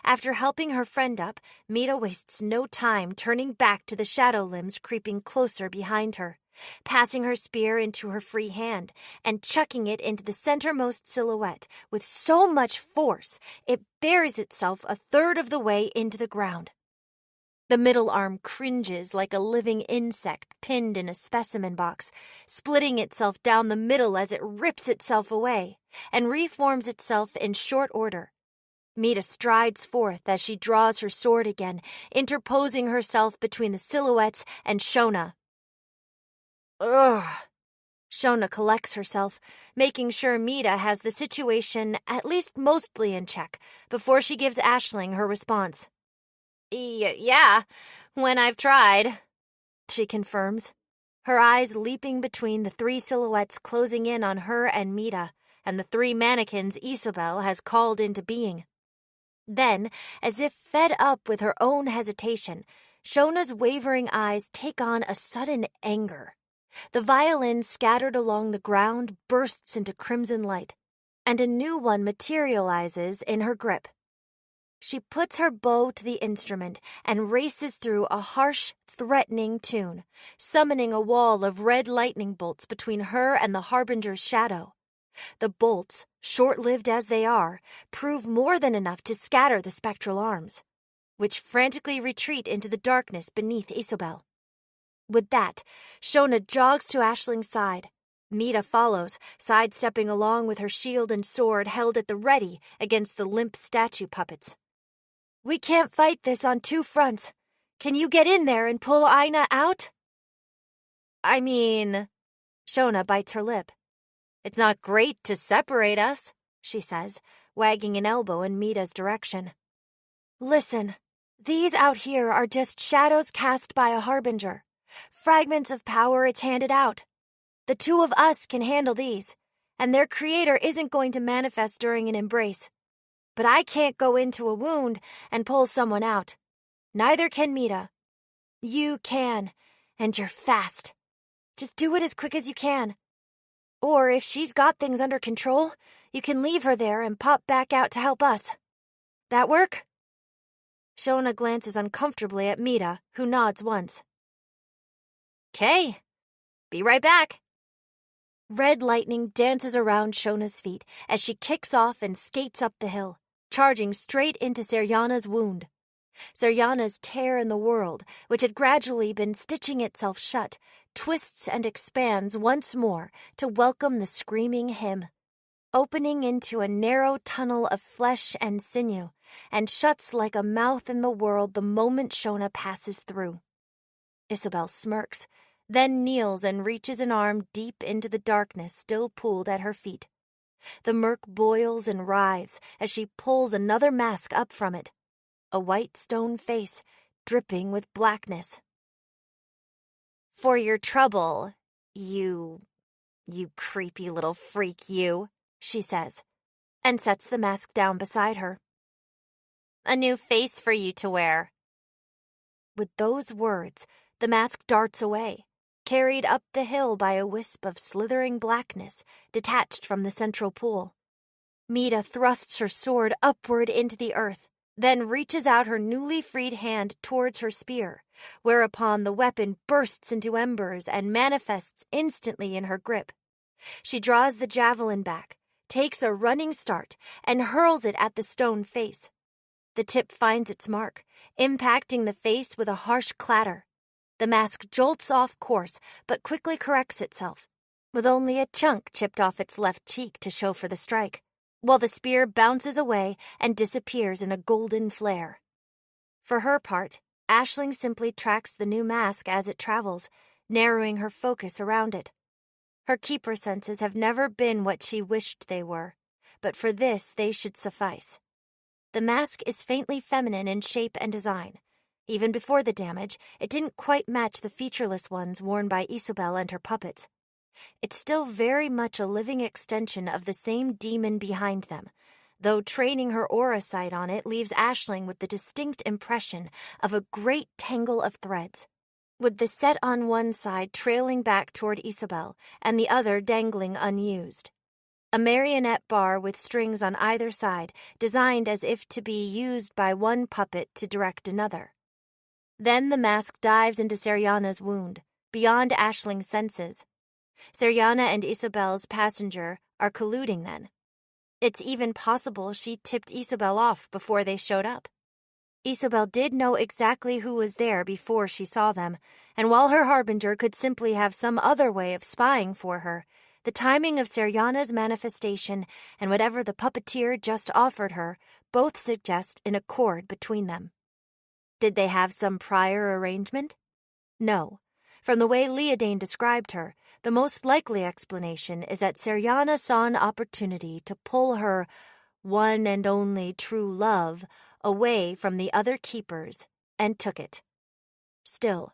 After helping her friend up, Mita wastes no time turning back to the shadow limbs creeping closer behind her, passing her spear into her free hand and chucking it into the centermost silhouette with so much force it buries itself a third of the way into the ground. The middle arm cringes like a living insect pinned in a specimen box, splitting itself down the middle as it rips itself away and reforms itself in short order. Mita strides forth as she draws her sword again, interposing herself between the silhouettes and Shona. Ugh. Shona collects herself, making sure Mita has the situation at least mostly in check before she gives Aisling her response. Yeah, when I've tried, she confirms, her eyes leaping between the 3 silhouettes closing in on her and Mita, and the 3 mannequins Isobel has called into being. Then, as if fed up with her own hesitation, Shona's wavering eyes take on a sudden anger. The violin scattered along the ground bursts into crimson light, and a new one materializes in her grip. She puts her bow to the instrument and races through a harsh, threatening tune, summoning a wall of red lightning bolts between her and the Harbinger's shadow. The bolts, short-lived as they are, prove more than enough to scatter the spectral arms, which frantically retreat into the darkness beneath Isobel. With that, Shona jogs to Aisling's side. Mita follows, sidestepping along with her shield and sword held at the ready against the limp statue puppets. We can't fight this on 2 fronts. Can you get in there and pull Aina out? I mean, Shona bites her lip. It's not great to separate us, she says, wagging an elbow in Mita's direction. Listen, these out here are just shadows cast by a harbinger. Fragments of power it's handed out. The two of us can handle these, and their creator isn't going to manifest during an embrace. But I can't go into a wound and pull someone out. Neither can Mita. You can, and you're fast. Just do it as quick as you can. Or if she's got things under control, you can leave her there and pop back out to help us. That work? Shona glances uncomfortably at Mita, who nods once. "'Kay. Be right back." Red lightning dances around Shona's feet as she kicks off and skates up the hill, charging straight into Seryana's wound. Seryana's tear in the world, which had gradually been stitching itself shut, twists and expands once more to welcome the screaming hymn, opening into a narrow tunnel of flesh and sinew, and shuts like a mouth in the world the moment Shona passes through. Isabel smirks, then kneels and reaches an arm deep into the darkness still pooled at her feet. The murk boils and writhes as she pulls another mask up from it, a white stone face dripping with blackness. "For your trouble, you creepy little freak, you," she says, and sets the mask down beside her. "A new face for you to wear." With those words, the mask darts away, carried up the hill by a wisp of slithering blackness detached from the central pool. Mita thrusts her sword upward into the earth, then reaches out her newly freed hand towards her spear, whereupon the weapon bursts into embers and manifests instantly in her grip. She draws the javelin back, takes a running start, and hurls it at the stone face. The tip finds its mark, impacting the face with a harsh clatter. The mask jolts off course, but quickly corrects itself, with only a chunk chipped off its left cheek to show for the strike, while the spear bounces away and disappears in a golden flare. For her part, Aisling simply tracks the new mask as it travels, narrowing her focus around it. Her keeper senses have never been what she wished they were, but for this they should suffice. The mask is faintly feminine in shape and design. Even before the damage, it didn't quite match the featureless ones worn by Isobel and her puppets. It's still very much a living extension of the same demon behind them, though training her aura sight on it leaves Aisling with the distinct impression of a great tangle of threads, with the set on one side trailing back toward Isobel and the other dangling unused. A marionette bar with strings on either side, designed as if to be used by one puppet to direct another. Then the mask dives into Seryana's wound, beyond Aisling's senses. Seryana and Isobel's passenger are colluding then. It's even possible she tipped Isobel off before they showed up. Isobel did know exactly who was there before she saw them, and while her harbinger could simply have some other way of spying for her, the timing of Seryana's manifestation and whatever the puppeteer just offered her both suggest an accord between them. Did they have some prior arrangement? No. From the way Leodane described her, the most likely explanation is that Seryana saw an opportunity to pull her one and only true love away from the other keepers and took it. Still,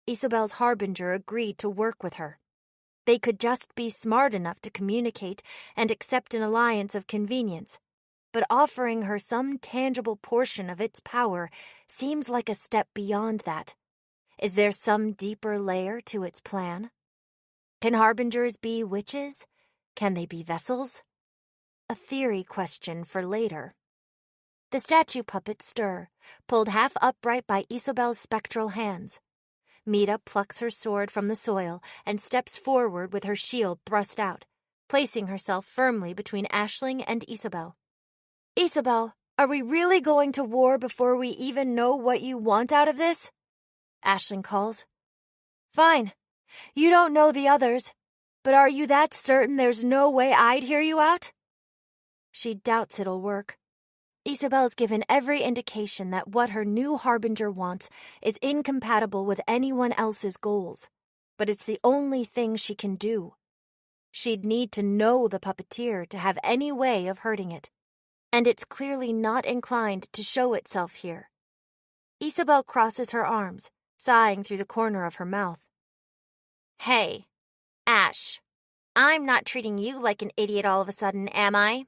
Isobel's harbinger agreed to work with her. They could just be smart enough to communicate and accept an alliance of convenience, but offering her some tangible portion of its power seems like a step beyond that. Is there some deeper layer to its plan? Can harbingers be witches? Can they be vessels? A theory question for later. The statue puppets stir, pulled half upright by Isobel's spectral hands. Mita plucks her sword from the soil and steps forward with her shield thrust out, placing herself firmly between Aisling and Isobel. "Isobel, are we really going to war before we even know what you want out of this?" Aisling calls. "Fine. You don't know the others, but are you that certain there's no way I'd hear you out?" She doubts it'll work. Isobel's given every indication that what her new harbinger wants is incompatible with anyone else's goals, but it's the only thing she can do. She'd need to know the puppeteer to have any way of hurting it. and it's clearly not inclined to show itself here. Isabel crosses her arms, sighing through the corner of her mouth. Hey, Ash, I'm not treating you like an idiot all of a sudden, am I?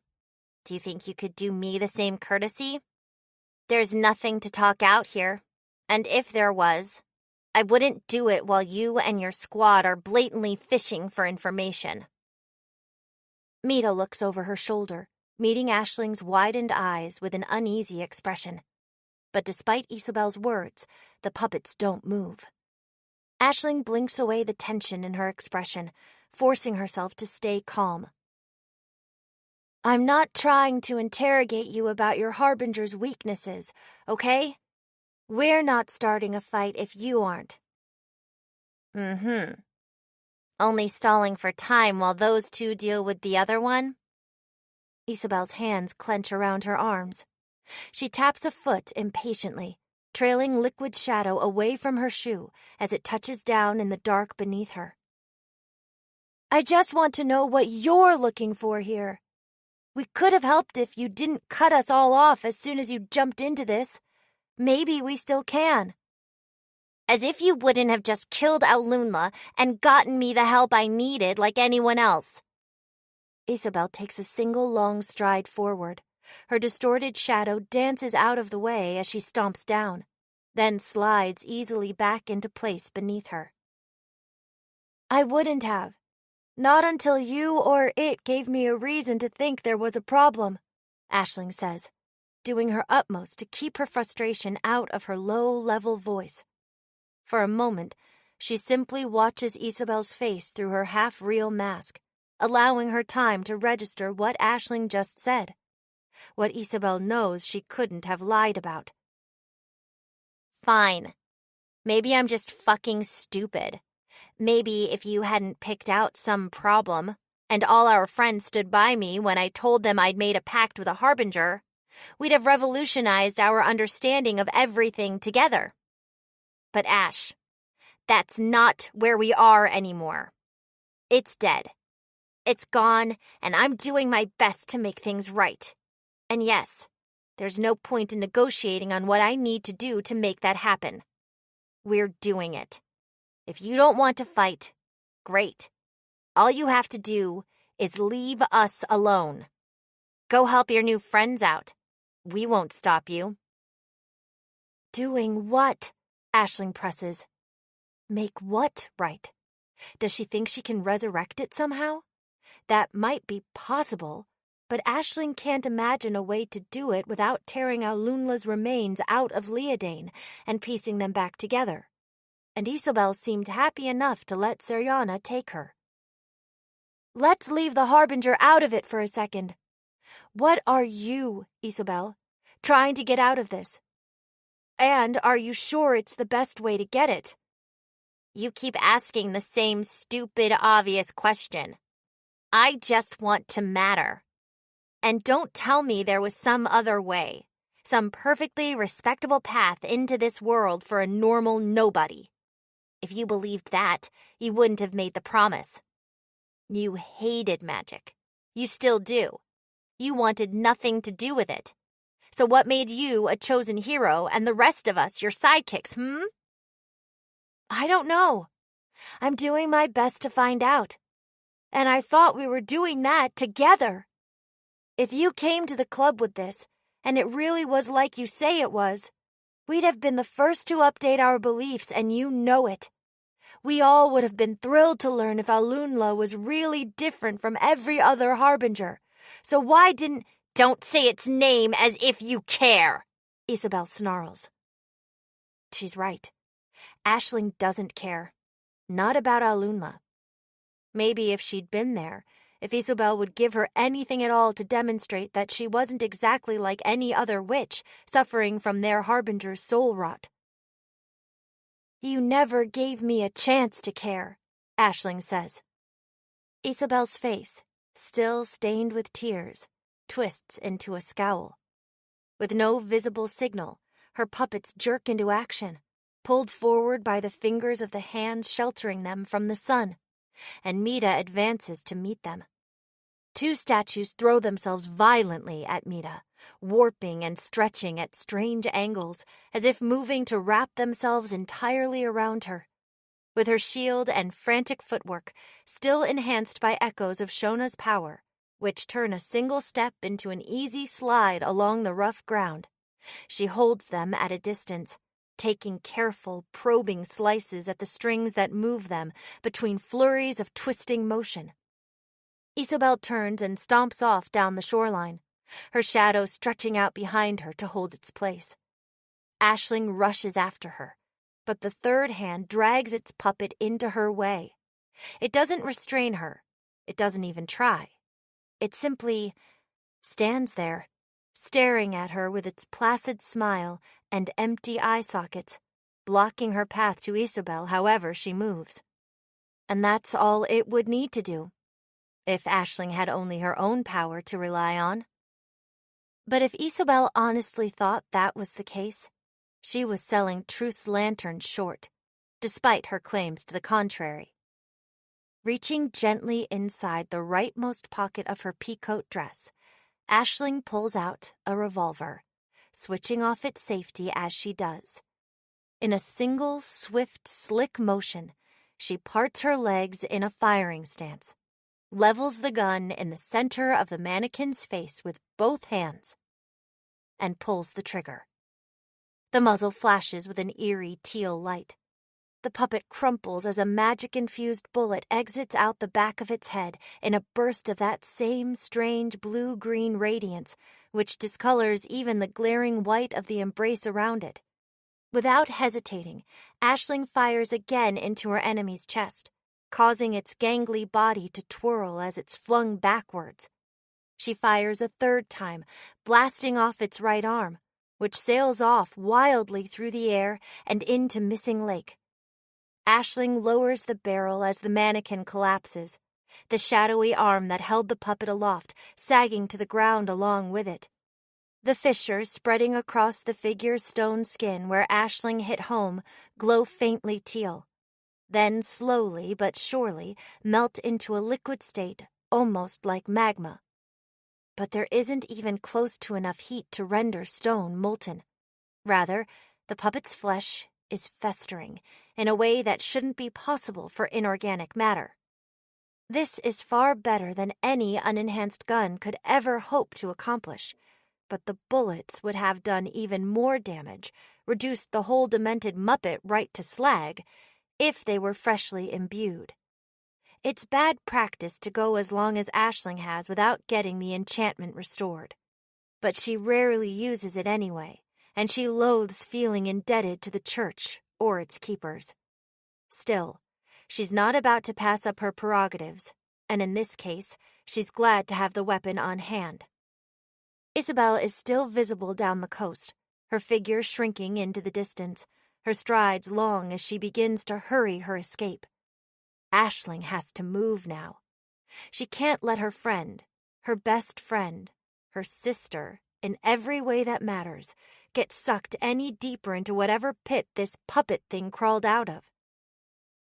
Do you think you could do me the same courtesy? There's nothing to talk out here, and if there was, I wouldn't do it while you and your squad are blatantly fishing for information. Mita looks over her shoulder, meeting Aisling's widened eyes with an uneasy expression. But despite Isabel's words, the puppets don't move. Aisling blinks away the tension in her expression, forcing herself to stay calm. I'm not trying to interrogate you about your Harbinger's weaknesses, okay? We're not starting a fight if you aren't. Only stalling for time while those two deal with the other one? Isabel's hands clench around her arms. She taps a foot impatiently, trailing liquid shadow away from her shoe as it touches down in the dark beneath her. I just want to know what you're looking for here. We could have helped if you didn't cut us all off as soon as you jumped into this. Maybe we still can. As if you wouldn't have just killed Aulunla and gotten me the help I needed like anyone else. Isabel takes a single long stride forward. Her distorted shadow dances out of the way as she stomps down, then slides easily back into place beneath her. I wouldn't have. Not until you or it gave me a reason to think there was a problem, Aisling says, doing her utmost to keep her frustration out of her low-level voice. For a moment, she simply watches Isabel's face through her half-real mask, allowing her time to register what Aisling just said. What Isabel knows she couldn't have lied about. Fine. Maybe I'm just fucking stupid. Maybe if you hadn't picked out some problem, and all our friends stood by me when I told them I'd made a pact with a Harbinger, we'd have revolutionized our understanding of everything together. But Ash, that's not where we are anymore. It's dead. It's gone, and I'm doing my best to make things right. And yes, there's no point in negotiating on what I need to do to make that happen. We're doing it. If you don't want to fight, great. All you have to do is leave us alone. Go help your new friends out. We won't stop you. Doing what? Aisling presses. Make what right? Does she think she can resurrect it somehow? That might be possible, but Aisling can't imagine a way to do it without tearing Aulunla's remains out of Leodane and piecing them back together. And Isabel seemed happy enough to let Seriana take her. Let's leave the Harbinger out of it for a second. What are you, Isabel, trying to get out of this? And are you sure it's the best way to get it? You keep asking the same stupid, obvious question. I just want to matter. And don't tell me there was some other way, some perfectly respectable path into this world for a normal nobody. If you believed that, you wouldn't have made the promise. You hated magic. You still do. You wanted nothing to do with it. So what made you a chosen hero and the rest of us your sidekicks, I don't know. I'm doing my best to find out. And I thought we were doing that together. If you came to the club with this, and it really was like you say it was, we'd have been the first to update our beliefs, and you know it. We all would have been thrilled to learn if Aulunla was really different from every other Harbinger. So why didn't... Don't say its name as if you care, Isabel snarls. She's right. Aisling doesn't care. Not about Aulunla. Maybe if she'd been there, if Isabel would give her anything at all to demonstrate that she wasn't exactly like any other witch suffering from their Harbinger's soul rot. You never gave me a chance to care, Aisling says. Isabel's face, still stained with tears, twists into a scowl. With no visible signal, her puppets jerk into action, pulled forward by the fingers of the hands sheltering them from the sun, and Mita advances to meet them. Two statues throw themselves violently at Mita, warping and stretching at strange angles, as if moving to wrap themselves entirely around her. With her shield and frantic footwork, still enhanced by echoes of Shona's power, which turn a single step into an easy slide along the rough ground, she holds them at a distance, taking careful, probing slices at the strings that move them between flurries of twisting motion. Isobel turns and stomps off down the shoreline, her shadow stretching out behind her to hold its place. Aisling rushes after her, but the third hand drags its puppet into her way. It doesn't restrain her. It doesn't even try. It simply stands there, staring at her with its placid smile and empty eye sockets, blocking her path to Isobel however she moves. And that's all it would need to do, if Aisling had only her own power to rely on. But if Isobel honestly thought that was the case, she was selling Truth's lantern short, despite her claims to the contrary. Reaching gently inside the rightmost pocket of her peacoat dress, Aisling pulls out a revolver, switching off its safety as she does. In a single, swift, slick motion, she parts her legs in a firing stance, levels the gun in the center of the mannequin's face with both hands, and pulls the trigger. The muzzle flashes with an eerie teal light. The puppet crumples as a magic-infused bullet exits out the back of its head in a burst of that same strange blue-green radiance which discolors even the glaring white of the embrace around it. Without hesitating, Aisling fires again into her enemy's chest, causing its gangly body to twirl as it's flung backwards. She fires a third time, blasting off its right arm, which sails off wildly through the air and into Missing Lake. Aisling lowers the barrel as the mannequin collapses, the shadowy arm that held the puppet aloft sagging to the ground along with it. The fissures spreading across the figure's stone skin where Aisling hit home glow faintly teal, then slowly but surely melt into a liquid state almost like magma. But there isn't even close to enough heat to render stone molten. Rather, the puppet's flesh is festering in a way that shouldn't be possible for inorganic matter. This is far better than any unenhanced gun could ever hope to accomplish, but the bullets would have done even more damage, reduced the whole demented muppet right to slag, if they were freshly imbued. It's bad practice to go as long as Aisling has without getting the enchantment restored. But she rarely uses it anyway, and she loathes feeling indebted to the church or its keepers. Still, she's not about to pass up her prerogatives, and in this case, she's glad to have the weapon on hand. Isobel is still visible down the coast, her figure shrinking into the distance, her strides long as she begins to hurry her escape. Aisling has to move now. She can't let her friend, her best friend, her sister, in every way that matters, get sucked any deeper into whatever pit this puppet thing crawled out of.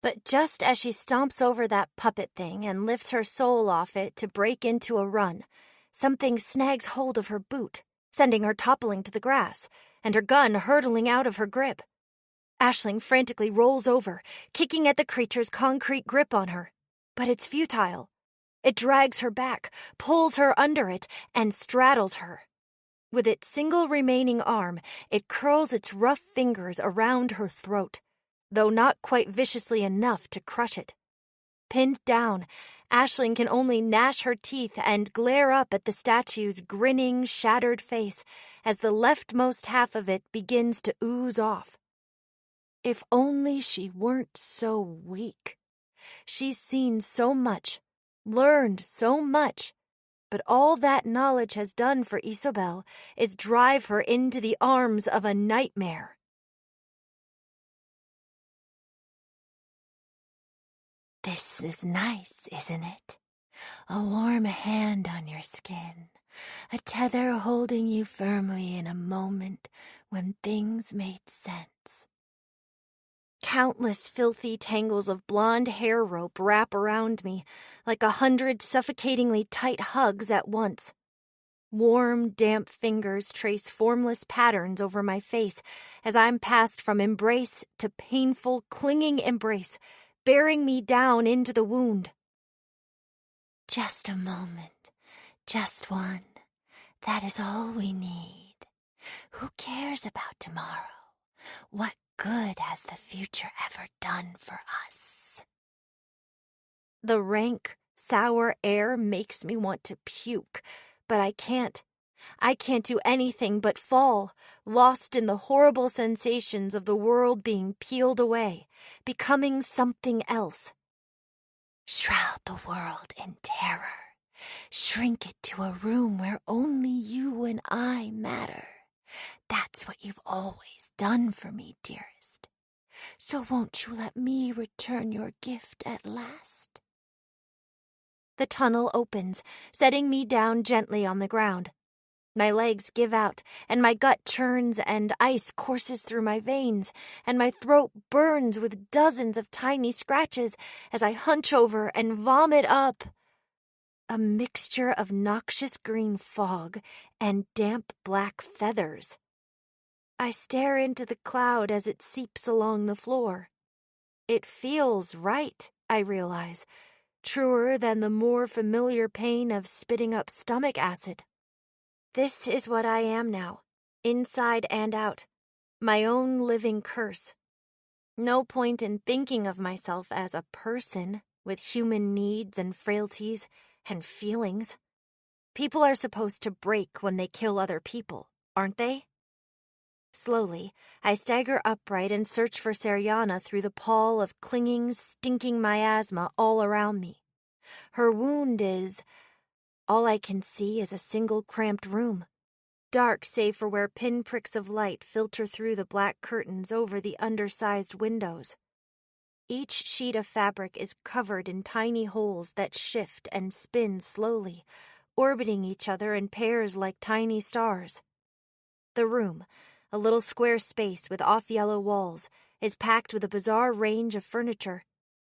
But just as she stomps over that puppet thing and lifts her soul off it to break into a run, something snags hold of her boot, sending her toppling to the grass, and her gun hurtling out of her grip. Aisling frantically rolls over, kicking at the creature's concrete grip on her. But it's futile. It drags her back, pulls her under it, and straddles her. With its single remaining arm, it curls its rough fingers around her throat, though not quite viciously enough to crush it. Pinned down, Aisling can only gnash her teeth and glare up at the statue's grinning, shattered face as the leftmost half of it begins to ooze off. If only she weren't so weak. She's seen so much, learned so much, but all that knowledge has done for Isobel is drive her into the arms of a nightmare. This is nice, isn't it? A warm hand on your skin, a tether holding you firmly in a moment when things made sense. Countless filthy tangles of blonde hair rope wrap around me, like 100 suffocatingly tight hugs at once. Warm, damp fingers trace formless patterns over my face as I'm passed from embrace to painful, clinging embrace, bearing me down into the wound. Just a moment, just one. That is all we need. Who cares about tomorrow? What good has the future ever done for us? The rank, sour air makes me want to puke, but I can't. I can't do anything but fall, lost in the horrible sensations of the world being peeled away, becoming something else. Shroud the world in terror. Shrink it to a room where only you and I matter. That's what you've always done for me, dearest. So won't you let me return your gift at last? The tunnel opens, setting me down gently on the ground. My legs give out, and my gut churns, and ice courses through my veins, and my throat burns with dozens of tiny scratches as I hunch over and vomit up a mixture of noxious green fog and damp black feathers. I stare into the cloud as it seeps along the floor. It feels right, I realize, truer than the more familiar pain of spitting up stomach acid. This is what I am now, inside and out, my own living curse. No point in thinking of myself as a person with human needs and frailties and feelings. People are supposed to break when they kill other people, aren't they? Slowly, I stagger upright and search for Seriana through the pall of clinging, stinking miasma all around me. Her wound is... all I can see is a single cramped room, dark save for where pinpricks of light filter through the black curtains over the undersized windows. Each sheet of fabric is covered in tiny holes that shift and spin slowly, orbiting each other in pairs like tiny stars. The room, a little square space with off-yellow walls, is packed with a bizarre range of furniture.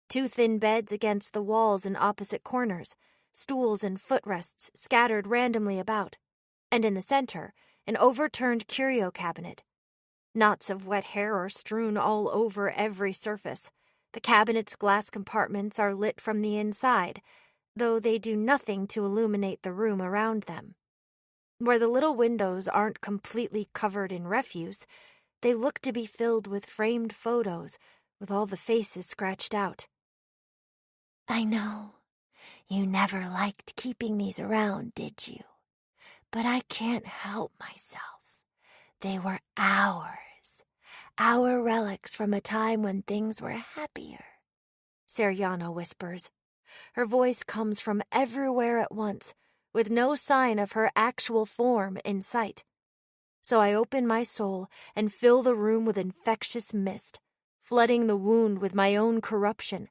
2 thin beds against the walls in opposite corners, stools and footrests scattered randomly about, and in the center, an overturned curio cabinet. Knots of wet hair are strewn all over every surface. The cabinet's glass compartments are lit from the inside, though they do nothing to illuminate the room around them. Where the little windows aren't completely covered in refuse, they look to be filled with framed photos with all the faces scratched out. I know. You never liked keeping these around, did you? But I can't help myself. They were ours. Our relics from a time when things were happier, Seriana whispers. Her voice comes from everywhere at once, with no sign of her actual form in sight. So I open my soul and fill the room with infectious mist, flooding the wound with my own corruption.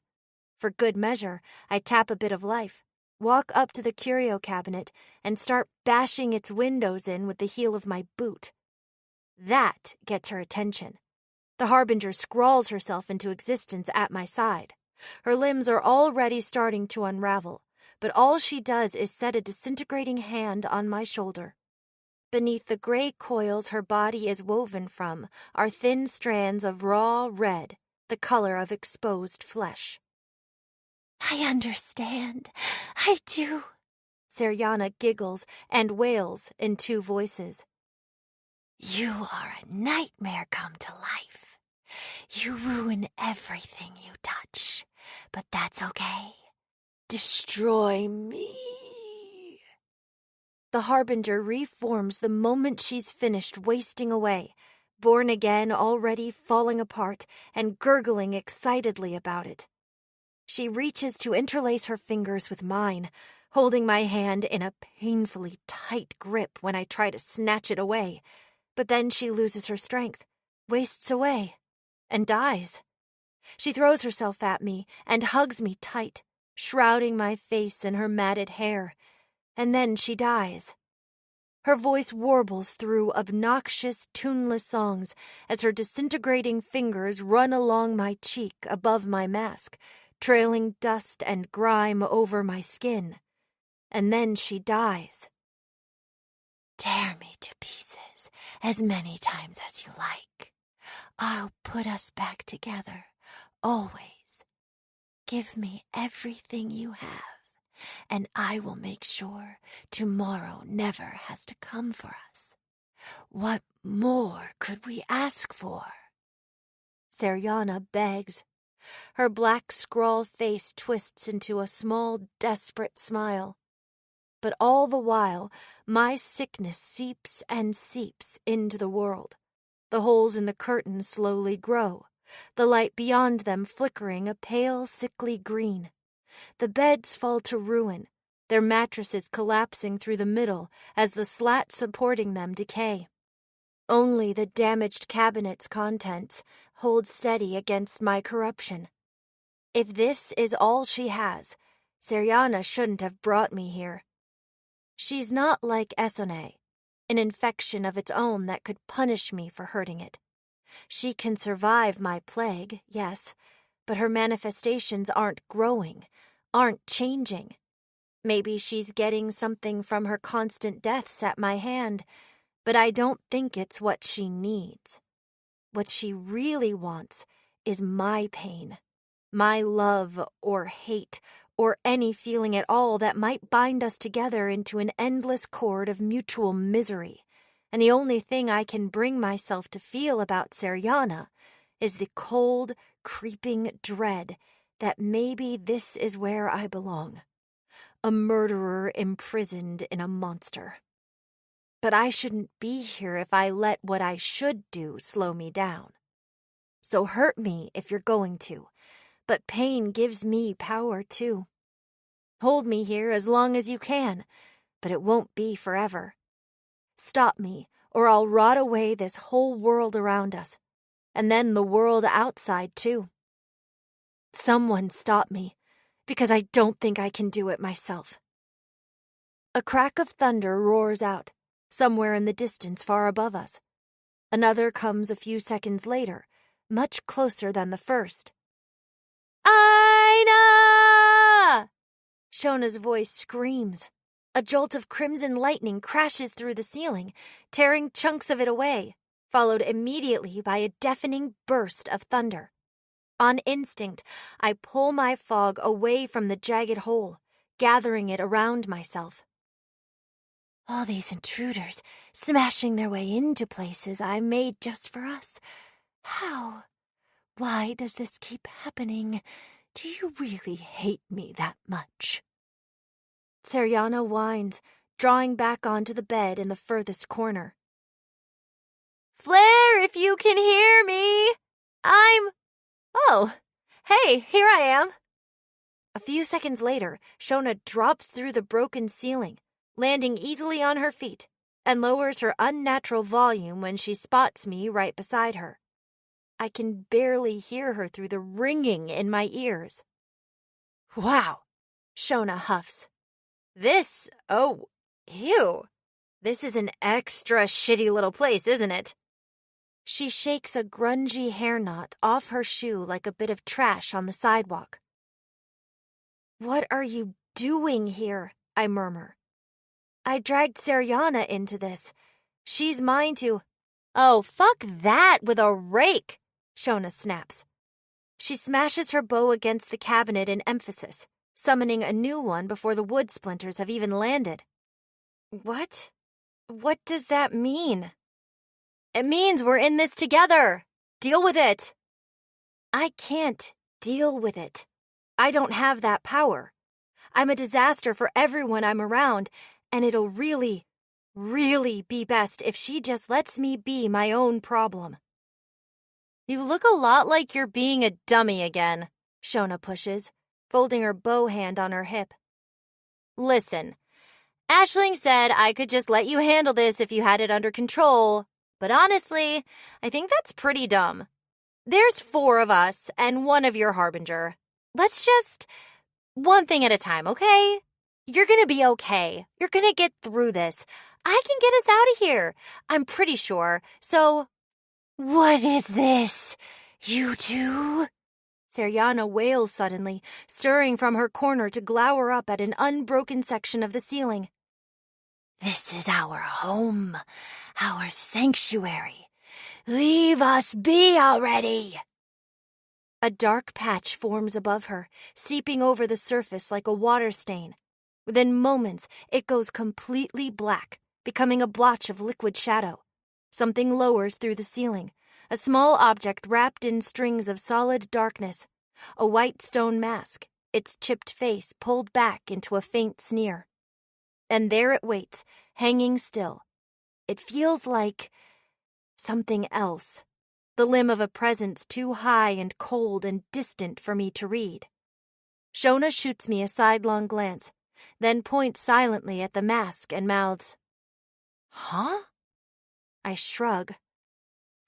For good measure, I tap a bit of life, walk up to the curio cabinet, and start bashing its windows in with the heel of my boot. That gets her attention. The Harbinger scrawls herself into existence at my side. Her limbs are already starting to unravel, but all she does is set a disintegrating hand on my shoulder. Beneath the gray coils her body is woven from are thin strands of raw red, the color of exposed flesh. I understand. I do. Seriana giggles and wails in 2 voices. You are a nightmare come to life. You ruin everything you touch, but that's okay. Destroy me. The Harbinger reforms the moment she's finished wasting away, born again already falling apart and gurgling excitedly about it. She reaches to interlace her fingers with mine, holding my hand in a painfully tight grip when I try to snatch it away. But then she loses her strength, wastes away, and dies. She throws herself at me and hugs me tight, shrouding my face in her matted hair, and then she dies. Her voice warbles through obnoxious, tuneless songs as her disintegrating fingers run along my cheek above my mask, trailing dust and grime over my skin. And then she dies. Tear me to pieces as many times as you like. I'll put us back together, always. Give me everything you have, and I will make sure tomorrow never has to come for us. What more could we ask for? Seriana begs. Her black scrawl face twists into a small, desperate smile. But all the while, my sickness seeps and seeps into the world. The holes in the curtains slowly grow, the light beyond them flickering a pale, sickly green. The beds fall to ruin, their mattresses collapsing through the middle as the slats supporting them decay. Only the damaged cabinet's contents hold steady against my corruption. If this is all she has, Seriana shouldn't have brought me here. She's not like Esone, an infection of its own that could punish me for hurting it. She can survive my plague, yes, but her manifestations aren't growing, aren't changing. Maybe she's getting something from her constant deaths at my hand, but I don't think it's what she needs. What she really wants is my pain, my love or hate, or any feeling at all that might bind us together into an endless cord of mutual misery. And the only thing I can bring myself to feel about Seriana is the cold, creeping dread that maybe this is where I belong. A murderer imprisoned in a monster. But I shouldn't be here if I let what I should do slow me down. So hurt me if you're going to, but pain gives me power too. Hold me here as long as you can, but it won't be forever. Stop me, or I'll rot away this whole world around us, and then the world outside too. Someone stop me, because I don't think I can do it myself. A crack of thunder roars out, somewhere in the distance far above us. Another comes a few seconds later, much closer than the first. Aina! Shona's voice screams. A jolt of crimson lightning crashes through the ceiling, tearing chunks of it away, followed immediately by a deafening burst of thunder. On instinct, I pull my fog away from the jagged hole, gathering it around myself. All these intruders smashing their way into places I made just for us. How? Why does this keep happening? Do you really hate me that much? Seriana whines, drawing back onto the bed in the furthest corner. Flare, if you can hear me! Oh, hey, here I am. A few seconds later, Shona drops through the broken ceiling, landing easily on her feet, and lowers her unnatural volume when she spots me right beside her. I can barely hear her through the ringing in my ears. Wow, Shona huffs. Ew. This is an extra shitty little place, isn't it? She shakes a grungy hair knot off her shoe like a bit of trash on the sidewalk. What are you doing here? I murmur. I dragged Seriana into this. She's mine to... Oh, fuck that with a rake, Shona snaps. She smashes her bow against the cabinet in emphasis, summoning a new one before the wood splinters have even landed. What? What does that mean? It means we're in this together. Deal with it. I can't deal with it. I don't have that power. I'm a disaster for everyone I'm around, and it'll really, really be best if she just lets me be my own problem. You look a lot like you're being a dummy again, Shona pushes, folding her bow hand on her hip. Listen, Aisling said I could just let you handle this if you had it under control, but honestly, I think that's pretty dumb. There's 4 of us and 1 of your harbinger. Let's just... one thing at a time, okay? You're gonna be okay. You're gonna get through this. I can get us out of here. I'm pretty sure. So... What is this? You two? Seriana wails suddenly, stirring from her corner to glower up at an unbroken section of the ceiling. This is our home, our sanctuary. Leave us be already! A dark patch forms above her, seeping over the surface like a water stain. Within moments, it goes completely black, becoming a blotch of liquid shadow. Something lowers through the ceiling, a small object wrapped in strings of solid darkness. A white stone mask, its chipped face pulled back into a faint sneer. And there it waits, hanging still. It feels like something else. The limb of a presence too high and cold and distant for me to read. Shona shoots me a sidelong glance, then points silently at the mask and mouths, "Huh?" I shrug.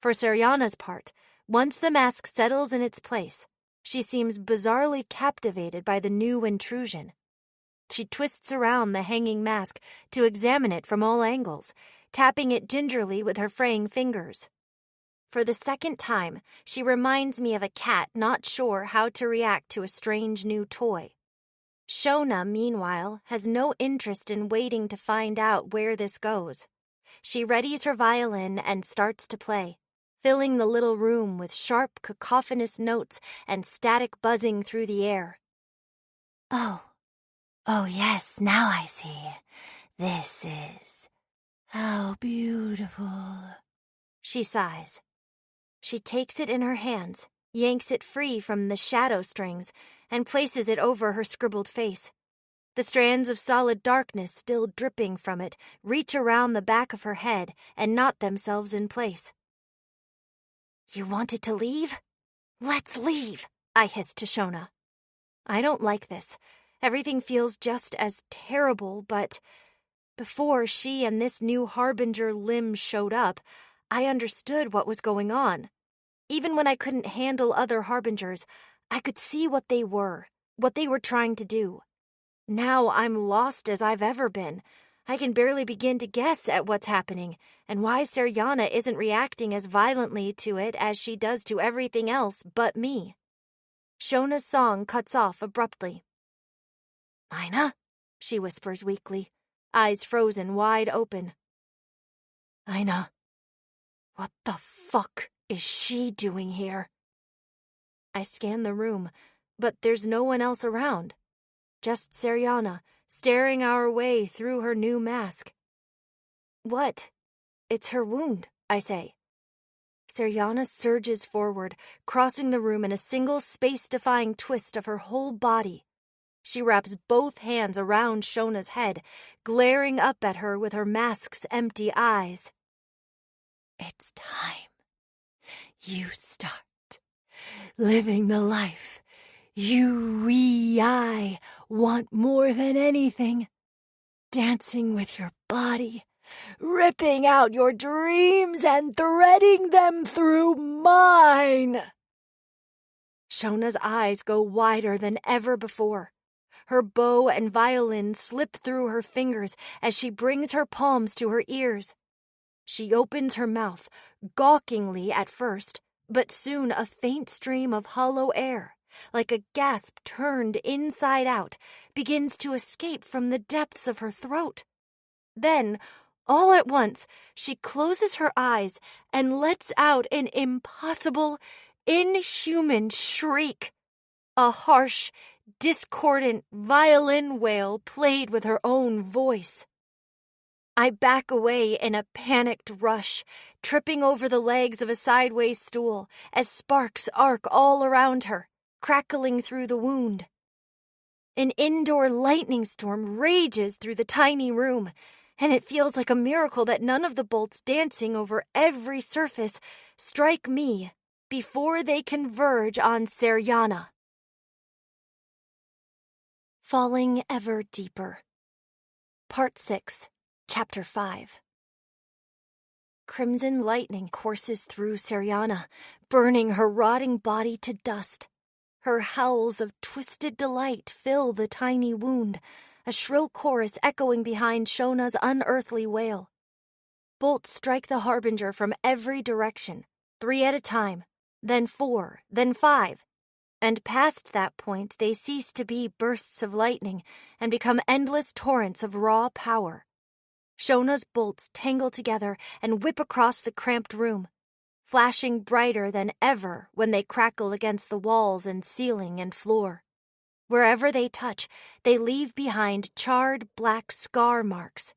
For Seriana's part, once the mask settles in its place, she seems bizarrely captivated by the new intrusion. She twists around the hanging mask to examine it from all angles, tapping it gingerly with her fraying fingers. For the second time, she reminds me of a cat not sure how to react to a strange new toy. Shona, meanwhile, has no interest in waiting to find out where this goes. She readies her violin and starts to play, filling the little room with sharp, cacophonous notes and static buzzing through the air. Oh yes, now I see. This is how beautiful. She sighs. She takes it in her hands, yanks it free from the shadow strings, and places it over her scribbled face. The strands of solid darkness still dripping from it reach around the back of her head and knot themselves in place. "You wanted to leave? Let's leave," I hiss to Shona. I don't like this. Everything feels just as terrible, but before she and this new harbinger limb showed up, I understood what was going on. Even when I couldn't handle other harbingers, I could see what they were trying to do. Now I'm lost as I've ever been. I can barely begin to guess at what's happening and why Seriana isn't reacting as violently to it as she does to everything else but me. Shona's song cuts off abruptly. "Ina?" she whispers weakly, eyes frozen wide open. "Ina, what the fuck is she doing here?" I scan the room, but there's no one else around. Just Seriana, staring our way through her new mask. "What? It's her wound," I say. Seriana surges forward, crossing the room in a single space-defying twist of her whole body. She wraps both hands around Shona's head, glaring up at her with her mask's empty eyes. "It's time. You start living the life I want more than anything. Dancing with your body, ripping out your dreams and threading them through mine." Shona's eyes go wider than ever before. Her bow and violin slip through her fingers as she brings her palms to her ears. She opens her mouth, gawkingly at first, but soon a faint stream of hollow air, like a gasp turned inside out, begins to escape from the depths of her throat. Then, all at once, she closes her eyes and lets out an impossible, inhuman shriek. A harsh, discordant violin wail played with her own voice. I back away in a panicked rush, tripping over the legs of a sideways stool as sparks arc all around her, crackling through the wound. An indoor lightning storm rages through the tiny room, and it feels like a miracle that none of the bolts dancing over every surface strike me before they converge on Seriana. Falling Ever Deeper. Part 6, Chapter 5. Crimson lightning courses through Seriana, burning her rotting body to dust. Her howls of twisted delight fill the tiny wound, a shrill chorus echoing behind Shona's unearthly wail. Bolts strike the harbinger from every direction, 3 at a time, then 4, then 5. And past that point they cease to be bursts of lightning and become endless torrents of raw power. Shona's bolts tangle together and whip across the cramped room, flashing brighter than ever when they crackle against the walls and ceiling and floor. Wherever they touch, they leave behind charred black scar marks.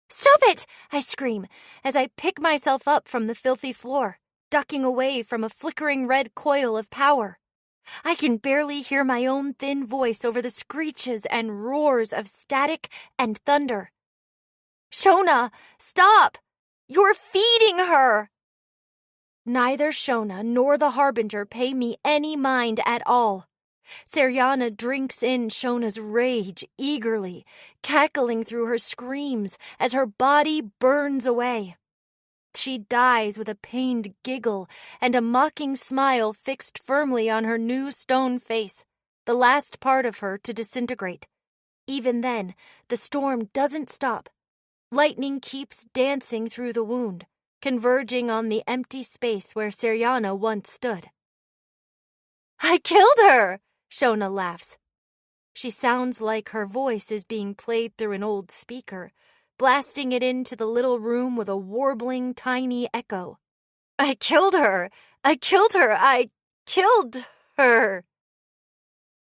"Stop it!" I scream as I pick myself up from the filthy floor, ducking away from a flickering red coil of power. I can barely hear my own thin voice over the screeches and roars of static and thunder. "Shona, stop! You're feeding her!" Neither Shona nor the Harbinger pay me any mind at all. Seriana drinks in Shona's rage eagerly, cackling through her screams as her body burns away. She dies with a pained giggle and a mocking smile fixed firmly on her new stone face, the last part of her to disintegrate. Even then, the storm doesn't stop. Lightning keeps dancing through the wound, converging on the empty space where Seriana once stood. "I killed her!" Shona laughs. She sounds like her voice is being played through an old speaker, blasting it into the little room with a warbling, tiny echo. "I killed her! I killed her! I killed her!"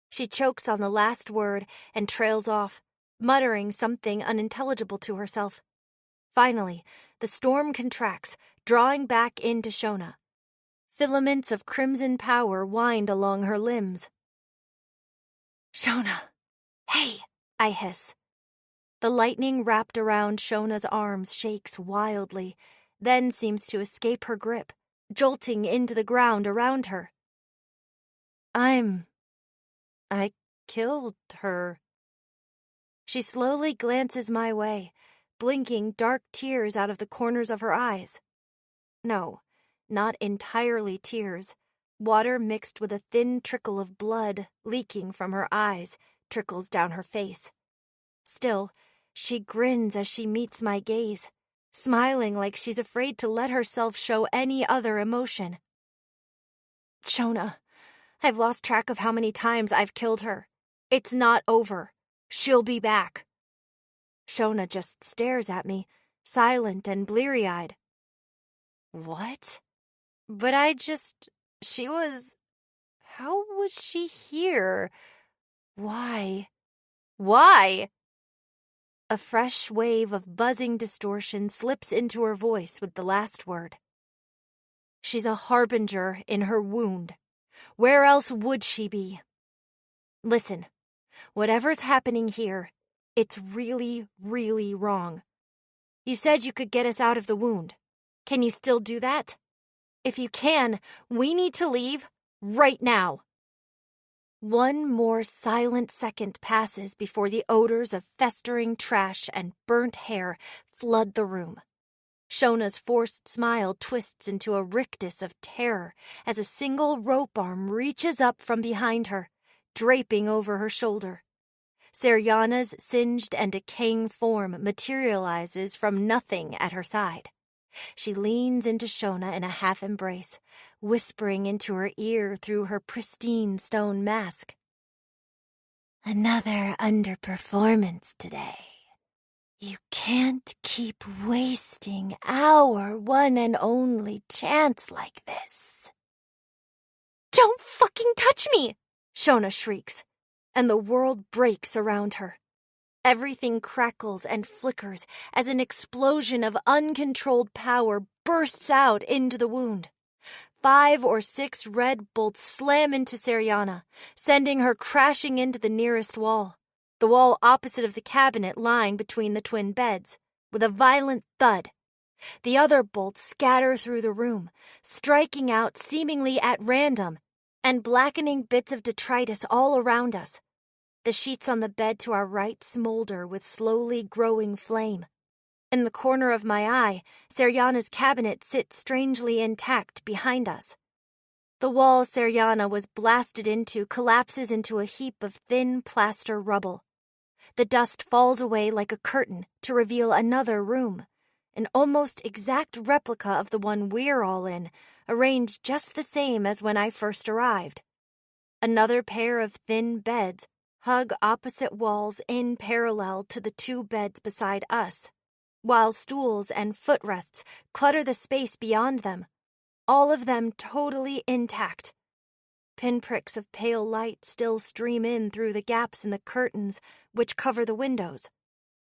She chokes on the last word and trails off, muttering something unintelligible to herself. Finally, the storm contracts, drawing back into Shona. Filaments of crimson power wind along her limbs. "Shona! Hey!" I hiss. The lightning wrapped around Shona's arms shakes wildly, then seems to escape her grip, jolting into the ground around her. I killed her." She slowly glances my way, blinking dark tears out of the corners of her eyes. No, not entirely tears. Water mixed with a thin trickle of blood leaking from her eyes trickles down her face. Still, she grins as she meets my gaze, smiling like she's afraid to let herself show any other emotion. "Shona, I've lost track of how many times I've killed her. It's not over. She'll be back." Shona just stares at me, silent and bleary-eyed. "What? But how was she here? Why? Why?" A fresh wave of buzzing distortion slips into her voice with the last word. "She's a harbinger in her wound. Where else would she be? Listen, whatever's happening here, it's really, really wrong. You said you could get us out of the wound. Can you still do that? If you can, we need to leave right now." One more silent second passes before the odors of festering trash and burnt hair flood the room. Shona's forced smile twists into a rictus of terror as a single rope arm reaches up from behind her, draping over her shoulder. Seriana's singed and decaying form materializes from nothing at her side. She leans into Shona in a half-embrace, whispering into her ear through her pristine stone mask. "Another underperformance today. You can't keep wasting our one and only chance like this." "Don't fucking touch me!" Shona shrieks, and the world breaks around her. Everything crackles and flickers as an explosion of uncontrolled power bursts out into the wound. 5 or 6 red bolts slam into Seriana, sending her crashing into the nearest wall, the wall opposite of the cabinet lying between the twin beds, with a violent thud. The other bolts scatter through the room, striking out seemingly at random and blackening bits of detritus all around us. The sheets on the bed to our right smolder with slowly growing flame. In the corner of my eye, Seriana's cabinet sits strangely intact behind us. The wall Seriana was blasted into collapses into a heap of thin plaster rubble. The dust falls away like a curtain to reveal another room, an almost exact replica of the one we're all in, arranged just the same as when I first arrived. Another pair of thin beds hug opposite walls in parallel to the 2 beds beside us, while stools and footrests clutter the space beyond them, all of them totally intact. Pinpricks of pale light still stream in through the gaps in the curtains which cover the windows.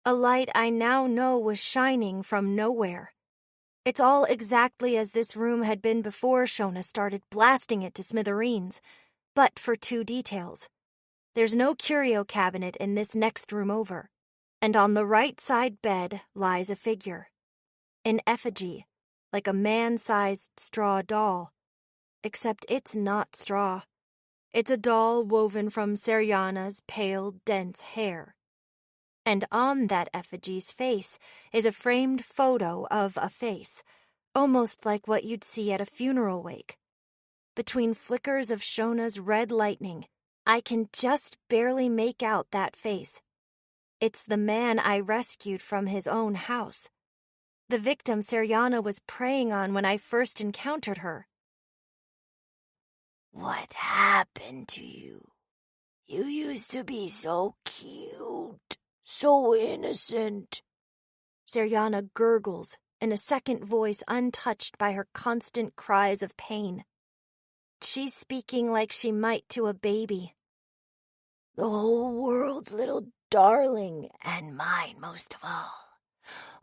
A light I now know was shining from nowhere. It's all exactly as this room had been before Shona started blasting it to smithereens, but for two details. There's no curio cabinet in this next room over, and on the right side bed lies a figure. An effigy, like a man-sized straw doll. Except it's not straw. It's a doll woven from Seriana's pale, dense hair. And on that effigy's face is a framed photo of a face, almost like what you'd see at a funeral wake. Between flickers of Shona's red lightning, I can just barely make out that face. It's the man I rescued from his own house. The victim Seriana was preying on when I first encountered her. What happened to you? You used to be so cute, so innocent. Seriana gurgles in a second voice untouched by her constant cries of pain. She's speaking like she might to a baby. The whole world's little darling, and mine most of all.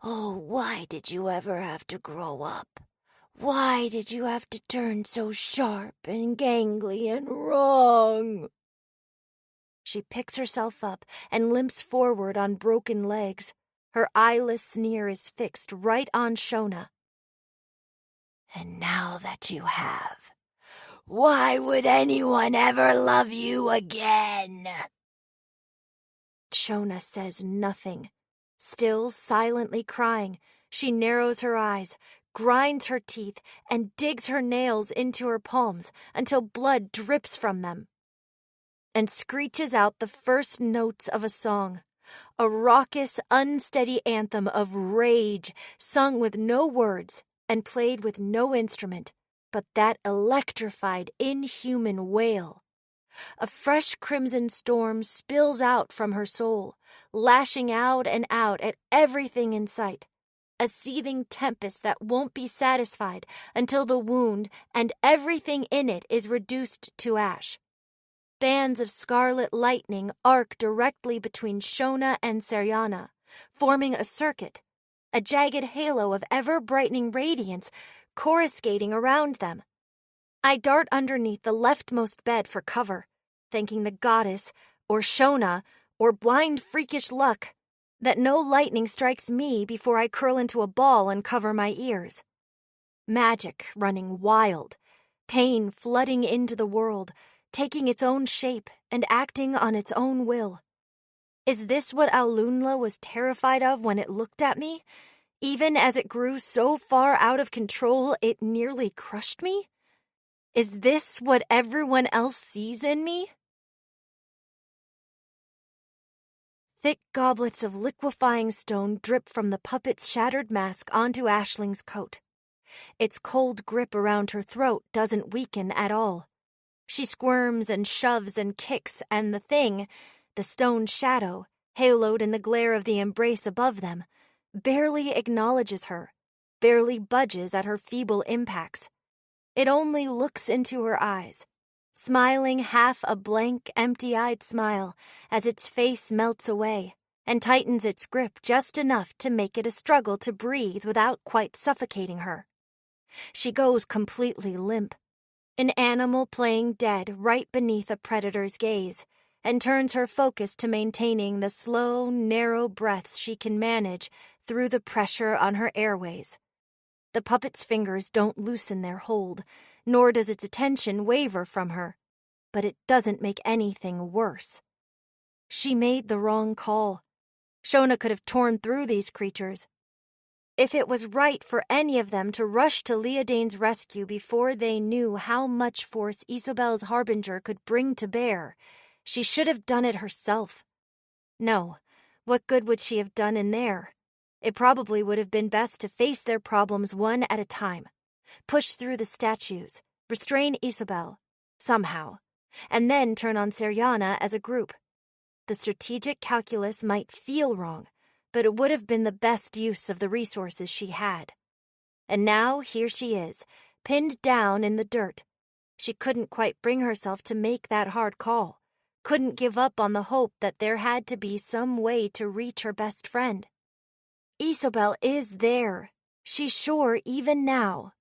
Oh, why did you ever have to grow up? Why did you have to turn so sharp and gangly and wrong? She picks herself up and limps forward on broken legs. Her eyeless sneer is fixed right on Shona. And now that you have, why would anyone ever love you again? Shona says nothing. Still silently crying, she narrows her eyes, grinds her teeth, and digs her nails into her palms until blood drips from them, and screeches out the first notes of a song, a raucous, unsteady anthem of rage sung with no words and played with no instrument but that electrified, inhuman wail. A fresh crimson storm spills out from her soul, lashing out and out at everything in sight. A seething tempest that won't be satisfied until the wound and everything in it is reduced to ash. Bands of scarlet lightning arc directly between Shona and Seriana, forming a circuit, a jagged halo of ever-brightening radiance coruscating around them. I dart underneath the leftmost bed for cover, thanking the goddess, or Shona, or blind freakish luck, that no lightning strikes me before I curl into a ball and cover my ears. Magic running wild, pain flooding into the world, taking its own shape and acting on its own will. Is this what Aulunla was terrified of when it looked at me, even as it grew so far out of control it nearly crushed me? Is this what everyone else sees in me? Thick goblets of liquefying stone drip from the puppet's shattered mask onto Ashling's coat. Its cold grip around her throat doesn't weaken at all. She squirms and shoves and kicks, and the thing, the stone shadow, haloed in the glare of the embrace above them, barely acknowledges her, barely budges at her feeble impacts. It only looks into her eyes, smiling half a blank, empty-eyed smile as its face melts away and tightens its grip just enough to make it a struggle to breathe without quite suffocating her. She goes completely limp, an animal playing dead right beneath a predator's gaze, and turns her focus to maintaining the slow, narrow breaths she can manage through the pressure on her airways. The puppet's fingers don't loosen their hold, nor does its attention waver from her, but it doesn't make anything worse. She made the wrong call. Shona could have torn through these creatures. If it was right for any of them to rush to Leodane's rescue before they knew how much force Isobel's Harbinger could bring to bear, she should have done it herself. No, what good would she have done in there? It probably would have been best to face their problems one at a time, push through the statues, restrain Isobel, somehow, and then turn on Seriana as a group. The strategic calculus might feel wrong, but it would have been the best use of the resources she had. And now here she is, pinned down in the dirt. She couldn't quite bring herself to make that hard call, couldn't give up on the hope that there had to be some way to reach her best friend. Isobel is there, she's sure even now.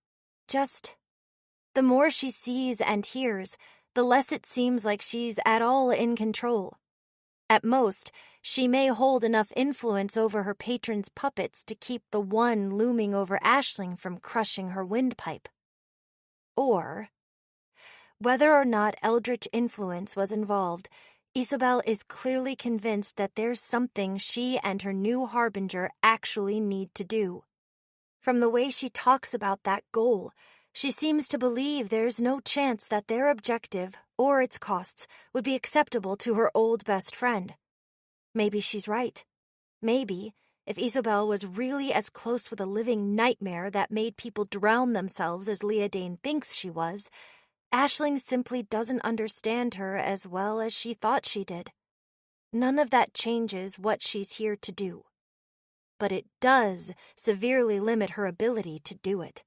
Just, the more she sees and hears, the less it seems like she's at all in control. At most, she may hold enough influence over her patron's puppets to keep the one looming over Aisling from crushing her windpipe. Or, whether or not eldritch influence was involved, Isobel is clearly convinced that there's something she and her new harbinger actually need to do. From the way she talks about that goal, she seems to believe there's no chance that their objective, or its costs, would be acceptable to her old best friend. Maybe she's right. Maybe, if Isobel was really as close with a living nightmare that made people drown themselves as Leodane thinks she was, Aisling simply doesn't understand her as well as she thought she did. None of that changes what she's here to do. But it does severely limit her ability to do it.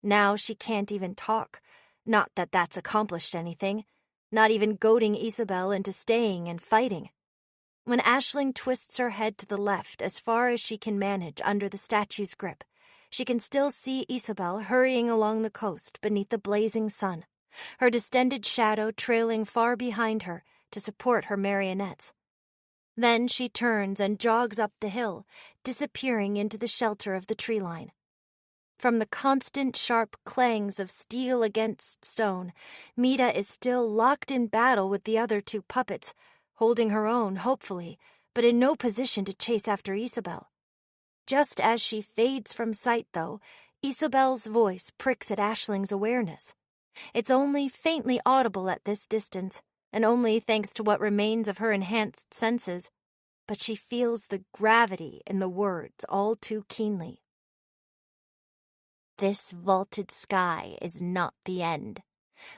Now she can't even talk. Not that that's accomplished anything. Not even goading Isobel into staying and fighting. When Aisling twists her head to the left as far as she can manage under the statue's grip, she can still see Isobel hurrying along the coast beneath the blazing sun, her distended shadow trailing far behind her to support her marionettes. Then she turns and jogs up the hill, disappearing into the shelter of the tree line. From the constant sharp clangs of steel against stone, Mida is still locked in battle with the other two puppets, holding her own, hopefully, but in no position to chase after Isobel. Just as she fades from sight, though, Isobel's voice pricks at Aisling's awareness. It's only faintly audible at this distance, and only thanks to what remains of her enhanced senses, but she feels the gravity in the words all too keenly. This vaulted sky is not the end.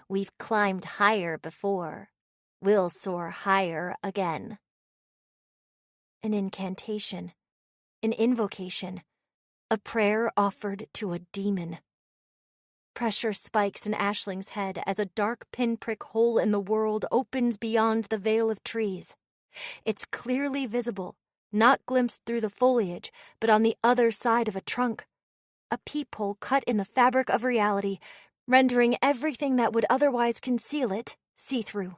We've climbed higher before. We'll soar higher again. An incantation, an invocation, a prayer offered to a demon. Pressure spikes in Aisling's head as a dark pinprick hole in the world opens beyond the veil of trees. It's clearly visible, not glimpsed through the foliage, but on the other side of a trunk. A peephole cut in the fabric of reality, rendering everything that would otherwise conceal it see-through.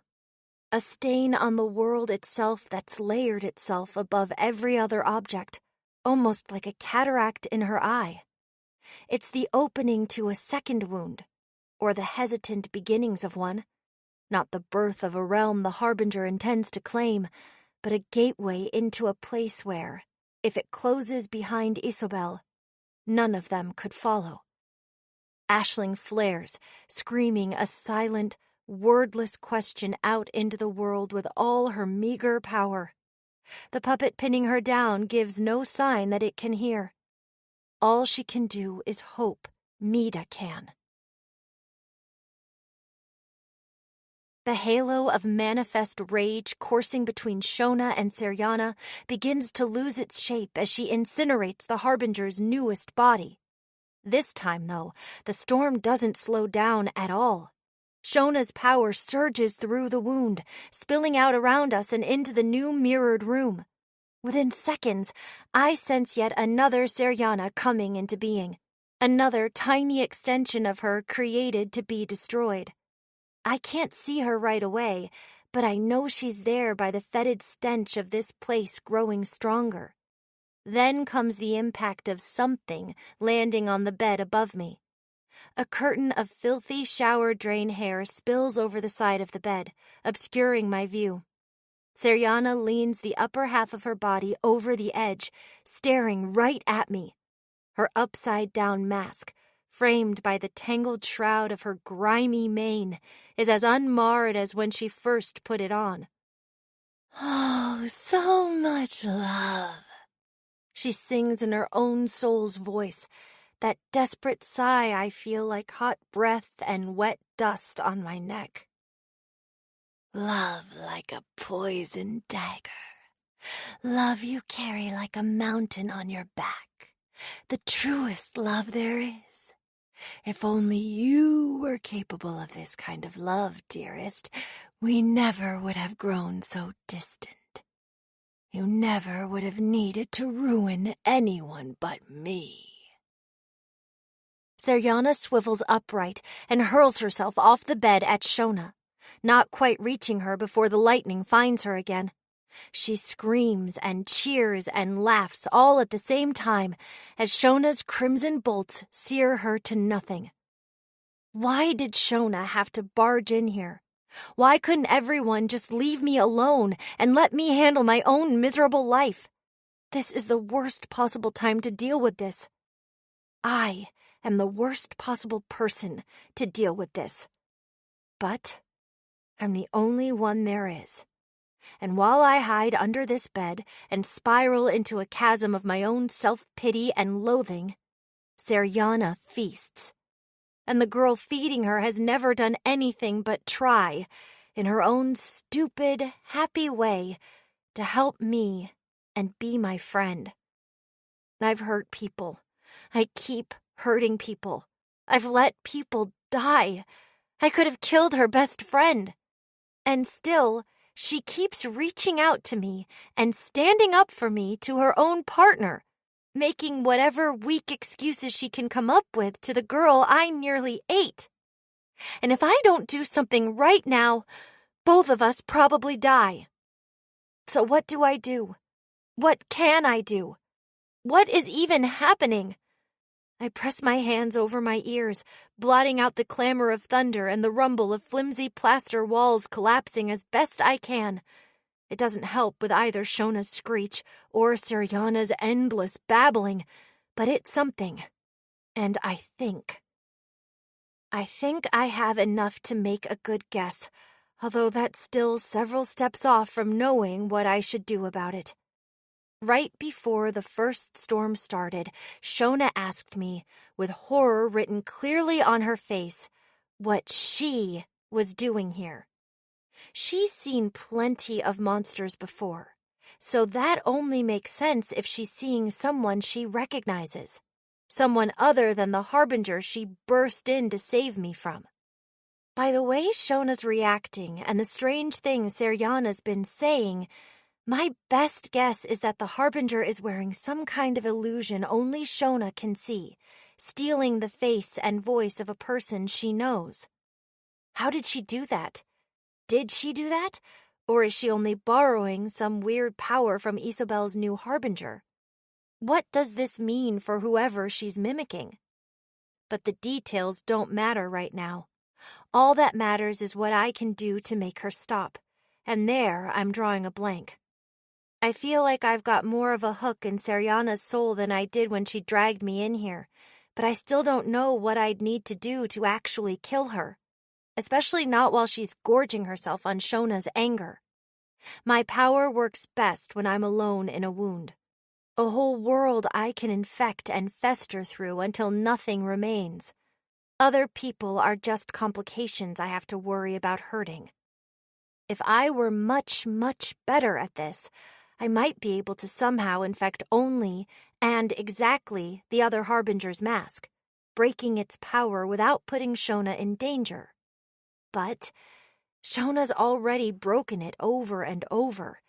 A stain on the world itself that's layered itself above every other object, almost like a cataract in her eye. It's the opening to a second wound, or the hesitant beginnings of one. Not the birth of a realm the Harbinger intends to claim, but a gateway into a place where, if it closes behind Isobel, none of them could follow. Aisling flares, screaming a silent, wordless question out into the world with all her meager power. The puppet pinning her down gives no sign that it can hear. All she can do is hope Mida can. The halo of manifest rage coursing between Shona and Seriana begins to lose its shape as she incinerates the Harbinger's newest body. This time, though, the storm doesn't slow down at all. Shona's power surges through the wound, spilling out around us and into the new mirrored room. Within seconds, I sense yet another Seriana coming into being, another tiny extension of her created to be destroyed. I can't see her right away, but I know she's there by the fetid stench of this place growing stronger. Then comes the impact of something landing on the bed above me. A curtain of filthy shower drain hair spills over the side of the bed, obscuring my view. Seriana leans the upper half of her body over the edge, staring right at me. Her upside-down mask, framed by the tangled shroud of her grimy mane, is as unmarred as when she first put it on. "Oh, so much love," she sings in her own soul's voice, that desperate sigh I feel like hot breath and wet dust on my neck. "Love like a poison dagger, Love you carry like a mountain on your back, the truest love there is. If only you were capable of this kind of love, dearest, we never would have grown so distant. You never would have needed to ruin anyone but me. Seryana swivels upright and hurls herself off the bed at Shona, not quite reaching her before the lightning finds her again. She screams and cheers and laughs all at the same time as Shona's crimson bolts sear her to nothing. Why did Shona have to barge in here? Why couldn't everyone just leave me alone and let me handle my own miserable life? This is the worst possible time to deal with this. I am the worst possible person to deal with this. But I'm the only one there is. And while I hide under this bed and spiral into a chasm of my own self-pity and loathing, Seryana feasts. And the girl feeding her has never done anything but try, in her own stupid, happy way, to help me and be my friend. I've hurt people. I keep hurting people. I've let people die. I could have killed her best friend. And still, she keeps reaching out to me and standing up for me to her own partner, making whatever weak excuses she can come up with to the girl I nearly ate. And if I don't do something right now, both of us probably die. So what do I do? What can I do? What is even happening? I press my hands over my ears, blotting out the clamor of thunder and the rumble of flimsy plaster walls collapsing as best I can. It doesn't help with either Shona's screech or Seryana's endless babbling, but it's something. And I think I have enough to make a good guess, although that's still several steps off from knowing what I should do about it. Right before the first storm started, Shona asked me, with horror written clearly on her face, what she was doing here. She's seen plenty of monsters before, so that only makes sense if she's seeing someone she recognizes, someone other than the harbinger she burst in to save me from. By the way Shona's reacting and the strange things Seryana's been saying, my best guess is that the harbinger is wearing some kind of illusion only Shona can see, stealing the face and voice of a person she knows. How did she do that? Did she do that? Or is she only borrowing some weird power from Isobel's new harbinger? What does this mean for whoever she's mimicking? But the details don't matter right now. All that matters is what I can do to make her stop, and there I'm drawing a blank. I feel like I've got more of a hook in Seryana's soul than I did when she dragged me in here, but I still don't know what I'd need to do to actually kill her, especially not while she's gorging herself on Shona's anger. My power works best when I'm alone in a wound. A whole world I can infect and fester through until nothing remains. Other people are just complications I have to worry about hurting. If I were much, much better at this, I might be able to somehow infect only and exactly the other harbinger's mask, breaking its power without putting Shona in danger. But Shona's already broken it over and over,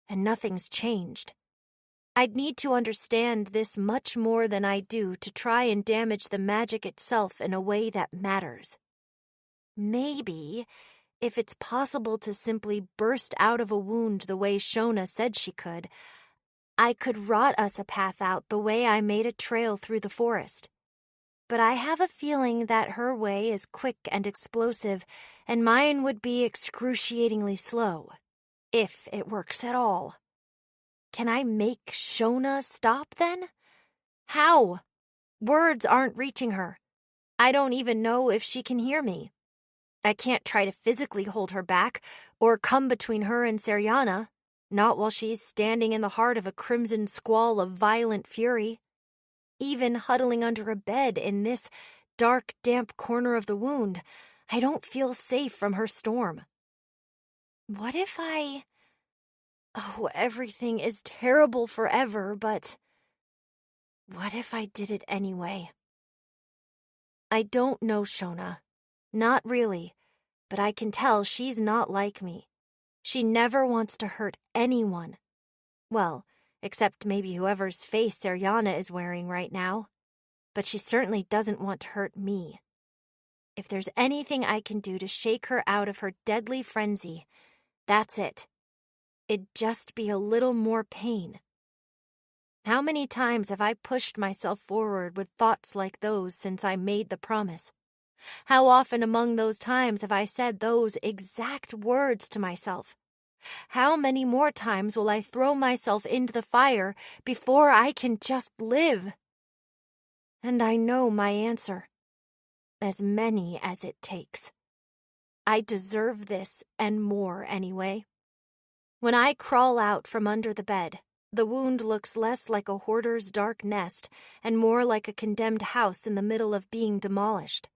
and nothing's changed. I'd need to understand this much more than I do to try and damage the magic itself in a way that matters. Maybe, if it's possible to simply burst out of a wound the way Shona said she could, I could rot us a path out the way I made a trail through the forest. But I have a feeling that her way is quick and explosive, and mine would be excruciatingly slow, if it works at all. Can I make Shona stop then? How? Words aren't reaching her. I don't even know if she can hear me. I can't try to physically hold her back or come between her and Seryana, not while she's standing in the heart of a crimson squall of violent fury. Even huddling under a bed in this dark, damp corner of the wound, I don't feel safe from her storm. What if I Oh, everything is terrible forever, but what if I did it anyway? I don't know Shona. Not really, but I can tell she's not like me. She never wants to hurt anyone. Well, except maybe whoever's face Saryana is wearing right now. But she certainly doesn't want to hurt me. If there's anything I can do to shake her out of her deadly frenzy, that's it. It'd just be a little more pain. How many times have I pushed myself forward with thoughts like those since I made the promise? How often among those times have I said those exact words to myself? How many more times will I throw myself into the fire before I can just live? And I know my answer. As many as it takes. I deserve this and more anyway. When I crawl out from under the bed, the wound looks less like a hoarder's dark nest and more like a condemned house in the middle of being demolished.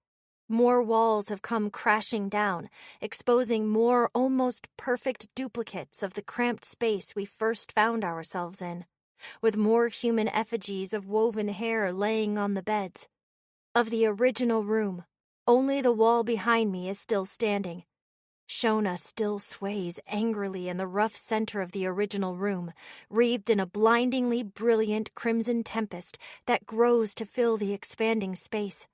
More walls have come crashing down, exposing more almost perfect duplicates of the cramped space we first found ourselves in, with more human effigies of woven hair laying on the beds. Of the original room, only the wall behind me is still standing. Shona still sways angrily in the rough center of the original room, wreathed in a blindingly brilliant crimson tempest that grows to fill the expanding space.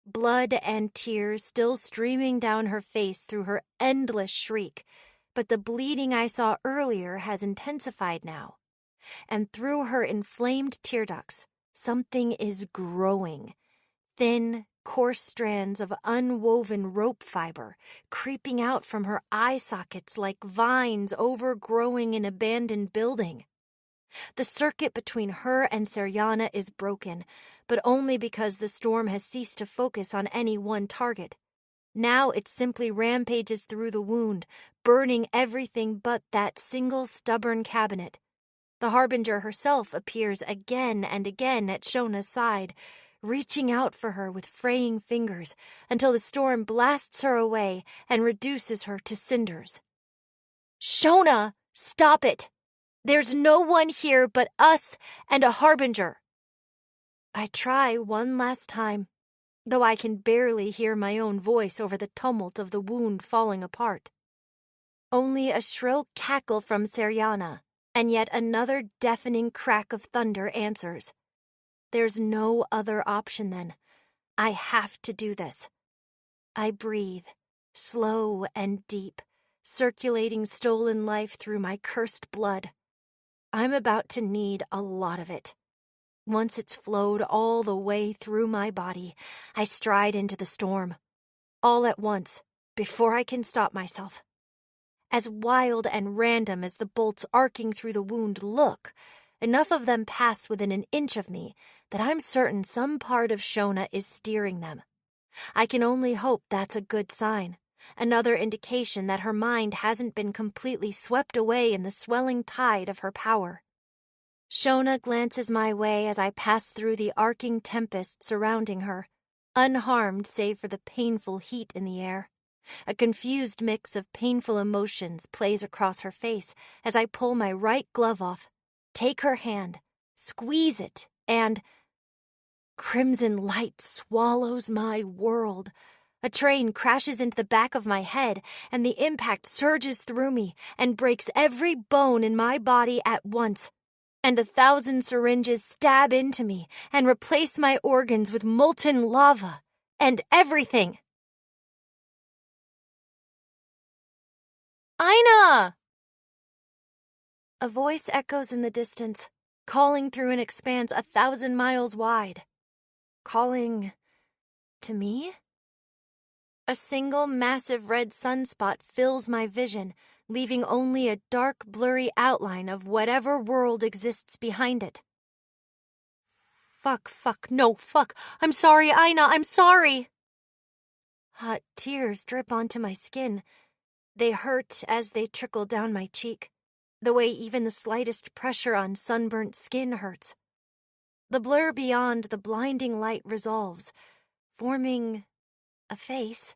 Blood and tears still streaming down her face through her endless shriek, but the bleeding I saw earlier has intensified now. And through her inflamed tear ducts, something is growing. Thin, coarse strands of unwoven rope fiber creeping out from her eye sockets like vines overgrowing an abandoned building. The circuit between her and Saryana is broken, but only because the storm has ceased to focus on any one target. Now it simply rampages through the wound, burning everything but that single stubborn cabinet. The Harbinger herself appears again and again at Shona's side, reaching out for her with fraying fingers until the storm blasts her away and reduces her to cinders. Shona, stop it! There's no one here but us and a Harbinger. I try one last time, though I can barely hear my own voice over the tumult of the wound falling apart. Only a shrill cackle from Saryana, and yet another deafening crack of thunder answers. There's no other option then. I have to do this. I breathe, slow and deep, circulating stolen life through my cursed blood. I'm about to need a lot of it. Once it's flowed all the way through my body, I stride into the storm. All at once, before I can stop myself. As wild and random as the bolts arcing through the wound look, enough of them pass within an inch of me that I'm certain some part of Shona is steering them. I can only hope that's a good sign, another indication that her mind hasn't been completely swept away in the swelling tide of her power. Shona glances my way as I pass through the arcing tempest surrounding her, unharmed save for the painful heat in the air. A confused mix of painful emotions plays across her face as I pull my right glove off, take her hand, squeeze it, and crimson light swallows my world. A train crashes into the back of my head, and the impact surges through me and breaks every bone in my body at once. And 1,000 syringes stab into me and replace my organs with molten lava and everything. Aina! A voice echoes in the distance, calling through an expanse 1,000 miles wide. Calling to me? A single massive red sunspot fills my vision, leaving only a dark, blurry outline of whatever world exists behind it. Fuck, I'm sorry, Aina, I'm sorry! Hot tears drip onto my skin. They hurt as they trickle down my cheek, the way even the slightest pressure on sunburnt skin hurts. The blur beyond the blinding light resolves, forming a face,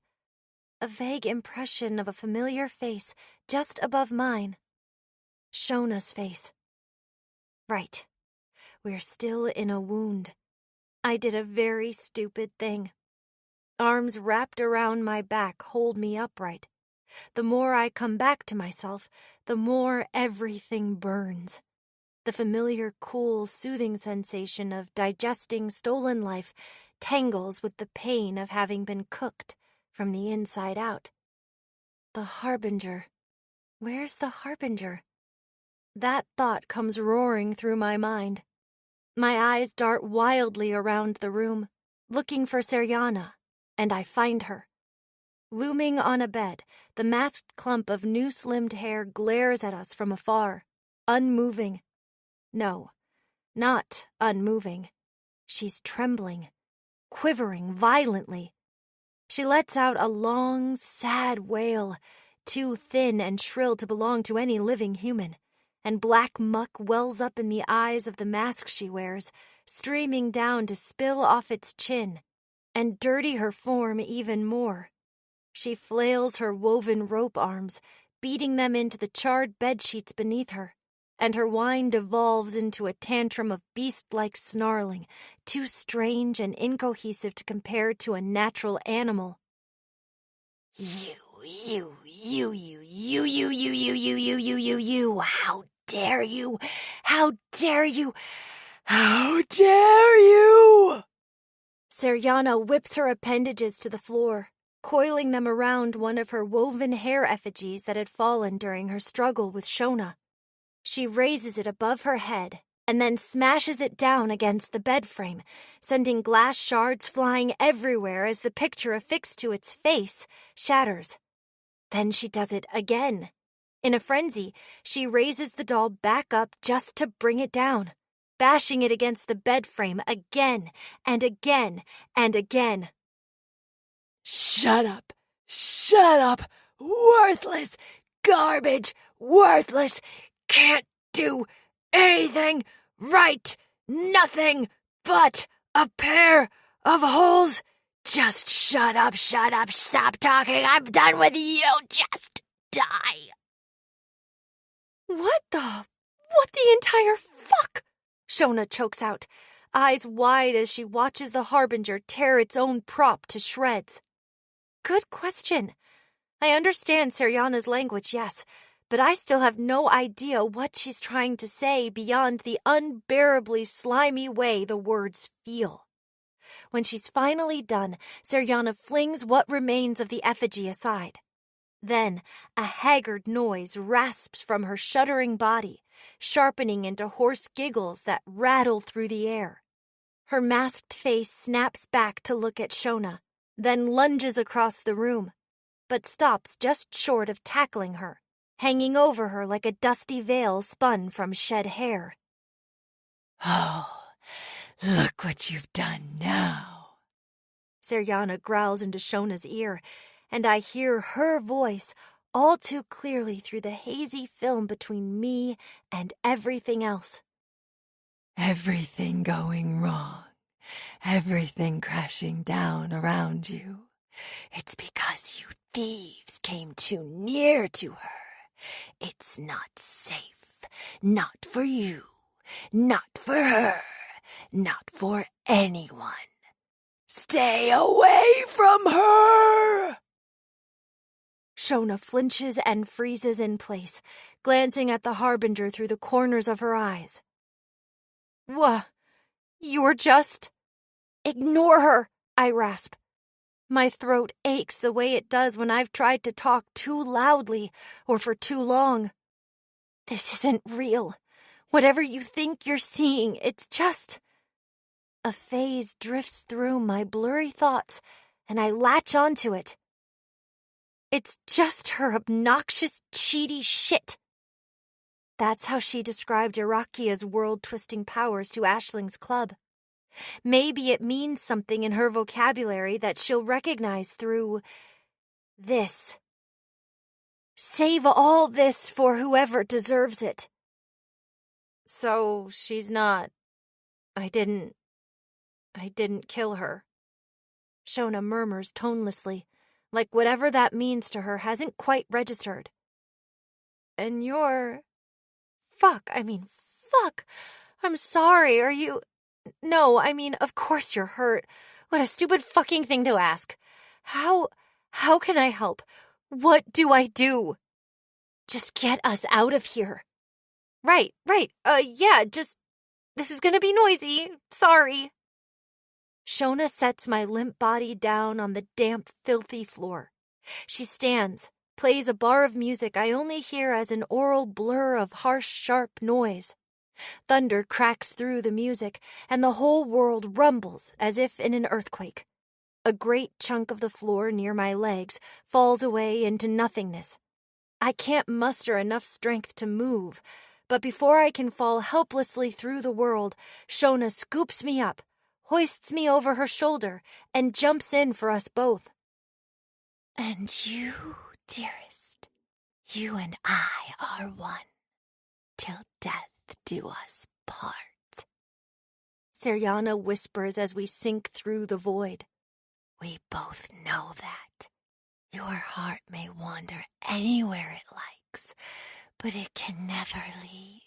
a vague impression of a familiar face just above mine. Shona's face. Right. We're still in a wound. I did a very stupid thing. Arms wrapped around my back hold me upright. The more I come back to myself, the more everything burns. The familiar, cool, soothing sensation of digesting stolen life tangles with the pain of having been cooked from the inside out. The Harbinger. Where's the Harbinger? That thought comes roaring through my mind. My eyes dart wildly around the room, looking for Seriana, and I find her. Looming on a bed, the masked clump of noose-limbed hair glares at us from afar, unmoving. No, not unmoving. She's trembling, quivering violently. She lets out a long, sad wail, too thin and shrill to belong to any living human, and black muck wells up in the eyes of the mask she wears, streaming down to spill off its chin, and dirty her form even more. She flails her woven rope arms, beating them into the charred bedsheets beneath her, and her whine devolves into a tantrum of beast-like snarling, too strange and incohesive to compare to a natural animal. You, how dare you, how dare you, how dare you! Seriana whips her appendages to the floor, coiling them around one of her woven hair effigies that had fallen during her struggle with Shona. She raises it above her head and then smashes it down against the bed frame, sending glass shards flying everywhere as the picture affixed to its face shatters. Then she does it again. In a frenzy, she raises the doll back up just to bring it down, bashing it against the bed frame again and again and again. Shut up! Shut up! Worthless! Garbage! Worthless! Can't do anything right! Nothing but a pair of holes! Just shut up, stop talking, I'm done with you, just die! What the entire fuck? Shona chokes out, eyes wide as she watches the Harbinger tear its own prop to shreds. Good question. I understand Seriana's language, yes, but I still have no idea what she's trying to say beyond the unbearably slimy way the words feel. When she's finally done, Seriana flings what remains of the effigy aside. Then a haggard noise rasps from her shuddering body, sharpening into hoarse giggles that rattle through the air. Her masked face snaps back to look at Shona, then lunges across the room, but stops just short of tackling her, hanging over her like a dusty veil spun from shed hair. Oh, look what you've done now. Seriana growls into Shona's ear, and I hear her voice all too clearly through the hazy film between me and everything else. Everything going wrong, everything crashing down around you. It's because you thieves came too near to her. It's not safe. Not for you. Not for her. Not for anyone. Stay away from her! Shona flinches and freezes in place, glancing at the Harbinger through the corners of her eyes. What? You're just... Ignore her, I rasp. My throat aches the way it does when I've tried to talk too loudly or for too long. This isn't real. Whatever you think you're seeing, it's just... A phase drifts through my blurry thoughts, and I latch onto it. It's just her obnoxious, cheaty shit. That's how she described Irakia's world-twisting powers to Ashling's club. Maybe it means something in her vocabulary that she'll recognize through this. Save all this for whoever deserves it. So she's not... I didn't kill her. Shona murmurs tonelessly, like whatever that means to her hasn't quite registered. And you're fuck. I'm sorry. Are you... No, of course you're hurt. What a stupid fucking thing to ask. How can I help? What do I do? Just get us out of here. Right. Yeah, this is gonna be noisy. Sorry. Shona sets my limp body down on the damp, filthy floor. She stands, plays a bar of music I only hear as an oral blur of harsh, sharp noise. Thunder cracks through the music, and the whole world rumbles as if in an earthquake. A great chunk of the floor near my legs falls away into nothingness. I can't muster enough strength to move, but before I can fall helplessly through the world, Shona scoops me up, hoists me over her shoulder, and jumps in for us both. And you, dearest, you and I are one, till death do us part. Syriana whispers as we sink through the void. We both know that. Your heart may wander anywhere it likes, but it can never leave.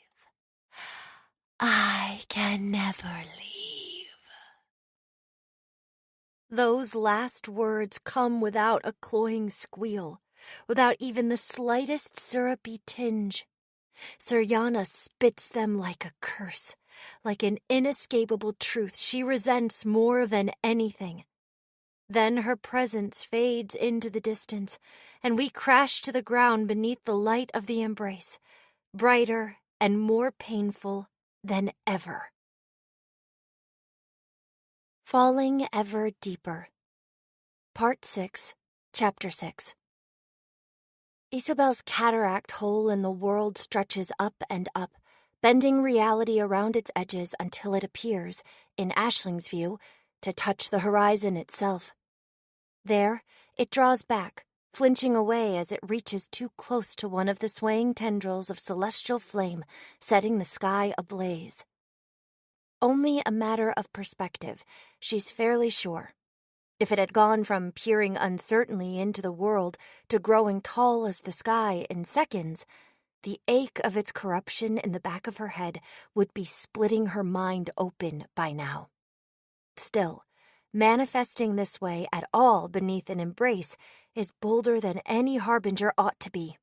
I can never leave. Those last words come without a cloying squeal, without even the slightest syrupy tinge. Syriana spits them like a curse, like an inescapable truth she resents more than anything. Then her presence fades into the distance, and we crash to the ground beneath the light of the embrace, brighter and more painful than ever. Falling Ever Deeper. Part 6, Chapter 6. Isabel's cataract hole in the world stretches up and up, bending reality around its edges until it appears, in Aisling's view, to touch the horizon itself. There, it draws back, flinching away as it reaches too close to one of the swaying tendrils of celestial flame, setting the sky ablaze. Only a matter of perspective, she's fairly sure. If it had gone from peering uncertainly into the world to growing tall as the sky in seconds, the ache of its corruption in the back of her head would be splitting her mind open by now. Still, manifesting this way at all beneath an embrace is bolder than any harbinger ought to be.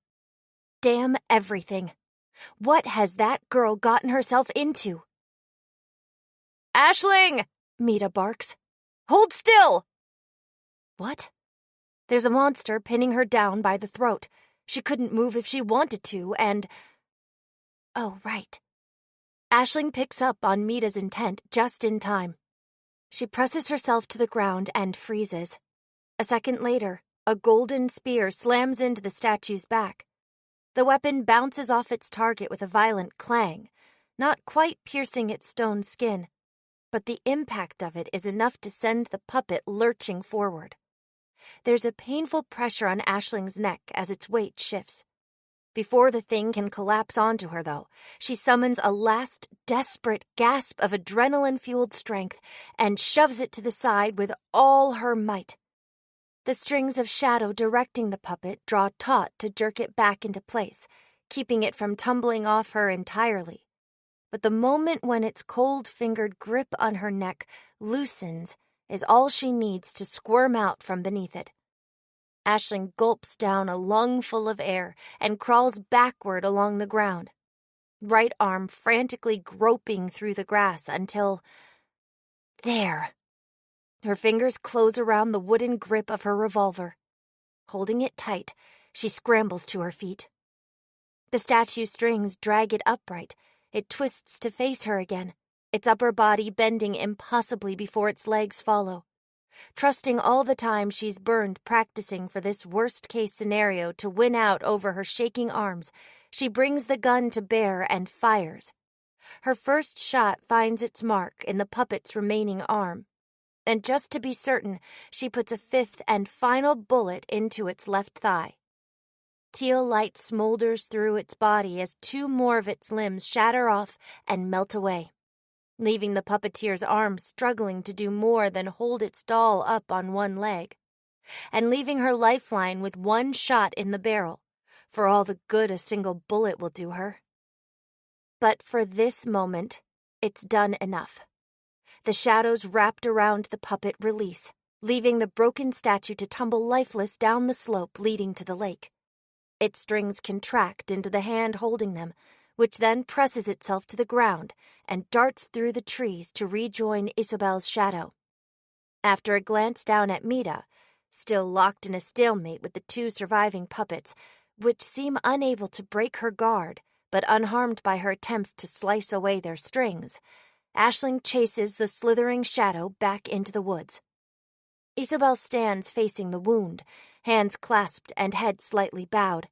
Damn everything! What has that girl gotten herself into? Aisling! Mita barks. Hold still! What? There's a monster pinning her down by the throat. She couldn't move if she wanted to, and... Oh, right. Aisling picks up on Mita's intent just in time. She presses herself to the ground and freezes. A second later, a golden spear slams into the statue's back. The weapon bounces off its target with a violent clang, not quite piercing its stone skin, but the impact of it is enough to send the puppet lurching forward. There's a painful pressure on Aisling's neck as its weight shifts. Before the thing can collapse onto her, though, she summons a last desperate gasp of adrenaline-fueled strength and shoves it to the side with all her might. The strings of shadow directing the puppet draw taut to jerk it back into place, keeping it from tumbling off her entirely. But the moment when its cold-fingered grip on her neck loosens is all she needs to squirm out from beneath it. Aisling gulps down a lungful of air and crawls backward along the ground, right arm frantically groping through the grass until... There! Her fingers close around the wooden grip of her revolver. Holding it tight, she scrambles to her feet. The statue strings drag it upright. It twists to face her again, its upper body bending impossibly before its legs follow. Trusting all the time she's burned practicing for this worst-case scenario to win out over her shaking arms, she brings the gun to bear and fires. Her first shot finds its mark in the puppet's remaining arm, and just to be certain, she puts a fifth and final bullet into its left thigh. Teal light smolders through its body as two more of its limbs shatter off and melt away, leaving the puppeteer's arms struggling to do more than hold its doll up on one leg, and leaving her lifeline with one shot in the barrel, for all the good a single bullet will do her. But for this moment, it's done enough. The shadows wrapped around the puppet release, leaving the broken statue to tumble lifeless down the slope leading to the lake. Its strings contract into the hand holding them, which then presses itself to the ground and darts through the trees to rejoin Isobel's shadow. After a glance down at Mita, still locked in a stalemate with the two surviving puppets, which seem unable to break her guard, but unharmed by her attempts to slice away their strings, Aisling chases the slithering shadow back into the woods. Isobel stands facing the wound, hands clasped and head slightly bowed.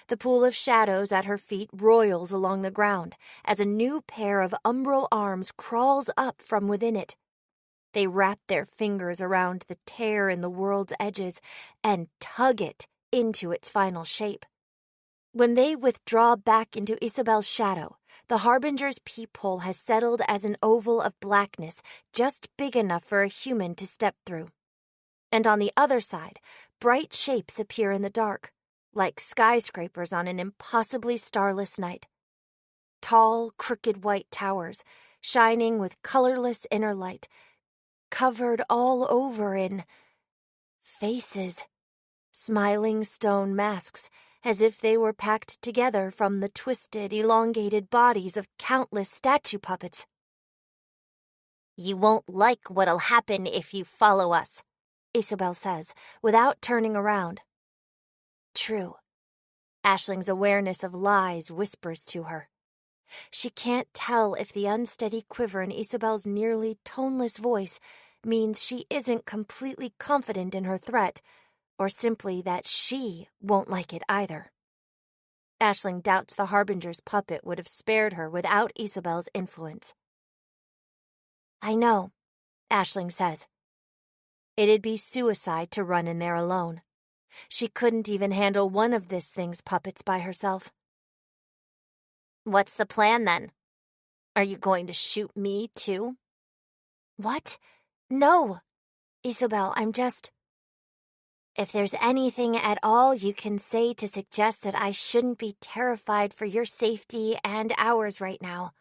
The pool of shadows at her feet roils along the ground as a new pair of umbral arms crawls up from within it. They wrap their fingers around the tear in the world's edges and tug it into its final shape. When they withdraw back into Isobel's shadow, the Harbinger's peephole has settled as an oval of blackness just big enough for a human to step through. And on the other side, bright shapes appear in the dark, like skyscrapers on an impossibly starless night. Tall, crooked white towers, shining with colorless inner light, covered all over in faces, smiling stone masks, as if they were packed together from the twisted, elongated bodies of countless statue puppets. "You won't like what'll happen if you follow us," Isobel says, without turning around. True. Aisling's awareness of lies whispers to her. She can't tell if the unsteady quiver in Isobel's nearly toneless voice means she isn't completely confident in her threat, or simply that she won't like it either. Aisling doubts the Harbinger's puppet would have spared her without Isobel's influence. "I know," Aisling says. It'd be suicide to run in there alone. She couldn't even handle one of this thing's puppets by herself. "What's the plan, then? Are you going to shoot me, too?" "What? No. Isobel, I'm just..." "If there's anything at all you can say to suggest that I shouldn't be terrified for your safety and ours right now,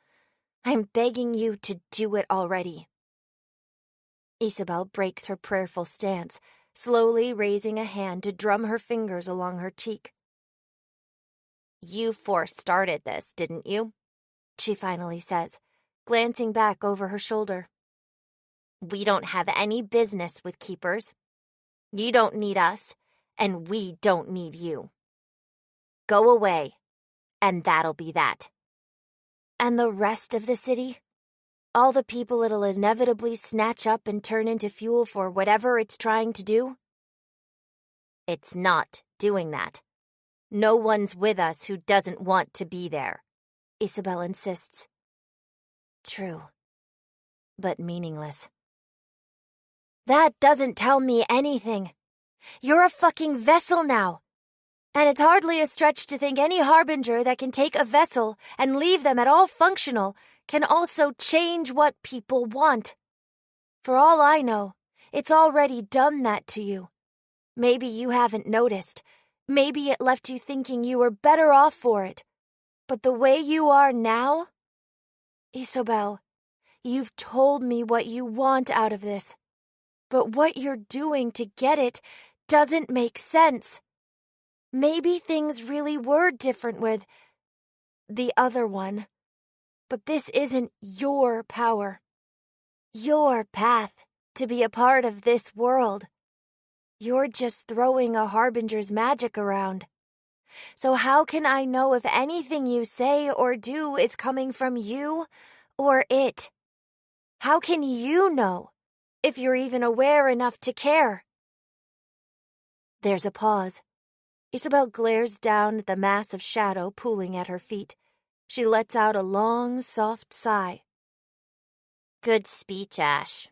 I'm begging you to do it already." Isobel breaks her prayerful stance, slowly raising a hand to drum her fingers along her cheek. "You four started this, didn't you?" she finally says, glancing back over her shoulder. "We don't have any business with keepers. You don't need us, and we don't need you. Go away, and that'll be that." "And the rest of the city? All the people it'll inevitably snatch up and turn into fuel for whatever it's trying to do?" "It's not doing that. No one's with us who doesn't want to be there," Isobel insists. True, but meaningless. "That doesn't tell me anything. You're a fucking vessel now. And it's hardly a stretch to think any Harbinger that can take a vessel and leave them at all functional can also change what people want. For all I know, it's already done that to you. Maybe you haven't noticed. Maybe it left you thinking you were better off for it. But the way you are now... Isobel, you've told me what you want out of this. But what you're doing to get it doesn't make sense. Maybe things really were different with the other one. But this isn't your power. Your path to be a part of this world. You're just throwing a Harbinger's magic around. So how can I know if anything you say or do is coming from you or it? How can you know if you're even aware enough to care?" There's a pause. Isobel glares down at the mass of shadow pooling at her feet. She lets out a long, soft sigh. "Good speech, Ash.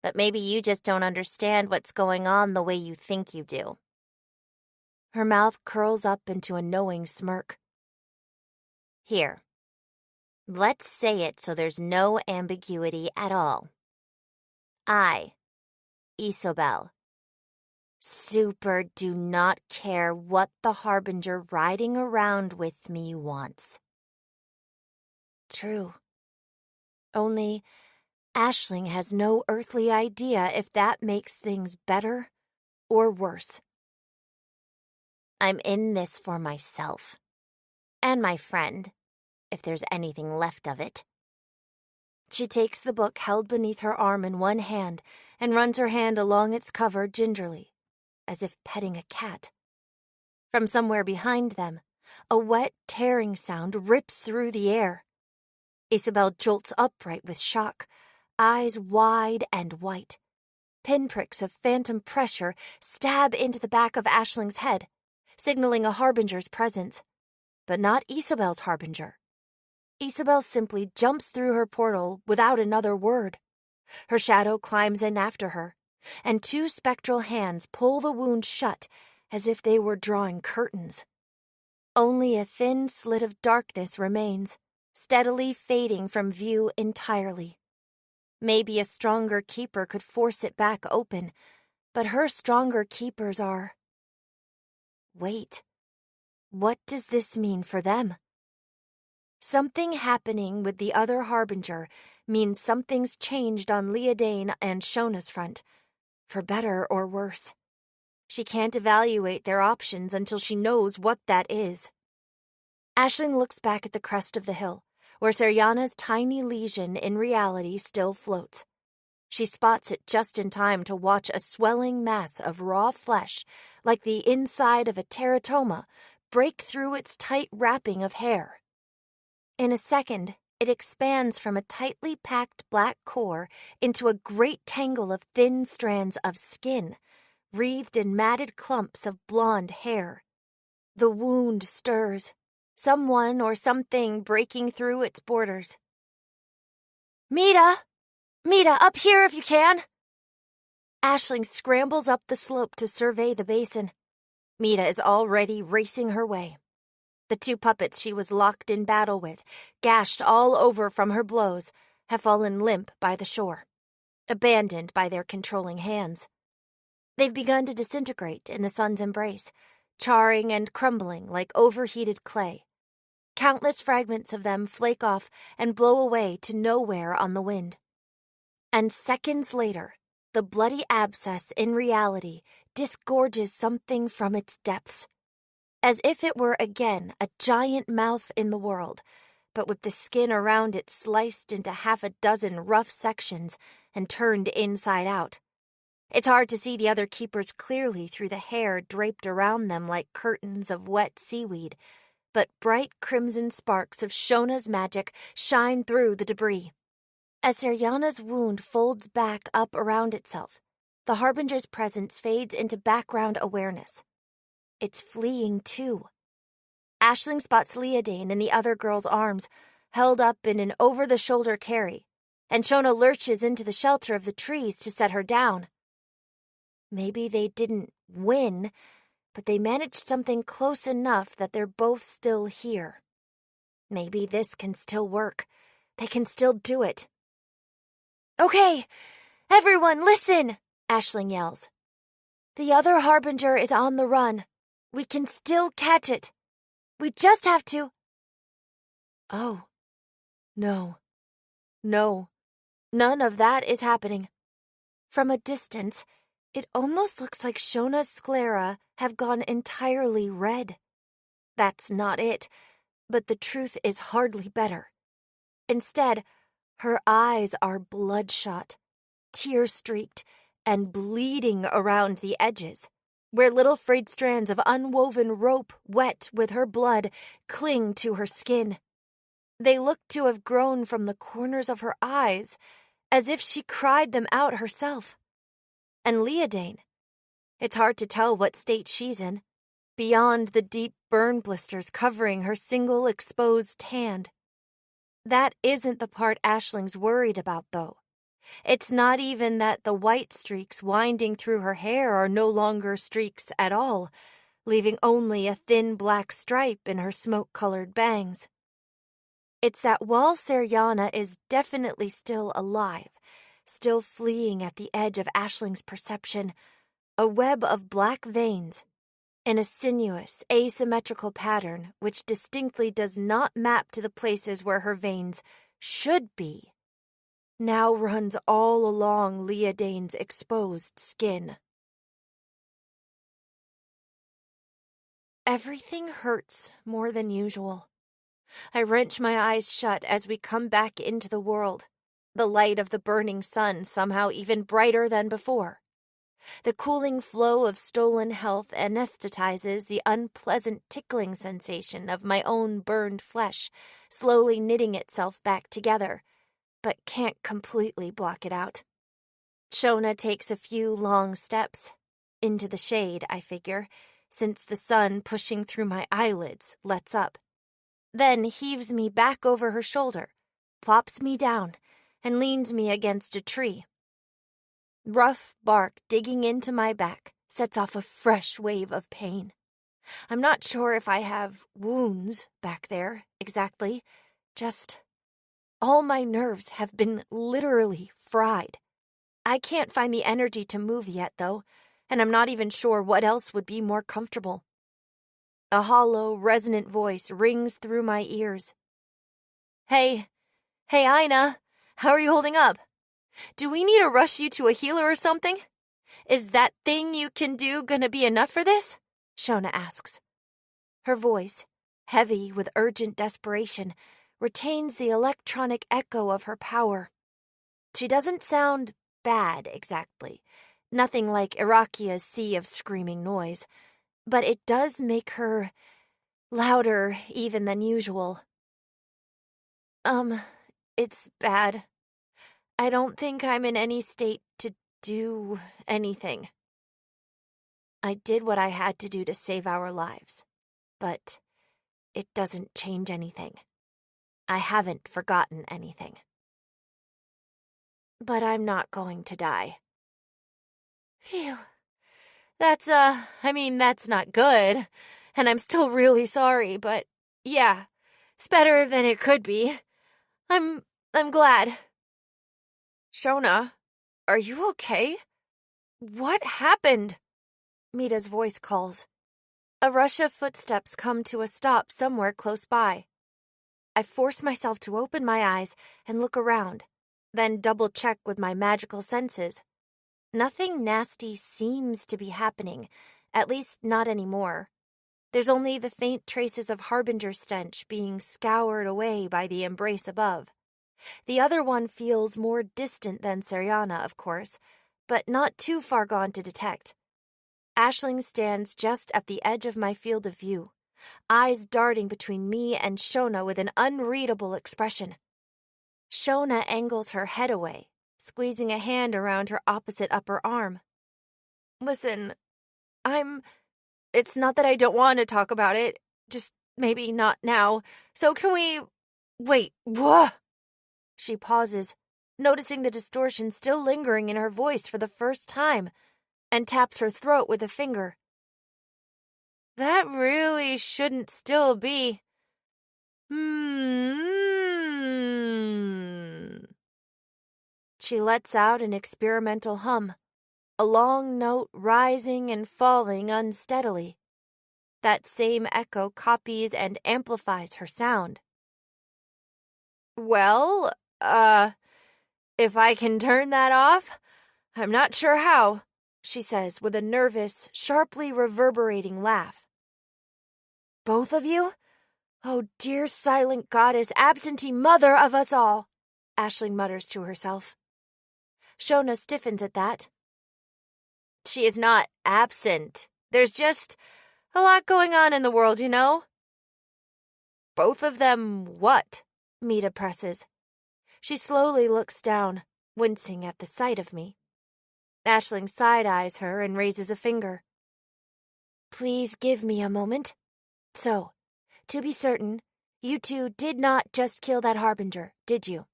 But maybe you just don't understand what's going on the way you think you do." Her mouth curls up into a knowing smirk. "Here. Let's say it so there's no ambiguity at all. I, Isobel, super do not care what the Harbinger riding around with me wants." true. Only Aisling has no earthly idea if that makes things better or worse. I'm in this for myself. And my friend, if there's anything left of it. She takes the book held beneath her arm in one hand and runs her hand along its cover gingerly, as if petting a cat. From somewhere behind them, a wet, tearing sound rips through the air. Isabel jolts upright with shock, eyes wide and white. Pinpricks of phantom pressure stab into the back of Aisling's head, signaling a harbinger's presence. But not Isabel's harbinger. Isabel simply jumps through her portal without another word. Her shadow climbs in after her, and two spectral hands pull the wound shut as if they were drawing curtains. Only a thin slit of darkness remains, steadily fading from view entirely. Maybe a stronger keeper could force it back open, but her stronger keepers are... Wait, what does this mean for them? Something happening with the other harbinger means something's changed on Leodane and Shona's front, for better or worse. She can't evaluate their options until she knows what that is. Aisling looks back at the crest of the hill, where Seriana's tiny lesion in reality still floats. She spots it just in time to watch a swelling mass of raw flesh, like the inside of a teratoma, break through its tight wrapping of hair. In a second, it expands from a tightly packed black core into a great tangle of thin strands of skin, wreathed in matted clumps of blonde hair. The wound stirs, someone or something breaking through its borders. Mita! Mita, up here if you can! Aisling scrambles up the slope to survey the basin. Mita is already racing her way. The two puppets she was locked in battle with, gashed all over from her blows, have fallen limp by the shore, abandoned by their controlling hands. They've begun to disintegrate in the sun's embrace, charring and crumbling like overheated clay. Countless fragments of them flake off and blow away to nowhere on the wind. And seconds later, the bloody abscess in reality disgorges something from its depths, as if it were again a giant mouth in the world, but with the skin around it sliced into half a dozen rough sections and turned inside out. It's hard to see the other keepers clearly through the hair draped around them like curtains of wet seaweed, but bright crimson sparks of Shona's magic shine through the debris. As Seriana's wound folds back up around itself, the Harbinger's presence fades into background awareness. It's fleeing, too. Aisling spots Leodane in the other girl's arms, held up in an over-the-shoulder carry, and Shona lurches into the shelter of the trees to set her down. Maybe they didn't win, but they managed something close enough that they're both still here. Maybe this can still work. They can still do it. Okay, everyone listen, Aisling yells. The other Harbinger is on the run. We can still catch it. We just have to... Oh. No. None of that is happening. From a distance, it almost looks like Shona's sclera have gone entirely red. That's not it, but the truth is hardly better. Instead, her eyes are bloodshot, tear-streaked, and bleeding around the edges, where little frayed strands of unwoven rope wet with her blood cling to her skin. They look to have grown from the corners of her eyes, as if she cried them out herself. And Leodane, it's hard to tell what state she's in, beyond the deep burn blisters covering her single exposed hand. That isn't the part Aisling's worried about, though. It's not even that the white streaks winding through her hair are no longer streaks at all, leaving only a thin black stripe in her smoke-colored bangs. It's that while Seriana is definitely still alive, still fleeing at the edge of Aisling's perception, a web of black veins, in a sinuous, asymmetrical pattern which distinctly does not map to the places where her veins should be, now runs all along Leodane's exposed skin. Everything hurts more than usual. I wrench my eyes shut as we come back into the world, the light of the burning sun somehow even brighter than before. The cooling flow of stolen health anesthetizes the unpleasant tickling sensation of my own burned flesh, slowly knitting itself back together, but can't completely block it out. Shona takes a few long steps, into the shade, I figure, since the sun pushing through my eyelids lets up, then heaves me back over her shoulder, plops me down, and leans me against a tree. Rough bark digging into my back sets off a fresh wave of pain. I'm not sure if I have wounds back there, exactly. Just all my nerves have been literally fried. I can't find the energy to move yet, though, and I'm not even sure what else would be more comfortable. A hollow, resonant voice rings through my ears. Hey, Ina, how are you holding up? Do we need to rush you to a healer or something? Is that thing you can do gonna be enough for this? Shona asks. Her voice, heavy with urgent desperation, retains the electronic echo of her power. She doesn't sound bad exactly, nothing like Irakia's sea of screaming noise, but it does make her louder even than usual. It's bad. I don't think I'm in any state to do anything. I did what I had to do to save our lives, but it doesn't change anything. I haven't forgotten anything. But I'm not going to die. Phew. That's not good, and I'm still really sorry, but yeah, it's better than it could be. I'm glad. Shona, are you okay? What happened? Mita's voice calls. A rush of footsteps come to a stop somewhere close by. I force myself to open my eyes and look around, then double-check with my magical senses. Nothing nasty seems to be happening, at least not anymore. There's only the faint traces of harbinger stench being scoured away by the embrace above. The other one feels more distant than Seriana, of course, but not too far gone to detect. Aisling stands just at the edge of my field of view, eyes darting between me and Shona with an unreadable expression. Shona angles her head away, squeezing a hand around her opposite upper arm. Listen, it's not that I don't want to talk about it, just maybe not now, so can we... Wait, what? She pauses, noticing the distortion still lingering in her voice for the first time, and taps her throat with a finger. That really shouldn't still be. She lets out an experimental hum, a long note rising and falling unsteadily. That same echo copies and amplifies her sound. Well, if I can turn that off, I'm not sure how, she says with a nervous, sharply reverberating laugh. Both of you? Oh, dear silent goddess, absentee mother of us all, Aisling mutters to herself. Shona stiffens at that. She is not absent. There's just a lot going on in the world, you know? Both of them what? Mita presses. She slowly looks down, wincing at the sight of me. Aisling side-eyes her and raises a finger. Please give me a moment. So, to be certain, you two did not just kill that harbinger, did you?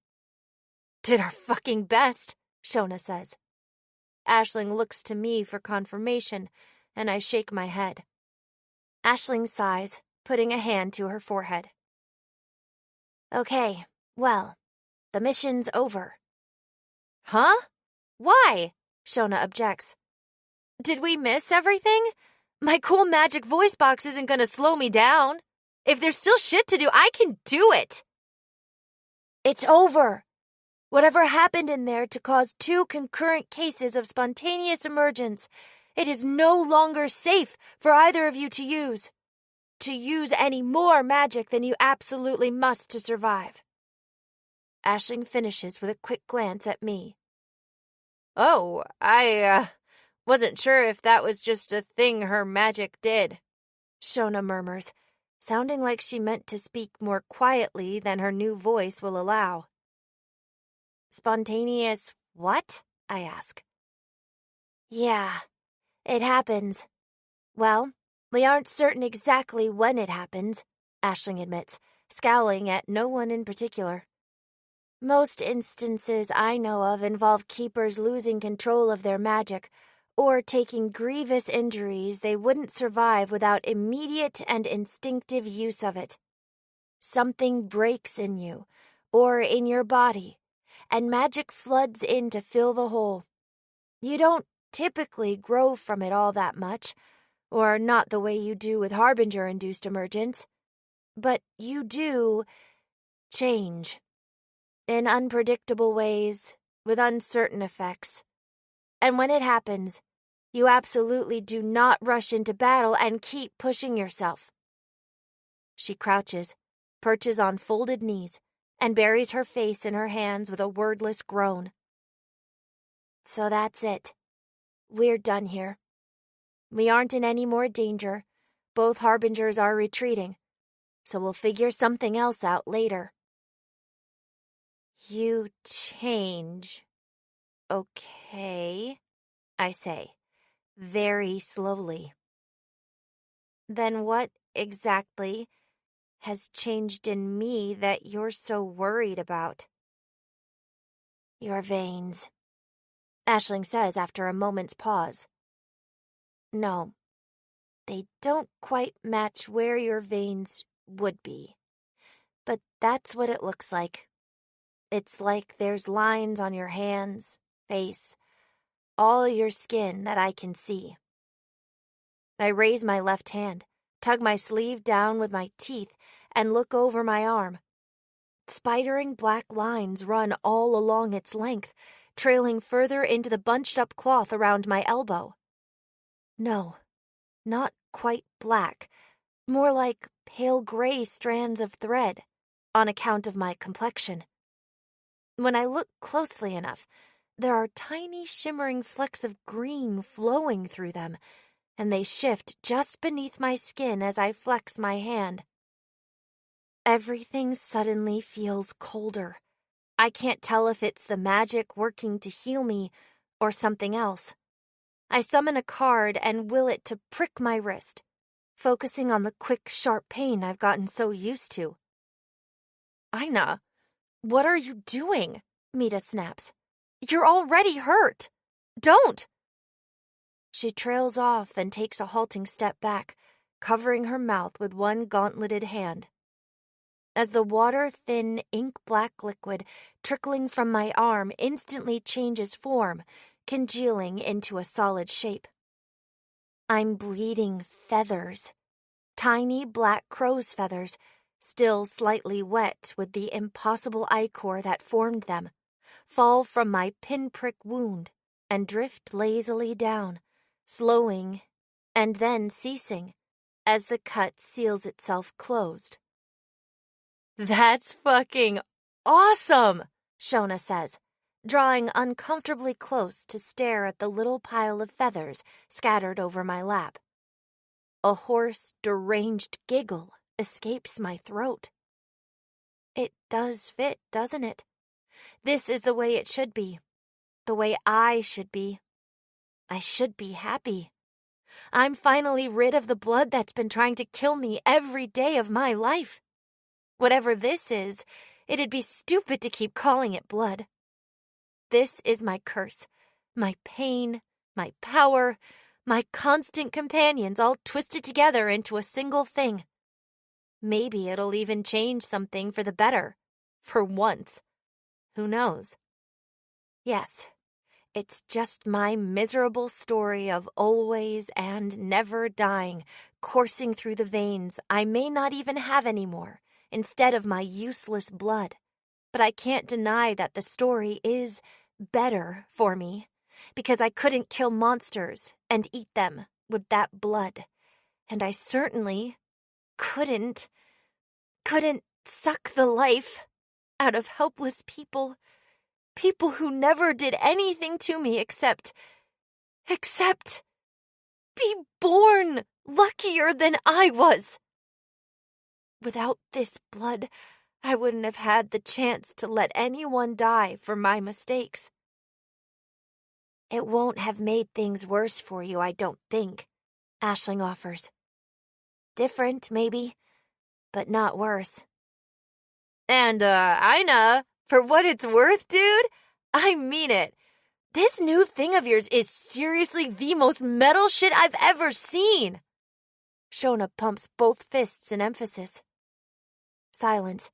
Did our fucking best, Shona says. Aisling looks to me for confirmation, and I shake my head. Aisling sighs, putting a hand to her forehead. Okay, well, the mission's over. Huh? Why? Shona objects. Did we miss everything? My cool magic voice box isn't gonna slow me down. If there's still shit to do, I can do it. It's over. Whatever happened in there to cause 2 concurrent cases of spontaneous emergence, it is no longer safe for either of you to use. To use any more magic than you absolutely must to survive. Aisling finishes with a quick glance at me. Oh, I wasn't sure if that was just a thing her magic did. Shona murmurs, sounding like she meant to speak more quietly than her new voice will allow. Spontaneous what? I ask. Yeah, it happens. Well, we aren't certain exactly when it happens, Aisling admits, scowling at no one in particular. Most instances I know of involve keepers losing control of their magic or taking grievous injuries they wouldn't survive without immediate and instinctive use of it. Something breaks in you, or in your body, and magic floods in to fill the hole. You don't typically grow from it all that much, or not the way you do with Harbinger-induced emergence, but you do change. In unpredictable ways, with uncertain effects. And when it happens, you absolutely do not rush into battle and keep pushing yourself. She crouches, perches on folded knees, and buries her face in her hands with a wordless groan. So that's it. We're done here. We aren't in any more danger. Both Harbingers are retreating, so we'll figure something else out later. You change. Okay, I say, very slowly. Then what exactly has changed in me that you're so worried about? Your veins, Aisling says after a moment's pause. No, they don't quite match where your veins would be, but that's what it looks like. It's like there's lines on your hands, face, all your skin that I can see. I raise my left hand, tug my sleeve down with my teeth, and look over my arm. Spidering black lines run all along its length, trailing further into the bunched-up cloth around my elbow. No, not quite black, more like pale gray strands of thread, on account of my complexion. When I look closely enough, there are tiny shimmering flecks of green flowing through them, and they shift just beneath my skin as I flex my hand. Everything suddenly feels colder. I can't tell if it's the magic working to heal me or something else. I summon a card and will it to prick my wrist, focusing on the quick, sharp pain I've gotten so used to. Aina, what are you doing? Mita snaps. You're already hurt. Don't! She trails off and takes a halting step back, covering her mouth with one gauntleted hand. As the water-thin, ink-black liquid trickling from my arm instantly changes form, congealing into a solid shape. I'm bleeding feathers. Tiny black crow's feathers, still slightly wet with the impossible ichor that formed them, fall from my pinprick wound and drift lazily down, slowing and then ceasing as the cut seals itself closed. That's fucking awesome, Shona says, drawing uncomfortably close to stare at the little pile of feathers scattered over my lap. A hoarse, deranged giggle escapes my throat. It does fit, doesn't it? This is the way it should be. The way I should be. I should be happy. I'm finally rid of the blood that's been trying to kill me every day of my life. Whatever this is, it'd be stupid to keep calling it blood. This is my curse, my pain, my power, my constant companions all twisted together into a single thing. Maybe it'll even change something for the better. For once. Who knows? Yes, It's just my miserable story of always and never dying, coursing through the veins I may not even have anymore, instead of my useless blood. But I can't deny that the story is better for me, because I couldn't kill monsters and eat them with that blood. And I certainly couldn't suck the life out of helpless people who never did anything to me except be born luckier than I was. Without this blood, I wouldn't have had the chance to let anyone die for my mistakes. It won't have made things worse for you, I don't think, Aisling offers. Different, maybe, but not worse. And, Ina, for what it's worth, dude, I mean it. This new thing of yours is seriously the most metal shit I've ever seen. Shona pumps both fists in emphasis. Silence.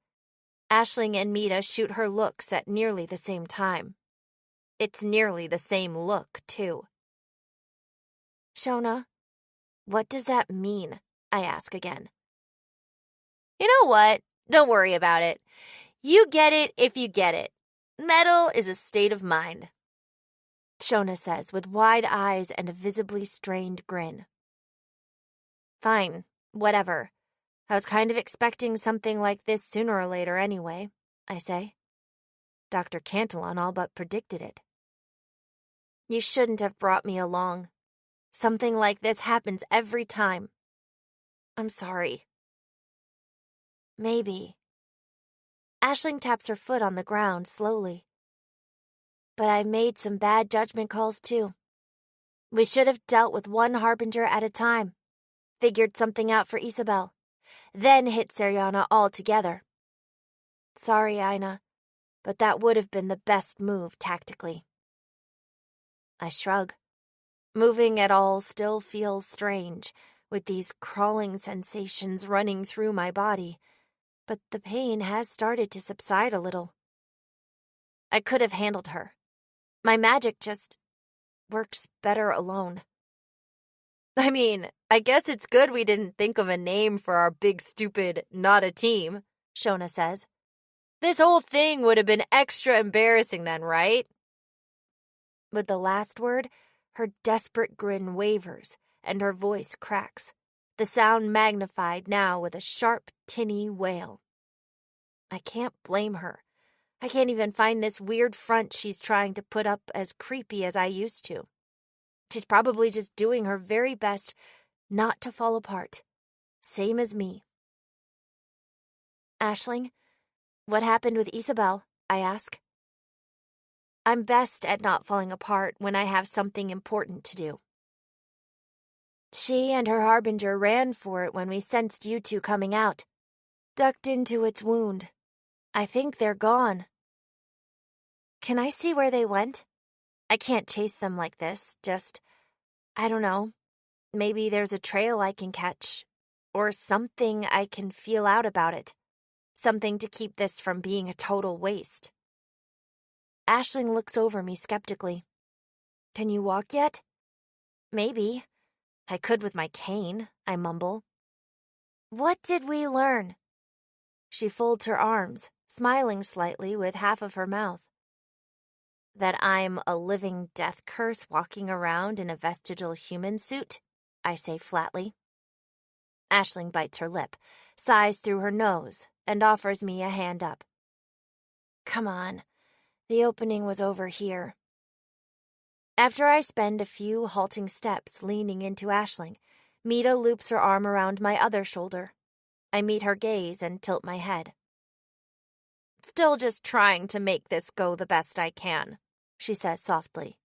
Aisling and Mita shoot her looks at nearly the same time. It's nearly the same look, too. Shona, what does that mean? I ask again. You know what? Don't worry about it. You get it if you get it. Metal is a state of mind, Shona says with wide eyes and a visibly strained grin. Fine, whatever. I was kind of expecting something like this sooner or later anyway, I say. Dr. Cantillon all but predicted it. You shouldn't have brought me along. Something like this happens every time. I'm sorry. Maybe. Aisling taps her foot on the ground slowly. But I made some bad judgment calls too. We should have dealt with one harbinger at a time, figured something out for Isabel, then hit Seriana all together. Sorry, Ina, but that would have been the best move tactically. I shrug. Moving at all still feels strange, with these crawling sensations running through my body, but the pain has started to subside a little. I could have handled her. My magic just works better alone. I mean, I guess it's good we didn't think of a name for our big stupid not a team, Shona says. This whole thing would have been extra embarrassing then, right? With the last word, her desperate grin wavers and her voice cracks, the sound magnified now with a sharp, tinny wail. I can't blame her. I can't even find this weird front she's trying to put up as creepy as I used to. She's probably just doing her very best not to fall apart. Same as me. Aisling, what happened with Isabel? I ask. I'm best at not falling apart when I have something important to do. She and her harbinger ran for it when we sensed you two coming out. Ducked into its wound. I think they're gone. Can I see where they went? I can't chase them like this, just, I don't know, maybe there's a trail I can catch, or something I can feel out about it, something to keep this from being a total waste. Aisling looks over me skeptically. Can you walk yet? Maybe. I could with my cane, I mumble. What did we learn? She folds her arms, smiling slightly with half of her mouth. That I'm a living death curse walking around in a vestigial human suit, I say flatly. Aisling bites her lip, sighs through her nose, and offers me a hand up. Come on, the opening was over here. After I spend a few halting steps leaning into Aisling, Mita loops her arm around my other shoulder. I meet her gaze and tilt my head. Still just trying to make this go the best I can, she says softly.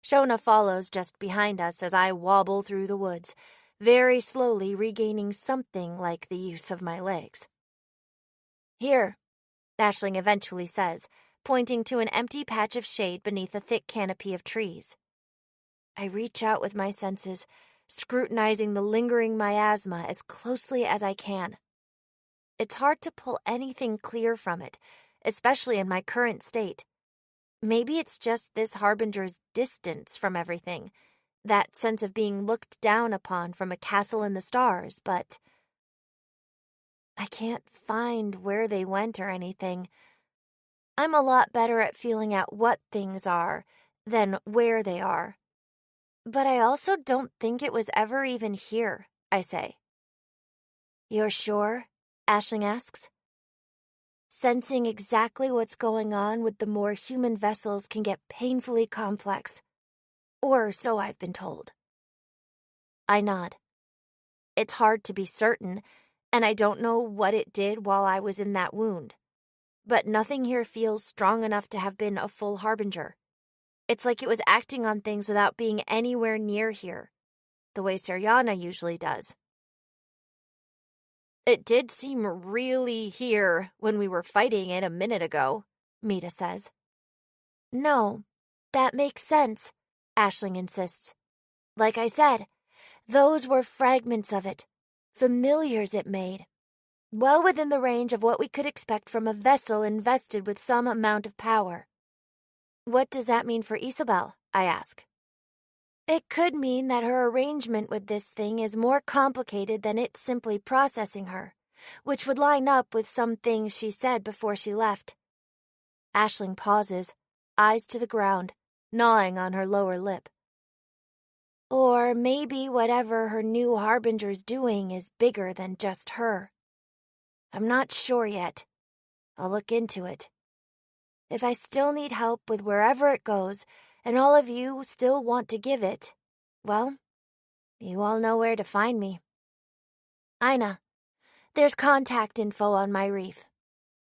Shona follows just behind us as I wobble through the woods, very slowly regaining something like the use of my legs. Here, Aisling eventually says, pointing to an empty patch of shade beneath a thick canopy of trees. I reach out with my senses, scrutinizing the lingering miasma as closely as I can. It's hard to pull anything clear from it, especially in my current state. Maybe it's just this harbinger's distance from everything, that sense of being looked down upon from a castle in the stars, but I can't find where they went or anything. I'm a lot better at feeling out what things are than where they are. But I also don't think it was ever even here, I say. You're sure? Aisling asks. Sensing exactly what's going on with the more human vessels can get painfully complex. Or so I've been told. I nod. It's hard to be certain, and I don't know what it did while I was in that wound. But nothing here feels strong enough to have been a full harbinger. It's like it was acting on things without being anywhere near here, the way Seriana usually does. It did seem really here when we were fighting it a minute ago, Mita says. No, that makes sense, Aisling insists. Like I said, those were fragments of it, familiars it made. Well within the range of what we could expect from a vessel invested with some amount of power. What does that mean for Isabel? I ask. It could mean that her arrangement with this thing is more complicated than it simply processing her, which would line up with some things she said before she left. Aisling pauses, eyes to the ground, gnawing on her lower lip. Or maybe whatever her new harbinger's doing is bigger than just her. I'm not sure yet. I'll look into it. If I still need help with wherever it goes, and all of you still want to give it, well, you all know where to find me. Ina, there's contact info on my reef.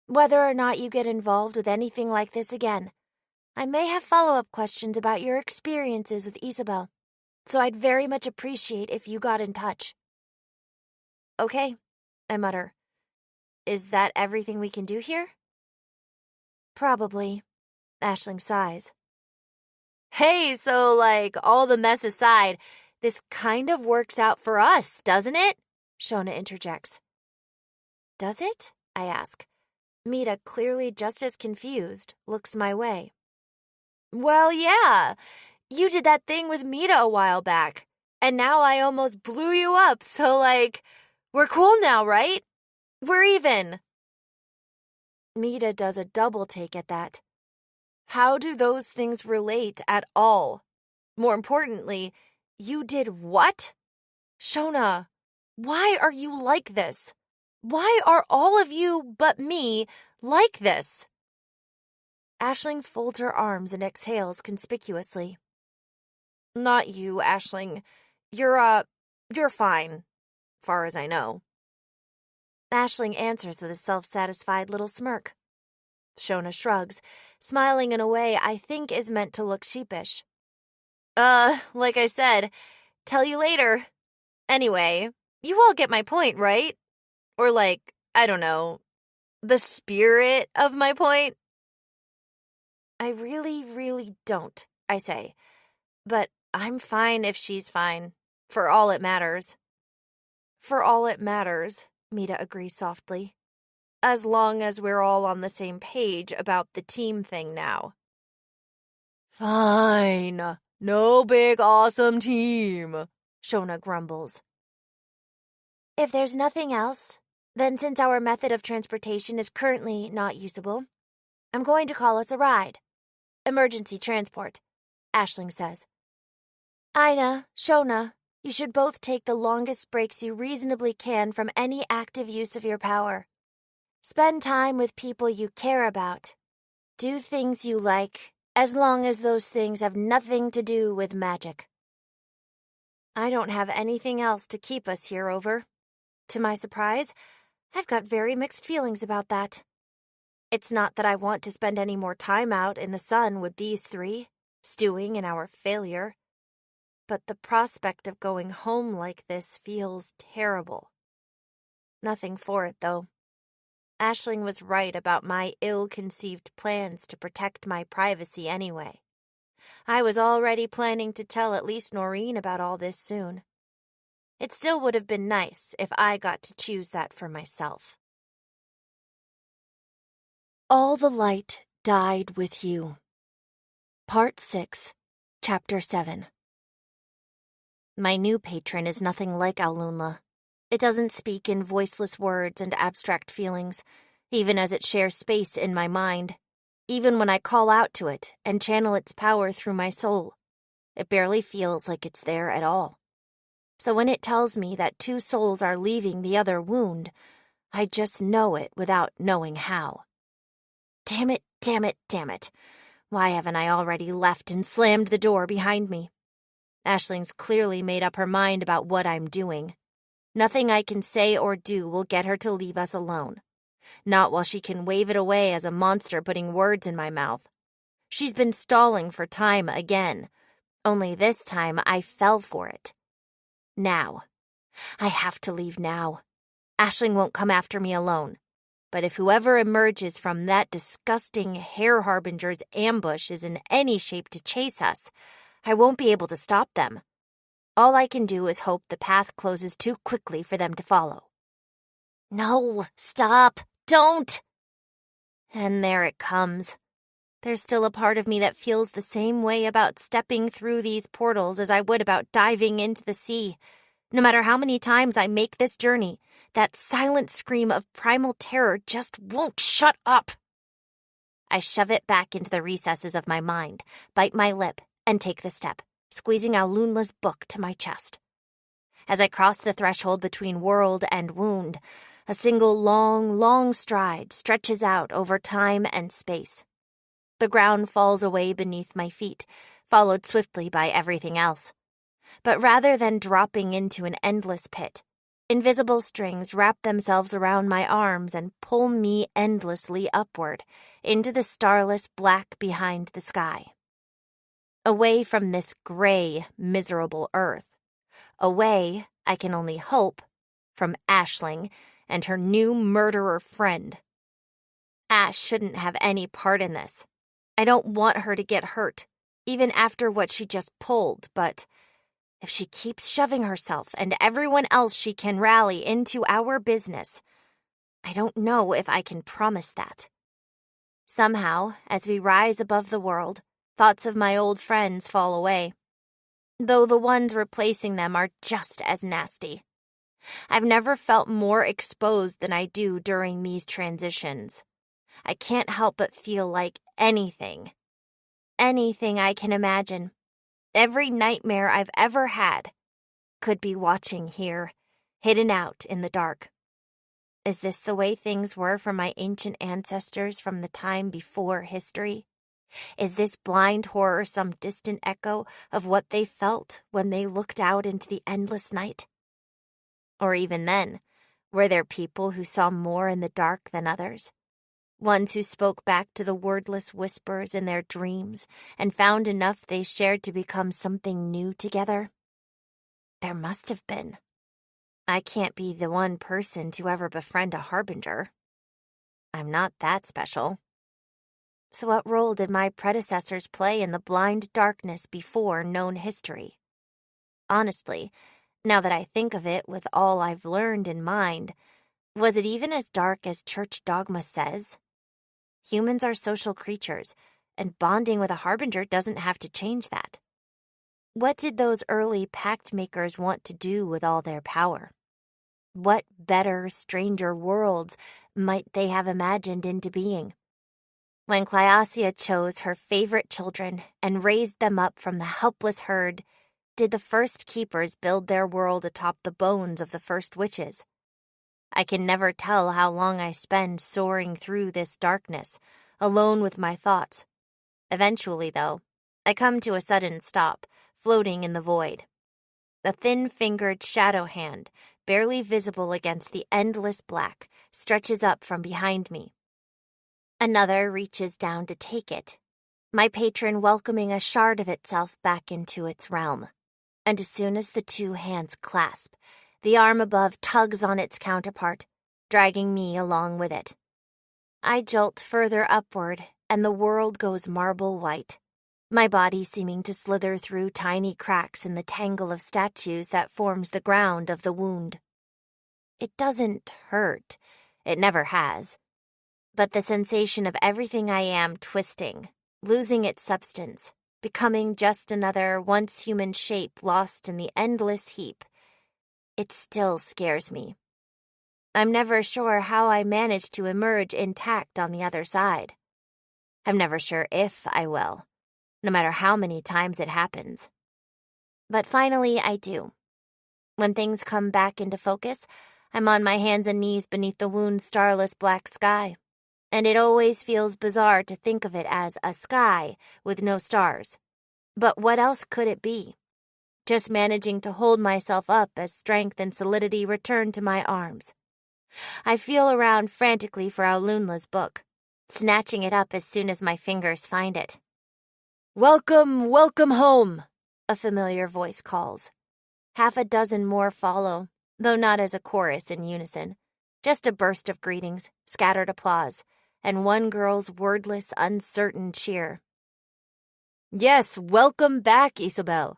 Whether or not you get involved with anything like this again, I may have follow-up questions about your experiences with Isabel, so I'd very much appreciate if you got in touch. Okay, I mutter. Is that everything we can do here? Probably, Aisling sighs. Hey, so, all the mess aside, this kind of works out for us, doesn't it? Shona interjects. Does it? I ask. Mita, clearly just as confused, looks my way. Well, yeah. You did that thing with Mita a while back, and now I almost blew you up, so, we're cool now, right? We're even. Mita does a double take at that. How do those things relate at all? More importantly, you did what? Shona, why are you like this? Why are all of you but me like this? Aisling folds her arms and exhales conspicuously. Not you, Aisling. You're fine, far as I know. Aisling answers with a self-satisfied little smirk. Shona shrugs, smiling in a way I think is meant to look sheepish. Like I said, tell you later. Anyway, you all get my point, right? Or I don't know, the spirit of my point? I really, really don't, I say. But I'm fine if she's fine, for all it matters. For all it matters, Mita agrees softly. As long as we're all on the same page about the team thing now. Fine. No big awesome team, Shona grumbles. If there's nothing else, then since our method of transportation is currently not usable, I'm going to call us a ride. Emergency transport, Aisling says. Ina, Shona, you should both take the longest breaks you reasonably can from any active use of your power. Spend time with people you care about. Do things you like, as long as those things have nothing to do with magic. I don't have anything else to keep us here over. To my surprise, I've got very mixed feelings about that. It's not that I want to spend any more time out in the sun with these three, stewing in our failure. But the prospect of going home like this feels terrible. Nothing for it, though. Aisling was right about my ill-conceived plans to protect my privacy anyway. I was already planning to tell at least Noreen about all this soon. It still would have been nice if I got to choose that for myself. All the light died with you. Part 6, Chapter 7. My new patron is nothing like Aulunla. It doesn't speak in voiceless words and abstract feelings, even as it shares space in my mind. Even when I call out to it and channel its power through my soul, it barely feels like it's there at all. So when it tells me that 2 souls are leaving the other wound, I just know it without knowing how. Damn it, damn it, damn it. Why haven't I already left and slammed the door behind me? Aisling's clearly made up her mind about what I'm doing. Nothing I can say or do will get her to leave us alone. Not while she can wave it away as a monster putting words in my mouth. She's been stalling for time again. Only this time I fell for it. Now. I have to leave now. Aisling won't come after me alone. But if whoever emerges from that disgusting hair harbinger's ambush is in any shape to chase us, I won't be able to stop them. All I can do is hope the path closes too quickly for them to follow. No, stop, don't! And there it comes. There's still a part of me that feels the same way about stepping through these portals as I would about diving into the sea. No matter how many times I make this journey, that silent scream of primal terror just won't shut up. I shove it back into the recesses of my mind, bite my lip, and take the step, squeezing Aulunla's book to my chest. As I cross the threshold between world and wound, a single long, long stride stretches out over time and space. The ground falls away beneath my feet, followed swiftly by everything else. But rather than dropping into an endless pit, invisible strings wrap themselves around my arms and pull me endlessly upward into the starless black behind the sky. Away from this gray, miserable earth. Away, I can only hope, from Aisling and her new murderer friend. Ash shouldn't have any part in this. I don't want her to get hurt, even after what she just pulled, but if she keeps shoving herself and everyone else she can rally into our business, I don't know if I can promise that. Somehow, as we rise above the world, thoughts of my old friends fall away, though the ones replacing them are just as nasty. I've never felt more exposed than I do during these transitions. I can't help but feel like anything I can imagine, every nightmare I've ever had, could be watching here, hidden out in the dark. Is this the way things were for my ancient ancestors from the time before history? Is this blind horror some distant echo of what they felt when they looked out into the endless night? Or even then, were there people who saw more in the dark than others? Ones who spoke back to the wordless whispers in their dreams and found enough they shared to become something new together? There must have been. I can't be the one person to ever befriend a harbinger. I'm not that special. So what role did my predecessors play in the blind darkness before known history? Honestly, now that I think of it with all I've learned in mind, was it even as dark as church dogma says? Humans are social creatures, and bonding with a harbinger doesn't have to change that. What did those early pact makers want to do with all their power? What better, stranger worlds might they have imagined into being? When Clyasia chose her favorite children and raised them up from the helpless herd, did the first keepers build their world atop the bones of the first witches? I can never tell how long I spend soaring through this darkness, alone with my thoughts. Eventually, though, I come to a sudden stop, floating in the void. A thin-fingered shadow hand, barely visible against the endless black, stretches up from behind me. Another reaches down to take it, my patron welcoming a shard of itself back into its realm. And as soon as the 2 hands clasp, the arm above tugs on its counterpart, dragging me along with it. I jolt further upward, and the world goes marble white, my body seeming to slither through tiny cracks in the tangle of statues that forms the ground of the wound. It doesn't hurt. It never has. But the sensation of everything I am twisting, losing its substance, becoming just another once human shape lost in the endless heap. It still scares me. I'm never sure how I managed to emerge intact on the other side. I'm never sure if I will, no matter how many times it happens. But finally, I do. When things come back into focus, I'm on my hands and knees beneath the wound's starless black sky, and it always feels bizarre to think of it as a sky with no stars. But what else could it be? Just managing to hold myself up as strength and solidity return to my arms. I feel around frantically for Aulunla's book, snatching it up as soon as my fingers find it. Welcome, welcome home, a familiar voice calls. Half a dozen more follow, though not as a chorus in unison. Just a burst of greetings, scattered applause, and one girl's wordless, uncertain cheer. Yes, welcome back, Isobel.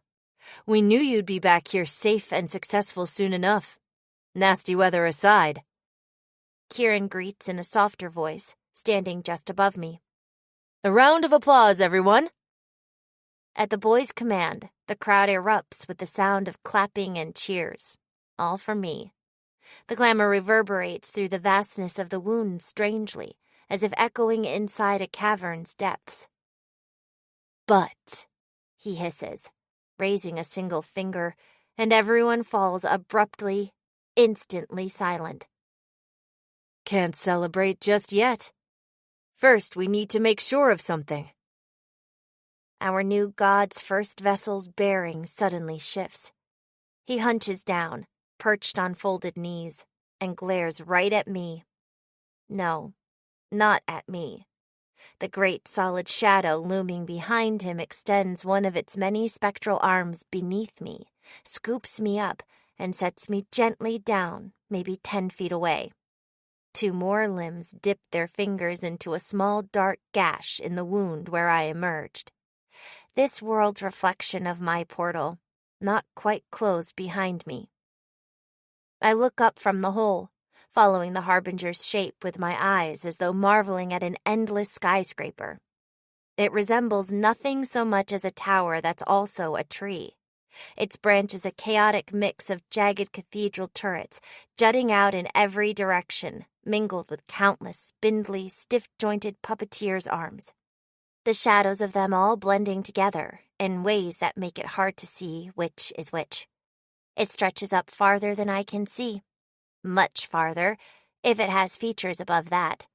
We knew you'd be back here safe and successful soon enough. Nasty weather aside. Kieran greets in a softer voice, standing just above me. A round of applause, everyone. At the boy's command, the crowd erupts with the sound of clapping and cheers, all for me. The clamor reverberates through the vastness of the wound strangely, as if echoing inside a cavern's depths. But, he hisses, raising a single finger, and everyone falls abruptly, instantly silent. Can't celebrate just yet. First, we need to make sure of something. Our new god's first vessel's bearing suddenly shifts. He hunches down, perched on folded knees, and glares right at me. No, not at me. The great solid shadow looming behind him extends one of its many spectral arms beneath me, scoops me up, and sets me gently down, maybe 10 feet away. 2 more limbs dip their fingers into a small dark gash in the wound where I emerged. This world's reflection of my portal, not quite closed behind me. I look up from the hole, following the harbinger's shape with my eyes as though marveling at an endless skyscraper. It resembles nothing so much as a tower that's also a tree. Its branches a chaotic mix of jagged cathedral turrets, jutting out in every direction, mingled with countless spindly, stiff-jointed puppeteers' arms. The shadows of them all blending together in ways that make it hard to see which is which. It stretches up farther than I can see. Much farther, if it has features above that.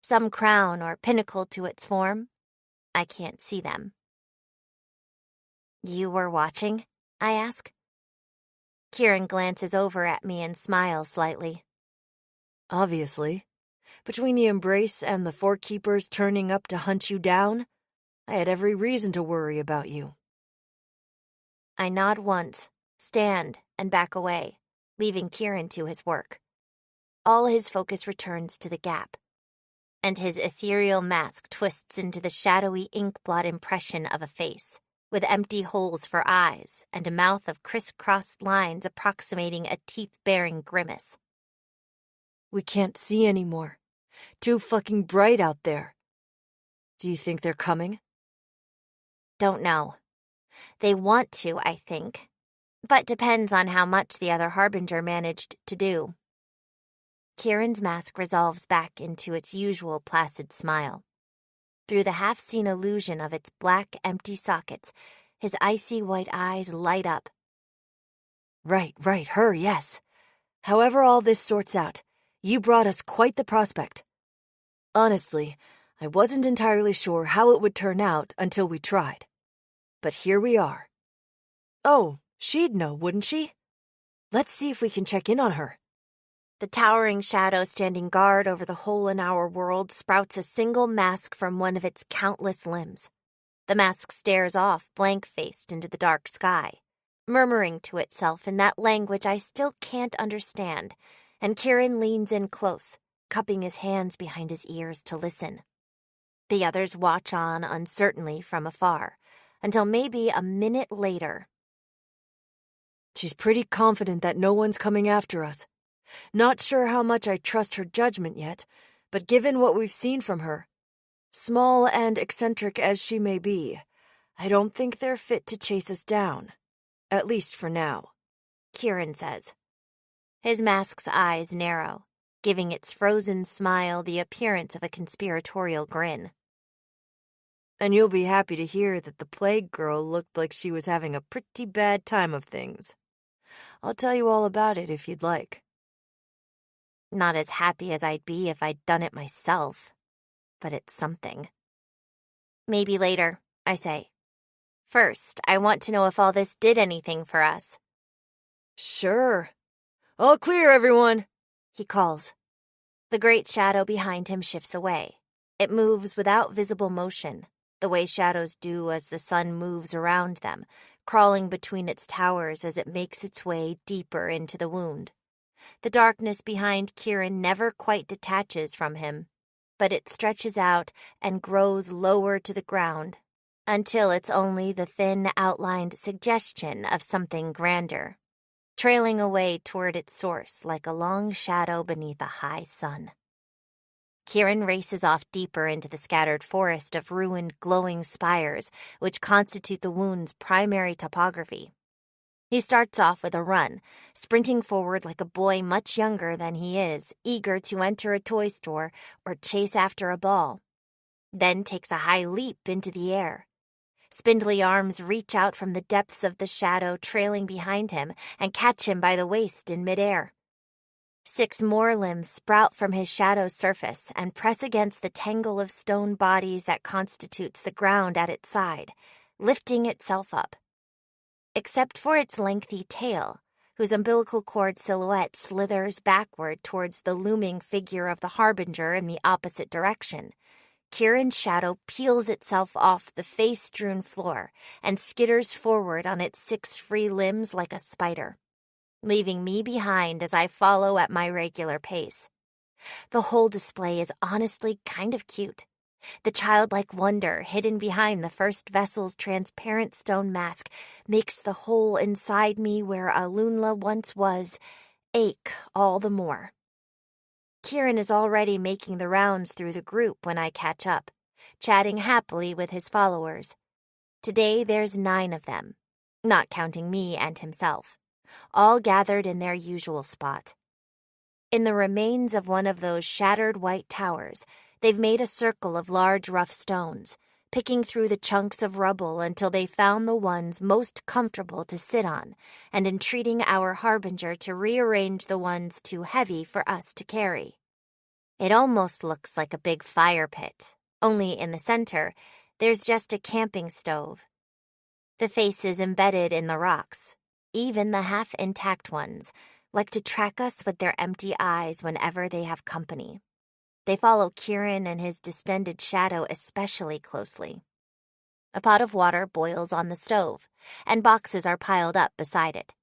Some crown or pinnacle to its form. I can't see them. You were watching? I ask. Kieran glances over at me and smiles slightly. Obviously. Between the embrace and the 4 keepers turning up to hunt you down, I had every reason to worry about you. I nod once, stand, and back away, leaving Kieran to his work. All his focus returns to the gap, and his ethereal mask twists into the shadowy ink-blot impression of a face, with empty holes for eyes and a mouth of crisscrossed lines approximating a teeth-bearing grimace. We can't see anymore. Too fucking bright out there. Do you think they're coming? Don't know. They want to, I think, but depends on how much the other harbinger managed to do. Kieran's mask resolves back into its usual placid smile. Through the half-seen illusion of its black, empty sockets, his icy white eyes light up. Right, her, yes. However all this sorts out, you brought us quite the prospect. Honestly, I wasn't entirely sure how it would turn out until we tried. But here we are. Oh, she'd know, wouldn't she? Let's see if we can check in on her. The towering shadow standing guard over the hole in our world sprouts a single mask from one of its countless limbs. The mask stares off, blank-faced, into the dark sky, murmuring to itself in that language I still can't understand, and Kieran leans in close, cupping his hands behind his ears to listen. The others watch on uncertainly from afar, until maybe a minute later. She's pretty confident that no one's coming after us. Not sure how much I trust her judgment yet, but given what we've seen from her, small and eccentric as she may be, I don't think they're fit to chase us down. At least for now, Kieran says. His mask's eyes narrow, giving its frozen smile the appearance of a conspiratorial grin. And you'll be happy to hear that the plague girl looked like she was having a pretty bad time of things. I'll tell you all about it if you'd like. Not as happy as I'd be if I'd done it myself, but it's something. Maybe later, I say. First, I want to know if all this did anything for us. Sure. All clear, everyone, he calls. The great shadow behind him shifts away. It moves without visible motion, the way shadows do as the sun moves around them, crawling between its towers as it makes its way deeper into the wound. The darkness behind Kieran never quite detaches from him, but it stretches out and grows lower to the ground until it's only the thin outlined suggestion of something grander, trailing away toward its source like a long shadow beneath a high sun. Kieran races off deeper into the scattered forest of ruined glowing spires which constitute the wound's primary topography. He starts off with a run, sprinting forward like a boy much younger than he is, eager to enter a toy store or chase after a ball. Then takes a high leap into the air. Spindly arms reach out from the depths of the shadow trailing behind him and catch him by the waist in midair. 6 more limbs sprout from his shadow's surface and press against the tangle of stone bodies that constitutes the ground at its side, lifting itself up. Except for its lengthy tail, whose umbilical cord silhouette slithers backward towards the looming figure of the Harbinger in the opposite direction, Kieran's shadow peels itself off the face-strewn floor and skitters forward on its 6 free limbs like a spider, leaving me behind as I follow at my regular pace. The whole display is honestly kind of cute. The childlike wonder hidden behind the first vessel's transparent stone mask makes the hole inside me where Alunla once was ache all the more. Kieran is already making the rounds through the group when I catch up, chatting happily with his followers. Today there's 9 of them, not counting me and himself, all gathered in their usual spot. In the remains of one of those shattered white towers, they've made a circle of large rough stones, picking through the chunks of rubble until they found the ones most comfortable to sit on, and entreating our Harbinger to rearrange the ones too heavy for us to carry. It almost looks like a big fire pit, only in the center, there's just a camping stove. The faces embedded in the rocks, even the half-intact ones, like to track us with their empty eyes whenever they have company. They follow Kieran and his distended shadow especially closely. A pot of water boils on the stove, and boxes are piled up beside it,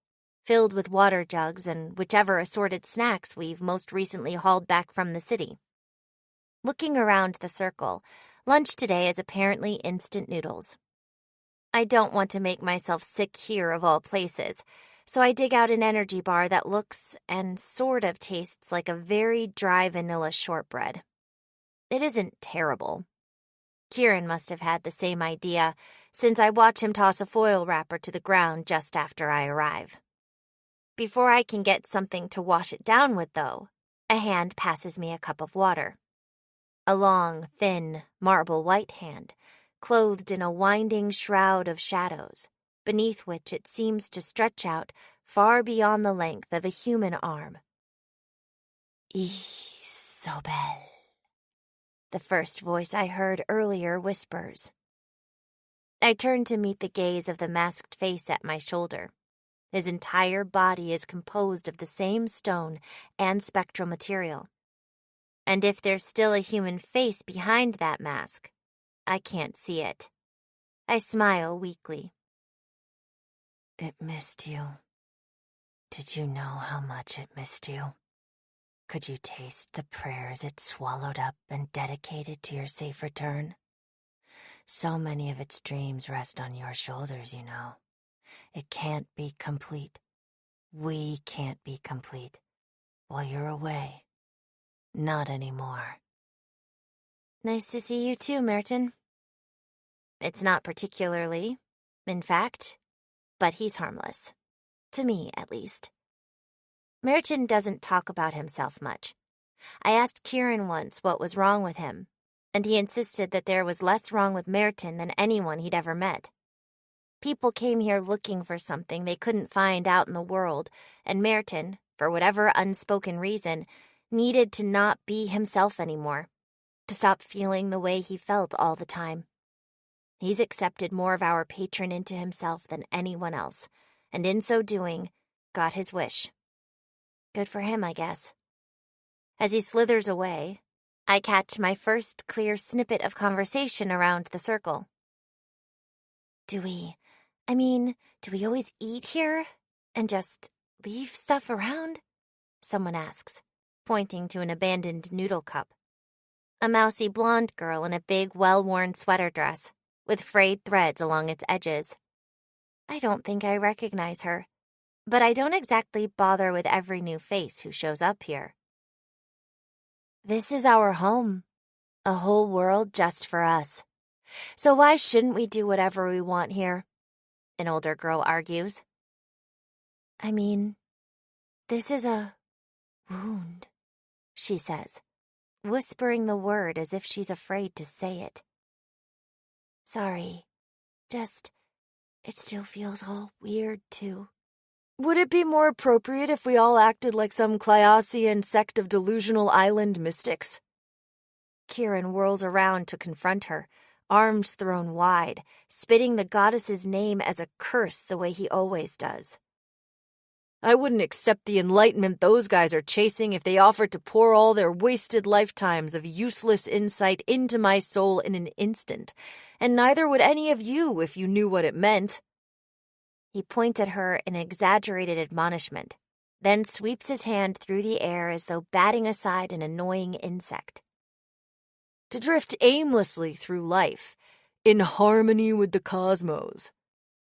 filled with water jugs and whichever assorted snacks we've most recently hauled back from the city. Looking around the circle, lunch today is apparently instant noodles. I don't want to make myself sick here of all places, so I dig out an energy bar that looks and sort of tastes like a very dry vanilla shortbread. It isn't terrible. Kieran must have had the same idea, since I watch him toss a foil wrapper to the ground just after I arrive. Before I can get something to wash it down with, though, a hand passes me a cup of water. A long, thin, marble white hand, clothed in a winding shroud of shadows, beneath which it seems to stretch out far beyond the length of a human arm. Isobel, the first voice I heard earlier whispers. I turn to meet the gaze of the masked face at my shoulder. His entire body is composed of the same stone and spectral material. And if there's still a human face behind that mask, I can't see it. I smile weakly. It missed you. Did you know how much it missed you? Could you taste the prayers it swallowed up and dedicated to your safe return? So many of its dreams rest on your shoulders, you know. It can't be complete. We can't be complete while you're away. Not anymore. Nice to see you too, Merton. It's not particularly, in fact, but he's harmless. To me, at least. Merton doesn't talk about himself much. I asked Kieran once what was wrong with him, and he insisted that there was less wrong with Merton than anyone he'd ever met. People came here looking for something they couldn't find out in the world, and Merton, for whatever unspoken reason, needed to not be himself anymore, to stop feeling the way he felt all the time. He's accepted more of our patron into himself than anyone else, and in so doing, got his wish. Good for him, I guess. As he slithers away, I catch my first clear snippet of conversation around the circle. Do we always eat here and just leave stuff around? Someone asks, pointing to an abandoned noodle cup. A mousy blonde girl in a big, well-worn sweater dress, with frayed threads along its edges. I don't think I recognize her, but I don't exactly bother with every new face who shows up here. This is our home, a whole world just for us. So why shouldn't we do whatever we want here? An older girl argues. I mean, this is a wound, she says, whispering the word as if she's afraid to say it. Sorry, it still feels all weird, too. Would it be more appropriate if we all acted like some Clyasian sect of delusional island mystics? Kieran whirls around to confront her, arms thrown wide, spitting the goddess's name as a curse the way he always does. I wouldn't accept the enlightenment those guys are chasing if they offered to pour all their wasted lifetimes of useless insight into my soul in an instant, and neither would any of you if you knew what it meant. He points at her in exaggerated admonishment, then sweeps his hand through the air as though batting aside an annoying insect. To drift aimlessly through life, in harmony with the cosmos.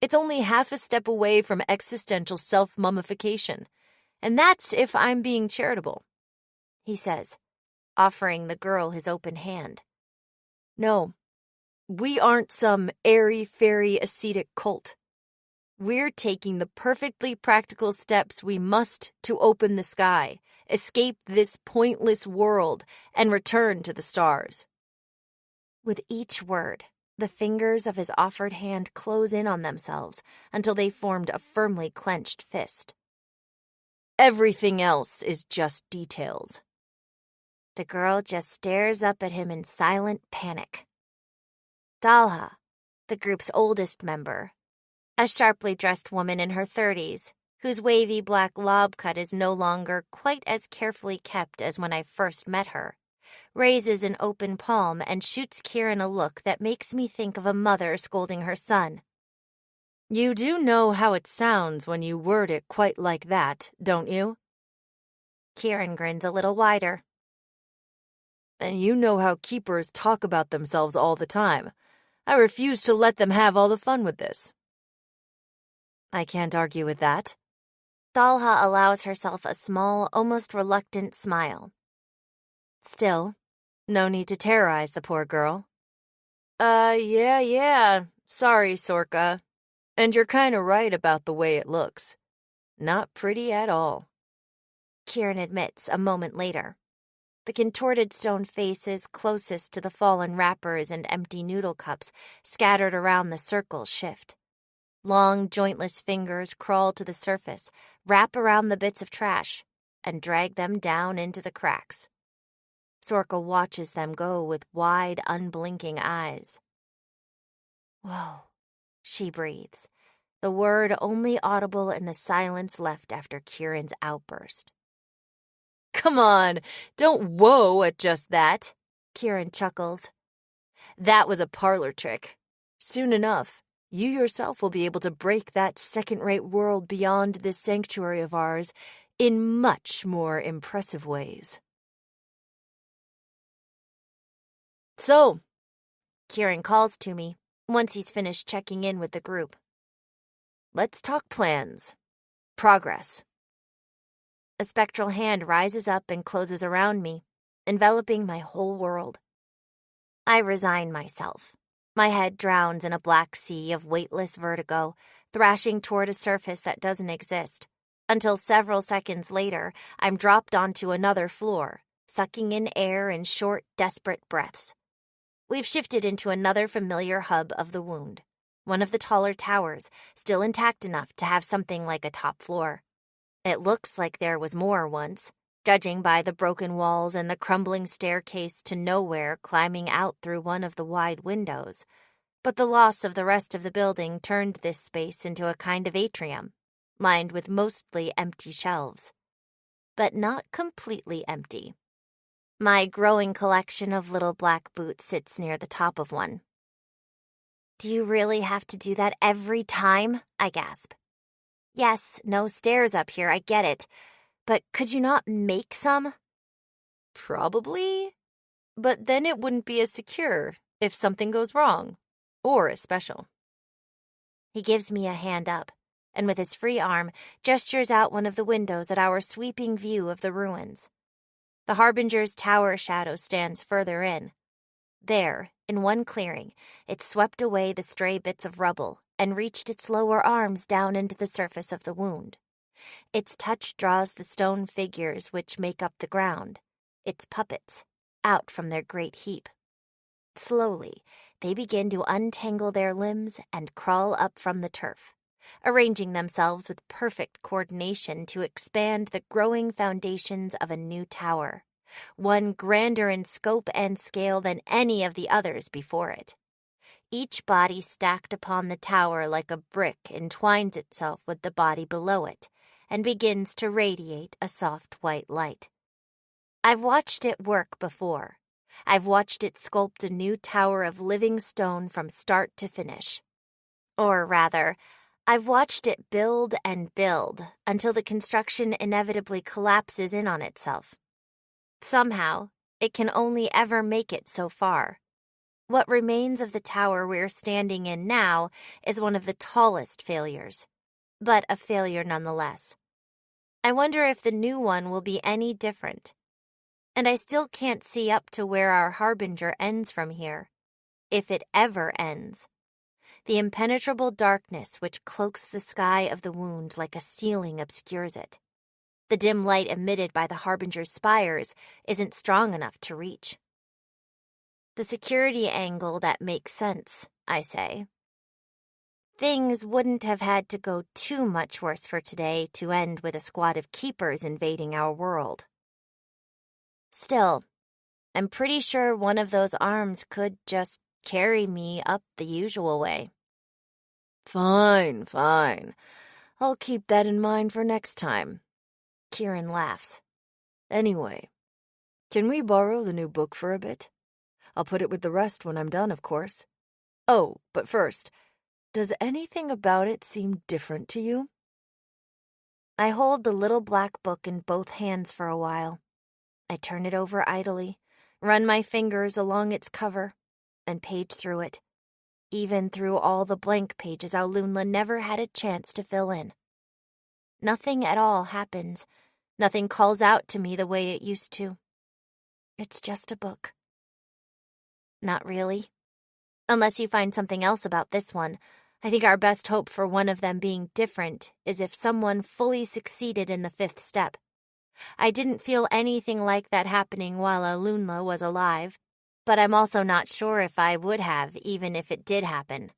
It's only half a step away from existential self-mummification, and that's if I'm being charitable, he says, offering the girl his open hand. No, we aren't some airy-fairy ascetic cult. We're taking the perfectly practical steps we must to open the sky, escape this pointless world, and return to the stars. With each word, the fingers of his offered hand close in on themselves until they formed a firmly clenched fist. Everything else is just details. The girl just stares up at him in silent panic. Dalha, the group's oldest member, a sharply dressed woman in her 30s, whose wavy black lob cut is no longer quite as carefully kept as when I first met her, raises an open palm and shoots Kieran a look that makes me think of a mother scolding her son. You do know how it sounds when you word it quite like that, don't you? Kieran grins a little wider. And you know how keepers talk about themselves all the time. I refuse to let them have all the fun with this. I can't argue with that. Dalha allows herself a small, almost reluctant smile. Still, no need to terrorize the poor girl. Yeah. Sorry, Sorka. And you're kinda right about the way it looks. Not pretty at all. Kieran admits a moment later. The contorted stone faces closest to the fallen wrappers and empty noodle cups scattered around the circle shift. Long, jointless fingers crawl to the surface, wrap around the bits of trash, and drag them down into the cracks. Sorka watches them go with wide, unblinking eyes. Whoa, she breathes, the word only audible in the silence left after Kieran's outburst. Come on, don't whoa at just that, Kieran chuckles. That was a parlor trick. Soon enough, you yourself will be able to break that second-rate world beyond this sanctuary of ours in much more impressive ways. So, Kieran calls to me once he's finished checking in with the group. Let's talk plans. Progress. A spectral hand rises up and closes around me, enveloping my whole world. I resign myself, My head drowns in a black sea of weightless vertigo, thrashing toward a surface that doesn't exist, until several seconds later, I'm dropped onto another floor, sucking in air in short, desperate breaths. We've shifted into another familiar hub of the wound, one of the taller towers, still intact enough to have something like a top floor. It looks like there was more once, judging by the broken walls and the crumbling staircase to nowhere climbing out through one of the wide windows. But the loss of the rest of the building turned this space into a kind of atrium, lined with mostly empty shelves. But not completely empty. My growing collection of little black boots sits near the top of one. "Do you really have to do that every time?" I gasp. "Yes, no stairs up here, I get it. But could you not make some?" Probably. But then it wouldn't be as secure if something goes wrong. Or as special. He gives me a hand up, and with his free arm, gestures out one of the windows at our sweeping view of the ruins. The Harbinger's tower shadow stands further in. There, in one clearing, it swept away the stray bits of rubble and reached its lower arms down into the surface of the wound. Its touch draws the stone figures which make up the ground, its puppets, out from their great heap. Slowly, they begin to untangle their limbs and crawl up from the turf, arranging themselves with perfect coordination to expand the growing foundations of a new tower, one grander in scope and scale than any of the others before it. Each body stacked upon the tower like a brick entwines itself with the body below it and begins to radiate a soft white light. I've watched it work before. I've watched it sculpt a new tower of living stone from start to finish. Or rather, I've watched it build and build until the construction inevitably collapses in on itself. Somehow, it can only ever make it so far. What remains of the tower we're standing in now is one of the tallest failures, but a failure nonetheless. I wonder if the new one will be any different. And I still can't see up to where our Harbinger ends from here, if it ever ends. The impenetrable darkness which cloaks the sky of the wound like a ceiling obscures it. The dim light emitted by the Harbinger's spires isn't strong enough to reach. The security angle that makes sense, I say. Things wouldn't have had to go too much worse for today to end with a squad of keepers invading our world. Still, I'm pretty sure one of those arms could just carry me up the usual way. Fine. I'll keep that in mind for next time. Kieran laughs. Anyway, can we borrow the new book for a bit? I'll put it with the rest when I'm done, of course. Oh, but first, does anything about it seem different to you? I hold the little black book in both hands for a while. I turn it over idly, run my fingers along its cover, and page through it, even through all the blank pages Aulunla never had a chance to fill in. Nothing at all happens. Nothing calls out to me the way it used to. It's just a book. Not really. Unless you find something else about this one, I think our best hope for one of them being different is if someone fully succeeded in the fifth step. I didn't feel anything like that happening while Aulunla was alive, but I'm also not sure if I would have, even if it did happen.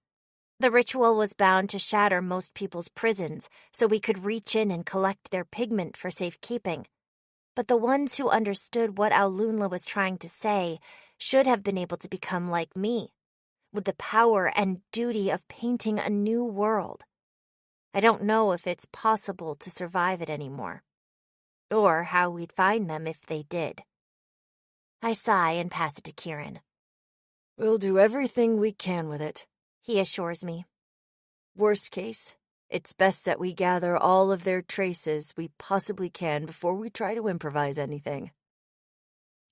The ritual was bound to shatter most people's prisons, so we could reach in and collect their pigment for safekeeping. But the ones who understood what Aulunla was trying to say should have been able to become like me, with the power and duty of painting a new world. I don't know if it's possible to survive it anymore, or how we'd find them if they did. I sigh and pass it to Kieran. We'll do everything we can with it, he assures me. Worst case, it's best that we gather all of their traces we possibly can before we try to improvise anything.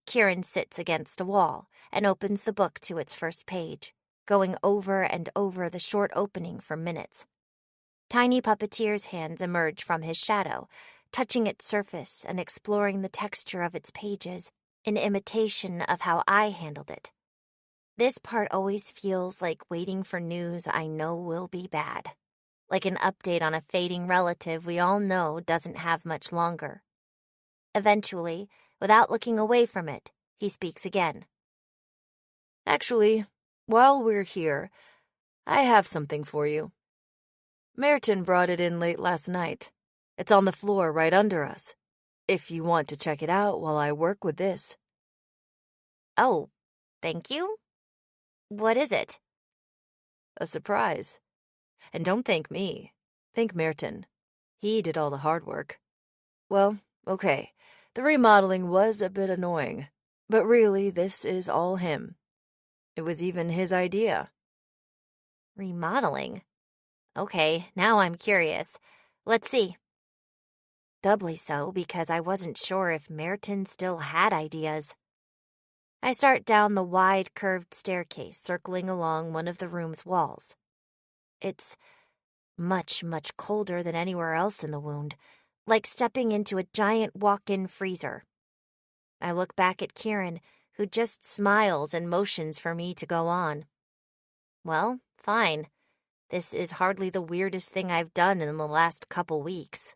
Kieran sits against a wall and opens the book to its first page, going over and over the short opening for minutes. Tiny puppeteer's hands emerge from his shadow, touching its surface and exploring the texture of its pages in imitation of how I handled it. This part always feels like waiting for news I know will be bad. Like an update on a fading relative we all know doesn't have much longer. Eventually, without looking away from it, he speaks again. Actually, while we're here, I have something for you. Merton brought it in late last night. It's on the floor right under us. If you want to check it out while I work with this. Oh, thank you? What is it? A surprise. And don't thank me. Thank Merton. He did all the hard work. Well, okay, the remodeling was a bit annoying, but really this is all him. It was even his idea. Remodeling? Okay, now I'm curious. Let's see. Doubly so because I wasn't sure if Merton still had ideas. I start down the wide, curved staircase circling along one of the room's walls. It's much, much colder than anywhere else in the wound, like stepping into a giant walk-in freezer. I look back at Kieran, who just smiles and motions for me to go on. Well, fine. This is hardly the weirdest thing I've done in the last couple weeks.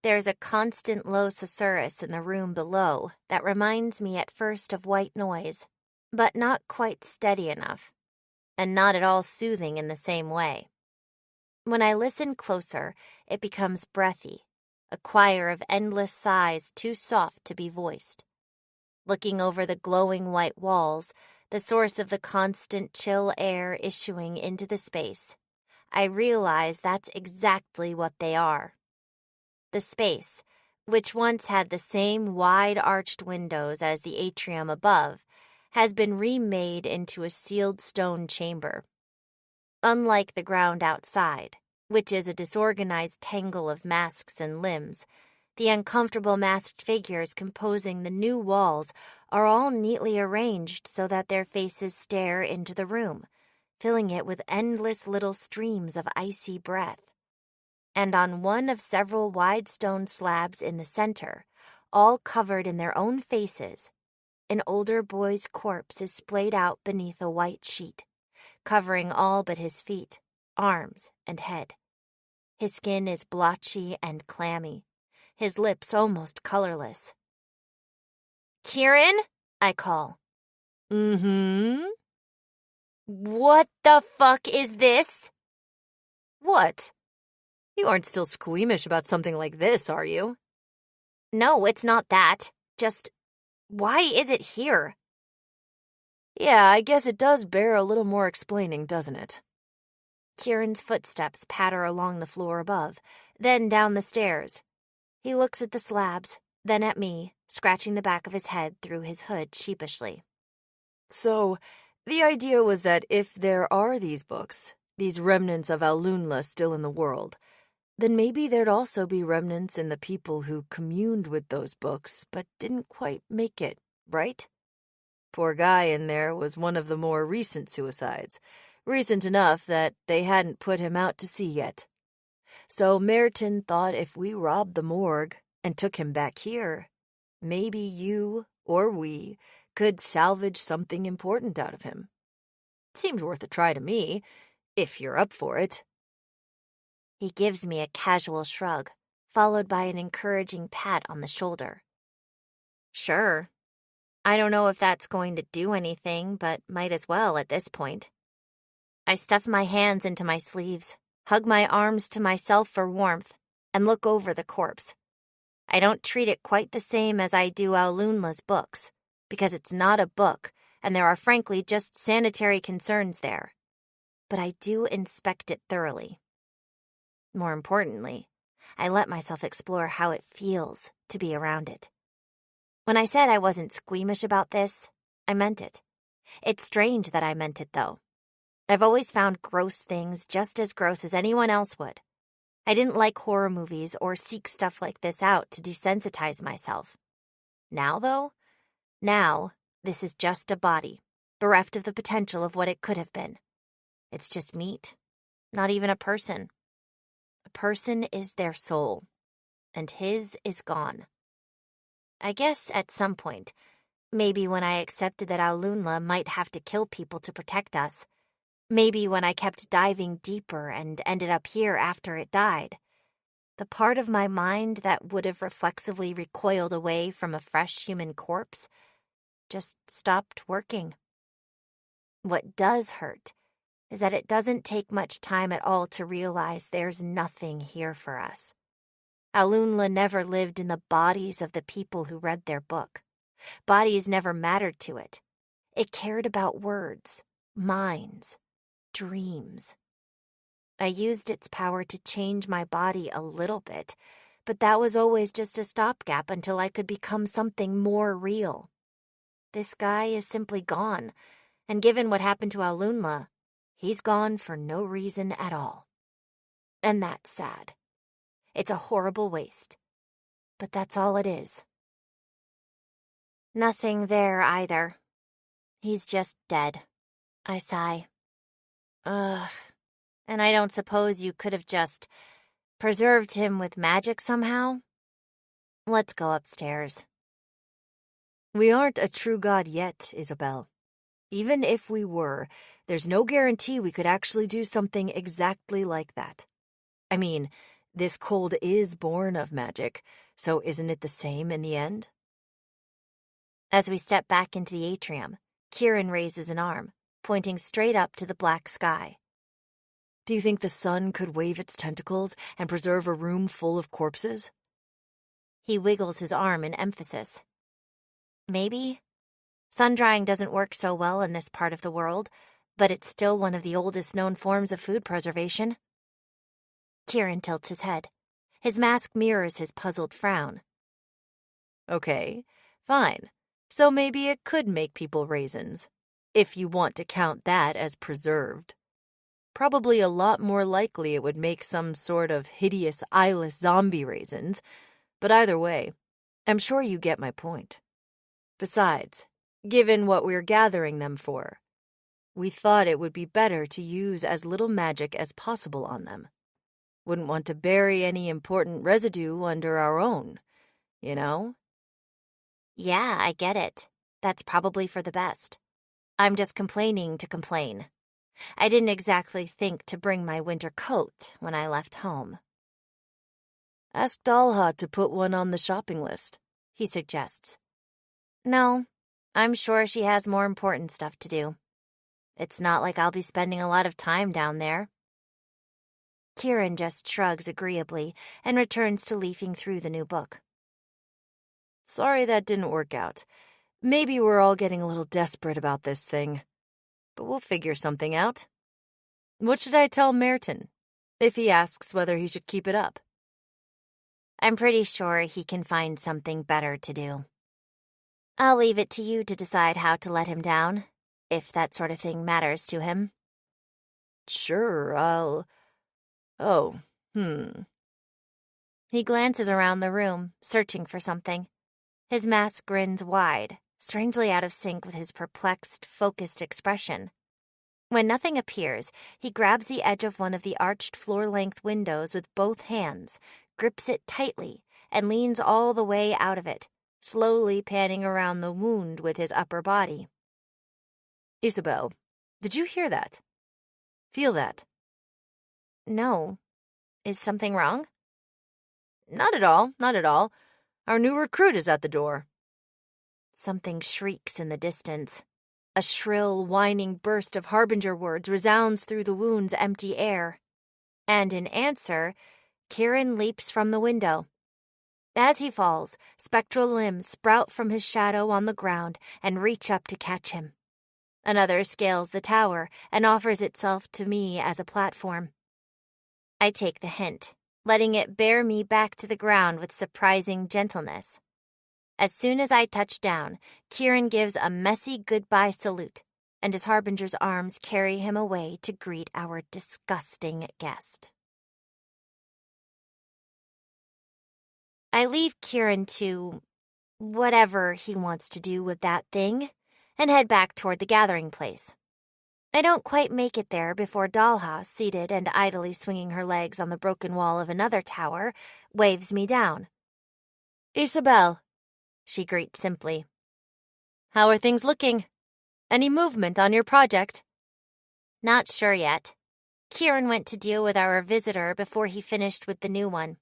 There's a constant low susurrus in the room below that reminds me at first of white noise, but not quite steady enough, and not at all soothing in the same way. When I listen closer, it becomes breathy, a choir of endless sighs too soft to be voiced. Looking over the glowing white walls, the source of the constant chill air issuing into the space, I realize that's exactly what they are. The space, which once had the same wide-arched windows as the atrium above, has been remade into a sealed stone chamber. Unlike the ground outside, which is a disorganized tangle of masks and limbs, the uncomfortable masked figures composing the new walls are all neatly arranged so that their faces stare into the room, filling it with endless little streams of icy breath. And on one of several wide stone slabs in the center, all covered in their own faces, an older boy's corpse is splayed out beneath a white sheet, covering all but his feet, arms, and head. His skin is blotchy and clammy, his lips almost colorless. "Kieran?" I call. Mm-hmm. "What the fuck is this?" What? You aren't still squeamish about something like this, are you? No, it's not that. Just, why is it here? Yeah, I guess it does bear a little more explaining, doesn't it? Kieran's footsteps patter along the floor above, then down the stairs. He looks at the slabs, then at me, scratching the back of his head through his hood sheepishly. So, the idea was that if there are these books, these remnants of Alunla still in the world, then maybe there'd also be remnants in the people who communed with those books but didn't quite make it, right? Poor guy in there was one of the more recent suicides, recent enough that they hadn't put him out to sea yet. So Merton thought if we robbed the morgue and took him back here, maybe you or we could salvage something important out of him. Seems worth a try to me, if you're up for it. He gives me a casual shrug, followed by an encouraging pat on the shoulder. Sure. I don't know if that's going to do anything, but might as well at this point. I stuff my hands into my sleeves, hug my arms to myself for warmth, and look over the corpse. I don't treat it quite the same as I do Alunla's books, because it's not a book, and there are frankly just sanitary concerns there. But I do inspect it thoroughly. More importantly, I let myself explore how it feels to be around it. When I said I wasn't squeamish about this, I meant it. It's strange that I meant it, though. I've always found gross things just as gross as anyone else would. I didn't like horror movies or seek stuff like this out to desensitize myself. Now, though? Now, this is just a body, bereft of the potential of what it could have been. It's just meat, not even a person. A person is their soul, and his is gone. I guess at some point, Maybe when I accepted that Aulunla might have to kill people to protect us. Maybe when I kept diving deeper and ended up here after it died. The part of my mind that would have reflexively recoiled away from a fresh human corpse just stopped working. What does hurt is that it doesn't take much time at all to realize there's nothing here for us. Aulunla never lived in the bodies of the people who read their book. Bodies never mattered to it. It cared about words, minds, dreams. I used its power to change my body a little bit, but that was always just a stopgap until I could become something more real. This guy is simply gone, and given what happened to Aulunla, he's gone for no reason at all. And that's sad. It's a horrible waste. But that's all it is. Nothing there either. He's just dead. I sigh. Ugh. And I don't suppose you could have just preserved him with magic somehow? Let's go upstairs. We aren't a true god yet, Isabel. Even if we were, there's no guarantee we could actually do something exactly like that. I mean, this cold is born of magic, so isn't it the same in the end? As we step back into the atrium, Kieran raises an arm, pointing straight up to the black sky. Do you think the sun could wave its tentacles and preserve a room full of corpses? He wiggles his arm in emphasis. Maybe. Sun-drying doesn't work so well in this part of the world, but it's still one of the oldest known forms of food preservation. Kieran tilts his head. His mask mirrors his puzzled frown. Okay, fine. So maybe it could make people raisins, if you want to count that as preserved. Probably a lot more likely it would make some sort of hideous eyeless zombie raisins, but either way, I'm sure you get my point. Besides, given what we're gathering them for, we thought it would be better to use as little magic as possible on them. Wouldn't want to bury any important residue under our own, you know? Yeah, I get it. That's probably for the best. I'm just complaining to complain. I didn't exactly think to bring my winter coat when I left home. Ask Dalha to put one on the shopping list, he suggests. No, I'm sure she has more important stuff to do. It's not like I'll be spending a lot of time down there. Kieran just shrugs agreeably and returns to leafing through the new book. Sorry that didn't work out. Maybe we're all getting a little desperate about this thing. But we'll figure something out. What should I tell Merton, if he asks whether he should keep it up? I'm pretty sure he can find something better to do. I'll leave it to you to decide how to let him down, if that sort of thing matters to him. Sure, I'll... He glances around the room, searching for something. His mask grins wide, strangely out of sync with his perplexed, focused expression. When nothing appears, he grabs the edge of one of the arched floor-length windows with both hands, grips it tightly, and leans all the way out of it, slowly panning around the wound with his upper body. Isabel, did you hear that? Feel that? No. Is something wrong? Not at all, not at all. Our new recruit is at the door. Something shrieks in the distance. A shrill, whining burst of harbinger words resounds through the wound's empty air. And in answer, Kieran leaps from the window. As he falls, spectral limbs sprout from his shadow on the ground and reach up to catch him. Another scales the tower and offers itself to me as a platform. I take the hint, letting it bear me back to the ground with surprising gentleness. As soon as I touch down, Kieran gives a messy goodbye salute, and his harbinger's arms carry him away to greet our disgusting guest. I leave Kieran to whatever he wants to do with that thing and head back toward the gathering place. I don't quite make it there before Dalha, seated and idly swinging her legs on the broken wall of another tower, waves me down. Isabel, she greets simply. How are things looking? Any movement on your project? Not sure yet. Kieran went to deal with our visitor before he finished with the new one.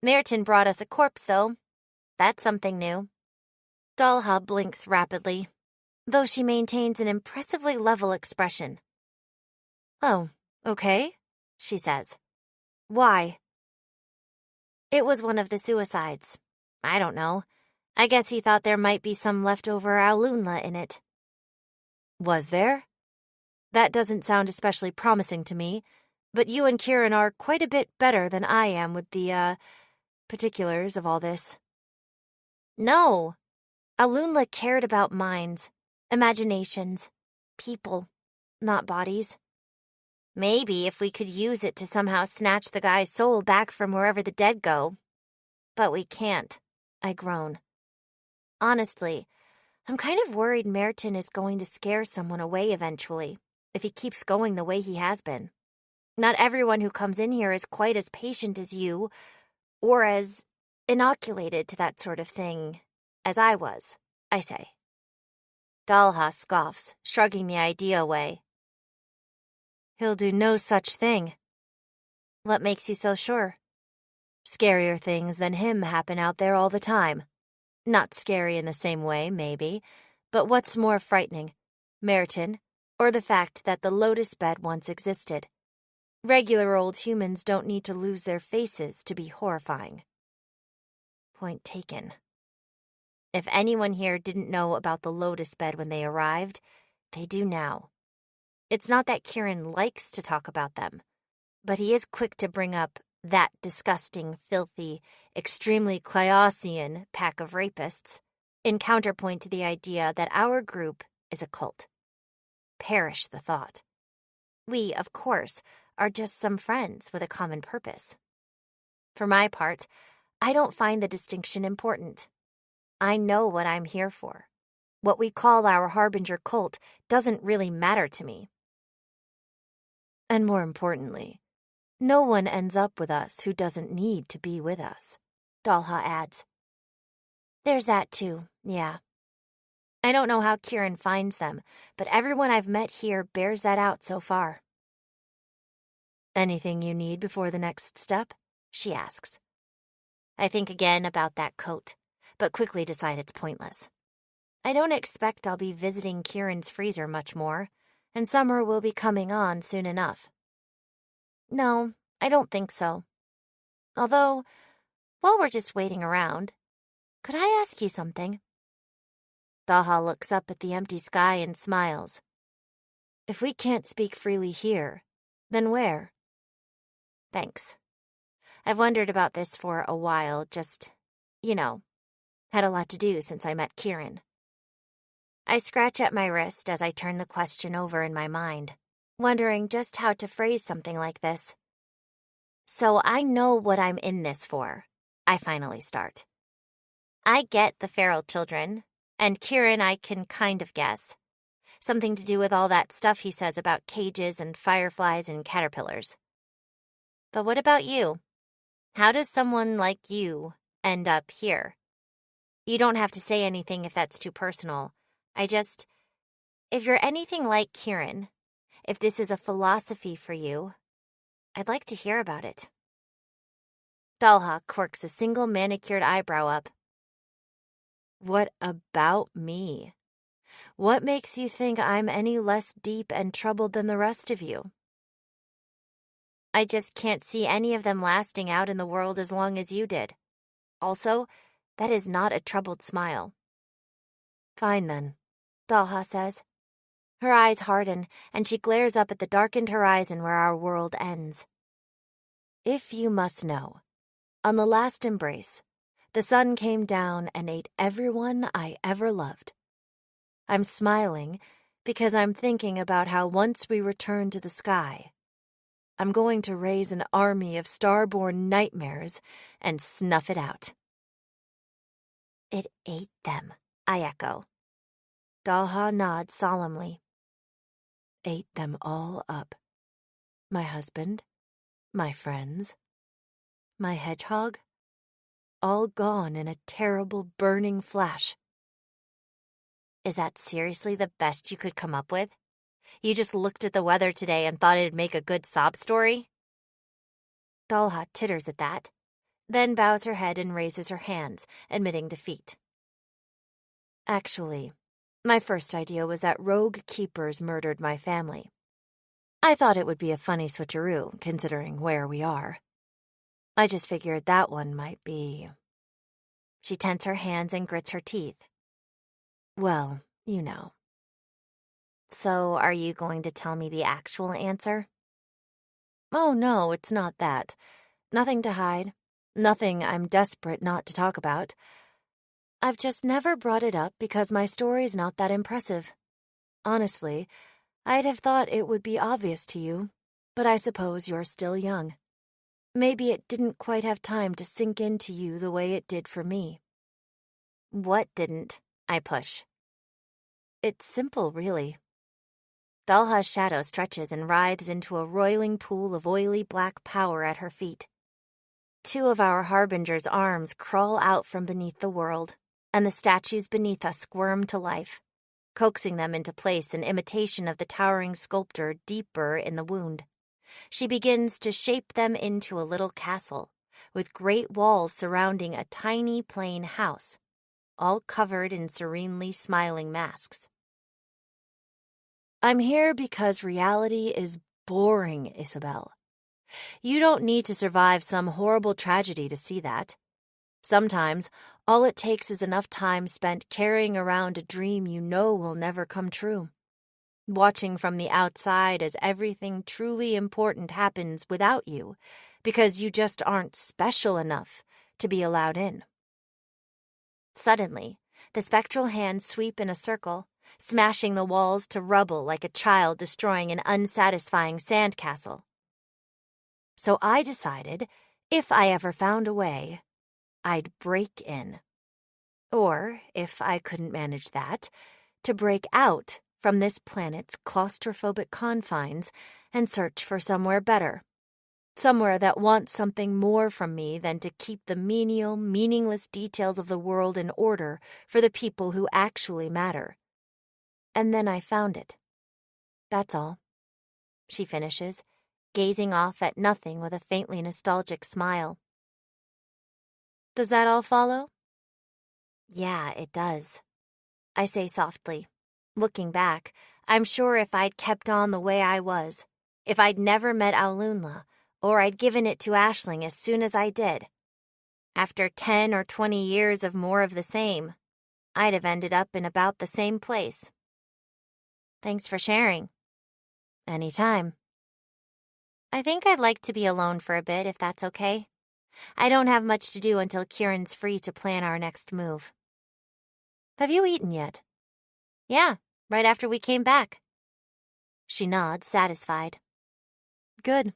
Merton brought us a corpse, though. That's something new. Dalha blinks rapidly, though she maintains an impressively level expression. Oh, okay, she says. Why? It was one of the suicides. I don't know. I guess he thought there might be some leftover alunla in it. Was there? That doesn't sound especially promising to me, but you and Kieran are quite a bit better than I am with the, particulars of all this. No. Alunla cared about minds, imaginations, people, not bodies. Maybe if we could use it to somehow snatch the guy's soul back from wherever the dead go. But we can't, I groan. Honestly, I'm kind of worried Merton is going to scare someone away eventually, if he keeps going the way he has been. Not everyone who comes in here is quite as patient as you, or as inoculated to that sort of thing as I was, I say. Dalha scoffs, shrugging the idea away. He'll do no such thing. What makes you so sure? Scarier things than him happen out there all the time. Not scary in the same way, maybe, but what's more frightening, Merton, or the fact that the lotus bed once existed? Regular old humans don't need to lose their faces to be horrifying. Point taken. If anyone here didn't know about the lotus bed when they arrived, they do now. It's not that Kieran likes to talk about them, but he is quick to bring up that disgusting, filthy, extremely Clyosian pack of rapists, in counterpoint to the idea that our group is a cult. Perish the thought. We, of course, are just some friends with a common purpose. For my part, I don't find the distinction important. I know what I'm here for. What we call our Harbinger cult doesn't really matter to me. And more importantly, no one ends up with us who doesn't need to be with us, Dalha adds. There's that too, yeah. I don't know how Kieran finds them, but everyone I've met here bears that out so far. Anything you need before the next step? She asks. I think again about that coat, but quickly decide it's pointless. I don't expect I'll be visiting Kieran's freezer much more, and summer will be coming on soon enough. No, I don't think so. Although, while we're just waiting around, could I ask you something? Dalha looks up at the empty sky and smiles. If we can't speak freely here, then where? Thanks. I've wondered about this for a while, just, had a lot to do since I met Kieran. I scratch at my wrist as I turn the question over in my mind, wondering just how to phrase something like this. So I know what I'm in this for, I finally start. I get the feral children, and Kieran I can kind of guess. Something to do with all that stuff he says about cages and fireflies and caterpillars. But what about you? How does someone like you end up here? You don't have to say anything if that's too personal. If you're anything like Kieran, if this is a philosophy for you, I'd like to hear about it. Dalha quirks a single manicured eyebrow up. What about me? What makes you think I'm any less deep and troubled than the rest of you? I just can't see any of them lasting out in the world as long as you did. Also, that is not a troubled smile. Fine then, Dalha says. Her eyes harden, and she glares up at the darkened horizon where our world ends. If you must know, on the last embrace, the sun came down and ate everyone I ever loved. I'm smiling because I'm thinking about how once we return to the sky, I'm going to raise an army of star-born nightmares and snuff it out. It ate them, I echo. Dalha nods solemnly. Ate them all up. My husband, my friends, my hedgehog, all gone in a terrible burning flash. Is that seriously the best you could come up with? You just looked at the weather today and thought it'd make a good sob story? Dalha titters at that, then bows her head and raises her hands, admitting defeat. Actually, my first idea was that rogue keepers murdered my family. I thought it would be a funny switcheroo, considering where we are. I just figured that one might be... She tenses her hands and grits her teeth. Well, you know. So, are you going to tell me the actual answer? Oh, no, it's not that. Nothing to hide. Nothing I'm desperate not to talk about. I've just never brought it up because my story's not that impressive. Honestly, I'd have thought it would be obvious to you, but I suppose you're still young. Maybe it didn't quite have time to sink into you the way it did for me. What didn't? I push. It's simple, really. Dalha's shadow stretches and writhes into a roiling pool of oily black power at her feet. Two of our harbingers' arms crawl out from beneath the world, and the statues beneath us squirm to life, coaxing them into place in imitation of the towering sculptor deeper in the wound. She begins to shape them into a little castle, with great walls surrounding a tiny plain house, all covered in serenely smiling masks. I'm here because reality is boring, Isabel. You don't need to survive some horrible tragedy to see that. Sometimes, all it takes is enough time spent carrying around a dream you know will never come true. Watching from the outside as everything truly important happens without you, because you just aren't special enough to be allowed in. Suddenly, the spectral hands sweep in a circle, smashing the walls to rubble like a child destroying an unsatisfying sandcastle. So I decided, if I ever found a way, I'd break in. Or, if I couldn't manage that, to break out from this planet's claustrophobic confines and search for somewhere better. Somewhere that wants something more from me than to keep the menial, meaningless details of the world in order for the people who actually matter. And then I found it. That's all. She finishes, gazing off at nothing with a faintly nostalgic smile. Does that all follow? Yeah, it does. I say softly. Looking back, I'm sure if I'd kept on the way I was, if I'd never met Aulunla, or I'd given it to Aisling as soon as I did, after 10 or 20 years of more of the same, I'd have ended up in about the same place. Thanks for sharing. Anytime. I think I'd like to be alone for a bit, if that's okay. I don't have much to do until Kieran's free to plan our next move. Have you eaten yet? Yeah, right after we came back. She nods, satisfied. Good.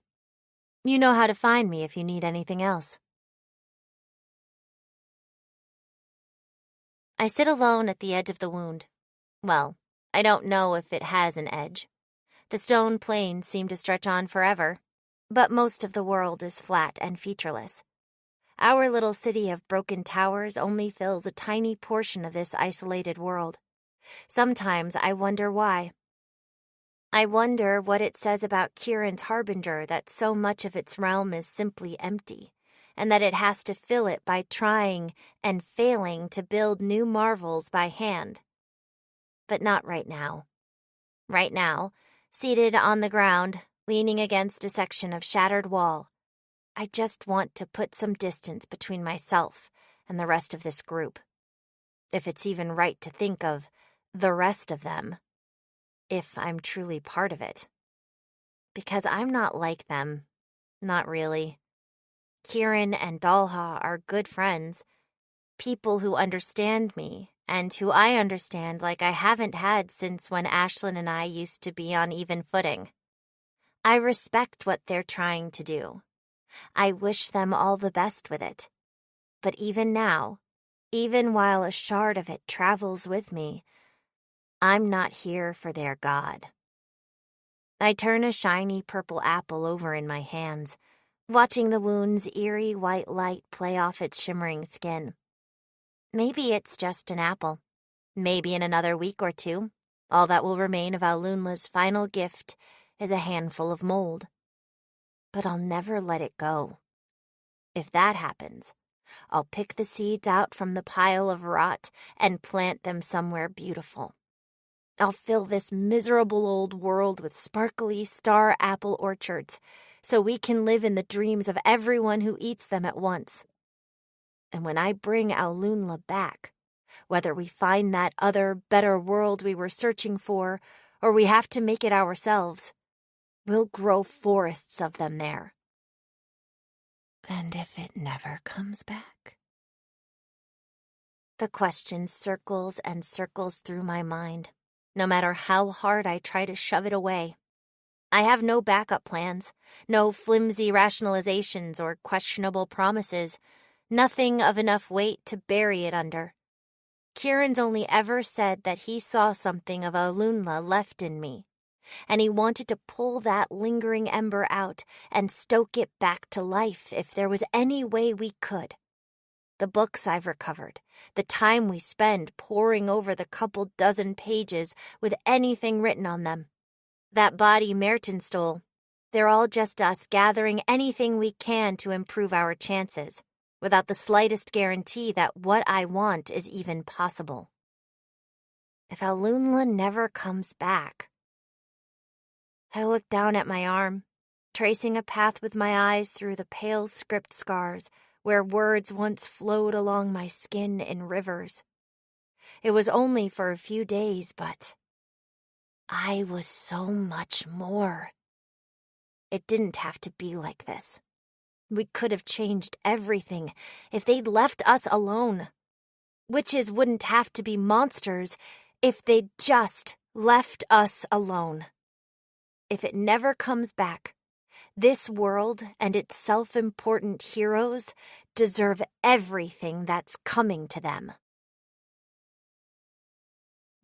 You know how to find me if you need anything else. I sit alone at the edge of the wound. Well, I don't know if it has an edge. The stone plains seem to stretch on forever, but most of the world is flat and featureless. Our little city of broken towers only fills a tiny portion of this isolated world. Sometimes I wonder why. I wonder what it says about Kieran's harbinger that so much of its realm is simply empty, and that it has to fill it by trying and failing to build new marvels by hand. But not right now. Right now, seated on the ground, leaning against a section of shattered wall, I just want to put some distance between myself and the rest of this group. If it's even right to think of the rest of them. If I'm truly part of it. Because I'm not like them. Not really. Kieran and Dalha are good friends. People who understand me, and who I understand like I haven't had since when Aisling and I used to be on even footing. I respect what they're trying to do. I wish them all the best with it. But even now, even while a shard of it travels with me, I'm not here for their god. I turn a shiny purple apple over in my hands, watching the wound's eerie white light play off its shimmering skin. Maybe it's just an apple. Maybe in another week or two, all that will remain of Aulunla's final gift is a handful of mold. But I'll never let it go. If that happens, I'll pick the seeds out from the pile of rot and plant them somewhere beautiful. I'll fill this miserable old world with sparkly star apple orchards so we can live in the dreams of everyone who eats them at once. And when I bring Aulunla back, whether we find that other, better world we were searching for, or we have to make it ourselves, we'll grow forests of them there. And if it never comes back? The question circles and circles through my mind, no matter how hard I try to shove it away. I have no backup plans, no flimsy rationalizations or questionable promises, nothing of enough weight to bury it under. Kieran's only ever said that he saw something of Aulunla left in me, and he wanted to pull that lingering ember out and stoke it back to life if there was any way we could. The books I've recovered, the time we spend poring over the couple dozen pages with anything written on them, that body Merton stole, they're all just us gathering anything we can to improve our chances, without the slightest guarantee that what I want is even possible. If Aulunla never comes back... I look down at my arm, tracing a path with my eyes through the pale script scars where words once flowed along my skin in rivers. It was only for a few days, but I was so much more. It didn't have to be like this. We could have changed everything if they'd left us alone. Witches wouldn't have to be monsters if they'd just left us alone. If it never comes back, this world and its self-important heroes deserve everything that's coming to them.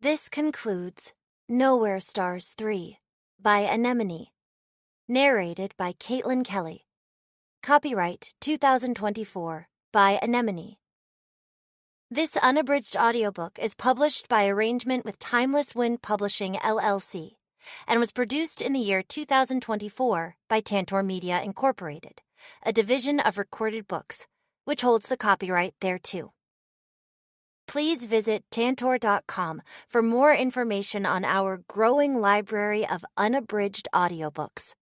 This concludes Nowhere Stars 3 by Anemone, narrated by Caitlin Kelly. Copyright 2024 by Anemone. This unabridged audiobook is published by arrangement with Timeless Wind Publishing, LLC, and was produced in the year 2024 by Tantor Media Incorporated, a division of Recorded Books, which holds the copyright thereto. Please visit Tantor.com for more information on our growing library of unabridged audiobooks.